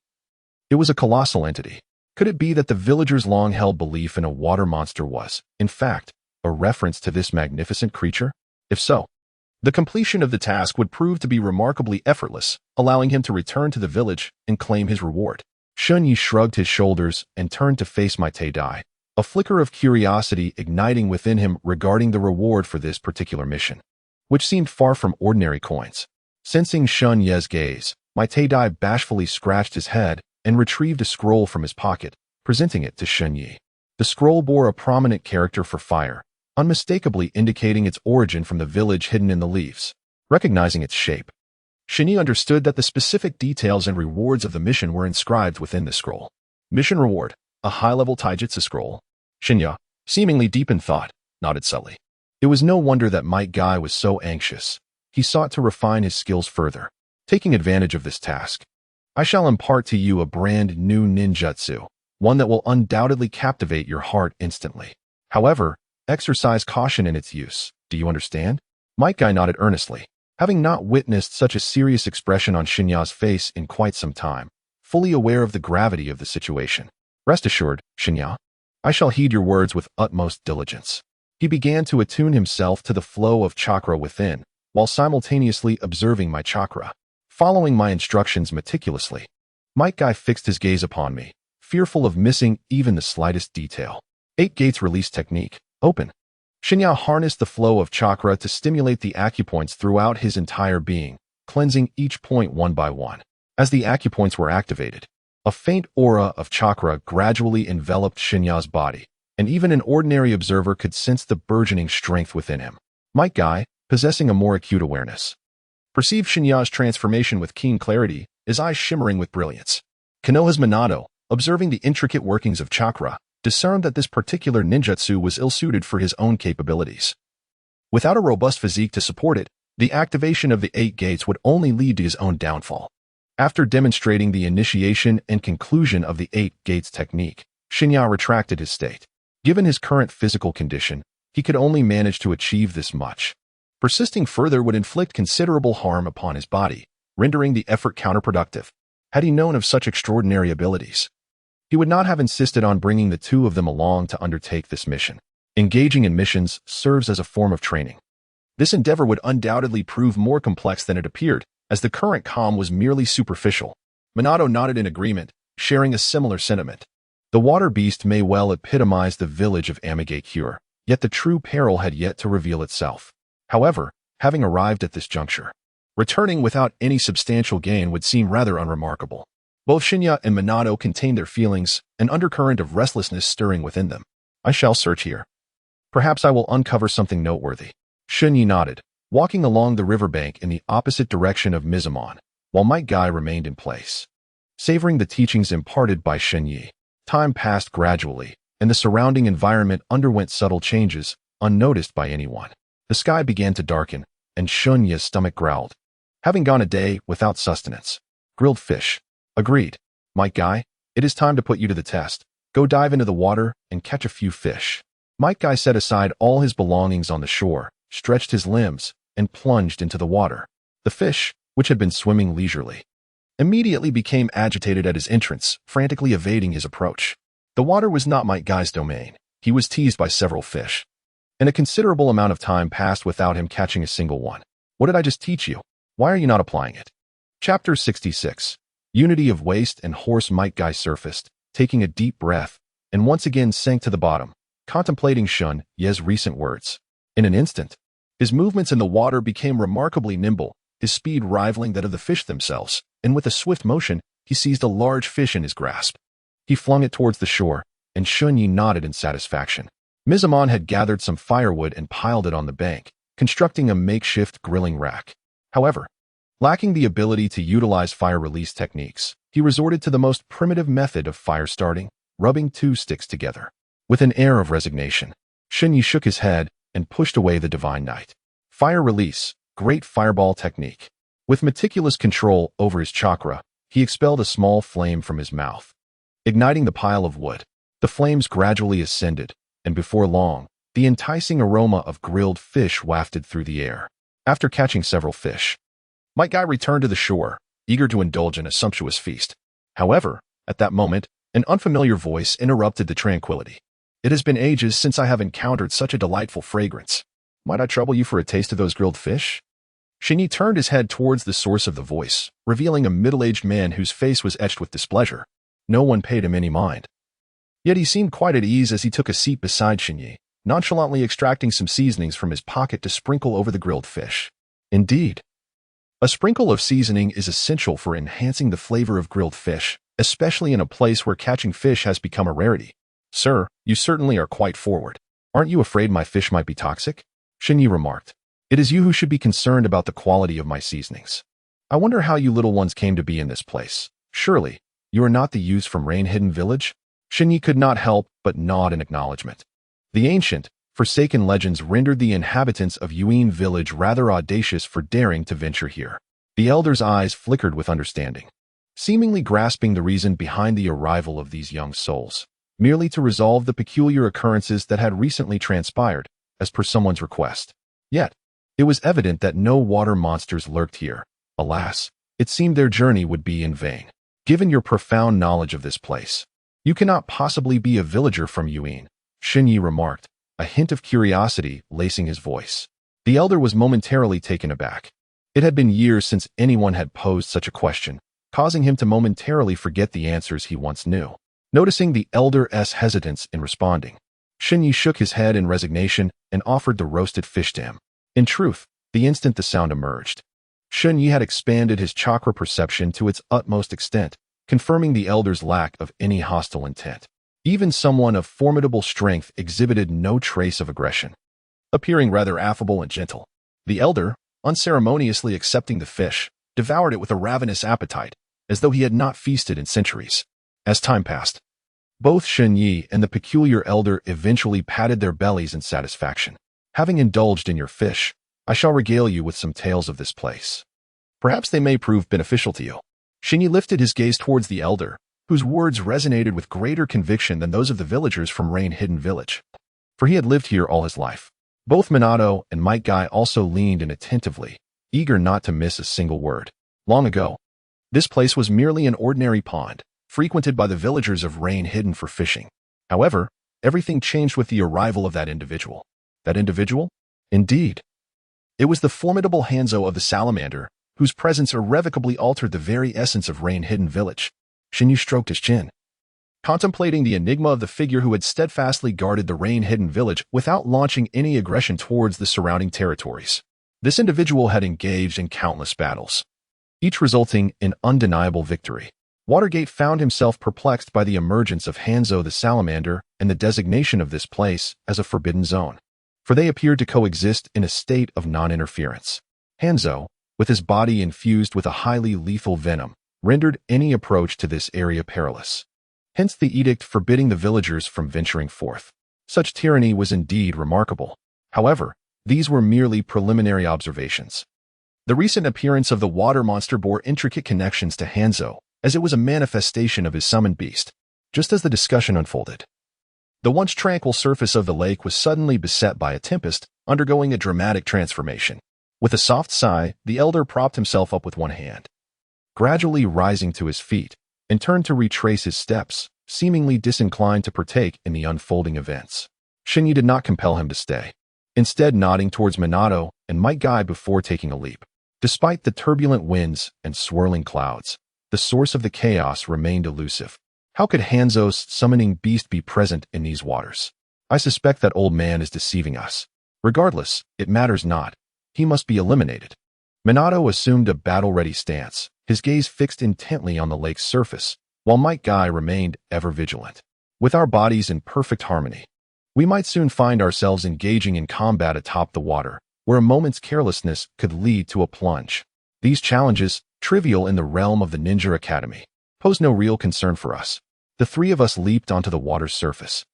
it was a colossal entity. Could it be that the villagers' long-held belief in a water monster was, in fact, a reference to this magnificent creature? If so, the completion of the task would prove to be remarkably effortless, allowing him to return to the village and claim his reward. Shen Ye shrugged his shoulders and turned to face Might Guy, a flicker of curiosity igniting within him regarding the reward for this particular mission, which seemed far from ordinary coins. Sensing Shen Ye's gaze, Might Guy bashfully scratched his head and retrieved a scroll from his pocket, presenting it to Shen Ye. The scroll bore a prominent character for fire, unmistakably indicating its origin from the village hidden in the leaves. Recognizing its shape, Shen Ye understood that the specific details and rewards of the mission were inscribed within the scroll. Mission reward, a high-level taijutsu scroll. Shen Ye, seemingly deep in thought, nodded subtly. It was no wonder that Might Guy was so anxious. He sought to refine his skills further. Taking advantage of this task, I shall impart to you a brand new ninjutsu, one that will undoubtedly captivate your heart instantly. However, Exercise caution in its use. Do you understand? Might Guy nodded earnestly, having not witnessed such a serious expression on Shen Ye's face in quite some time, fully aware of the gravity of the situation. Rest assured, Shen Ye, I shall heed your words with utmost diligence. He began to attune himself to the flow of chakra within, while simultaneously observing my chakra, following my instructions meticulously. Might Guy fixed his gaze upon me, fearful of missing even the slightest detail. 8 gates release technique. Open. Shen Ye harnessed the flow of chakra to stimulate the acupoints throughout his entire being, cleansing each point one by one. As the acupoints were activated, a faint aura of chakra gradually enveloped Shen Ye's body, and even an ordinary observer could sense the burgeoning strength within him. Might Guy, possessing a more acute awareness, perceived Shen Ye's transformation with keen clarity, his eyes shimmering with brilliance. Konoha's Minato, observing the intricate workings of chakra, discerned that this particular ninjutsu was ill-suited for his own capabilities. Without a robust physique to support it, the activation of the 8 gates would only lead to his own downfall. After demonstrating the initiation and conclusion of the 8 gates technique, Shen Ye retracted his state. Given his current physical condition, he could only manage to achieve this much. Persisting further would inflict considerable harm upon his body, rendering the effort counterproductive. Had he known of such extraordinary abilities, he would not have insisted on bringing the 2 of them along to undertake this mission. Engaging in missions serves as a form of training. This endeavor would undoubtedly prove more complex than it appeared, as the current calm was merely superficial. Minato nodded in agreement, sharing a similar sentiment. The water beast may well epitomize the village of Amigakure, yet the true peril had yet to reveal itself. However, having arrived at this juncture, returning without any substantial gain would seem rather unremarkable. Both Shen Ye and Minato contained their feelings, an undercurrent of restlessness stirring within them. I shall search here. Perhaps I will uncover something noteworthy. Shen Ye nodded, walking along the riverbank in the opposite direction of Mizumon, while Might Guy remained in place. Savoring the teachings imparted by Shen Ye, time passed gradually, and the surrounding environment underwent subtle changes, unnoticed by anyone. The sky began to darken, and Shen Ye's stomach growled. Having gone a day without sustenance. Grilled fish. Agreed. Might Guy, it is time to put you to the test. Go dive into the water and catch a few fish. Might Guy set aside all his belongings on the shore, stretched his limbs, and plunged into the water. The fish, which had been swimming leisurely, immediately became agitated at his entrance, frantically evading his approach. The water was not Might Guy's domain. He was teased by several fish, and a considerable amount of time passed without him catching a single one. What did I just teach you? Why are you not applying it? Chapter 66. Unity of Waist and Horse. Might Guy surfaced, taking a deep breath, and once again sank to the bottom, contemplating Shen Ye's recent words. In an instant, his movements in the water became remarkably nimble, his speed rivaling that of the fish themselves, and with a swift motion, he seized a large fish in his grasp. He flung it towards the shore, and Shen Ye nodded in satisfaction. Mizumon had gathered some firewood and piled it on the bank, constructing a makeshift grilling rack. However, lacking the ability to utilize fire release techniques, he resorted to the most primitive method of fire starting, rubbing 2 sticks together. With an air of resignation, Shen Ye shook his head and pushed away the divine night. Fire release, great fireball technique. With meticulous control over his chakra, he expelled a small flame from his mouth. Igniting the pile of wood, the flames gradually ascended, and before long, the enticing aroma of grilled fish wafted through the air. After catching several fish, Might Guy returned to the shore, eager to indulge in a sumptuous feast. However, at that moment, an unfamiliar voice interrupted the tranquility. It has been ages since I have encountered such a delightful fragrance. Might I trouble you for a taste of those grilled fish? Shen Ye turned his head towards the source of the voice, revealing a middle-aged man whose face was etched with displeasure. No one paid him any mind. Yet he seemed quite at ease as he took a seat beside Shen Ye, nonchalantly extracting some seasonings from his pocket to sprinkle over the grilled fish. Indeed, a sprinkle of seasoning is essential for enhancing the flavor of grilled fish, especially in a place where catching fish has become a rarity. Sir, you certainly are quite forward. Aren't you afraid my fish might be toxic? Shen Ye remarked. It is you who should be concerned about the quality of my seasonings. I wonder how you little ones came to be in this place. Surely, you are not the youths from Rain-Hidden Village? Shen Ye could not help but nod in acknowledgement. The ancient, forsaken legends rendered the inhabitants of Yuin village rather audacious for daring to venture here. The elder's eyes flickered with understanding. Seemingly grasping the reason behind the arrival of these young souls, merely to resolve the peculiar occurrences that had recently transpired, as per someone's request. Yet, it was evident that no water monsters lurked here. Alas, it seemed their journey would be in vain. Given your profound knowledge of this place, you cannot possibly be a villager from Yuan, Shen Ye remarked, a hint of curiosity lacing his voice. The elder was momentarily taken aback. It had been years since anyone had posed such a question, causing him to momentarily forget the answers he once knew. Noticing the elder's hesitance in responding, Shen Ye shook his head in resignation and offered the roasted fish to him. In truth, the instant the sound emerged, Shen Ye had expanded his chakra perception to its utmost extent, confirming the elder's lack of any hostile intent. Even someone of formidable strength exhibited no trace of aggression. Appearing rather affable and gentle, the elder, unceremoniously accepting the fish, devoured it with a ravenous appetite, as though he had not feasted in centuries. As time passed, both Shen Ye and the peculiar elder eventually patted their bellies in satisfaction. Having indulged in your fish, I shall regale you with some tales of this place. Perhaps they may prove beneficial to you. Shen Ye lifted his gaze towards the elder, whose words resonated with greater conviction than those of the villagers from Rain-Hidden Village. For he had lived here all his life. Both Minato and Might Guy also leaned in attentively, eager not to miss a single word. Long ago, this place was merely an ordinary pond, frequented by the villagers of Rain-Hidden for fishing. However, everything changed with the arrival of that individual. That individual? Indeed. It was the formidable Hanzo of the Salamander, whose presence irrevocably altered the very essence of Rain-Hidden Village. Shen Ye stroked his chin, contemplating the enigma of the figure who had steadfastly guarded the Rain-Hidden Village without launching any aggression towards the surrounding territories. This individual had engaged in countless battles, each resulting in undeniable victory. Watergate found himself perplexed by the emergence of Hanzo the Salamander and the designation of this place as a forbidden zone, for they appeared to coexist in a state of non-interference. Hanzo, with his body infused with a highly lethal venom, rendered any approach to this area perilous. Hence the edict forbidding the villagers from venturing forth. Such tyranny was indeed remarkable. However, these were merely preliminary observations. The recent appearance of the water monster bore intricate connections to Hanzo, as it was a manifestation of his summoned beast. Just as the discussion unfolded, the once tranquil surface of the lake was suddenly beset by a tempest, undergoing a dramatic transformation. With a soft sigh, the elder propped himself up with one hand, gradually rising to his feet, and turned to retrace his steps, seemingly disinclined to partake in the unfolding events. Shen Ye did not compel him to stay, instead nodding towards Minato and Might Guy before taking a leap. Despite the turbulent winds and swirling clouds, the source of the chaos remained elusive. How could Hanzo's summoning beast be present in these waters? I suspect that old man is deceiving us. Regardless, it matters not. He must be eliminated. Minato assumed a battle-ready stance, his gaze fixed intently on the lake's surface, while Might Guy remained ever vigilant. With our bodies in perfect harmony, we might soon find ourselves engaging in combat atop the water, where a moment's carelessness could lead to a plunge. These challenges, trivial in the realm of the Ninja Academy, pose no real concern for us. The three of us leaped onto the water's surface,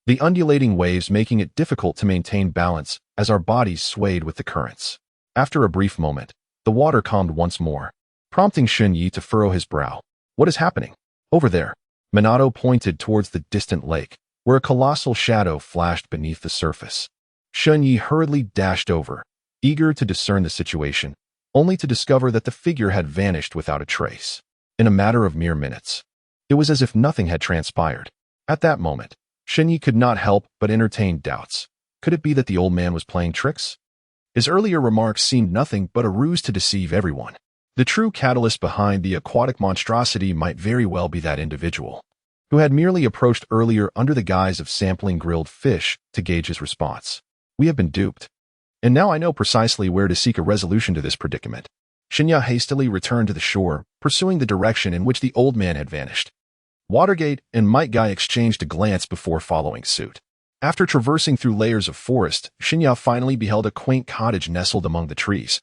the undulating waves making it difficult to maintain balance as our bodies swayed with the currents. After a brief moment, the water calmed once more, prompting Shen Ye to furrow his brow. What is happening? Over there. Minato pointed towards the distant lake, where a colossal shadow flashed beneath the surface. Shen Ye hurriedly dashed over, eager to discern the situation, only to discover that the figure had vanished without a trace. In a matter of mere minutes, it was as if nothing had transpired. At that moment, Shen Ye could not help but entertain doubts. Could it be that the old man was playing tricks? His earlier remarks seemed nothing but a ruse to deceive everyone. The true catalyst behind the aquatic monstrosity might very well be that individual, who had merely approached earlier under the guise of sampling grilled fish to gauge his response. We have been duped. And now I know precisely where to seek a resolution to this predicament. Shen Ye hastily returned to the shore, pursuing the direction in which the old man had vanished. Watergate and Might Guy exchanged a glance before following suit. After traversing through layers of forest, Shen Ye finally beheld a quaint cottage nestled among the trees,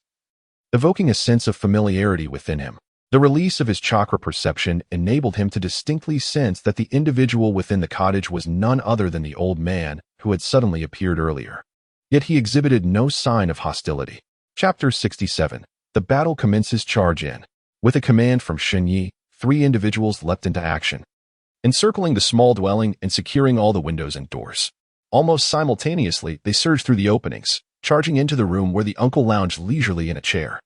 evoking a sense of familiarity within him. The release of his chakra perception enabled him to distinctly sense that the individual within the cottage was none other than the old man who had suddenly appeared earlier. Yet he exhibited no sign of hostility. Chapter 67. The battle commences. Charge in. With a command from Shen Ye, three individuals leapt into action. encircling the small dwelling and securing all the windows and doors. Almost simultaneously, they surged through the openings, charging into the room where the uncle lounged leisurely in a chair.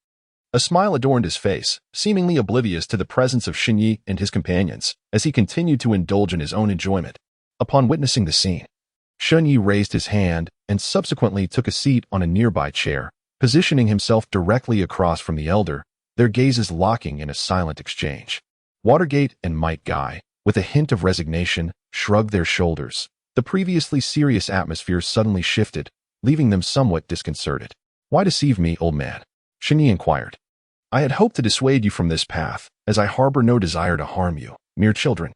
A smile adorned his face, seemingly oblivious to the presence of Shen Ye and his companions, as he continued to indulge in his own enjoyment. Upon witnessing the scene, Shen Ye raised his hand and subsequently took a seat on a nearby chair, positioning himself directly across from the elder, their gazes locking in a silent exchange. Watergate and Might Guy, with a hint of resignation, shrugged their shoulders. The previously serious atmosphere suddenly shifted, leaving them somewhat disconcerted. "Why deceive me, old man?" Shen Ye inquired. "I had hoped to dissuade you from this path, as I harbor no desire to harm you, mere children.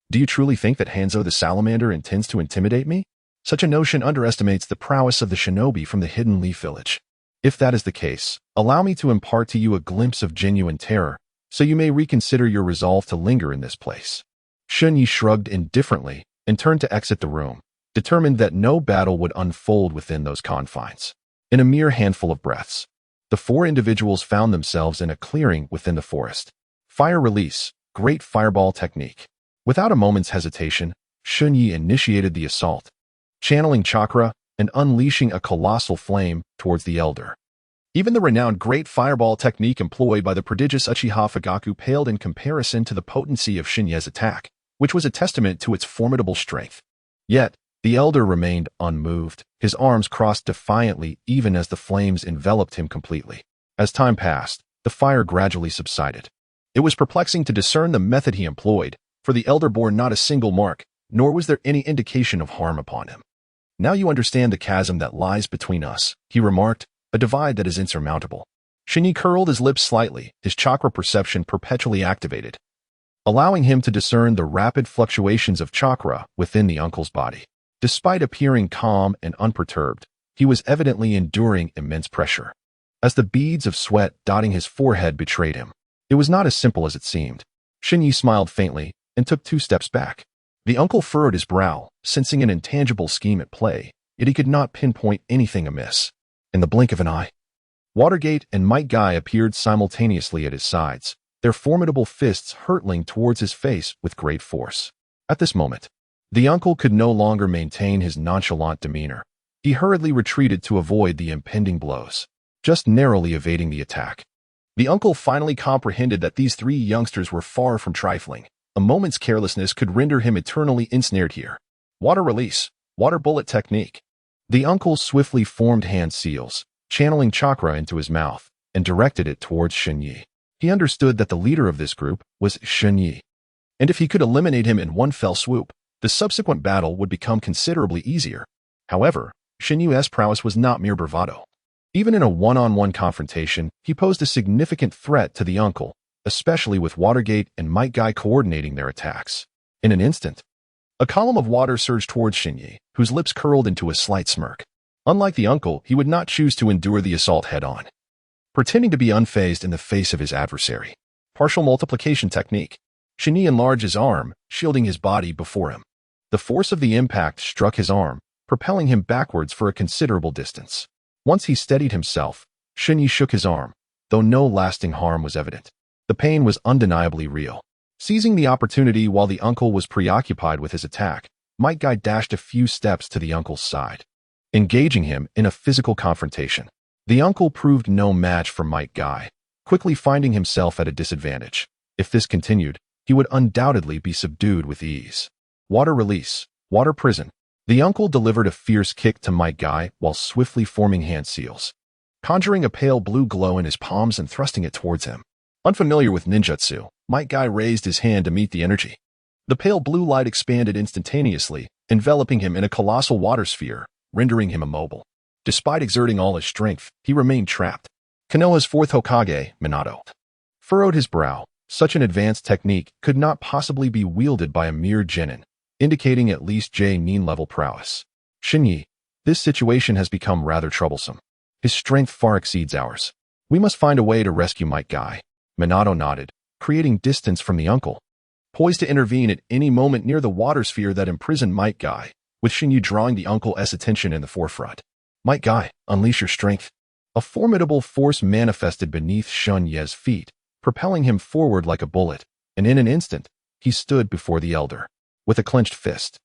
Do you truly think that Hanzo the Salamander intends to intimidate me? Such a notion underestimates the prowess of the shinobi from the Hidden Leaf Village. If that is the case, allow me to impart to you a glimpse of genuine terror, so you may reconsider your resolve to linger in this place." Shen Ye shrugged indifferently and turned to exit the room, determined that no battle would unfold within those confines. In a mere handful of breaths, the four individuals found themselves in a clearing within the forest. Fire release, great fireball technique. Without a moment's hesitation, Shen Ye initiated the assault, channeling chakra and unleashing a colossal flame towards the elder. Even the renowned great fireball technique employed by the prodigious Uchiha Fugaku paled in comparison to the potency of Shen Ye's attack, which was a testament to its formidable strength. Yet, the elder remained unmoved, his arms crossed defiantly even as the flames enveloped him completely. As time passed, the fire gradually subsided. It was perplexing to discern the method he employed, for the elder bore not a single mark, nor was there any indication of harm upon him. "Now you understand the chasm that lies between us," he remarked, "a divide that is insurmountable." Shen Ye curled his lips slightly, his chakra perception perpetually activated, allowing him to discern the rapid fluctuations of chakra within the uncle's body. Despite appearing calm and unperturbed, he was evidently enduring immense pressure. As the beads of sweat dotting his forehead betrayed him, it was not as simple as it seemed. Shen Ye smiled faintly and took 2 steps back. The uncle furrowed his brow, sensing an intangible scheme at play, yet he could not pinpoint anything amiss. In the blink of an eye, Watergate and Might Guy appeared simultaneously at his sides, their formidable fists hurtling towards his face with great force. At this moment, the uncle could no longer maintain his nonchalant demeanor. He hurriedly retreated to avoid the impending blows, just narrowly evading the attack. The uncle finally comprehended that these 3 youngsters were far from trifling. A moment's carelessness could render him eternally ensnared here. Water release, water bullet technique. The uncle swiftly formed hand seals, channeling chakra into his mouth, and directed it towards Shen Ye. He understood that the leader of this group was Shen Ye, and if he could eliminate him in one fell swoop, the subsequent battle would become considerably easier. However, Shen Ye's prowess was not mere bravado. Even in a one-on-one confrontation, he posed a significant threat to the uncle, especially with Watergate and Might Guy coordinating their attacks. In an instant, a column of water surged towards Shen Ye, whose lips curled into a slight smirk. Unlike the uncle, he would not choose to endure the assault head-on, pretending to be unfazed in the face of his adversary. Partial multiplication technique. Shen Ye enlarged his arm, shielding his body before him. The force of the impact struck his arm, propelling him backwards for a considerable distance. Once he steadied himself, Shen Ye shook his arm, though no lasting harm was evident. The pain was undeniably real. Seizing the opportunity while the uncle was preoccupied with his attack, Might Guy dashed a few steps to the uncle's side, engaging him in a physical confrontation. The uncle proved no match for Might Guy, quickly finding himself at a disadvantage. If this continued, he would undoubtedly be subdued with ease. Water release, water prison. The uncle delivered a fierce kick to Might Guy while swiftly forming hand seals, conjuring a pale blue glow in his palms and thrusting it towards him. Unfamiliar with ninjutsu, Might Guy raised his hand to meet the energy. The pale blue light expanded instantaneously, enveloping him in a colossal water sphere, rendering him immobile. Despite exerting all his strength, he remained trapped. Konoha's 4th Hokage, Minato, furrowed his brow. Such an advanced technique could not possibly be wielded by a mere genin, indicating at least J-nin-level prowess. Shen Ye, this situation has become rather troublesome. His strength far exceeds ours. We must find a way to rescue Might Guy. Minato nodded, creating distance from the uncle, poised to intervene at any moment near the water sphere that imprisoned Might Guy, with Shen Ye drawing the uncle's attention in the forefront. Might Guy, unleash your strength. A formidable force manifested beneath Shen Ye's feet, propelling him forward like a bullet, and in an instant, he stood before the elder. with a clenched fist.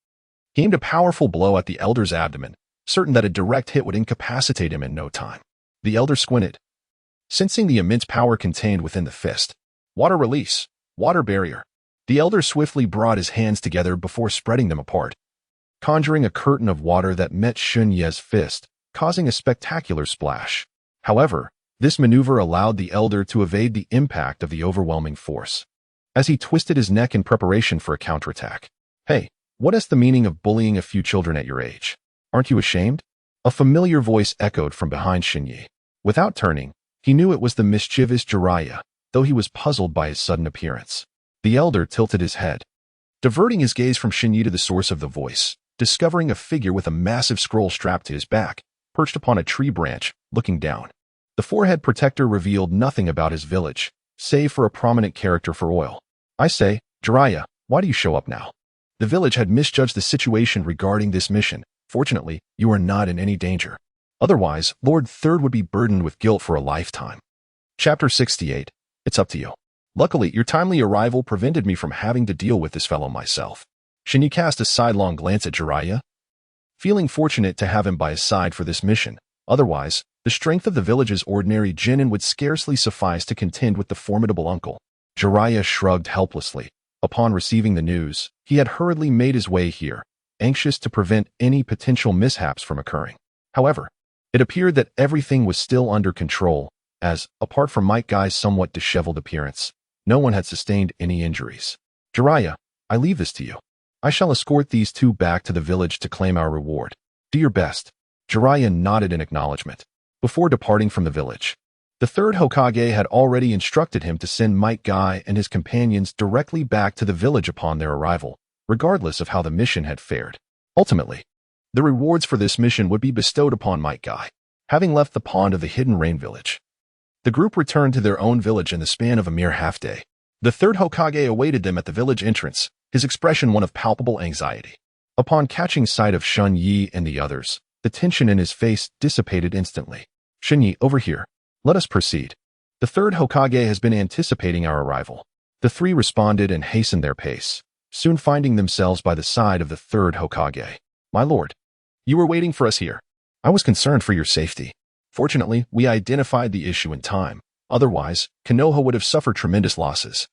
He aimed a powerful blow at the elder's abdomen, certain that a direct hit would incapacitate him in no time. The elder squinted, sensing the immense power contained within the fist. Water release, water barrier. The elder swiftly brought his hands together before spreading them apart, conjuring a curtain of water that met Shen Ye's fist, causing a spectacular splash. However, this maneuver allowed the elder to evade the impact of the overwhelming force, as he twisted his neck in preparation for a counterattack. Hey, what is the meaning of bullying a few children at your age? Aren't you ashamed? A familiar voice echoed from behind Shen Ye. Without turning, he knew it was the mischievous Jiraiya, though he was puzzled by his sudden appearance. The elder tilted his head, diverting his gaze from Shen Ye to the source of the voice, discovering a figure with a massive scroll strapped to his back, perched upon a tree branch, looking down. The forehead protector revealed nothing about his village, save for a prominent character for oil. I say, Jiraiya, why do you show up now? The village had misjudged the situation regarding this mission. Fortunately, you are not in any danger. Otherwise, Lord Third would be burdened with guilt for a lifetime. Chapter 68. It's up to you. Luckily, your timely arrival prevented me from having to deal with this fellow myself. Shen Ye cast a sidelong glance at Jiraiya, feeling fortunate to have him by his side for this mission. Otherwise, the strength of the village's ordinary genin would scarcely suffice to contend with the formidable uncle. Jiraiya shrugged helplessly. Upon receiving the news, he had hurriedly made his way here, anxious to prevent any potential mishaps from occurring. However, it appeared that everything was still under control, as, apart from Might Guy's somewhat disheveled appearance, no one had sustained any injuries. Jiraiya, I leave this to you. I shall escort these two back to the village to claim our reward. Do your best. Jiraiya nodded in acknowledgement. Before departing from the village, the third Hokage had already instructed him to send Might Guy and his companions directly back to the village upon their arrival, regardless of how the mission had fared. Ultimately, the rewards for this mission would be bestowed upon Might Guy. Having left the pond of the Hidden Rain village, the group returned to their own village in the span of a mere half-day. The third Hokage awaited them at the village entrance, his expression one of palpable anxiety. Upon catching sight of Shen Ye and the others, the tension in his face dissipated instantly. Shen Ye, over here. Let us proceed. The third Hokage has been anticipating our arrival. The three responded and hastened their pace, soon finding themselves by the side of the third Hokage. My lord, you were waiting for us here. I was concerned for your safety. Fortunately, we identified the issue in time. Otherwise, Konoha would have suffered tremendous losses,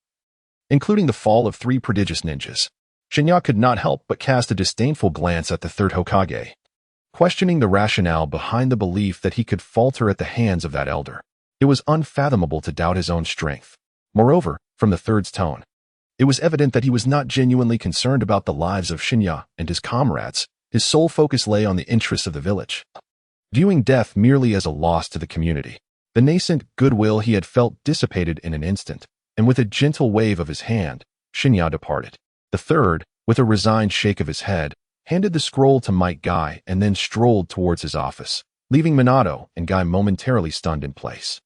including the fall of 3 prodigious ninjas. Shen Ye could not help but cast a disdainful glance at the third Hokage, questioning the rationale behind the belief that he could falter at the hands of that elder. It was unfathomable to doubt his own strength. Moreover, from the third's tone, it was evident that he was not genuinely concerned about the lives of Shen Ye and his comrades. His sole focus lay on the interests of the village, viewing death merely as a loss to the community. The nascent goodwill he had felt dissipated in an instant, and with a gentle wave of his hand, Shen Ye departed. The third, with a resigned shake of his head, handed the scroll to Might Guy and then strolled towards his office, leaving Minato and Guy momentarily stunned in place.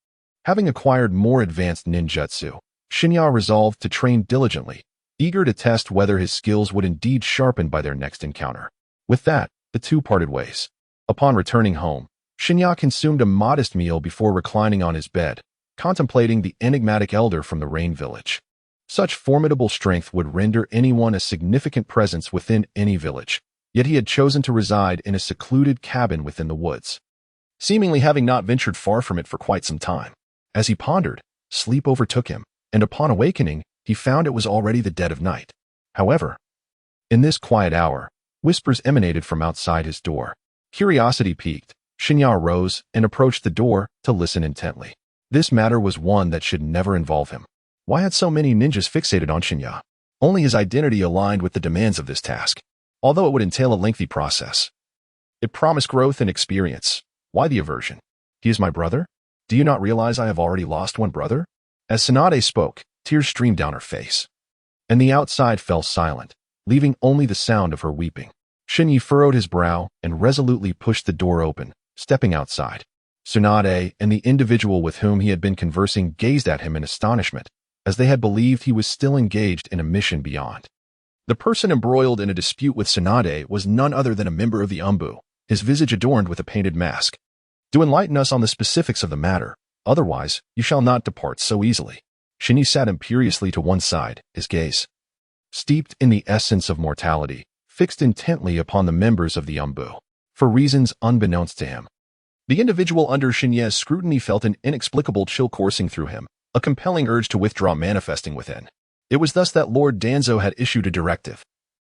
Having acquired more advanced ninjutsu, Shen Ye resolved to train diligently, eager to test whether his skills would indeed sharpen by their next encounter. With that, the two parted ways. Upon returning home, Shen Ye consumed a modest meal before reclining on his bed, contemplating the enigmatic elder from the Rain Village. Such formidable strength would render anyone a significant presence within any village, yet he had chosen to reside in a secluded cabin within the woods, seemingly having not ventured far from it for quite some time. As he pondered, sleep overtook him, and upon awakening, he found it was already the dead of night. However, in this quiet hour, whispers emanated from outside his door. Curiosity piqued, Shen Ye rose and approached the door to listen intently. This matter was one that should never involve him. Why had so many ninjas fixated on Shen Ye? Only his identity aligned with the demands of this task, although it would entail a lengthy process. It promised growth and experience. Why the aversion? He is my brother? Do you not realize I have already lost one brother? As Tsunade spoke, tears streamed down her face, and the outside fell silent, leaving only the sound of her weeping. Shen Ye furrowed his brow and resolutely pushed the door open, stepping outside. Tsunade and the individual with whom he had been conversing gazed at him in astonishment, as they had believed he was still engaged in a mission beyond. The person embroiled in a dispute with Tsunade was none other than a member of the Anbu, his visage adorned with a painted mask. Do enlighten us on the specifics of the matter, otherwise you shall not depart so easily. Shen Ye sat imperiously to one side, his gaze steeped in the essence of mortality, fixed intently upon the members of the Anbu, for reasons unbeknownst to him. The individual under Shen Ye's scrutiny felt an inexplicable chill coursing through him, a compelling urge to withdraw manifesting within. It was thus that Lord Danzo had issued a directive,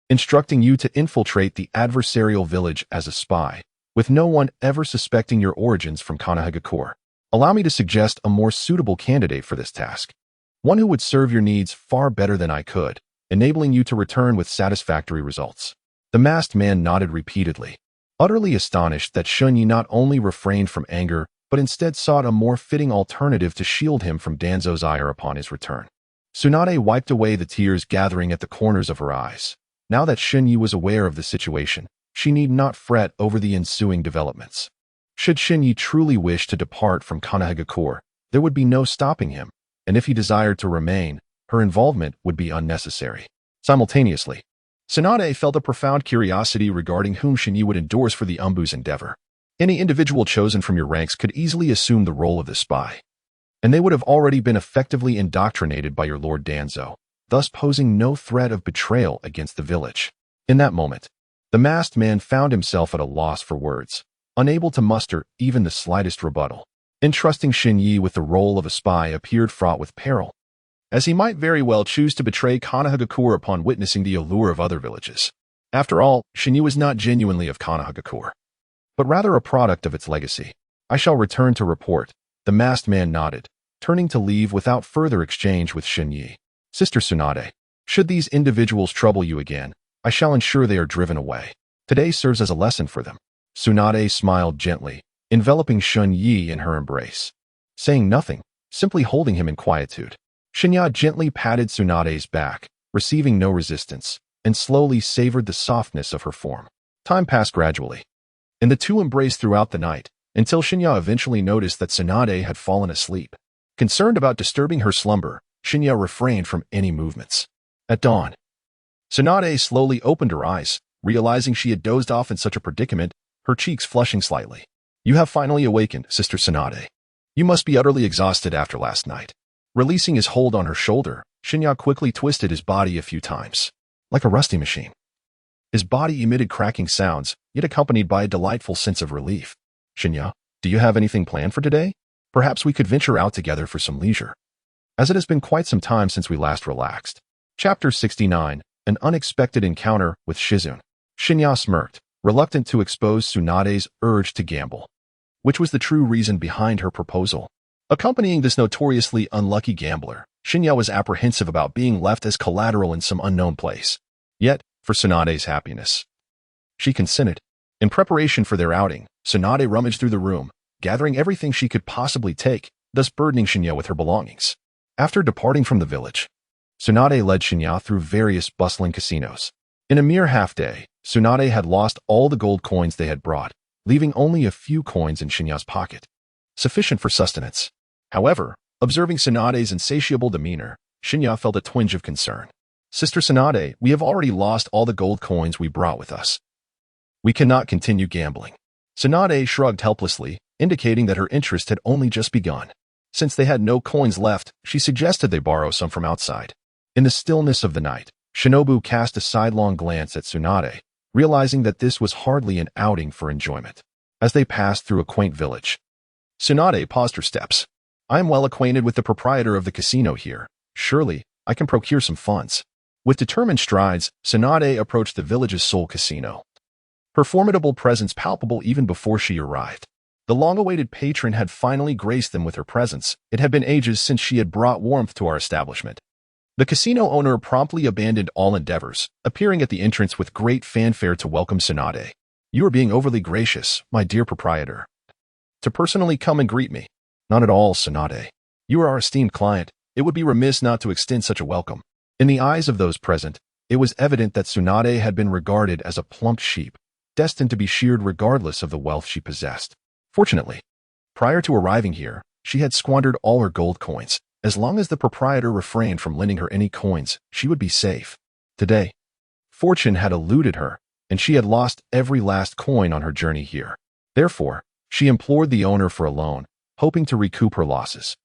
instructing you to infiltrate the adversarial village as a spy, with no one ever suspecting your origins from Konohagakure. Allow me to suggest a more suitable candidate for this task, one who would serve your needs far better than I could, enabling you to return with satisfactory results. The masked man nodded repeatedly, utterly astonished that Shen Ye not only refrained from anger, but instead sought a more fitting alternative to shield him from Danzo's ire upon his return. Tsunade wiped away the tears gathering at the corners of her eyes. Now that Shen Ye was aware of the situation, she need not fret over the ensuing developments. Should Shen Ye truly wish to depart from Konohagakure, there would be no stopping him, and if he desired to remain, her involvement would be unnecessary. Simultaneously, Tsunade felt a profound curiosity regarding whom Shen Ye would endorse for the Anbu's endeavor. Any individual chosen from your ranks could easily assume the role of the spy, and they would have already been effectively indoctrinated by your Lord Danzo, thus posing no threat of betrayal against the village. In that moment, the masked man found himself at a loss for words, unable to muster even the slightest rebuttal. Entrusting Shen Ye with the role of a spy appeared fraught with peril, as he might very well choose to betray Konohagakure upon witnessing the allure of other villages. After all, Shen Ye was not genuinely of Konohagakure, but rather a product of its legacy. I shall return to report. The masked man nodded, turning to leave without further exchange with Shen Ye. Sister Tsunade, should these individuals trouble you again, I shall ensure they are driven away. Today serves as a lesson for them. Tsunade smiled gently, enveloping Shen Ye in her embrace. Saying nothing, simply holding him in quietude. Shen Ye gently patted Tsunade's back, receiving no resistance, and slowly savored the softness of her form. Time passed gradually, and the two embraced throughout the night, until Shen Ye eventually noticed that Tsunade had fallen asleep. Concerned about disturbing her slumber, Shen Ye refrained from any movements. At dawn, Tsunade slowly opened her eyes, realizing she had dozed off in such a predicament, her cheeks flushing slightly. You have finally awakened, Sister Tsunade. You must be utterly exhausted after last night. Releasing his hold on her shoulder, Shen Ye quickly twisted his body a few times, like a rusty machine. His body emitted cracking sounds, yet accompanied by a delightful sense of relief. Shen Ye, do you have anything planned for today? Perhaps we could venture out together for some leisure, as it has been quite some time since we last relaxed. Chapter 69, An Unexpected Encounter with Shizune. Shen Ye smirked, reluctant to expose Tsunade's urge to gamble, which was the true reason behind her proposal. Accompanying this notoriously unlucky gambler, Shen Ye was apprehensive about being left as collateral in some unknown place. Yet, for Tsunade's happiness, she consented. In preparation for their outing, Tsunade rummaged through the room, gathering everything she could possibly take, thus burdening Shen Ye with her belongings. After departing from the village, Tsunade led Shen Ye through various bustling casinos. In a mere half-day, Tsunade had lost all the gold coins they had brought, leaving only a few coins in Shen Ye's pocket, sufficient for sustenance. However, observing Tsunade's insatiable demeanor, Shen Ye felt a twinge of concern. Sister Tsunade, we have already lost all the gold coins we brought with us. We cannot continue gambling. Tsunade shrugged helplessly, indicating that her interest had only just begun. Since they had no coins left, she suggested they borrow some from outside. In the stillness of the night, Shinobu cast a sidelong glance at Tsunade, realizing that this was hardly an outing for enjoyment. As they passed through a quaint village, Tsunade paused her steps. I am well acquainted with the proprietor of the casino here. Surely, I can procure some funds. With determined strides, Tsunade approached the village's sole casino, her formidable presence palpable even before she arrived. The long-awaited patron had finally graced them with her presence. It had been ages since she had brought warmth to our establishment. The casino owner promptly abandoned all endeavors, appearing at the entrance with great fanfare to welcome Tsunade. You are being overly gracious, my dear proprietor, to personally come and greet me. Not at all, Tsunade. You are our esteemed client. It would be remiss not to extend such a welcome. In the eyes of those present, it was evident that Tsunade had been regarded as a plump sheep, destined to be sheared regardless of the wealth she possessed. Fortunately, prior to arriving here, she had squandered all her gold coins. As long as the proprietor refrained from lending her any coins, she would be safe. Today, fortune had eluded her, and she had lost every last coin on her journey here. Therefore, she implored the owner for a loan, hoping to recoup her losses.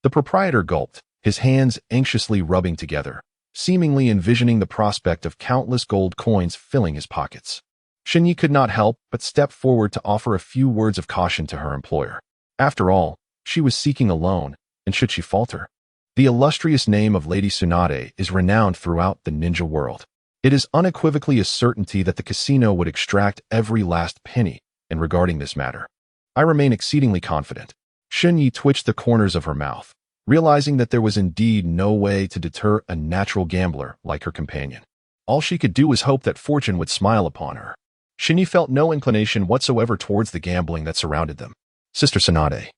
The proprietor gulped, his hands anxiously rubbing together, seemingly envisioning the prospect of countless gold coins filling his pockets. Shen Ye could not help but step forward to offer a few words of caution to her employer. After all, she was seeking a loan, and should she falter? The illustrious name of Lady Tsunade is renowned throughout the ninja world. It is unequivocally a certainty that the casino would extract every last penny, and regarding this matter, I remain exceedingly confident. Shen Ye twitched the corners of her mouth, realizing that there was indeed no way to deter a natural gambler like her companion. All she could do was hope that fortune would smile upon her. Shen Ye felt no inclination whatsoever towards the gambling that surrounded them. Sister Tsunade,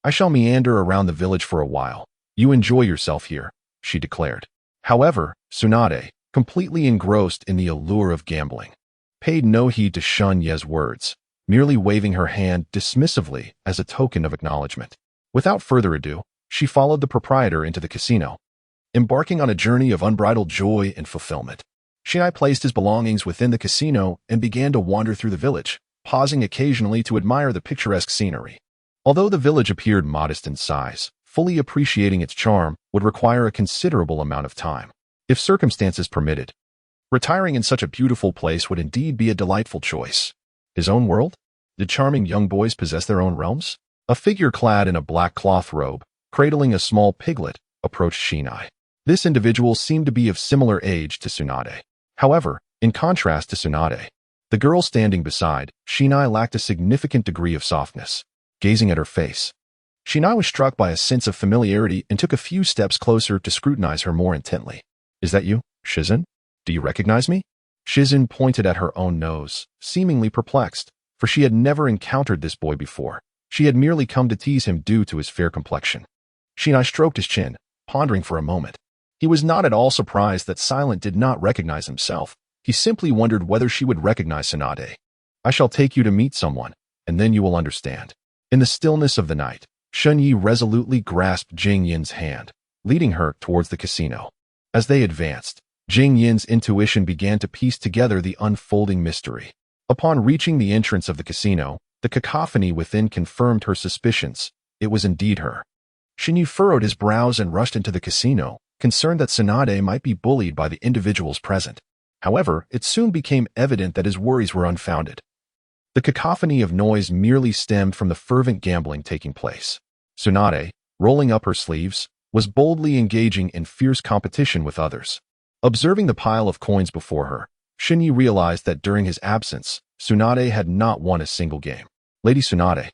I shall meander around the village for a while. You enjoy yourself here, she declared. However, Tsunade, completely engrossed in the allure of gambling, paid no heed to Shen Ye's words, merely waving her hand dismissively as a token of acknowledgement. Without further ado, she followed the proprietor into the casino. Embarking on a journey of unbridled joy and fulfillment, Shen Ye placed his belongings within the casino and began to wander through the village, pausing occasionally to admire the picturesque scenery. Although the village appeared modest in size, fully appreciating its charm would require a considerable amount of time, if circumstances permitted. Retiring in such a beautiful place would indeed be a delightful choice. His own world? Did charming young boys possess their own realms? A figure clad in a black cloth robe, cradling a small piglet, approached Shen Ye. This individual seemed to be of similar age to Tsunade. However, in contrast to Tsunade, the girl standing beside Shen Ye lacked a significant degree of softness. Gazing at her face, Shen Ye was struck by a sense of familiarity and took a few steps closer to scrutinize her more intently. Is that you, Shizun? Do you recognize me? Shizun pointed at her own nose, seemingly perplexed, for she had never encountered this boy before. She had merely come to tease him due to his fair complexion. Shen Ye stroked his chin, pondering for a moment. He was not at all surprised that Silent did not recognize himself. He simply wondered whether she would recognize Tsunade. I shall take you to meet someone, and then you will understand. In the stillness of the night, Shen Ye resolutely grasped Jing Yin's hand, leading her towards the casino. As they advanced, Jing Yin's intuition began to piece together the unfolding mystery. Upon reaching the entrance of the casino, the cacophony within confirmed her suspicions. It was indeed her. Shen Ye furrowed his brows and rushed into the casino, concerned that Tsunade might be bullied by the individuals present. However, it soon became evident that his worries were unfounded. The cacophony of noise merely stemmed from the fervent gambling taking place. Tsunade, rolling up her sleeves, was boldly engaging in fierce competition with others. Observing the pile of coins before her, Shen Ye realized that during his absence, Tsunade had not won a single game. Lady Tsunade,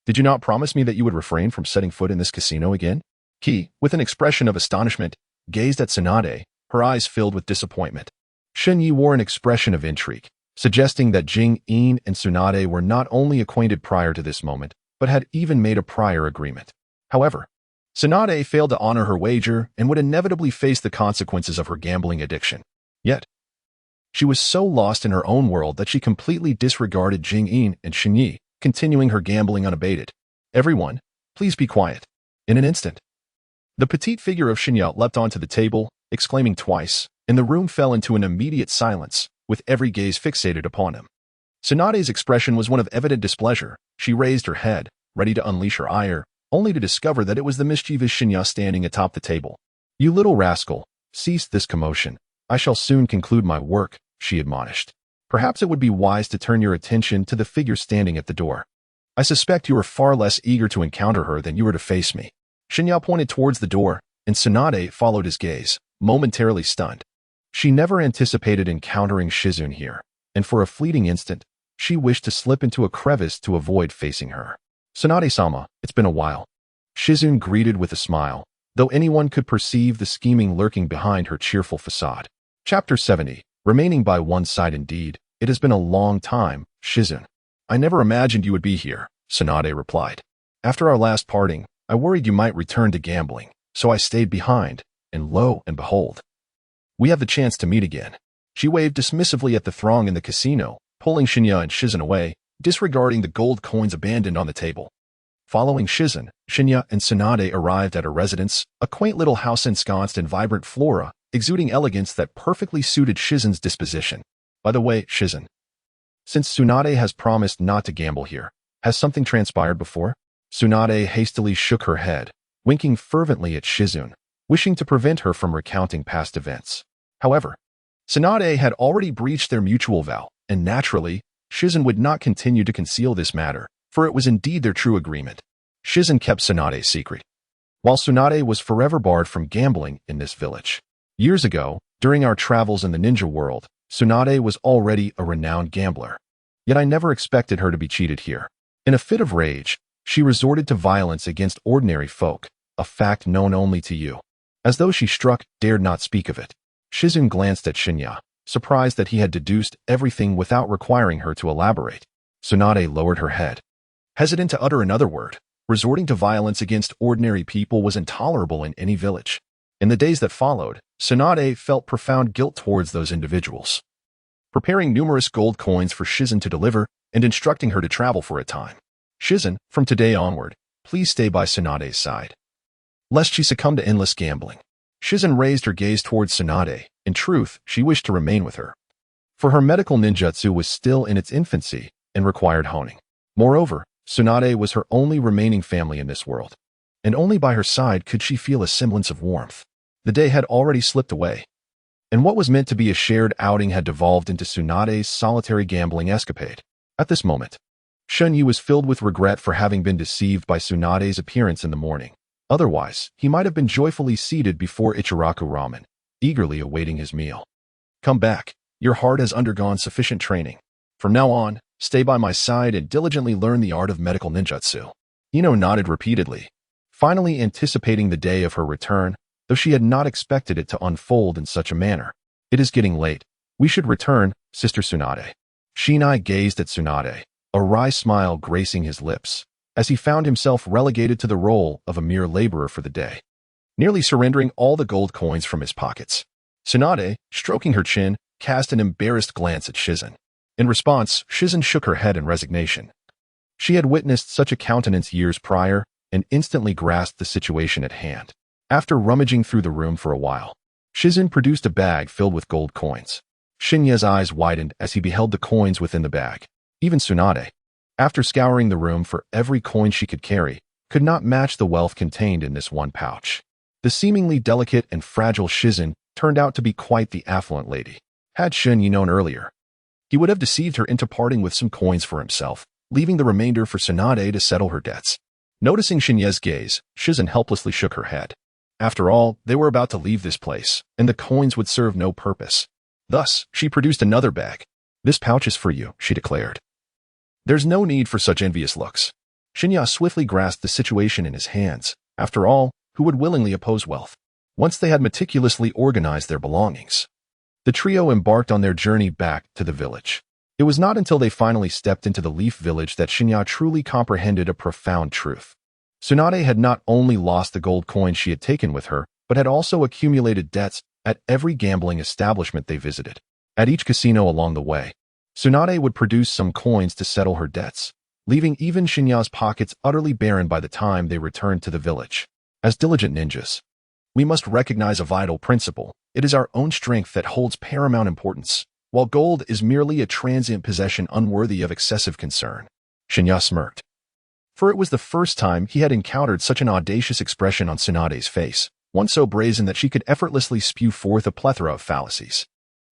did you not promise me that you would refrain from setting foot in this casino again? He, with an expression of astonishment, gazed at Tsunade, her eyes filled with disappointment. Shen Ye wore an expression of intrigue, suggesting that Jing Yin and Tsunade were not only acquainted prior to this moment, but had even made a prior agreement. However, Tsunade failed to honor her wager and would inevitably face the consequences of her gambling addiction. Yet, she was so lost in her own world that she completely disregarded Jing Yin and Shen Ye, continuing her gambling unabated. Everyone, please be quiet. In an instant, the petite figure of Shen Ye leapt onto the table, exclaiming twice, and the room fell into an immediate silence, with every gaze fixated upon him. Tsunade's expression was one of evident displeasure. She raised her head, ready to unleash her ire, only to discover that it was the mischievous Shen Ye standing atop the table. You little rascal, cease this commotion. I shall soon conclude my work, she admonished. Perhaps it would be wise to turn your attention to the figure standing at the door. I suspect you are far less eager to encounter her than you are to face me. Shen Ye pointed towards the door, and Tsunade followed his gaze, momentarily stunned. She never anticipated encountering Shizun here, and for a fleeting instant, she wished to slip into a crevice to avoid facing her. Tsunade-sama, it's been a while. Shizun greeted with a smile, though anyone could perceive the scheming lurking behind her cheerful facade. Chapter 70, remaining by one side indeed. It has been a long time, Shizun. I never imagined you would be here, Tsunade replied. After our last parting, I worried you might return to gambling, so I stayed behind, and lo and behold, we have the chance to meet again. She waved dismissively at the throng in the casino, pulling Shen Ye and Shizun away, disregarding the gold coins abandoned on the table. Following Shizun, Shen Ye and Tsunade arrived at a residence, a quaint little house ensconced in vibrant flora, exuding elegance that perfectly suited Shizun's disposition. By the way, Shizun, since Tsunade has promised not to gamble here, has something transpired before? Tsunade hastily shook her head, winking fervently at Shizun, wishing to prevent her from recounting past events. However, Tsunade had already breached their mutual vow, and naturally, Shizen would not continue to conceal this matter, for it was indeed their true agreement. Shizen kept Tsunade's secret, while Tsunade was forever barred from gambling in this village. Years ago, during our travels in the ninja world, Tsunade was already a renowned gambler. Yet I never expected her to be cheated here. In a fit of rage, she resorted to violence against ordinary folk, a fact known only to you. As though she struck, dared not speak of it. Shizen glanced at Shen Ye, surprised that he had deduced everything without requiring her to elaborate. Tsunade lowered her head, hesitant to utter another word. Resorting to violence against ordinary people was intolerable in any village. In the days that followed, Tsunade felt profound guilt towards those individuals. Preparing numerous gold coins for Shizen to deliver and instructing her to travel for a time. Shizen, from today onward, please stay by Tsunade's side, lest she succumb to endless gambling. Shizen raised her gaze towards Tsunade. In truth, she wished to remain with her, for her medical ninjutsu was still in its infancy and required honing. Moreover, Tsunade was her only remaining family in this world, and only by her side could she feel a semblance of warmth. The day had already slipped away, and what was meant to be a shared outing had devolved into Tsunade's solitary gambling escapade. At this moment, Shen Ye was filled with regret for having been deceived by Tsunade's appearance in the morning. Otherwise, he might have been joyfully seated before Ichiraku Ramen, eagerly awaiting his meal. Come back. Your heart has undergone sufficient training. From now on, stay by my side and diligently learn the art of medical ninjutsu. Ino nodded repeatedly, finally anticipating the day of her return, though she had not expected it to unfold in such a manner. It is getting late. We should return, Sister Tsunade. Shinai gazed at Tsunade, a wry smile gracing his lips, as he found himself relegated to the role of a mere laborer for the day, nearly surrendering all the gold coins from his pockets. Tsunade, stroking her chin, cast an embarrassed glance at Shizen. In response, Shizen shook her head in resignation. She had witnessed such a countenance years prior and instantly grasped the situation at hand. After rummaging through the room for a while, Shizen produced a bag filled with gold coins. Shen Ye's eyes widened as he beheld the coins within the bag. Even Tsunade, after scouring the room for every coin she could carry, could not match the wealth contained in this one pouch. The seemingly delicate and fragile Shizen turned out to be quite the affluent lady. Had Shen Ye known earlier, he would have deceived her into parting with some coins for himself, leaving the remainder for Tsunade to settle her debts. Noticing Shen Ye's gaze, Shizen helplessly shook her head. After all, they were about to leave this place, and the coins would serve no purpose. Thus, she produced another bag. This pouch is for you, she declared. There's no need for such envious looks. Shen Ye swiftly grasped the situation in his hands. After all, who would willingly oppose wealth? Once they had meticulously organized their belongings, the trio embarked on their journey back to the village. It was not until they finally stepped into the Leaf Village that Shen Ye truly comprehended a profound truth. Tsunade had not only lost the gold coins she had taken with her, but had also accumulated debts at every gambling establishment they visited. At each casino along the way, Tsunade would produce some coins to settle her debts, leaving even Shen Ye's pockets utterly barren by the time they returned to the village. As diligent ninjas, we must recognize a vital principle. It is our own strength that holds paramount importance, while gold is merely a transient possession unworthy of excessive concern. Shen Ye smirked, for it was the first time he had encountered such an audacious expression on Tsunade's face, one so brazen that she could effortlessly spew forth a plethora of fallacies.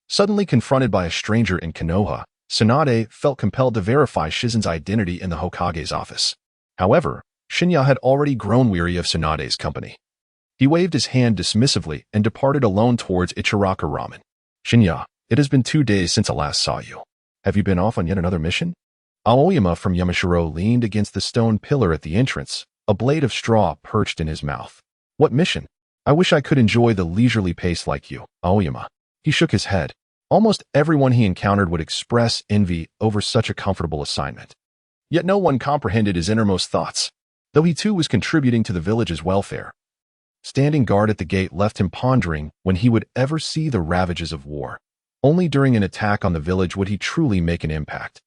Suddenly confronted by a stranger in Konoha, Tsunade felt compelled to verify Shizen's identity in the Hokage's office. However, Shen Ye had already grown weary of Tsunade's company. He waved his hand dismissively and departed alone towards Ichiraku Ramen. Shen Ye, it has been 2 days since I last saw you. Have you been off on yet another mission? Aoyama from Yamashiro leaned against the stone pillar at the entrance, a blade of straw perched in his mouth. What mission? I wish I could enjoy the leisurely pace like you, Aoyama. He shook his head. Almost everyone he encountered would express envy over such a comfortable assignment. Yet no one comprehended his innermost thoughts, though he too was contributing to the village's welfare. Standing guard at the gate left him pondering when he would ever see the ravages of war. Only during an attack on the village would he truly make an impact.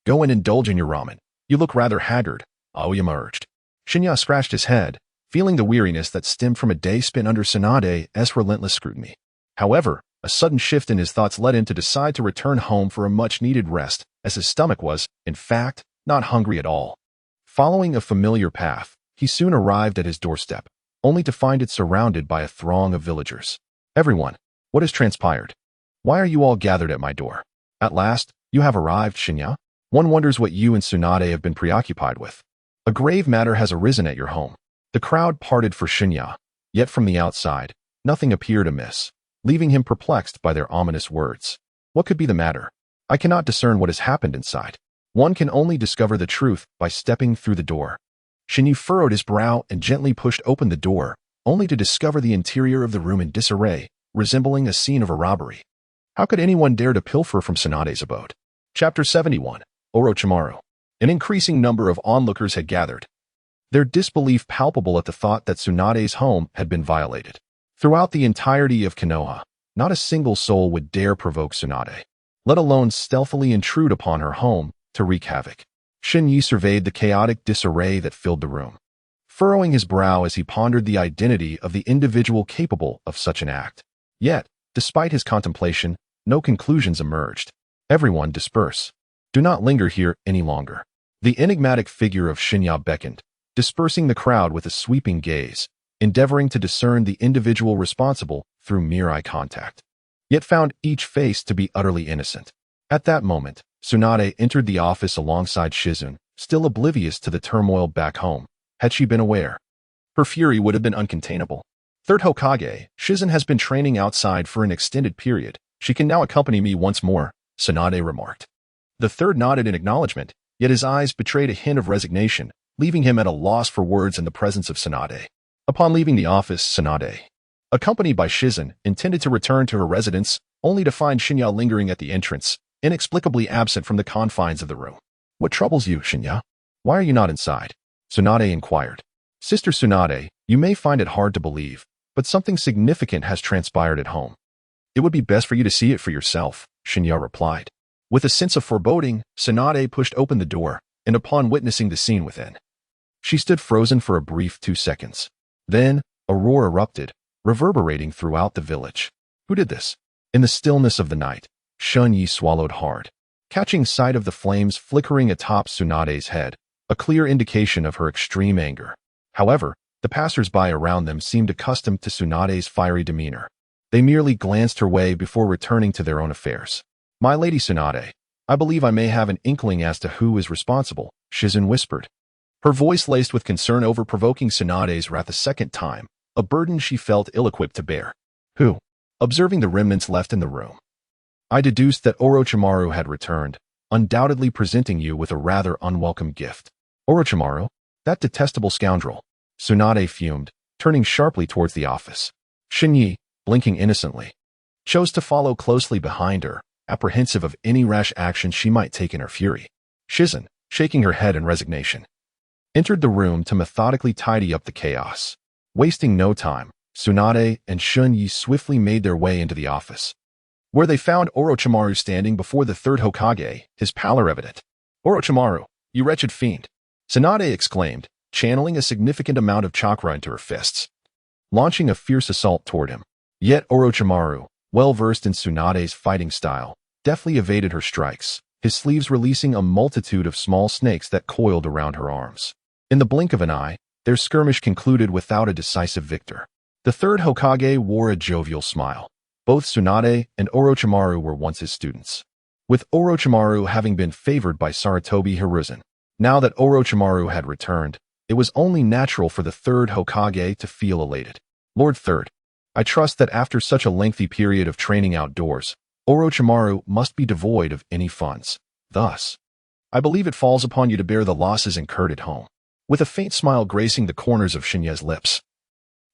Go and indulge in your ramen. You look rather haggard, Aoyama urged. Shen Ye scratched his head, feeling the weariness that stemmed from a day spent under Tsunade's relentless scrutiny. However, a sudden shift in his thoughts led him to decide to return home for a much-needed rest, as his stomach was, in fact, not hungry at all. Following a familiar path, he soon arrived at his doorstep, only to find it surrounded by a throng of villagers. Everyone, What has transpired? Why are you all gathered at my door? At last, you have arrived, Shen Ye? One wonders what you and Tsunade have been preoccupied with. A grave matter has arisen at your home. The crowd parted for Shen Ye, yet from the outside, nothing appeared amiss, leaving him perplexed by their ominous words. What could be the matter? I cannot discern what has happened inside. One can only discover the truth by stepping through the door. Shen Ye furrowed his brow and gently pushed open the door, only to discover the interior of the room in disarray, resembling a scene of a robbery. How could anyone dare to pilfer from Tsunade's abode? Chapter 71. Orochimaru. An increasing number of onlookers had gathered, their disbelief palpable at the thought that Tsunade's home had been violated. Throughout the entirety of Konoha, not a single soul would dare provoke Tsunade, let alone stealthily intrude upon her home to wreak havoc. Shen Ye surveyed the chaotic disarray that filled the room, furrowing his brow as he pondered the identity of the individual capable of such an act. Yet, despite his contemplation, no conclusions emerged. Everyone disperse. Do not linger here any longer. The enigmatic figure of Shen Ye beckoned, dispersing the crowd with a sweeping gaze, endeavoring to discern the individual responsible through mere eye contact, yet found each face to be utterly innocent. At that moment, Tsunade entered the office alongside Shizune, still oblivious to the turmoil back home. Had she been aware, her fury would have been uncontainable. Third Hokage, Shizune has been training outside for an extended period. She can now accompany me once more, Tsunade remarked. The third nodded in acknowledgement, yet his eyes betrayed a hint of resignation, leaving him at a loss for words in the presence of Tsunade. Upon leaving the office, Tsunade, accompanied by Shizune, intended to return to her residence, only to find Shen Ye lingering at the entrance, inexplicably absent from the confines of the room. What troubles you, Shen Ye? Why are you not inside? Tsunade inquired. Sister Tsunade, you may find it hard to believe, but something significant has transpired at home. It would be best for you to see it for yourself, Shen Ye replied. With a sense of foreboding, Tsunade pushed open the door, and upon witnessing the scene within, she stood frozen for a brief 2 seconds. Then, a roar erupted, reverberating throughout the village. Who did this? In the stillness of the night, Shen Ye swallowed hard, catching sight of the flames flickering atop Tsunade's head, a clear indication of her extreme anger. However, the passers-by around them seemed accustomed to Tsunade's fiery demeanor. They merely glanced her way before returning to their own affairs. My lady Tsunade, I believe I may have an inkling as to who is responsible, Shizune whispered, her voice laced with concern over provoking Tsunade's wrath a second time, a burden she felt ill-equipped to bear. Who? Observing the remnants left in the room, I deduced that Orochimaru had returned, undoubtedly presenting you with a rather unwelcome gift. Orochimaru? That detestable scoundrel. Tsunade fumed, turning sharply towards the office. Shen Ye, blinking innocently, chose to follow closely behind her, apprehensive of any rash action she might take in her fury. Shizune, shaking her head in resignation, entered the room to methodically tidy up the chaos. Wasting no time, Tsunade and Shen Ye swiftly made their way into the office, where they found Orochimaru standing before the third Hokage, his pallor evident. Orochimaru, you wretched fiend! Tsunade exclaimed, channeling a significant amount of chakra into her fists, launching a fierce assault toward him. Yet Orochimaru, well versed in Tsunade's fighting style, deftly evaded her strikes, his sleeves releasing a multitude of small snakes that coiled around her arms. In the blink of an eye, their skirmish concluded without a decisive victor. The third Hokage wore a jovial smile. Both Tsunade and Orochimaru were once his students, with Orochimaru having been favored by Sarutobi Hiruzen. Now that Orochimaru had returned, it was only natural for the third Hokage to feel elated. Lord Third, I trust that after such a lengthy period of training outdoors, Orochimaru must be devoid of any funds. Thus, I believe it falls upon you to bear the losses incurred at home. With a faint smile gracing the corners of Shen Ye's lips,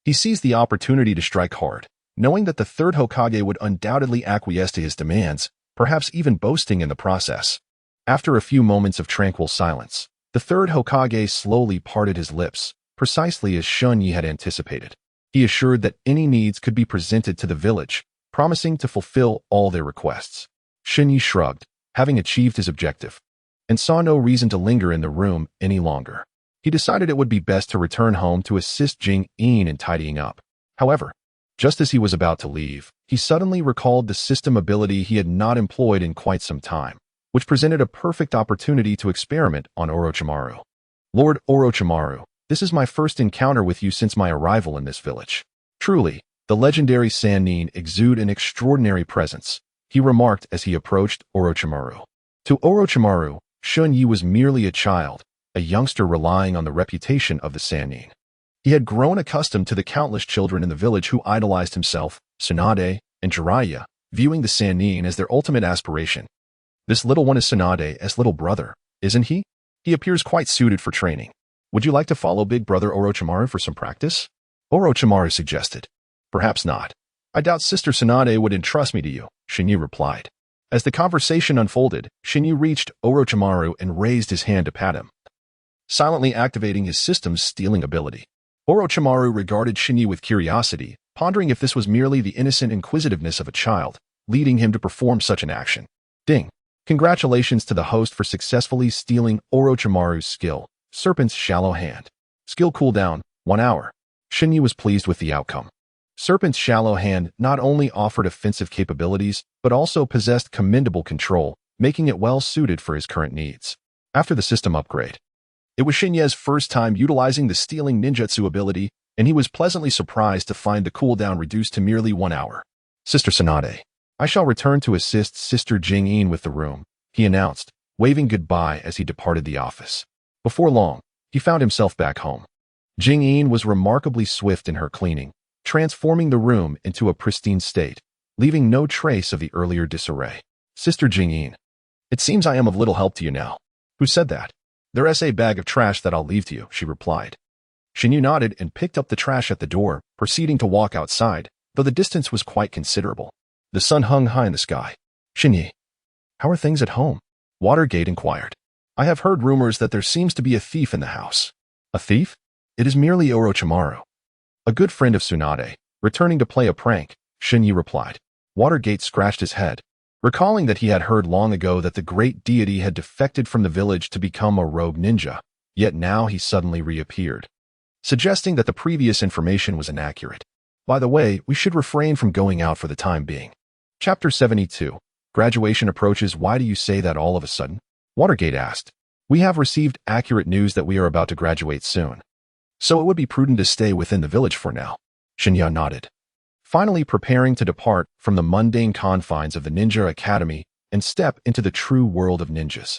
he seized the opportunity to strike hard, knowing that the third Hokage would undoubtedly acquiesce to his demands, perhaps even boasting in the process. After a few moments of tranquil silence, the third Hokage slowly parted his lips, precisely as Shen Ye had anticipated. He assured that any needs could be presented to the village, promising to fulfill all their requests. Shen Ye shrugged, having achieved his objective, and saw no reason to linger in the room any longer. He decided it would be best to return home to assist Jing Yin in tidying up. However, just as he was about to leave, he suddenly recalled the system ability he had not employed in quite some time, which presented a perfect opportunity to experiment on Orochimaru. Lord Orochimaru, this is my first encounter with you since my arrival in this village. Truly, The legendary Sanin exude an extraordinary presence, he remarked as he approached Orochimaru. To Orochimaru, Shen Ye was merely a child, a youngster relying on the reputation of the Sanin. He had grown accustomed to the countless children in the village who idolized himself, Tsunade, and Jiraiya, viewing the Sanin as their ultimate aspiration. This little one is Tsunade's little brother, isn't he? He appears quite suited for training. Would you like to follow big brother Orochimaru for some practice? Orochimaru suggested. Perhaps not. I doubt Sister Tsunade would entrust me to you, Shen Ye replied. As the conversation unfolded, Shen Ye reached Orochimaru and raised his hand to pat him, silently activating his system's stealing ability. Orochimaru regarded Shen Ye with curiosity, pondering if this was merely the innocent inquisitiveness of a child, leading him to perform such an action. Ding! Congratulations to the host for successfully stealing Orochimaru's skill, Serpent's Shallow Hand. Skill cooldown, 1 hour. Shen Ye was pleased with the outcome. Serpent's Shallow Hand not only offered offensive capabilities, but also possessed commendable control, making it well suited for his current needs. After the system upgrade, it was Shen Ye's first time utilizing the stealing ninjutsu ability, and he was pleasantly surprised to find the cooldown reduced to merely 1 hour. Sister Tsunade, I shall return to assist Sister Jing-in with the room, he announced, waving goodbye as he departed the office. Before long, he found himself back home. Jing-in was remarkably swift in her cleaning, transforming the room into a pristine state, leaving no trace of the earlier disarray. Sister Jing-in, it seems I am of little help to you now. Who said that? There's a bag of trash that I'll leave to you, she replied. Shen Ye nodded and picked up the trash at the door, proceeding to walk outside, though the distance was quite considerable. The sun hung high in the sky. Shen Ye, how are things at home? Watergate inquired. I have heard rumors that there seems to be a thief in the house. A thief? It is merely Orochimaru, a good friend of Tsunade, returning to play a prank, Shen Ye replied. Watergate scratched his head, recalling that he had heard long ago that the great deity had defected from the village to become a rogue ninja, yet now he suddenly reappeared, suggesting that the previous information was inaccurate. By the way, we should refrain from going out for the time being. Chapter 72. Graduation approaches. Why do you say that all of a sudden? Watergate asked. We have received accurate news that we are about to graduate soon, so it would be prudent to stay within the village for now. Shen Ye nodded, finally preparing to depart from the mundane confines of the ninja academy and step into the true world of ninjas,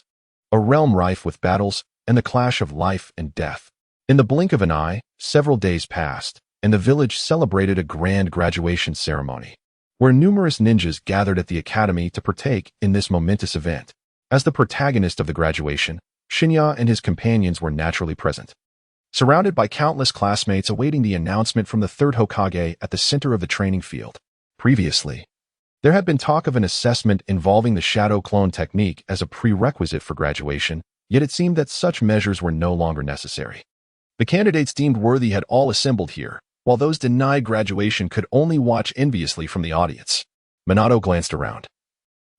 a realm rife with battles and the clash of life and death. In the blink of an eye, several days passed, and the village celebrated a grand graduation ceremony, where numerous ninjas gathered at the academy to partake in this momentous event. As the protagonist of the graduation, Shen Ye and his companions were naturally present, surrounded by countless classmates awaiting the announcement from the third Hokage at the center of the training field. Previously, there had been talk of an assessment involving the shadow clone technique as a prerequisite for graduation, yet it seemed that such measures were no longer necessary. The candidates deemed worthy had all assembled here, while those denied graduation could only watch enviously from the audience. Minato glanced around,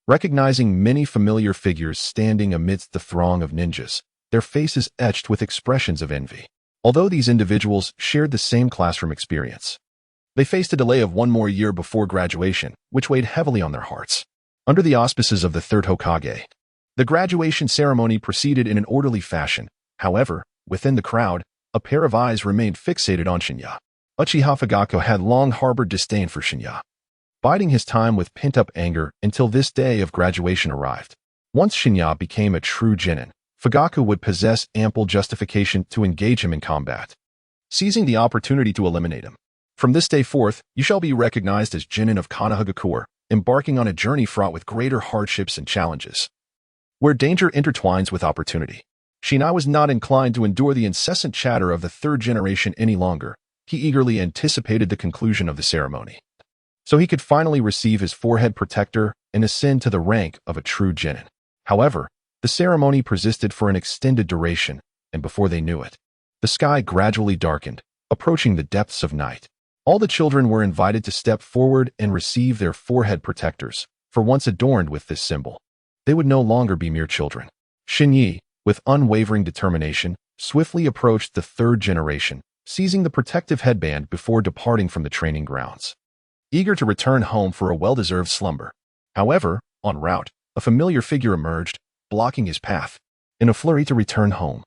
recognizing many familiar figures standing amidst the throng of ninjas, their faces etched with expressions of envy. Although these individuals shared the same classroom experience, they faced a delay of 1 more year before graduation, which weighed heavily on their hearts. Under the auspices of the third Hokage, the graduation ceremony proceeded in an orderly fashion. However, within the crowd, a pair of eyes remained fixated on Shen Ye. Uchiha Fugaku had long harbored disdain for Shen Ye, biding his time with pent-up anger until this day of graduation arrived. Once Shen Ye became a true genin, Fugaku would possess ample justification to engage him in combat, seizing the opportunity to eliminate him. From this day forth, you shall be recognized as genin of Konohagakure, embarking on a journey fraught with greater hardships and challenges, where danger intertwines with opportunity. Shen Ye was not inclined to endure the incessant chatter of the third generation any longer. He eagerly anticipated the conclusion of the ceremony, so he could finally receive his forehead protector and ascend to the rank of a true genin. However, the ceremony persisted for an extended duration, and before they knew it, the sky gradually darkened, approaching the depths of night. All the children were invited to step forward and receive their forehead protectors, for once adorned with this symbol, they would no longer be mere children. Shen Ye, with unwavering determination, swiftly approached the third generation, seizing the protective headband before departing from the training grounds, eager to return home for a well-deserved slumber. However, en route, a familiar figure emerged, blocking his path. In a flurry to return home,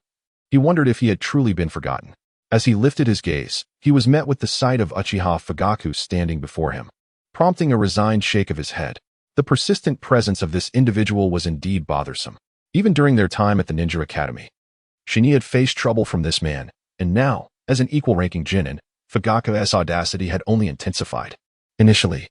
he wondered if he had truly been forgotten. As he lifted his gaze, he was met with the sight of Uchiha Fugaku standing before him, prompting a resigned shake of his head. The persistent presence of this individual was indeed bothersome. Even during their time at the Ninja Academy, Shen Ye had faced trouble from this man, and now, as an equal-ranking Genin, Fugaku's audacity had only intensified. Initially,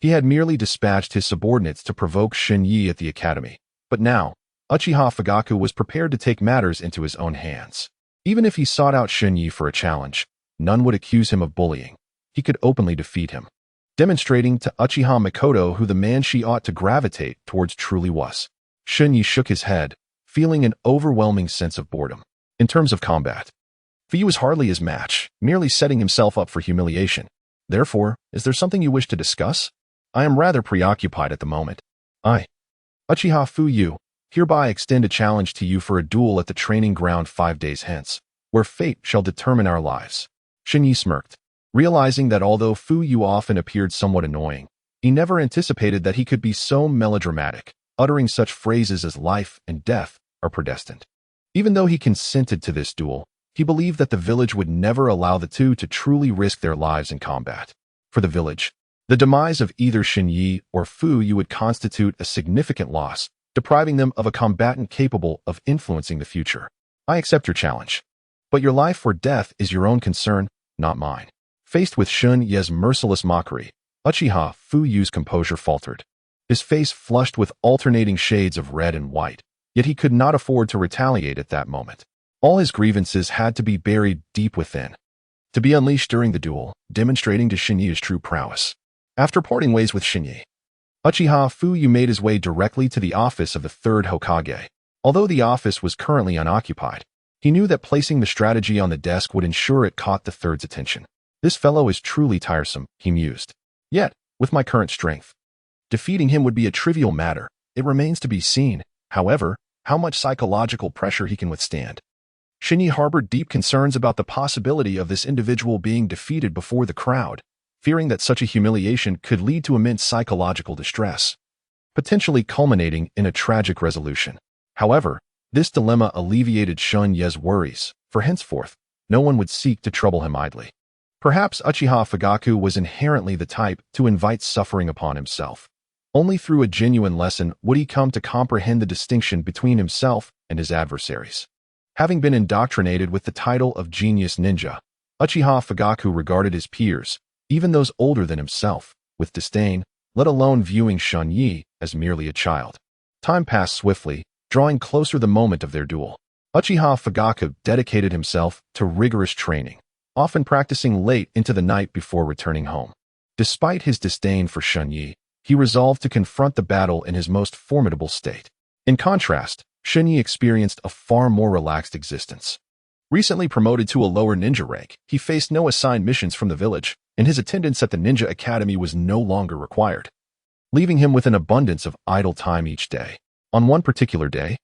he had merely dispatched his subordinates to provoke Shen Ye at the academy, but now, Uchiha Fugaku was prepared to take matters into his own hands. Even if he sought out Shen Ye for a challenge, none would accuse him of bullying. He could openly defeat him, demonstrating to Uchiha Mikoto who the man she ought to gravitate towards truly was. Shen Ye shook his head, feeling an overwhelming sense of boredom. In terms of combat, Fu was hardly his match, merely setting himself up for humiliation. Therefore, is there something you wish to discuss? I am rather preoccupied at the moment. I, Uchiha Fu, hereby extend a challenge to you for a duel at the training ground 5 days hence, where fate shall determine our lives. Shen Ye smirked, realizing that although Fu often appeared somewhat annoying, he never anticipated that he could be so melodramatic, uttering such phrases as life and death are predestined. Even though he consented to this duel, he believed that the village would never allow the two to truly risk their lives in combat. For the village, the demise of either Shen Ye or Fu would constitute a significant loss, depriving them of a combatant capable of influencing the future. I accept your challenge, but your life or death is your own concern, not mine. Faced with Shen Ye's merciless mockery, Uchiha Fu's composure faltered. His face flushed with alternating shades of red and white, yet he could not afford to retaliate at that moment. All his grievances had to be buried deep within, to be unleashed during the duel, demonstrating to Shen Ye's true prowess. After parting ways with Shen Ye, Uchiha Fu made his way directly to the office of the third Hokage. Although the office was currently unoccupied, he knew that placing the strategy on the desk would ensure it caught the third's attention. This fellow is truly tiresome, he mused. Yet, with my current strength, defeating him would be a trivial matter. It remains to be seen, however, how much psychological pressure he can withstand. Shen Ye harbored deep concerns about the possibility of this individual being defeated before the crowd, fearing that such a humiliation could lead to immense psychological distress, potentially culminating in a tragic resolution. However, this dilemma alleviated Shen Ye's worries, for henceforth, no one would seek to trouble him idly. Perhaps Uchiha Fugaku was inherently the type to invite suffering upon himself. Only through a genuine lesson would he come to comprehend the distinction between himself and his adversaries. Having been indoctrinated with the title of Genius Ninja, Uchiha Fugaku regarded his peers, even those older than himself, with disdain, let alone viewing Shen Ye as merely a child. Time passed swiftly, drawing closer the moment of their duel. Uchiha Fugaku dedicated himself to rigorous training, often practicing late into the night before returning home. Despite his disdain for Shen Ye, he resolved to confront the battle in his most formidable state. In contrast, Shen Ye experienced a far more relaxed existence. Recently promoted to a lower ninja rank, he faced no assigned missions from the village, and his attendance at the Ninja Academy was no longer required, leaving him with an abundance of idle time each day. On one particular day,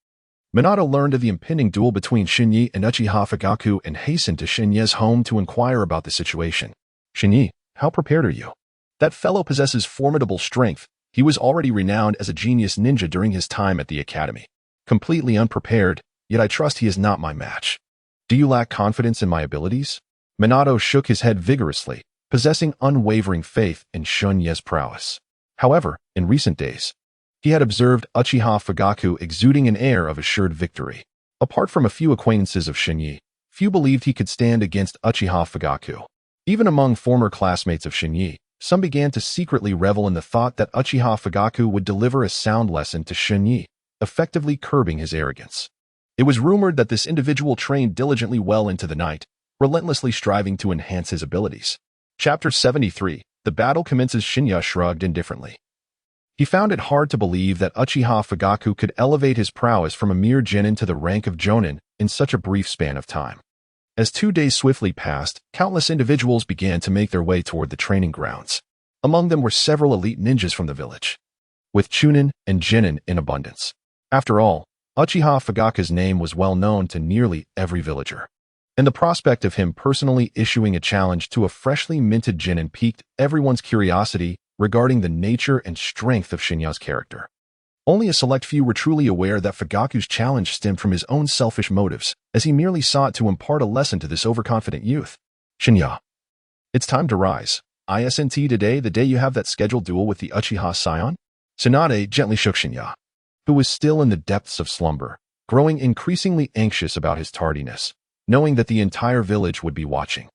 Minato learned of the impending duel between Shen Ye and Uchiha Fugaku and hastened to Shen Ye's home to inquire about the situation. Shen Ye, how prepared are you? That fellow possesses formidable strength. He was already renowned as a genius ninja during his time at the academy. Completely unprepared, yet I trust he is not my match. Do you lack confidence in my abilities? Minato shook his head vigorously, possessing unwavering faith in Shen Ye's prowess. However, in recent days, he had observed Uchiha Fugaku exuding an air of assured victory. Apart from a few acquaintances of Shen Ye, few believed he could stand against Uchiha Fugaku. Even among former classmates of Shen Ye, some began to secretly revel in the thought that Uchiha Fugaku would deliver a sound lesson to Shen Ye, effectively curbing his arrogance. It was rumored that this individual trained diligently well into the night, relentlessly striving to enhance his abilities. Chapter 73. The battle commences. Shen Ye shrugged indifferently. He found it hard to believe that Uchiha Fugaku could elevate his prowess from a mere genin to the rank of jonin in such a brief span of time. As 2 days swiftly passed, countless individuals began to make their way toward the training grounds. Among them were several elite ninjas from the village, with chunin and genin in abundance. After all, Uchiha Fugaku's name was well known to nearly every villager, and the prospect of him personally issuing a challenge to a freshly minted genin piqued everyone's curiosity regarding the nature and strength of Shen Ye's character. Only a select few were truly aware that Fugaku's challenge stemmed from his own selfish motives, as he merely sought to impart a lesson to this overconfident youth. Shen Ye, it's time to rise. Isn't today the day you have that scheduled duel with the Uchiha scion? Tsunade gently shook Shen Ye, who was still in the depths of slumber, growing increasingly anxious about his tardiness, knowing that the entire village would be watching.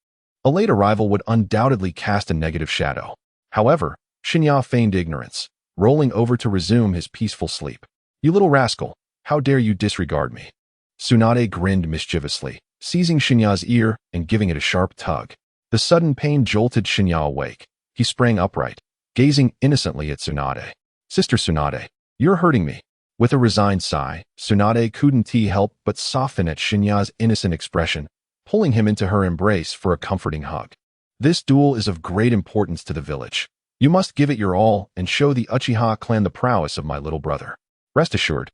A late arrival would undoubtedly cast a negative shadow. However, Shen Ye feigned ignorance, rolling over to resume his peaceful sleep. You little rascal, how dare you disregard me? Tsunade grinned mischievously, seizing Shen Ye's ear and giving it a sharp tug. The sudden pain jolted Shen Ye awake. He sprang upright, gazing innocently at Tsunade. Sister Tsunade, you're hurting me. With a resigned sigh, Tsunade couldn't help but soften at Shen Ye's innocent expression, pulling him into her embrace for a comforting hug. This duel is of great importance to the village. You must give it your all and show the Uchiha clan the prowess of my little brother. Rest assured,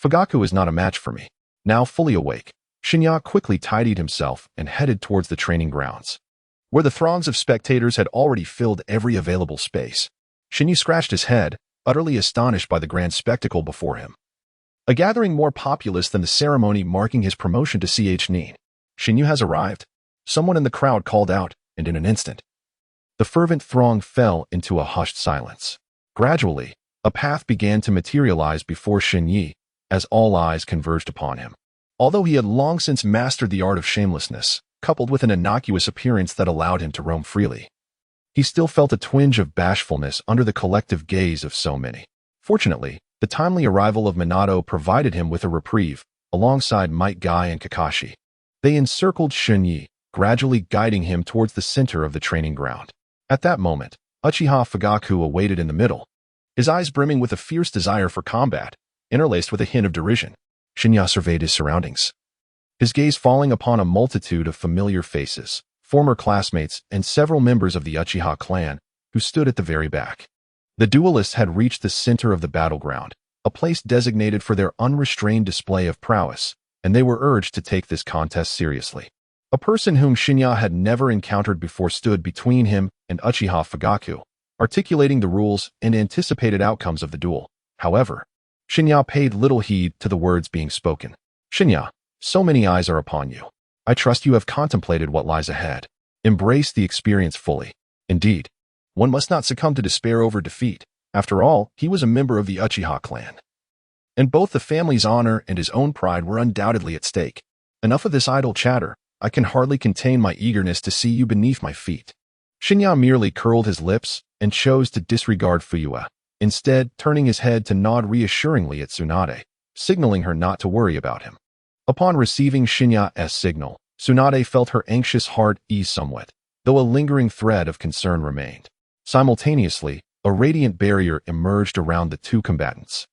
Fugaku is not a match for me. Now fully awake, Shen Ye quickly tidied himself and headed towards the training grounds, where the throngs of spectators had already filled every available space. Shen Ye scratched his head, utterly astonished by the grand spectacle before him. A gathering more populous than the ceremony marking his promotion to Ch. Shen Ye has arrived. Someone in the crowd called out, and in an instant, the fervent throng fell into a hushed silence. Gradually, a path began to materialize before Shen Ye, as all eyes converged upon him. Although he had long since mastered the art of shamelessness, coupled with an innocuous appearance that allowed him to roam freely, he still felt a twinge of bashfulness under the collective gaze of so many. Fortunately, the timely arrival of Minato provided him with a reprieve, alongside Might Guy and Kakashi. They encircled Shen Ye, gradually guiding him towards the center of the training ground. At that moment, Uchiha Fugaku awaited in the middle, his eyes brimming with a fierce desire for combat, interlaced with a hint of derision. Shen Ye surveyed his surroundings, his gaze falling upon a multitude of familiar faces, former classmates, and several members of the Uchiha clan, who stood at the very back. The duelists had reached the center of the battleground, a place designated for their unrestrained display of prowess, and they were urged to take this contest seriously. A person whom Shen Ye had never encountered before stood between him and Uchiha Fugaku, articulating the rules and anticipated outcomes of the duel. However, Shen Ye paid little heed to the words being spoken. Shen Ye, so many eyes are upon you. I trust you have contemplated what lies ahead. Embrace the experience fully. Indeed, one must not succumb to despair over defeat. After all, he was a member of the Uchiha clan, and both the family's honor and his own pride were undoubtedly at stake. Enough of this idle chatter. I can hardly contain my eagerness to see you beneath my feet. Shen Ye merely curled his lips and chose to disregard Fuyue, instead turning his head to nod reassuringly at Tsunade, signaling her not to worry about him. Upon receiving Shen Ye's signal, Tsunade felt her anxious heart ease somewhat, though a lingering thread of concern remained. Simultaneously, a radiant barrier emerged around the two combatants,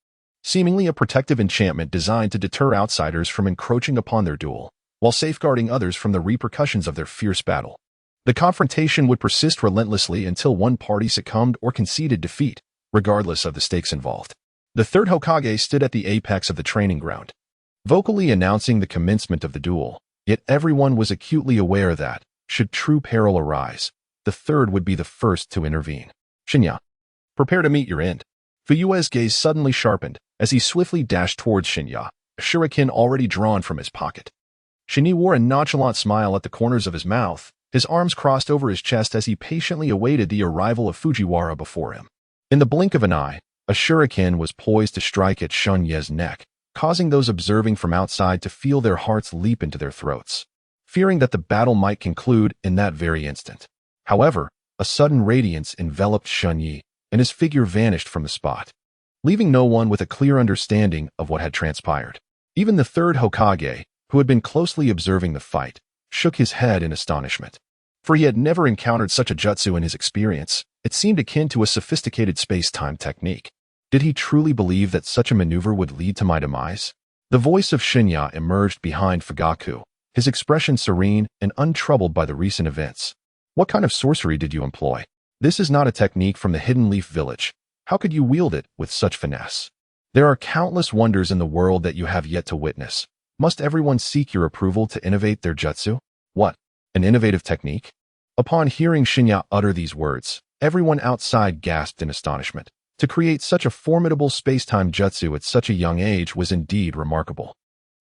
seemingly a protective enchantment designed to deter outsiders from encroaching upon their duel, while safeguarding others from the repercussions of their fierce battle. The confrontation would persist relentlessly until one party succumbed or conceded defeat, regardless of the stakes involved. The third Hokage stood at the apex of the training ground, vocally announcing the commencement of the duel, yet everyone was acutely aware that, should true peril arise, the third would be the first to intervene. Shen Ye, prepare to meet your end. Fuyue's gaze suddenly sharpened as he swiftly dashed towards Shen Ye, a shuriken already drawn from his pocket. Shen Ye wore a nonchalant smile at the corners of his mouth, his arms crossed over his chest as he patiently awaited the arrival of Fujiwara before him. In the blink of an eye, a shuriken was poised to strike at Shen Ye's neck, causing those observing from outside to feel their hearts leap into their throats, fearing that the battle might conclude in that very instant. However, a sudden radiance enveloped Shen Ye, and his figure vanished from the spot, leaving no one with a clear understanding of what had transpired. Even the third Hokage, who had been closely observing the fight, shook his head in astonishment, for he had never encountered such a jutsu in his experience. It seemed akin to a sophisticated space-time technique. Did he truly believe that such a maneuver would lead to my demise? The voice of Shen Ye emerged behind Fugaku, his expression serene and untroubled by the recent events. What kind of sorcery did you employ? This is not a technique from the Hidden Leaf Village. How could you wield it with such finesse? There are countless wonders in the world that you have yet to witness. Must everyone seek your approval to innovate their jutsu? What? An innovative technique? Upon hearing Shen Ye utter these words, everyone outside gasped in astonishment. To create such a formidable space-time jutsu at such a young age was indeed remarkable.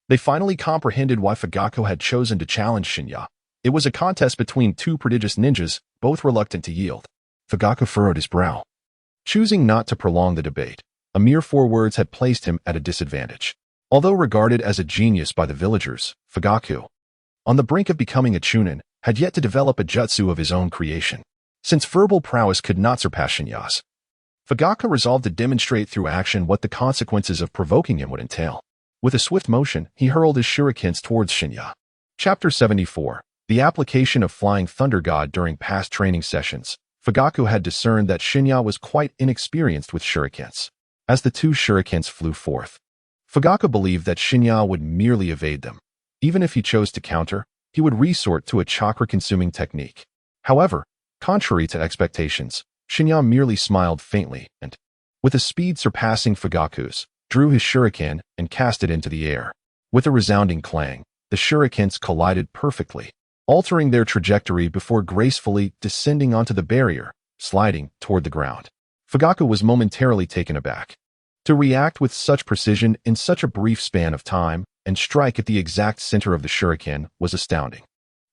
They finally comprehended why Fugaku had chosen to challenge Shen Ye. It was a contest between two prodigious ninjas, both reluctant to yield. Fugaku furrowed his brow, choosing not to prolong the debate. A mere 4 words had placed him at a disadvantage. Although regarded as a genius by the villagers, Fugaku, on the brink of becoming a chunin, had yet to develop a jutsu of his own creation. Since verbal prowess could not surpass Shen Ye's, Fugaku resolved to demonstrate through action what the consequences of provoking him would entail. With a swift motion, he hurled his shurikens towards Shen Ye. Chapter 74. The application of Flying Thunder God. During past training sessions, Fugaku had discerned that Shen Ye was quite inexperienced with shurikens. As the 2 shurikens flew forth, Fugaku believed that Shen Ye would merely evade them. Even if he chose to counter, he would resort to a chakra-consuming technique. However, contrary to expectations, Shen Ye merely smiled faintly and, with a speed surpassing Fugaku's, drew his shuriken and cast it into the air. With a resounding clang, the shurikens collided perfectly, altering their trajectory before gracefully descending onto the barrier, sliding toward the ground. Fugaku was momentarily taken aback. To react with such precision in such a brief span of time and strike at the exact center of the shuriken was astounding.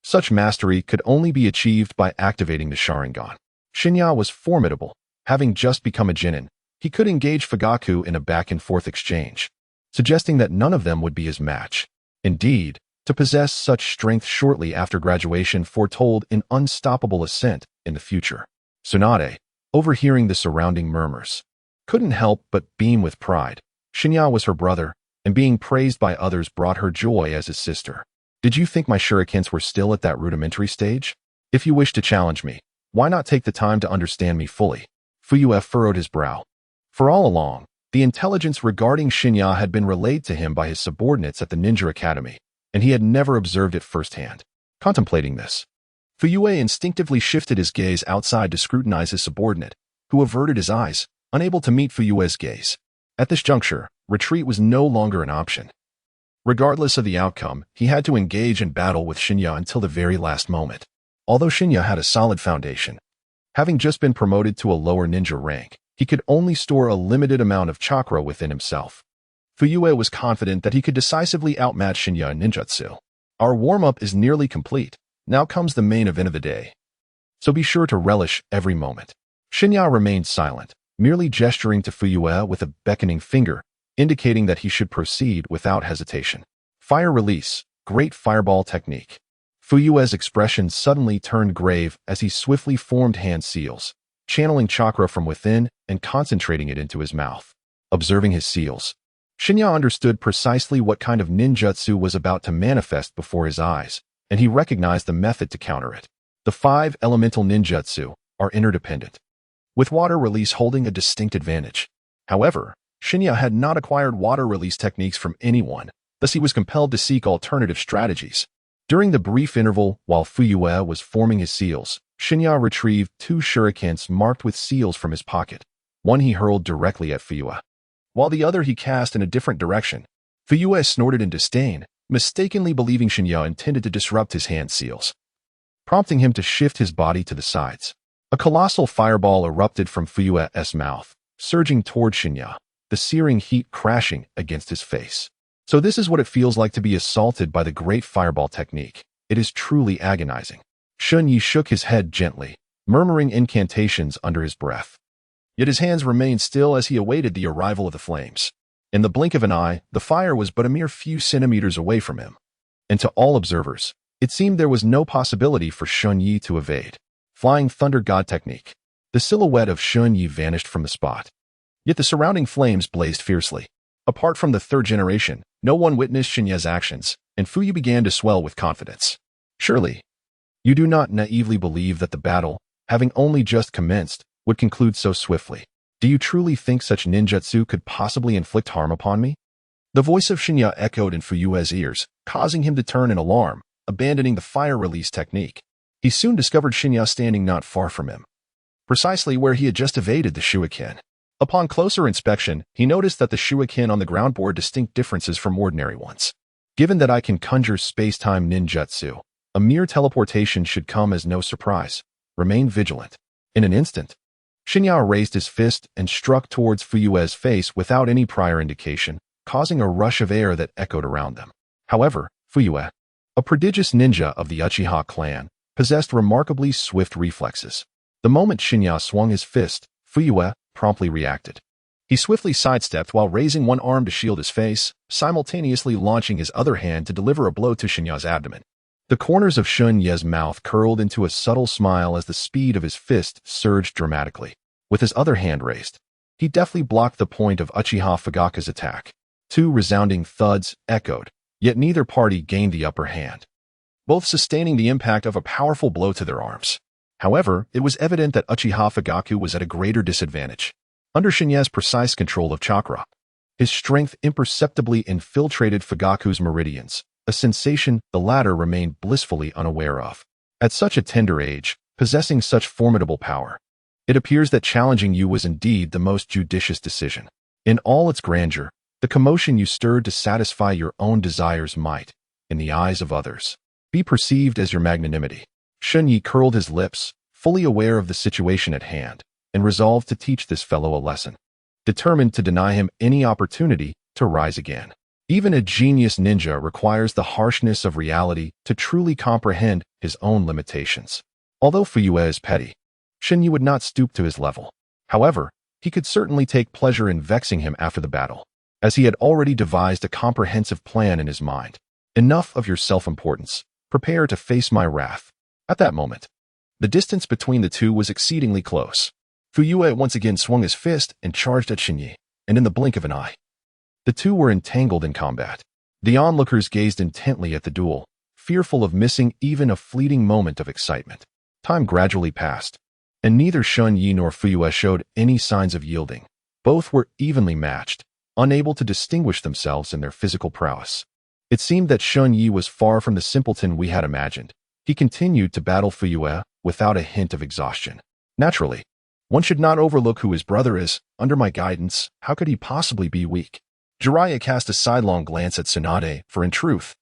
Such mastery could only be achieved by activating the Sharingan. Shen Ye was formidable. Having just become a genin, he could engage Fugaku in a back-and-forth exchange, suggesting that none of them would be his match. Indeed, to possess such strength shortly after graduation foretold an unstoppable ascent in the future. Tsunade, overhearing the surrounding murmurs, couldn't help but beam with pride. Shen Ye was her brother, and being praised by others brought her joy as his sister. Did you think my shurikens were still at that rudimentary stage? If you wish to challenge me, why not take the time to understand me fully? Fuyue furrowed his brow. For all along, the intelligence regarding Shen Ye had been relayed to him by his subordinates at the Ninja Academy, and he had never observed it firsthand. Contemplating this, Fuyue instinctively shifted his gaze outside to scrutinize his subordinate, who averted his eyes, unable to meet Fuyue's gaze. At this juncture, retreat was no longer an option. Regardless of the outcome, he had to engage in battle with Shen Ye until the very last moment. Although Shen Ye had a solid foundation, having just been promoted to a lower ninja rank, he could only store a limited amount of chakra within himself. Fuyue was confident that he could decisively outmatch Shen Ye in ninjutsu. Our warm-up is nearly complete. Now comes the main event of the day. So be sure to relish every moment. Shen Ye remained silent, merely gesturing to Fuyue with a beckoning finger, indicating that he should proceed without hesitation. Fire release, great fireball technique. Fuyue's expression suddenly turned grave as he swiftly formed hand seals, channeling chakra from within and concentrating it into his mouth. Observing his seals, Shen Ye understood precisely what kind of ninjutsu was about to manifest before his eyes, and he recognized the method to counter it. The 5 elemental ninjutsu are interdependent, with water release holding a distinct advantage. However, Shen Ye had not acquired water release techniques from anyone, thus he was compelled to seek alternative strategies. During the brief interval while Fuyue was forming his seals, Shen Ye retrieved 2 shurikens marked with seals from his pocket. One he hurled directly at Fuyue, while the other he cast in a different direction. Fuyue snorted in disdain, mistakenly believing Shen Ye intended to disrupt his hand seals, prompting him to shift his body to the sides. A colossal fireball erupted from Fuyue's mouth, surging toward Shen Ye, the searing heat crashing against his face. So this is what it feels like to be assaulted by the great fireball technique. It is truly agonizing. Shen Ye shook his head gently, murmuring incantations under his breath. Yet his hands remained still as he awaited the arrival of the flames. In the blink of an eye, the fire was but a mere few centimeters away from him. And to all observers, it seemed there was no possibility for Shen Ye to evade. Flying Thunder God technique. The silhouette of Shen Ye vanished from the spot. Yet the surrounding flames blazed fiercely. Apart from the 3rd generation, no one witnessed Shen Ye's actions, and Fuyue began to swell with confidence. Surely, you do not naively believe that the battle, having only just commenced, would conclude so swiftly. Do you truly think such ninjutsu could possibly inflict harm upon me? The voice of Shen Ye echoed in Fuyue's ears, causing him to turn in alarm, abandoning the fire release technique. He soon discovered Shen Ye standing not far from him, precisely where he had just evaded the shuriken. Upon closer inspection, he noticed that the shuriken on the ground bore distinct differences from ordinary ones. Given that I can conjure space-time ninjutsu, a mere teleportation should come as no surprise. Remain vigilant. In an instant, Shen Ye raised his fist and struck towards Fuyue's face without any prior indication, causing a rush of air that echoed around them. However, Fuyue, a prodigious ninja of the Uchiha clan, possessed remarkably swift reflexes. The moment Shen Ye swung his fist, Fuyue promptly reacted. He swiftly sidestepped while raising one arm to shield his face, simultaneously launching his other hand to deliver a blow to Shen Ye's abdomen. The corners of Shen Ye's mouth curled into a subtle smile as the speed of his fist surged dramatically. With his other hand raised, he deftly blocked the point of Uchiha Fugaku's attack. Two resounding thuds echoed, yet neither party gained the upper hand, both sustaining the impact of a powerful blow to their arms. However, it was evident that Uchiha Fugaku was at a greater disadvantage. Under Shen Ye's precise control of chakra, his strength imperceptibly infiltrated Fugaku's meridians, a sensation the latter remained blissfully unaware of. At such a tender age, possessing such formidable power, it appears that challenging you was indeed the most judicious decision. In all its grandeur, the commotion you stirred to satisfy your own desires might, in the eyes of others, be perceived as your magnanimity. Shen Ye curled his lips, fully aware of the situation at hand, and resolved to teach this fellow a lesson, determined to deny him any opportunity to rise again. Even a genius ninja requires the harshness of reality to truly comprehend his own limitations. Although Fuyue is petty, Shen Ye would not stoop to his level. However, he could certainly take pleasure in vexing him after the battle, as he had already devised a comprehensive plan in his mind. Enough of your self-importance. Prepare to face my wrath. At that moment, the distance between the two was exceedingly close. Fuyue once again swung his fist and charged at Shen Ye, and in the blink of an eye, the two were entangled in combat. The onlookers gazed intently at the duel, fearful of missing even a fleeting moment of excitement. Time gradually passed, and neither Shen Ye nor Fuyue showed any signs of yielding. Both were evenly matched, unable to distinguish themselves in their physical prowess. It seemed that Shen Ye was far from the simpleton we had imagined. He continued to battle Fuyue without a hint of exhaustion. Naturally, one should not overlook who his brother is. Under my guidance, how could he possibly be weak? Jiraiya cast a sidelong glance at Tsunade, for in truth,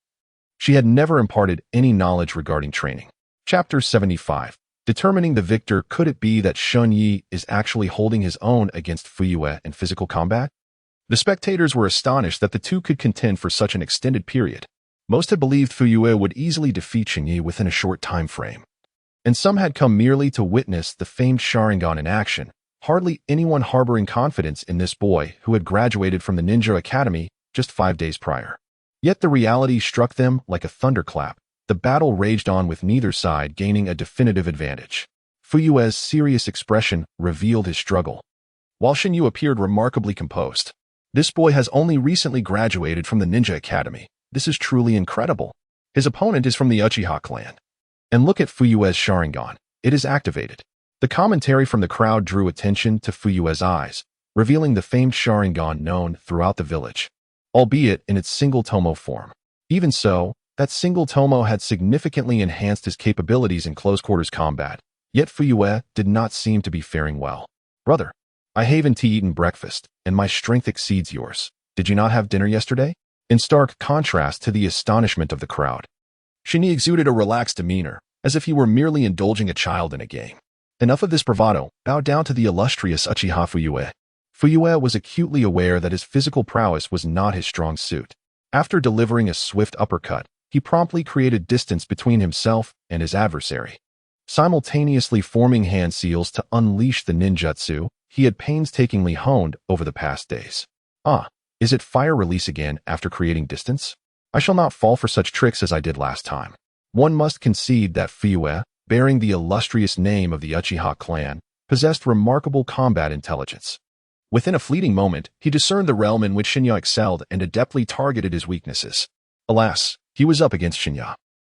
she had never imparted any knowledge regarding training. Chapter 75. Determining the victor. Could it be that Shen Ye is actually holding his own against Fuyue in physical combat? The spectators were astonished that the two could contend for such an extended period. Most had believed Fuyue would easily defeat Shen Ye within a short time frame, and some had come merely to witness the famed Sharingan in action. Hardly anyone harboring confidence in this boy who had graduated from the Ninja Academy just 5 days prior. Yet the reality struck them like a thunderclap. The battle raged on with neither side gaining a definitive advantage. Fuyue's serious expression revealed his struggle, while Shen Ye appeared remarkably composed. This boy has only recently graduated from the Ninja Academy. This is truly incredible. His opponent is from the Uchiha clan. And look at Fuyue's Sharingan. It is activated. The commentary from the crowd drew attention to Fuyue's eyes, revealing the famed Sharingan known throughout the village, albeit in its single tomo form. Even so, that single tomo had significantly enhanced his capabilities in close-quarters combat, yet Fuyue did not seem to be faring well. Brother, I haven't eaten breakfast, and my strength exceeds yours. Did you not have dinner yesterday? In stark contrast to the astonishment of the crowd, Shen Ye exuded a relaxed demeanor, as if he were merely indulging a child in a game. Enough of this bravado. Bow down to the illustrious Uchiha Fuyue. Fuyue was acutely aware that his physical prowess was not his strong suit. After delivering a swift uppercut, he promptly created distance between himself and his adversary, simultaneously forming hand seals to unleash the ninjutsu he had painstakingly honed over the past days. Ah, is it fire release again after creating distance? I shall not fall for such tricks as I did last time. One must concede that Fuyue, bearing the illustrious name of the Uchiha clan, possessed remarkable combat intelligence. Within a fleeting moment, he discerned the realm in which Shen Ye excelled and adeptly targeted his weaknesses. Alas, he was up against Shen Ye.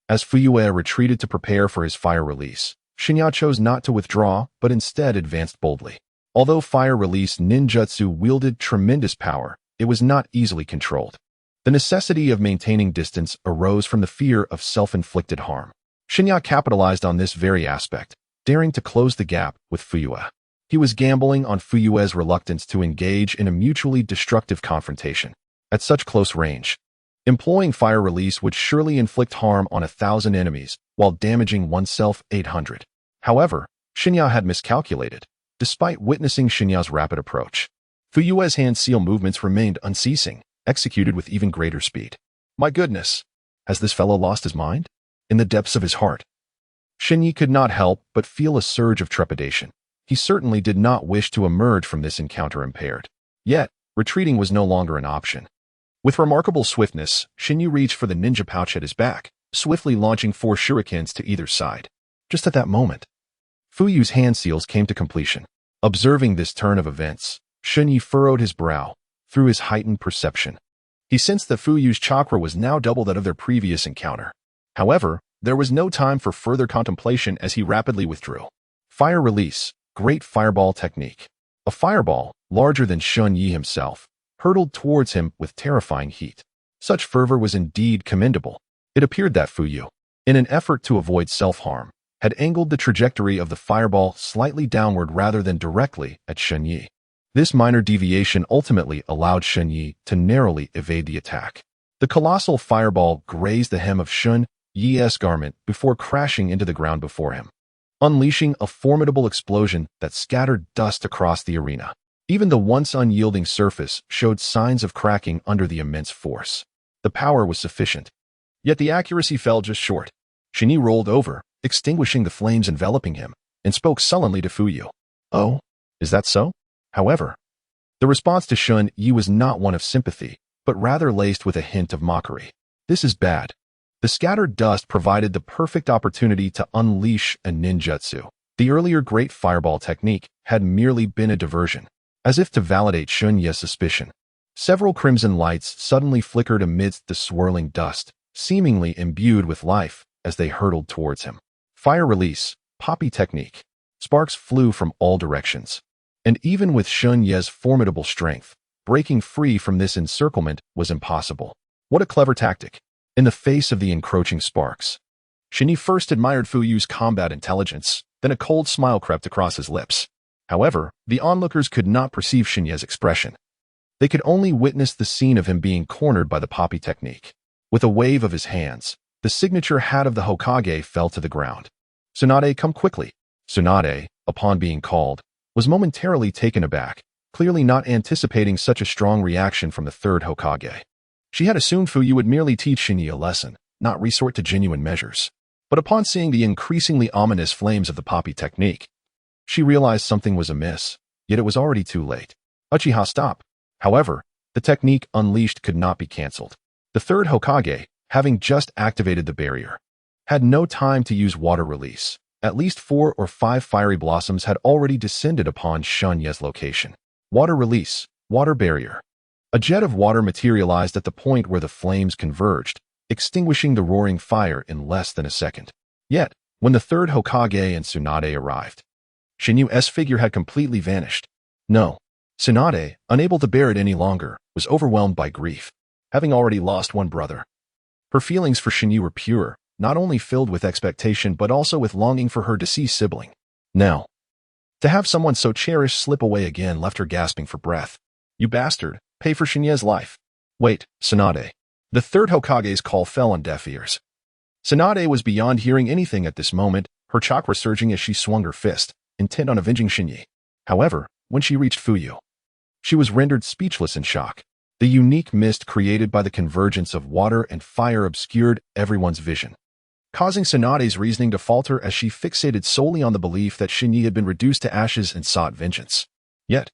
As Fuyue retreated to prepare for his fire release, Shen Ye chose not to withdraw, but instead advanced boldly. Although fire release ninjutsu wielded tremendous power, it was not easily controlled. The necessity of maintaining distance arose from the fear of self-inflicted harm. Shen Ye capitalized on this very aspect, daring to close the gap with Fuyue. He was gambling on Fuyue's reluctance to engage in a mutually destructive confrontation. At such close range, employing fire release would surely inflict harm on 1,000 enemies, while damaging oneself 800. However, Shen Ye had miscalculated. Despite witnessing Shen Ye's rapid approach, Fu Yue's hand seal movements remained unceasing, executed with even greater speed. My goodness, has this fellow lost his mind? In the depths of his heart, Shen Ye could not help but feel a surge of trepidation. He certainly did not wish to emerge from this encounter impaired. Yet, retreating was no longer an option. With remarkable swiftness, Shen Ye reached for the ninja pouch at his back, swiftly launching 4 shurikens to either side. Just at that moment, Fu Yu's hand seals came to completion. Observing this turn of events, Shen Ye furrowed his brow through his heightened perception. He sensed that Fu Yu's chakra was now double that of their previous encounter. However, there was no time for further contemplation as he rapidly withdrew. Fire release, great fireball technique. A fireball, larger than Shen Ye himself, hurtled towards him with terrifying heat. Such fervor was indeed commendable. It appeared that Fu Yu, in an effort to avoid self-harm, had angled the trajectory of the fireball slightly downward rather than directly at Shen Ye. This minor deviation ultimately allowed Shen Ye to narrowly evade the attack. The colossal fireball grazed the hem of Shen Ye's garment before crashing into the ground before him, unleashing a formidable explosion that scattered dust across the arena. Even the once unyielding surface showed signs of cracking under the immense force. The power was sufficient, yet the accuracy fell just short. Shen Ye rolled over, extinguishing the flames enveloping him, and spoke sullenly to Fu Yu. Oh, is that so? However, the response to Shen Ye was not one of sympathy, but rather laced with a hint of mockery. This is bad. The scattered dust provided the perfect opportunity to unleash a ninjutsu. The earlier great fireball technique had merely been a diversion. As if to validate Shen Ye's suspicion, several crimson lights suddenly flickered amidst the swirling dust, seemingly imbued with life as they hurtled towards him. Fire release, poppy technique. Sparks flew from all directions. And even with Shen Ye's formidable strength, breaking free from this encirclement was impossible. What a clever tactic. In the face of the encroaching sparks, Shen Ye first admired Fu Yu's combat intelligence, then a cold smile crept across his lips. However, the onlookers could not perceive Shen Ye's expression. They could only witness the scene of him being cornered by the poppy technique. With a wave of his hands, the signature hat of the Hokage fell to the ground. Tsunade, come quickly. Tsunade, upon being called, was momentarily taken aback, clearly not anticipating such a strong reaction from the third Hokage. She had assumed Fu Yu would merely teach Shen Ye a lesson, not resort to genuine measures. But upon seeing the increasingly ominous flames of the poppy technique, she realized something was amiss, yet it was already too late. Uchiha, stop. However, the technique unleashed could not be cancelled. The third Hokage, having just activated the barrier, had no time to use water release. At least 4 or 5 fiery blossoms had already descended upon Shen Ye's location. Water release, water barrier. A jet of water materialized at the point where the flames converged, extinguishing the roaring fire in less than a second. Yet, when the third Hokage and Tsunade arrived, Shen Yu's figure had completely vanished. No, Tsunade, unable to bear it any longer, was overwhelmed by grief, having already lost one brother. Her feelings for Shen Ye were pure, not only filled with expectation but also with longing for her deceased sibling. Now, to have someone so cherished slip away again left her gasping for breath. You bastard, pay for Shen Ye's life. Wait, Tsunade. The third Hokage's call fell on deaf ears. Tsunade was beyond hearing anything at this moment, her chakra surging as she swung her fist, intent on avenging Shen Ye. However, when she reached Fu Yu, she was rendered speechless in shock. The unique mist created by the convergence of water and fire obscured everyone's vision, causing Tsunade's reasoning to falter as she fixated solely on the belief that Shen Ye had been reduced to ashes and sought vengeance. Yet,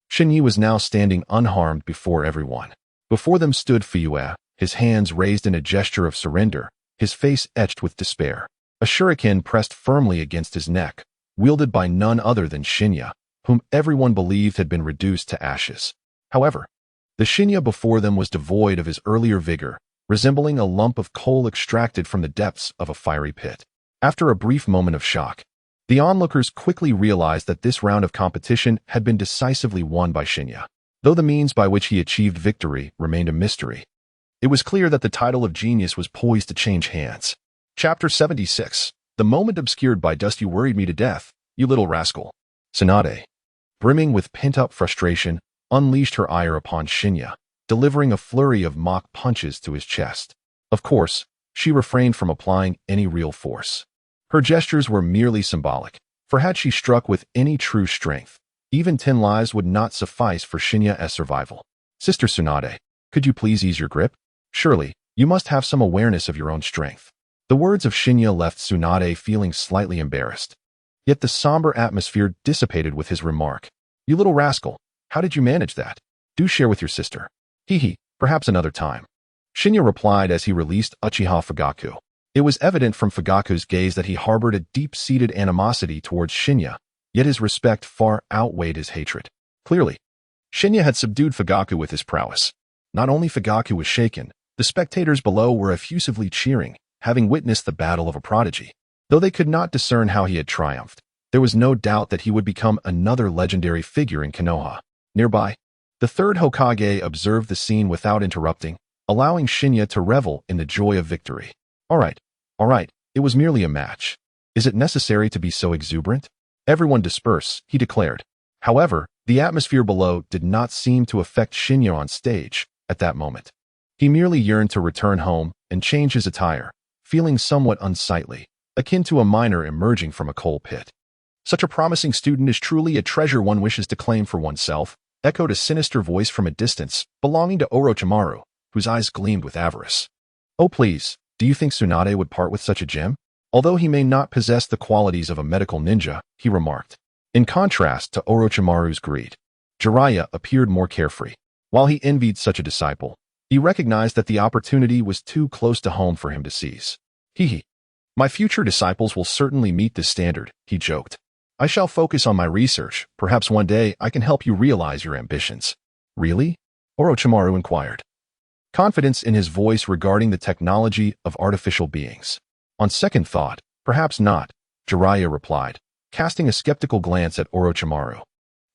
Shen Ye was now standing unharmed before everyone. Before them stood Fu Yu, his hands raised in a gesture of surrender, his face etched with despair. A shuriken pressed firmly against his neck, wielded by none other than Shen Ye, whom everyone believed had been reduced to ashes. However, the Shen Ye before them was devoid of his earlier vigor, resembling a lump of coal extracted from the depths of a fiery pit. After a brief moment of shock, the onlookers quickly realized that this round of competition had been decisively won by Shen Ye. Though the means by which he achieved victory remained a mystery, it was clear that the title of genius was poised to change hands. Chapter 76. The moment obscured by dust. You worried me to death, you little rascal. Tsunade, brimming with pent-up frustration, unleashed her ire upon Shen Ye, delivering a flurry of mock punches to his chest. Of course, she refrained from applying any real force. Her gestures were merely symbolic, For had she struck with any true strength, even 10 lives would not suffice for Shen Ye's survival. Sister Tsunade, could you please ease your grip? Surely, you must have some awareness of your own strength. The words of Shen Ye left Tsunade feeling slightly embarrassed. Yet the somber atmosphere dissipated with his remark. You little rascal, how did you manage that? Do share with your sister. Hee, perhaps another time. Shen Ye replied as he released Uchiha Fugaku. It was evident from Fugaku's gaze that he harbored a deep-seated animosity towards Shen Ye, yet his respect far outweighed his hatred. Clearly, Shen Ye had subdued Fugaku with his prowess. Not only Fugaku was shaken, the spectators below were effusively cheering, having witnessed the battle of a prodigy. Though they could not discern how he had triumphed, there was no doubt that he would become another legendary figure in Konoha. Nearby, the third Hokage observed the scene without interrupting, allowing Shen Ye to revel in the joy of victory. All right, it was merely a match. Is it necessary to be so exuberant? Everyone disperse, he declared. However, the atmosphere below did not seem to affect Shen Ye on stage at that moment. He merely yearned to return home and change his attire, feeling somewhat unsightly, akin to a miner emerging from a coal pit. Such a promising student is truly a treasure one wishes to claim for oneself, echoed a sinister voice from a distance, belonging to Orochimaru, whose eyes gleamed with avarice. Oh please, do you think Tsunade would part with such a gem? Although he may not possess the qualities of a medical ninja, he remarked. In contrast to Orochimaru's greed, Jiraiya appeared more carefree. While he envied such a disciple, he recognized that the opportunity was too close to home for him to seize. My future disciples will certainly meet this standard, he joked. I shall focus on my research. Perhaps one day I can help you realize your ambitions. Really? Orochimaru inquired. Confidence in his voice regarding the technology of artificial beings. On second thought, perhaps not, Jiraiya replied, casting a skeptical glance at Orochimaru.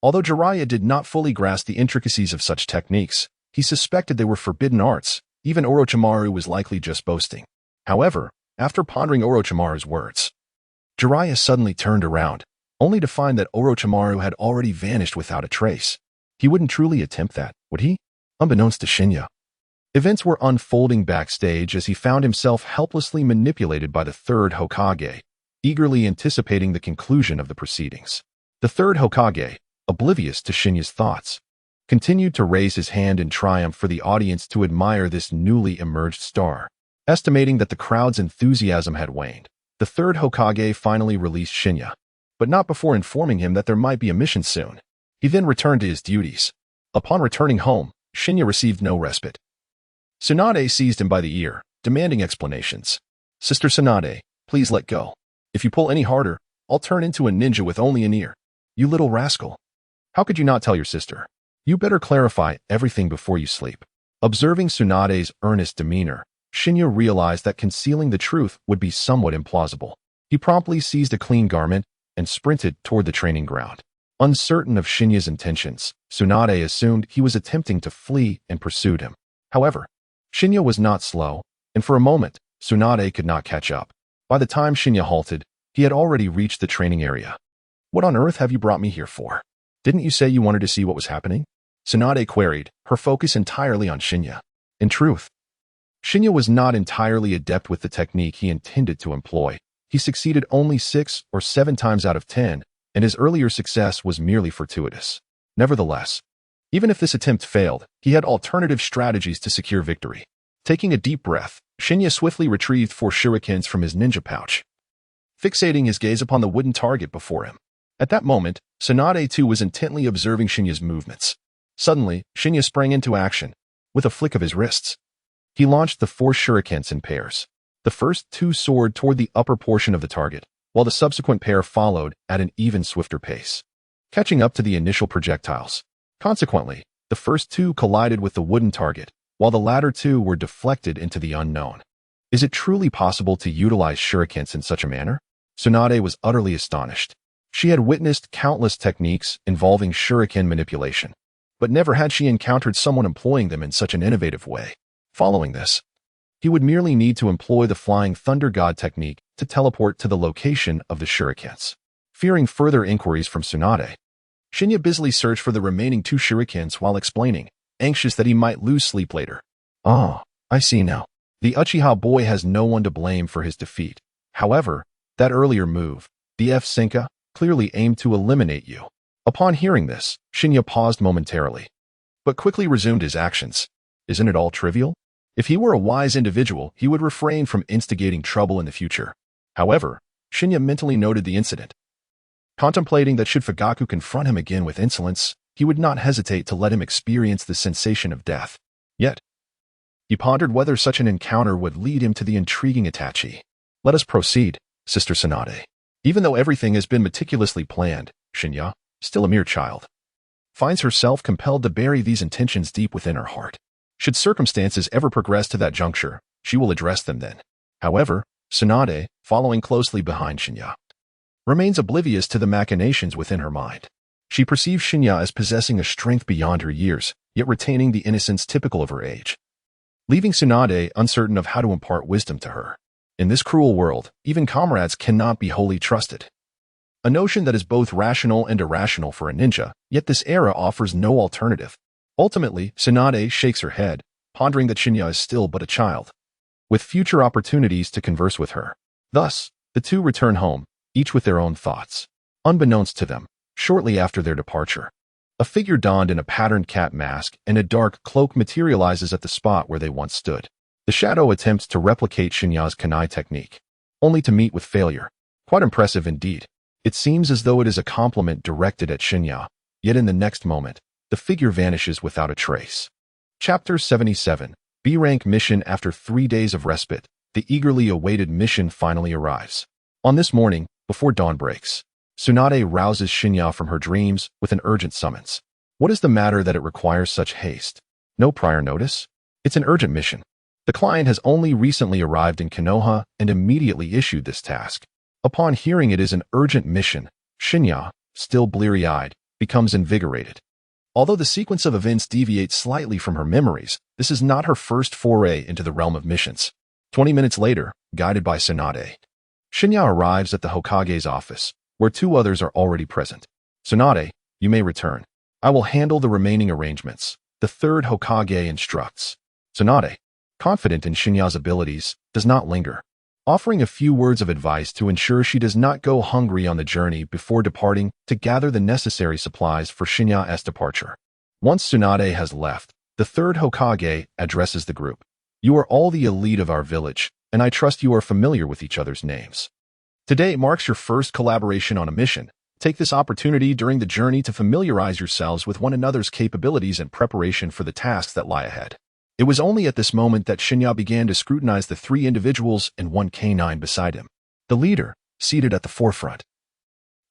Although Jiraiya did not fully grasp the intricacies of such techniques, he suspected they were forbidden arts. Even Orochimaru was likely just boasting. However, after pondering Orochimaru's words, Jiraiya suddenly turned around, only to find that Orochimaru had already vanished without a trace. He wouldn't truly attempt that, would he? Unbeknownst to Shen Ye, events were unfolding backstage as he found himself helplessly manipulated by the third Hokage, eagerly anticipating the conclusion of the proceedings. The third Hokage, oblivious to Shen Ye's thoughts, continued to raise his hand in triumph for the audience to admire this newly emerged star. Estimating that the crowd's enthusiasm had waned, the third Hokage finally released Shen Ye, but not before informing him that there might be a mission soon. He then returned to his duties. Upon returning home, Shen Ye received no respite. Tsunade seized him by the ear, demanding explanations. Sister Tsunade, please let go. If you pull any harder, I'll turn into a ninja with only an ear. You little rascal. How could you not tell your sister? You better clarify everything before you sleep. Observing Tsunade's earnest demeanor, Shen Ye realized that concealing the truth would be somewhat implausible. He promptly seized a clean garment and sprinted toward the training ground. Uncertain of Shen Ye's intentions, Tsunade assumed he was attempting to flee and pursued him. However, Shen Ye was not slow, and for a moment, Tsunade could not catch up. By the time Shen Ye halted, he had already reached the training area. What on earth have you brought me here for? Didn't you say you wanted to see what was happening? Tsunade queried, her focus entirely on Shen Ye. In truth, Shen Ye was not entirely adept with the technique he intended to employ. He succeeded only 6 or 7 times out of 10, and his earlier success was merely fortuitous. Nevertheless, even if this attempt failed, he had alternative strategies to secure victory. Taking a deep breath, Shen Ye swiftly retrieved 4 shurikens from his ninja pouch, fixating his gaze upon the wooden target before him. At that moment, Tsunade too was intently observing Shen Ye's movements. Suddenly, Shen Ye sprang into action. With a flick of his wrists, he launched the 4 shurikens in pairs. The first 2 soared toward the upper portion of the target, while the subsequent pair followed at an even swifter pace, catching up to the initial projectiles. Consequently, the first 2 collided with the wooden target, while the latter 2 were deflected into the unknown. Is it truly possible to utilize shurikens in such a manner? Tsunade was utterly astonished. She had witnessed countless techniques involving shuriken manipulation, but never had she encountered someone employing them in such an innovative way. Following this, he would merely need to employ the Flying Thunder God technique to teleport to the location of the shurikens. Fearing further inquiries from Tsunade, Shen Ye busily searched for the remaining 2 shurikens while explaining, anxious that he might lose sleep later. Ah, I see now. The Uchiha boy has no one to blame for his defeat. However, that earlier move, the F-Senka, clearly aimed to eliminate you. Upon hearing this, Shen Ye paused momentarily, but quickly resumed his actions. Isn't it all trivial? If he were a wise individual, he would refrain from instigating trouble in the future. However, Shen Ye mentally noted the incident, contemplating that should Fugaku confront him again with insolence, he would not hesitate to let him experience the sensation of death. Yet, he pondered whether such an encounter would lead him to the intriguing Itachi. Let us proceed, Sister Tsunade. Even though everything has been meticulously planned, Shen Ye, still a mere child, finds herself compelled to bury these intentions deep within her heart. Should circumstances ever progress to that juncture, she will address them then. However, Tsunade, following closely behind Shen Ye, remains oblivious to the machinations within her mind. She perceives Shen Ye as possessing a strength beyond her years, yet retaining the innocence typical of her age, leaving Tsunade uncertain of how to impart wisdom to her. In this cruel world, even comrades cannot be wholly trusted. A notion that is both rational and irrational for a ninja, yet this era offers no alternative. Ultimately, Tsunade shakes her head, pondering that Shen Ye is still but a child, with future opportunities to converse with her. Thus, the two return home, each with their own thoughts. Unbeknownst to them, shortly after their departure, a figure donned in a patterned cat mask and a dark cloak materializes at the spot where they once stood. The shadow attempts to replicate Shen Ye's kunai technique, only to meet with failure. Quite impressive indeed. It seems as though it is a compliment directed at Shen Ye, yet in the next moment, the figure vanishes without a trace. Chapter 77. B-Rank Mission. After 3 days of respite, the eagerly awaited mission finally arrives. On this morning, before dawn breaks, Tsunade rouses Shen Ye from her dreams with an urgent summons. What is the matter that it requires such haste? No prior notice? It's an urgent mission. The client has only recently arrived in Konoha and immediately issued this task. Upon hearing it is an urgent mission, Shen Ye, still bleary-eyed, becomes invigorated. Although the sequence of events deviates slightly from her memories, this is not her first foray into the realm of missions. 20 minutes later, guided by Tsunade, Shen Ye arrives at the Hokage's office, where 2 others are already present. Tsunade, you may return. I will handle the remaining arrangements, the 3rd Hokage instructs. Tsunade, confident in Shen Ye's abilities, does not linger, offering a few words of advice to ensure she does not go hungry on the journey before departing to gather the necessary supplies for Shen Ye's departure. Once Tsunade has left, the 3rd Hokage addresses the group. You are all the elite of our village, and I trust you are familiar with each other's names. Today marks your first collaboration on a mission. Take this opportunity during the journey to familiarize yourselves with one another's capabilities in preparation for the tasks that lie ahead. It was only at this moment that Shen Ye began to scrutinize the 3 individuals and 1 canine beside him. The leader, seated at the forefront,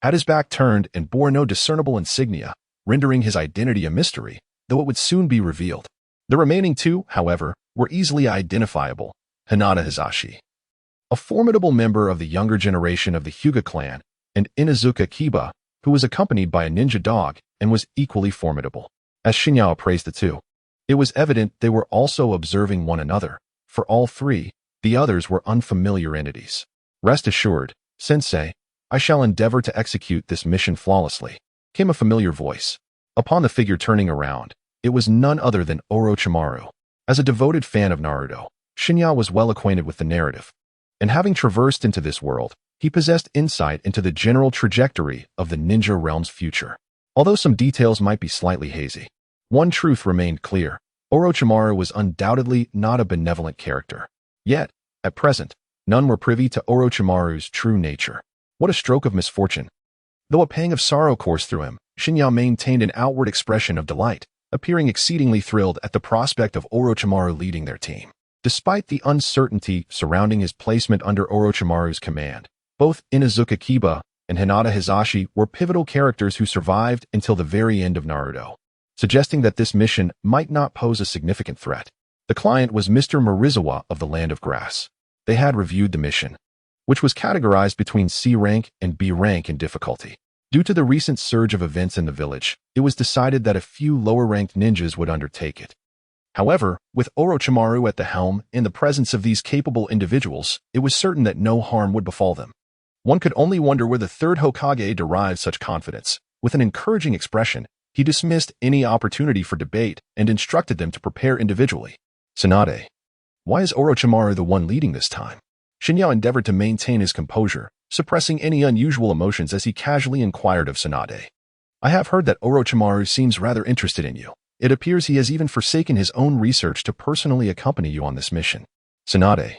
had his back turned and bore no discernible insignia, rendering his identity a mystery, though it would soon be revealed. The remaining 2, however, were easily identifiable. Hinata Hisashi, a formidable member of the younger generation of the Hyuga clan, and Inuzuka Kiba, who was accompanied by a ninja dog and was equally formidable. As Shen Ye appraised the 2, it was evident they were also observing one another. For all 3, the others were unfamiliar entities. Rest assured, Sensei, I shall endeavor to execute this mission flawlessly, came a familiar voice. Upon the figure turning around, it was none other than Orochimaru. As a devoted fan of Naruto, Shen Ye was well acquainted with the narrative, and having traversed into this world, he possessed insight into the general trajectory of the ninja realm's future. Although some details might be slightly hazy, one truth remained clear. Orochimaru was undoubtedly not a benevolent character. Yet, at present, none were privy to Orochimaru's true nature. What a stroke of misfortune! Though a pang of sorrow coursed through him, Shen Ye maintained an outward expression of delight, appearing exceedingly thrilled at the prospect of Orochimaru leading their team. Despite the uncertainty surrounding his placement under Orochimaru's command, both Inuzuka Kiba and Hinata Hisashi were pivotal characters who survived until the very end of Naruto, suggesting that this mission might not pose a significant threat. The client was Mr. Marizawa of the Land of Grass. They had reviewed the mission, which was categorized between C rank and B rank in difficulty. Due to the recent surge of events in the village, it was decided that a few lower-ranked ninjas would undertake it. However, with Orochimaru at the helm, in the presence of these capable individuals, it was certain that no harm would befall them. One could only wonder where the 3rd Hokage derived such confidence. With an encouraging expression, he dismissed any opportunity for debate and instructed them to prepare individually. Tsunade, why is Orochimaru the one leading this time? Shen Ye endeavored to maintain his composure, suppressing any unusual emotions as he casually inquired of Tsunade. I have heard that Orochimaru seems rather interested in you. It appears he has even forsaken his own research to personally accompany you on this mission. Tsunade,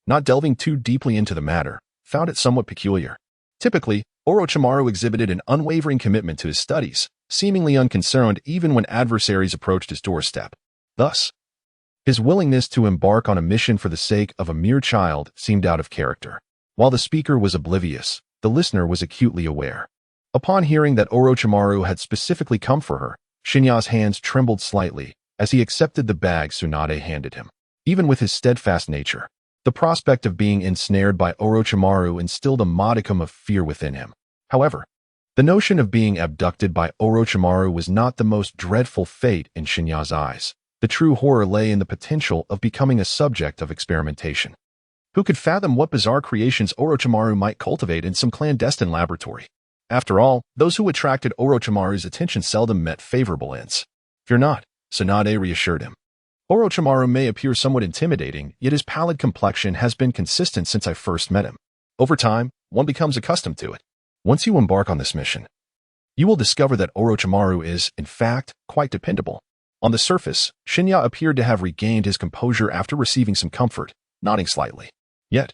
not delving too deeply into the matter, found it somewhat peculiar. Typically, Orochimaru exhibited an unwavering commitment to his studies, seemingly unconcerned even when adversaries approached his doorstep. Thus, his willingness to embark on a mission for the sake of a mere child seemed out of character. While the speaker was oblivious, the listener was acutely aware. Upon hearing that Orochimaru had specifically come for her, Shen Ye's hands trembled slightly as he accepted the bag Tsunade handed him. Even with his steadfast nature, the prospect of being ensnared by Orochimaru instilled a modicum of fear within him. However, the notion of being abducted by Orochimaru was not the most dreadful fate in Shen Ye's eyes. The true horror lay in the potential of becoming a subject of experimentation. Who could fathom what bizarre creations Orochimaru might cultivate in some clandestine laboratory? After all, those who attracted Orochimaru's attention seldom met favorable ends. Fear not, Tsunade reassured him. Orochimaru may appear somewhat intimidating, yet his pallid complexion has been consistent since I first met him. Over time, one becomes accustomed to it. Once you embark on this mission, you will discover that Orochimaru is, in fact, quite dependable. On the surface, Shen Ye appeared to have regained his composure after receiving some comfort, nodding slightly. Yet,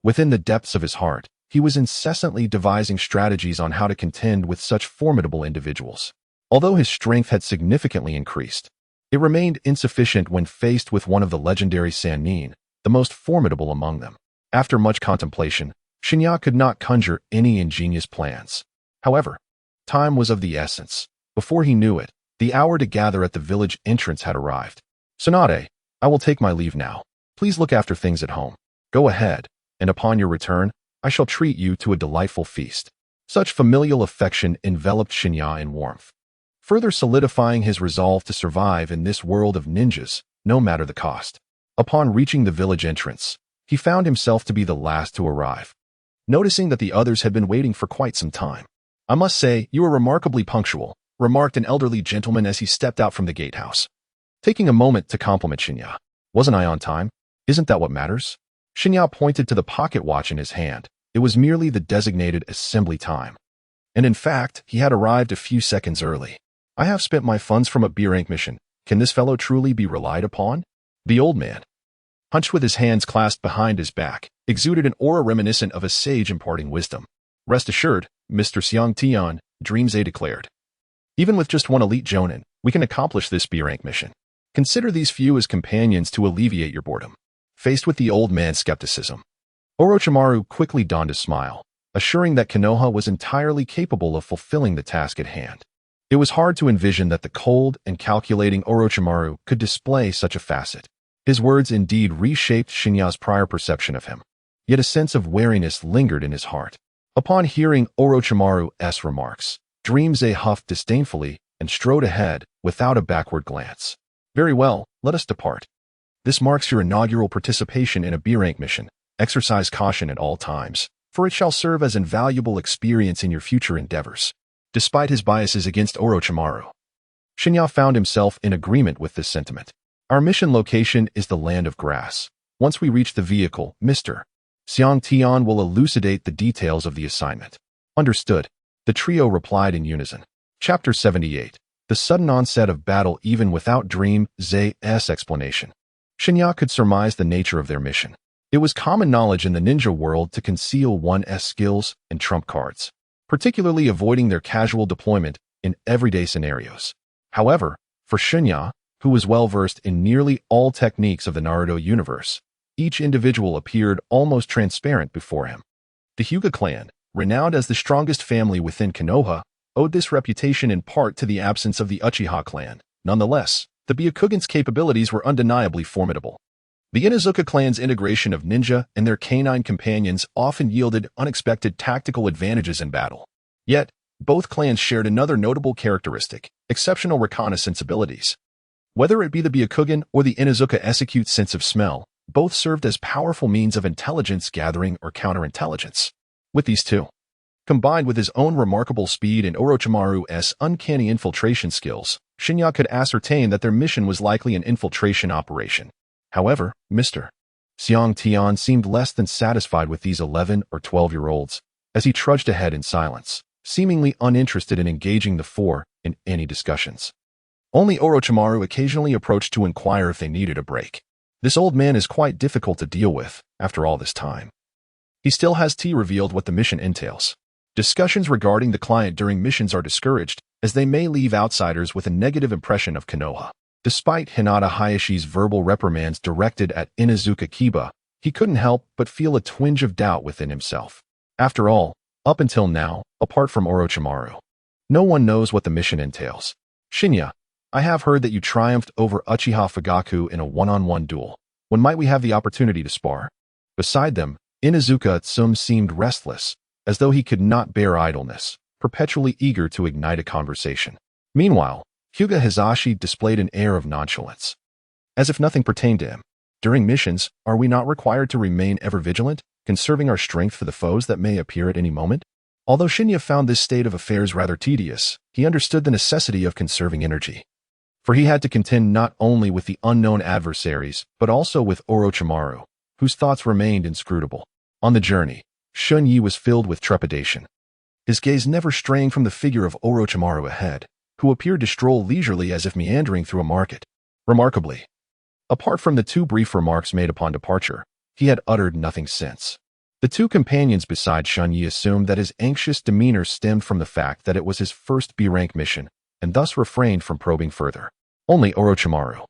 within the depths of his heart, he was incessantly devising strategies on how to contend with such formidable individuals. Although his strength had significantly increased, it remained insufficient when faced with one of the legendary Sanin, the most formidable among them. After much contemplation, Shen Ye could not conjure any ingenious plans. However, time was of the essence. Before he knew it, the hour to gather at the village entrance had arrived. Tsunade, I will take my leave now. Please look after things at home. Go ahead, and upon your return, I shall treat you to a delightful feast. Such familial affection enveloped Shen Ye in warmth, further solidifying his resolve to survive in this world of ninjas, no matter the cost. Upon reaching the village entrance, he found himself to be the last to arrive. Noticing that the others had been waiting for quite some time. I must say, you are remarkably punctual, remarked an elderly gentleman as he stepped out from the gatehouse. Taking a moment to compliment Shen Ye. Wasn't I on time? Isn't that what matters? Shen Ye pointed to the pocket watch in his hand. It was merely the designated assembly time. And in fact, he had arrived a few seconds early. I have spent my funds from a B-rank mission. Can this fellow truly be relied upon? The old man, hunched with his hands clasped behind his back, exuded an aura reminiscent of a sage imparting wisdom. Rest assured, Mr. Xiang Tian, Dreamsay declared. Even with just one elite jonin, we can accomplish this B-rank mission. Consider these few as companions to alleviate your boredom. Faced with the old man's skepticism, Orochimaru quickly donned a smile, assuring that Konoha was entirely capable of fulfilling the task at hand. It was hard to envision that the cold and calculating Orochimaru could display such a facet. His words indeed reshaped Shen Ye's prior perception of him, yet a sense of wariness lingered in his heart. Upon hearing Orochimaru's remarks, Dreamsay huffed disdainfully and strode ahead without a backward glance. Very well, let us depart. This marks your inaugural participation in a B-rank mission. Exercise caution at all times, for it shall serve as invaluable experience in your future endeavors. Despite his biases against Orochimaru, Shen Ye found himself in agreement with this sentiment. Our mission location is the Land of Grass. Once we reach the vehicle, Mr. Xiang Tian will elucidate the details of the assignment. Understood. The trio replied in unison. Chapter 78. The sudden onset of battle even without Dreamsay's explanation. Shen Ye could surmise the nature of their mission. It was common knowledge in the ninja world to conceal one's skills and trump cards, particularly avoiding their casual deployment in everyday scenarios. However, for Shen Ye, who was well-versed in nearly all techniques of the Naruto universe, each individual appeared almost transparent before him. The Hyuga clan, renowned as the strongest family within Konoha, owed this reputation in part to the absence of the Uchiha clan. Nonetheless, the Byakugan's capabilities were undeniably formidable. The Inuzuka clan's integration of ninja and their canine companions often yielded unexpected tactical advantages in battle. Yet, both clans shared another notable characteristic: exceptional reconnaissance abilities. Whether it be the Byakugan or the Inuzuka's acute sense of smell, both served as powerful means of intelligence gathering or counterintelligence. With these two, combined with his own remarkable speed and Orochimaru's uncanny infiltration skills, Shen Ye could ascertain that their mission was likely an infiltration operation. However, Mr. Xiang Tian seemed less than satisfied with these 11 or 12-year-olds as he trudged ahead in silence, seemingly uninterested in engaging the four in any discussions. Only Orochimaru occasionally approached to inquire if they needed a break. This old man is quite difficult to deal with after all this time. He still has revealed what the mission entails. Discussions regarding the client during missions are discouraged, as they may leave outsiders with a negative impression of Konoha. Despite Hinata Hayashi's verbal reprimands directed at Inuzuka Kiba, he couldn't help but feel a twinge of doubt within himself. After all, up until now, apart from Orochimaru, no one knows what the mission entails. Shen Ye, I have heard that you triumphed over Uchiha Fugaku in a one-on-one duel. When might we have the opportunity to spar? Beside them, Inuzuka Tsum seemed restless, as though he could not bear idleness, perpetually eager to ignite a conversation. Meanwhile, Hyuga Hizashi displayed an air of nonchalance, as if nothing pertained to him. During missions, are we not required to remain ever vigilant, conserving our strength for the foes that may appear at any moment? Although Shen Ye found this state of affairs rather tedious, he understood the necessity of conserving energy. For he had to contend not only with the unknown adversaries, but also with Orochimaru, whose thoughts remained inscrutable. On the journey, Shen Ye was filled with trepidation, his gaze never straying from the figure of Orochimaru ahead, who appeared to stroll leisurely as if meandering through a market. Remarkably, apart from the 2 brief remarks made upon departure, he had uttered nothing since. The 2 companions beside Shen Ye assumed that his anxious demeanor stemmed from the fact that it was his first B-rank mission, and thus refrained from probing further. Only Orochimaru,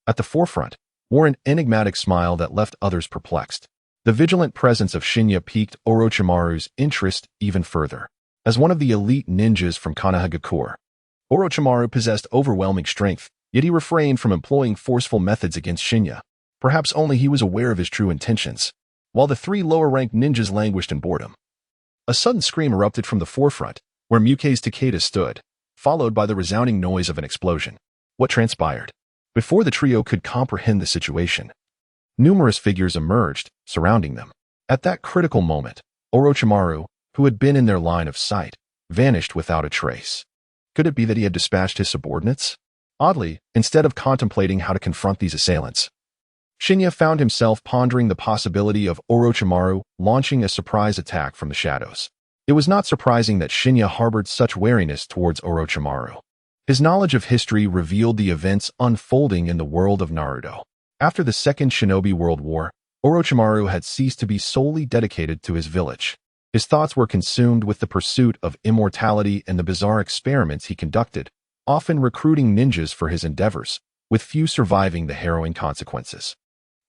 at the forefront, wore an enigmatic smile that left others perplexed. The vigilant presence of Shen Ye piqued Orochimaru's interest even further. As one of the elite ninjas from Konohagakure, Orochimaru possessed overwhelming strength, yet he refrained from employing forceful methods against Shen Ye. Perhaps only he was aware of his true intentions. While the 3 lower-ranked ninjas languished in boredom, a sudden scream erupted from the forefront, where Muke's Takeda stood, followed by the resounding noise of an explosion. What transpired? Before the trio could comprehend the situation, numerous figures emerged, surrounding them. At that critical moment, Orochimaru, who had been in their line of sight, vanished without a trace. Could it be that he had dispatched his subordinates? Oddly, instead of contemplating how to confront these assailants, Shen Ye found himself pondering the possibility of Orochimaru launching a surprise attack from the shadows. It was not surprising that Shen Ye harbored such wariness towards Orochimaru. His knowledge of history revealed the events unfolding in the world of Naruto. After the Second Shinobi World War, Orochimaru had ceased to be solely dedicated to his village. His thoughts were consumed with the pursuit of immortality and the bizarre experiments he conducted, often recruiting ninjas for his endeavors, with few surviving the harrowing consequences.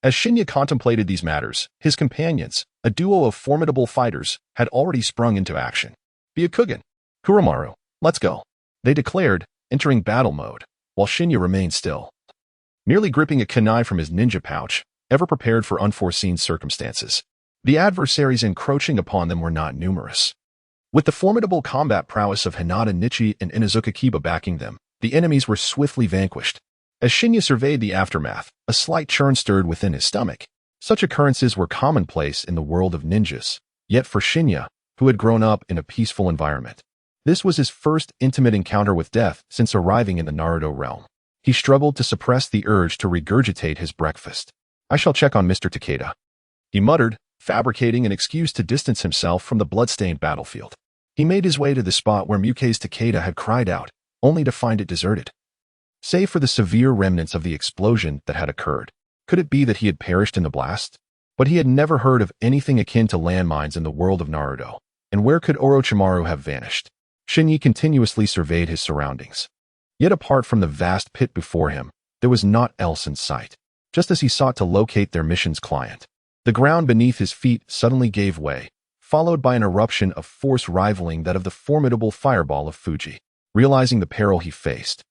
As Shen Ye contemplated these matters, his companions, a duo of formidable fighters, had already sprung into action. Byakugan, Kuromaru, let's go, they declared, entering battle mode, while Shen Ye remained still, merely gripping a kunai from his ninja pouch, ever prepared for unforeseen circumstances. The adversaries encroaching upon them were not numerous. With the formidable combat prowess of Hinata Nichi and Inuzuka Kiba backing them, the enemies were swiftly vanquished. As Shen Ye surveyed the aftermath, a slight churn stirred within his stomach. Such occurrences were commonplace in the world of ninjas, yet for Shen Ye, who had grown up in a peaceful environment, this was his first intimate encounter with death since arriving in the Naruto realm. He struggled to suppress the urge to regurgitate his breakfast. I shall check on Mr. Takeda, he muttered, fabricating an excuse to distance himself from the bloodstained battlefield. He made his way to the spot where Muke's Takeda had cried out, only to find it deserted. Save for the severe remnants of the explosion that had occurred. Could it be that he had perished in the blast? But he had never heard of anything akin to landmines in the world of Naruto. And where could Orochimaru have vanished? Shen Ye continuously surveyed his surroundings. Yet apart from the vast pit before him, there was naught else in sight. Just as he sought to locate their mission's client, the ground beneath his feet suddenly gave way, followed by an eruption of force rivaling that of the formidable fireball of Fuji. Realizing the peril he faced,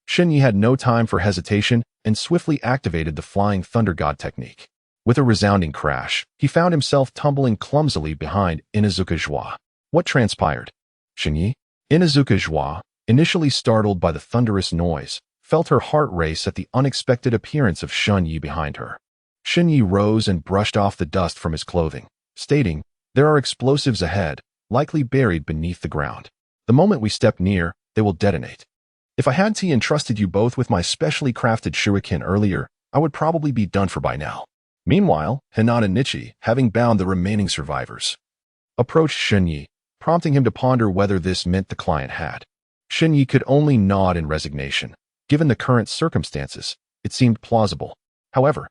Shen Ye had no time for hesitation and swiftly activated the Flying Thunder God technique. With a resounding crash, he found himself tumbling clumsily behind Inuzuka Joie. What transpired? Shen Ye? Inuzuka Joie, initially startled by the thunderous noise, felt her heart race at the unexpected appearance of Shen Ye behind her. Shen Ye rose and brushed off the dust from his clothing, stating, "There are explosives ahead, likely buried beneath the ground. The moment we step near, they will detonate. If I hadn't entrusted you both with my specially crafted shuriken earlier, I would probably be done for by now." Meanwhile, Hinata Nichi, having bound the remaining survivors, approached Shen Ye, prompting him to ponder whether this meant the client had. Shen Ye could only nod in resignation. Given the current circumstances, it seemed plausible. However,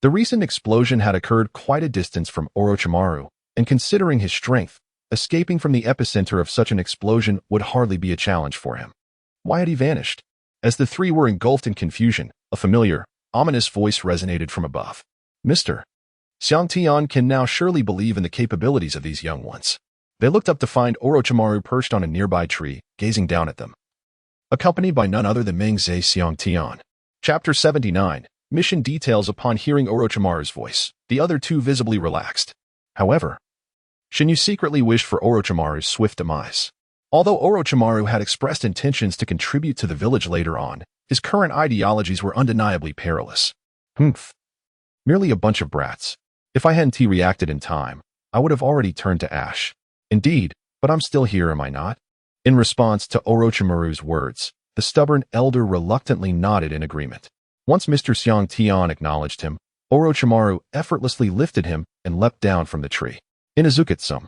the recent explosion had occurred quite a distance from Orochimaru, and considering his strength, escaping from the epicenter of such an explosion would hardly be a challenge for him. Why had he vanished? As the three were engulfed in confusion, a familiar, ominous voice resonated from above. Mr. Xiangtian can now surely believe in the capabilities of these young ones. They looked up to find Orochimaru perched on a nearby tree, gazing down at them, accompanied by none other than Meng Zhe Xiangtian. Chapter 79. Mission details. Upon hearing Orochimaru's voice, the other two visibly relaxed. However, Shen Ye secretly wished for Orochimaru's swift demise. Although Orochimaru had expressed intentions to contribute to the village later on, his current ideologies were undeniably perilous. Merely a bunch of brats. If I hadn't reacted in time, I would have already turned to ash. Indeed, but I'm still here, am I not? In response to Orochimaru's words, the stubborn elder reluctantly nodded in agreement. Once Mr. Xiangtian acknowledged him, Orochimaru effortlessly lifted him and leapt down from the tree. Inazukitsum,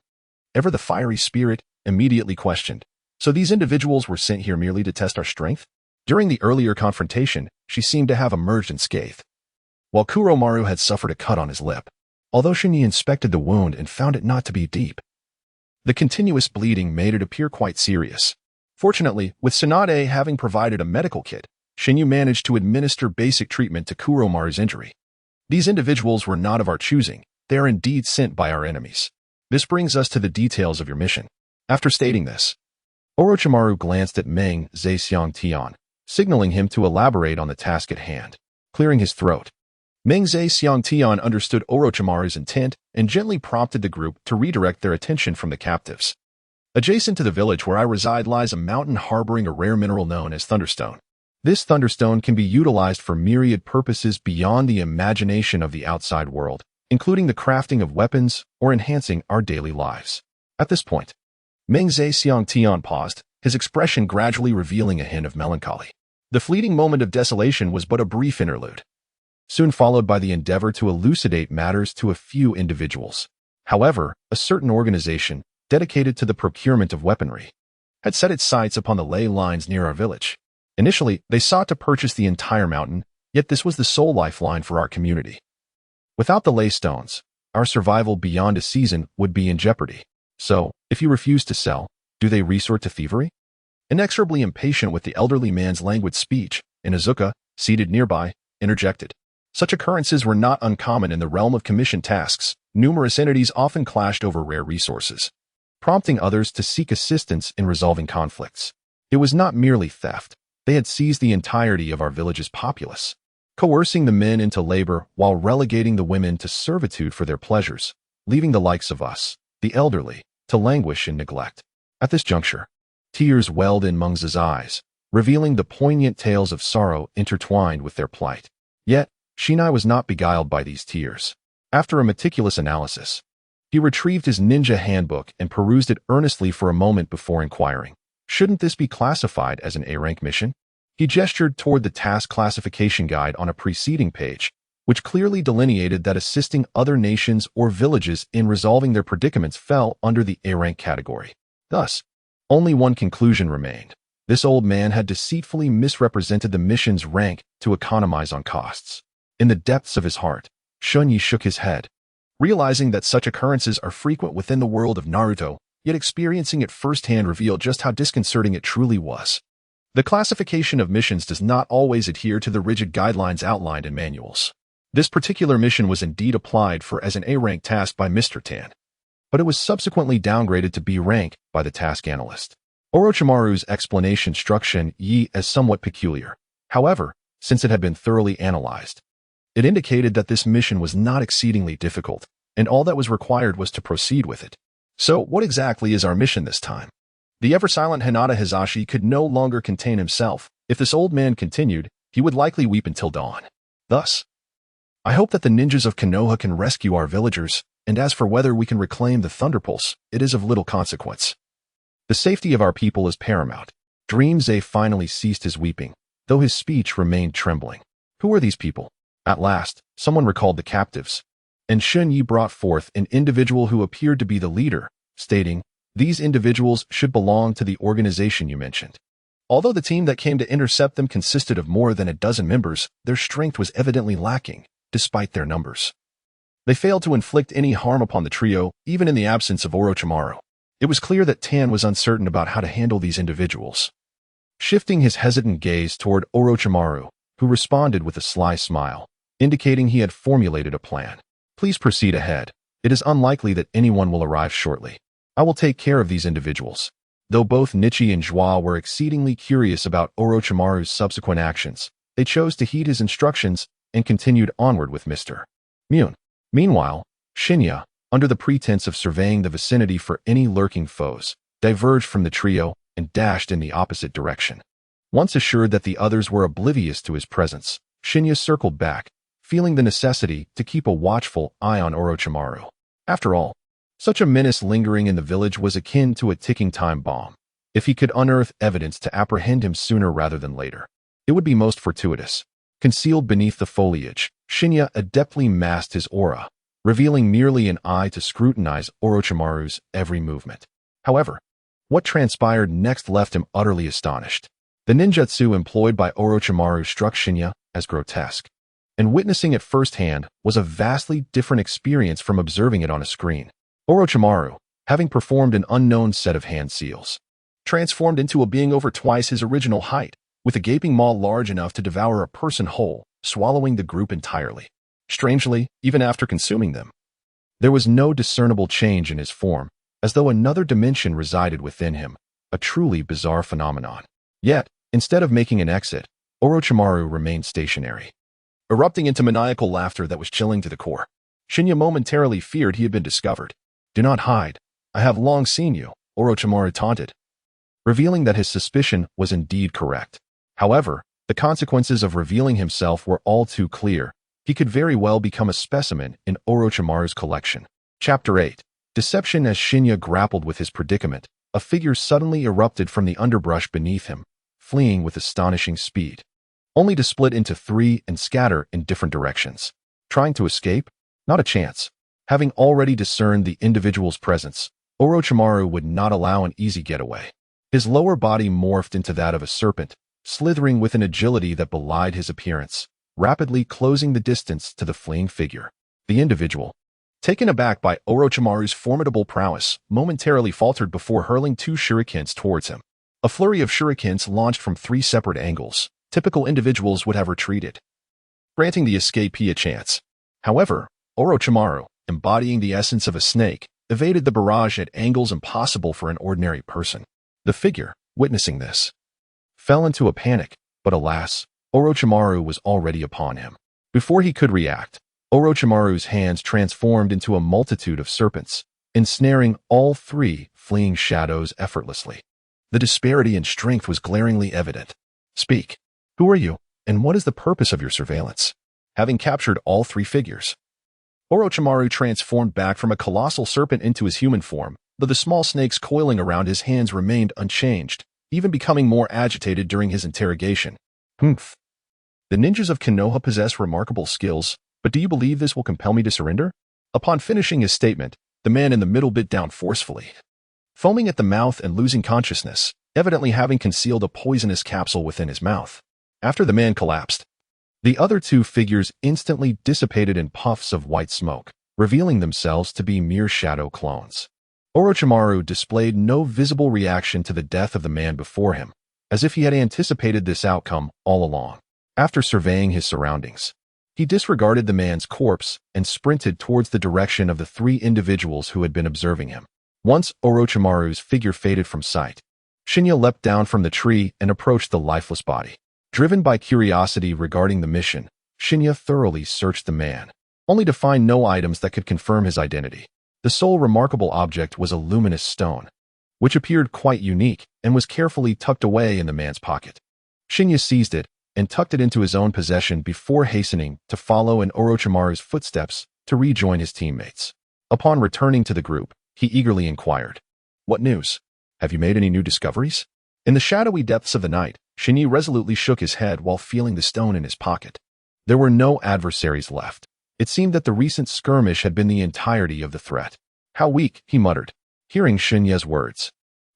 ever the fiery spirit, immediately questioned. So these individuals were sent here merely to test our strength? During the earlier confrontation, she seemed to have emerged unscathed, while Kuromaru had suffered a cut on his lip. Although Shen Ye inspected the wound and found it not to be deep, the continuous bleeding made it appear quite serious. Fortunately, with Tsunade having provided a medical kit, Shen Ye managed to administer basic treatment to Kuromaru's injury. These individuals were not of our choosing. They are indeed sent by our enemies. This brings us to the details of your mission. After stating this, Orochimaru glanced at Meng Zhe Xiangtian, signaling him to elaborate on the task at hand. Clearing his throat, Meng Zhe Xiangtian understood Orochimaru's intent and gently prompted the group to redirect their attention from the captives. Adjacent to the village where I reside lies a mountain harboring a rare mineral known as Thunderstone. This Thunderstone can be utilized for myriad purposes beyond the imagination of the outside world, including the crafting of weapons or enhancing our daily lives. At this point, Meng Zhe Xiangtian paused, his expression gradually revealing a hint of melancholy. The fleeting moment of desolation was but a brief interlude, soon followed by the endeavor to elucidate matters to a few individuals. However, a certain organization, dedicated to the procurement of weaponry, had set its sights upon the ley lines near our village. Initially, they sought to purchase the entire mountain, yet this was the sole lifeline for our community. Without the ley stones, our survival beyond a season would be in jeopardy. So, if you refuse to sell, do they resort to thievery? Inexorably impatient with the elderly man's languid speech, Inazuka, seated nearby, interjected. Such occurrences were not uncommon in the realm of commissioned tasks. Numerous entities often clashed over rare resources, prompting others to seek assistance in resolving conflicts. It was not merely theft. They had seized the entirety of our village's populace, coercing the men into labor while relegating the women to servitude for their pleasures, leaving the likes of us, the elderly, to languish in neglect. At this juncture, tears welled in Meng's eyes, revealing the poignant tales of sorrow intertwined with their plight. Yet, Shinai was not beguiled by these tears. After a meticulous analysis, he retrieved his ninja handbook and perused it earnestly for a moment before inquiring, shouldn't this be classified as an A-rank mission? He gestured toward the task classification guide on a preceding page, which clearly delineated that assisting other nations or villages in resolving their predicaments fell under the A-rank category. Thus, only one conclusion remained. This old man had deceitfully misrepresented the mission's rank to economize on costs. In the depths of his heart, Shen Ye shook his head, realizing that such occurrences are frequent within the world of Naruto, yet experiencing it firsthand revealed just how disconcerting it truly was. The classification of missions does not always adhere to the rigid guidelines outlined in manuals. This particular mission was indeed applied for as an A-rank task by Mr. Tan, but it was subsequently downgraded to B rank by the task analyst. Orochimaru's explanation struck Shen Ye as somewhat peculiar. However, since it had been thoroughly analyzed, it indicated that this mission was not exceedingly difficult, and all that was required was to proceed with it. So, what exactly is our mission this time? The ever-silent Hinata Hizashi could no longer contain himself. If this old man continued, he would likely weep until dawn. Thus, I hope that the ninjas of Konoha can rescue our villagers, and as for whether we can reclaim the Thunderpulse, it is of little consequence. The safety of our people is paramount. Dreamze finally ceased his weeping, though his speech remained trembling. Who are these people? At last, someone recalled the captives, and Shen Ye brought forth an individual who appeared to be the leader, stating, "These individuals should belong to the organization you mentioned." Although the team that came to intercept them consisted of more than a dozen members, their strength was evidently lacking, despite their numbers. They failed to inflict any harm upon the trio, even in the absence of Orochimaru. It was clear that Tan was uncertain about how to handle these individuals. Shifting his hesitant gaze toward Orochimaru, who responded with a sly smile, indicating he had formulated a plan. "Please proceed ahead. It is unlikely that anyone will arrive shortly. I will take care of these individuals." Though both Nichi and Joao were exceedingly curious about Orochimaru's subsequent actions, they chose to heed his instructions and continued onward with Mr. Mune. Meanwhile, Shen Ye, under the pretense of surveying the vicinity for any lurking foes, diverged from the trio and dashed in the opposite direction. Once assured that the others were oblivious to his presence, Shen Ye circled back, feeling the necessity to keep a watchful eye on Orochimaru. After all, such a menace lingering in the village was akin to a ticking time bomb. If he could unearth evidence to apprehend him sooner rather than later, it would be most fortuitous. Concealed beneath the foliage, Shen Ye adeptly masked his aura, revealing merely an eye to scrutinize Orochimaru's every movement. However, what transpired next left him utterly astonished. The ninjutsu employed by Orochimaru struck Shen Ye as grotesque, and witnessing it firsthand was a vastly different experience from observing it on a screen. Orochimaru, having performed an unknown set of hand seals, transformed into a being over twice his original height, with a gaping maw large enough to devour a person whole, swallowing the group entirely. Strangely, even after consuming them, there was no discernible change in his form, as though another dimension resided within him, a truly bizarre phenomenon. Yet, instead of making an exit, Orochimaru remained stationary, erupting into maniacal laughter that was chilling to the core. Shen Ye momentarily feared he had been discovered. "Do not hide. I have long seen you," Orochimaru taunted, revealing that his suspicion was indeed correct. However, the consequences of revealing himself were all too clear. He could very well become a specimen in Orochimaru's collection. Chapter 8. Deception. As Shen Ye grappled with his predicament, a figure suddenly erupted from the underbrush beneath him, fleeing with astonishing speed, only to split into three and scatter in different directions. Trying to escape? Not a chance. Having already discerned the individual's presence, Orochimaru would not allow an easy getaway. His lower body morphed into that of a serpent, slithering with an agility that belied his appearance, rapidly closing the distance to the fleeing figure. The individual, taken aback by Orochimaru's formidable prowess, momentarily faltered before hurling two shurikens towards him. A flurry of shurikens launched from three separate angles. Typical individuals would have retreated, granting the escapee a chance. However, Orochimaru, embodying the essence of a snake, evaded the barrage at angles impossible for an ordinary person. The figure, witnessing this, fell into a panic, but alas, Orochimaru was already upon him. Before he could react, Orochimaru's hands transformed into a multitude of serpents, ensnaring all three fleeing shadows effortlessly. The disparity in strength was glaringly evident. "Speak. Who are you, and what is the purpose of your surveillance?" Having captured all three figures, Orochimaru transformed back from a colossal serpent into his human form, though the small snakes coiling around his hands remained unchanged, even becoming more agitated during his interrogation. "Humph. The ninjas of Konoha possess remarkable skills, but do you believe this will compel me to surrender?" Upon finishing his statement, the man in the middle bit down forcefully, foaming at the mouth and losing consciousness, evidently having concealed a poisonous capsule within his mouth. After the man collapsed, the other two figures instantly dissipated in puffs of white smoke, revealing themselves to be mere shadow clones. Orochimaru displayed no visible reaction to the death of the man before him, as if he had anticipated this outcome all along. After surveying his surroundings, he disregarded the man's corpse and sprinted towards the direction of the three individuals who had been observing him. Once Orochimaru's figure faded from sight, Shen Ye leapt down from the tree and approached the lifeless body. Driven by curiosity regarding the mission, Shen Ye thoroughly searched the man, only to find no items that could confirm his identity. The sole remarkable object was a luminous stone, which appeared quite unique and was carefully tucked away in the man's pocket. Shen Ye seized it and tucked it into his own possession before hastening to follow in Orochimaru's footsteps to rejoin his teammates. Upon returning to the group, he eagerly inquired, "What news? Have you made any new discoveries?" In the shadowy depths of the night, Shen Ye resolutely shook his head while feeling the stone in his pocket. There were no adversaries left, It seemed that the recent skirmish had been the entirety of the threat. How weak, he muttered, hearing Shen Ye's words.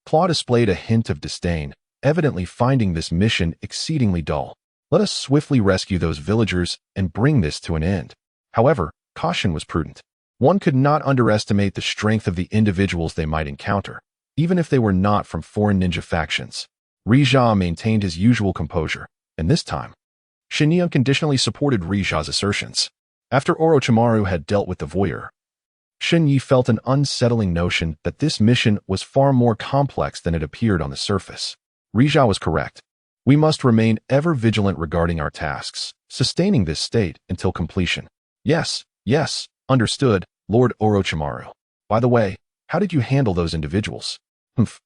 Claw displayed a hint of disdain, evidently finding this mission exceedingly dull. Let us swiftly rescue those villagers and bring this to an end. However, caution was prudent. One could not underestimate the strength of the individuals they might encounter, even if they were not from foreign ninja factions. Rija maintained his usual composure, and this time, Shen Ye unconditionally supported Rija's assertions. After Orochimaru had dealt with the voyeur, Shen Ye felt an unsettling notion that this mission was far more complex than it appeared on the surface. Rija was correct. We must remain ever vigilant regarding our tasks, sustaining this state until completion. Yes, understood, Lord Orochimaru. By the way, how did you handle those individuals? Humph.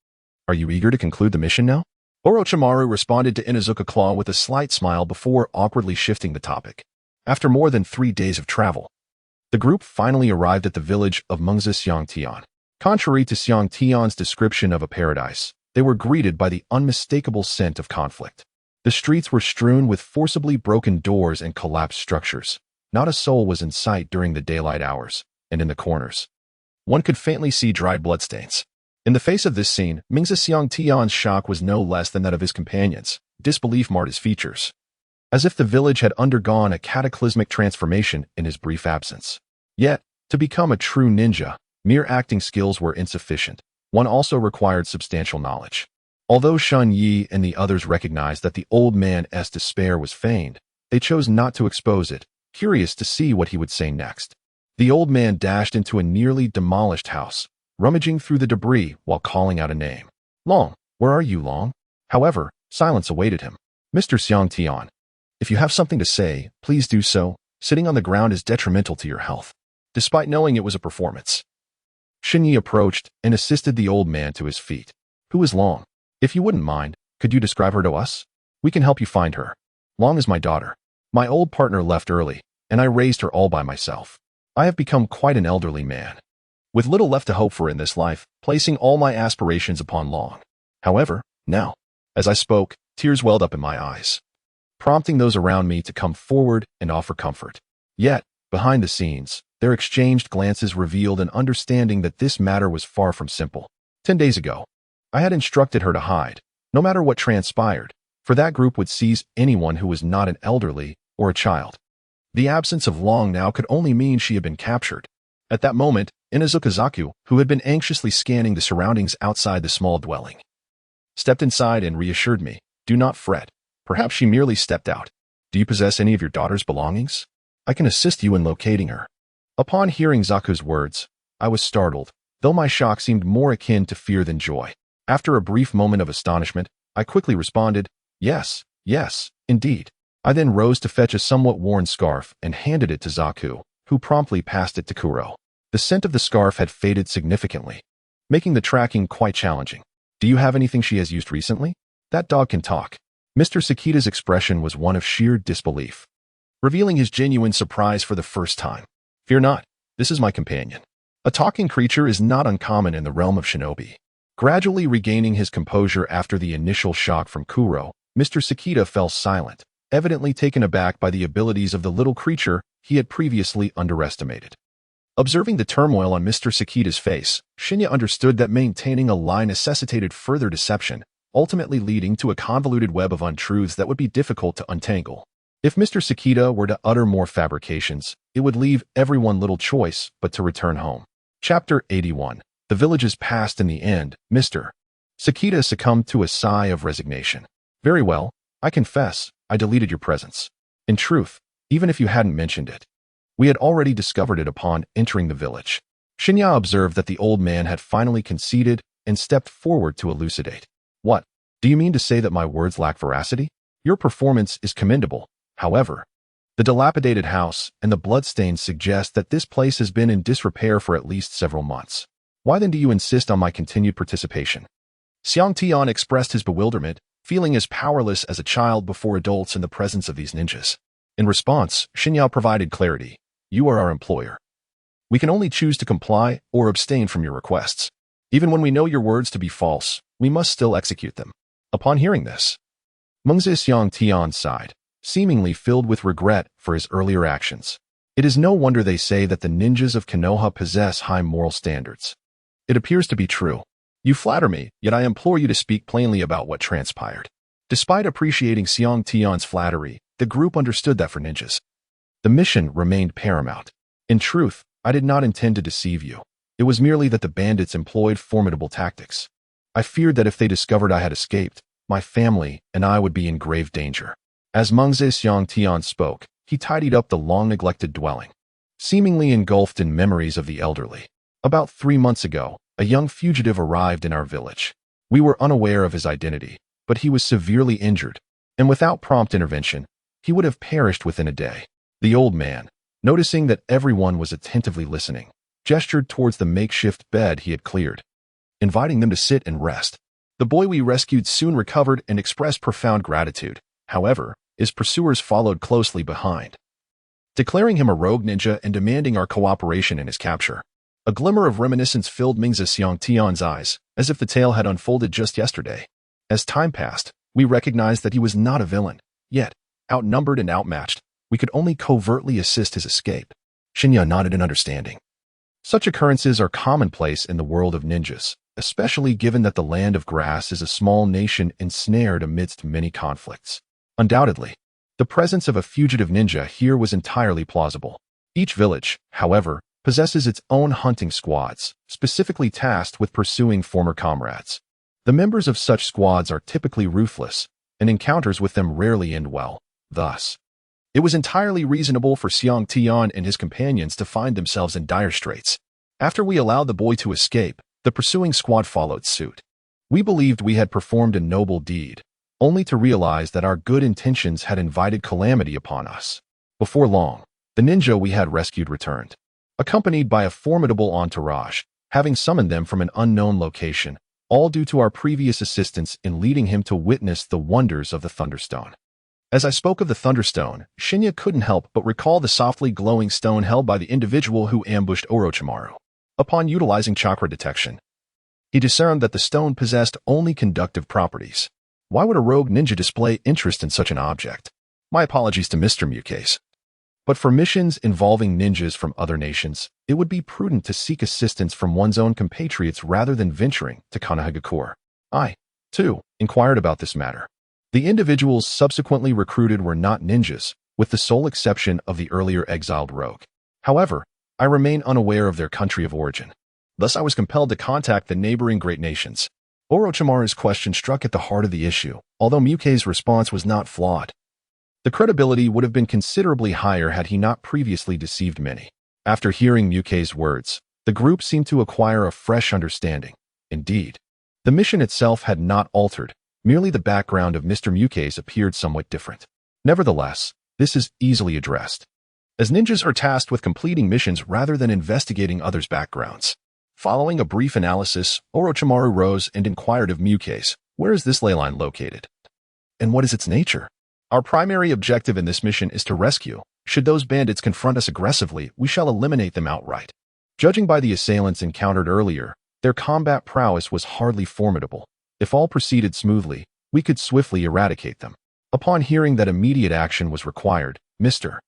Are you eager to conclude the mission now? Orochimaru responded to Inuzuka Claw with a slight smile before awkwardly shifting the topic. After more than 3 days of travel, the group finally arrived at the village of Mengzi-Xiangtian. Contrary to Xiangtian's description of a paradise, they were greeted by the unmistakable scent of conflict. The streets were strewn with forcibly broken doors and collapsed structures. Not a soul was in sight during the daylight hours, and in the corners, one could faintly see dried bloodstains. In the face of this scene, Mengzi-Xiangtian's shock was no less than that of his companions. Disbelief marred his features, as if the village had undergone a cataclysmic transformation in his brief absence. Yet, to become a true ninja, mere acting skills were insufficient. One also required substantial knowledge. Although Shen Ye and the others recognized that the old man's despair was feigned, they chose not to expose it, curious to see what he would say next. The old man dashed into a nearly demolished house, rummaging through the debris while calling out a name. Long, where are you, Long? However, silence awaited him. Mr. Xiangtian, if you have something to say, please do so. Sitting on the ground is detrimental to your health. Despite knowing it was a performance, Shen Ye approached and assisted the old man to his feet. Who is Long? If you wouldn't mind, could you describe her to us? We can help you find her. Long is my daughter. My old partner left early, and I raised her all by myself. I have become quite an elderly man, with little left to hope for in this life, placing all my aspirations upon Long. However, now, as I spoke, tears welled up in my eyes, prompting those around me to come forward and offer comfort. Yet, behind the scenes, their exchanged glances revealed an understanding that this matter was far from simple. 10 days ago, I had instructed her to hide, no matter what transpired, for that group would seize anyone who was not an elderly or a child. The absence of Long now could only mean she had been captured. At that moment, Inuzuka Zaku, who had been anxiously scanning the surroundings outside the small dwelling, stepped inside and reassured me. Do not fret. Perhaps she merely stepped out. Do you possess any of your daughter's belongings? I can assist you in locating her. Upon hearing Zaku's words, I was startled, though my shock seemed more akin to fear than joy. After a brief moment of astonishment, I quickly responded, yes, indeed. I then rose to fetch a somewhat worn scarf and handed it to Zaku, who promptly passed it to Kuro. The scent of the scarf had faded significantly, making the tracking quite challenging. Do you have anything she has used recently? That dog can talk. Mr. Sakita's expression was one of sheer disbelief, revealing his genuine surprise for the first time. Fear not, this is my companion. A talking creature is not uncommon in the realm of shinobi. Gradually regaining his composure after the initial shock from Kuro, Mr. Sakita fell silent, evidently taken aback by the abilities of the little creature he had previously underestimated. Observing the turmoil on Mr. Sakita's face, Shen Ye understood that maintaining a lie necessitated further deception, ultimately leading to a convoluted web of untruths that would be difficult to untangle. If Mr. Sakita were to utter more fabrications, it would leave everyone little choice but to return home. Chapter 81. The village's past in the end. Mr. Sakita succumbed to a sigh of resignation. Very well, I confess, I deleted your presence. In truth, even if you hadn't mentioned it, we had already discovered it upon entering the village. Shen Ye observed that the old man had finally conceded and stepped forward to elucidate. What? Do you mean to say that my words lack veracity? Your performance is commendable. However, the dilapidated house and the bloodstains suggest that this place has been in disrepair for at least several months. Why then do you insist on my continued participation? Xiangtian expressed his bewilderment, feeling as powerless as a child before adults in the presence of these ninjas. In response, Shen Ye provided clarity. You are our employer. We can only choose to comply or abstain from your requests. Even when we know your words to be false, we must still execute them. Upon hearing this, Mengzi Xiangtian sighed, seemingly filled with regret for his earlier actions. It is no wonder they say that the ninjas of Konoha possess high moral standards. It appears to be true. You flatter me, yet I implore you to speak plainly about what transpired. Despite appreciating Xiang Tian's flattery, the group understood that for ninjas, the mission remained paramount. In truth, I did not intend to deceive you. It was merely that the bandits employed formidable tactics. I feared that if they discovered I had escaped, my family and I would be in grave danger. As Mengzi Xiang Tian spoke, he tidied up the long-neglected dwelling, seemingly engulfed in memories of the elderly. About 3 months ago, a young fugitive arrived in our village. We were unaware of his identity, but he was severely injured, and without prompt intervention, he would have perished within a day. The old man, noticing that everyone was attentively listening, gestured towards the makeshift bed he had cleared, inviting them to sit and rest. The boy we rescued soon recovered and expressed profound gratitude. However, his pursuers followed closely behind, declaring him a rogue ninja and demanding our cooperation in his capture. A glimmer of reminiscence filled Mengzi Xiang Tian's eyes, as if the tale had unfolded just yesterday. As time passed, we recognized that he was not a villain. Yet, outnumbered and outmatched, we could only covertly assist his escape. Shen Ye nodded in understanding. Such occurrences are commonplace in the world of ninjas, especially given that the Land of Grass is a small nation ensnared amidst many conflicts. Undoubtedly, the presence of a fugitive ninja here was entirely plausible. Each village, however, possesses its own hunting squads, specifically tasked with pursuing former comrades. The members of such squads are typically ruthless, and encounters with them rarely end well. Thus, it was entirely reasonable for Xiang Tian and his companions to find themselves in dire straits. After we allowed the boy to escape, the pursuing squad followed suit. We believed we had performed a noble deed, only to realize that our good intentions had invited calamity upon us. Before long, the ninja we had rescued returned, accompanied by a formidable entourage, having summoned them from an unknown location, all due to our previous assistance in leading him to witness the wonders of the Thunderstone. As I spoke of the Thunderstone, Shen Ye couldn't help but recall the softly glowing stone held by the individual who ambushed Orochimaru. Upon utilizing chakra detection, he discerned that the stone possessed only conductive properties. Why would a rogue ninja display interest in such an object? My apologies to Mr. Mukase. But for missions involving ninjas from other nations, it would be prudent to seek assistance from one's own compatriots rather than venturing to Konohagakure. I, too, inquired about this matter. The individuals subsequently recruited were not ninjas, with the sole exception of the earlier exiled rogue. However, I remain unaware of their country of origin. Thus I was compelled to contact the neighboring great nations. Orochimaru's question struck at the heart of the issue, although Mukase's response was not flawed. The credibility would have been considerably higher had he not previously deceived many. After hearing Mukase's words, the group seemed to acquire a fresh understanding. Indeed, the mission itself had not altered, merely the background of Mr. Mukase appeared somewhat different. Nevertheless, this is easily addressed, as ninjas are tasked with completing missions rather than investigating others' backgrounds. Following a brief analysis, Orochimaru rose and inquired of Mukase, "Where is this ley line located? And what is its nature?" Our primary objective in this mission is to rescue. Should those bandits confront us aggressively, we shall eliminate them outright. Judging by the assailants encountered earlier, their combat prowess was hardly formidable. If all proceeded smoothly, we could swiftly eradicate them. Upon hearing that immediate action was required, Mr.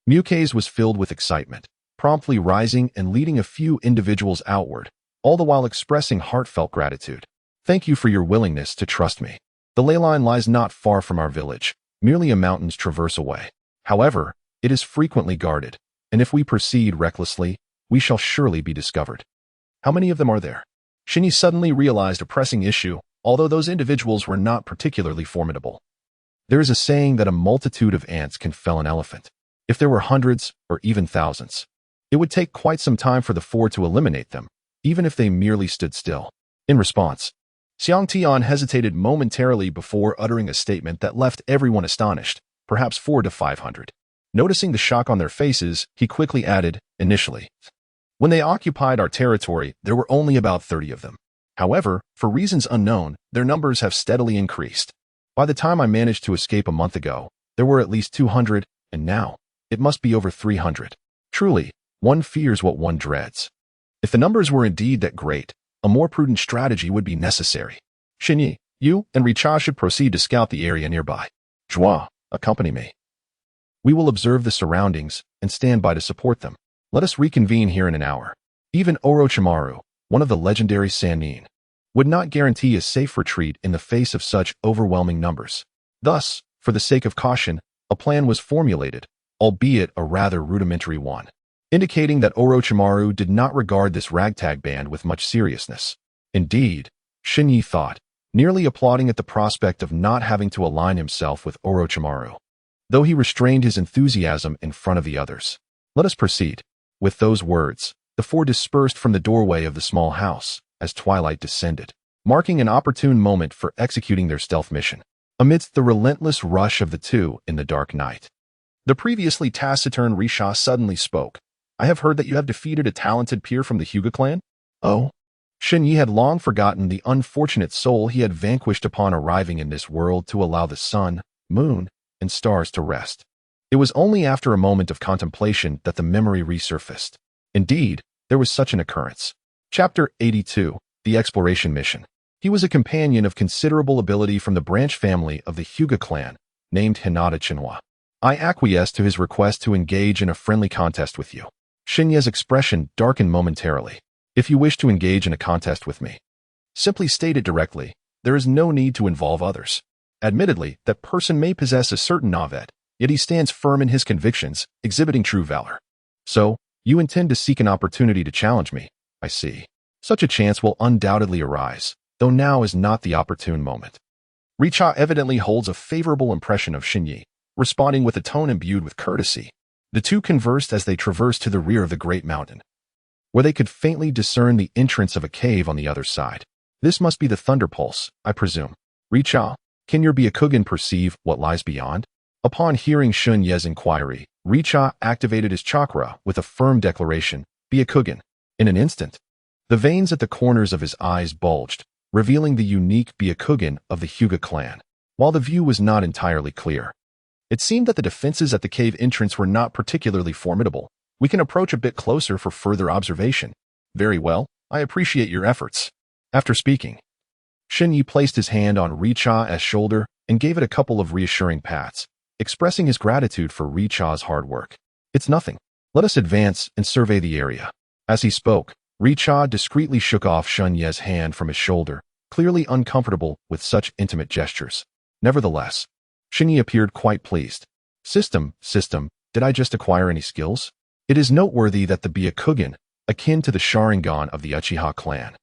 Mukase was filled with excitement, promptly rising and leading a few individuals outward, all the while expressing heartfelt gratitude. "Thank you for your willingness to trust me. The ley line lies not far from our village, merely a mountain's traverse away. However, it is frequently guarded, and if we proceed recklessly, we shall surely be discovered." "How many of them are there?" Shen Ye suddenly realized a pressing issue, although those individuals were not particularly formidable. There is a saying that a multitude of ants can fell an elephant. If there were hundreds, or even thousands, it would take quite some time for the four to eliminate them, even if they merely stood still. In response, Xiang Tian hesitated momentarily before uttering a statement that left everyone astonished, perhaps 400 to 500. Noticing the shock on their faces, he quickly added, "Initially, when they occupied our territory, there were only about 30 of them. However, for reasons unknown, their numbers have steadily increased. By the time I managed to escape a month ago, there were at least 200, and now, it must be over 300. Truly, one fears what one dreads." If the numbers were indeed that great, a more prudent strategy would be necessary. "Shen Ye, you and Richa should proceed to scout the area nearby. Joie, accompany me." We will observe the surroundings and stand by to support them. Let us reconvene here in an hour. Even Orochimaru, one of the legendary Sanin, would not guarantee a safe retreat in the face of such overwhelming numbers. Thus, for the sake of caution, a plan was formulated, albeit a rather rudimentary one, indicating that Orochimaru did not regard this ragtag band with much seriousness. Indeed, Shen Ye thought, nearly applauding at the prospect of not having to align himself with Orochimaru, though he restrained his enthusiasm in front of the others. Let us proceed. With those words, the four dispersed from the doorway of the small house as twilight descended, marking an opportune moment for executing their stealth mission. Amidst the relentless rush of the two in the dark night, the previously taciturn Risha suddenly spoke. I have heard that you have defeated a talented peer from the Hyuga clan? Oh? Shen Ye had long forgotten the unfortunate soul he had vanquished upon arriving in this world to allow the sun, moon, and stars to rest. It was only after a moment of contemplation that the memory resurfaced. Indeed, there was such an occurrence. Chapter 82, The Exploration Mission. He was a companion of considerable ability from the branch family of the Hyuga clan, named Hinata Chinhua. I acquiesced to his request to engage in a friendly contest with you. Shen Ye's expression darkened momentarily. If you wish to engage in a contest with me, simply state it directly. There is no need to involve others. Admittedly, that person may possess a certain navet, yet he stands firm in his convictions, exhibiting true valor. So, you intend to seek an opportunity to challenge me, I see. Such a chance will undoubtedly arise, though now is not the opportune moment. Richa evidently holds a favorable impression of Shen Ye, responding with a tone imbued with courtesy. The two conversed as they traversed to the rear of the great mountain, where they could faintly discern the entrance of a cave on the other side. This must be the Thunder Pulse, I presume. Richa, can your Byakugan perceive what lies beyond? Upon hearing Shen Ye's inquiry, Richa activated his chakra with a firm declaration, Byakugan. In an instant, the veins at the corners of his eyes bulged, revealing the unique Byakugan of the Hyuga clan. While the view was not entirely clear, it seemed that the defenses at the cave entrance were not particularly formidable. We can approach a bit closer for further observation. Very well, I appreciate your efforts. After speaking, Shen Ye placed his hand on Richa's shoulder and gave it a couple of reassuring pats, expressing his gratitude for Richa's hard work. It's nothing. Let us advance and survey the area. As he spoke, Richa discreetly shook off Shen Ye's hand from his shoulder, clearly uncomfortable with such intimate gestures. Nevertheless, Shen Ye appeared quite pleased. System, did I just acquire any skills? It is noteworthy that the Byakugan, akin to the Sharingan of the Uchiha clan,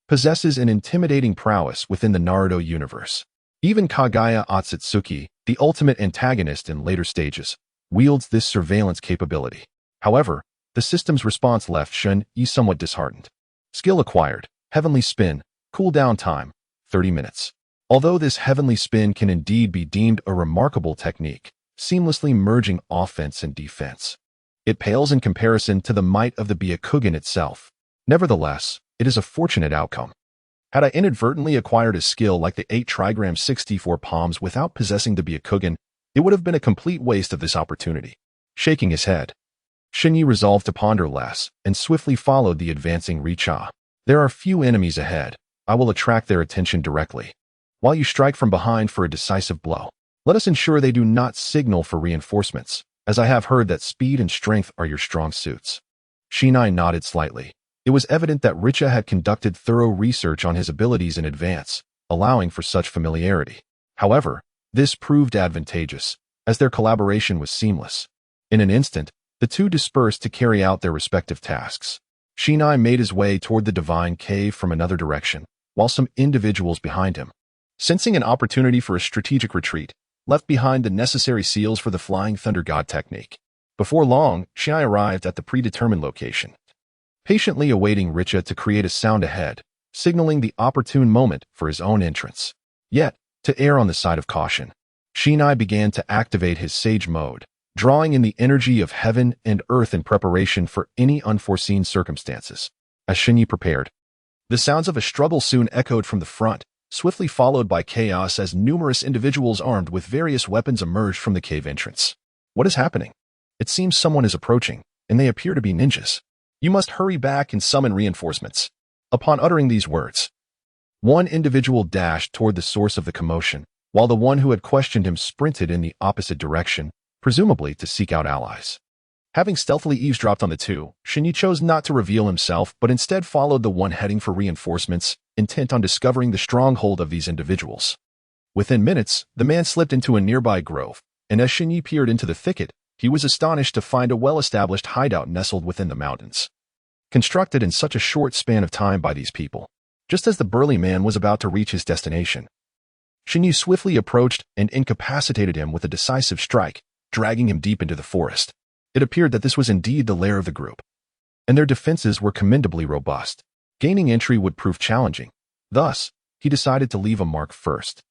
possesses an intimidating prowess within the Naruto universe. Even Kaguya Otsutsuki, the ultimate antagonist in later stages, wields this surveillance capability. However, the system's response left Shen Ye somewhat disheartened. Skill acquired, Heavenly Spin, cooldown time, 30 minutes. Although this Heavenly Spin can indeed be deemed a remarkable technique, seamlessly merging offense and defense, it pales in comparison to the might of the Byakugan itself. Nevertheless, it is a fortunate outcome. Had I inadvertently acquired a skill like the 8 trigram 64 palms without possessing the Byakugan, it would have been a complete waste of this opportunity. Shaking his head, Shen Ye resolved to ponder less and swiftly followed the advancing Richa. There are few enemies ahead. I will attract their attention directly, while you strike from behind for a decisive blow. Let us ensure they do not signal for reinforcements, as I have heard that speed and strength are your strong suits. Shinai nodded slightly. It was evident that Richa had conducted thorough research on his abilities in advance, allowing for such familiarity. However, this proved advantageous, as their collaboration was seamless. In an instant, the two dispersed to carry out their respective tasks. Shinai made his way toward the divine cave from another direction, while some individuals behind him, sensing an opportunity for a strategic retreat, left behind the necessary seals for the Flying Thunder God technique. Before long, Shinai arrived at the predetermined location, patiently awaiting Richa to create a sound ahead, signaling the opportune moment for his own entrance. Yet, to err on the side of caution, Shinai began to activate his sage mode, drawing in the energy of heaven and earth in preparation for any unforeseen circumstances. As Shen Ye prepared, the sounds of a struggle soon echoed from the front, swiftly followed by chaos as numerous individuals armed with various weapons emerged from the cave entrance. What is happening? It seems someone is approaching, and they appear to be ninjas. You must hurry back and summon reinforcements. Upon uttering these words, one individual dashed toward the source of the commotion, while the one who had questioned him sprinted in the opposite direction, presumably to seek out allies. Having stealthily eavesdropped on the two, Shen Ye chose not to reveal himself but instead followed the one heading for reinforcements, intent on discovering the stronghold of these individuals. Within minutes, the man slipped into a nearby grove, and as Shen Ye peered into the thicket, he was astonished to find a well-established hideout nestled within the mountains. Constructed in such a short span of time by these people, just as the burly man was about to reach his destination, Shen Ye swiftly approached and incapacitated him with a decisive strike, dragging him deep into the forest. It appeared that this was indeed the lair of the group, and their defenses were commendably robust. Gaining entry would prove challenging. Thus, he decided to leave a mark first.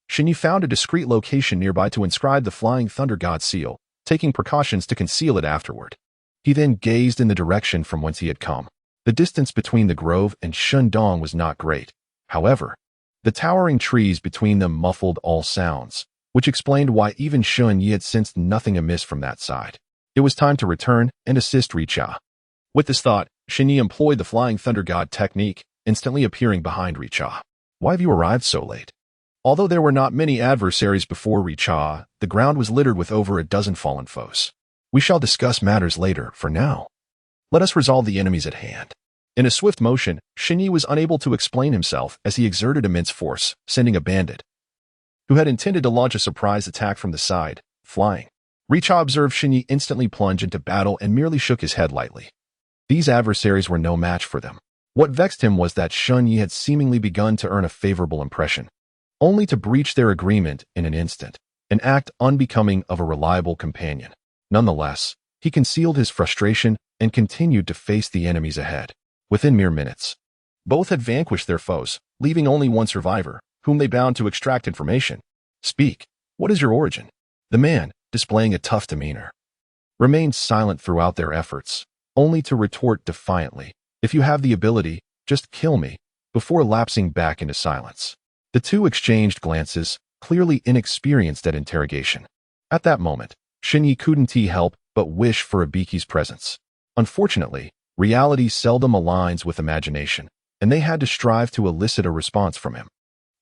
Shen Ye found a discreet location nearby to inscribe the Flying Thunder God seal, taking precautions to conceal it afterward. He then gazed in the direction from whence he had come. The distance between the grove and Shandong was not great. However, the towering trees between them muffled all sounds, which explained why even Shen Ye had sensed nothing amiss from that side. It was time to return and assist Uchiha. With this thought, Shen Ye employed the Flying Thunder God technique, instantly appearing behind Uchiha. Why have you arrived so late? Although there were not many adversaries before Uchiha, the ground was littered with over a dozen fallen foes. We shall discuss matters later. For now, let us resolve the enemies at hand. In a swift motion, Shen Ye was unable to explain himself as he exerted immense force, sending a bandit, who had intended to launch a surprise attack from the side, flying. Uchiha observed Shen Ye instantly plunge into battle and merely shook his head lightly. These adversaries were no match for them. What vexed him was that Shen Ye had seemingly begun to earn a favorable impression, only to breach their agreement in an instant, an act unbecoming of a reliable companion. Nonetheless, he concealed his frustration and continued to face the enemies ahead. Within mere minutes, both had vanquished their foes, leaving only one survivor, whom they bound to extract information. Speak. What is your origin? The man, displaying a tough demeanor, remained silent throughout their efforts, only to retort defiantly, "If you have the ability, just kill me," before lapsing back into silence. The two exchanged glances, clearly inexperienced at interrogation. At that moment, Shen Ye couldn't help but wish for Ibiki's presence. Unfortunately, reality seldom aligns with imagination, and they had to strive to elicit a response from him.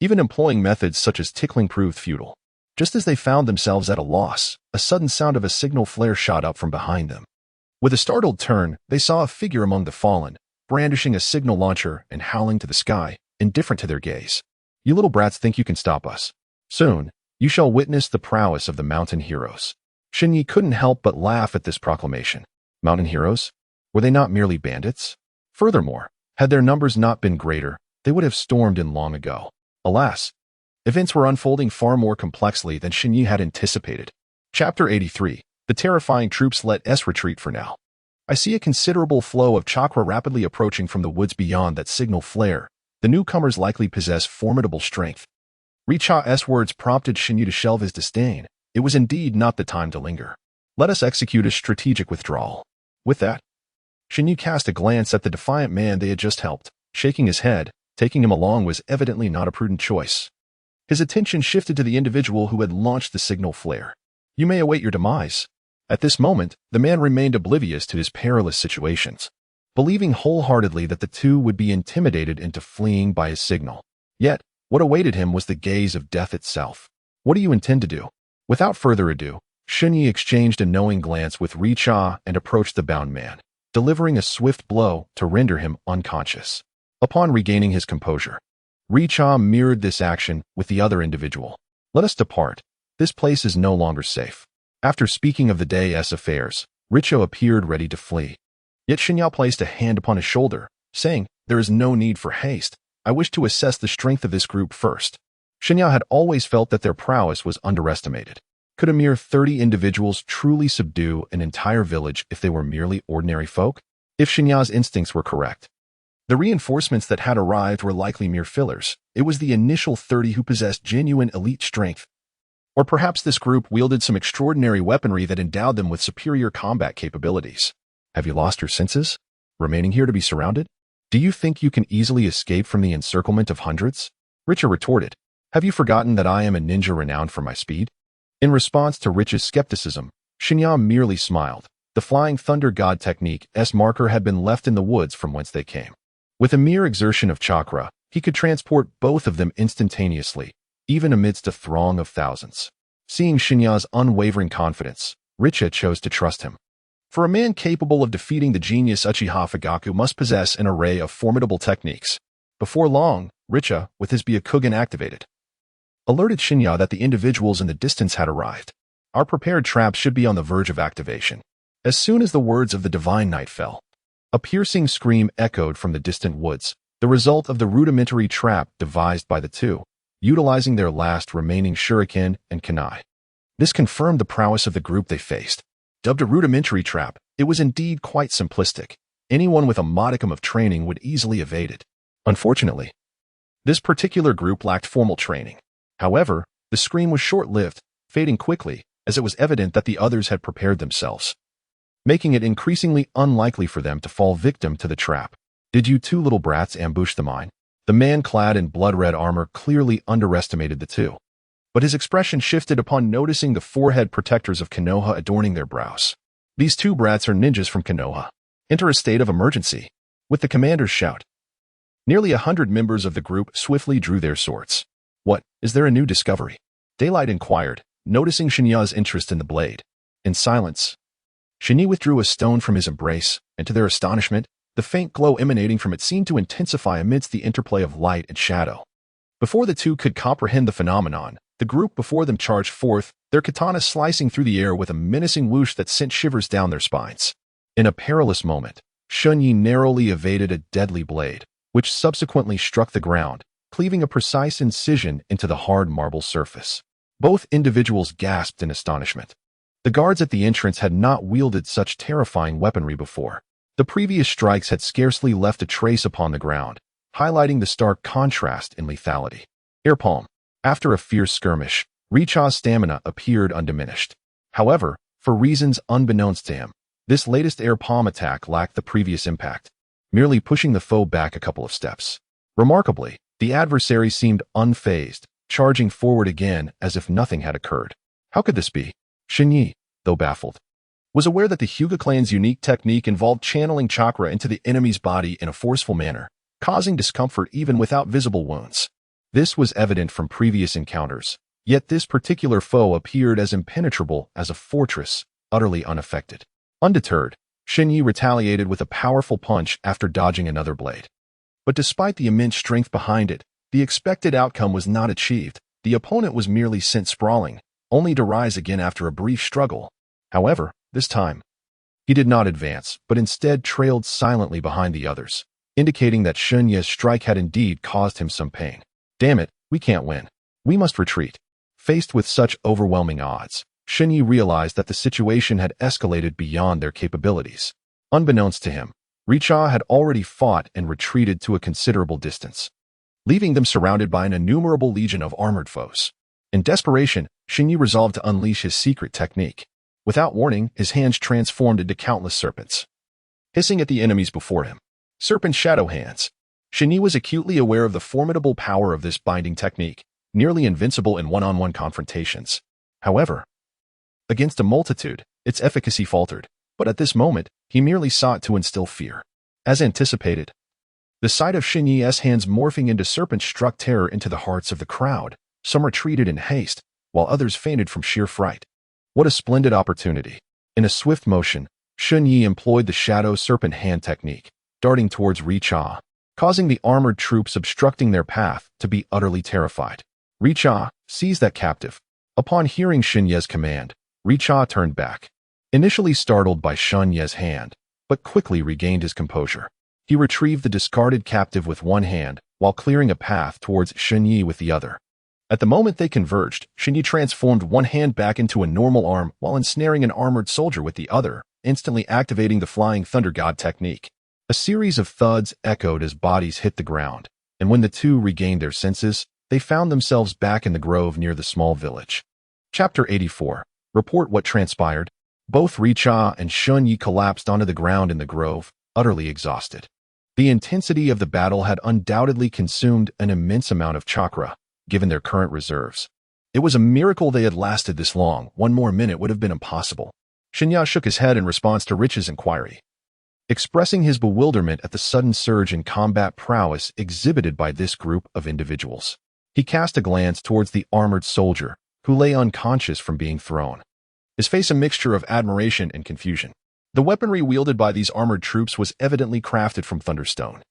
Even employing methods such as tickling proved futile. Just as they found themselves at a loss, a sudden sound of a signal flare shot up from behind them. With a startled turn, they saw a figure among the fallen, brandishing a signal launcher and howling to the sky, indifferent to their gaze. "You little brats think you can stop us. Soon, you shall witness the prowess of the mountain heroes." Shen Ye couldn't help but laugh at this proclamation. Mountain heroes? Were they not merely bandits? Furthermore, had their numbers not been greater, they would have stormed in long ago. Alas, events were unfolding far more complexly than Shen Ye had anticipated. Chapter 83. The terrifying troops let us retreat for now. I see a considerable flow of chakra rapidly approaching from the woods beyond that signal flare. The newcomers likely possess formidable strength. Uchiha's words prompted Shen Ye to shelve his disdain. It was indeed not the time to linger. Let us execute a strategic withdrawal. With that, Shen Ye cast a glance at the defiant man they had just helped. Shaking his head, taking him along was evidently not a prudent choice. His attention shifted to the individual who had launched the signal flare. "You may await your demise." At this moment, the man remained oblivious to his perilous situations, believing wholeheartedly that the two would be intimidated into fleeing by his signal. Yet, what awaited him was the gaze of death itself. "What do you intend to do?" Without further ado, Shen Ye exchanged a knowing glance with Uchiha and approached the bound man, delivering a swift blow to render him unconscious. Upon regaining his composure, Uchiha mirrored this action with the other individual. "Let us depart. This place is no longer safe." After speaking of the day's affairs, Uchiha appeared ready to flee. Yet Shen Ye placed a hand upon his shoulder, saying, "There is no need for haste. I wish to assess the strength of this group first." Shen Ye had always felt that their prowess was underestimated. Could a mere 30 individuals truly subdue an entire village if they were merely ordinary folk? If Shen Ye's instincts were correct, the reinforcements that had arrived were likely mere fillers. It was the initial 30 who possessed genuine elite strength. Or perhaps this group wielded some extraordinary weaponry that endowed them with superior combat capabilities. Have you lost your senses? Remaining here to be surrounded? Do you think you can easily escape from the encirclement of hundreds? Uchiha retorted, "Have you forgotten that I am a ninja renowned for my speed?" In response to Uchiha's skepticism, Shen Ye merely smiled. The Flying Thunder God technique's marker had been left in the woods from whence they came. With a mere exertion of chakra, he could transport both of them instantaneously, even amidst a throng of thousands. Seeing Shen Ye's unwavering confidence, Richa chose to trust him. For a man capable of defeating the genius Uchiha Fugaku must possess an array of formidable techniques. Before long, Richa, with his Byakugan activated, alerted Shen Ye that the individuals in the distance had arrived. Our prepared traps should be on the verge of activation. As soon as the words of the Divine Knight fell, a piercing scream echoed from the distant woods, the result of the rudimentary trap devised by the two, utilizing their last remaining shuriken and kunai. This confirmed the prowess of the group they faced. Dubbed a rudimentary trap, it was indeed quite simplistic. Anyone with a modicum of training would easily evade it. Unfortunately, this particular group lacked formal training. However, the scream was short-lived, fading quickly, as it was evident that the others had prepared themselves, making it increasingly unlikely for them to fall victim to the trap. Did you two little brats ambush the mine? The man clad in blood-red armor clearly underestimated the two, but his expression shifted upon noticing the forehead protectors of Konoha adorning their brows. These two brats are ninjas from Konoha. Enter a state of emergency. With the commander's shout, nearly 100 members of the group swiftly drew their swords. What, is there a new discovery? Daylight inquired, noticing Shen Ye's interest in the blade. In silence, Shen Ye withdrew a stone from his embrace, and to their astonishment, the faint glow emanating from it seemed to intensify amidst the interplay of light and shadow. Before the two could comprehend the phenomenon, the group before them charged forth, their katanas slicing through the air with a menacing whoosh that sent shivers down their spines. In a perilous moment, Shen Ye narrowly evaded a deadly blade, which subsequently struck the ground, cleaving a precise incision into the hard marble surface. Both individuals gasped in astonishment. The guards at the entrance had not wielded such terrifying weaponry before. The previous strikes had scarcely left a trace upon the ground, highlighting the stark contrast in lethality. Air palm. After a fierce skirmish, Richa's stamina appeared undiminished. However, for reasons unbeknownst to him, this latest air palm attack lacked the previous impact, merely pushing the foe back a couple of steps. Remarkably, the adversary seemed unfazed, charging forward again as if nothing had occurred. How could this be? Shen Ye, though baffled, was aware that the Hyuga clan's unique technique involved channeling chakra into the enemy's body in a forceful manner, causing discomfort even without visible wounds. This was evident from previous encounters, yet this particular foe appeared as impenetrable as a fortress, utterly unaffected. Undeterred, Shen Ye retaliated with a powerful punch after dodging another blade. But despite the immense strength behind it, the expected outcome was not achieved. The opponent was merely sent sprawling, only to rise again after a brief struggle. However, this time, he did not advance, but instead trailed silently behind the others, indicating that Shen Ye's strike had indeed caused him some pain. Damn it, we can't win. We must retreat. Faced with such overwhelming odds, Shen Ye realized that the situation had escalated beyond their capabilities. Unbeknownst to him, Richa had already fought and retreated to a considerable distance, leaving them surrounded by an innumerable legion of armored foes. In desperation, Shen Ye resolved to unleash his secret technique. Without warning, his hands transformed into countless serpents, hissing at the enemies before him. Serpent shadow hands. Shen Ye was acutely aware of the formidable power of this binding technique, nearly invincible in one-on-one confrontations. However, against a multitude, its efficacy faltered, but at this moment, he merely sought to instill fear. As anticipated, the sight of Shen Ye's hands morphing into serpents struck terror into the hearts of the crowd. Some retreated in haste, while others fainted from sheer fright. What a splendid opportunity. In a swift motion, Shen Ye employed the shadow serpent hand technique, darting towards Richa, causing the armored troops obstructing their path to be utterly terrified. Richa, seize that captive. Upon hearing Shen Ye's command, Richa turned back, initially startled by Shen Ye's hand, but quickly regained his composure. He retrieved the discarded captive with one hand, while clearing a path towards Shen Ye with the other. At the moment they converged, Shen Ye transformed one hand back into a normal arm while ensnaring an armored soldier with the other, instantly activating the Flying Thunder God technique. A series of thuds echoed as bodies hit the ground, and when the two regained their senses, they found themselves back in the grove near the small village. Chapter 84. Report what transpired. Both Richa and Shen Ye collapsed onto the ground in the grove, utterly exhausted. The intensity of the battle had undoubtedly consumed an immense amount of chakra, given their current reserves. It was a miracle they had lasted this long. One more minute would have been impossible. Shen Ye shook his head in response to Rich's inquiry, expressing his bewilderment at the sudden surge in combat prowess exhibited by this group of individuals. He cast a glance towards the armored soldier, who lay unconscious from being thrown, his face a mixture of admiration and confusion. The weaponry wielded by these armored troops was evidently crafted from thunderstone,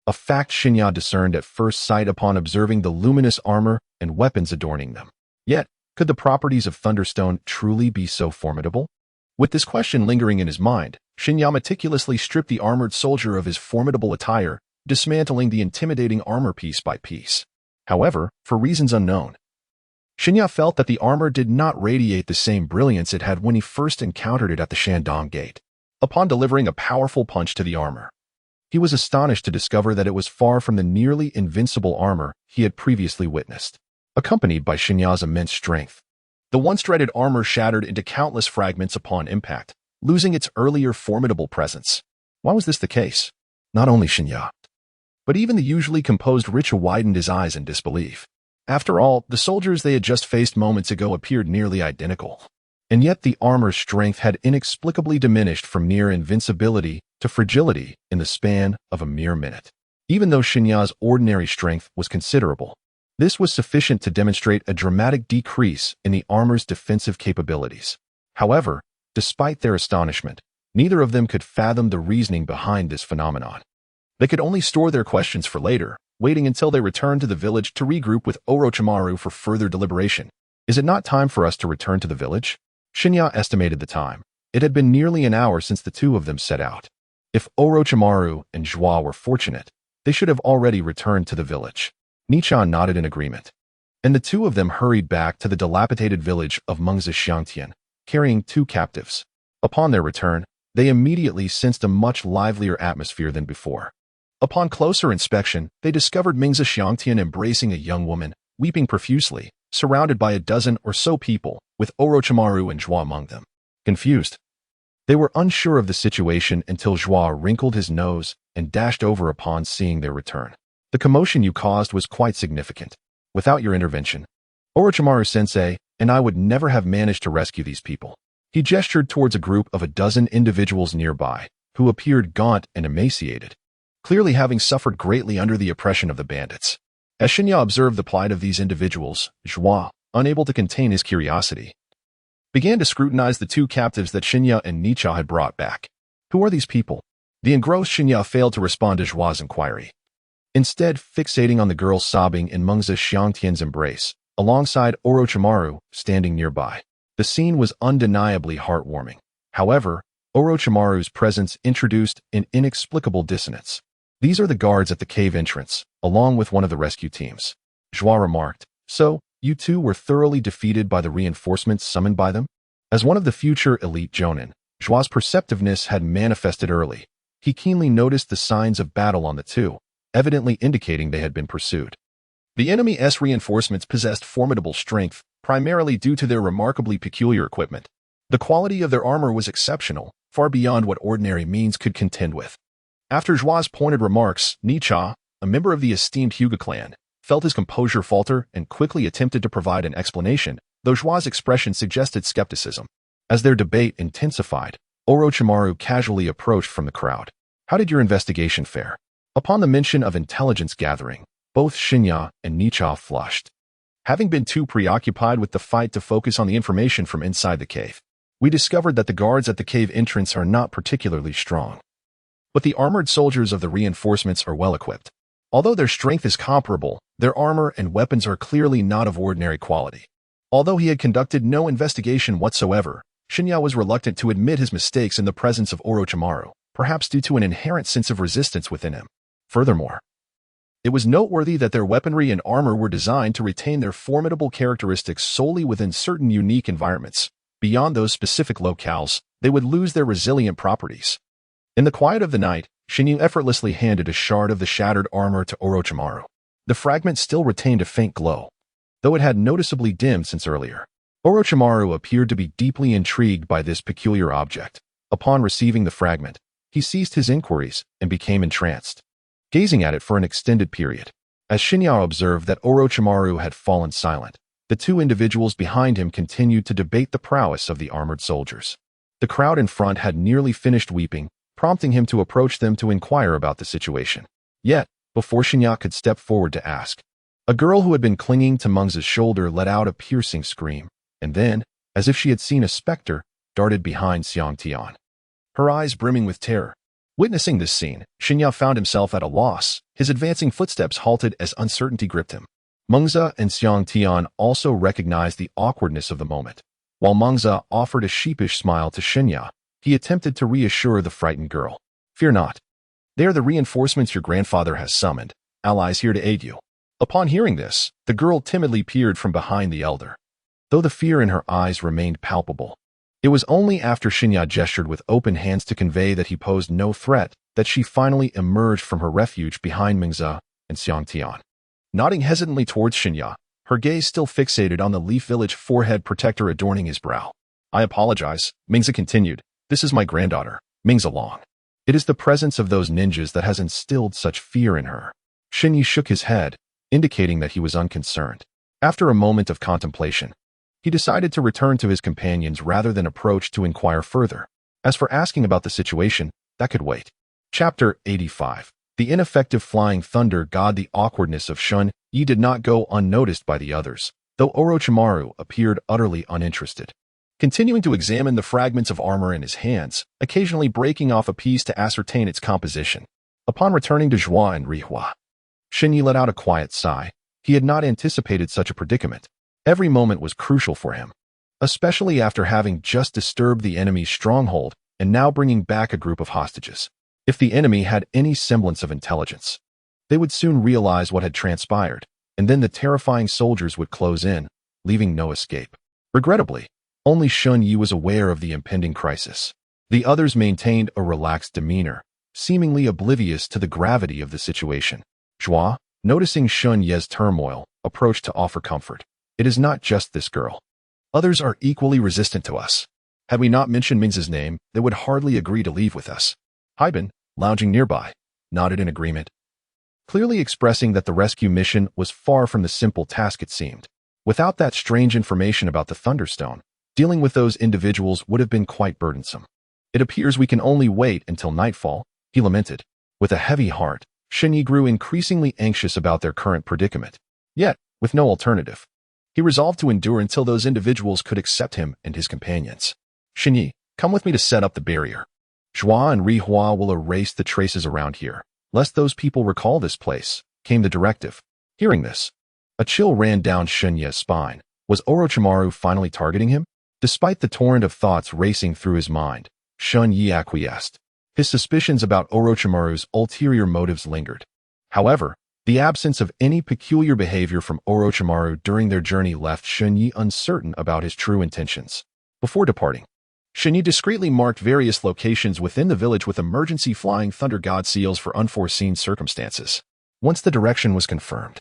a fact Shen Ye discerned at first sight upon observing the luminous armor and weapons adorning them. Yet, could the properties of thunderstone truly be so formidable? With this question lingering in his mind, Shen Ye meticulously stripped the armored soldier of his formidable attire, dismantling the intimidating armor piece by piece. However, for reasons unknown, Shen Ye felt that the armor did not radiate the same brilliance it had when he first encountered it at the Shandong Gate. Upon delivering a powerful punch to the armor, he was astonished to discover that it was far from the nearly invincible armor he had previously witnessed. Accompanied by Shen Ye's immense strength, the once dreaded armor shattered into countless fragments upon impact, losing its earlier formidable presence. Why was this the case? Not only Shen Ye, but even the usually composed Uchiha widened his eyes in disbelief. After all, the soldiers they had just faced moments ago appeared nearly identical. And yet the armor's strength had inexplicably diminished from near invincibility to fragility in the span of a mere minute. Even though Shen Ye's ordinary strength was considerable, this was sufficient to demonstrate a dramatic decrease in the armor's defensive capabilities. However, despite their astonishment, neither of them could fathom the reasoning behind this phenomenon. They could only store their questions for later, waiting until they returned to the village to regroup with Orochimaru for further deliberation. Is it not time for us to return to the village? Shen Ye estimated the time. It had been nearly an hour since the two of them set out. If Orochimaru and Zhua were fortunate, they should have already returned to the village. Nichon nodded in agreement, and the two of them hurried back to the dilapidated village of Mengzi, carrying two captives. Upon their return, they immediately sensed a much livelier atmosphere than before. Upon closer inspection, they discovered Mengzi embracing a young woman, weeping profusely, surrounded by a dozen or so people, with Orochimaru and Zhua among them. Confused, they were unsure of the situation until Zhua wrinkled his nose and dashed over upon seeing their return. The commotion you caused was quite significant. Without your intervention, Orochimaru-sensei and I would never have managed to rescue these people. He gestured towards a group of a dozen individuals nearby, who appeared gaunt and emaciated, clearly having suffered greatly under the oppression of the bandits. As Shen Ye observed the plight of these individuals, Zhua, unable to contain his curiosity, began to scrutinize the two captives that Shen Ye and Nichon had brought back. Who are these people? The engrossed Shen Ye failed to respond to Zhua's inquiry, instead fixating on the girl sobbing in Mengzi embrace, alongside Orochimaru standing nearby. The scene was undeniably heartwarming. However, Orochimaru's presence introduced an inexplicable dissonance. These are the guards at the cave entrance, along with one of the rescue teams. Zhua remarked, so, you two were thoroughly defeated by the reinforcements summoned by them? As one of the future elite Jonin, Zhua's perceptiveness had manifested early. He keenly noticed the signs of battle on the two, evidently indicating they had been pursued. The enemy's reinforcements possessed formidable strength, primarily due to their remarkably peculiar equipment. The quality of their armor was exceptional, far beyond what ordinary means could contend with. After Zhua's pointed remarks, Nichon, a member of the esteemed Hyuga clan, felt his composure falter and quickly attempted to provide an explanation, though Zhua's expression suggested skepticism. As their debate intensified, Orochimaru casually approached from the crowd. How did your investigation fare? Upon the mention of intelligence gathering, both Shen Ye and Nichon flushed. Having been too preoccupied with the fight to focus on the information from inside the cave, we discovered that the guards at the cave entrance are not particularly strong. But the armored soldiers of the reinforcements are well equipped. Although their strength is comparable, their armor and weapons are clearly not of ordinary quality. Although he had conducted no investigation whatsoever, Shen Ye was reluctant to admit his mistakes in the presence of Orochimaru, perhaps due to an inherent sense of resistance within him. Furthermore, it was noteworthy that their weaponry and armor were designed to retain their formidable characteristics solely within certain unique environments. Beyond those specific locales, they would lose their resilient properties. In the quiet of the night, Shen Ye effortlessly handed a shard of the shattered armor to Orochimaru. The fragment still retained a faint glow, though it had noticeably dimmed since earlier. Orochimaru appeared to be deeply intrigued by this peculiar object. Upon receiving the fragment, he ceased his inquiries and became entranced, gazing at it for an extended period. As Shen Ye observed that Orochimaru had fallen silent, the two individuals behind him continued to debate the prowess of the armored soldiers. The crowd in front had nearly finished weeping, prompting him to approach them to inquire about the situation. Yet, before Shen Ye could step forward to ask, A girl who had been clinging to Meng's shoulder let out a piercing scream, and then, as if she had seen a specter, darted behind Xiang Tian, her eyes brimming with terror. Witnessing this scene, Shen Ye found himself at a loss. His advancing footsteps halted as uncertainty gripped him. Mengzi and Xiang Tian also recognized the awkwardness of the moment. While Mengzi offered a sheepish smile to Shen Ye, he attempted to reassure the frightened girl. "Fear not. They are the reinforcements your grandfather has summoned, allies here to aid you." Upon hearing this, the girl timidly peered from behind the elder. Though the fear in her eyes remained palpable, it was only after Shen Ye gestured with open hands to convey that he posed no threat that she finally emerged from her refuge behind Mengzi and Xiang Tian. Nodding hesitantly towards Shen Ye, her gaze still fixated on the Leaf Village forehead protector adorning his brow. "I apologize," Mengzi continued. "This is my granddaughter, Mengzi Long. It is the presence of those ninjas that has instilled such fear in her." Shen Ye shook his head, indicating that he was unconcerned. After a moment of contemplation, he decided to return to his companions rather than approach to inquire further. As for asking about the situation, that could wait. Chapter 85. The ineffective flying thunder god. The awkwardness of Shen Ye did not go unnoticed by the others, though Orochimaru appeared utterly uninterested, continuing to examine the fragments of armor in his hands, occasionally breaking off a piece to ascertain its composition. Upon returning to Joie and Rihua, Shen Ye let out a quiet sigh. He had not anticipated such a predicament. Every moment was crucial for him, especially after having just disturbed the enemy's stronghold and now bringing back a group of hostages. If the enemy had any semblance of intelligence, they would soon realize what had transpired, and then the terrifying soldiers would close in, leaving no escape. Regrettably, only Shen Ye was aware of the impending crisis. The others maintained a relaxed demeanor, seemingly oblivious to the gravity of the situation. Joie, noticing Shen Ye's turmoil, approached to offer comfort. "It is not just this girl. Others are equally resistant to us. Had we not mentioned Ming's name, they would hardly agree to leave with us." Haiben, lounging nearby, nodded in agreement, clearly expressing that the rescue mission was far from the simple task it seemed. Without that strange information about the Thunderstone, dealing with those individuals would have been quite burdensome. "It appears we can only wait until nightfall," he lamented. With a heavy heart, Shen Ye grew increasingly anxious about their current predicament. Yet, with no alternative, he resolved to endure until those individuals could accept him and his companions. "Shen Ye, come with me to set up the barrier. Joie and Rihua will erase the traces around here, lest those people recall this place," came the directive. Hearing this, a chill ran down Shen Ye's spine. Was Orochimaru finally targeting him? Despite the torrent of thoughts racing through his mind, Shen Ye acquiesced. His suspicions about Orochimaru's ulterior motives lingered. However, the absence of any peculiar behavior from Orochimaru during their journey left Shen Ye uncertain about his true intentions. Before departing, Shen Ye discreetly marked various locations within the village with emergency flying thunder god seals for unforeseen circumstances. Once the direction was confirmed,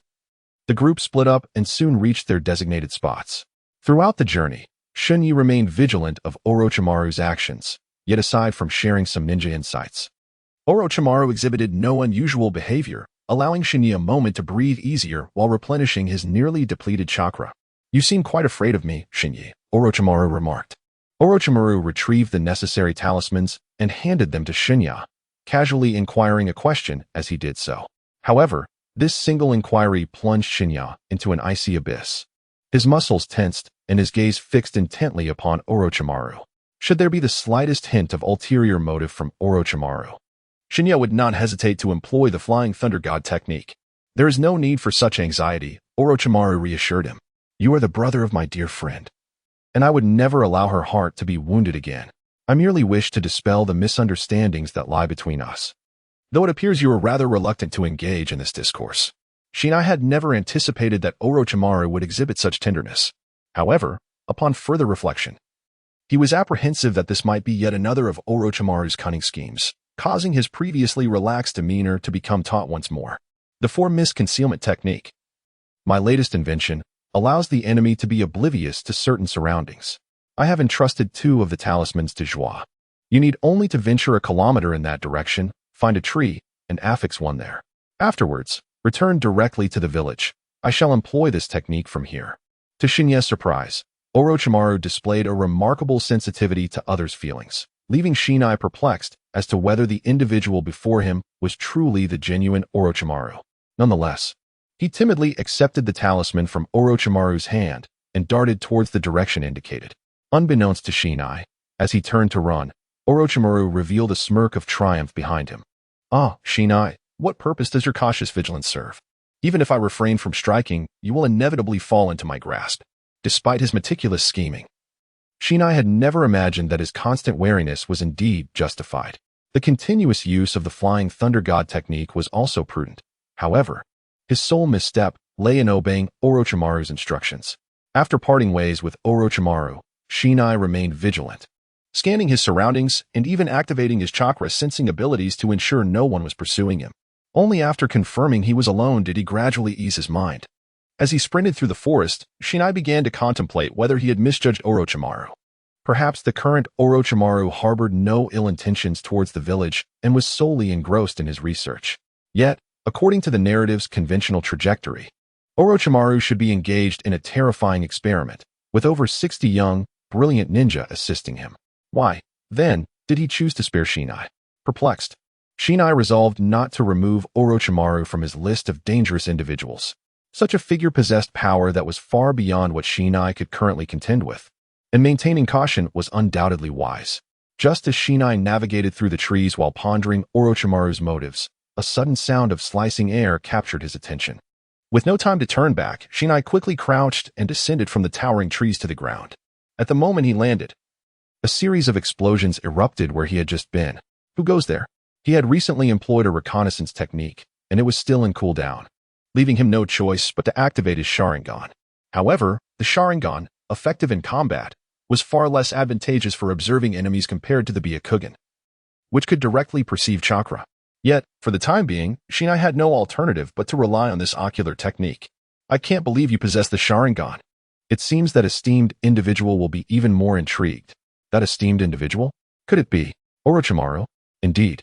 the group split up and soon reached their designated spots. Throughout the journey, Shen Ye remained vigilant of Orochimaru's actions, yet aside from sharing some ninja insights, Orochimaru exhibited no unusual behavior, allowing Shen Ye a moment to breathe easier while replenishing his nearly depleted chakra. "You seem quite afraid of me, Shen Ye," Orochimaru remarked. Orochimaru retrieved the necessary talismans and handed them to Shen Ye, casually inquiring a question as he did so. However, this single inquiry plunged Shen Ye into an icy abyss. His muscles tensed and his gaze fixed intently upon Orochimaru. Should there be the slightest hint of ulterior motive from Orochimaru, Shen Ye would not hesitate to employ the Flying Thunder God technique. "There is no need for such anxiety," Orochimaru reassured him. "You are the brother of my dear friend, and I would never allow her heart to be wounded again. I merely wish to dispel the misunderstandings that lie between us." Though it appears you were rather reluctant to engage in this discourse, Shen Ye had never anticipated that Orochimaru would exhibit such tenderness. However, upon further reflection, he was apprehensive that this might be yet another of Orochimaru's cunning schemes, causing his previously relaxed demeanor to become taut once more. The 4-mist concealment technique, my latest invention, allows the enemy to be oblivious to certain surroundings. I have entrusted 2 of the talismans to Joie. You need only to venture a kilometer in that direction, find a tree, and affix one there. Afterwards, return directly to the village. I shall employ this technique from here. To Shen Ye's surprise, Orochimaru displayed a remarkable sensitivity to others' feelings, leaving Shen Ye perplexed as to whether the individual before him was truly the genuine Orochimaru. Nonetheless, He timidly accepted the talisman from Orochimaru's hand and darted towards the direction indicated. Unbeknownst to Shen Ye, as he turned to run, Orochimaru revealed a smirk of triumph behind him. "Ah, Shen Ye, what purpose does your cautious vigilance serve? Even if I refrain from striking, you will inevitably fall into my grasp." Despite his meticulous scheming, Shen Ye had never imagined that his constant wariness was indeed justified. The continuous use of the Flying Thunder God technique was also prudent. However, his sole misstep lay in obeying Orochimaru's instructions. After parting ways with Orochimaru, Shen Ye remained vigilant, scanning his surroundings and even activating his chakra sensing abilities to ensure no one was pursuing him. Only after confirming he was alone did he gradually ease his mind. As he sprinted through the forest, Shen Ye began to contemplate whether he had misjudged Orochimaru. Perhaps the current Orochimaru harbored no ill intentions towards the village and was solely engrossed in his research. Yet, according to the narrative's conventional trajectory, Orochimaru should be engaged in a terrifying experiment, with over 60 young, brilliant ninja assisting him. Why, then, did he choose to spare Shen Ye? Perplexed, Shen Ye resolved not to remove Orochimaru from his list of dangerous individuals. Such a figure possessed power that was far beyond what Shen Ye could currently contend with, and maintaining caution was undoubtedly wise. Just as Shen Ye navigated through the trees while pondering Orochimaru's motives, a sudden sound of slicing air captured his attention. With no time to turn back, Shen Ye quickly crouched and descended from the towering trees to the ground. At the moment he landed, a series of explosions erupted where he had just been. Who goes there? He had recently employed a reconnaissance technique, and it was still in cooldown, leaving him no choice but to activate his Sharingan. However, the Sharingan, effective in combat, was far less advantageous for observing enemies compared to the Byakugan, which could directly perceive chakra. Yet, for the time being, Shen Ye had no alternative but to rely on this ocular technique. "I can't believe you possess the Sharingan." It seems that esteemed individual will be even more intrigued. That esteemed individual? Could it be Orochimaru? Indeed.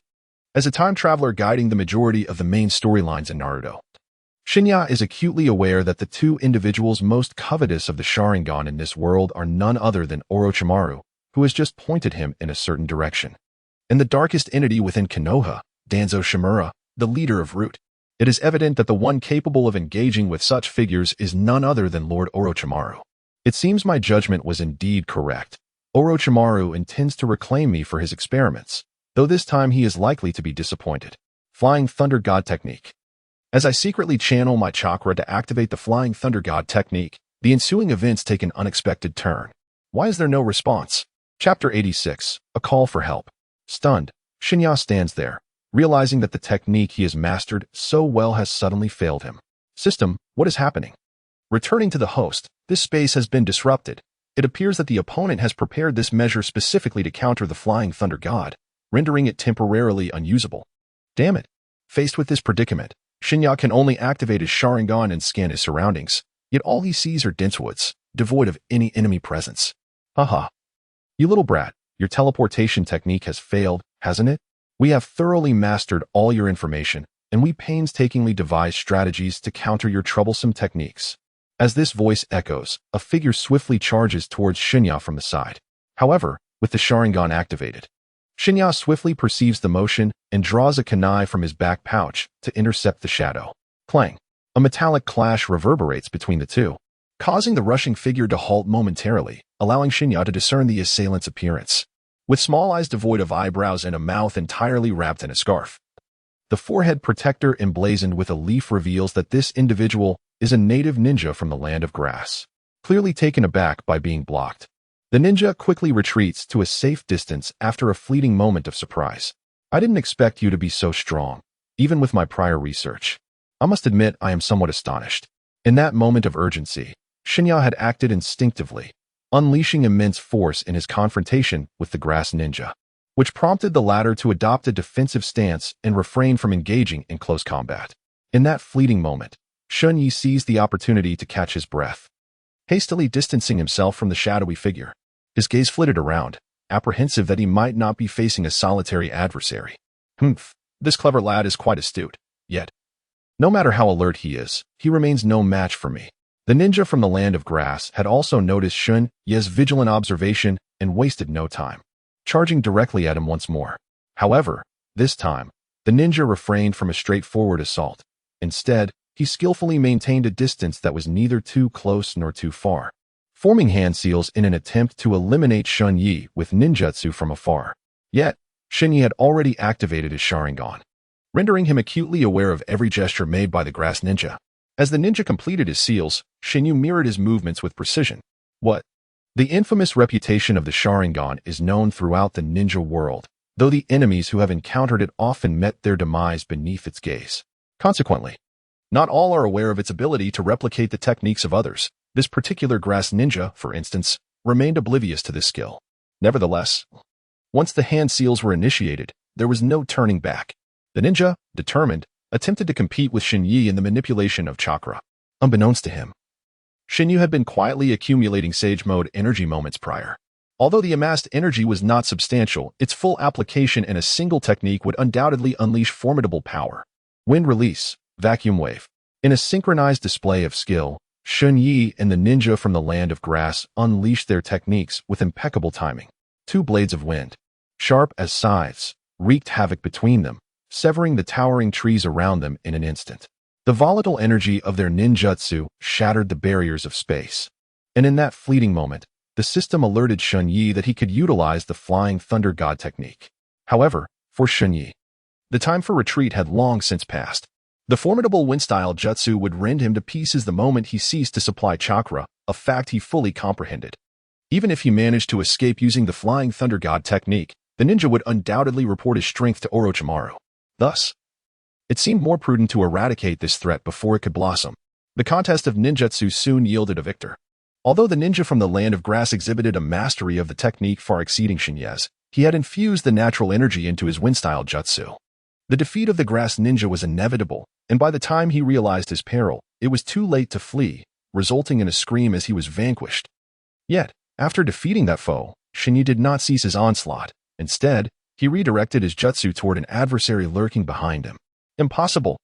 As a time traveler guiding the majority of the main storylines in Naruto, Shen Ye is acutely aware that the two individuals most covetous of the Sharingan in this world are none other than Orochimaru, who has just pointed him in a certain direction, and the darkest entity within Konoha, Danzo Shimura, the leader of Root. It is evident that the one capable of engaging with such figures is none other than Lord Orochimaru. It seems my judgment was indeed correct. Orochimaru intends to reclaim me for his experiments, though this time he is likely to be disappointed. Flying Thunder God Technique. As I secretly channel my chakra to activate the Flying Thunder God Technique, the ensuing events take an unexpected turn. Why is there no response? Chapter 86, A Call for Help. Stunned, Shen Ye stands there, realizing that the technique he has mastered so well has suddenly failed him. System, what is happening? Returning to the host, this space has been disrupted. It appears that the opponent has prepared this measure specifically to counter the Flying Thunder God, rendering it temporarily unusable. Damn it. Faced with this predicament, Shen Ye can only activate his Sharingan and scan his surroundings, yet all he sees are dense woods, devoid of any enemy presence. Haha. You little brat, your teleportation technique has failed, hasn't it? We have thoroughly mastered all your information, and we painstakingly devise strategies to counter your troublesome techniques. As this voice echoes, a figure swiftly charges towards Shen Ye from the side. However, with the Sharingan activated, Shen Ye swiftly perceives the motion and draws a kunai from his back pouch to intercept the shadow. Clang! A metallic clash reverberates between the two, causing the rushing figure to halt momentarily, allowing Shen Ye to discern the assailant's appearance. With small eyes devoid of eyebrows and a mouth entirely wrapped in a scarf, the forehead protector emblazoned with a leaf reveals that this individual is a native ninja from the land of grass. Clearly taken aback by being blocked, the ninja quickly retreats to a safe distance after a fleeting moment of surprise. I didn't expect you to be so strong, even with my prior research. I must admit I am somewhat astonished. In that moment of urgency, Shen Ye had acted instinctively, unleashing immense force in his confrontation with the grass ninja, which prompted the latter to adopt a defensive stance and refrain from engaging in close combat. In that fleeting moment, Shen Ye seized the opportunity to catch his breath. Hastily distancing himself from the shadowy figure, his gaze flitted around, apprehensive that he might not be facing a solitary adversary. This clever lad is quite astute, yet, no matter how alert he is, he remains no match for me. The ninja from the land of grass had also noticed Shen Ye's vigilant observation and wasted no time, charging directly at him once more. However, this time, the ninja refrained from a straightforward assault. Instead, he skillfully maintained a distance that was neither too close nor too far, forming hand seals in an attempt to eliminate Shen Ye with ninjutsu from afar. Yet, Shen Ye had already activated his Sharingan, rendering him acutely aware of every gesture made by the grass ninja. As the ninja completed his seals, Shen Ye mirrored his movements with precision. The infamous reputation of the Sharingan is known throughout the ninja world, though the enemies who have encountered it often met their demise beneath its gaze. Consequently, not all are aware of its ability to replicate the techniques of others. This particular grass ninja, for instance, remained oblivious to this skill. Nevertheless, once the hand seals were initiated, there was no turning back. The ninja, determined, attempted to compete with Shen Ye in the manipulation of chakra. Unbeknownst to him, Shen Ye had been quietly accumulating Sage Mode energy moments prior. Although the amassed energy was not substantial, its full application in a single technique would undoubtedly unleash formidable power. Wind Release, Vacuum Wave. In a synchronized display of skill, Shen Ye and the ninja from the Land of Grass unleashed their techniques with impeccable timing. Two blades of wind, sharp as scythes, wreaked havoc between them, severing the towering trees around them in an instant. The volatile energy of their ninjutsu shattered the barriers of space. And in that fleeting moment, the system alerted Shen Ye that he could utilize the Flying Thunder God technique. However, for Shen Ye, the time for retreat had long since passed. The formidable wind-style jutsu would rend him to pieces the moment he ceased to supply chakra, a fact he fully comprehended. Even if he managed to escape using the Flying Thunder God technique, the ninja would undoubtedly report his strength to Orochimaru. Thus, it seemed more prudent to eradicate this threat before it could blossom. The contest of ninjutsu soon yielded a victor. Although the ninja from the Land of Grass exhibited a mastery of the technique far exceeding Shen Ye's, he had infused the natural energy into his wind-style jutsu. The defeat of the grass ninja was inevitable, and by the time he realized his peril, it was too late to flee, resulting in a scream as he was vanquished. Yet, after defeating that foe, Shen Ye did not cease his onslaught. Instead, he redirected his jutsu toward an adversary lurking behind him. Impossible!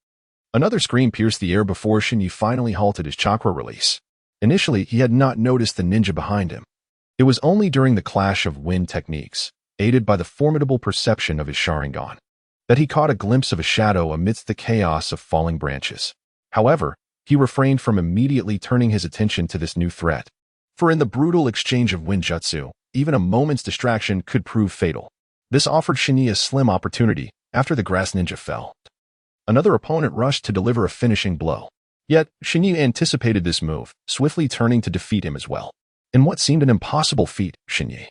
Another scream pierced the air before Shen Ye finally halted his chakra release. Initially, he had not noticed the ninja behind him. It was only during the clash of wind techniques, aided by the formidable perception of his Sharingan, that he caught a glimpse of a shadow amidst the chaos of falling branches. However, he refrained from immediately turning his attention to this new threat, for in the brutal exchange of wind jutsu, even a moment's distraction could prove fatal. This offered Shen Ye a slim opportunity after the grass ninja fell. Another opponent rushed to deliver a finishing blow. Yet, Shen Ye anticipated this move, swiftly turning to defeat him as well. In what seemed an impossible feat, Shen Ye,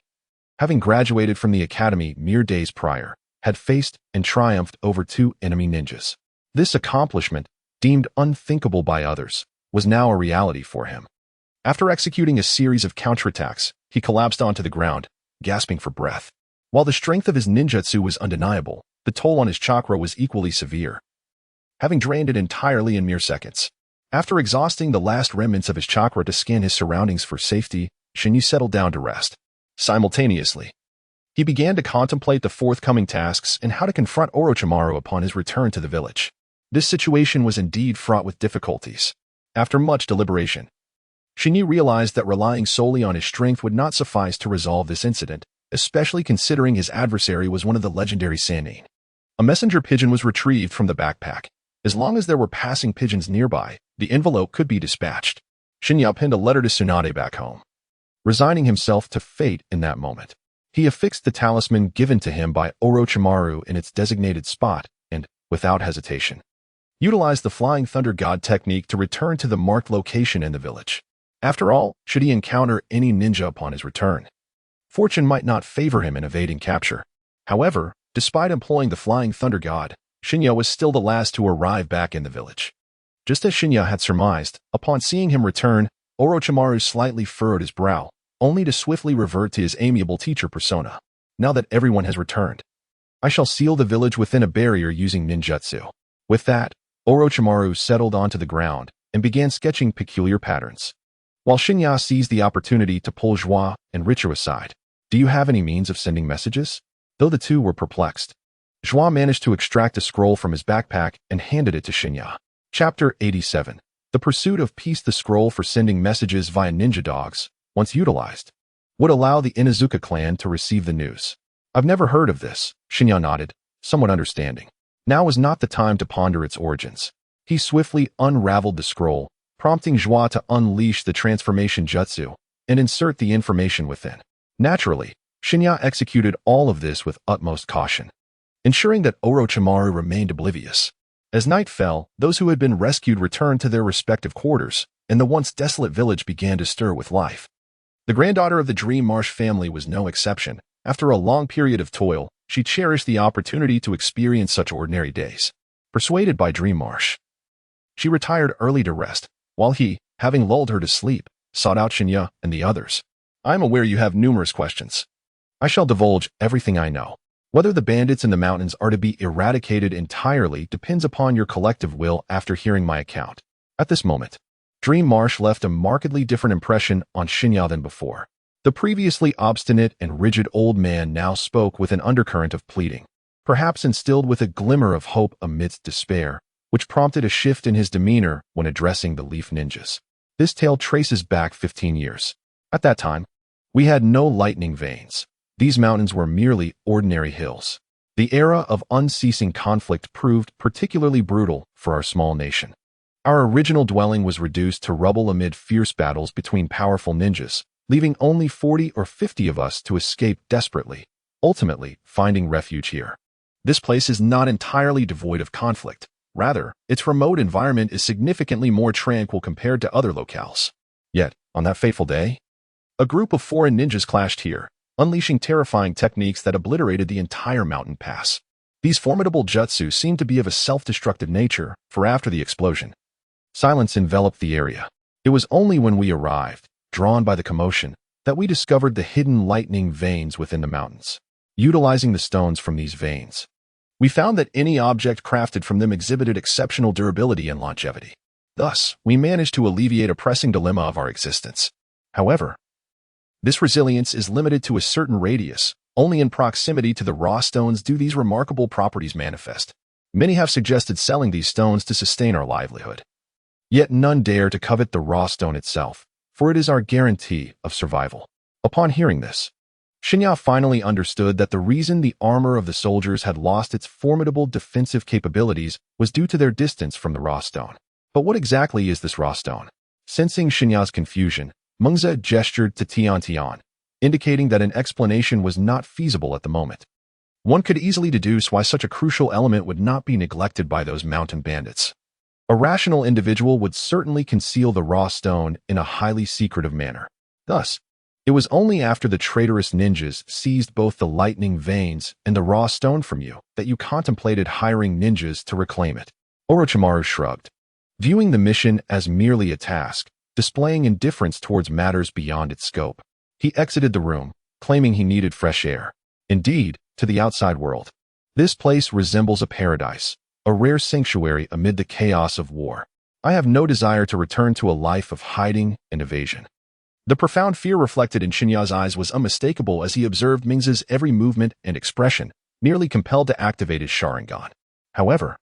having graduated from the academy mere days prior, had faced and triumphed over two enemy ninjas. This accomplishment, deemed unthinkable by others, was now a reality for him. After executing a series of counterattacks, he collapsed onto the ground, gasping for breath. While the strength of his ninjutsu was undeniable, the toll on his chakra was equally severe, having drained it entirely in mere seconds. After exhausting the last remnants of his chakra to scan his surroundings for safety, Shen Ye settled down to rest. Simultaneously, he began to contemplate the forthcoming tasks and how to confront Orochimaru upon his return to the village. This situation was indeed fraught with difficulties. After much deliberation, Shen Ye realized that relying solely on his strength would not suffice to resolve this incident, especially considering his adversary was one of the legendary Sanin. A messenger pigeon was retrieved from the backpack. As long as there were passing pigeons nearby, the envelope could be dispatched. Shen Ye penned a letter to Tsunade back home, resigning himself to fate in that moment. He affixed the talisman given to him by Orochimaru in its designated spot and, without hesitation, utilized the Flying Thunder God technique to return to the marked location in the village. After all, should he encounter any ninja upon his return, fortune might not favor him in evading capture. However, despite employing the Flying Thunder God, Shen Ye was still the last to arrive back in the village. Just as Shen Ye had surmised, upon seeing him return, Orochimaru slightly furrowed his brow, only to swiftly revert to his amiable teacher persona. Now that everyone has returned, I shall seal the village within a barrier using ninjutsu. With that, Orochimaru settled onto the ground and began sketching peculiar patterns, while Shen Ye seized the opportunity to pull Joie and Richo aside. Do you have any means of sending messages? Though the two were perplexed, Joie managed to extract a scroll from his backpack and handed it to Shen Ye. Chapter 87. The Pursuit of Peace. The scroll for sending messages via ninja dogs, once utilized, would allow the Inuzuka clan to receive the news. I've never heard of this, Shen Ye nodded, somewhat understanding. Now was not the time to ponder its origins. He swiftly unraveled the scroll, prompting Joie to unleash the transformation jutsu and insert the information within. Naturally, Shen Ye executed all of this with utmost caution, ensuring that Orochimaru remained oblivious. As night fell, those who had been rescued returned to their respective quarters, and the once desolate village began to stir with life. The granddaughter of the Dream Marsh family was no exception. After a long period of toil, she cherished the opportunity to experience such ordinary days. Persuaded by Dream Marsh, she retired early to rest, while he, having lulled her to sleep, sought out Shen Ye and the others. I am aware you have numerous questions. I shall divulge everything I know. Whether the bandits in the mountains are to be eradicated entirely depends upon your collective will after hearing my account. At this moment, Dream Marsh left a markedly different impression on Shen Ye than before. The previously obstinate and rigid old man now spoke with an undercurrent of pleading, perhaps instilled with a glimmer of hope amidst despair, which prompted a shift in his demeanor when addressing the Leaf Ninjas. This tale traces back 15 years. At that time, we had no lightning veins. These mountains were merely ordinary hills. The era of unceasing conflict proved particularly brutal for our small nation. Our original dwelling was reduced to rubble amid fierce battles between powerful ninjas, leaving only 40 or 50 of us to escape desperately, ultimately finding refuge here. This place is not entirely devoid of conflict. Rather, its remote environment is significantly more tranquil compared to other locales. Yet, on that fateful day, a group of foreign ninjas clashed here, unleashing terrifying techniques that obliterated the entire mountain pass. These formidable jutsu seemed to be of a self-destructive nature, for after the explosion, silence enveloped the area. It was only when we arrived, drawn by the commotion, that we discovered the hidden lightning veins within the mountains. Utilizing the stones from these veins, we found that any object crafted from them exhibited exceptional durability and longevity. Thus, we managed to alleviate a pressing dilemma of our existence. However, this resilience is limited to a certain radius. Only in proximity to the raw stones do these remarkable properties manifest. Many have suggested selling these stones to sustain our livelihood. Yet none dare to covet the raw stone itself, for it is our guarantee of survival. Upon hearing this, Shen Ye finally understood that the reason the armor of the soldiers had lost its formidable defensive capabilities was due to their distance from the raw stone. But what exactly is this raw stone? Sensing Shen Ye's confusion, Mengzi gestured to Tian, indicating that an explanation was not feasible at the moment. One could easily deduce why such a crucial element would not be neglected by those mountain bandits. A rational individual would certainly conceal the raw stone in a highly secretive manner. Thus, it was only after the traitorous ninjas seized both the lightning veins and the raw stone from you that you contemplated hiring ninjas to reclaim it. Orochimaru shrugged, viewing the mission as merely a task, displaying indifference towards matters beyond its scope. He exited the room, claiming he needed fresh air. Indeed, to the outside world, this place resembles a paradise, a rare sanctuary amid the chaos of war. I have no desire to return to a life of hiding and evasion. The profound fear reflected in Shen Ye's eyes was unmistakable as he observed Mengzi's every movement and expression, nearly compelled to activate his Sharingan. However,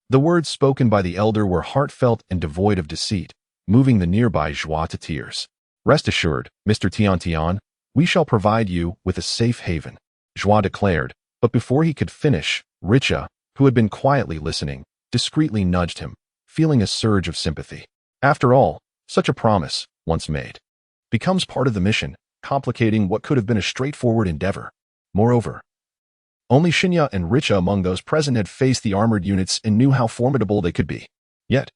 the words spoken by the elder were heartfelt and devoid of deceit, moving the nearby Joie to tears. Rest assured, Mr. Tian, we shall provide you with a safe haven, Joie declared, but before he could finish, Richa, who had been quietly listening, discreetly nudged him, feeling a surge of sympathy. After all, such a promise, once made, becomes part of the mission, complicating what could have been a straightforward endeavor. Moreover, only Shen Ye and Richa among those present had faced the armored units and knew how formidable they could be. Yet,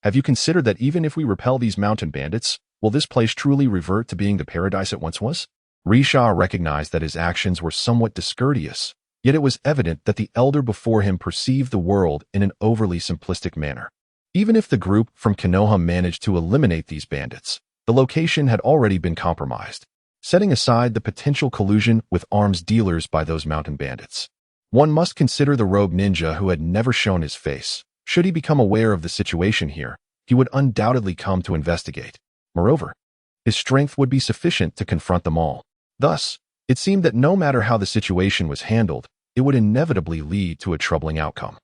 have you considered that even if we repel these mountain bandits, will this place truly revert to being the paradise it once was? Risha recognized that his actions were somewhat discourteous, yet it was evident that the elder before him perceived the world in an overly simplistic manner. Even if the group from Konoha managed to eliminate these bandits, the location had already been compromised, setting aside the potential collusion with arms dealers by those mountain bandits. One must consider the rogue ninja who had never shown his face. Should he become aware of the situation here, he would undoubtedly come to investigate. Moreover, his strength would be sufficient to confront them all. Thus, it seemed that no matter how the situation was handled, it would inevitably lead to a troubling outcome.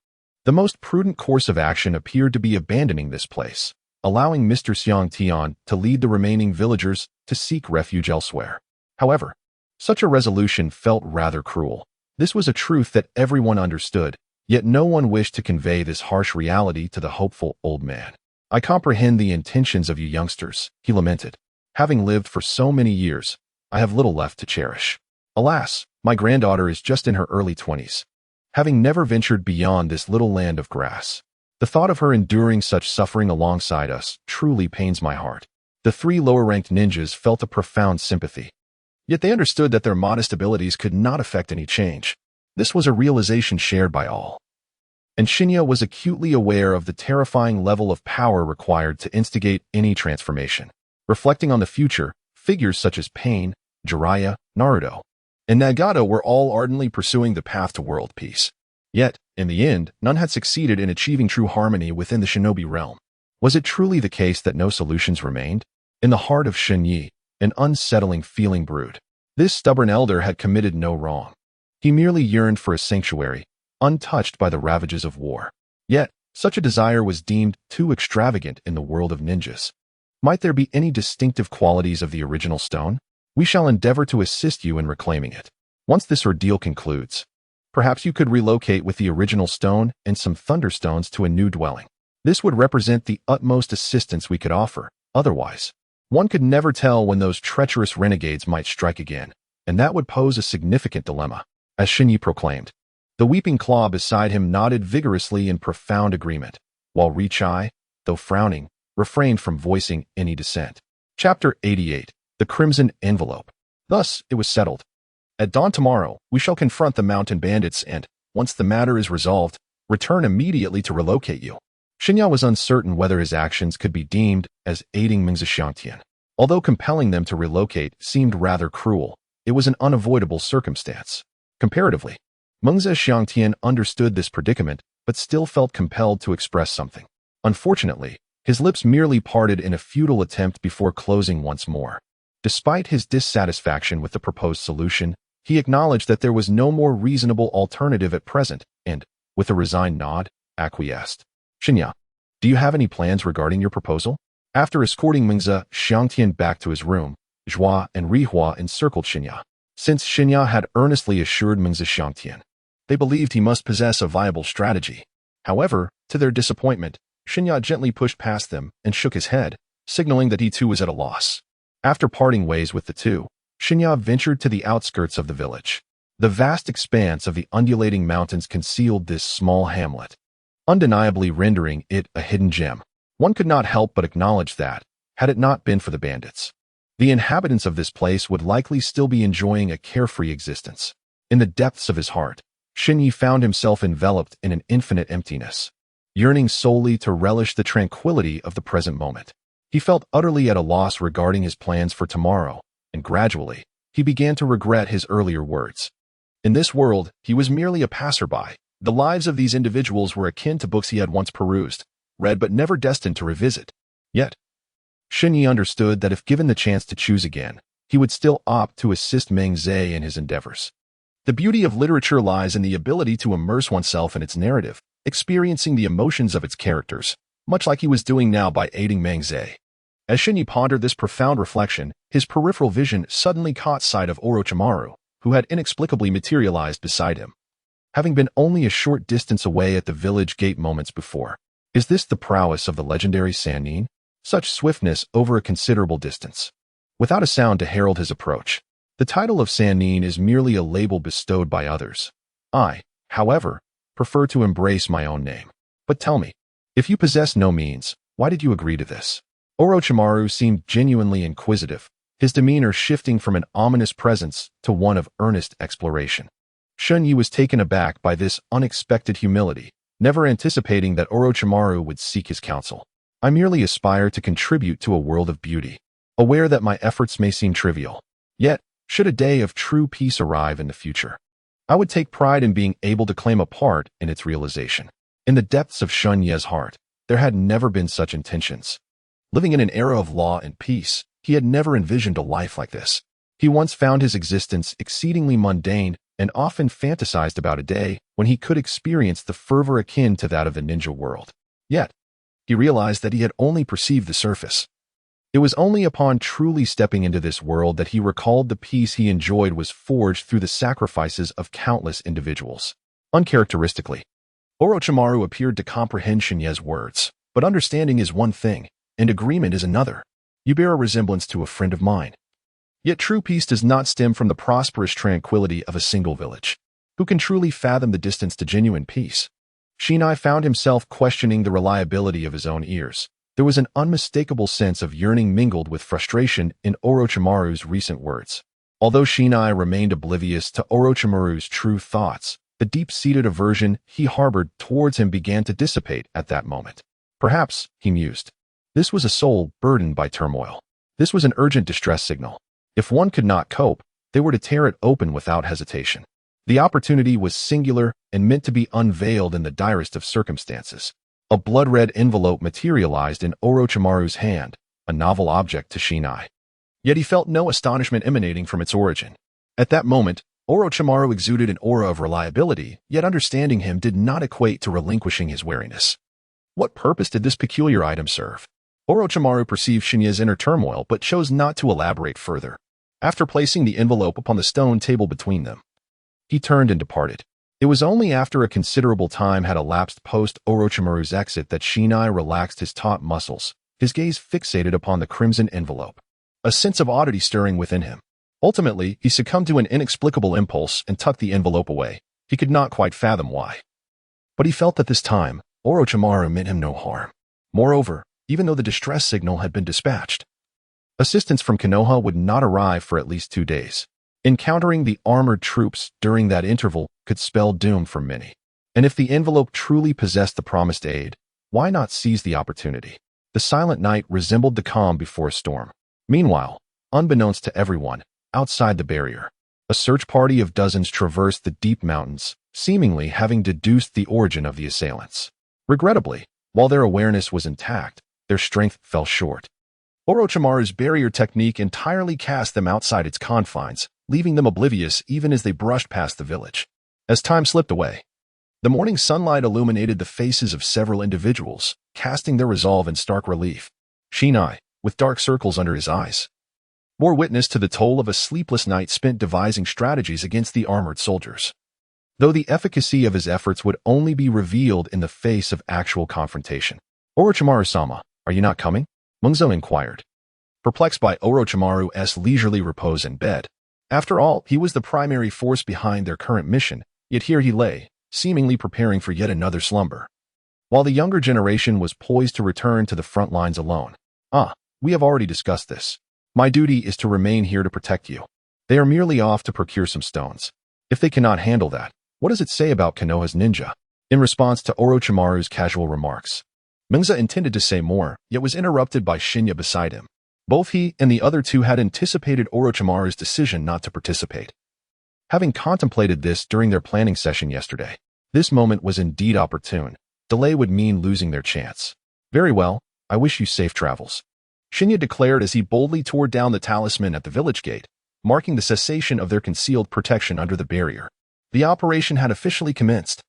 The most prudent course of action appeared to be abandoning this place, allowing Mr. Xiang Tian to lead the remaining villagers to seek refuge elsewhere. However, such a resolution felt rather cruel. This was a truth that everyone understood, Yet no one wished to convey this harsh reality to the hopeful old man. I comprehend the intentions of you youngsters, he lamented. Having lived for so many years, I have little left to cherish. Alas, my granddaughter is just in her early 20s, having never ventured beyond this little land of grass. The thought of her enduring such suffering alongside us truly pains my heart. The three lower-ranked ninjas felt a profound sympathy. Yet they understood that their modest abilities could not affect any change. This was a realization shared by all. And Shen Ye was acutely aware of the terrifying level of power required to instigate any transformation. Reflecting on the future, figures such as Pain, Jiraiya, Naruto, and Nagato were all ardently pursuing the path to world peace. Yet, in the end, none had succeeded in achieving true harmony within the shinobi realm. Was it truly the case that no solutions remained? In the heart of Shen Ye, an unsettling feeling brewed. This stubborn elder had committed no wrong. He merely yearned for a sanctuary, untouched by the ravages of war. Yet, such a desire was deemed too extravagant in the world of ninjas. Might there be any distinctive qualities of the original stone? We shall endeavor to assist you in reclaiming it. Once this ordeal concludes, perhaps you could relocate with the original stone and some thunderstones to a new dwelling. This would represent the utmost assistance we could offer. Otherwise, one could never tell when those treacherous renegades might strike again, and that would pose a significant dilemma. As Shen Ye proclaimed, the weeping claw beside him nodded vigorously in profound agreement, while Richai, though frowning, refrained from voicing any dissent. Chapter 88. The Crimson Envelope. Thus, it was settled. At dawn tomorrow, we shall confront the mountain bandits and, once the matter is resolved, return immediately to relocate you. Shen Ye was uncertain whether his actions could be deemed as aiding Mengzi Xiangtian. Although compelling them to relocate seemed rather cruel, it was an unavoidable circumstance. Comparatively, Mengzi Xiangtian understood this predicament, but still felt compelled to express something. Unfortunately, his lips merely parted in a futile attempt before closing once more. Despite his dissatisfaction with the proposed solution, he acknowledged that there was no more reasonable alternative at present, and, with a resigned nod, acquiesced. Shen Ye, do you have any plans regarding your proposal? After escorting Mengzi Xiangtian back to his room, Zhua and Rihua encircled Shen Ye. Since Shen Ye had earnestly assured Mengzi Xiangtian, they believed he must possess a viable strategy. However, to their disappointment, Shen Ye gently pushed past them and shook his head, signaling that he too was at a loss. After parting ways with the two, Shen Ye ventured to the outskirts of the village. The vast expanse of the undulating mountains concealed this small hamlet, undeniably rendering it a hidden gem. One could not help but acknowledge that, had it not been for the bandits, the inhabitants of this place would likely still be enjoying a carefree existence. In the depths of his heart, Shen Ye found himself enveloped in an infinite emptiness, yearning solely to relish the tranquility of the present moment. He felt utterly at a loss regarding his plans for tomorrow, and gradually, he began to regret his earlier words. In this world, he was merely a passerby. The lives of these individuals were akin to books he had once perused, read but never destined to revisit. Yet, Shen Ye understood that if given the chance to choose again, he would still opt to assist Mengzi in his endeavors. The beauty of literature lies in the ability to immerse oneself in its narrative, experiencing the emotions of its characters, much like he was doing now by aiding Mengzi. As Shen Ye pondered this profound reflection, his peripheral vision suddenly caught sight of Orochimaru, who had inexplicably materialized beside him, having been only a short distance away at the village gate moments before. Is this the prowess of the legendary Sanin? Such swiftness over a considerable distance, without a sound to herald his approach. The title of Sanin is merely a label bestowed by others. I, however, prefer to embrace my own name. But tell me, if you possess no means, why did you agree to this? Orochimaru seemed genuinely inquisitive, his demeanor shifting from an ominous presence to one of earnest exploration. Shen Ye was taken aback by this unexpected humility, never anticipating that Orochimaru would seek his counsel. I merely aspire to contribute to a world of beauty, aware that my efforts may seem trivial. Yet, should a day of true peace arrive in the future, I would take pride in being able to claim a part in its realization. In the depths of Shen Ye's heart, there had never been such intentions. Living in an era of law and peace, he had never envisioned a life like this. He once found his existence exceedingly mundane and often fantasized about a day when he could experience the fervor akin to that of the ninja world. Yet, he realized that he had only perceived the surface. It was only upon truly stepping into this world that he recalled the peace he enjoyed was forged through the sacrifices of countless individuals. Uncharacteristically, Orochimaru appeared to comprehend Shen Ye's words, but understanding is one thing, and agreement is another. You bear a resemblance to a friend of mine. Yet true peace does not stem from the prosperous tranquility of a single village. Who can truly fathom the distance to genuine peace? Shen Ye found himself questioning the reliability of his own ears. There was an unmistakable sense of yearning mingled with frustration in Orochimaru's recent words. Although Shen Ye remained oblivious to Orochimaru's true thoughts, the deep-seated aversion he harbored towards him began to dissipate at that moment. Perhaps, he mused, this was a soul burdened by turmoil. This was an urgent distress signal. If one could not cope, they were to tear it open without hesitation. The opportunity was singular and meant to be unveiled in the direst of circumstances. A blood-red envelope materialized in Orochimaru's hand, a novel object to Shen Ye. Yet he felt no astonishment emanating from its origin. At that moment, Orochimaru exuded an aura of reliability, yet understanding him did not equate to relinquishing his wariness. What purpose did this peculiar item serve? Orochimaru perceived Shen Ye's inner turmoil but chose not to elaborate further. After placing the envelope upon the stone table between them, he turned and departed. It was only after a considerable time had elapsed post Orochimaru's exit that Shen Ye relaxed his taut muscles, his gaze fixated upon the crimson envelope. A sense of oddity stirring within him. Ultimately, he succumbed to an inexplicable impulse and tucked the envelope away. He could not quite fathom why. But he felt that this time, Orochimaru meant him no harm. Moreover, even though the distress signal had been dispatched, assistance from Konoha would not arrive for at least 2 days. Encountering the armored troops during that interval could spell doom for many. And if the envelope truly possessed the promised aid, why not seize the opportunity? The silent night resembled the calm before a storm. Meanwhile, unbeknownst to everyone, outside the barrier, a search party of dozens traversed the deep mountains, seemingly having deduced the origin of the assailants. Regrettably, while their awareness was intact, their strength fell short. Orochimaru's barrier technique entirely cast them outside its confines, leaving them oblivious even as they brushed past the village. As time slipped away, the morning sunlight illuminated the faces of several individuals, casting their resolve in stark relief. Shen Ye, with dark circles under his eyes, bore witness to the toll of a sleepless night spent devising strategies against the armored soldiers. Though the efficacy of his efforts would only be revealed in the face of actual confrontation. Orochimaru-sama, are you not coming? Mungzo inquired, perplexed by Orochimaru's leisurely repose in bed. After all, he was the primary force behind their current mission, yet here he lay, seemingly preparing for yet another slumber. While the younger generation was poised to return to the front lines alone. We have already discussed this. My duty is to remain here to protect you. They are merely off to procure some stones. If they cannot handle that, what does it say about Konoha's ninja? In response to Orochimaru's casual remarks, Mungza intended to say more, yet was interrupted by Shen Ye beside him. Both he and the other two had anticipated Orochimaru's decision not to participate. Having contemplated this during their planning session yesterday, this moment was indeed opportune. Delay would mean losing their chance. Very well, I wish you safe travels, Shen Ye declared as he boldly tore down the talisman at the village gate, marking the cessation of their concealed protection under the barrier. The operation had officially commenced.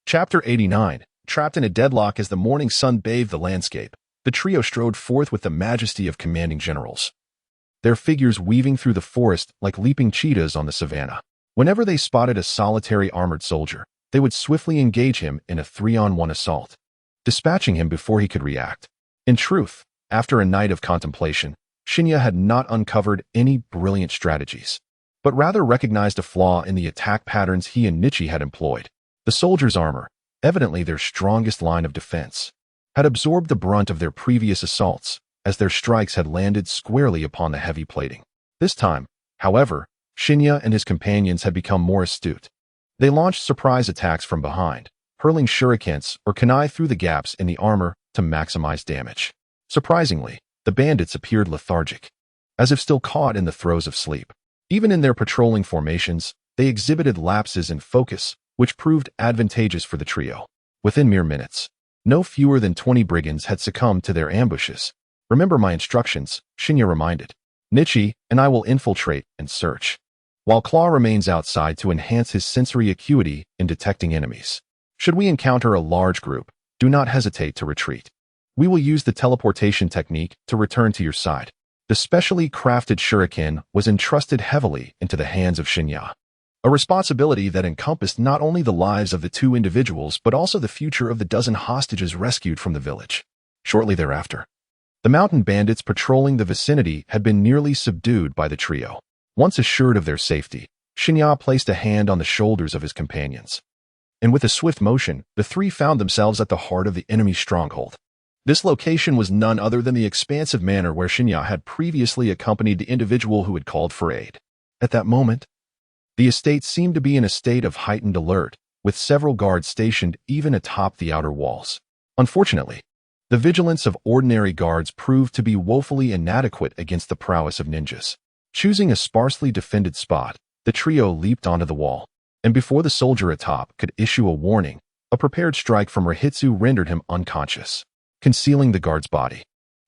Chapter 89. Trapped in a deadlock as the morning sun bathed the landscape, the trio strode forth with the majesty of commanding generals, their figures weaving through the forest like leaping cheetahs on the savannah. Whenever they spotted a solitary armored soldier, they would swiftly engage him in a 3-on-1 assault, dispatching him before he could react. In truth, after a night of contemplation, Shen Ye had not uncovered any brilliant strategies, but rather recognized a flaw in the attack patterns he and Nichi had employed. The soldiers' armor, evidently their strongest line of defense, had absorbed the brunt of their previous assaults, as their strikes had landed squarely upon the heavy plating. This time, however, Shen Ye and his companions had become more astute. They launched surprise attacks from behind, hurling shurikens or kunai through the gaps in the armor to maximize damage. Surprisingly, the bandits appeared lethargic, as if still caught in the throes of sleep. Even in their patrolling formations, they exhibited lapses in focus, which proved advantageous for the trio. Within mere minutes, no fewer than 20 brigands had succumbed to their ambushes. Remember my instructions, Shen Ye reminded. Nichi and I will infiltrate and search, while Claw remains outside to enhance his sensory acuity in detecting enemies. Should we encounter a large group, do not hesitate to retreat. We will use the teleportation technique to return to your side. The specially crafted shuriken was entrusted heavily into the hands of Shen Ye. A responsibility that encompassed not only the lives of the two individuals but also the future of the dozen hostages rescued from the village. Shortly thereafter, the mountain bandits patrolling the vicinity had been nearly subdued by the trio. Once assured of their safety, Shen Ye placed a hand on the shoulders of his companions, and with a swift motion, the three found themselves at the heart of the enemy's stronghold. This location was none other than the expansive manor where Shen Ye had previously accompanied the individual who had called for aid. At that moment, the estate seemed to be in a state of heightened alert, with several guards stationed even atop the outer walls. Unfortunately, the vigilance of ordinary guards proved to be woefully inadequate against the prowess of ninjas. Choosing a sparsely defended spot, the trio leaped onto the wall, and before the soldier atop could issue a warning, a prepared strike from Rihitsu rendered him unconscious, concealing the guard's body.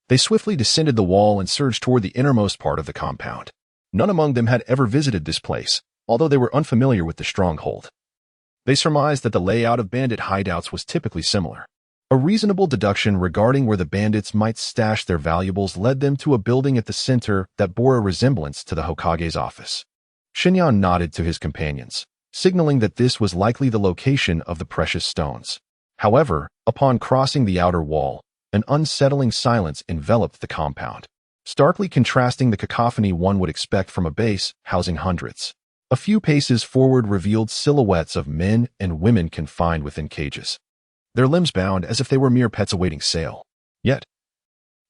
They swiftly descended the wall and surged toward the innermost part of the compound. None among them had ever visited this place, although they were unfamiliar with the stronghold. They surmised that the layout of bandit hideouts was typically similar. A reasonable deduction regarding where the bandits might stash their valuables led them to a building at the center that bore a resemblance to the Hokage's office. Shen Ye nodded to his companions, signaling that this was likely the location of the precious stones. However, upon crossing the outer wall, an unsettling silence enveloped the compound, starkly contrasting the cacophony one would expect from a base housing hundreds. A few paces forward revealed silhouettes of men and women confined within cages, their limbs bound as if they were mere pets awaiting sale. Yet,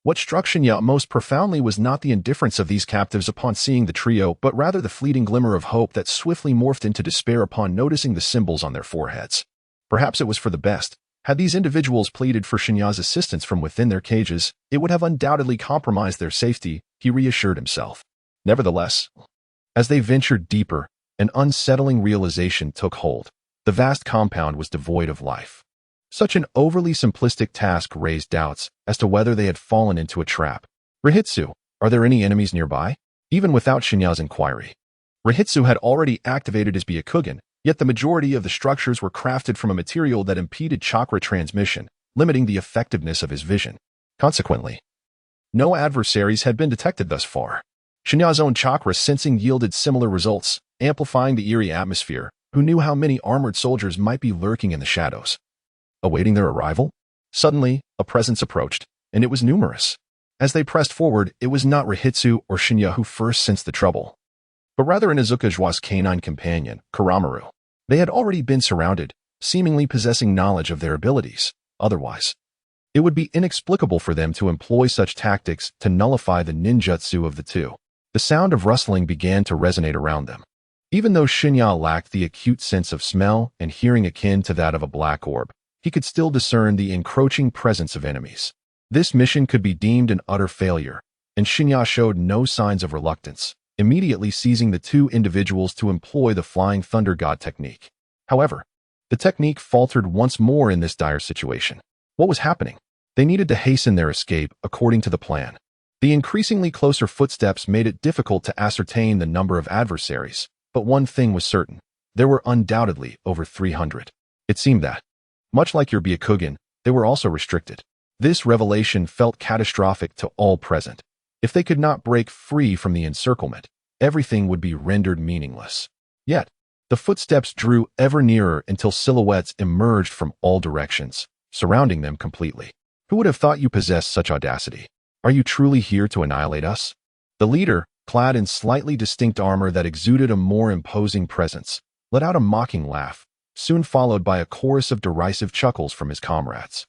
what struck Shen Ye most profoundly was not the indifference of these captives upon seeing the trio, but rather the fleeting glimmer of hope that swiftly morphed into despair upon noticing the symbols on their foreheads. Perhaps it was for the best. Had these individuals pleaded for Shen Ye's assistance from within their cages, it would have undoubtedly compromised their safety, he reassured himself. Nevertheless, as they ventured deeper, an unsettling realization took hold. The vast compound was devoid of life. Such an overly simplistic task raised doubts as to whether they had fallen into a trap. Rihitsu, are there any enemies nearby? Even without Shen Ye's inquiry, Rihitsu had already activated his Byakugan, yet the majority of the structures were crafted from a material that impeded chakra transmission, limiting the effectiveness of his vision. Consequently, no adversaries had been detected thus far. Shen Ye's own chakra sensing yielded similar results, amplifying the eerie atmosphere. Who knew how many armored soldiers might be lurking in the shadows, awaiting their arrival? Suddenly, a presence approached, and it was numerous. As they pressed forward, it was not Rihitsu or Shen Ye who first sensed the trouble, but rather Inuzuka Joie's canine companion, Kuramaru. They had already been surrounded, seemingly possessing knowledge of their abilities. Otherwise, it would be inexplicable for them to employ such tactics to nullify the ninjutsu of the two. The sound of rustling began to resonate around them. Even though Shen Ye lacked the acute sense of smell and hearing akin to that of a black orb, he could still discern the encroaching presence of enemies. This mission could be deemed an utter failure, and Shen Ye showed no signs of reluctance, immediately seizing the two individuals to employ the Flying Thunder God technique. However, the technique faltered once more in this dire situation. What was happening? They needed to hasten their escape according to the plan. The increasingly closer footsteps made it difficult to ascertain the number of adversaries, but one thing was certain. There were undoubtedly over 300. It seemed that, much like your Byakugan, they were also restricted. This revelation felt catastrophic to all present. If they could not break free from the encirclement, everything would be rendered meaningless. Yet, the footsteps drew ever nearer until silhouettes emerged from all directions, surrounding them completely. Who would have thought you possessed such audacity? Are you truly here to annihilate us? The leader, clad in slightly distinct armor that exuded a more imposing presence, let out a mocking laugh, soon followed by a chorus of derisive chuckles from his comrades.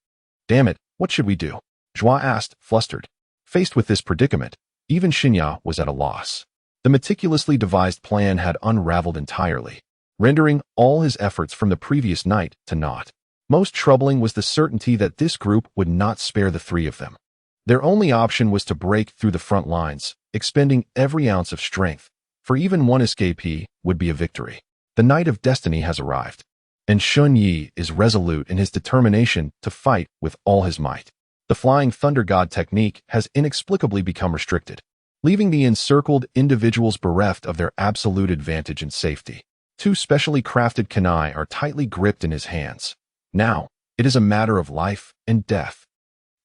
Damn it, what should we do? Joie asked, flustered. Faced with this predicament, even Shen Ye was at a loss. The meticulously devised plan had unraveled entirely, rendering all his efforts from the previous night to naught. Most troubling was the certainty that this group would not spare the three of them. Their only option was to break through the front lines, expending every ounce of strength, for even one escapee would be a victory. The night of destiny has arrived, and Shen Ye is resolute in his determination to fight with all his might. The Flying Thunder God technique has inexplicably become restricted, leaving the encircled individuals bereft of their absolute advantage and safety. Two specially crafted kunai are tightly gripped in his hands. Now, it is a matter of life and death.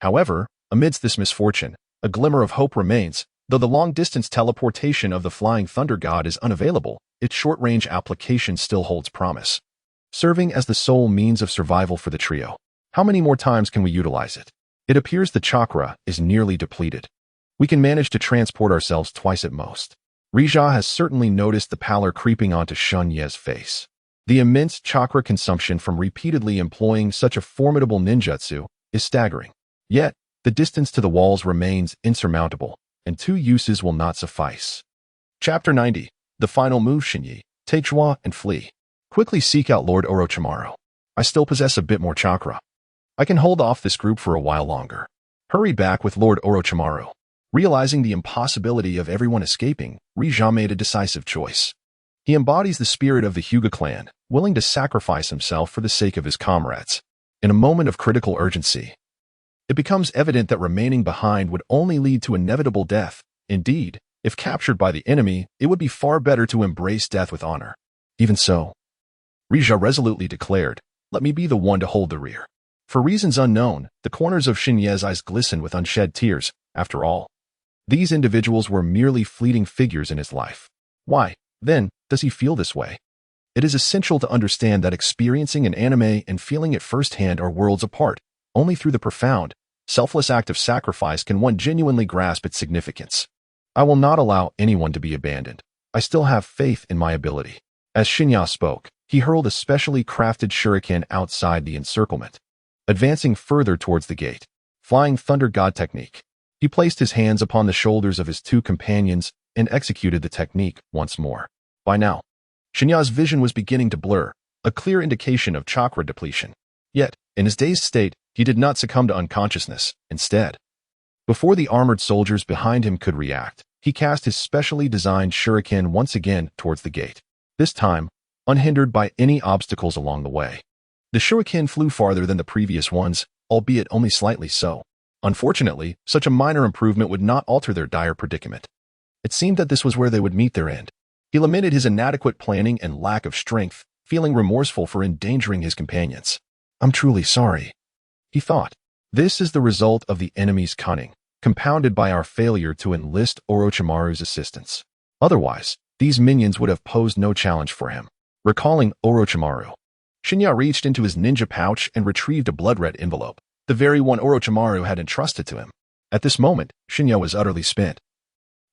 However, amidst this misfortune, a glimmer of hope remains. Though the long-distance teleportation of the Flying Thunder God is unavailable, its short-range application still holds promise, serving as the sole means of survival for the trio. How many more times can we utilize it? It appears the chakra is nearly depleted. We can manage to transport ourselves twice at most. Rija has certainly noticed the pallor creeping onto Shen Ye's face. The immense chakra consumption from repeatedly employing such a formidable ninjutsu is staggering. Yet, the distance to the walls remains insurmountable, and 2 uses will not suffice. Chapter 90. The final move. Shen Ye, take Joie and flee. Quickly seek out Lord Orochimaru. I still possess a bit more chakra. I can hold off this group for a while longer. Hurry back with Lord Orochimaru. Realizing the impossibility of everyone escaping, Rija made a decisive choice. He embodies the spirit of the Hyuga clan, willing to sacrifice himself for the sake of his comrades. In a moment of critical urgency, it becomes evident that remaining behind would only lead to inevitable death. Indeed, if captured by the enemy, it would be far better to embrace death with honor. Even so, Rija resolutely declared, "Let me be the one to hold the rear." For reasons unknown, the corners of Shen Ye's eyes glistened with unshed tears. After all, these individuals were merely fleeting figures in his life. Why, then, does he feel this way? It is essential to understand that experiencing an anime and feeling it firsthand are worlds apart. Only through the profound, selfless act of sacrifice can one genuinely grasp its significance. I will not allow anyone to be abandoned. I still have faith in my ability. As Shen Ye spoke, he hurled a specially crafted shuriken outside the encirclement, advancing further towards the gate. Flying Thunder God technique. He placed his hands upon the shoulders of his 2 companions and executed the technique once more. By now, Shen Ye's vision was beginning to blur, a clear indication of chakra depletion. Yet, in his dazed state, he did not succumb to unconsciousness. Instead, before the armored soldiers behind him could react, he cast his specially designed shuriken once again towards the gate, this time unhindered by any obstacles along the way. The shuriken flew farther than the previous ones, albeit only slightly so. Unfortunately, such a minor improvement would not alter their dire predicament. It seemed that this was where they would meet their end. He lamented his inadequate planning and lack of strength, feeling remorseful for endangering his companions. "I'm truly sorry," he thought. "This is the result of the enemy's cunning, compounded by our failure to enlist Orochimaru's assistance. Otherwise, these minions would have posed no challenge for him." Recalling Orochimaru, Shen Ye reached into his ninja pouch and retrieved a blood-red envelope, the very one Orochimaru had entrusted to him. At this moment, Shen Ye was utterly spent,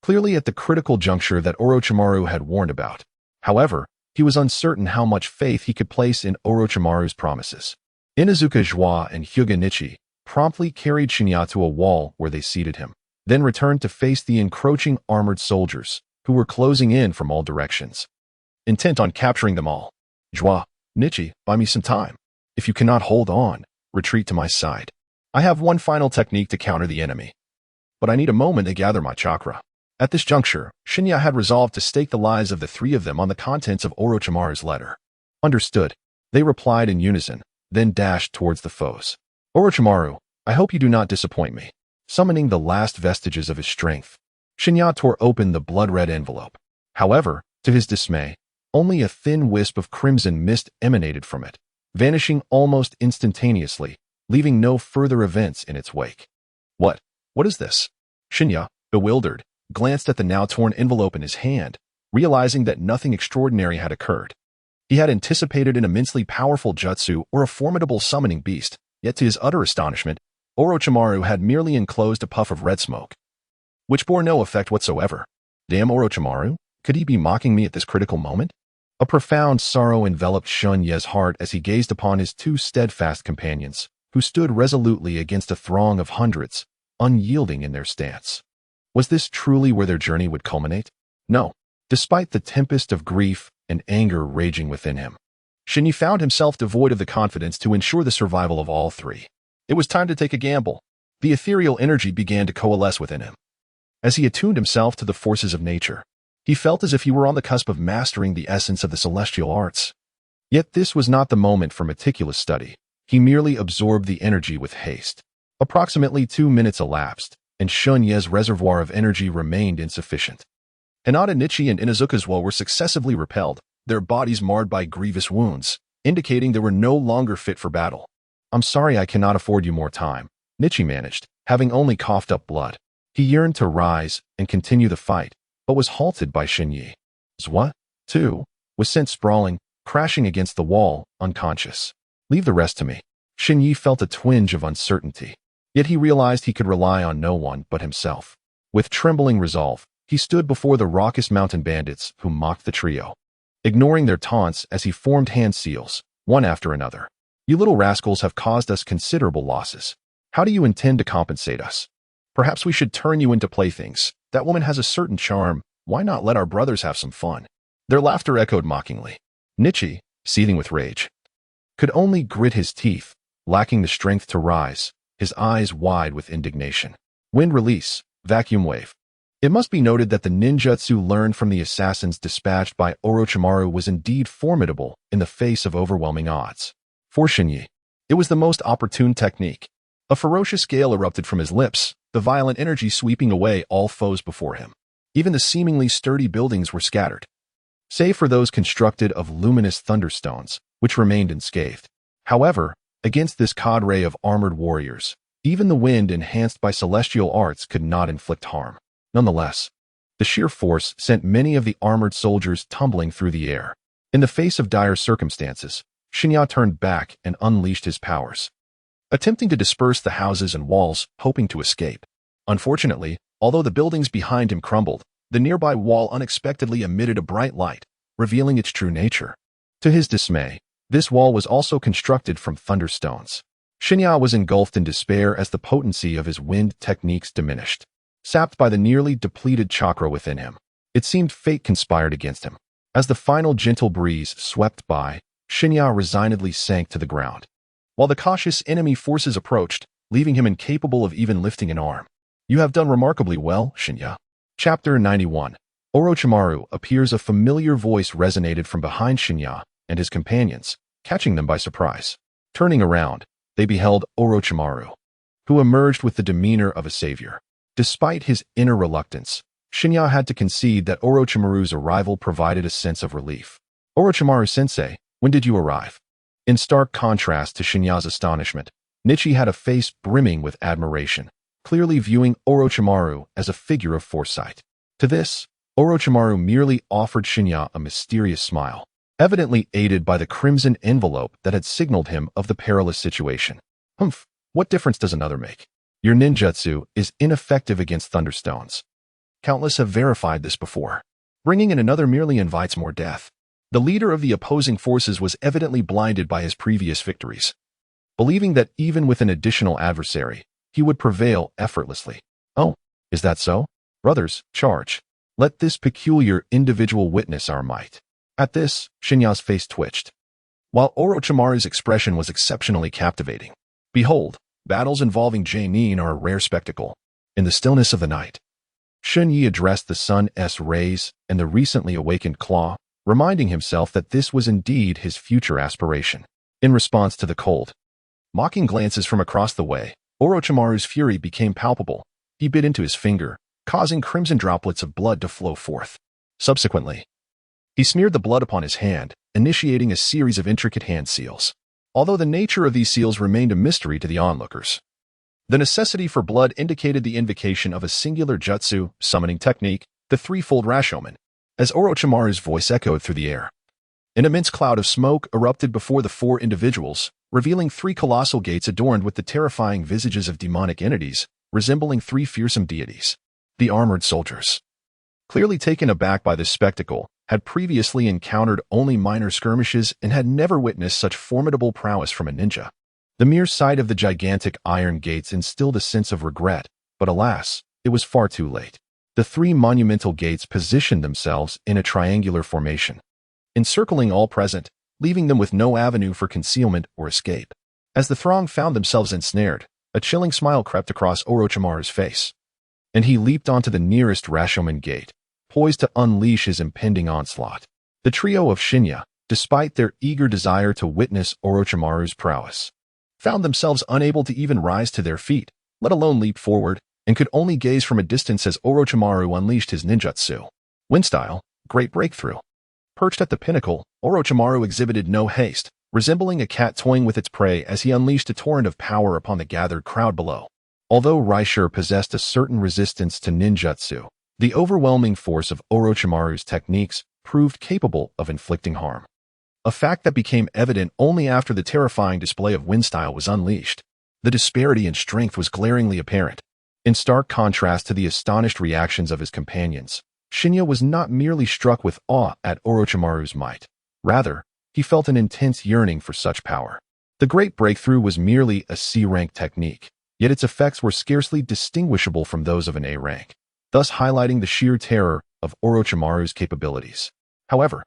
clearly at the critical juncture that Orochimaru had warned about. However, he was uncertain how much faith he could place in Orochimaru's promises. Inuzuka Joie and Hyuga Nichi promptly carried Shen Ye to a wall where they seated him, then returned to face the encroaching armored soldiers, who were closing in from all directions, intent on capturing them all. "Joie, Nichi, buy me some time. If you cannot hold on, retreat to my side. I have one final technique to counter the enemy, but I need a moment to gather my chakra." At this juncture, Shen Ye had resolved to stake the lives of the 3 of them on the contents of Orochimaru's letter. Understood. They replied in unison, then dashed towards the foes. "Orochimaru, I hope you do not disappoint me." Summoning the last vestiges of his strength, Shen Ye tore open the blood-red envelope. However, to his dismay, only a thin wisp of crimson mist emanated from it, vanishing almost instantaneously, leaving no further events in its wake. What is this?" Shen Ye, bewildered, glanced at the now torn envelope in his hand, realizing that nothing extraordinary had occurred. He had anticipated an immensely powerful jutsu or a formidable summoning beast, yet to his utter astonishment, Orochimaru had merely enclosed a puff of red smoke, which bore no effect whatsoever. Damn Orochimaru, could he be mocking me at this critical moment? A profound sorrow enveloped Shen Ye's heart as he gazed upon his 2 steadfast companions, who stood resolutely against a throng of hundreds, unyielding in their stance. Was this truly where their journey would culminate? No. Despite the tempest of grief and anger raging within him, Shen Ye found himself devoid of the confidence to ensure the survival of all 3. It was time to take a gamble. The ethereal energy began to coalesce within him. As he attuned himself to the forces of nature, he felt as if he were on the cusp of mastering the essence of the celestial arts. Yet this was not the moment for meticulous study. He merely absorbed the energy with haste. Approximately 2 minutes elapsed, and Shen Ye's reservoir of energy remained insufficient. Hinata Nichi and Inuzuka's were successively repelled, their bodies marred by grievous wounds, indicating they were no longer fit for battle. "I'm sorry I cannot afford you more time," Nichi managed, having only coughed up blood. He yearned to rise and continue the fight, but was halted by Shen Ye. "What? 2, was sent sprawling, crashing against the wall, unconscious. Leave the rest to me. Shen Ye felt a twinge of uncertainty. Yet he realized he could rely on no one but himself. With trembling resolve, he stood before the raucous mountain bandits who mocked the trio, ignoring their taunts as he formed hand seals, one after another. You little rascals have caused us considerable losses. How do you intend to compensate us? Perhaps we should turn you into playthings. That woman has a certain charm. Why not let our brothers have some fun? Their laughter echoed mockingly. Nichi, seething with rage, could only grit his teeth, lacking the strength to rise, his eyes wide with indignation. Wind release, vacuum wave. It must be noted that the ninjutsu learned from the assassins dispatched by Orochimaru was indeed formidable in the face of overwhelming odds. For Shen Ye, it was the most opportune technique. A ferocious gale erupted from his lips, the violent energy sweeping away all foes before him. Even the seemingly sturdy buildings were scattered, save for those constructed of luminous thunderstones, which remained unscathed. However, against this cadre of armored warriors, even the wind enhanced by celestial arts could not inflict harm. Nonetheless, the sheer force sent many of the armored soldiers tumbling through the air. In the face of dire circumstances, Shen Ye turned back and unleashed his powers, attempting to disperse the houses and walls, hoping to escape. Unfortunately, although the buildings behind him crumbled, the nearby wall unexpectedly emitted a bright light, revealing its true nature. To his dismay, this wall was also constructed from thunderstones. Shen Ye was engulfed in despair as the potency of his wind techniques diminished. Sapped by the nearly depleted chakra within him, it seemed fate conspired against him. As the final gentle breeze swept by, Shen Ye resignedly sank to the ground, while the cautious enemy forces approached, leaving him incapable of even lifting an arm. You have done remarkably well, Shen Ye. Chapter 91. Orochimaru appears. A familiar voice resonated from behind Shen Ye and his companions, catching them by surprise. Turning around, they beheld Orochimaru, who emerged with the demeanor of a savior. Despite his inner reluctance, Shen Ye had to concede that Orochimaru's arrival provided a sense of relief. Orochimaru-sensei, when did you arrive? In stark contrast to Shen Ye's astonishment, Nichi had a face brimming with admiration, clearly viewing Orochimaru as a figure of foresight. To this, Orochimaru merely offered Shen Ye a mysterious smile, evidently aided by the crimson envelope that had signaled him of the perilous situation. Humph, what difference does another make? Your ninjutsu is ineffective against thunderstones. Countless have verified this before. Bringing in another merely invites more death. The leader of the opposing forces was evidently blinded by his previous victories, believing that even with an additional adversary, he would prevail effortlessly. Oh, is that so? Brothers, charge. Let this peculiar individual witness our might. At this, Shen Ye's face twitched, while Orochimaru's expression was exceptionally captivating. Behold, battles involving Sanin are a rare spectacle. In the stillness of the night, Shen Ye addressed the sun's rays and the recently awakened claw, reminding himself that this was indeed his future aspiration. In response to the cold, mocking glances from across the way, Orochimaru's fury became palpable. He bit into his finger, causing crimson droplets of blood to flow forth. Subsequently, he smeared the blood upon his hand, initiating a series of intricate hand seals. Although the nature of these seals remained a mystery to the onlookers, the necessity for blood indicated the invocation of a singular jutsu summoning technique, the threefold Rashomon. As Orochimaru's voice echoed through the air, an immense cloud of smoke erupted before the four individuals, revealing three colossal gates adorned with the terrifying visages of demonic entities, resembling three fearsome deities. The armored soldiers, clearly taken aback by this spectacle, had previously encountered only minor skirmishes and had never witnessed such formidable prowess from a ninja. The mere sight of the gigantic iron gates instilled a sense of regret, but alas, it was far too late. The three monumental gates positioned themselves in a triangular formation, encircling all present, leaving them with no avenue for concealment or escape. As the throng found themselves ensnared, a chilling smile crept across Orochimaru's face, and he leaped onto the nearest Rashomon gate, poised to unleash his impending onslaught. The trio of Shen Ye, despite their eager desire to witness Orochimaru's prowess, found themselves unable to even rise to their feet, let alone leap forward, and could only gaze from a distance as Orochimaru unleashed his ninjutsu. Wind-style, great breakthrough. Perched at the pinnacle, Orochimaru exhibited no haste, resembling a cat toying with its prey as he unleashed a torrent of power upon the gathered crowd below. Although Raishur possessed a certain resistance to ninjutsu, the overwhelming force of Orochimaru's techniques proved capable of inflicting harm. A fact that became evident only after the terrifying display of wind style was unleashed. The disparity in strength was glaringly apparent. In stark contrast to the astonished reactions of his companions, Shen Ye was not merely struck with awe at Orochimaru's might. Rather, he felt an intense yearning for such power. The Great Breakthrough was merely a C-rank technique, yet its effects were scarcely distinguishable from those of an A rank, thus highlighting the sheer terror of Orochimaru's capabilities. However,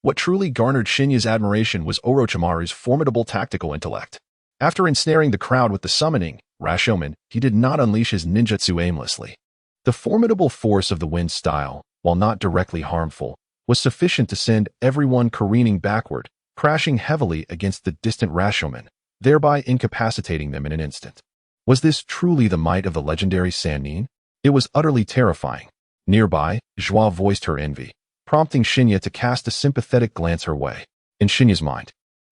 what truly garnered Shen Ye's admiration was Orochimaru's formidable tactical intellect. After ensnaring the crowd with the summoning Rashomon, he did not unleash his ninjutsu aimlessly. The formidable force of the wind style, while not directly harmful, was sufficient to send everyone careening backward, crashing heavily against the distant Rashomon, thereby incapacitating them in an instant. Was this truly the might of the legendary Sanin? It was utterly terrifying. Nearby, Joie voiced her envy, prompting Shen Ye to cast a sympathetic glance her way. In Shen Ye's mind,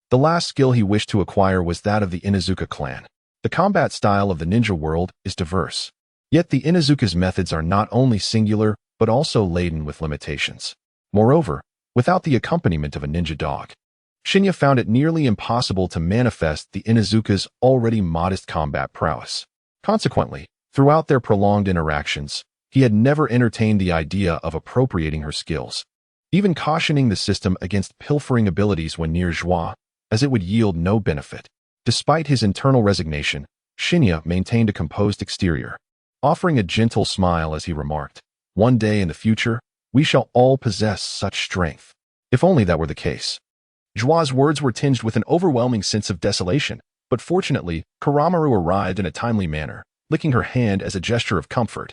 the last skill he wished to acquire was that of the Inuzuka clan. The combat style of the ninja world is diverse. Yet the Inuzuka's methods are not only singular, but also laden with limitations. Moreover, without the accompaniment of a ninja dog, Shen Ye found it nearly impossible to manifest the Inuzuka's already modest combat prowess. Consequently, throughout their prolonged interactions, he had never entertained the idea of appropriating her skills, even cautioning the system against pilfering abilities when near Joie, as it would yield no benefit. Despite his internal resignation, Shen Ye maintained a composed exterior, offering a gentle smile as he remarked, "One day in the future, we shall all possess such strength. If only that were the case." Joie's words were tinged with an overwhelming sense of desolation, but fortunately, Kuramaru arrived in a timely manner, licking her hand as a gesture of comfort,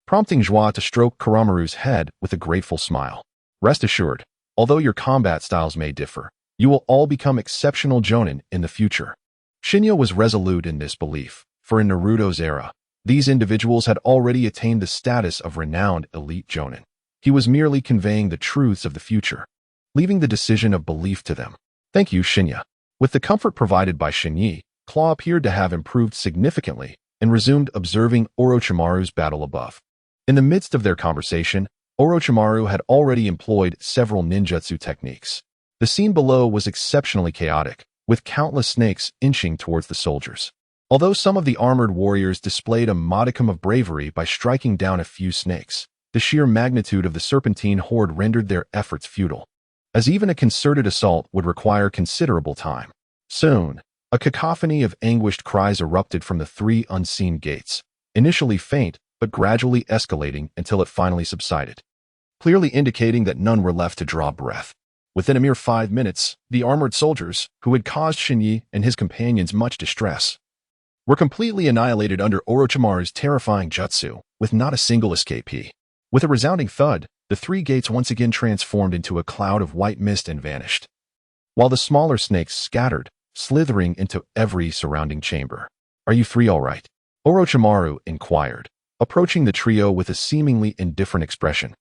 prompting Joie to stroke Kuramaru's head with a grateful smile. "Rest assured, although your combat styles may differ, you will all become exceptional jonin in the future." Shen Ye was resolute in this belief, for in Naruto's era, these individuals had already attained the status of renowned elite jonin. He was merely conveying the truths of the future, leaving the decision of belief to them. "Thank you, Shen Ye." With the comfort provided by Shen Ye, Claw appeared to have improved significantly and resumed observing Orochimaru's battle above. In the midst of their conversation, Orochimaru had already employed several ninjutsu techniques. The scene below was exceptionally chaotic, with countless snakes inching towards the soldiers. Although some of the armored warriors displayed a modicum of bravery by striking down a few snakes, the sheer magnitude of the serpentine horde rendered their efforts futile, as even a concerted assault would require considerable time. Soon, a cacophony of anguished cries erupted from the three unseen gates, initially faint but gradually escalating until it finally subsided, clearly indicating that none were left to draw breath. Within a mere 5 minutes, the armored soldiers, who had caused Shen Ye and his companions much distress, were completely annihilated under Orochimaru's terrifying jutsu, with not a single escapee. With a resounding thud, the three gates once again transformed into a cloud of white mist and vanished, while the smaller snakes scattered, slithering into every surrounding chamber. "Are you three all right?" Orochimaru inquired, approaching the trio with a seemingly indifferent expression,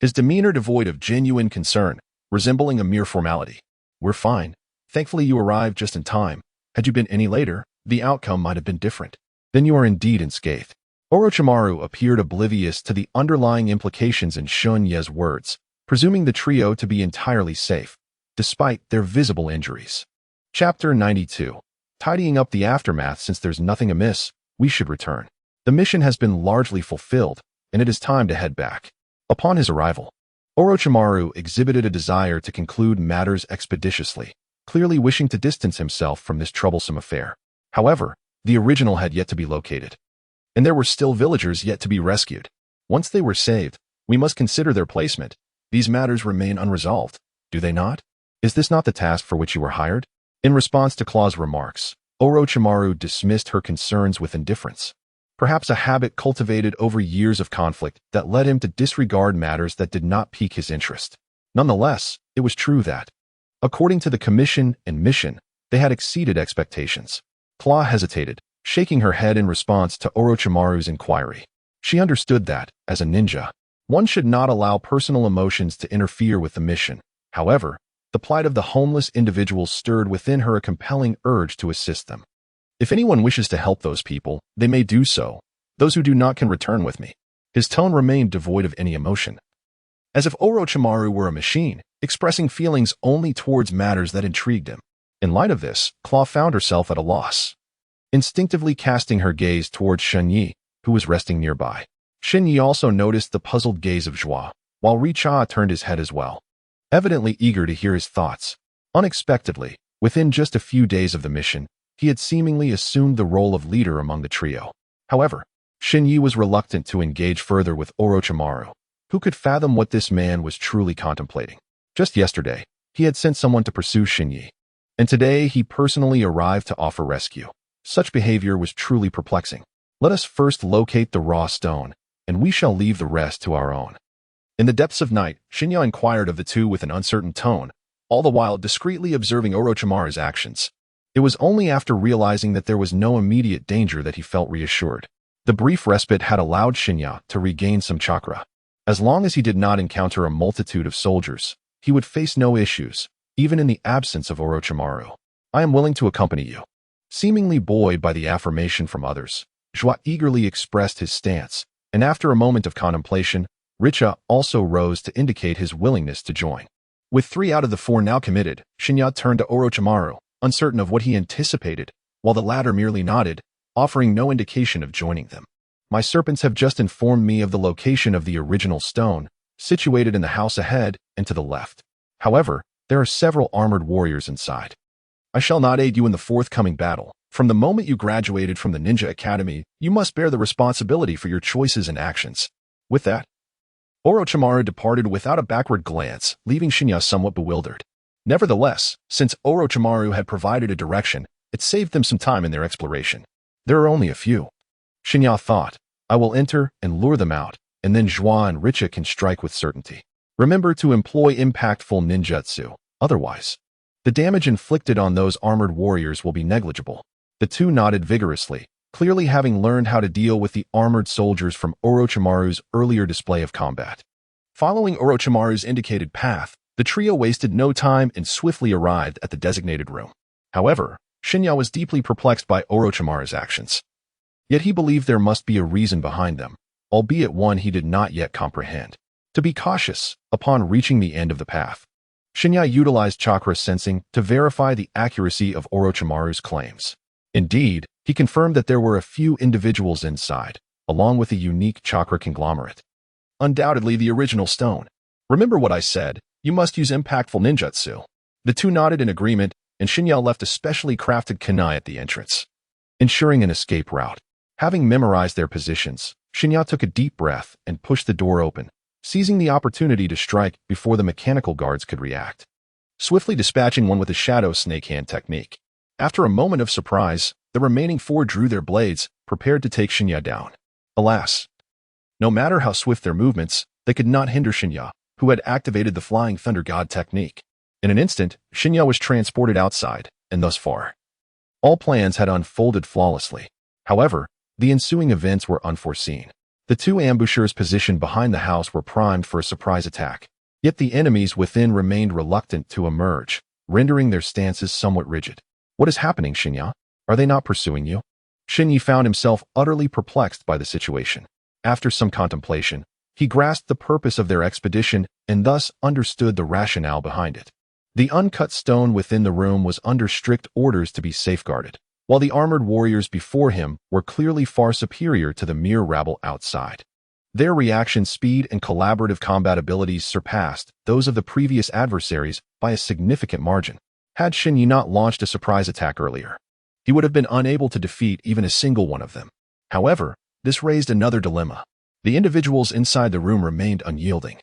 his demeanor devoid of genuine concern, resembling a mere formality. "We're fine. Thankfully you arrived just in time. Had you been any later, the outcome might have been different." "Then you are indeed unscathed." Orochimaru appeared oblivious to the underlying implications in Shen Ye's words, presuming the trio to be entirely safe, despite their visible injuries. Chapter 92. Tidying up the aftermath. Since there's nothing amiss, we should return. The mission has been largely fulfilled, and it is time to head back. Upon his arrival, Orochimaru exhibited a desire to conclude matters expeditiously, clearly wishing to distance himself from this troublesome affair. However, the original had yet to be located, and there were still villagers yet to be rescued. Once they were saved, we must consider their placement. These matters remain unresolved, do they not? Is this not the task for which you were hired? In response to Claw's remarks, Orochimaru dismissed her concerns with indifference, perhaps a habit cultivated over years of conflict that led him to disregard matters that did not pique his interest. Nonetheless, it was true that, according to the commission and mission, they had exceeded expectations. Claw hesitated, shaking her head in response to Orochimaru's inquiry. She understood that, as a ninja, one should not allow personal emotions to interfere with the mission. However, the plight of the homeless individuals stirred within her a compelling urge to assist them. "If anyone wishes to help those people, they may do so. Those who do not can return with me." His tone remained devoid of any emotion. as if Orochimaru were a machine, expressing feelings only towards matters that intrigued him. In light of this, Claw found herself at a loss, instinctively casting her gaze towards Shen Ye, who was resting nearby. Shen Ye also noticed the puzzled gaze of Zhua, while Uchiha turned his head as well, evidently eager to hear his thoughts. Unexpectedly, within just a few days of the mission, he had seemingly assumed the role of leader among the trio. However, Shen Ye was reluctant to engage further with Orochimaru, who could fathom what this man was truly contemplating. Just yesterday, he had sent someone to pursue Shen Ye, and today he personally arrived to offer rescue. Such behavior was truly perplexing. Let us first locate the raw stone, and we shall leave the rest to our own. In the depths of night, Shen Ye inquired of the two with an uncertain tone, all the while discreetly observing Orochimaru's actions. It was only after realizing that there was no immediate danger that he felt reassured. The brief respite had allowed Shen Ye to regain some chakra. As long as he did not encounter a multitude of soldiers, he would face no issues, even in the absence of Orochimaru. I am willing to accompany you. Seemingly buoyed by the affirmation from others, Zhua eagerly expressed his stance, and after a moment of contemplation, Richa also rose to indicate his willingness to join. With 3 out of the 4 now committed, Shen Ye turned to Orochimaru, uncertain of what he anticipated, while the latter merely nodded, offering no indication of joining them. My serpents have just informed me of the location of the original stone, situated in the house ahead and to the left. However, there are several armored warriors inside. I shall not aid you in the forthcoming battle. From the moment you graduated from the Ninja Academy, you must bear the responsibility for your choices and actions. With that, Orochimaru departed without a backward glance, leaving Shen Ye somewhat bewildered. Nevertheless, since Orochimaru had provided a direction, it saved them some time in their exploration. There are only a few. Shen Ye thought, I will enter and lure them out, and then Zhua and Richa can strike with certainty. Remember to employ impactful ninjutsu, otherwise, the damage inflicted on those armored warriors will be negligible. The two nodded vigorously, clearly having learned how to deal with the armored soldiers from Orochimaru's earlier display of combat. Following Orochimaru's indicated path, the trio wasted no time and swiftly arrived at the designated room. However, Shen Ye was deeply perplexed by Orochimaru's actions. Yet he believed there must be a reason behind them, albeit one he did not yet comprehend. To be cautious, upon reaching the end of the path, Shen Ye utilized chakra sensing to verify the accuracy of Orochimaru's claims. Indeed, he confirmed that there were a few individuals inside, along with a unique chakra conglomerate. Undoubtedly the original stone. Remember what I said, you must use impactful ninjutsu. The two nodded in agreement, and Shen Ye left a specially crafted kunai at the entrance, ensuring an escape route. Having memorized their positions, Shen Ye took a deep breath and pushed the door open, seizing the opportunity to strike before the mechanical guards could react, swiftly dispatching one with a shadow snake hand technique. After a moment of surprise, the remaining 4 drew their blades, prepared to take Shen Ye down. Alas, no matter how swift their movements, they could not hinder Shen Ye, who had activated the Flying Thunder God technique. In an instant, Shen Ye was transported outside, and thus far, all plans had unfolded flawlessly. However, the ensuing events were unforeseen. The 2 ambushers positioned behind the house were primed for a surprise attack, yet the enemies within remained reluctant to emerge, rendering their stances somewhat rigid. What is happening, Shen Ye? Are they not pursuing you? Shen Ye found himself utterly perplexed by the situation. After some contemplation, he grasped the purpose of their expedition and thus understood the rationale behind it. The uncut stone within the room was under strict orders to be safeguarded, while the armored warriors before him were clearly far superior to the mere rabble outside. Their reaction speed and collaborative combat abilities surpassed those of the previous adversaries by a significant margin. Had Shen Ye not launched a surprise attack earlier, he would have been unable to defeat even a single one of them. However, this raised another dilemma. The individuals inside the room remained unyielding,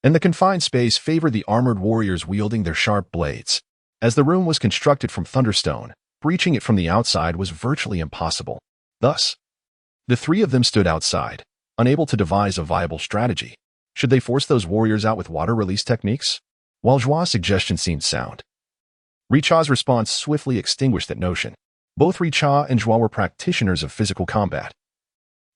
and the confined space favored the armored warriors wielding their sharp blades. As the room was constructed from thunderstone, breaching it from the outside was virtually impossible. Thus, the 3 of them stood outside, unable to devise a viable strategy. Should they force those warriors out with water release techniques? While Zhua's suggestion seemed sound, Richa's response swiftly extinguished that notion. Both Richa and Zhua were practitioners of physical combat,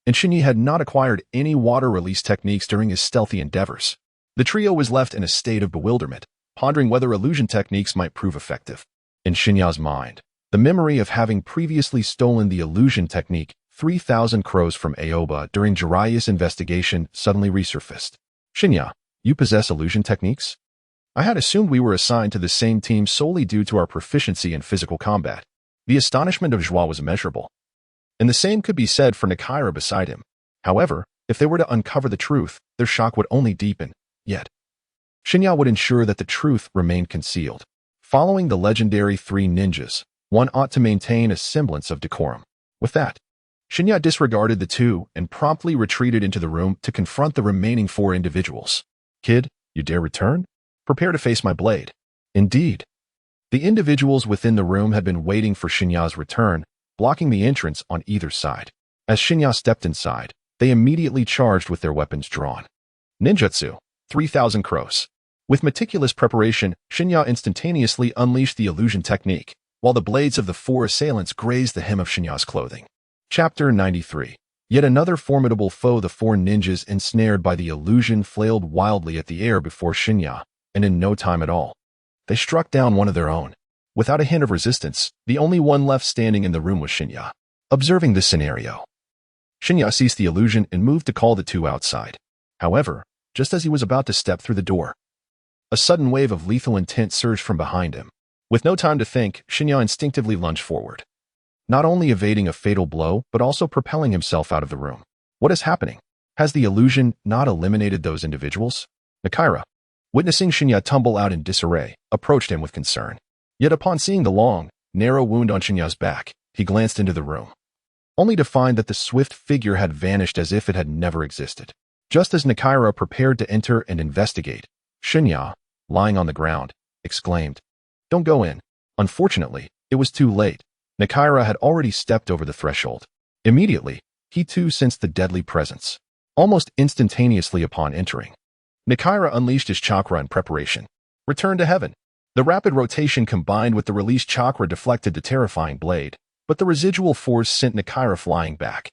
and Shen Ye had not acquired any water release techniques during his stealthy endeavors. The trio was left in a state of bewilderment, pondering whether illusion techniques might prove effective. In Shen Ye's mind, the memory of having previously stolen the illusion technique 3,000 crows from Aoba during Jiraiya's investigation suddenly resurfaced. Shen Ye, You possess illusion techniques? I had assumed we were assigned to the same team solely due to our proficiency in physical combat. The astonishment of Joie was immeasurable. And the same could be said for Nakaira beside him. However, if they were to uncover the truth, their shock would only deepen. Yet, Shen Ye would ensure that the truth remained concealed. Following the legendary 3 ninjas, one ought to maintain a semblance of decorum. With that, Shen Ye disregarded the 2 and promptly retreated into the room to confront the remaining 4 individuals. Kid, you dare return? Prepare to face my blade. Indeed. The individuals within the room had been waiting for Shen Ye's return, blocking the entrance on either side. As Shen Ye stepped inside, they immediately charged with their weapons drawn. Ninjutsu, 3,000 crows. With meticulous preparation, Shen Ye instantaneously unleashed the illusion technique, while the blades of the 4 assailants grazed the hem of Shen Ye's clothing. Chapter 93. Yet another formidable foe. The 4 ninjas ensnared by the illusion flailed wildly at the air before Shen Ye, and in no time at all, they struck down one of their own. Without a hint of resistance, the only one left standing in the room was Shen Ye. Observing this scenario, Shen Ye ceased the illusion and moved to call the 2 outside. However, just as he was about to step through the door, a sudden wave of lethal intent surged from behind him. With no time to think, Shen Ye instinctively lunged forward, not only evading a fatal blow, but also propelling himself out of the room. What is happening? Has the illusion not eliminated those individuals? Nakaira, witnessing Shen Ye tumble out in disarray, approached him with concern. Yet upon seeing the long, narrow wound on Shen Ye's back, he glanced into the room, only to find that the swift figure had vanished as if it had never existed. Just as Nakaira prepared to enter and investigate, Shen Ye, lying on the ground, exclaimed, "Don't go in." Unfortunately, it was too late. Nakaira had already stepped over the threshold. Immediately, he too sensed the deadly presence. Almost instantaneously upon entering, Nakaira unleashed his chakra in preparation. Return to heaven. The rapid rotation combined with the released chakra deflected the terrifying blade, but the residual force sent Nakaira flying back,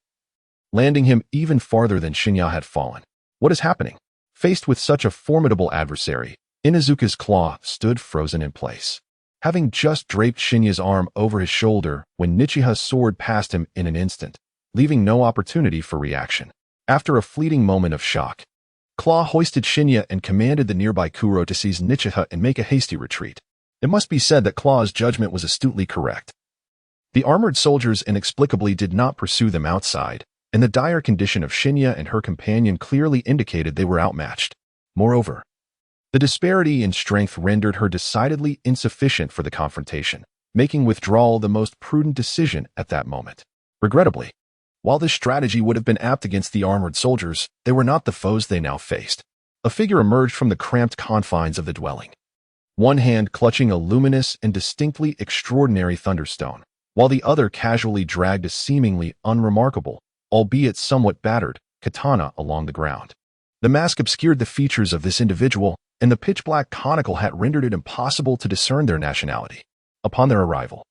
landing him even farther than Shen Ye had fallen. What is happening? Faced with such a formidable adversary, Inuzuka's claw stood frozen in place, having just draped Shen Ye's arm over his shoulder when Uchiha's sword passed him in an instant, leaving no opportunity for reaction. After a fleeting moment of shock, Claw hoisted Shen Ye and commanded the nearby Kuro to seize Uchiha and make a hasty retreat. It must be said that Claw's judgment was astutely correct. The armored soldiers inexplicably did not pursue them outside, and the dire condition of Shen Ye and her companion clearly indicated they were outmatched. Moreover, the disparity in strength rendered her decidedly insufficient for the confrontation, making withdrawal the most prudent decision at that moment. Regrettably, while this strategy would have been apt against the armored soldiers, they were not the foes they now faced. A figure emerged from the cramped confines of the dwelling, one hand clutching a luminous and distinctly extraordinary thunderstone, while the other casually dragged a seemingly unremarkable, albeit somewhat battered, katana along the ground. The mask obscured the features of this individual, and the pitch-black conical hat rendered it impossible to discern their nationality. Upon their arrival,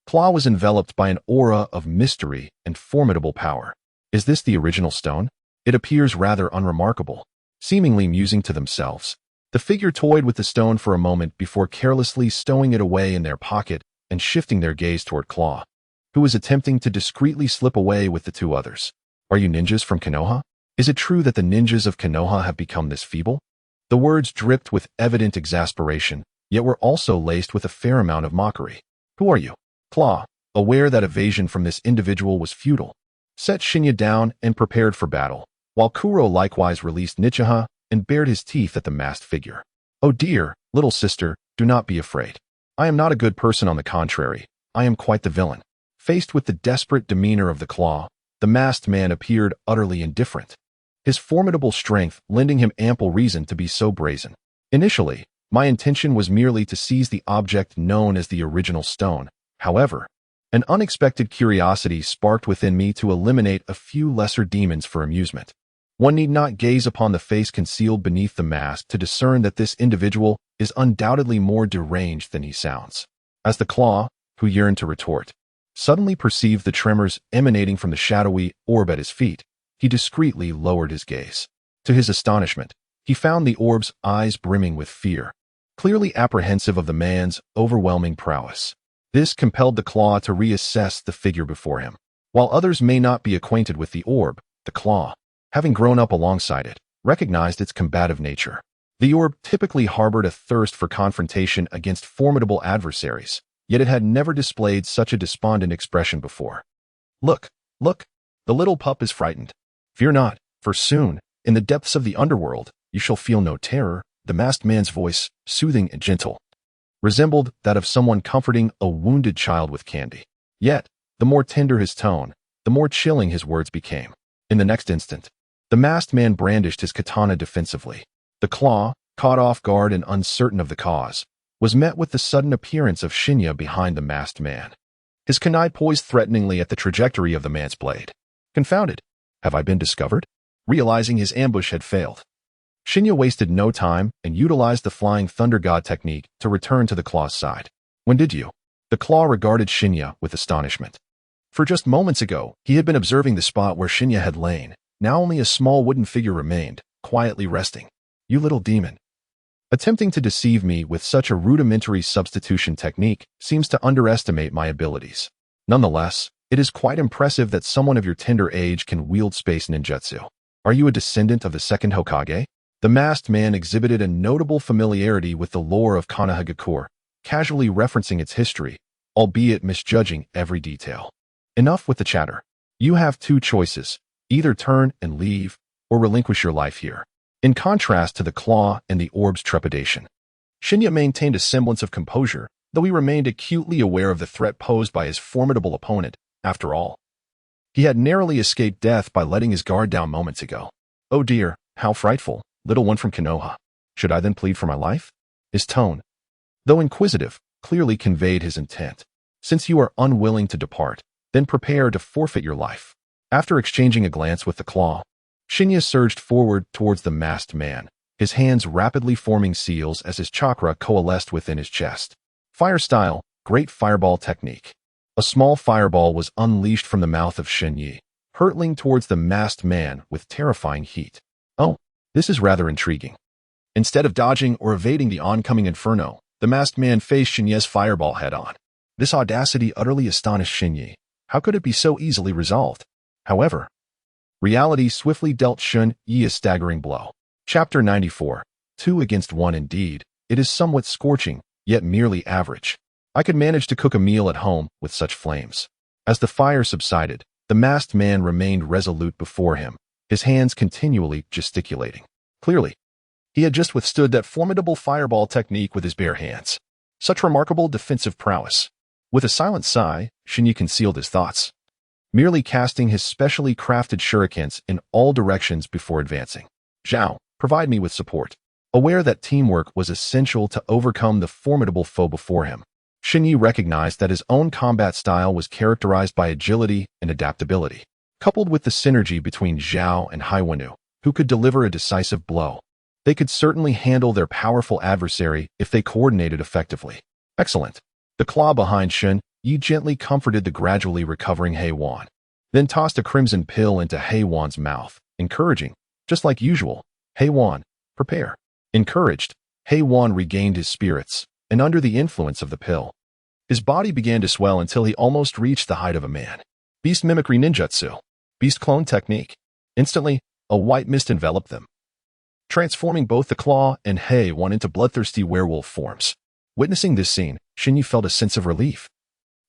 Claw was enveloped by an aura of mystery and formidable power. Is this the original stone? It appears rather unremarkable, seemingly musing to themselves. The figure toyed with the stone for a moment before carelessly stowing it away in their pocket and shifting their gaze toward Claw, who was attempting to discreetly slip away with the 2 others. Are you ninjas from Konoha? Is it true that the ninjas of Konoha have become this feeble? The words dripped with evident exasperation, yet were also laced with a fair amount of mockery. Who are you? Claw, aware that evasion from this individual was futile, set Shen Ye down and prepared for battle, while Kuro likewise released Uchiha and bared his teeth at the masked figure. Oh dear, little sister, do not be afraid. I am not a good person, on the contrary, I am quite the villain. Faced with the desperate demeanor of the Claw, the masked man appeared utterly indifferent, his formidable strength lending him ample reason to be so brazen. Initially, my intention was merely to seize the object known as the original stone. However, an unexpected curiosity sparked within me to eliminate a few lesser demons for amusement. One need not gaze upon the face concealed beneath the mask to discern that this individual is undoubtedly more deranged than he sounds. As the Claw, who yearned to retort, suddenly perceived the tremors emanating from the shadowy orb at his feet, he discreetly lowered his gaze. To his astonishment, he found the orb's eyes brimming with fear, clearly apprehensive of the man's overwhelming prowess. This compelled the Claw to reassess the figure before him. While others may not be acquainted with the orb, the Claw, having grown up alongside it, recognized its combative nature. The orb typically harbored a thirst for confrontation against formidable adversaries, yet it had never displayed such a despondent expression before. Look, look, the little pup is frightened. Fear not, for soon, in the depths of the underworld, you shall feel no terror. The masked man's voice, soothing and gentle, resembled that of someone comforting a wounded child with candy. Yet, the more tender his tone, the more chilling his words became. In the next instant, the masked man brandished his katana defensively. The claw, caught off guard and uncertain of the cause, was met with the sudden appearance of Shen Ye behind the masked man. His kunai poised threateningly at the trajectory of the man's blade. Confounded. Have I been discovered? Realizing his ambush had failed, Shen Ye wasted no time and utilized the flying thunder god technique to return to the claw's side. When did you? The claw regarded Shen Ye with astonishment. For just moments ago, he had been observing the spot where Shen Ye had lain. Now only a small wooden figure remained, quietly resting. You little demon. Attempting to deceive me with such a rudimentary substitution technique seems to underestimate my abilities. Nonetheless, it is quite impressive that someone of your tender age can wield space ninjutsu. Are you a descendant of the second Hokage? The masked man exhibited a notable familiarity with the lore of Konohagakure, casually referencing its history, albeit misjudging every detail. Enough with the chatter. You have two choices, either turn and leave, or relinquish your life here. In contrast to the claw and the orb's trepidation, Shen Ye maintained a semblance of composure, though he remained acutely aware of the threat posed by his formidable opponent. After all, he had narrowly escaped death by letting his guard down moments ago. Oh dear, how frightful. Little one from Konoha. Should I then plead for my life? His tone, though inquisitive, clearly conveyed his intent. Since you are unwilling to depart, then prepare to forfeit your life. After exchanging a glance with the claw, Shen Ye surged forward towards the masked man, his hands rapidly forming seals as his chakra coalesced within his chest. Fire style, great fireball technique. A small fireball was unleashed from the mouth of Shen Ye, hurtling towards the masked man with terrifying heat. Oh, this is rather intriguing. Instead of dodging or evading the oncoming inferno, the masked man faced Shen Ye's fireball head-on. This audacity utterly astonished Shen Ye. How could it be so easily resolved? However, reality swiftly dealt Shen Ye a staggering blow. Chapter 94. 2 against 1 indeed. It is somewhat scorching, yet merely average. I could manage to cook a meal at home with such flames. As the fire subsided, the masked man remained resolute before him, his hands continually gesticulating. Clearly, he had just withstood that formidable fireball technique with his bare hands. Such remarkable defensive prowess. With a silent sigh, Shen Ye concealed his thoughts, merely casting his specially crafted shurikens in all directions before advancing. Zhao, provide me with support. Aware that teamwork was essential to overcome the formidable foe before him, Shen Ye recognized that his own combat style was characterized by agility and adaptability, coupled with the synergy between Zhao and Haiwanu, who could deliver a decisive blow. They could certainly handle their powerful adversary if they coordinated effectively. Excellent. The claw behind Shen Ye gently comforted the gradually recovering Haiwan, then tossed a crimson pill into Haiwan's mouth, encouraging, just like usual, Haiwan, prepare. Encouraged, Haiwan regained his spirits, and under the influence of the pill, his body began to swell until he almost reached the height of a man. Beast mimicry ninjutsu. Beast clone technique. Instantly, a white mist enveloped them, transforming both the claw and Haiwan into bloodthirsty werewolf forms. Witnessing this scene, Shen Ye felt a sense of relief.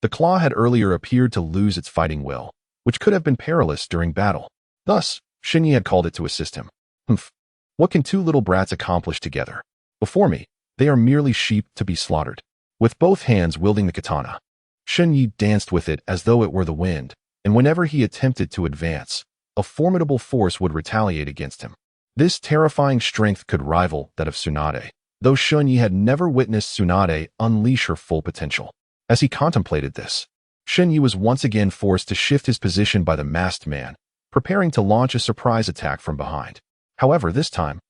The claw had earlier appeared to lose its fighting will, which could have been perilous during battle. Thus, Shen Ye had called it to assist him. Humph. What can two little brats accomplish together? Before me, they are merely sheep to be slaughtered. With both hands wielding the katana, Shen Ye danced with it as though it were the wind, and whenever he attempted to advance, a formidable force would retaliate against him. This terrifying strength could rival that of Tsunade, though Shen Ye had never witnessed Tsunade unleash her full potential. As he contemplated this, Shen Ye was once again forced to shift his position by the masked man, preparing to launch a surprise attack from behind. However, this time,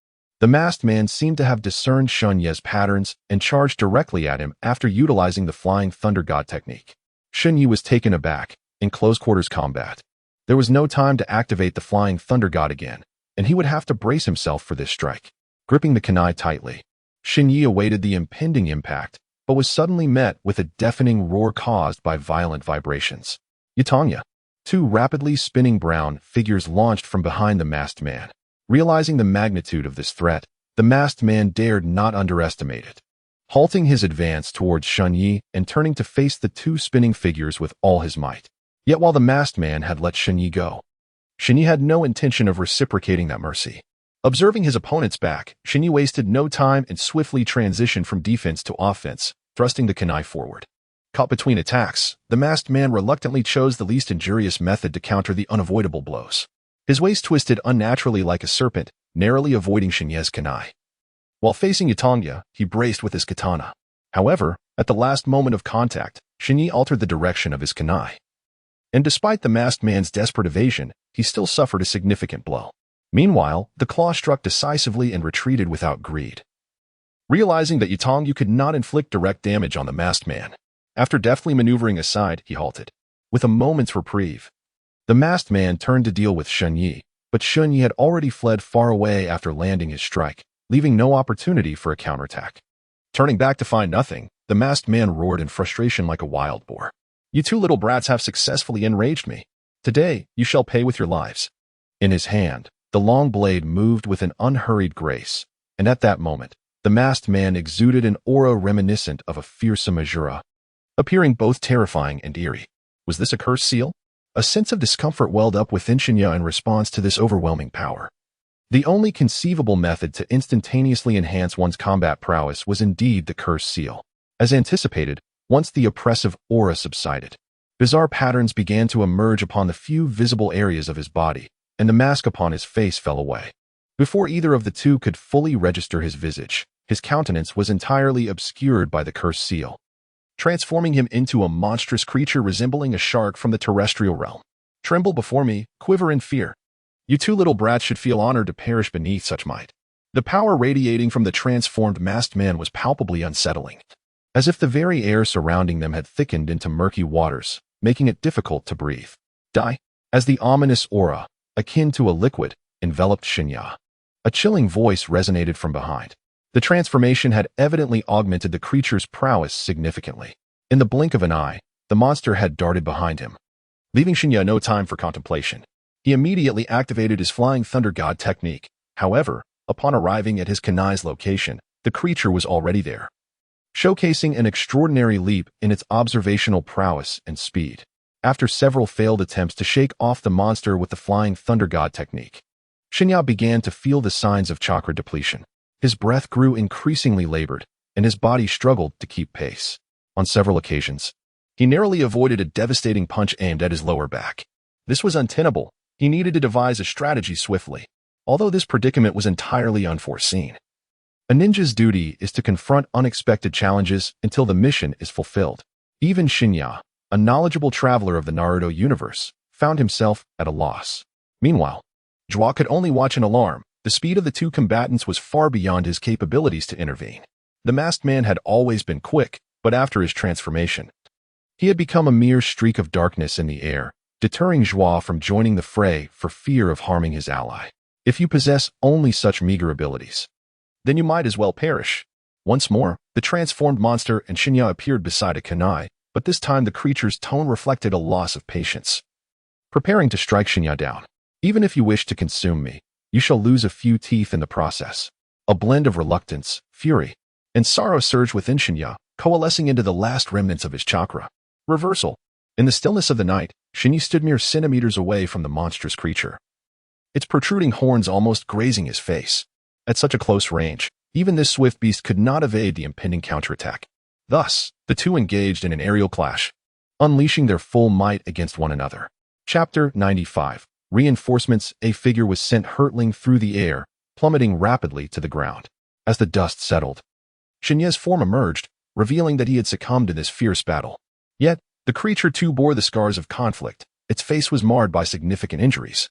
the masked man seemed to have discerned Shen Ye's patterns and charged directly at him after utilizing the flying thunder god technique. Shen Ye was taken aback. In close-quarters combat, there was no time to activate the flying thunder god again, and he would have to brace himself for this strike. Gripping the kunai tightly, Shen Ye awaited the impending impact, but was suddenly met with a deafening roar caused by violent vibrations. Yatanya. Two rapidly spinning brown figures launched from behind the masked man. Realizing the magnitude of this threat, the masked man dared not underestimate it. Halting his advance towards Shen Ye and turning to face the two spinning figures with all his might. Yet while the masked man had let Shen Ye go, Shen Ye had no intention of reciprocating that mercy. Observing his opponent's back, Shen Ye wasted no time and swiftly transitioned from defense to offense, thrusting the kunai forward. Caught between attacks, the masked man reluctantly chose the least injurious method to counter the unavoidable blows. His waist twisted unnaturally like a serpent, narrowly avoiding Shen Ye's kunai. While facing Yutongya, he braced with his katana. However, at the last moment of contact, Shen Ye altered the direction of his kunai. And despite the masked man's desperate evasion, he still suffered a significant blow. Meanwhile, the claw struck decisively and retreated without greed. Realizing that Yutongya could not inflict direct damage on the masked man, after deftly maneuvering aside, he halted. With a moment's reprieve, the masked man turned to deal with Shen Ye, but Shen Ye had already fled far away after landing his strike, leaving no opportunity for a counterattack. Turning back to find nothing, the masked man roared in frustration like a wild boar. "You two little brats have successfully enraged me. Today, you shall pay with your lives." In his hand, the long blade moved with an unhurried grace, and at that moment, the masked man exuded an aura reminiscent of a fearsome Asura, appearing both terrifying and eerie. Was this a cursed seal? A sense of discomfort welled up within Shen Ye in response to this overwhelming power. The only conceivable method to instantaneously enhance one's combat prowess was indeed the cursed seal. As anticipated, once the oppressive aura subsided, bizarre patterns began to emerge upon the few visible areas of his body, and the mask upon his face fell away. Before either of the two could fully register his visage, his countenance was entirely obscured by the cursed seal, transforming him into a monstrous creature resembling a shark from the terrestrial realm. "Tremble before me, quiver in fear. You two little brats should feel honored to perish beneath such might." The power radiating from the transformed masked man was palpably unsettling, as if the very air surrounding them had thickened into murky waters, making it difficult to breathe. "Die!" As the ominous aura, akin to a liquid, enveloped Shen Ye, a chilling voice resonated from behind. The transformation had evidently augmented the creature's prowess significantly. In the blink of an eye, the monster had darted behind him, leaving Shen Ye no time for contemplation. He immediately activated his Flying Thunder God technique. However, upon arriving at his kunai's location, the creature was already there, showcasing an extraordinary leap in its observational prowess and speed. After several failed attempts to shake off the monster with the Flying Thunder God technique, Shen Ye began to feel the signs of chakra depletion. His breath grew increasingly labored, and his body struggled to keep pace. On several occasions, he narrowly avoided a devastating punch aimed at his lower back. This was untenable. He needed to devise a strategy swiftly, although this predicament was entirely unforeseen. A ninja's duty is to confront unexpected challenges until the mission is fulfilled. Even Shen Ye, a knowledgeable traveler of the Naruto universe, found himself at a loss. Meanwhile, Jua could only watch in alarm. The speed of the two combatants was far beyond his capabilities to intervene. The masked man had always been quick, but after his transformation, he had become a mere streak of darkness in the air, deterring Jua from joining the fray for fear of harming his ally. If you possess only such meager abilities, then you might as well perish. Once more, the transformed monster and Shen Ye appeared beside a kunai, but this time the creature's tone reflected a loss of patience. Preparing to strike Shen Ye down. "Even if you wish to consume me, you shall lose a few teeth in the process." A blend of reluctance, fury, and sorrow surged within Shen Ye, coalescing into the last remnants of his chakra. Reversal. In the stillness of the night, Shen Ye stood mere centimeters away from the monstrous creature, its protruding horns almost grazing his face. At such a close range, even this swift beast could not evade the impending counterattack. Thus, the two engaged in an aerial clash, unleashing their full might against one another. Chapter 95. Reinforcements. A figure was sent hurtling through the air, plummeting rapidly to the ground. As the dust settled, Shen Ye's form emerged, revealing that he had succumbed in this fierce battle. Yet, the creature too bore the scars of conflict. Its face was marred by significant injuries,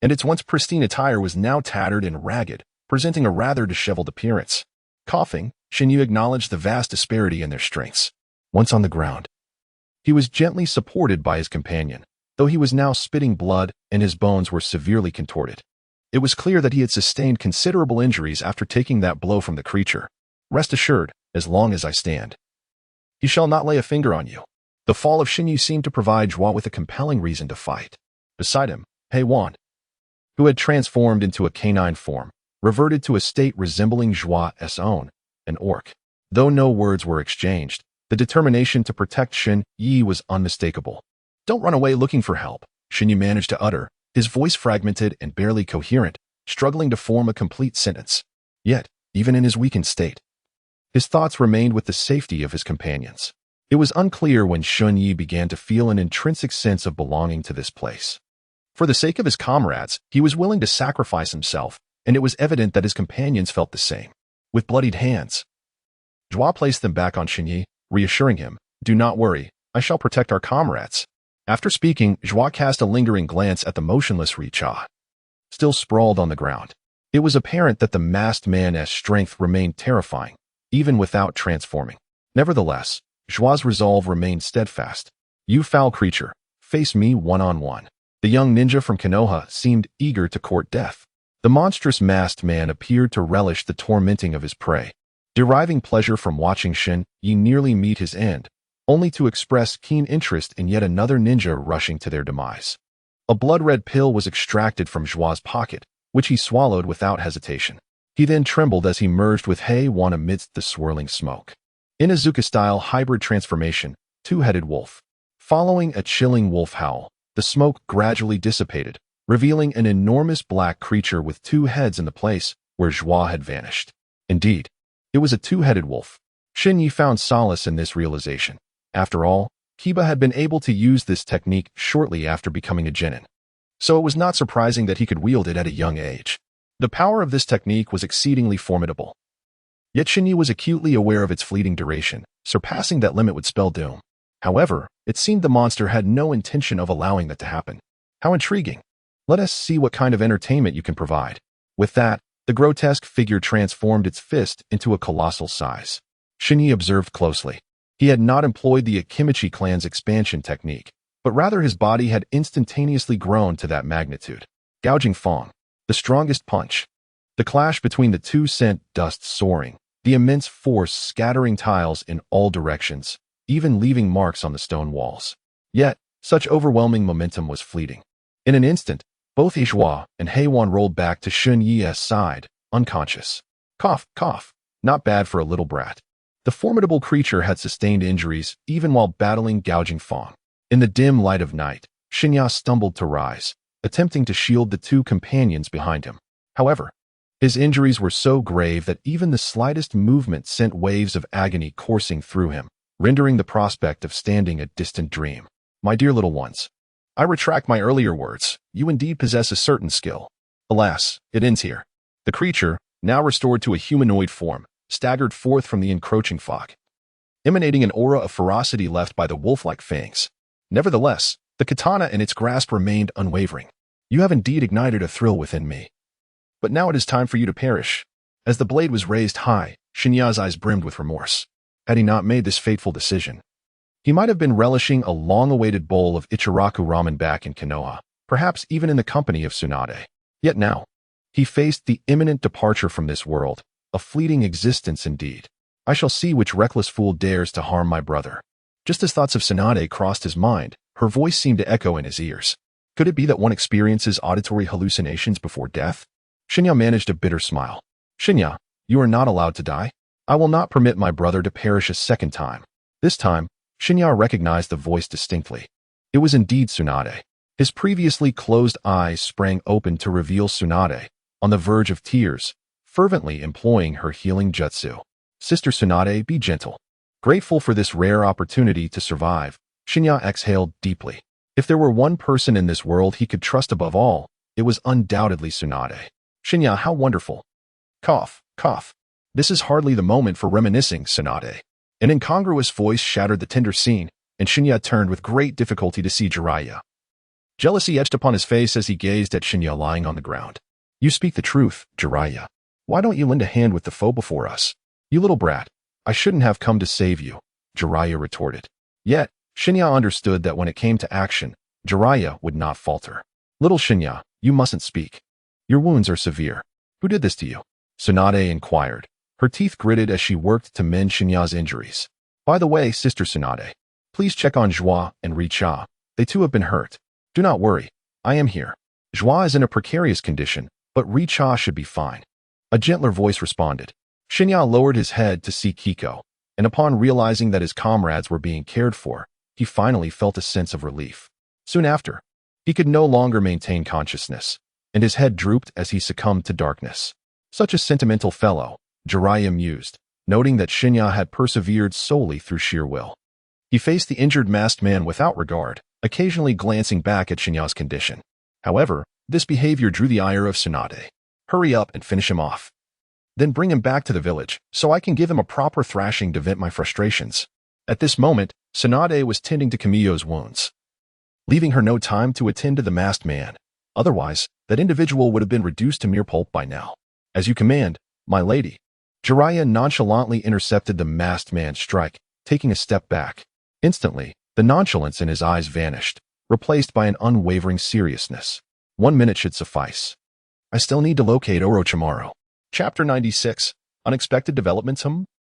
and its once pristine attire was now tattered and ragged, presenting a rather disheveled appearance. Coughing, Shen Ye acknowledged the vast disparity in their strengths. Once on the ground, he was gently supported by his companion, though he was now spitting blood and his bones were severely contorted. It was clear that he had sustained considerable injuries after taking that blow from the creature. "Rest assured, as long as I stand, he shall not lay a finger on you." The fall of Shen Ye seemed to provide Jua with a compelling reason to fight. Beside him, Wan, who had transformed into a canine form, reverted to a state resembling Joie's own, an orc. Though no words were exchanged, the determination to protect Shen Ye was unmistakable. "Don't run away looking for help," Shen Ye managed to utter, his voice fragmented and barely coherent, struggling to form a complete sentence. Yet, even in his weakened state, his thoughts remained with the safety of his companions. It was unclear when Shen Ye began to feel an intrinsic sense of belonging to this place. For the sake of his comrades, he was willing to sacrifice himself, and it was evident that his companions felt the same. With bloodied hands, Joie placed them back on Shen Ye, reassuring him, "Do not worry, I shall protect our comrades." After speaking, Joie cast a lingering glance at the motionless Uchiha, still sprawled on the ground. It was apparent that the masked man's strength remained terrifying, even without transforming. Nevertheless, Joie's resolve remained steadfast. "You foul creature, face me one-on-one." The young ninja from Konoha seemed eager to court death. The monstrous masked man appeared to relish the tormenting of his prey, deriving pleasure from watching Shen Ye nearly meet his end, only to express keen interest in yet another ninja rushing to their demise. A blood-red pill was extracted from Joie's pocket, which he swallowed without hesitation. He then trembled as he merged with Hei-Wan amidst the swirling smoke. In Izuka-style hybrid transformation, two-headed wolf. Following a chilling wolf howl, the smoke gradually dissipated, revealing an enormous black creature with two heads in the place where Joie had vanished. Indeed, it was a two-headed wolf. Shen Ye found solace in this realization. After all, Kiba had been able to use this technique shortly after becoming a genin, so it was not surprising that he could wield it at a young age. The power of this technique was exceedingly formidable. Yet Shen Ye was acutely aware of its fleeting duration. Surpassing that limit would spell doom. However, it seemed the monster had no intention of allowing that to happen. How intriguing. Let us see what kind of entertainment you can provide. With that, the grotesque figure transformed its fist into a colossal size. Shen Ye observed closely. He had not employed the Akimichi clan's expansion technique, but rather his body had instantaneously grown to that magnitude. Gouging Fong, the strongest punch. The clash between the two sent dust soaring, the immense force scattering tiles in all directions, even leaving marks on the stone walls. Yet, such overwhelming momentum was fleeting. In an instant, both Joie and Hei-Wan rolled back to Shen Ye's side, unconscious. Cough, cough. Not bad for a little brat. The formidable creature had sustained injuries even while battling Gouging Fong. In the dim light of night, Shen Ye stumbled to rise, attempting to shield the two companions behind him. However, his injuries were so grave that even the slightest movement sent waves of agony coursing through him, rendering the prospect of standing a distant dream. "My dear little ones, I retract my earlier words. You indeed possess a certain skill. Alas, it ends here." The creature, now restored to a humanoid form, staggered forth from the encroaching fog, emanating an aura of ferocity left by the wolf-like fangs. Nevertheless, the katana in its grasp remained unwavering. "You have indeed ignited a thrill within me. But now it is time for you to perish." As the blade was raised high, Shen Ye's eyes brimmed with remorse. Had he not made this fateful decision, he might have been relishing a long-awaited bowl of Ichiraku ramen back in Konoha, perhaps even in the company of Tsunade. Yet now, he faced the imminent departure from this world, a fleeting existence indeed. "I shall see which reckless fool dares to harm my brother." Just as thoughts of Tsunade crossed his mind, her voice seemed to echo in his ears. Could it be that one experiences auditory hallucinations before death? Shen Ye managed a bitter smile. "Shen Ye, you are not allowed to die. I will not permit my brother to perish a second time." This time, Shen Ye recognized the voice distinctly. It was indeed Tsunade. His previously closed eyes sprang open to reveal Tsunade, on the verge of tears, fervently employing her healing jutsu. "Sister Tsunade, be gentle." Grateful for this rare opportunity to survive, Shen Ye exhaled deeply. If there were one person in this world he could trust above all, it was undoubtedly Tsunade. "Shen Ye, how wonderful." Cough, cough. "This is hardly the moment for reminiscing, Tsunade." An incongruous voice shattered the tender scene, and Shen Ye turned with great difficulty to see Jiraiya. Jealousy etched upon his face as he gazed at Shen Ye lying on the ground. "You speak the truth, Jiraiya. Why don't you lend a hand with the foe before us?" "You little brat, I shouldn't have come to save you," Jiraiya retorted. Yet, Shen Ye understood that when it came to action, Jiraiya would not falter. "Little Shen Ye, you mustn't speak. Your wounds are severe. Who did this to you?" Tsunade inquired, her teeth gritted as she worked to mend Shen Ye's injuries. "By the way, Sister Tsunade, please check on Joie and Uchiha. They too have been hurt. Do not worry, I am here." Joie is in a precarious condition, but Uchiha should be fine. A gentler voice responded. Shen Ye lowered his head to see Kiko, and upon realizing that his comrades were being cared for, he finally felt a sense of relief. Soon after, he could no longer maintain consciousness, and his head drooped as he succumbed to darkness. Such a sentimental fellow, Jiraiya mused, noting that Shen Ye had persevered solely through sheer will. He faced the injured masked man without regard, occasionally glancing back at Shen Ye's condition. However, this behavior drew the ire of Tsunade. Hurry up and finish him off. Then bring him back to the village, so I can give him a proper thrashing to vent my frustrations. At this moment, Tsunade was tending to Kamiyo's wounds, leaving her no time to attend to the masked man. Otherwise, that individual would have been reduced to mere pulp by now. As you command, my lady. Jiraiya nonchalantly intercepted the masked man's strike, taking a step back. Instantly, the nonchalance in his eyes vanished, replaced by an unwavering seriousness. 1 minute should suffice. I still need to locate Orochimaru. Chapter 96. Unexpected developments.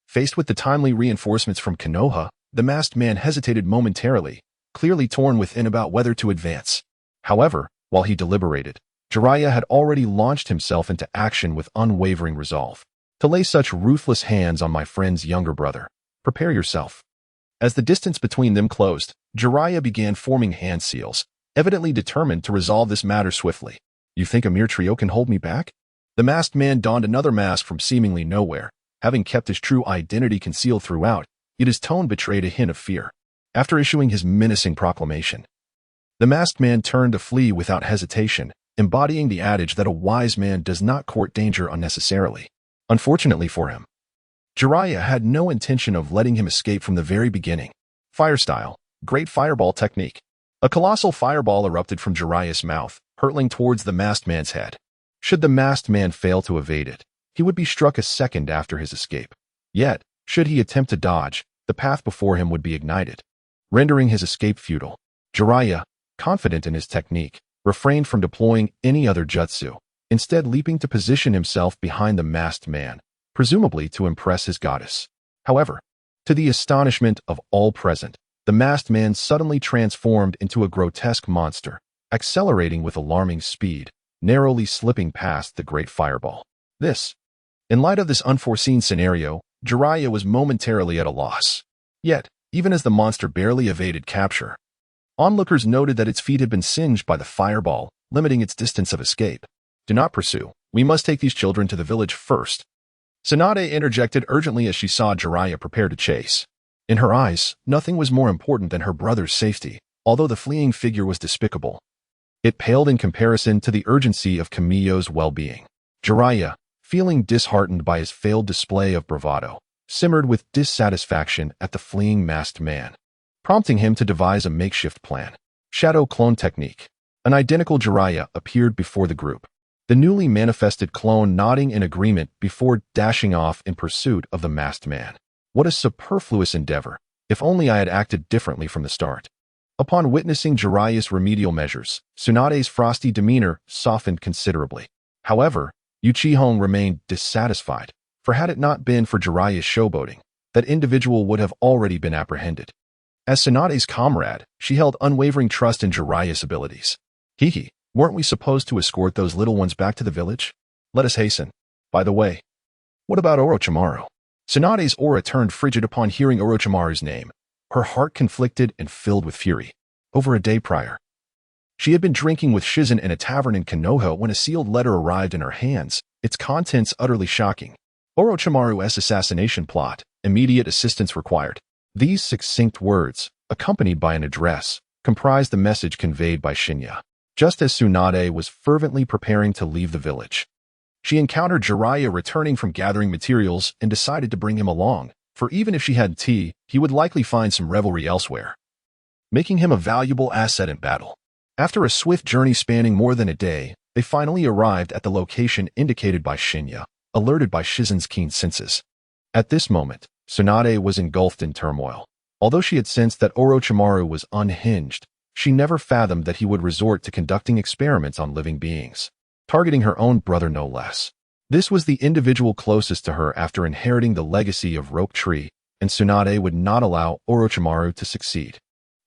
Faced with the timely reinforcements from Konoha, the masked man hesitated momentarily, clearly torn within about whether to advance. However, while he deliberated, Jiraiya had already launched himself into action with unwavering resolve. To lay such ruthless hands on my friend's younger brother. Prepare yourself. As the distance between them closed, Jiraiya began forming hand seals, evidently determined to resolve this matter swiftly. You think a mere trio can hold me back? The masked man donned another mask from seemingly nowhere, having kept his true identity concealed throughout, yet his tone betrayed a hint of fear. After issuing his menacing proclamation, the masked man turned to flee without hesitation, embodying the adage that a wise man does not court danger unnecessarily. Unfortunately for him, Jiraiya had no intention of letting him escape from the very beginning. Fire style, great fireball technique. A colossal fireball erupted from Jiraiya's mouth, hurtling towards the masked man's head. Should the masked man fail to evade it, he would be struck a second after his escape. Yet, should he attempt to dodge, the path before him would be ignited, rendering his escape futile. Jiraiya, confident in his technique, refrained from deploying any other jutsu, instead leaping to position himself behind the masked man, presumably to impress his goddess. However, to the astonishment of all present, the masked man suddenly transformed into a grotesque monster, accelerating with alarming speed, narrowly slipping past the great fireball. In light of this unforeseen scenario, Jiraiya was momentarily at a loss. Yet, even as the monster barely evaded capture, onlookers noted that its feet had been singed by the fireball, limiting its distance of escape. Do not pursue. We must take these children to the village first. Tsunade interjected urgently as she saw Jiraiya prepare to chase. In her eyes, nothing was more important than her brother's safety, although the fleeing figure was despicable. It paled in comparison to the urgency of Kamiyo's well-being. Jiraiya, feeling disheartened by his failed display of bravado, simmered with dissatisfaction at the fleeing masked man, prompting him to devise a makeshift plan. Shadow clone technique. An identical Jiraiya appeared before the group, the newly manifested clone nodding in agreement before dashing off in pursuit of the masked man. What a superfluous endeavor! If only I had acted differently from the start. Upon witnessing Jiraiya's remedial measures, Tsunade's frosty demeanor softened considerably. However, Uchiha remained dissatisfied, for had it not been for Jiraiya's showboating, that individual would have already been apprehended. As Tsunade's comrade, she held unwavering trust in Jiraiya's abilities. Hee, weren't we supposed to escort those little ones back to the village? Let us hasten. By the way, what about Orochimaru? Tsunade's aura turned frigid upon hearing Orochimaru's name, her heart conflicted and filled with fury. Over a day prior, she had been drinking with Shizen in a tavern in Konoha when a sealed letter arrived in her hands, its contents utterly shocking. Orochimaru's assassination plot, immediate assistance required. These succinct words, accompanied by an address, comprised the message conveyed by Shen Ye. Just as Tsunade was fervently preparing to leave the village, she encountered Jiraiya returning from gathering materials and decided to bring him along, for even if she had tea, he would likely find some revelry elsewhere, making him a valuable asset in battle. After a swift journey spanning more than a day, they finally arrived at the location indicated by Shen Ye, alerted by Shizen's keen senses. At this moment, Tsunade was engulfed in turmoil. Although she had sensed that Orochimaru was unhinged, she never fathomed that he would resort to conducting experiments on living beings, targeting her own brother no less. This was the individual closest to her after inheriting the legacy of Rope Tree, and Tsunade would not allow Orochimaru to succeed.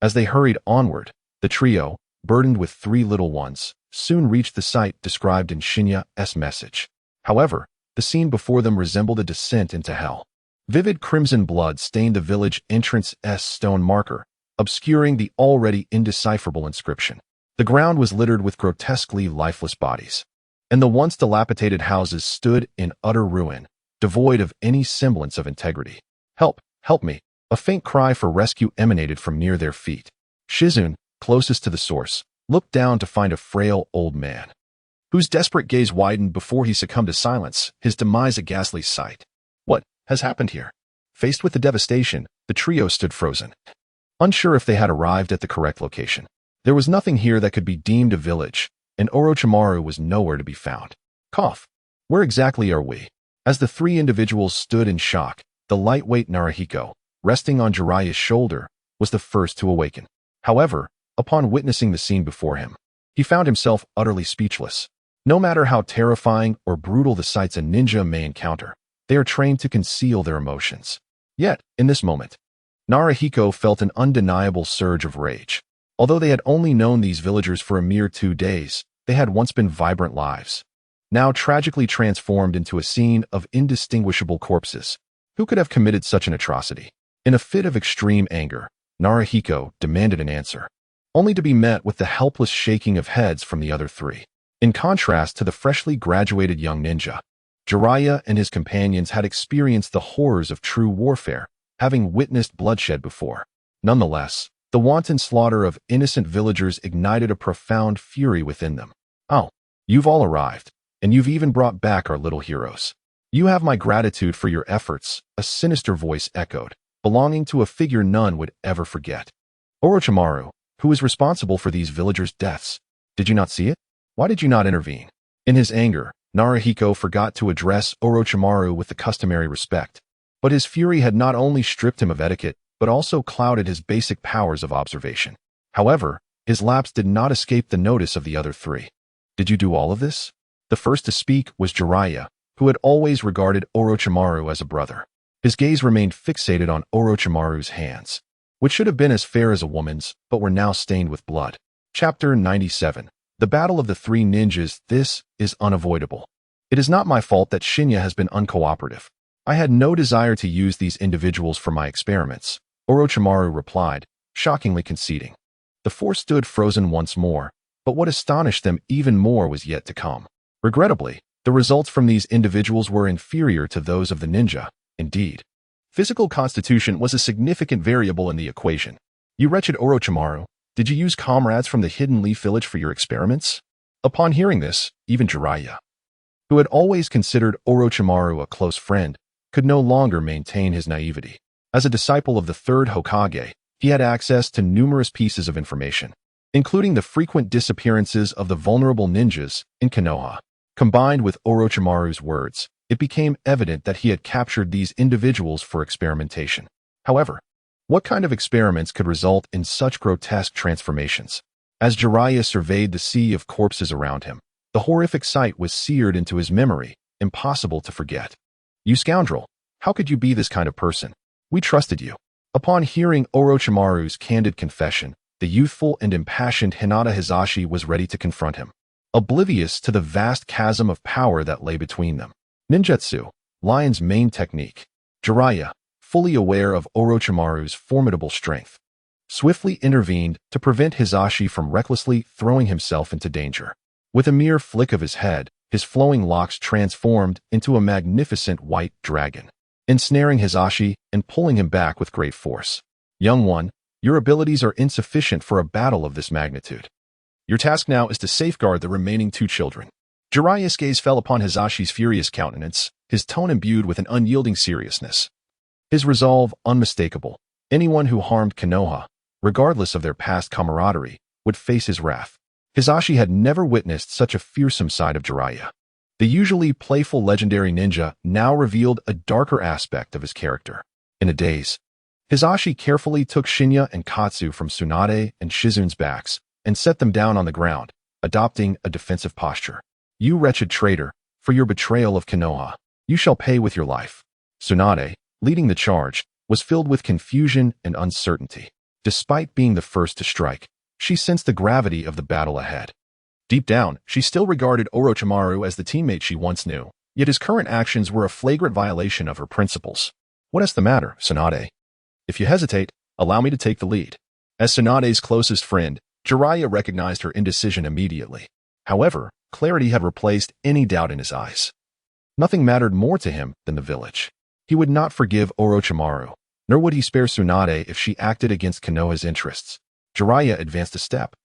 As they hurried onward, the trio, burdened with 3 little ones, soon reached the site described in Shen Ye's message. However, The scene before them resembled a descent into hell. Vivid crimson blood stained the village entrance's stone marker, obscuring the already indecipherable inscription. The ground was littered with grotesquely lifeless bodies, and the once dilapidated houses stood in utter ruin, devoid of any semblance of integrity. "Help! Help me!" A faint cry for rescue emanated from near their feet. Shizune, closest to the source, looked down to find a frail old man, whose desperate gaze widened before he succumbed to silence, his demise a ghastly sight. What has happened here? Faced with the devastation, the trio stood frozen, unsure if they had arrived at the correct location. There was nothing here that could be deemed a village, and Orochimaru was nowhere to be found. Cough. Where exactly are we? As the three individuals stood in shock, the lightweight Naruhiko, resting on Jiraiya's shoulder, was the first to awaken. However, upon witnessing the scene before him, he found himself utterly speechless. No matter how terrifying or brutal the sights a ninja may encounter, they are trained to conceal their emotions. Yet, in this moment, Naruhiko felt an undeniable surge of rage. Although they had only known these villagers for a mere 2 days, they had once been vibrant lives, now tragically transformed into a scene of indistinguishable corpses. Who could have committed such an atrocity? In a fit of extreme anger, Naruhiko demanded an answer, only to be met with the helpless shaking of heads from the other three. In contrast to the freshly graduated young ninja, Jiraiya and his companions had experienced the horrors of true warfare, having witnessed bloodshed before. Nonetheless, the wanton slaughter of innocent villagers ignited a profound fury within them. "Oh, you've all arrived, and you've even brought back our little heroes. You have my gratitude for your efforts," a sinister voice echoed, belonging to a figure none would ever forget. "Orochimaru, who is responsible for these villagers' deaths? Did you not see it? Why did you not intervene?" In his anger, Naruhiko forgot to address Orochimaru with the customary respect. But his fury had not only stripped him of etiquette, but also clouded his basic powers of observation. However, his lapse did not escape the notice of the other three. "Did you do all of this?" The first to speak was Jiraiya, who had always regarded Orochimaru as a brother. His gaze remained fixated on Orochimaru's hands, which should have been as fair as a woman's, but were now stained with blood. Chapter 97. The Battle of the Three Ninjas. This is unavoidable. It is not my fault that Shen Ye has been uncooperative. I had no desire to use these individuals for my experiments, Orochimaru replied, shockingly conceding. The four stood frozen once more, but what astonished them even more was yet to come. Regrettably, the results from these individuals were inferior to those of the ninja. Indeed, physical constitution was a significant variable in the equation. "You wretched Orochimaru, did you use comrades from the Hidden Leaf Village for your experiments?" Upon hearing this, even Jiraiya, who had always considered Orochimaru a close friend, could no longer maintain his naivety. As a disciple of the third Hokage, he had access to numerous pieces of information, including the frequent disappearances of the vulnerable ninjas in Konoha. Combined with Orochimaru's words, it became evident that he had captured these individuals for experimentation. However, what kind of experiments could result in such grotesque transformations? As Jiraiya surveyed the sea of corpses around him, the horrific sight was seared into his memory, impossible to forget. "You scoundrel! How could you be this kind of person? We trusted you." Upon hearing Orochimaru's candid confession, the youthful and impassioned Hinata Hizashi was ready to confront him, oblivious to the vast chasm of power that lay between them. Ninjutsu, Lion's main technique. Jiraiya, fully aware of Orochimaru's formidable strength, swiftly intervened to prevent Hizashi from recklessly throwing himself into danger. With a mere flick of his head, his flowing locks transformed into a magnificent white dragon, ensnaring Hizashi and pulling him back with great force. "Young one, your abilities are insufficient for a battle of this magnitude. Your task now is to safeguard the remaining two children." Jiraiya's gaze fell upon Hizashi's furious countenance, his tone imbued with an unyielding seriousness. His resolve unmistakable. Anyone who harmed Konoha, regardless of their past camaraderie, would face his wrath. Hizashi had never witnessed such a fearsome side of Jiraiya. The usually playful legendary ninja now revealed a darker aspect of his character. In a daze, Hizashi carefully took Shinya and Katsu from Tsunade and Shizune's backs and set them down on the ground, adopting a defensive posture. "You wretched traitor, for your betrayal of Konoha, you shall pay with your life." Tsunade, leading the charge, was filled with confusion and uncertainty. Despite being the first to strike, she sensed the gravity of the battle ahead. Deep down, she still regarded Orochimaru as the teammate she once knew, Yet his current actions were a flagrant violation of her principles. What is the matter, Tsunade? If you hesitate, allow me to take the lead. As Tsunade's closest friend, Jiraiya recognized her indecision immediately. However, clarity had replaced any doubt in his eyes. Nothing mattered more to him than the village. He would not forgive Orochimaru, nor would he spare Tsunade if she acted against Konoha's interests. Jiraiya advanced a step,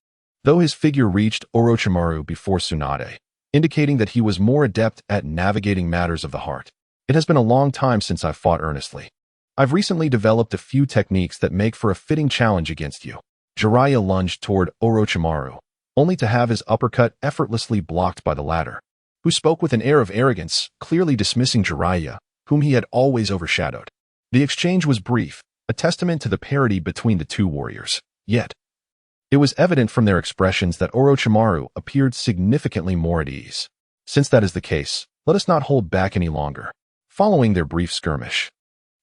though his figure reached Orochimaru before Tsunade, indicating that he was more adept at navigating matters of the heart. It has been a long time since I've fought earnestly. I've recently developed a few techniques that make for a fitting challenge against you. Jiraiya lunged toward Orochimaru, only to have his uppercut effortlessly blocked by the latter, who spoke with an air of arrogance, clearly dismissing Jiraiya, whom he had always overshadowed. The exchange was brief, a testament to the parity between the two warriors. Yet, it was evident from their expressions that Orochimaru appeared significantly more at ease. Since that is the case, let us not hold back any longer. Following their brief skirmish,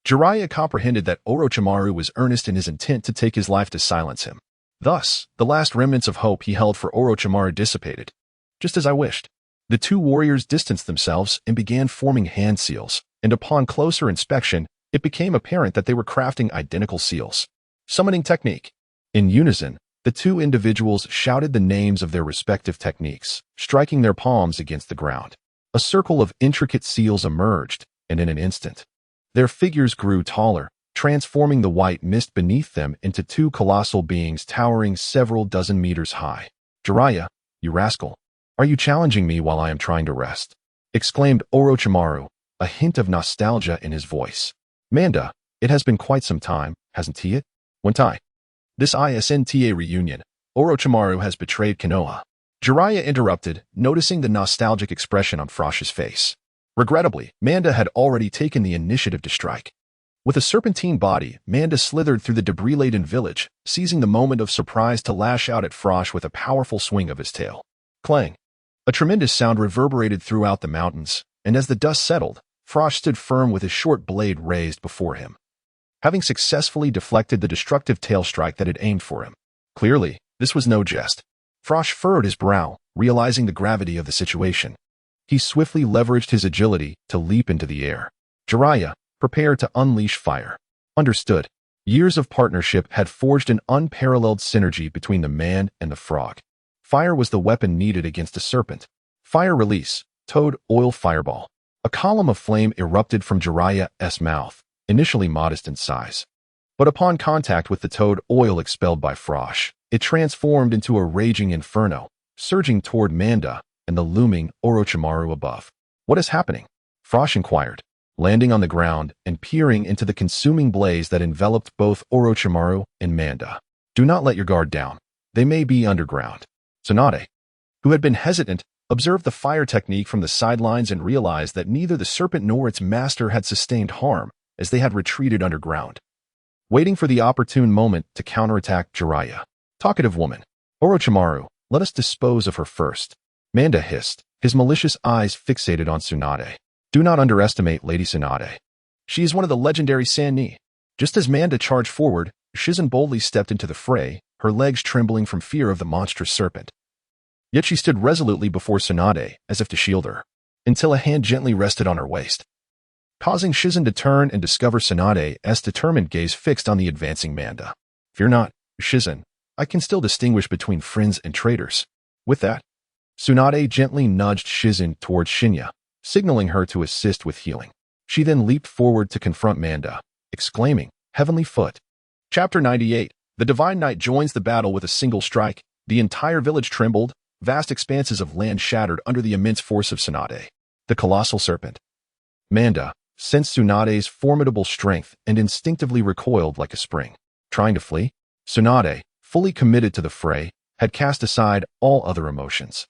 Jiraiya comprehended that Orochimaru was earnest in his intent to take his life to silence him. Thus, the last remnants of hope he held for Orochimaru dissipated. Just as I wished. The two warriors distanced themselves and began forming hand seals, and upon closer inspection, it became apparent that they were crafting identical seals. Summoning technique. In unison, the two individuals shouted the names of their respective techniques, striking their palms against the ground. A circle of intricate seals emerged, and in an instant, their figures grew taller, transforming the white mist beneath them into two colossal beings towering several dozen meters high. Jiraiya, you rascal, are you challenging me while I am trying to rest? Exclaimed Orochimaru, a hint of nostalgia in his voice. Manda, it has been quite some time, hasn't he? This ISNTA reunion, Orochimaru has betrayed Konoha. Jiraiya interrupted, noticing the nostalgic expression on Frosh's face. Regrettably, Manda had already taken the initiative to strike. With a serpentine body, Manda slithered through the debris-laden village, seizing the moment of surprise to lash out at Frosh with a powerful swing of his tail. Clang! A tremendous sound reverberated throughout the mountains, and as the dust settled, Frosh stood firm with his short blade raised before him, having successfully deflected the destructive tail strike that had aimed for him. Clearly, this was no jest. Frosh furrowed his brow, realizing the gravity of the situation. He swiftly leveraged his agility to leap into the air. Jiraiya, prepare to unleash fire. Understood. Years of partnership had forged an unparalleled synergy between the man and the frog. Fire was the weapon needed against a serpent. Fire release, toad oil fireball. A column of flame erupted from Jiraiya's mouth, initially modest in size. But upon contact with the toad oil expelled by Frosh, it transformed into a raging inferno, surging toward Manda and the looming Orochimaru above. What is happening? Frosh inquired, landing on the ground and peering into the consuming blaze that enveloped both Orochimaru and Manda. Do not let your guard down. They may be underground. Tsunade, who had been hesitant, observed the fire technique from the sidelines and realized that neither the serpent nor its master had sustained harm, as they had retreated underground, waiting for the opportune moment to counterattack Jiraiya. Talkative woman. Orochimaru, let us dispose of her first. Manda hissed, his malicious eyes fixated on Tsunade. Do not underestimate Lady Tsunade. She is one of the legendary Shen Ye. Just as Manda charged forward, Shizen boldly stepped into the fray, her legs trembling from fear of the monstrous serpent. Yet she stood resolutely before Tsunade, as if to shield her, until a hand gently rested on her waist, causing Shizen to turn and discover Tsunade's determined gaze fixed on the advancing Manda. Fear not, Shizen, I can still distinguish between friends and traitors. With that, Tsunade gently nudged Shizen towards Shinya, signaling her to assist with healing. She then leaped forward to confront Manda, exclaiming, Heavenly Foot. Chapter 98. The Divine Knight joins the battle with a single strike. The entire village trembled, vast expanses of land shattered under the immense force of Tsunade. The colossal serpent. Manda sensed Tsunade's formidable strength and instinctively recoiled like a spring. Trying to flee, Tsunade, fully committed to the fray, had cast aside all other emotions.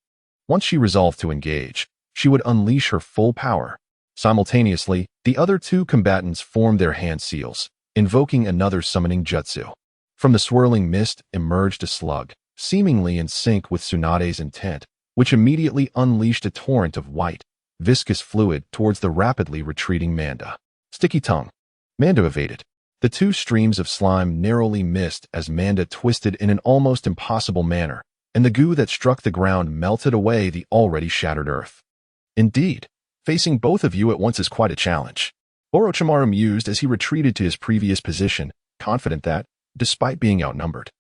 Once she resolved to engage, she would unleash her full power. Simultaneously, the other two combatants formed their hand seals, invoking another summoning jutsu. From the swirling mist emerged a slug, seemingly in sync with Tsunade's intent, which immediately unleashed a torrent of white, viscous fluid towards the rapidly retreating Manda. Sticky tongue. Manda evaded. The two streams of slime narrowly missed as Manda twisted in an almost impossible manner, and the goo that struck the ground melted away the already shattered earth. Indeed, Facing both of you at once is quite a challenge. Orochimaru mused as he retreated to his previous position, confident that, despite being outnumbered,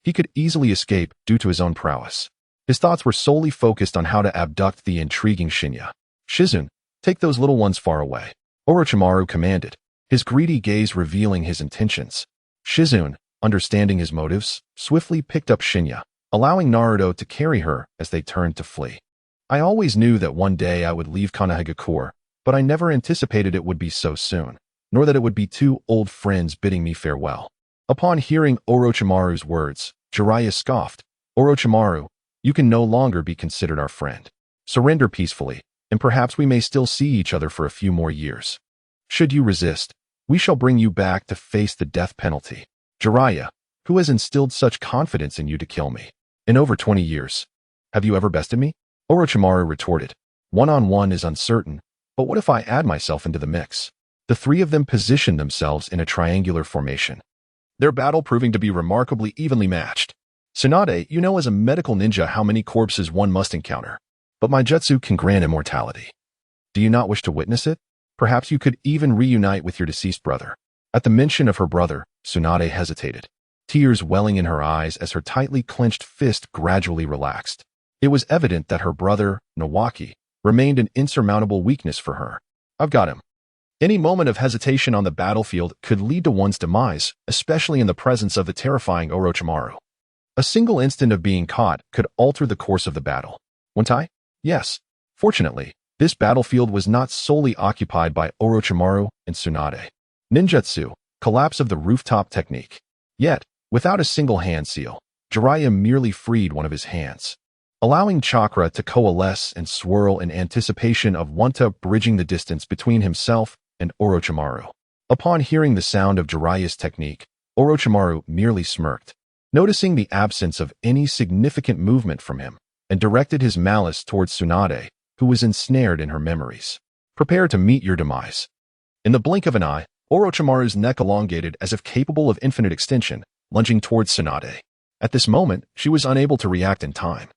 he could easily escape due to his own prowess. His thoughts were solely focused on how to abduct the intriguing Shen Ye. "Shizune, take those little ones far away," Orochimaru commanded, his greedy gaze revealing his intentions. Shizune, understanding his motives, swiftly picked up Shen Ye, allowing Naruto to carry her as they turned to flee. "I always knew that one day I would leave Konohagakure, but I never anticipated it would be so soon, nor that it would be two old friends bidding me farewell." Upon hearing Orochimaru's words, Jiraiya scoffed. "Orochimaru, you can no longer be considered our friend. Surrender peacefully, and perhaps we may still see each other for a few more years. Should you resist, we shall bring you back to face the death penalty. Jiraiya, who has instilled such confidence in you to kill me? In over 20 years. Have you ever bested me?" Orochimaru retorted. "One-on-one is uncertain, but what if I add myself into the mix?" The three of them positioned themselves in a triangular formation, their battle proving to be remarkably evenly matched. "Tsunade, you know as a medical ninja how many corpses one must encounter, but my jutsu can grant immortality. Do you not wish to witness it? Perhaps you could even reunite with your deceased brother." At the mention of her brother, Tsunade hesitated, tears welling in her eyes as her tightly clenched fist gradually relaxed. It was evident that her brother, Nawaki, remained an insurmountable weakness for her. "I've got him." Any moment of hesitation on the battlefield could lead to one's demise, especially in the presence of the terrifying Orochimaru. A single instant of being caught could alter the course of the battle. "Won't I?" "Yes." Fortunately, this battlefield was not solely occupied by Orochimaru and Tsunade. Ninjutsu, collapse of the rooftop technique. Yet, without a single hand seal, Jiraiya merely freed one of his hands, allowing chakra to coalesce and swirl in anticipation of Wanta bridging the distance between himself and Orochimaru. Upon hearing the sound of Jiraiya's technique, Orochimaru merely smirked, noticing the absence of any significant movement from him, and directed his malice towards Tsunade, who was ensnared in her memories. "Prepare to meet your demise." In the blink of an eye, Orochimaru's neck elongated as if capable of infinite extension, lunging towards Tsunade. At this moment, she was unable to react in time.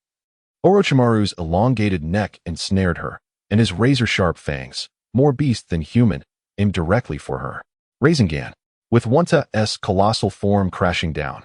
Orochimaru's elongated neck ensnared her, and his razor-sharp fangs, more beast than human, aimed directly for her. Residing, with Wanta's colossal form crashing down.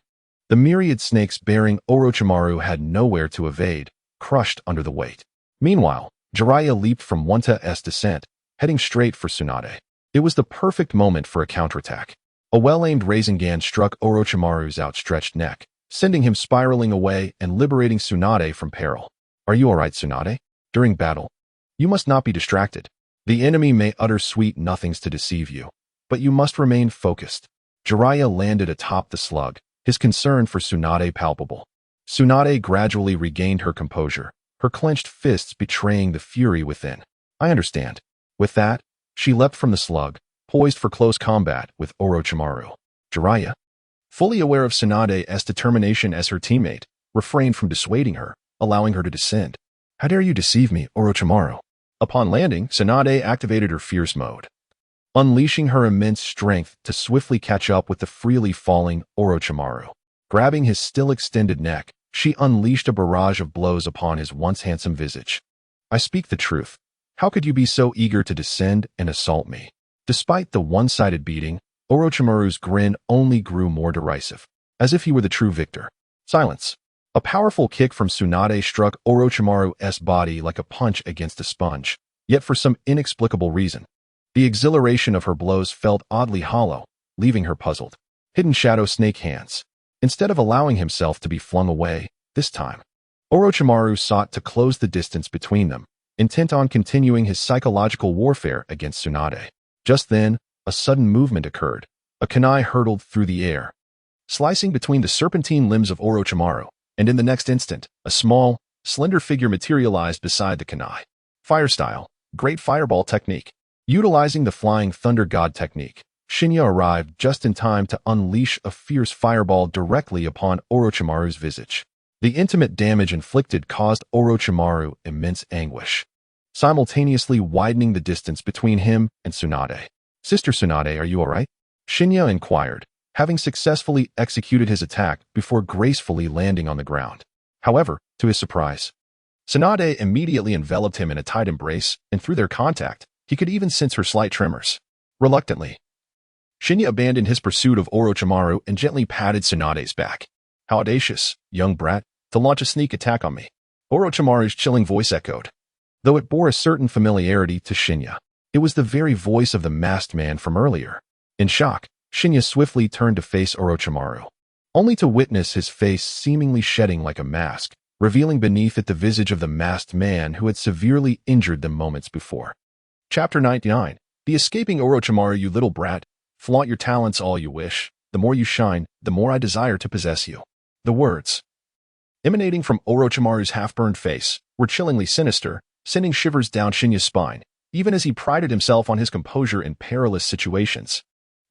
The myriad snakes bearing Orochimaru had nowhere to evade, crushed under the weight. Meanwhile, Jiraiya leaped from Wanta's descent, heading straight for Tsunade. It was the perfect moment for a counterattack. A well-aimed Residing struck Orochimaru's outstretched neck, sending him spiraling away and liberating Tsunade from peril. "Are you alright, Tsunade? During battle, you must not be distracted. The enemy may utter sweet nothings to deceive you, but you must remain focused." Jiraiya landed atop the slug, his concern for Tsunade palpable. Tsunade gradually regained her composure, her clenched fists betraying the fury within. "I understand." With that, she leapt from the slug, poised for close combat with Orochimaru. Jiraiya, fully aware of Tsunade's determination as her teammate, refrained from dissuading her, allowing her to descend. "How dare you deceive me, Orochimaru?" Upon landing, Tsunade activated her fierce mode, unleashing her immense strength to swiftly catch up with the freely falling Orochimaru. Grabbing his still extended neck, she unleashed a barrage of blows upon his once handsome visage. "I speak the truth. How could you be so eager to descend and assault me?" Despite the one-sided beating, Orochimaru's grin only grew more derisive, as if he were the true victor. Silence. A powerful kick from Tsunade struck Orochimaru's body like a punch against a sponge, yet for some inexplicable reason, the exhilaration of her blows felt oddly hollow, leaving her puzzled. Hidden Shadow Snake Hands. Instead of allowing himself to be flung away, this time, Orochimaru sought to close the distance between them, intent on continuing his psychological warfare against Tsunade. Just then, a sudden movement occurred. A kunai hurtled through the air, slicing between the serpentine limbs of Orochimaru, and in the next instant, a small, slender figure materialized beside the kunai. Fire style, Great Fireball Technique. Utilizing the Flying Thunder God technique, Shen Ye arrived just in time to unleash a fierce fireball directly upon Orochimaru's visage. The intimate damage inflicted caused Orochimaru immense anguish, simultaneously widening the distance between him and Tsunade. "Sister Tsunade, are you alright?" Shen Ye inquired, having successfully executed his attack before gracefully landing on the ground. However, to his surprise, Tsunade immediately enveloped him in a tight embrace, and through their contact, he could even sense her slight tremors. Reluctantly, Shen Ye abandoned his pursuit of Orochimaru and gently patted Tsunade's back. How audacious, young brat, to launch a sneak attack on me. Orochimaru's chilling voice echoed, though it bore a certain familiarity to Shen Ye. It was the very voice of the masked man from earlier. In shock, Shen Ye swiftly turned to face Orochimaru, only to witness his face seemingly shedding like a mask, revealing beneath it the visage of the masked man who had severely injured them moments before. Chapter 99. The escaping Orochimaru, you little brat. Flaunt your talents all you wish. The more you shine, the more I desire to possess you. The words, emanating from Orochimaru's half-burned face, were chillingly sinister, sending shivers down Shen Ye's spine, even as he prided himself on his composure in perilous situations.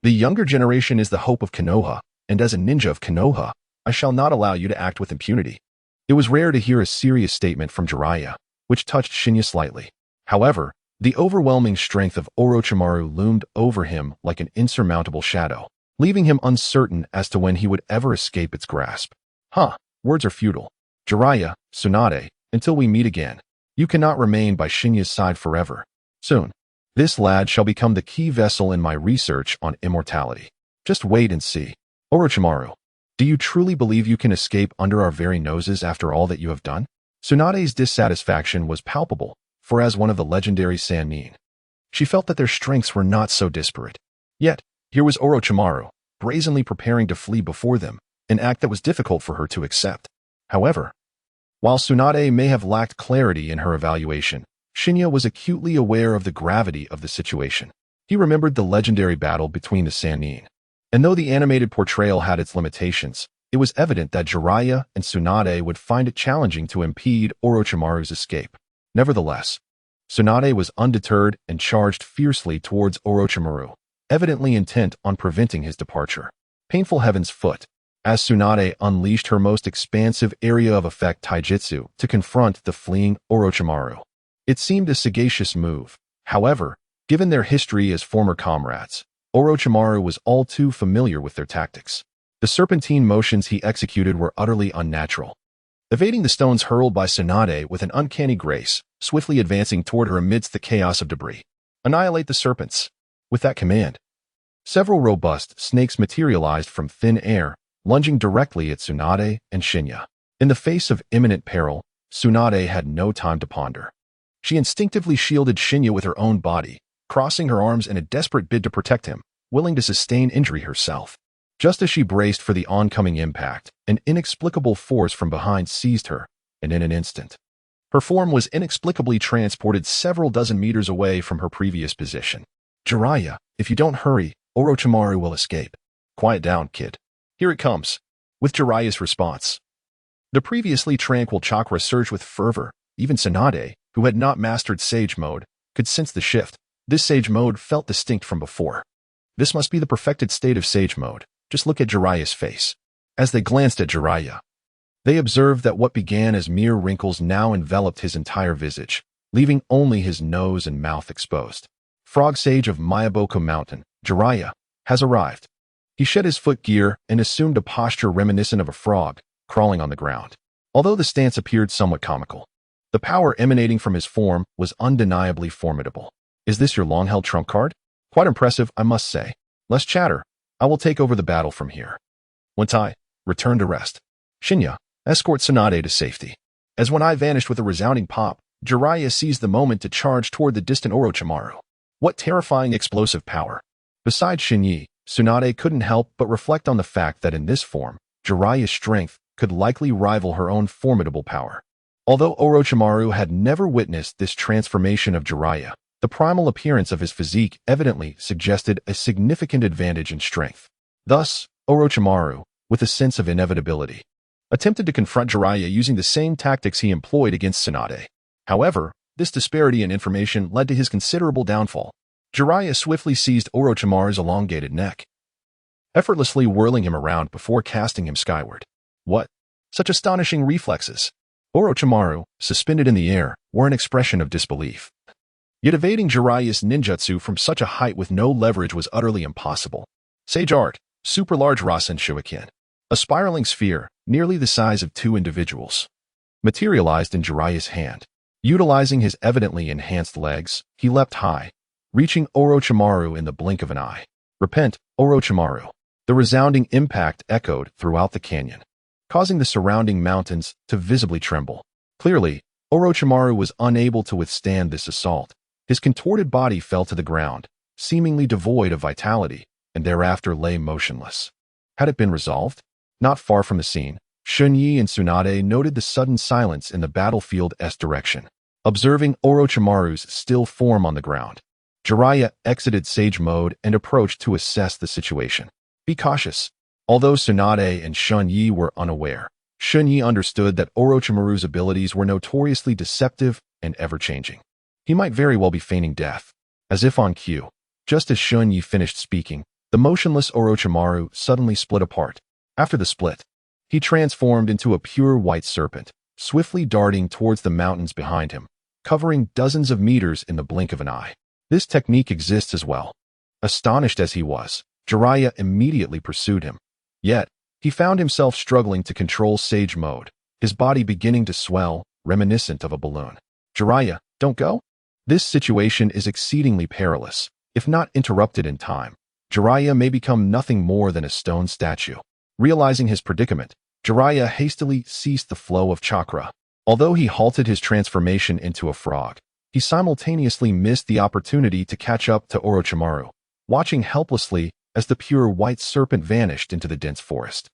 The younger generation is the hope of Konoha, and as a ninja of Konoha, I shall not allow you to act with impunity. It was rare to hear a serious statement from Jiraiya, which touched Shen Ye slightly. However, the overwhelming strength of Orochimaru loomed over him like an insurmountable shadow, leaving him uncertain as to when he would ever escape its grasp. Words are futile. Jiraiya, Tsunade, until we meet again. You cannot remain by Shen Ye's side forever. Soon, this lad shall become the key vessel in my research on immortality. Just wait and see. Orochimaru, do you truly believe you can escape under our very noses after all that you have done? Tsunade's dissatisfaction was palpable, for as one of the legendary Sanin, she felt that their strengths were not so disparate. Yet, here was Orochimaru, brazenly preparing to flee before them, an act that was difficult for her to accept. However, while Tsunade may have lacked clarity in her evaluation, Shen Ye was acutely aware of the gravity of the situation. He remembered the legendary battle between the Sanin, and though the animated portrayal had its limitations, it was evident that Jiraiya and Tsunade would find it challenging to impede Orochimaru's escape. Nevertheless, Tsunade was undeterred and charged fiercely towards Orochimaru, evidently intent on preventing his departure. Painful heaven's foot, as Tsunade unleashed her most expansive area of effect taijutsu to confront the fleeing Orochimaru. It seemed a sagacious move. However, given their history as former comrades, Orochimaru was all too familiar with their tactics. The serpentine motions he executed were utterly unnatural. Evading the stones hurled by Tsunade with an uncanny grace, swiftly advancing toward her amidst the chaos of debris. Annihilate the serpents. With that command, several robust snakes materialized from thin air, lunging directly at Tsunade and Shen Ye. In the face of imminent peril, Tsunade had no time to ponder. She instinctively shielded Shen Ye with her own body, crossing her arms in a desperate bid to protect him, willing to sustain injury herself. Just as she braced for the oncoming impact, an inexplicable force from behind seized her, and in an instant, her form was inexplicably transported several dozen meters away from her previous position. Jiraiya, if you don't hurry, Orochimaru will escape. Quiet down, kid. Here it comes. With Jiraiya's response, the previously tranquil chakra surged with fervor. Even Tsunade, who had not mastered Sage Mode, could sense the shift. This Sage Mode felt distinct from before. This must be the perfected state of Sage Mode. Just look at Jiraiya's face. As they glanced at Jiraiya, they observed that what began as mere wrinkles now enveloped his entire visage, leaving only his nose and mouth exposed. Frog Sage of Miyaboku Mountain, Jiraiya, has arrived. He shed his foot gear and assumed a posture reminiscent of a frog, crawling on the ground. Although the stance appeared somewhat comical, the power emanating from his form was undeniably formidable. Is this your long-held trump card? Quite impressive, I must say. Less chatter. I will take over the battle from here. Once I return to rest, Shen Ye, escort Tsunade to safety. As when I vanished with a resounding pop, Jiraiya seized the moment to charge toward the distant Orochimaru. What terrifying explosive power! Besides Shen Ye, Tsunade couldn't help but reflect on the fact that in this form, Jiraiya's strength could likely rival her own formidable power. Although Orochimaru had never witnessed this transformation of Jiraiya, the primal appearance of his physique evidently suggested a significant advantage in strength. Thus, Orochimaru, with a sense of inevitability, attempted to confront Jiraiya using the same tactics he employed against Tsunade. However, this disparity in information led to his considerable downfall. Jiraiya swiftly seized Orochimaru's elongated neck, effortlessly whirling him around before casting him skyward. What? Such astonishing reflexes! Orochimaru, suspended in the air, wore an expression of disbelief. Yet evading Jiraiya's ninjutsu from such a height with no leverage was utterly impossible. Sage Art, Super Large Rasen Shuiken. A spiraling sphere, nearly the size of two individuals. materialized in Jiraiya's hand. Utilizing his evidently enhanced legs, he leapt high, reaching Orochimaru in the blink of an eye. Repent, Orochimaru. The resounding impact echoed throughout the canyon, causing the surrounding mountains to visibly tremble. Clearly, Orochimaru was unable to withstand this assault. His contorted body fell to the ground, seemingly devoid of vitality, and thereafter lay motionless. Had it been resolved? Not far from the scene, Shen Ye and Tsunade noted the sudden silence in the battlefield's direction. Observing Orochimaru's still form on the ground, Jiraiya exited Sage Mode and approached to assess the situation. Be cautious. Although Tsunade and Shen Ye were unaware, Shen Ye understood that Orochimaru's abilities were notoriously deceptive and ever-changing. He might very well be feigning death. As if on cue, just as Shen Ye finished speaking, the motionless Orochimaru suddenly split apart. After the split, he transformed into a pure white serpent, swiftly darting towards the mountains behind him, covering dozens of meters in the blink of an eye. This technique exists as well. Astonished as he was, Jiraiya immediately pursued him. Yet, he found himself struggling to control Sage Mode, his body beginning to swell, reminiscent of a balloon. Jiraiya, don't go? This situation is exceedingly perilous. If not interrupted in time, Jiraiya may become nothing more than a stone statue. Realizing his predicament, Jiraiya hastily ceased the flow of chakra. Although he halted his transformation into a frog, he simultaneously missed the opportunity to catch up to Orochimaru, watching helplessly as the pure white serpent vanished into the dense forest.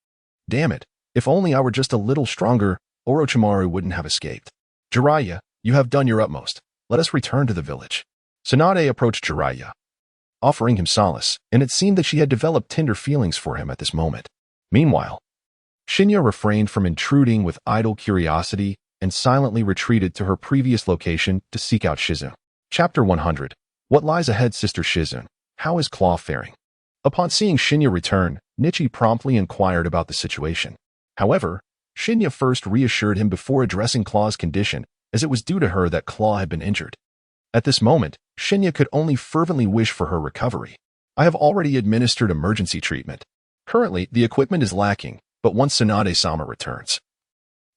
Damn it, if only I were just a little stronger, Orochimaru wouldn't have escaped. Jiraiya, you have done your utmost. Let us return to the village. Tsunade approached Jiraiya, offering him solace, and it seemed that she had developed tender feelings for him at this moment. Meanwhile, Shen Ye refrained from intruding with idle curiosity and silently retreated to her previous location to seek out Shizune. Chapter 100. What lies ahead, Sister Shizune? How is Claw faring? Upon seeing Shen Ye return, Nichi promptly inquired about the situation. However, Shen Ye first reassured him before addressing Claw's condition, as it was due to her that Claw had been injured. At this moment, Shen Ye could only fervently wish for her recovery. I have already administered emergency treatment. Currently, the equipment is lacking, but once Tsunade-sama returns,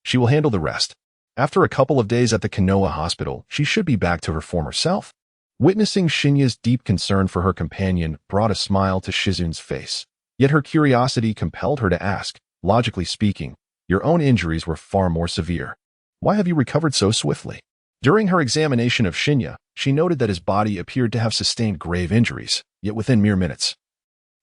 she will handle the rest. After a couple of days at the Konoha hospital, she should be back to her former self. Witnessing Shen Ye's deep concern for her companion brought a smile to Shizune's face. Yet her curiosity compelled her to ask, logically speaking, your own injuries were far more severe. Why have you recovered so swiftly? During her examination of Shen Ye, she noted that his body appeared to have sustained grave injuries, yet within mere minutes,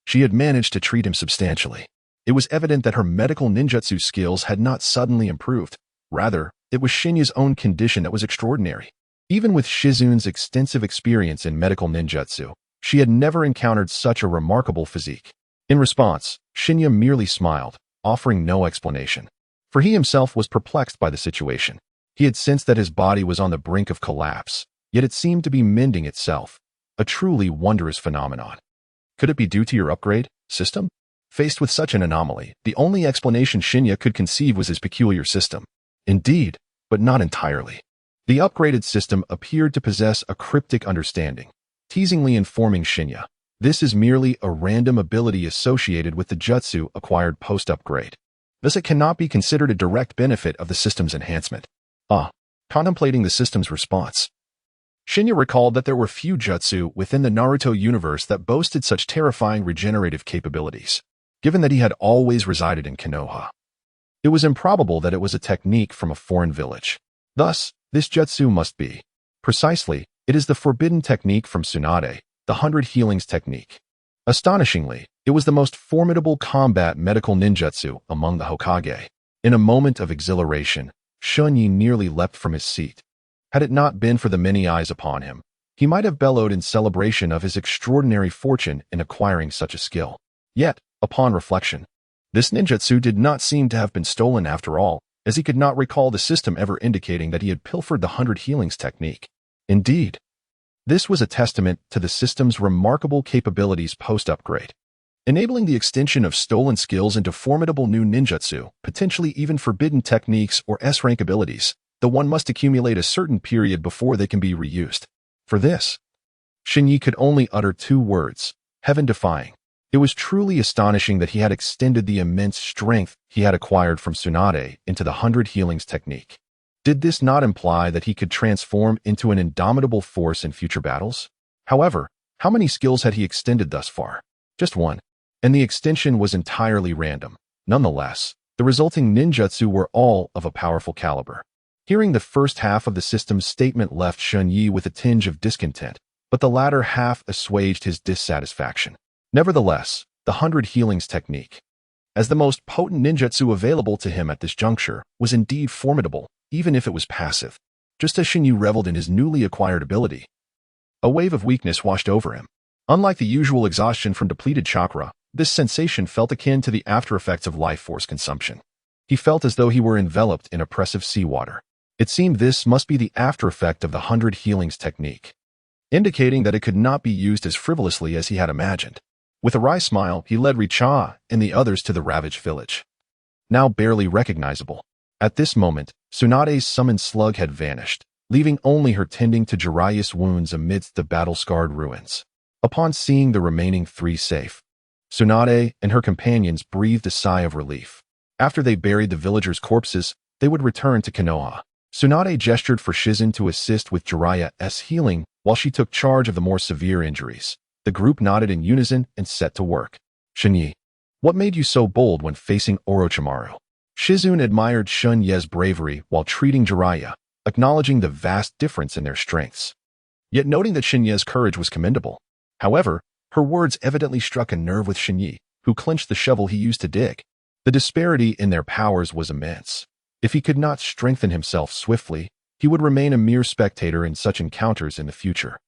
she had managed to treat him substantially. It was evident that her medical ninjutsu skills had not suddenly improved. Rather, it was Shen Ye's own condition that was extraordinary. Even with Shizune's extensive experience in medical ninjutsu, she had never encountered such a remarkable physique. In response, Shen Ye merely smiled, offering no explanation. For he himself was perplexed by the situation. He had sensed that his body was on the brink of collapse, yet it seemed to be mending itself. A truly wondrous phenomenon. Could it be due to your upgrade system? Faced with such an anomaly, the only explanation Shen Ye could conceive was his peculiar system. Indeed, but not entirely. The upgraded system appeared to possess a cryptic understanding, teasingly informing Shen Ye, this is merely a random ability associated with the jutsu acquired post-upgrade. Thus it cannot be considered a direct benefit of the system's enhancement. Contemplating the system's response, Shen Ye recalled that there were few jutsu within the Naruto universe that boasted such terrifying regenerative capabilities. Given that he had always resided in Konoha, it was improbable that it was a technique from a foreign village. Thus, this jutsu must be. Precisely, it is the forbidden technique from Tsunade, the 100 Healings technique. Astonishingly, it was the most formidable combat medical ninjutsu among the Hokage. In a moment of exhilaration, Shen Ye nearly leapt from his seat. Had it not been for the many eyes upon him, he might have bellowed in celebration of his extraordinary fortune in acquiring such a skill. Yet, upon reflection, this ninjutsu did not seem to have been stolen after all, as he could not recall the system ever indicating that he had pilfered the 100 Healings technique. Indeed, this was a testament to the system's remarkable capabilities post-upgrade, enabling the extension of stolen skills into formidable new ninjutsu, potentially even forbidden techniques or S-rank abilities, though one must accumulate a certain period before they can be reused. For this, Shen Ye could only utter two words, heaven-defying. It was truly astonishing that he had extended the immense strength he had acquired from Tsunade into the 100 Healings technique. Did this not imply that he could transform into an indomitable force in future battles? However, how many skills had he extended thus far? Just one. And the extension was entirely random. Nonetheless, the resulting ninjutsu were all of a powerful caliber. Hearing the first half of the system's statement left Shen Ye with a tinge of discontent, but the latter half assuaged his dissatisfaction. Nevertheless, the 100 healings technique, as the most potent ninjutsu available to him at this juncture, was indeed formidable, even if it was passive. Just as Shen Ye reveled in his newly acquired ability, a wave of weakness washed over him. Unlike the usual exhaustion from depleted chakra, this sensation felt akin to the aftereffects of life force consumption. He felt as though he were enveloped in oppressive seawater. It seemed this must be the aftereffect of the 100 healings technique, indicating that it could not be used as frivolously as he had imagined. With a wry smile, he led Uchiha and the others to the ravaged village, now barely recognizable. At this moment, Tsunade's summoned slug had vanished, leaving only her tending to Jiraiya's wounds amidst the battle-scarred ruins. Upon seeing the remaining three safe, Tsunade and her companions breathed a sigh of relief. After they buried the villagers' corpses, they would return to Konoha. Tsunade gestured for Shizen to assist with Jiraiya's healing while she took charge of the more severe injuries. The group nodded in unison and set to work. Shen Ye, what made you so bold when facing Orochimaru? Shizen admired Shen Ye's bravery while treating Jiraiya, acknowledging the vast difference in their strengths, yet noting that Shen Ye's courage was commendable. However, her words evidently struck a nerve with Shen Ye, who clenched the shovel he used to dig. The disparity in their powers was immense. If he could not strengthen himself swiftly, he would remain a mere spectator in such encounters in the future.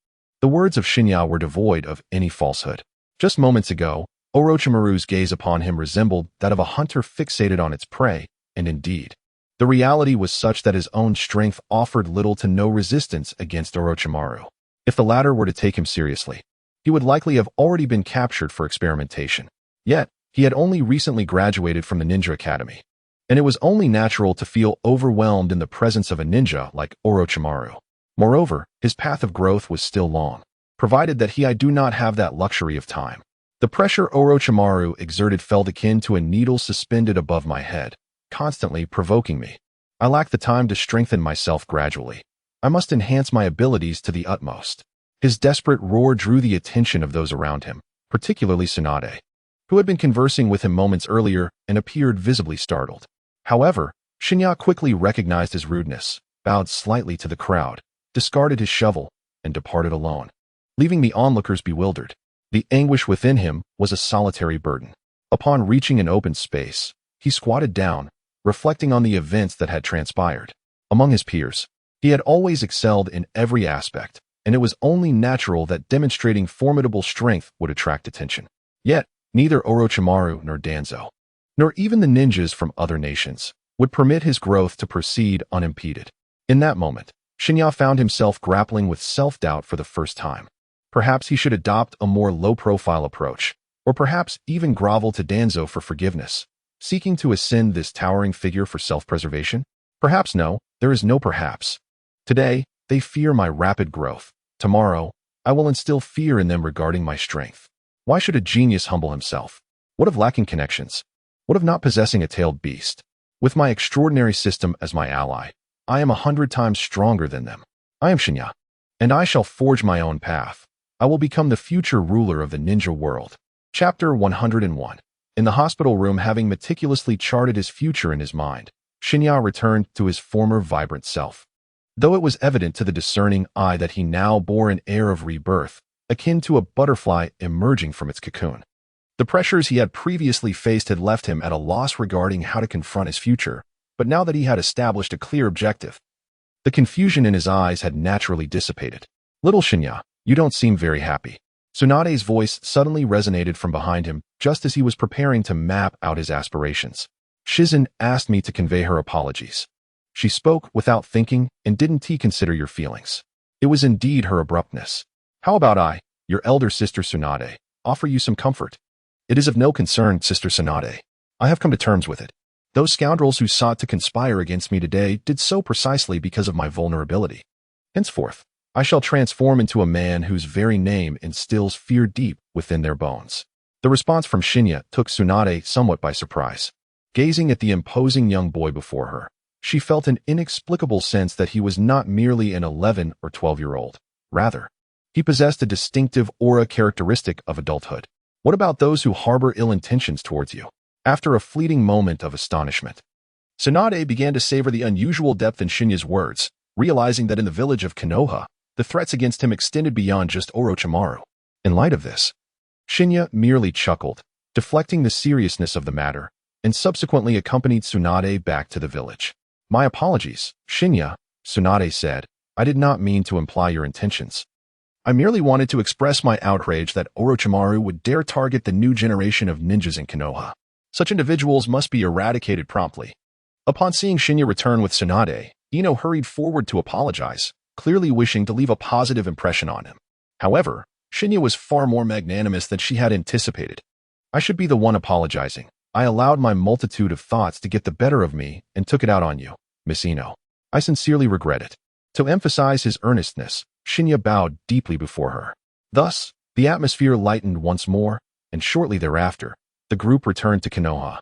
The words of Shen Ye were devoid of any falsehood. Just moments ago, Orochimaru's gaze upon him resembled that of a hunter fixated on its prey, and indeed, the reality was such that his own strength offered little to no resistance against Orochimaru. If the latter were to take him seriously, he would likely have already been captured for experimentation. Yet, he had only recently graduated from the Ninja Academy, and it was only natural to feel overwhelmed in the presence of a ninja like Orochimaru. Moreover, his path of growth was still long, provided that I do not have that luxury of time. The pressure Orochimaru exerted felt akin to a needle suspended above my head, constantly provoking me. I lack the time to strengthen myself gradually. I must enhance my abilities to the utmost. His desperate roar drew the attention of those around him, particularly Tsunade, who had been conversing with him moments earlier and appeared visibly startled. However, Shen Ye quickly recognized his rudeness, bowed slightly to the crowd, discarded his shovel, and departed alone, leaving the onlookers bewildered. The anguish within him was a solitary burden. Upon reaching an open space, he squatted down, reflecting on the events that had transpired. Among his peers, he had always excelled in every aspect, and it was only natural that demonstrating formidable strength would attract attention. Yet, neither Orochimaru nor Danzo, nor even the ninjas from other nations, would permit his growth to proceed unimpeded. In that moment, Shen Ye found himself grappling with self-doubt for the first time. Perhaps he should adopt a more low-profile approach, or perhaps even grovel to Danzo for forgiveness, seeking to ascend this towering figure for self-preservation? Perhaps no, there is no perhaps. Today, they fear my rapid growth. Tomorrow, I will instill fear in them regarding my strength. Why should a genius humble himself? What of lacking connections? What of not possessing a tailed beast? With my extraordinary system as my ally, I am 100 times stronger than them. I am Shen Ye, and I shall forge my own path. I will become the future ruler of the ninja world. Chapter 101. In the hospital room, having meticulously charted his future in his mind, Shen Ye returned to his former vibrant self. Though it was evident to the discerning eye that he now bore an air of rebirth, akin to a butterfly emerging from its cocoon. The pressures he had previously faced had left him at a loss regarding how to confront his future, but now that he had established a clear objective, the confusion in his eyes had naturally dissipated. Little Shen Ye, you don't seem very happy. Tsunade's voice suddenly resonated from behind him, just as he was preparing to map out his aspirations. Shizen asked me to convey her apologies. She spoke without thinking, and didn't he consider your feelings? It was indeed her abruptness. How about I, your elder sister Tsunade, offer you some comfort? It is of no concern, Sister Tsunade. I have come to terms with it. Those scoundrels who sought to conspire against me today did so precisely because of my vulnerability. Henceforth, I shall transform into a man whose very name instills fear deep within their bones. The response from Shen Ye took Tsunade somewhat by surprise. Gazing at the imposing young boy before her, she felt an inexplicable sense that he was not merely an 11 or 12-year-old. Rather, he possessed a distinctive aura characteristic of adulthood. What about those who harbor ill intentions towards you? After a fleeting moment of astonishment, Tsunade began to savor the unusual depth in Shen Ye's words, realizing that in the village of Konoha, the threats against him extended beyond just Orochimaru. In light of this, Shen Ye merely chuckled, deflecting the seriousness of the matter, and subsequently accompanied Tsunade back to the village. My apologies, Shen Ye, Tsunade said. I did not mean to imply your intentions. I merely wanted to express my outrage that Orochimaru would dare target the new generation of ninjas in Konoha. Such individuals must be eradicated promptly. Upon seeing Shen Ye return with Tsunade, Ino hurried forward to apologize, clearly wishing to leave a positive impression on him. However, Shen Ye was far more magnanimous than she had anticipated. I should be the one apologizing. I allowed my multitude of thoughts to get the better of me and took it out on you, Miss Ino. I sincerely regret it. To emphasize his earnestness, Shen Ye bowed deeply before her. Thus, the atmosphere lightened once more, and shortly thereafter, the group returned to Konoha.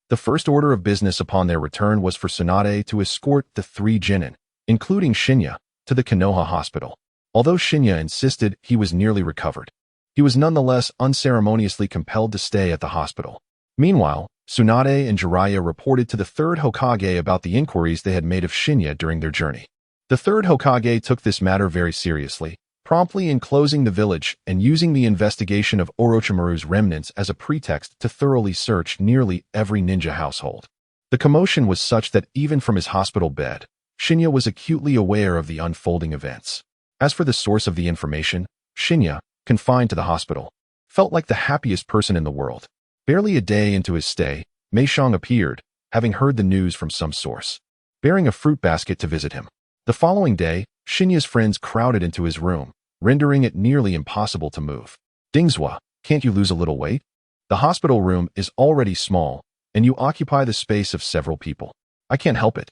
The first order of business upon their return was for Tsunade to escort the 3 genin, including Shen Ye, to the Konoha hospital. Although Shen Ye insisted he was nearly recovered, he was nonetheless unceremoniously compelled to stay at the hospital. Meanwhile, Tsunade and Jiraiya reported to the 3rd Hokage about the inquiries they had made of Shen Ye during their journey. The 3rd Hokage took this matter very seriously, promptly enclosing the village and using the investigation of Orochimaru's remnants as a pretext to thoroughly search nearly every ninja household. The commotion was such that even from his hospital bed, Shen Ye was acutely aware of the unfolding events. As for the source of the information, Shen Ye, confined to the hospital, felt like the happiest person in the world. Barely a day into his stay, Mei Xiang appeared, having heard the news from some source, bearing a fruit basket to visit him. The following day, Shen Ye's friends crowded into his room, rendering it nearly impossible to move. Dingzhua, can't you lose a little weight? The hospital room is already small, and you occupy the space of several people. I can't help it.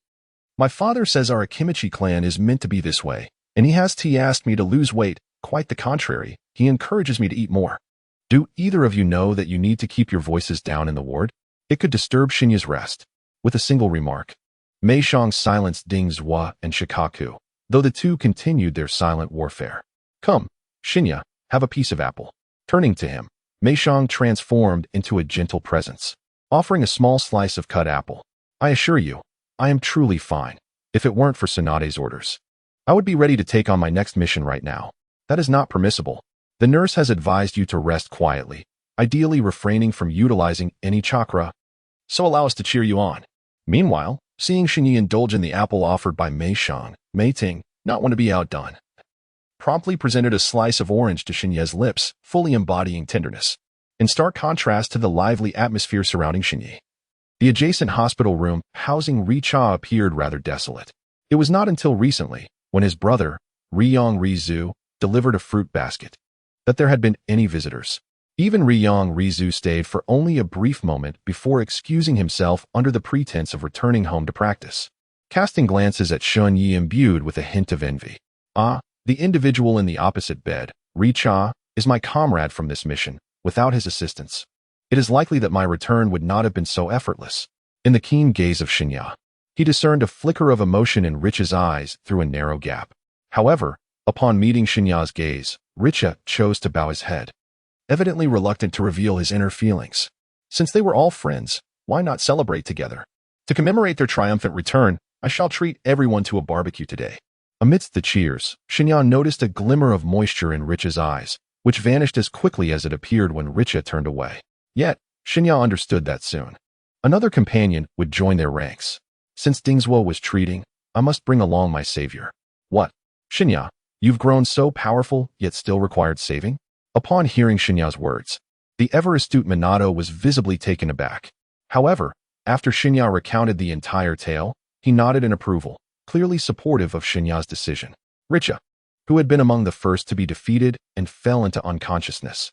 My father says our Akimichi clan is meant to be this way, and he has asked me to lose weight. Quite the contrary, he encourages me to eat more. Do either of you know that you need to keep your voices down in the ward? It could disturb Shen Ye's rest. With a single remark, Mei Xiang silenced Ding Zhua and Shikaku, though the two continued their silent warfare. Come, Shen Ye, have a piece of apple. Turning to him, Mei Xiang transformed into a gentle presence, offering a small slice of cut apple. I assure you, I am truly fine. If it weren't for Tsunade's orders, I would be ready to take on my next mission right now. That is not permissible. The nurse has advised you to rest quietly, ideally refraining from utilizing any chakra. So allow us to cheer you on. Meanwhile, seeing Shen Ye indulge in the apple offered by Mei Xiang, Mei Ting, not want to be outdone, promptly presented a slice of orange to Shen Ye's lips, fully embodying tenderness, in stark contrast to the lively atmosphere surrounding Shen Ye. The adjacent hospital room housing Uchiha appeared rather desolate. It was not until recently, when his brother, Ryong Rizu, delivered a fruit basket, that there had been any visitors. Even Ryong Rizu stayed for only a brief moment before excusing himself under the pretense of returning home to practice, casting glances at Shen Ye imbued with a hint of envy. Ah, the individual in the opposite bed, Uchiha, is my comrade from this mission. Without his assistance, it is likely that my return would not have been so effortless. In the keen gaze of Shen Ye, he discerned a flicker of emotion in Richa's eyes through a narrow gap. However, upon meeting Shen Ye's gaze, Richa chose to bow his head, evidently reluctant to reveal his inner feelings. Since they were all friends, why not celebrate together? To commemorate their triumphant return, I shall treat everyone to a barbecue today. Amidst the cheers, Shen Ye noticed a glimmer of moisture in Richa's eyes, which vanished as quickly as it appeared when Richa turned away. Yet, Shen Ye understood that soon another companion would join their ranks. Since Dingzhua was treating, I must bring along my savior. What? Shen Ye, you've grown so powerful, yet still required saving? Upon hearing Shen Ye's words, the ever-astute Minato was visibly taken aback. However, after Shen Ye recounted the entire tale, he nodded in approval, clearly supportive of Shen Ye's decision. Richa, who had been among the first to be defeated and fell into unconsciousness,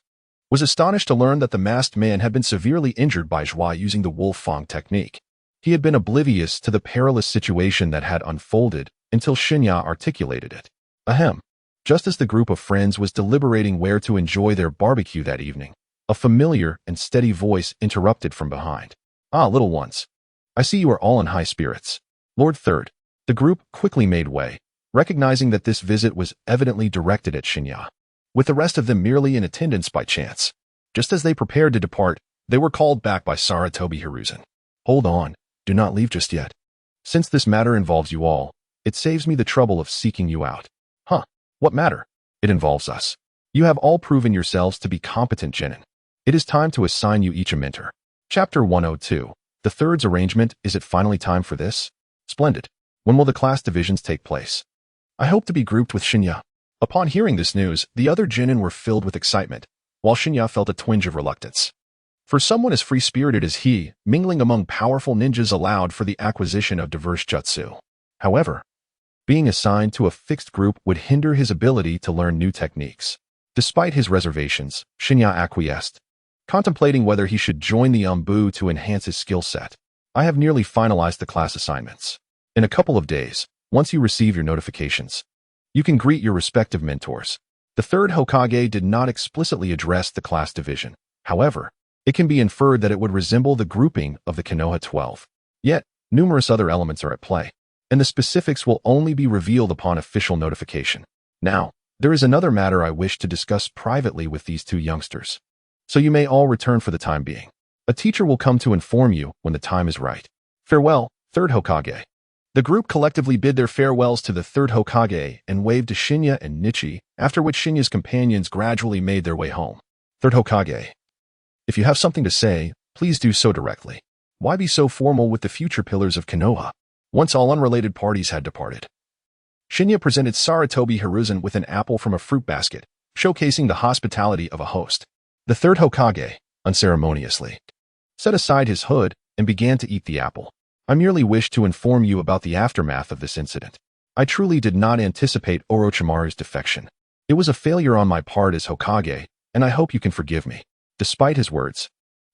was astonished to learn that the masked man had been severely injured by Zhua using the Wolf Fang technique. He had been oblivious to the perilous situation that had unfolded until Shen Ye articulated it. Ahem. Just as the group of friends was deliberating where to enjoy their barbecue that evening, a familiar and steady voice interrupted from behind. Ah, little ones. I see you are all in high spirits. Lord Third. The group quickly made way, recognizing that this visit was evidently directed at Shen Ye, with the rest of them merely in attendance by chance. Just as they prepared to depart, they were called back by Sarutobi Hiruzen. Hold on, do not leave just yet. Since this matter involves you all, it saves me the trouble of seeking you out. Huh, what matter? It involves us. You have all proven yourselves to be competent genin. It is time to assign you each a mentor. Chapter 102. The Third's arrangement. Is it finally time for this? Splendid. When will the class divisions take place? I hope to be grouped with Shen Ye. Upon hearing this news, the other genin were filled with excitement, while Shen Ye felt a twinge of reluctance. For someone as free-spirited as he, mingling among powerful ninjas allowed for the acquisition of diverse jutsu. However, being assigned to a fixed group would hinder his ability to learn new techniques. Despite his reservations, Shen Ye acquiesced, contemplating whether he should join the Anbu to enhance his skill set. I have nearly finalized the class assignments. In a couple of days, once you receive your notifications, you can greet your respective mentors. The third Hokage did not explicitly address the class division. However, it can be inferred that it would resemble the grouping of the Konoha 12. Yet, numerous other elements are at play, and the specifics will only be revealed upon official notification. Now, there is another matter I wish to discuss privately with these two youngsters. So you may all return for the time being. A teacher will come to inform you when the time is right. Farewell, third Hokage. The group collectively bid their farewells to the third Hokage and waved to Shen Ye and Nichi, after which Shen Ye's companions gradually made their way home. Third Hokage. If you have something to say, please do so directly. Why be so formal with the future pillars of Konoha? Once all unrelated parties had departed, Shen Ye presented Sarutobi Hiruzen with an apple from a fruit basket, showcasing the hospitality of a host. The third Hokage, unceremoniously, set aside his hood and began to eat the apple. I merely wish to inform you about the aftermath of this incident. I truly did not anticipate Orochimaru's defection. It was a failure on my part as Hokage, and I hope you can forgive me. Despite his words,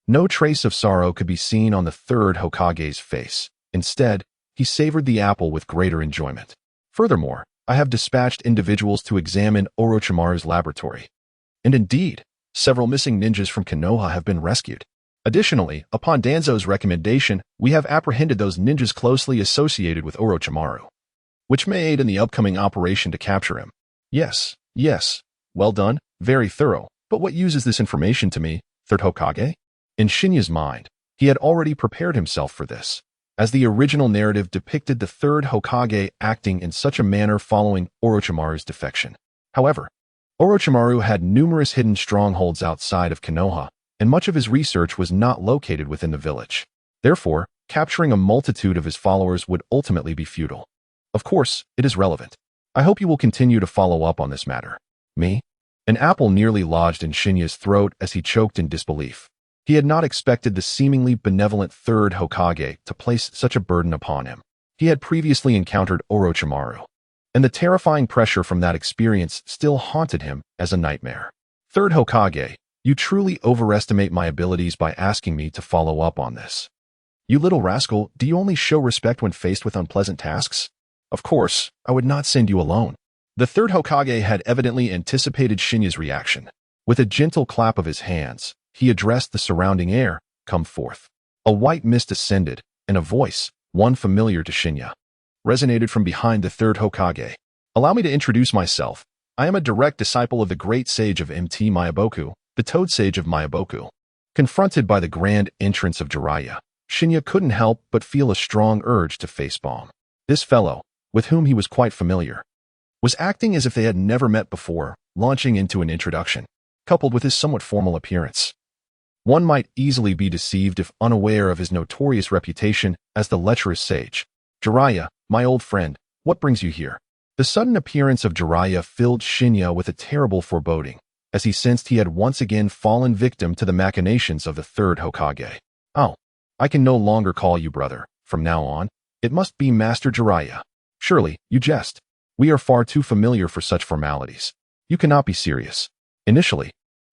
no trace of sorrow could be seen on the third Hokage's face. Instead, he savored the apple with greater enjoyment. Furthermore, I have dispatched individuals to examine Orochimaru's laboratory. And indeed, several missing ninjas from Konoha have been rescued. Additionally, upon Danzo's recommendation, we have apprehended those ninjas closely associated with Orochimaru, which may aid in the upcoming operation to capture him. Yes. Well done, very thorough. But what use is this information to me, third Hokage? In Shen Ye's mind, he had already prepared himself for this, as the original narrative depicted the third Hokage acting in such a manner following Orochimaru's defection. However, Orochimaru had numerous hidden strongholds outside of Konoha, and much of his research was not located within the village. Therefore, capturing a multitude of his followers would ultimately be futile. Of course, it is relevant. I hope you will continue to follow up on this matter. Me? An apple nearly lodged in Shen Ye's throat as he choked in disbelief. He had not expected the seemingly benevolent third Hokage to place such a burden upon him. He had previously encountered Orochimaru, and the terrifying pressure from that experience still haunted him as a nightmare. Third Hokage, you truly overestimate my abilities by asking me to follow up on this. You little rascal, do you only show respect when faced with unpleasant tasks? Of course, I would not send you alone. The third Hokage had evidently anticipated Shen Ye's reaction. With a gentle clap of his hands, he addressed the surrounding air, "Come forth." A white mist ascended, and a voice, one familiar to Shen Ye, resonated from behind the third Hokage. Allow me to introduce myself. I am a direct disciple of the great sage of MT Miyaboku, the Toad Sage of Miyaboku. Confronted by the grand entrance of Jiraiya, Shen Ye couldn't help but feel a strong urge to facepalm. This fellow, with whom he was quite familiar, was acting as if they had never met before, launching into an introduction, coupled with his somewhat formal appearance. One might easily be deceived if unaware of his notorious reputation as the lecherous sage. Jiraiya, my old friend, what brings you here? The sudden appearance of Jiraiya filled Shen Ye with a terrible foreboding, as he sensed he had once again fallen victim to the machinations of the third Hokage. Oh, I can no longer call you brother. From now on, it must be Master Jiraiya. Surely, you jest. We are far too familiar for such formalities. You cannot be serious. Initially,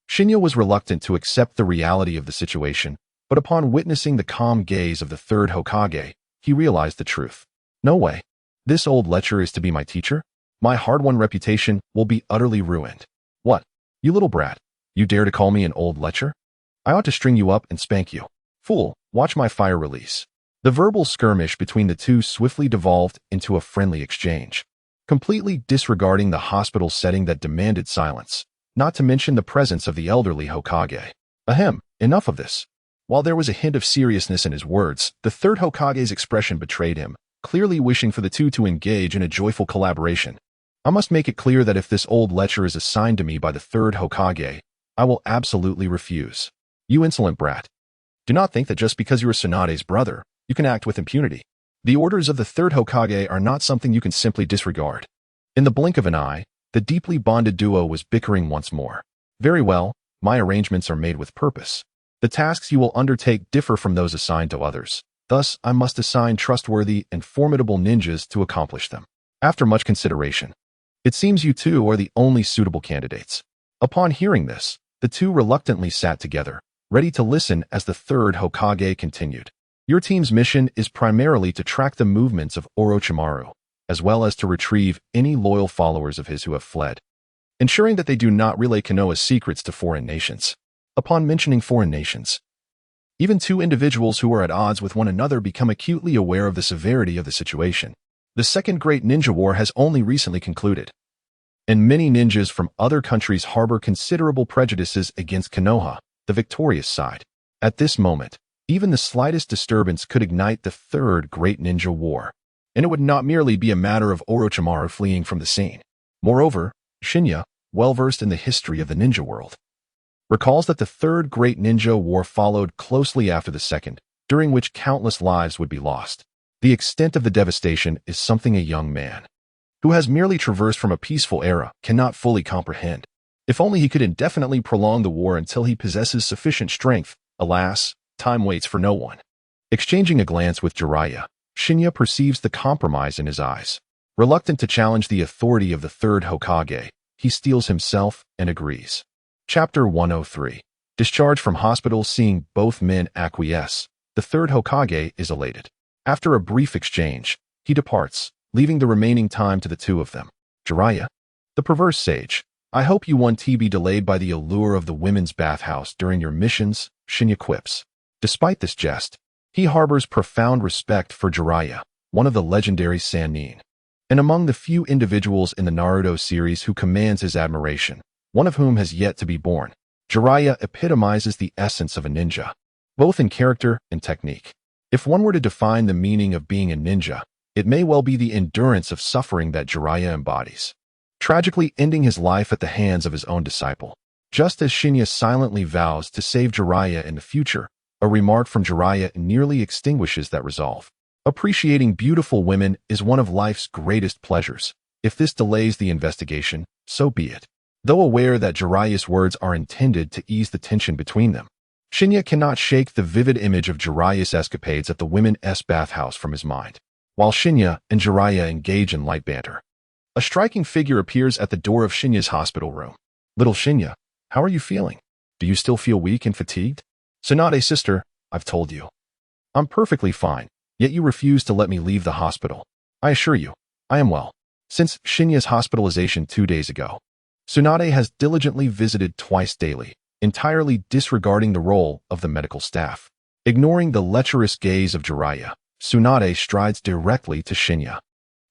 Shen Ye was reluctant to accept the reality of the situation, but upon witnessing the calm gaze of the third Hokage, he realized the truth. No way. This old lecher is to be my teacher? My hard-won reputation will be utterly ruined. What? You little brat. You dare to call me an old lecher? I ought to string you up and spank you. Fool, watch my fire release. The verbal skirmish between the two swiftly devolved into a friendly exchange, completely disregarding the hospital setting that demanded silence, not to mention the presence of the elderly Hokage. Ahem, enough of this. While there was a hint of seriousness in his words, the third Hokage's expression betrayed him, clearly wishing for the two to engage in a joyful collaboration. I must make it clear that if this old lecher is assigned to me by the third Hokage, I will absolutely refuse. You insolent brat. Do not think that just because you are Tsunade's brother, you can act with impunity. The orders of the third Hokage are not something you can simply disregard. In the blink of an eye, the deeply bonded duo was bickering once more. Very well, my arrangements are made with purpose. The tasks you will undertake differ from those assigned to others. Thus, I must assign trustworthy and formidable ninjas to accomplish them. After much consideration, it seems you two are the only suitable candidates. Upon hearing this, the two reluctantly sat together, ready to listen as the third Hokage continued. Your team's mission is primarily to track the movements of Orochimaru, as well as to retrieve any loyal followers of his who have fled, ensuring that they do not relay Konoha's secrets to foreign nations. Upon mentioning foreign nations, even two individuals who are at odds with one another become acutely aware of the severity of the situation. The Second Great Ninja War has only recently concluded, and many ninjas from other countries harbor considerable prejudices against Konoha, the victorious side. At this moment, even the slightest disturbance could ignite the Third Great Ninja War, and it would not merely be a matter of Orochimaru fleeing from the scene. Moreover, Shen Ye, well-versed in the history of the ninja world, recalls that the Third Great Ninja War followed closely after the second, during which countless lives would be lost. The extent of the devastation is something a young man, who has merely traversed from a peaceful era, cannot fully comprehend. If only he could indefinitely prolong the war until he possesses sufficient strength. Alas, time waits for no one. Exchanging a glance with Jiraiya, Shen Ye perceives the compromise in his eyes. Reluctant to challenge the authority of the third Hokage, he steels himself and agrees. Chapter 103. Discharged from hospital. Seeing both men acquiesce, the third Hokage is elated. After a brief exchange, he departs, leaving the remaining time to the two of them. Jiraiya, the perverse sage, I hope you won't be delayed by the allure of the women's bathhouse during your missions, Shen Ye quips. Despite this jest, he harbors profound respect for Jiraiya, one of the legendary Sanin, and among the few individuals in the Naruto series who commands his admiration, one of whom has yet to be born. Jiraiya epitomizes the essence of a ninja, both in character and technique. If one were to define the meaning of being a ninja, it may well be the endurance of suffering that Jiraiya embodies, tragically ending his life at the hands of his own disciple. Just as Shen Ye silently vows to save Jiraiya in the future, a remark from Jiraiya nearly extinguishes that resolve. Appreciating beautiful women is one of life's greatest pleasures. If this delays the investigation, so be it. Though aware that Jiraiya's words are intended to ease the tension between them, Shen Ye cannot shake the vivid image of Jiraiya's escapades at the women's bathhouse from his mind. While Shen Ye and Jiraiya engage in light banter, a striking figure appears at the door of Shen Ye's hospital room. Little Shen Ye, how are you feeling? Do you still feel weak and fatigued? Tsunade, sister, I've told you. I'm perfectly fine, yet you refuse to let me leave the hospital. I assure you, I am well. Since Shen Ye's hospitalization 2 days ago, Tsunade has diligently visited twice daily, entirely disregarding the role of the medical staff. Ignoring the lecherous gaze of Jiraiya, Tsunade strides directly to Shen Ye,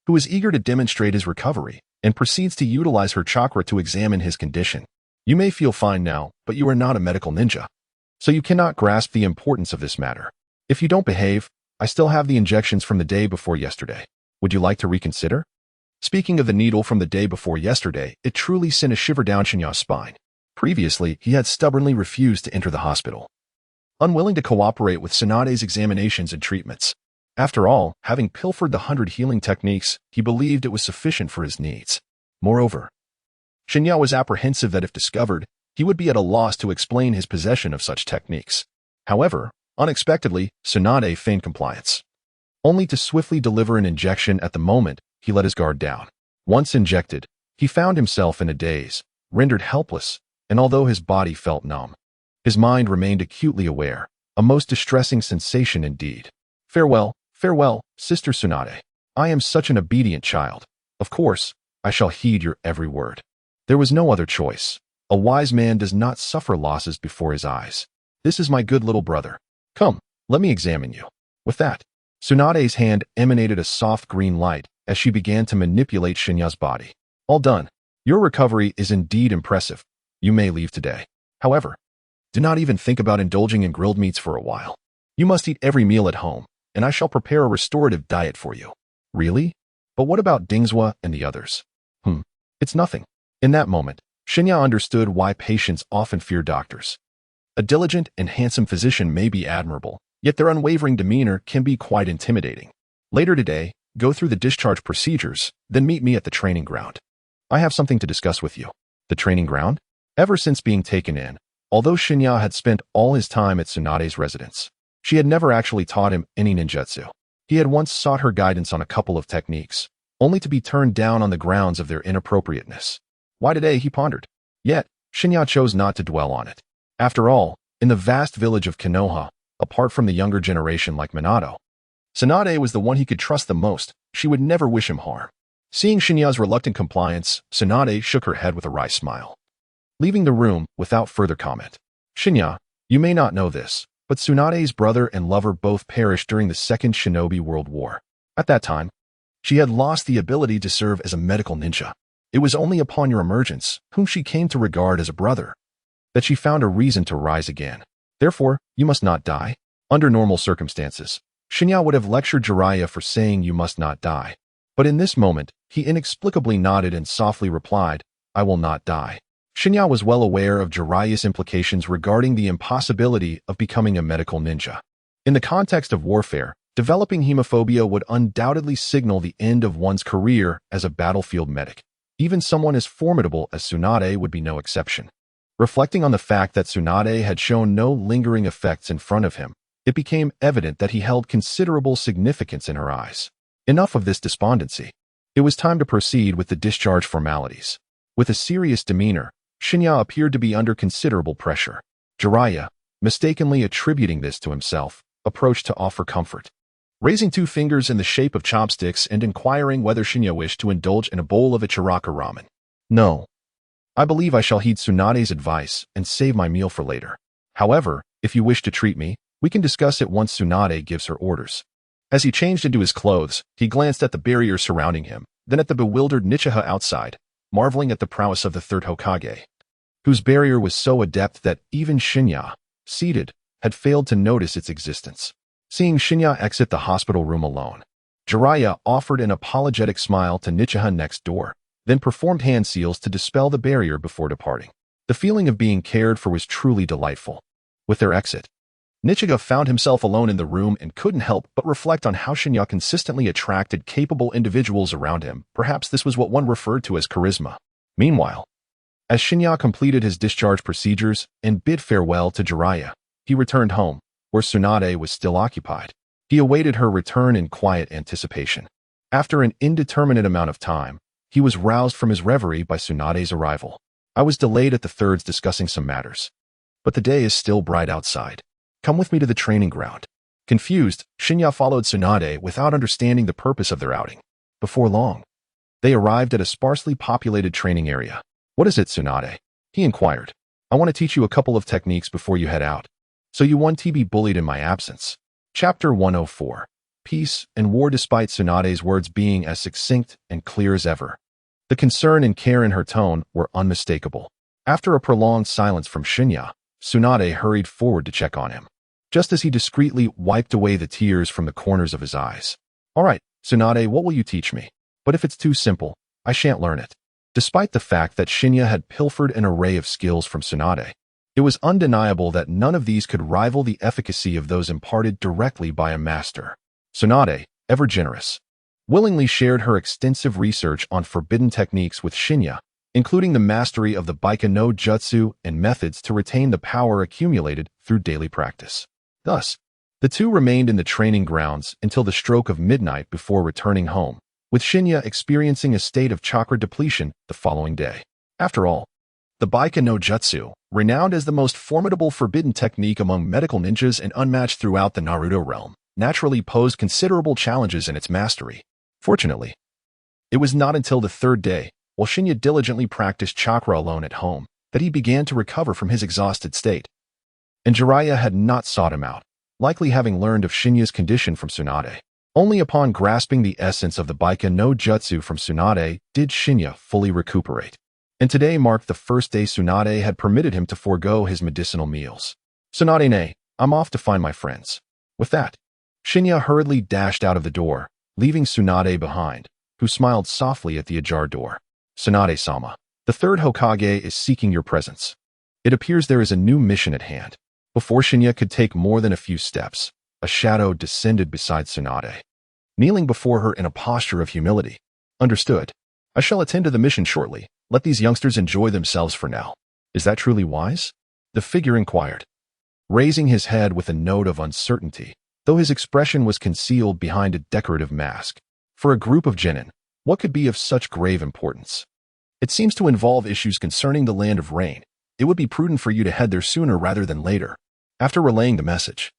who is eager to demonstrate his recovery, and proceeds to utilize her chakra to examine his condition. You may feel fine now, but you are not a medical ninja, so you cannot grasp the importance of this matter. If you don't behave, I still have the injections from the day before yesterday. Would you like to reconsider? Speaking of the needle from the day before yesterday, it truly sent a shiver down Shen Ye's spine. Previously, he had stubbornly refused to enter the hospital, unwilling to cooperate with Tsunade's examinations and treatments. After all, having pilfered the 100 healing techniques, he believed it was sufficient for his needs. Moreover, Shen Ye was apprehensive that if discovered, he would be at a loss to explain his possession of such techniques. However, unexpectedly, Tsunade feigned compliance, only to swiftly deliver an injection. At the moment, he let his guard down. Once injected, he found himself in a daze, rendered helpless, and although his body felt numb, his mind remained acutely aware, a most distressing sensation indeed. Farewell, farewell, Sister Tsunade. I am such an obedient child. Of course, I shall heed your every word. There was no other choice. A wise man does not suffer losses before his eyes. This is my good little brother. Come, let me examine you. With that, Tsunade's hand emanated a soft green light as she began to manipulate Shinya's body. All done. Your recovery is indeed impressive. You may leave today. However, do not even think about indulging in grilled meats for a while. You must eat every meal at home, and I shall prepare a restorative diet for you. Really? But what about Dingzhua and the others? It's nothing. In that moment, Shinya understood why patients often fear doctors. A diligent and handsome physician may be admirable, yet their unwavering demeanor can be quite intimidating. Later today, go through the discharge procedures, then meet me at the training ground. I have something to discuss with you. The training ground? Ever since being taken in, although Shinya had spent all his time at Tsunade's residence, she had never actually taught him any ninjutsu. He had once sought her guidance on a couple of techniques, only to be turned down on the grounds of their inappropriateness. Why today, he pondered. Yet, Shinya chose not to dwell on it. After all, in the vast village of Konoha, apart from the younger generation like Minato, Tsunade was the one he could trust the most. She would never wish him harm. Seeing Shinya's reluctant compliance, Tsunade shook her head with a wry smile, leaving the room without further comment. Shinya, you may not know this, but Tsunade's brother and lover both perished during the Second Shinobi World War. At that time, she had lost the ability to serve as a medical ninja. It was only upon your emergence, whom she came to regard as a brother, that she found a reason to rise again. Therefore, you must not die. Under normal circumstances, Shinya would have lectured Jiraiya for saying you must not die. But in this moment, he inexplicably nodded and softly replied, I will not die. Shinya was well aware of Jiraiya's implications regarding the impossibility of becoming a medical ninja. In the context of warfare, developing hemophobia would undoubtedly signal the end of one's career as a battlefield medic. Even someone as formidable as Tsunade would be no exception. Reflecting on the fact that Tsunade had shown no lingering effects in front of him, it became evident that he held considerable significance in her eyes. Enough of this despondency. It was time to proceed with the discharge formalities. With a serious demeanor, Shinya appeared to be under considerable pressure. Jiraiya, mistakenly attributing this to himself, approached to offer comfort. Raising two fingers in the shape of chopsticks and inquiring whether Shinya wished to indulge in a bowl of Ichiraka ramen. No. I believe I shall heed Tsunade's advice and save my meal for later. However, if you wish to treat me, we can discuss it once Tsunade gives her orders. As he changed into his clothes, he glanced at the barrier surrounding him, then at the bewildered Uchiha outside, marveling at the prowess of the third Hokage, whose barrier was so adept that even Shinya, seated, had failed to notice its existence. Seeing Shinya exit the hospital room alone, Jiraiya offered an apologetic smile to Uchiha next door, then performed hand seals to dispel the barrier before departing. The feeling of being cared for was truly delightful. With their exit, Uchiha found himself alone in the room and couldn't help but reflect on how Shinya consistently attracted capable individuals around him. Perhaps this was what one referred to as charisma. Meanwhile, as Shinya completed his discharge procedures and bid farewell to Jiraiya, he returned home, where Tsunade was still occupied. He awaited her return in quiet anticipation. After an indeterminate amount of time, he was roused from his reverie by Tsunade's arrival. I was delayed at the thirds discussing some matters, but the day is still bright outside. Come with me to the training ground. Confused, Shinya followed Tsunade without understanding the purpose of their outing. Before long, they arrived at a sparsely populated training area. What is it, Tsunade? He inquired. I want to teach you a couple of techniques before you head out, so you won't be bullied in my absence. Chapter 104. Peace and War. Despite Tsunade's words being as succinct and clear as ever, the concern and care in her tone were unmistakable. After a prolonged silence from Shinya, Tsunade hurried forward to check on him, just as he discreetly wiped away the tears from the corners of his eyes. All right, Tsunade, what will you teach me? But if it's too simple, I shan't learn it. Despite the fact that Shinya had pilfered an array of skills from Tsunade, it was undeniable that none of these could rival the efficacy of those imparted directly by a master. Tsunade, ever generous, willingly shared her extensive research on forbidden techniques with Shinya, including the mastery of the Baika no Jutsu and methods to retain the power accumulated through daily practice. Thus, the two remained in the training grounds until the stroke of midnight before returning home, with Shinya experiencing a state of chakra depletion the following day. After all, the Baika no Jutsu, renowned as the most formidable forbidden technique among medical ninjas and unmatched throughout the Naruto realm, naturally posed considerable challenges in its mastery. Fortunately, it was not until the third day, while Shinya diligently practiced chakra alone at home, that he began to recover from his exhausted state. And Jiraiya had not sought him out, likely having learned of Shinya's condition from Tsunade. Only upon grasping the essence of the Baika no Jutsu from Tsunade did Shen Ye fully recuperate. And today marked the first day Tsunade had permitted him to forego his medicinal meals. Tsunade, I'm off to find my friends. With that, Shen Ye hurriedly dashed out of the door, leaving Tsunade behind, who smiled softly at the ajar door. Tsunade-sama, the third Hokage is seeking your presence. It appears there is a new mission at hand. Before Shen Ye could take more than a few steps, a shadow descended beside Tsunade, kneeling before her in a posture of humility. Understood. I shall attend to the mission shortly. Let these youngsters enjoy themselves for now. Is that truly wise? The figure inquired, raising his head with a note of uncertainty, though his expression was concealed behind a decorative mask. For a group of genin, what could be of such grave importance? It seems to involve issues concerning the land of rain. It would be prudent for you to head there sooner rather than later. After relaying the message,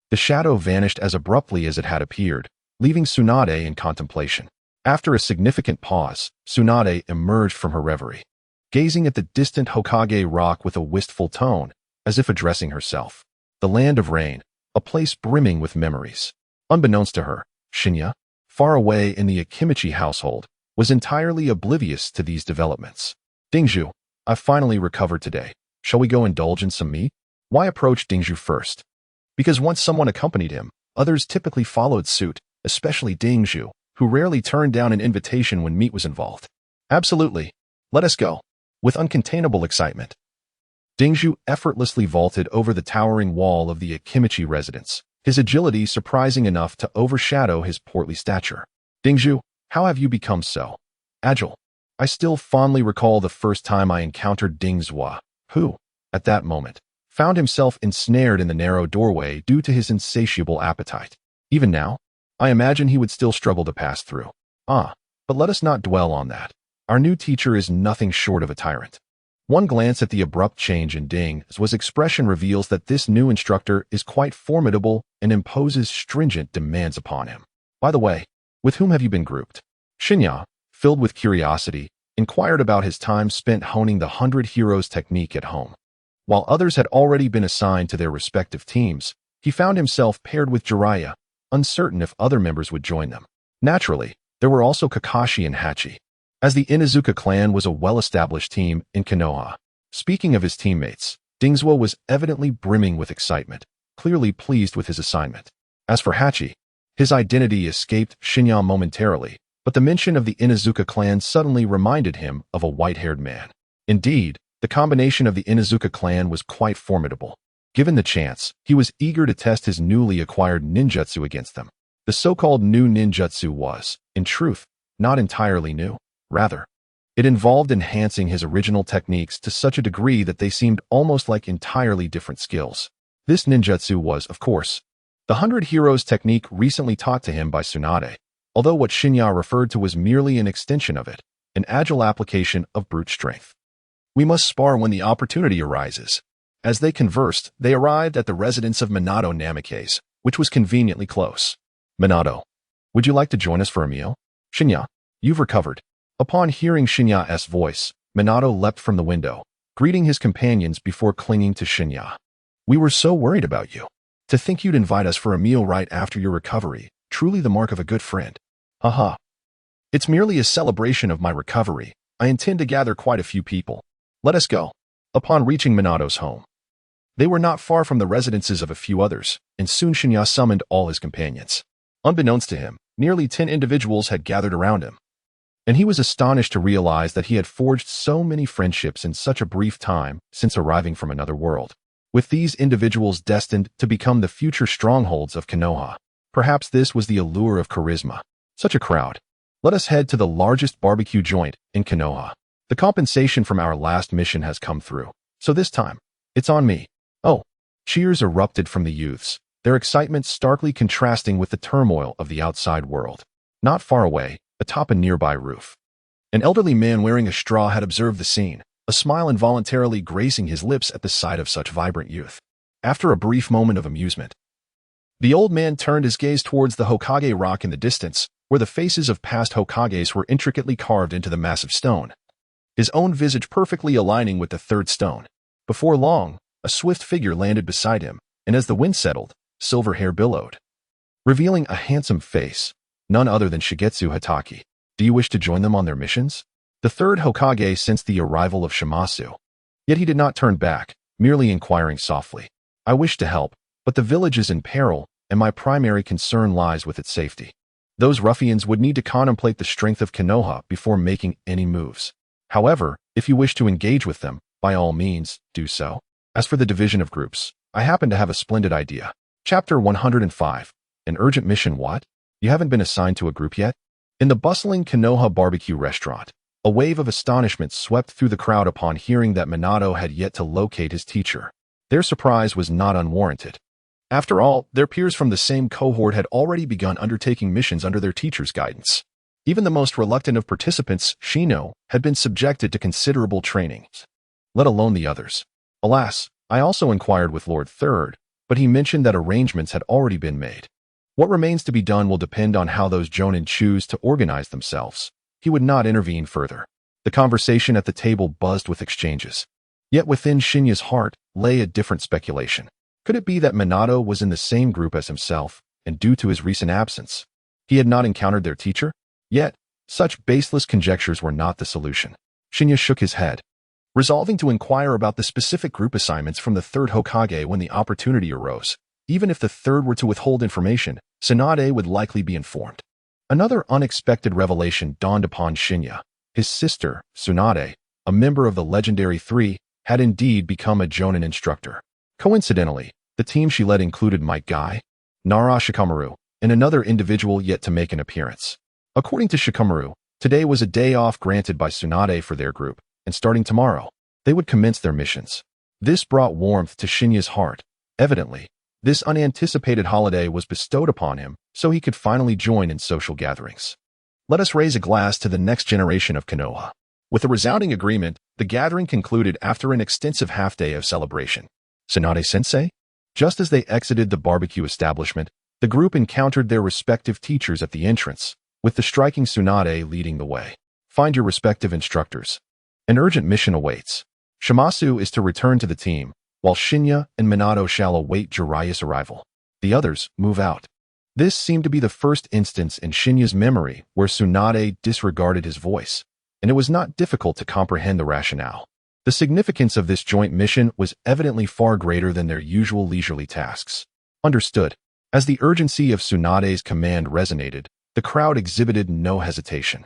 the shadow vanished as abruptly as it had appeared, leaving Tsunade in contemplation. After a significant pause, Tsunade emerged from her reverie, gazing at the distant Hokage rock with a wistful tone, as if addressing herself. The land of rain, a place brimming with memories. Unbeknownst to her, Shen Ye, far away in the Akimichi household, was entirely oblivious to these developments. Dingzhu, I finally recovered today. Shall we go indulge in some meat? Why approach Dingzhu first? Because once someone accompanied him, others typically followed suit, especially Dingzhu, who rarely turned down an invitation when meat was involved. Absolutely. Let us go. With uncontainable excitement, Dingzhu effortlessly vaulted over the towering wall of the Akimichi residence, his agility surprising enough to overshadow his portly stature. Dingzhu, how have you become so agile? I still fondly recall the first time I encountered Dingzhua, who, at that moment, found himself ensnared in the narrow doorway due to his insatiable appetite. Even now, I imagine he would still struggle to pass through. But let us not dwell on that. Our new teacher is nothing short of a tyrant. One glance at the abrupt change in Ding's expression reveals that this new instructor is quite formidable and imposes stringent demands upon him. By the way, with whom have you been grouped? Shen Ye, filled with curiosity, inquired about his time spent honing the 100 Heroes technique at home. While others had already been assigned to their respective teams, he found himself paired with Jiraiya, uncertain if other members would join them. Naturally, there were also Kakashi and Hachi, as the Inuzuka clan was a well-established team in Konoha. Speaking of his teammates, Dingzhua was evidently brimming with excitement, clearly pleased with his assignment. As for Hachi, his identity escaped Shen Ye momentarily, but the mention of the Inuzuka clan suddenly reminded him of a white-haired man. Indeed, the combination of the Inuzuka clan was quite formidable. Given the chance, he was eager to test his newly acquired ninjutsu against them. The so-called new ninjutsu was, in truth, not entirely new. Rather, it involved enhancing his original techniques to such a degree that they seemed almost like entirely different skills. This ninjutsu was, of course, the 100 Heroes technique recently taught to him by Tsunade, although what Shen Ye referred to was merely an extension of it, an agile application of brute strength. We must spar when the opportunity arises. As they conversed, they arrived at the residence of Minato Namikaze, which was conveniently close. Minato, would you like to join us for a meal? Shen Ye, you've recovered. Upon hearing Shen Ye's voice, Minato leapt from the window, greeting his companions before clinging to Shen Ye. We were so worried about you. To think you'd invite us for a meal right after your recovery, truly the mark of a good friend. Haha. It's merely a celebration of my recovery. I intend to gather quite a few people. Let us go. Upon reaching Minato's home, they were not far from the residences of a few others, and soon Shen Ye summoned all his companions. Unbeknownst to him, nearly 10 individuals had gathered around him, and he was astonished to realize that he had forged so many friendships in such a brief time since arriving from another world. With these individuals destined to become the future strongholds of Konoha, perhaps this was the allure of charisma. Such a crowd. Let us head to the largest barbecue joint in Konoha. The compensation from our last mission has come through, so this time, it's on me. Oh, cheers erupted from the youths, their excitement starkly contrasting with the turmoil of the outside world. Not far away, atop a nearby roof, an elderly man wearing a straw had observed the scene, a smile involuntarily gracing his lips at the sight of such vibrant youth. After a brief moment of amusement, the old man turned his gaze towards the Hokage rock in the distance, where the faces of past Hokages were intricately carved into the massive stone, his own visage perfectly aligning with the third stone. Before long, a swift figure landed beside him, and as the wind settled, silver hair billowed. revealing a handsome face, none other than Shigetsu Hatake. Do you wish to join them on their missions? The third Hokage sensed the arrival of Shimasu. Yet he did not turn back, merely inquiring softly. I wish to help, but the village is in peril, and my primary concern lies with its safety. Those ruffians would need to contemplate the strength of Konoha before making any moves. However, if you wish to engage with them, by all means, do so. As for the division of groups, I happen to have a splendid idea. Chapter 105. An urgent mission. What? You haven't been assigned to a group yet? In the bustling Konoha barbecue restaurant, a wave of astonishment swept through the crowd upon hearing that Minato had yet to locate his teacher. Their surprise was not unwarranted. After all, their peers from the same cohort had already begun undertaking missions under their teacher's guidance. Even the most reluctant of participants, Shino, had been subjected to considerable training, let alone the others. Alas, I also inquired with Lord Third, but he mentioned that arrangements had already been made. What remains to be done will depend on how those Jonin choose to organize themselves. He would not intervene further. The conversation at the table buzzed with exchanges. Yet within Shinya's heart lay a different speculation. Could it be that Minato was in the same group as himself, and due to his recent absence, he had not encountered their teacher? Yet, such baseless conjectures were not the solution. Shinya shook his head, resolving to inquire about the specific group assignments from the third Hokage when the opportunity arose. Even if the third were to withhold information, Tsunade would likely be informed. Another unexpected revelation dawned upon Shinya. His sister, Tsunade, a member of the legendary Three, had indeed become a Jonin instructor. Coincidentally, the team she led included Might Guy, Nara Shikamaru, and another individual yet to make an appearance. According to Shikamaru, today was a day off granted by Tsunade for their group, and starting tomorrow, they would commence their missions. This brought warmth to Shinya's heart. Evidently, this unanticipated holiday was bestowed upon him so he could finally join in social gatherings. Let us raise a glass to the next generation of Konoha. With a resounding agreement, the gathering concluded after an extensive half-day of celebration. Tsunade-sensei? Just as they exited the barbecue establishment, the group encountered their respective teachers at the entrance, with the striking Tsunade leading the way. Find your respective instructors. An urgent mission awaits. Shimasu is to return to the team, while Shinya and Minato shall await Jiraiya's arrival. The others move out. This seemed to be the first instance in Shinya's memory where Tsunade disregarded his voice, and it was not difficult to comprehend the rationale. The significance of this joint mission was evidently far greater than their usual leisurely tasks. Understood. As the urgency of Tsunade's command resonated, the crowd exhibited no hesitation,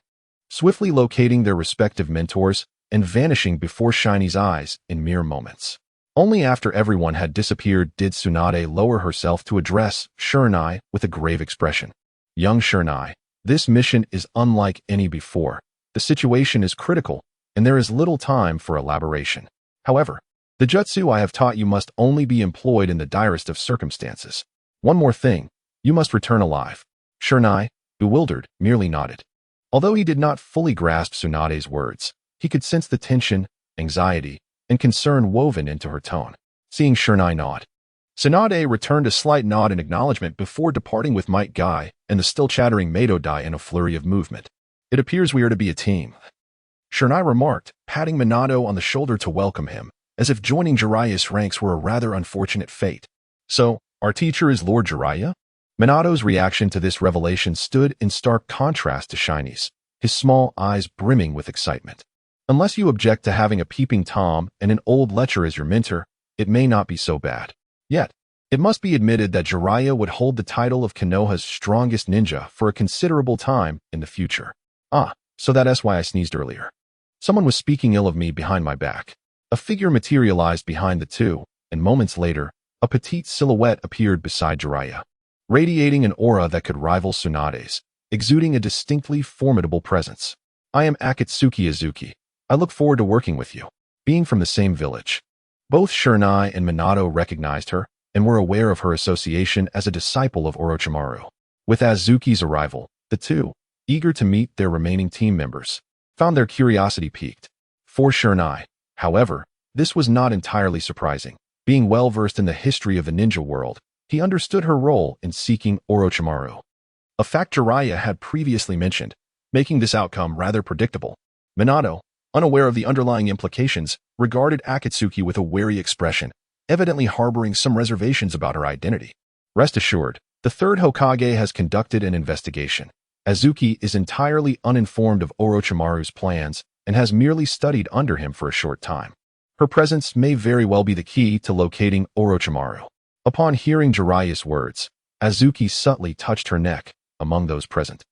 swiftly locating their respective mentors and vanishing before Shiny's eyes in mere moments. Only after everyone had disappeared did Tsunade lower herself to address Shernai with a grave expression. Young Shernai, this mission is unlike any before. The situation is critical, and there is little time for elaboration. However, the jutsu I have taught you must only be employed in the direst of circumstances. One more thing, you must return alive. Shernai, bewildered, merely nodded. Although he did not fully grasp Tsunade's words, he could sense the tension, anxiety, and concern woven into her tone. Seeing Shernai nod, Tsunade returned a slight nod in acknowledgement before departing with Might Guy and the still chattering Mato-dai in a flurry of movement. It appears we are to be a team, Shernai remarked, patting Minato on the shoulder to welcome him, as if joining Jiraiya's ranks were a rather unfortunate fate. So, our teacher is Lord Jiraiya? Minato's reaction to this revelation stood in stark contrast to Shiny's, his small eyes brimming with excitement. Unless you object to having a peeping Tom and an old lecher as your mentor, it may not be so bad. Yet, it must be admitted that Jiraiya would hold the title of Konoha's strongest ninja for a considerable time in the future. So that's why I sneezed earlier. Someone was speaking ill of me behind my back. A figure materialized behind the two, and moments later, a petite silhouette appeared beside Jiraiya, radiating an aura that could rival Tsunade's, exuding a distinctly formidable presence. I am Akatsuki Azuki. I look forward to working with you. Being from the same village, both Shernai and Minato recognized her and were aware of her association as a disciple of Orochimaru. With Azuki's arrival, the two, eager to meet their remaining team members, found their curiosity piqued. For Shernai, however, this was not entirely surprising. Being well-versed in the history of the ninja world, he understood her role in seeking Orochimaru, a fact Jiraiya had previously mentioned, making this outcome rather predictable. Minato, unaware of the underlying implications, regarded Akatsuki with a wary expression, evidently harboring some reservations about her identity. Rest assured, The third Hokage has conducted an investigation. Azuki is entirely uninformed of Orochimaru's plans and has merely studied under him for a short time. Her presence may very well be the key to locating Orochimaru. Upon hearing Jiraiya's words, Azuki subtly touched her neck among those present.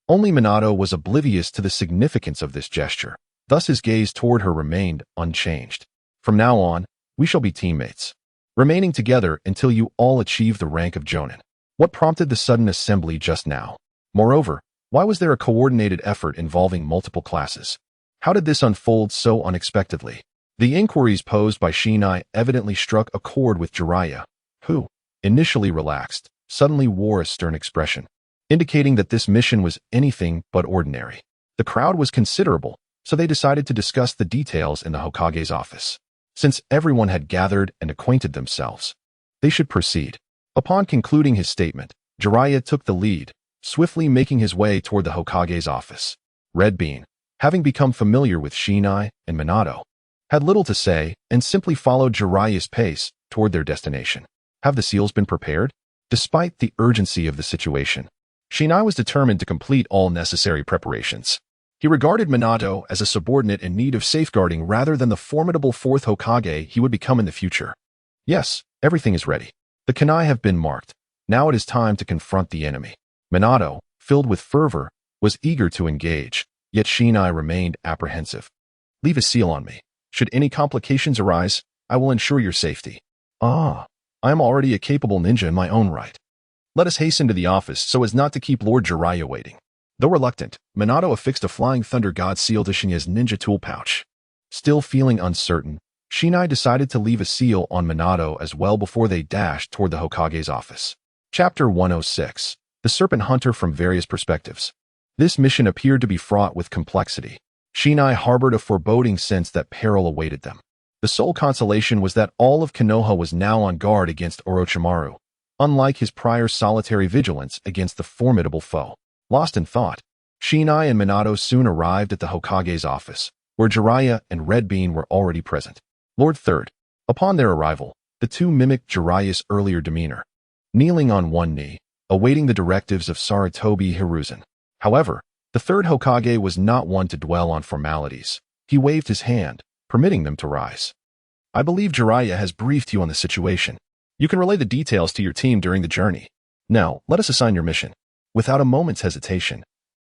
Only Minato was oblivious to the significance of this gesture, thus his gaze toward her remained unchanged. From now on, we shall be teammates, remaining together until you all achieve the rank of Jonin. What prompted the sudden assembly just now? Moreover, why was there a coordinated effort involving multiple classes? How did this unfold so unexpectedly? The inquiries posed by Shen Ye evidently struck a chord with Jiraiya, who, initially relaxed, suddenly wore a stern expression, indicating that this mission was anything but ordinary. The crowd was considerable, so they decided to discuss the details in the Hokage's office. Since everyone had gathered and acquainted themselves, they should proceed. Upon concluding his statement, Jiraiya took the lead, swiftly making his way toward the Hokage's office. Red Bean, having become familiar with Shen Ye and Minato, had little to say and simply followed Jiraiya's pace toward their destination. Have the seals been prepared? Despite the urgency of the situation, Shen Ye was determined to complete all necessary preparations. He regarded Minato as a subordinate in need of safeguarding rather than the formidable fourth Hokage he would become in the future. Yes, everything is ready. The kunai have been marked. Now it is time to confront the enemy. Minato, filled with fervor, was eager to engage, yet Shen Ye remained apprehensive. Leave a seal on me. Should any complications arise, I will ensure your safety. I am already a capable ninja in my own right. Let us hasten to the office so as not to keep Lord Jiraiya waiting. Though reluctant, Minato affixed a Flying Thunder God seal to Shen Ye's ninja tool pouch. Still feeling uncertain, Shen Ye decided to leave a seal on Minato as well before they dashed toward the Hokage's office. Chapter 106. The Serpent Hunter from Various Perspectives. This mission appeared to be fraught with complexity. Shen Ye harbored a foreboding sense that peril awaited them. The sole consolation was that all of Konoha was now on guard against Orochimaru, unlike his prior solitary vigilance against the formidable foe. Lost in thought, Shen Ye and Minato soon arrived at the Hokage's office, where Jiraiya and Red Bean were already present. Lord Third. Upon their arrival, the two mimicked Jiraiya's earlier demeanor, kneeling on one knee, awaiting the directives of Sarutobi Hiruzen. However, the third Hokage was not one to dwell on formalities. He waved his hand, permitting them to rise. I believe Jiraiya has briefed you on the situation. You can relay the details to your team during the journey. Now, let us assign your mission. Without a moment's hesitation,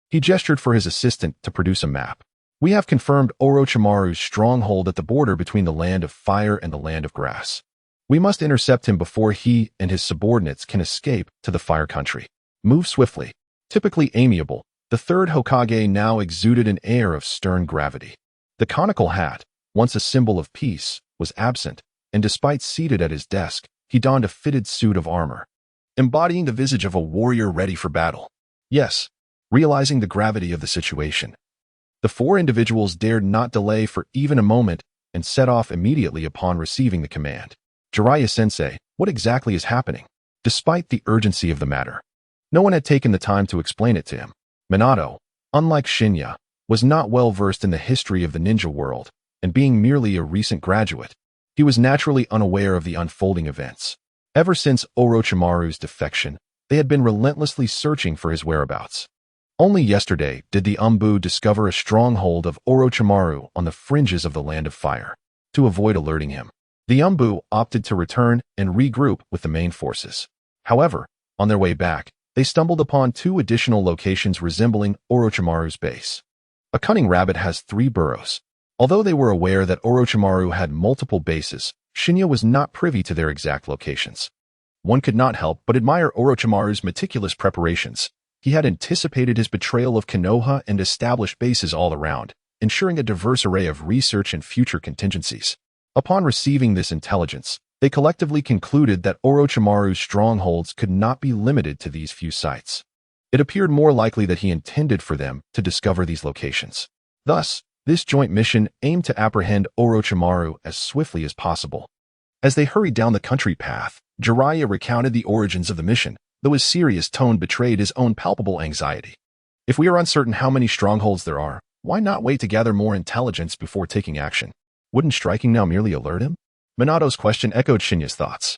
he gestured for his assistant to produce a map. We have confirmed Orochimaru's stronghold at the border between the land of fire and the land of grass. We must intercept him before he and his subordinates can escape to the fire country. Move swiftly. Typically amiable, the third Hokage now exuded an air of stern gravity. The conical hat, once a symbol of peace, was absent, and despite seated at his desk, he donned a fitted suit of armor, embodying the visage of a warrior ready for battle. Yes, realizing the gravity of the situation, the four individuals dared not delay for even a moment and set off immediately upon receiving the command. Jiraiya-sensei, what exactly is happening? Despite the urgency of the matter, no one had taken the time to explain it to him. Minato, unlike Shen Ye, was not well versed in the history of the ninja world, and being merely a recent graduate, he was naturally unaware of the unfolding events. Ever since Orochimaru's defection, they had been relentlessly searching for his whereabouts. Only yesterday did the Anbu discover a stronghold of Orochimaru on the fringes of the Land of Fire. To avoid alerting him, the Anbu opted to return and regroup with the main forces. However, on their way back, they stumbled upon two additional locations resembling Orochimaru's base. A cunning rabbit has 3 burrows. Although they were aware that Orochimaru had multiple bases, Shen Ye was not privy to their exact locations. One could not help but admire Orochimaru's meticulous preparations. He had anticipated his betrayal of Konoha and established bases all around, ensuring a diverse array of research and future contingencies. Upon receiving this intelligence, they collectively concluded that Orochimaru's strongholds could not be limited to these few sites. It appeared more likely that he intended for them to discover these locations. Thus, this joint mission aimed to apprehend Orochimaru as swiftly as possible. As they hurried down the country path, Jiraiya recounted the origins of the mission, though his serious tone betrayed his own palpable anxiety. If we are uncertain how many strongholds there are, why not wait to gather more intelligence before taking action? Wouldn't striking now merely alert him? Minato's question echoed Shen Ye's thoughts.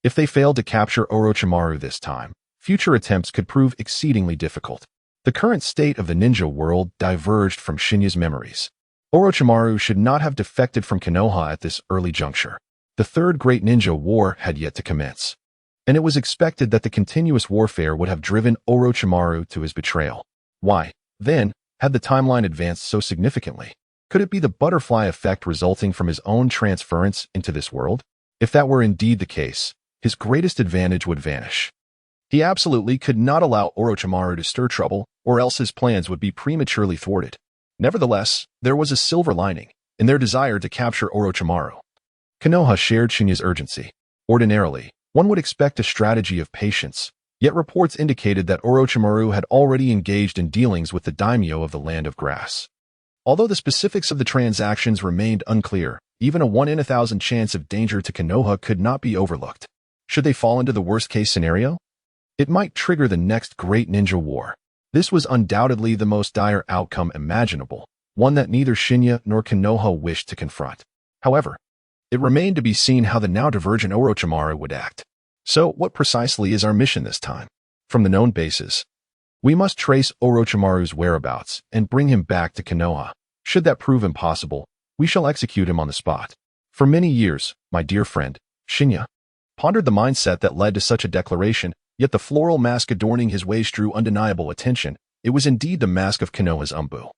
If they failed to capture Orochimaru this time, future attempts could prove exceedingly difficult. The current state of the ninja world diverged from Shen Ye's memories. Orochimaru should not have defected from Konoha at this early juncture. The Third Great Ninja War had yet to commence, and it was expected that the continuous warfare would have driven Orochimaru to his betrayal. Why, then, had the timeline advanced so significantly? Could it be the butterfly effect resulting from his own transference into this world? If that were indeed the case, his greatest advantage would vanish. He absolutely could not allow Orochimaru to stir trouble, or else his plans would be prematurely thwarted. Nevertheless, there was a silver lining in their desire to capture Orochimaru. Konoha shared Shen Ye's urgency. Ordinarily, one would expect a strategy of patience, yet reports indicated that Orochimaru had already engaged in dealings with the daimyo of the Land of Grass. Although the specifics of the transactions remained unclear, even a 1 in 1,000 chance of danger to Konoha could not be overlooked. Should they fall into the worst-case scenario? It might trigger the next great ninja war. This was undoubtedly the most dire outcome imaginable, one that neither Shen Ye nor Konoha wished to confront. However, it remained to be seen how the now divergent Orochimaru would act. So, what precisely is our mission this time? From the known bases, we must trace Orochimaru's whereabouts and bring him back to Konoha. Should that prove impossible, we shall execute him on the spot. For many years, my dear friend, Shen Ye pondered the mindset that led to such a declaration, yet the floral mask adorning his waist drew undeniable attention. It was indeed the mask of Konoha's Anbu.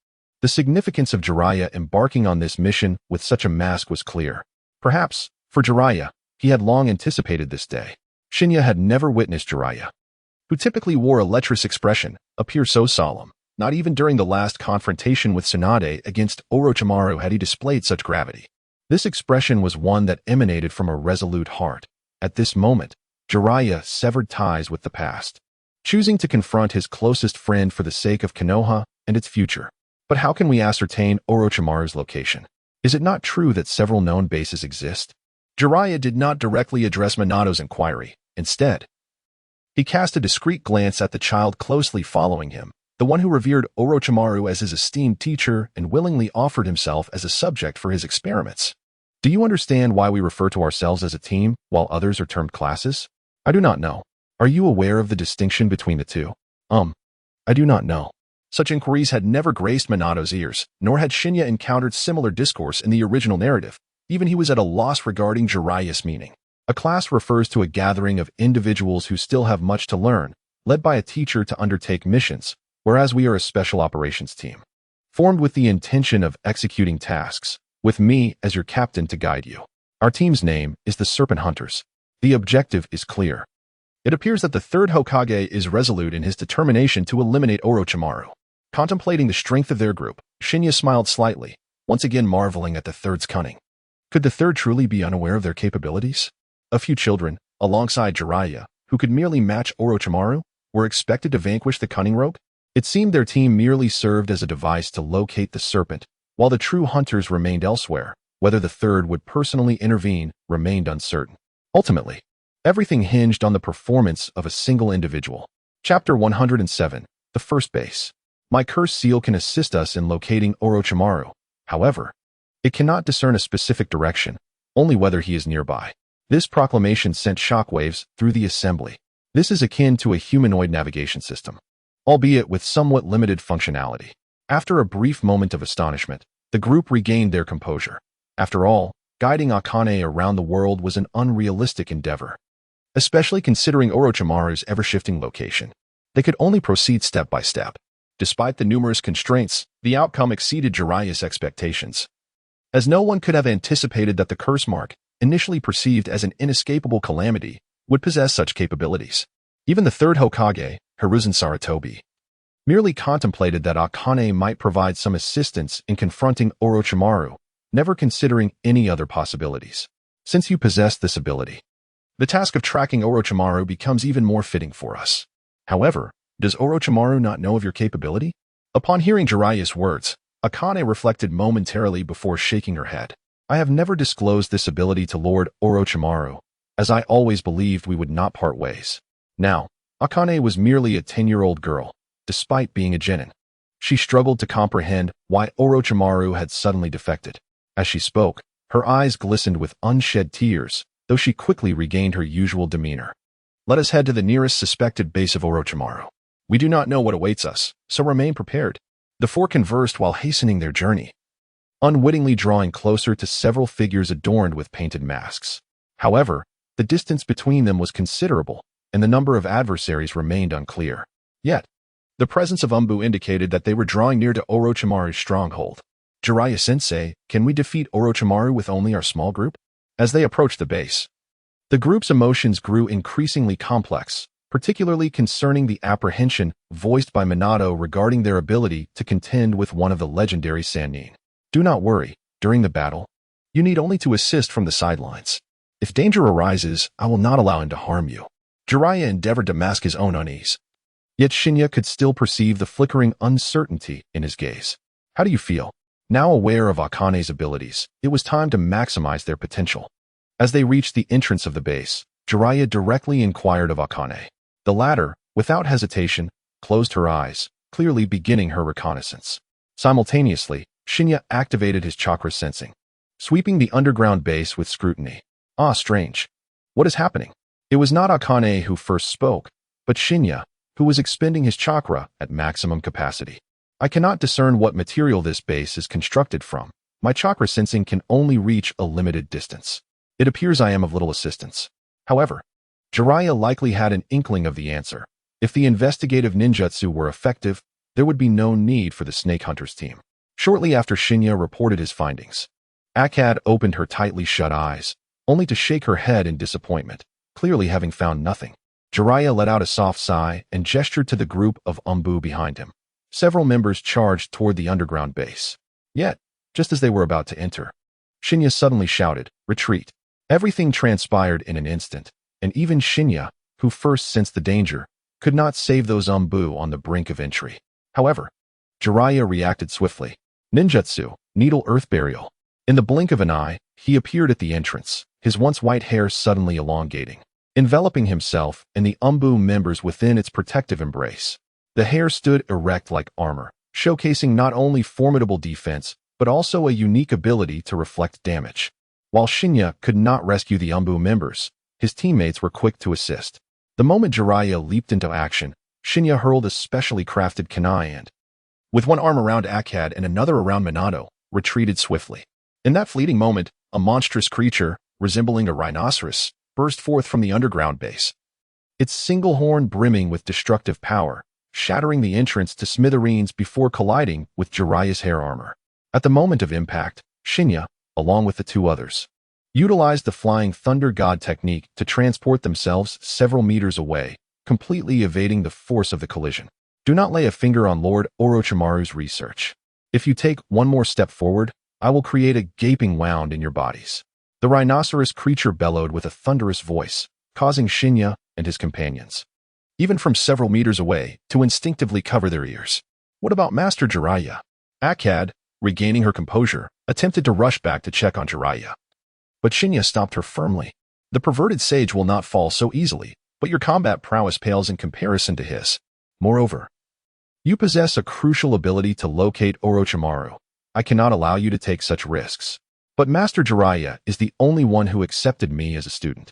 The significance of Jiraiya embarking on this mission with such a mask was clear. Perhaps, for Jiraiya, he had long anticipated this day. Shen Ye had never witnessed Jiraiya, who typically wore a lecherous expression, appear so solemn. Not even during the last confrontation with Tsunade against Orochimaru had he displayed such gravity. This expression was one that emanated from a resolute heart. At this moment, Jiraiya severed ties with the past, choosing to confront his closest friend for the sake of Konoha and its future. But how can we ascertain Orochimaru's location? Is it not true that several known bases exist? Jiraiya did not directly address Minato's inquiry. Instead, he cast a discreet glance at the child closely following him, the one who revered Orochimaru as his esteemed teacher and willingly offered himself as a subject for his experiments. Do you understand why we refer to ourselves as a team, while others are termed classes? I do not know. Are you aware of the distinction between the two? I do not know. Such inquiries had never graced Minato's ears, nor had Shen Ye encountered similar discourse in the original narrative. Even he was at a loss regarding Jiraiya's meaning. A class refers to a gathering of individuals who still have much to learn, led by a teacher to undertake missions, whereas we are a special operations team, formed with the intention of executing tasks, with me as your captain to guide you. Our team's name is the Serpent Hunters. The objective is clear. It appears that the third Hokage is resolute in his determination to eliminate Orochimaru. Contemplating the strength of their group, Shen Ye smiled slightly, once again marveling at the third's cunning. Could the third truly be unaware of their capabilities? A few children, alongside Jiraiya, who could merely match Orochimaru, were expected to vanquish the cunning rogue? It seemed their team merely served as a device to locate the serpent, while the true hunters remained elsewhere. Whether the third would personally intervene remained uncertain. Ultimately, everything hinged on the performance of a single individual. Chapter 107, The First Base. My cursed seal can assist us in locating Orochimaru. However, it cannot discern a specific direction, only whether he is nearby. This proclamation sent shockwaves through the assembly. This is akin to a humanoid navigation system, albeit with somewhat limited functionality. After a brief moment of astonishment, the group regained their composure. After all, guiding Akane around the world was an unrealistic endeavor, especially considering Orochimaru's ever-shifting location. They could only proceed step by step. Despite the numerous constraints, the outcome exceeded Jiraiya's expectations, as no one could have anticipated that the curse mark, initially perceived as an inescapable calamity, would possess such capabilities. Even the third Hokage, Hiruzen Sarutobi, merely contemplated that Akane might provide some assistance in confronting Orochimaru, never considering any other possibilities. Since you possess this ability, the task of tracking Orochimaru becomes even more fitting for us. However, does Orochimaru not know of your capability? Upon hearing Jiraiya's words, Akane reflected momentarily before shaking her head. I have never disclosed this ability to Lord Orochimaru, as I always believed we would not part ways. Now, Akane was merely a 10-year-old girl, despite being a genin. She struggled to comprehend why Orochimaru had suddenly defected. As she spoke, her eyes glistened with unshed tears, though she quickly regained her usual demeanor. Let us head to the nearest suspected base of Orochimaru. We do not know what awaits us, so remain prepared. The four conversed while hastening their journey, unwittingly drawing closer to several figures adorned with painted masks. However, the distance between them was considerable, and the number of adversaries remained unclear. Yet, the presence of Anbu indicated that they were drawing near to Orochimaru's stronghold. Jiraiya-sensei, can we defeat Orochimaru with only our small group? As they approached the base, the group's emotions grew increasingly complex, particularly concerning the apprehension voiced by Minato regarding their ability to contend with one of the legendary Sanin. Do not worry, during the battle, you need only to assist from the sidelines. If danger arises, I will not allow him to harm you. Jiraiya endeavored to mask his own unease. Yet Shen Ye could still perceive the flickering uncertainty in his gaze. How do you feel? Now aware of Akane's abilities, it was time to maximize their potential. As they reached the entrance of the base, Jiraiya directly inquired of Akane. The latter, without hesitation, closed her eyes, clearly beginning her reconnaissance. Simultaneously, Shen Ye activated his chakra sensing, sweeping the underground base with scrutiny. Ah, strange. What is happening? It was not Akane who first spoke, but Shen Ye, who was expending his chakra at maximum capacity. I cannot discern what material this base is constructed from. My chakra sensing can only reach a limited distance. It appears I am of little assistance. However, Jiraiya likely had an inkling of the answer. If the investigative ninjutsu were effective, there would be no need for the Snake Hunters team. Shortly after Shen Ye reported his findings, Akkad opened her tightly shut eyes, only to shake her head in disappointment, clearly having found nothing. Jiraiya let out a soft sigh and gestured to the group of Anbu behind him. Several members charged toward the underground base. Yet, just as they were about to enter, Shen Ye suddenly shouted, "Retreat!" Everything transpired in an instant, and even Shen Ye, who first sensed the danger, could not save those Anbu on the brink of entry. However, Jiraiya reacted swiftly. Ninjutsu, Needle Earth Burial. In the blink of an eye, he appeared at the entrance, his once white hair suddenly elongating, enveloping himself and the Anbu members within its protective embrace. The hair stood erect like armor, showcasing not only formidable defense, but also a unique ability to reflect damage. While Shen Ye could not rescue the Anbu members, his teammates were quick to assist. The moment Jiraiya leaped into action, Shen Ye hurled a specially crafted kunai and, with one arm around Akkad and another around Minato, retreated swiftly. In that fleeting moment, a monstrous creature, resembling a rhinoceros, burst forth from the underground base, its single horn brimming with destructive power, shattering the entrance to smithereens before colliding with Jiraiya's hair armor. At the moment of impact, Shen Ye, along with the two others, utilized the Flying Thunder God technique to transport themselves several meters away, completely evading the force of the collision. Do not lay a finger on Lord Orochimaru's research. If you take one more step forward, I will create a gaping wound in your bodies. The rhinoceros creature bellowed with a thunderous voice, causing Shen Ye and his companions, even from several meters away, to instinctively cover their ears. What about Master Jiraiya? Akkad, regaining her composure, attempted to rush back to check on Jiraiya. But Shen Ye stopped her firmly. The perverted sage will not fall so easily, but your combat prowess pales in comparison to his. Moreover, you possess a crucial ability to locate Orochimaru. I cannot allow you to take such risks. But Master Jiraiya is the only one who accepted me as a student.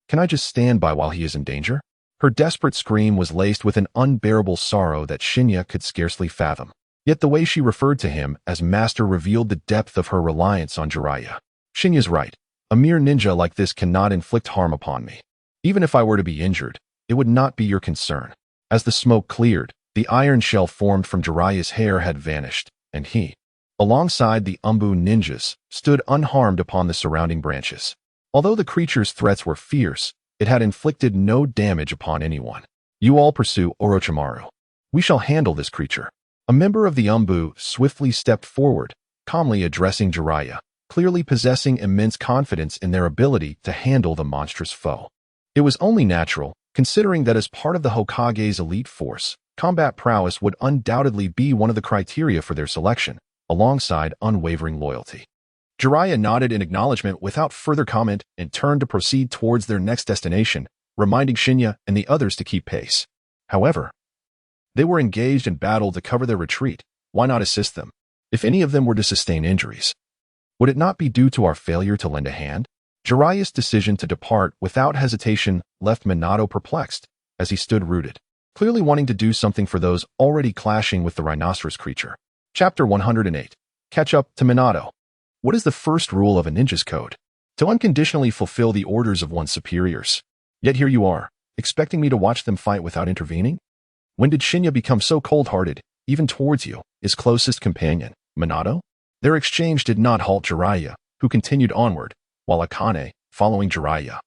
Can I just stand by while he is in danger? Her desperate scream was laced with an unbearable sorrow that Shen Ye could scarcely fathom. Yet the way she referred to him as master revealed the depth of her reliance on Jiraiya. Shen Ye's right. A mere ninja like this cannot inflict harm upon me. Even if I were to be injured, it would not be your concern. As the smoke cleared, the iron shell formed from Jiraiya's hair had vanished, and he, alongside the Anbu ninjas, stood unharmed upon the surrounding branches. Although the creature's threats were fierce, it had inflicted no damage upon anyone. You all pursue Orochimaru. We shall handle this creature. A member of the Anbu swiftly stepped forward, calmly addressing Jiraiya, clearly possessing immense confidence in their ability to handle the monstrous foe. It was only natural, considering that as part of the Hokage's elite force, combat prowess would undoubtedly be one of the criteria for their selection, alongside unwavering loyalty. Jiraiya nodded in acknowledgement without further comment and turned to proceed towards their next destination, reminding Shen Ye and the others to keep pace. However, they were engaged in battle to cover their retreat. Why not assist them? If any of them were to sustain injuries, would it not be due to our failure to lend a hand? Jiraiya's decision to depart without hesitation left Minato perplexed as he stood rooted, clearly wanting to do something for those already clashing with the rhinoceros creature. Chapter 108. Catch up to Minato. What is the first rule of a ninja's code? To unconditionally fulfill the orders of one's superiors. Yet here you are, expecting me to watch them fight without intervening? When did Shen Ye become so cold-hearted, even towards you, his closest companion, Minato? Their exchange did not halt Jiraiya, who continued onward, while Akane, following Jiraiya,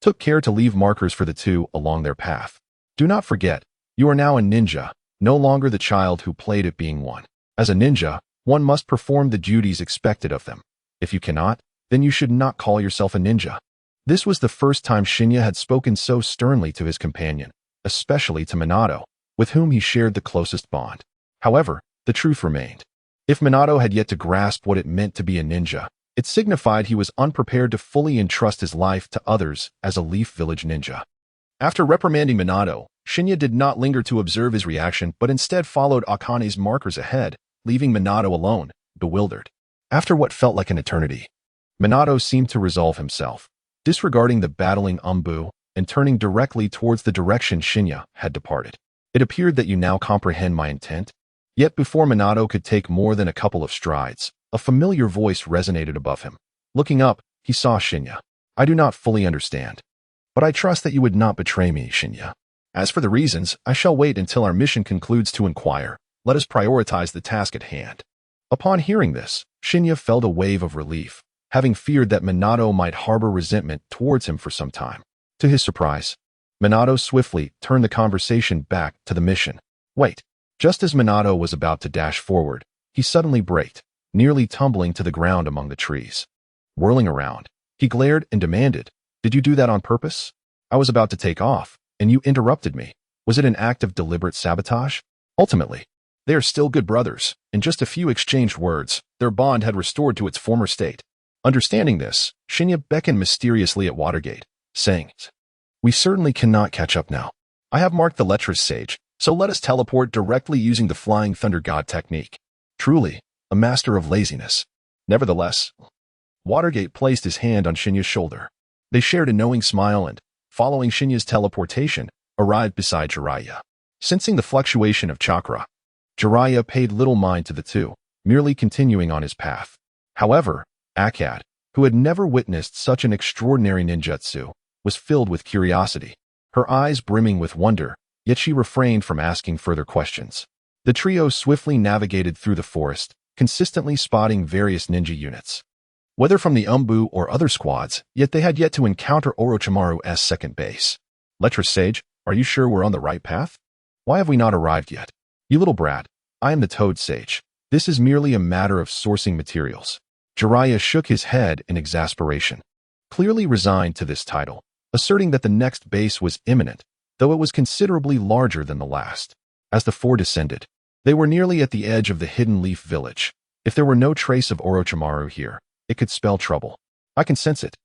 took care to leave markers for the two along their path. Do not forget, you are now a ninja, no longer the child who played at being one. As a ninja, one must perform the duties expected of them. If you cannot, then you should not call yourself a ninja. This was the first time Shen Ye had spoken so sternly to his companion, especially to Minato, with whom he shared the closest bond. However, the truth remained. If Minato had yet to grasp what it meant to be a ninja, it signified he was unprepared to fully entrust his life to others as a Leaf Village ninja. After reprimanding Minato, Shen Ye did not linger to observe his reaction but instead followed Akane's markers ahead, leaving Minato alone, bewildered. After what felt like an eternity, Minato seemed to resolve himself, disregarding the battling Anbu and turning directly towards the direction Shen Ye had departed. It appeared that you now comprehend my intent. Yet before Minato could take more than a couple of strides, a familiar voice resonated above him. Looking up, he saw Shen Ye. I do not fully understand, but I trust that you would not betray me, Shen Ye. As for the reasons, I shall wait until our mission concludes to inquire. Let us prioritize the task at hand. Upon hearing this, Shen Ye felt a wave of relief, having feared that Minato might harbor resentment towards him for some time. To his surprise, Minato swiftly turned the conversation back to the mission. Wait. Just as Minato was about to dash forward, he suddenly braked, nearly tumbling to the ground among the trees. Whirling around, he glared and demanded, Did you do that on purpose? I was about to take off, and you interrupted me. Was it an act of deliberate sabotage? Ultimately, they are still good brothers. In just a few exchanged words, their bond had restored to its former state. Understanding this, Shen Ye beckoned mysteriously at Watergate, saying, We certainly cannot catch up now. I have marked the lecherous sage, so let us teleport directly using the Flying Thunder God technique. Truly, a master of laziness. Nevertheless, Watergate placed his hand on Shen Ye's shoulder. They shared a knowing smile and, following Shen Ye's teleportation, arrived beside Jiraiya. Sensing the fluctuation of chakra, Jiraiya paid little mind to the two, merely continuing on his path. However, Akkad, who had never witnessed such an extraordinary ninjutsu, was filled with curiosity, her eyes brimming with wonder, yet she refrained from asking further questions. The trio swiftly navigated through the forest, consistently spotting various ninja units. Whether from the Anbu or other squads, yet they had yet to encounter Orochimaru's second base. Lecherous Sage, are you sure we're on the right path? Why have we not arrived yet? You little brat, I am the Toad Sage. This is merely a matter of sourcing materials. Jiraiya shook his head in exasperation, clearly resigned to this title, asserting that the next base was imminent, though it was considerably larger than the last. As the four descended, they were nearly at the edge of the hidden Leaf Village. If there were no trace of Orochimaru here, it could spell trouble. I can sense it.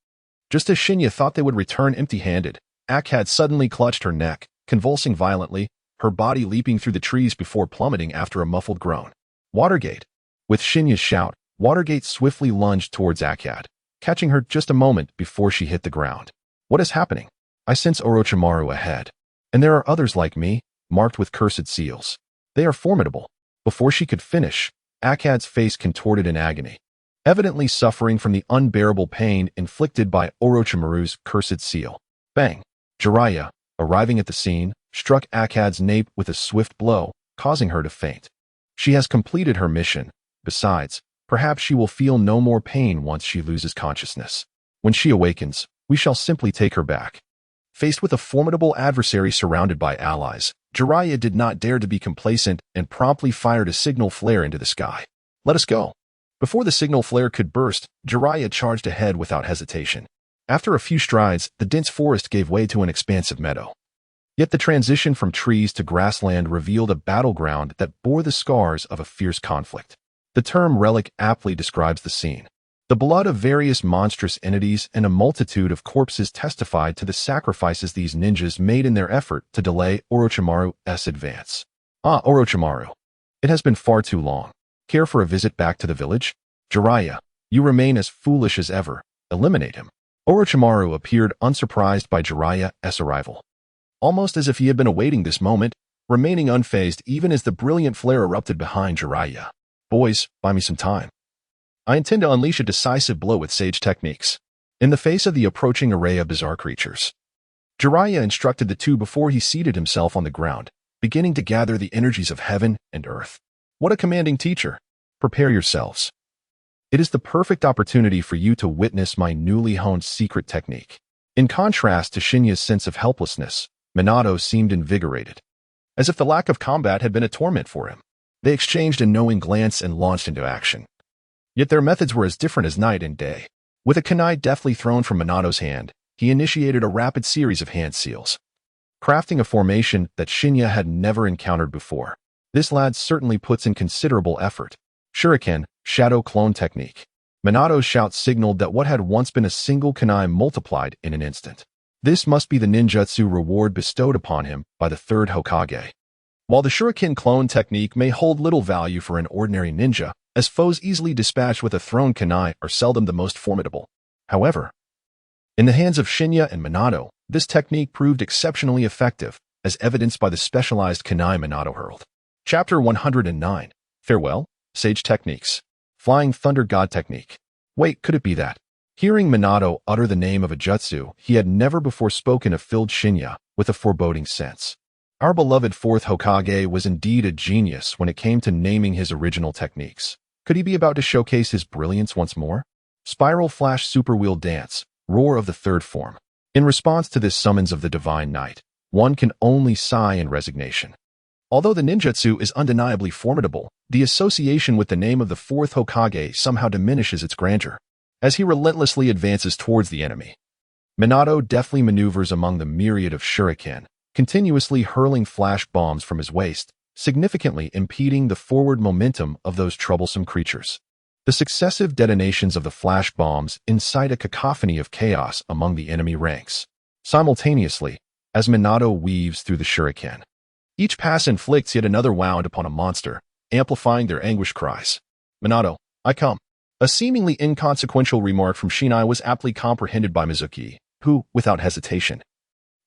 Just as Shen Ye thought they would return empty-handed, Akkad suddenly clutched her neck, convulsing violently, her body leaping through the trees before plummeting after a muffled groan. Watergate. With Shen Ye's shout, Watergate swiftly lunged towards Akkad, catching her just a moment before she hit the ground. What is happening? I sense Orochimaru ahead. And there are others like me, marked with cursed seals. They are formidable. Before she could finish, Akkad's face contorted in agony, evidently suffering from the unbearable pain inflicted by Orochimaru's cursed seal. Bang! Jiraiya, arriving at the scene, struck Akkad's nape with a swift blow, causing her to faint. She has completed her mission. Besides, perhaps she will feel no more pain once she loses consciousness. When she awakens, we shall simply take her back. Faced with a formidable adversary surrounded by allies, Jiraiya did not dare to be complacent and promptly fired a signal flare into the sky. Let us go. Before the signal flare could burst, Jiraiya charged ahead without hesitation. After a few strides, the dense forest gave way to an expansive meadow. Yet the transition from trees to grassland revealed a battleground that bore the scars of a fierce conflict. The term relic aptly describes the scene. The blood of various monstrous entities and a multitude of corpses testified to the sacrifices these ninjas made in their effort to delay Orochimaru's advance. Ah, Orochimaru. It has been far too long. Care for a visit back to the village? Jiraiya, you remain as foolish as ever. Eliminate him. Orochimaru appeared unsurprised by Jiraiya's arrival, almost as if he had been awaiting this moment, remaining unfazed even as the brilliant flare erupted behind Jiraiya. Boys, buy me some time. I intend to unleash a decisive blow with sage techniques. In the face of the approaching array of bizarre creatures, Jiraiya instructed the two before he seated himself on the ground, beginning to gather the energies of heaven and earth. What a commanding teacher! Prepare yourselves. It is the perfect opportunity for you to witness my newly honed secret technique. In contrast to Shen Ye's sense of helplessness, Minato seemed invigorated, as if the lack of combat had been a torment for him. They exchanged a knowing glance and launched into action. Yet their methods were as different as night and day. With a kunai deftly thrown from Minato's hand, he initiated a rapid series of hand seals, crafting a formation that Shen Ye had never encountered before. This lad certainly puts in considerable effort. Shuriken, shadow clone technique. Minato's shout signaled that what had once been a single kunai multiplied in an instant. This must be the ninjutsu reward bestowed upon him by the third Hokage. While the Shuriken clone technique may hold little value for an ordinary ninja, as foes easily dispatched with a thrown kunai are seldom the most formidable. However, in the hands of Shen Ye and Minato, this technique proved exceptionally effective, as evidenced by the specialized kunai Minato hurled. Chapter 109. Farewell, Sage Techniques. Flying Thunder God Technique. Wait, could it be that? Hearing Minato utter the name of a jutsu he had never before spoken of filled Shen Ye with a foreboding sense. Our beloved fourth Hokage was indeed a genius when it came to naming his original techniques. Could he be about to showcase his brilliance once more? Spiral Flash Super Wheel Dance, Roar of the Third Form. In response to this summons of the Divine Knight, one can only sigh in resignation. Although the ninjutsu is undeniably formidable, the association with the name of the fourth Hokage somehow diminishes its grandeur. As he relentlessly advances towards the enemy, Minato deftly maneuvers among the myriad of shuriken, continuously hurling flash bombs from his waist, significantly impeding the forward momentum of those troublesome creatures. The successive detonations of the flash bombs incite a cacophony of chaos among the enemy ranks, simultaneously, as Minato weaves through the shuriken. Each pass inflicts yet another wound upon a monster, amplifying their anguish cries. Minato, I come. A seemingly inconsequential remark from Shen Ye was aptly comprehended by Mizuki, who, without hesitation,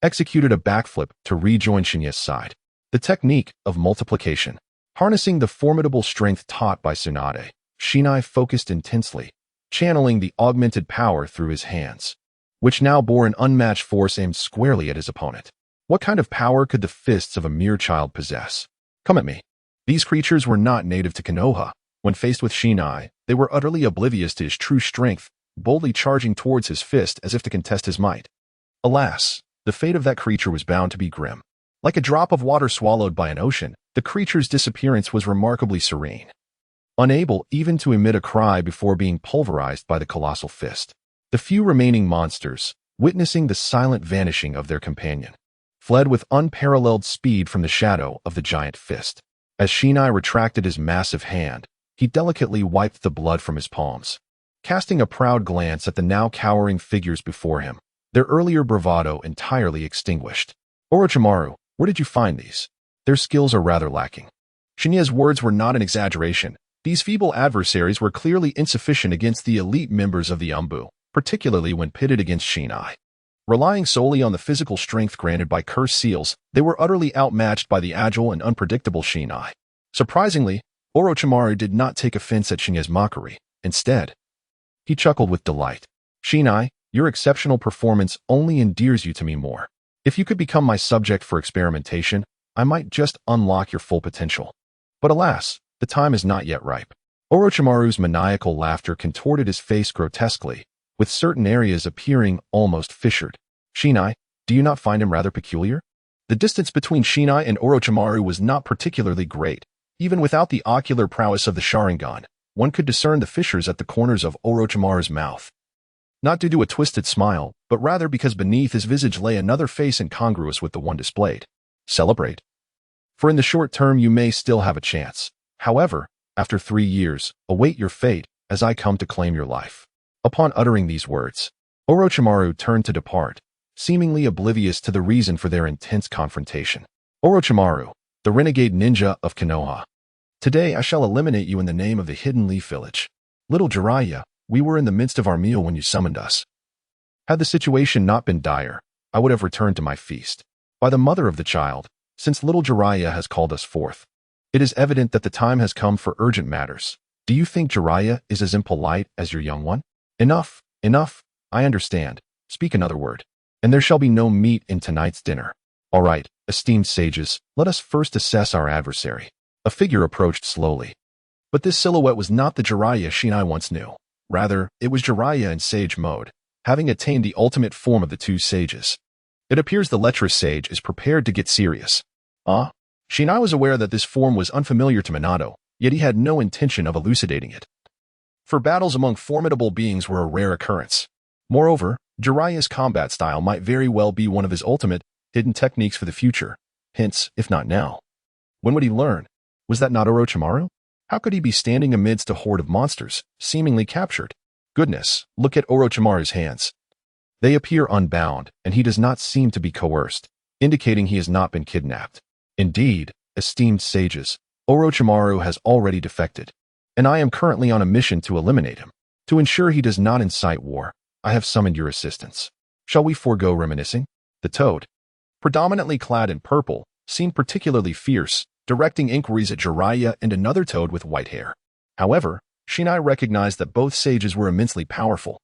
executed a backflip to rejoin Shen Ye's side. The technique of multiplication. Harnessing the formidable strength taught by Tsunade, Shen Ye focused intensely, channeling the augmented power through his hands, which now bore an unmatched force aimed squarely at his opponent. What kind of power could the fists of a mere child possess? Come at me. These creatures were not native to Konoha. When faced with Shen Ye, they were utterly oblivious to his true strength, boldly charging towards his fist as if to contest his might. Alas, the fate of that creature was bound to be grim. Like a drop of water swallowed by an ocean, the creature's disappearance was remarkably serene, unable even to emit a cry before being pulverized by the colossal fist. The few remaining monsters, witnessing the silent vanishing of their companion, fled with unparalleled speed from the shadow of the giant fist. As Shen Ye retracted his massive hand, he delicately wiped the blood from his palms, casting a proud glance at the now cowering figures before him, their earlier bravado entirely extinguished. Orochimaru, where did you find these? Their skills are rather lacking. Shen Ye's words were not an exaggeration. These feeble adversaries were clearly insufficient against the elite members of the Anbu, particularly when pitted against Shen Ye. Relying solely on the physical strength granted by cursed seals, they were utterly outmatched by the agile and unpredictable Shen Ye. Surprisingly, Orochimaru did not take offense at Shen Ye's mockery. Instead, he chuckled with delight. Shen Ye, your exceptional performance only endears you to me more. If you could become my subject for experimentation, I might just unlock your full potential. But alas, the time is not yet ripe. Orochimaru's maniacal laughter contorted his face grotesquely, with certain areas appearing almost fissured. Shen Ye, do you not find him rather peculiar? The distance between Shen Ye and Orochimaru was not particularly great. Even without the ocular prowess of the Sharingan, one could discern the fissures at the corners of Orochimaru's mouth. Not due to a twisted smile, but rather because beneath his visage lay another face incongruous with the one displayed. Celebrate. For in the short term you may still have a chance. However, after 3 years, await your fate as I come to claim your life. Upon uttering these words, Orochimaru turned to depart, seemingly oblivious to the reason for their intense confrontation. Orochimaru, the renegade ninja of Konoha. Today I shall eliminate you in the name of the Hidden Leaf Village. Little Jiraiya, we were in the midst of our meal when you summoned us. Had the situation not been dire, I would have returned to my feast. By the mother of the child, since little Jiraiya has called us forth, it is evident that the time has come for urgent matters. Do you think Jiraiya is as impolite as your young one? Enough, enough, I understand. Speak another word, and there shall be no meat in tonight's dinner. All right, esteemed sages, let us first assess our adversary. A figure approached slowly. But this silhouette was not the Jiraiya Shin once knew. Rather, it was Jiraiya in sage mode, having attained the ultimate form of the two sages. It appears the lecherous sage is prepared to get serious. Shin was aware that this form was unfamiliar to Minato, yet he had no intention of elucidating it. For battles among formidable beings were a rare occurrence. Moreover, Jiraiya's combat style might very well be one of his ultimate, hidden techniques for the future. Hence, if not now. When would he learn? Was that not Orochimaru? How could he be standing amidst a horde of monsters, seemingly captured? Goodness, look at Orochimaru's hands. They appear unbound, and he does not seem to be coerced, indicating he has not been kidnapped. Indeed, esteemed sages, Orochimaru has already defected, and I am currently on a mission to eliminate him. To ensure he does not incite war, I have summoned your assistance. Shall we forego reminiscing? The toad, predominantly clad in purple, seemed particularly fierce, directing inquiries at Jiraiya and another toad with white hair. However, Shinai recognized that both sages were immensely powerful.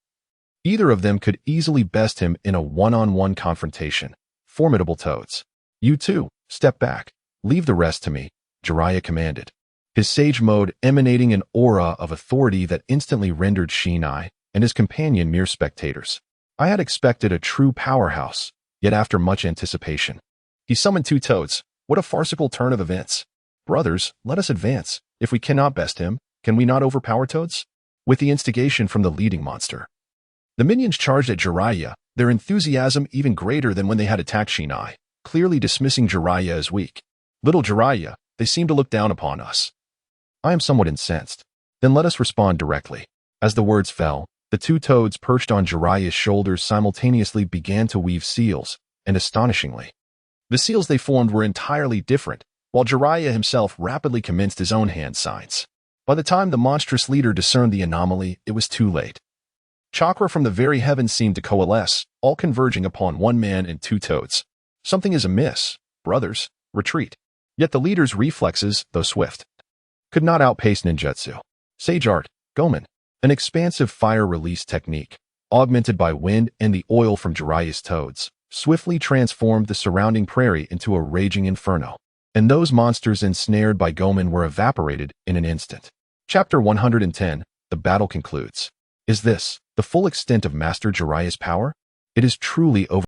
Either of them could easily best him in a one-on-one confrontation. Formidable toads. You too, step back. Leave the rest to me, Jiraiya commanded, his sage mode emanating an aura of authority that instantly rendered Shinai and his companion mere spectators. I had expected a true powerhouse, yet after much anticipation, he summoned two toads. What a farcical turn of events. Brothers, let us advance. If we cannot best him, can we not overpower toads? With the instigation from the leading monster, the minions charged at Jiraiya, their enthusiasm even greater than when they had attacked Shinai, clearly dismissing Jiraiya as weak. Little Jiraiya, they seem to look down upon us. I am somewhat incensed. Then let us respond directly. As the words fell, the two toads perched on Jiraiya's shoulders simultaneously began to weave seals, and astonishingly, the seals they formed were entirely different, while Jiraiya himself rapidly commenced his own hand signs. By the time the monstrous leader discerned the anomaly, it was too late. Chakra from the very heavens seemed to coalesce, all converging upon one man and two toads. Something is amiss. Brothers, retreat. Yet the leader's reflexes, though swift, could not outpace ninjutsu. Sage art, Gomen, an expansive fire release technique, augmented by wind and the oil from Jiraiya's toads, swiftly transformed the surrounding prairie into a raging inferno, and those monsters ensnared by Gomen were evaporated in an instant. Chapter 110, the battle concludes. Is this the full extent of Master Jiraiya's power? It is truly over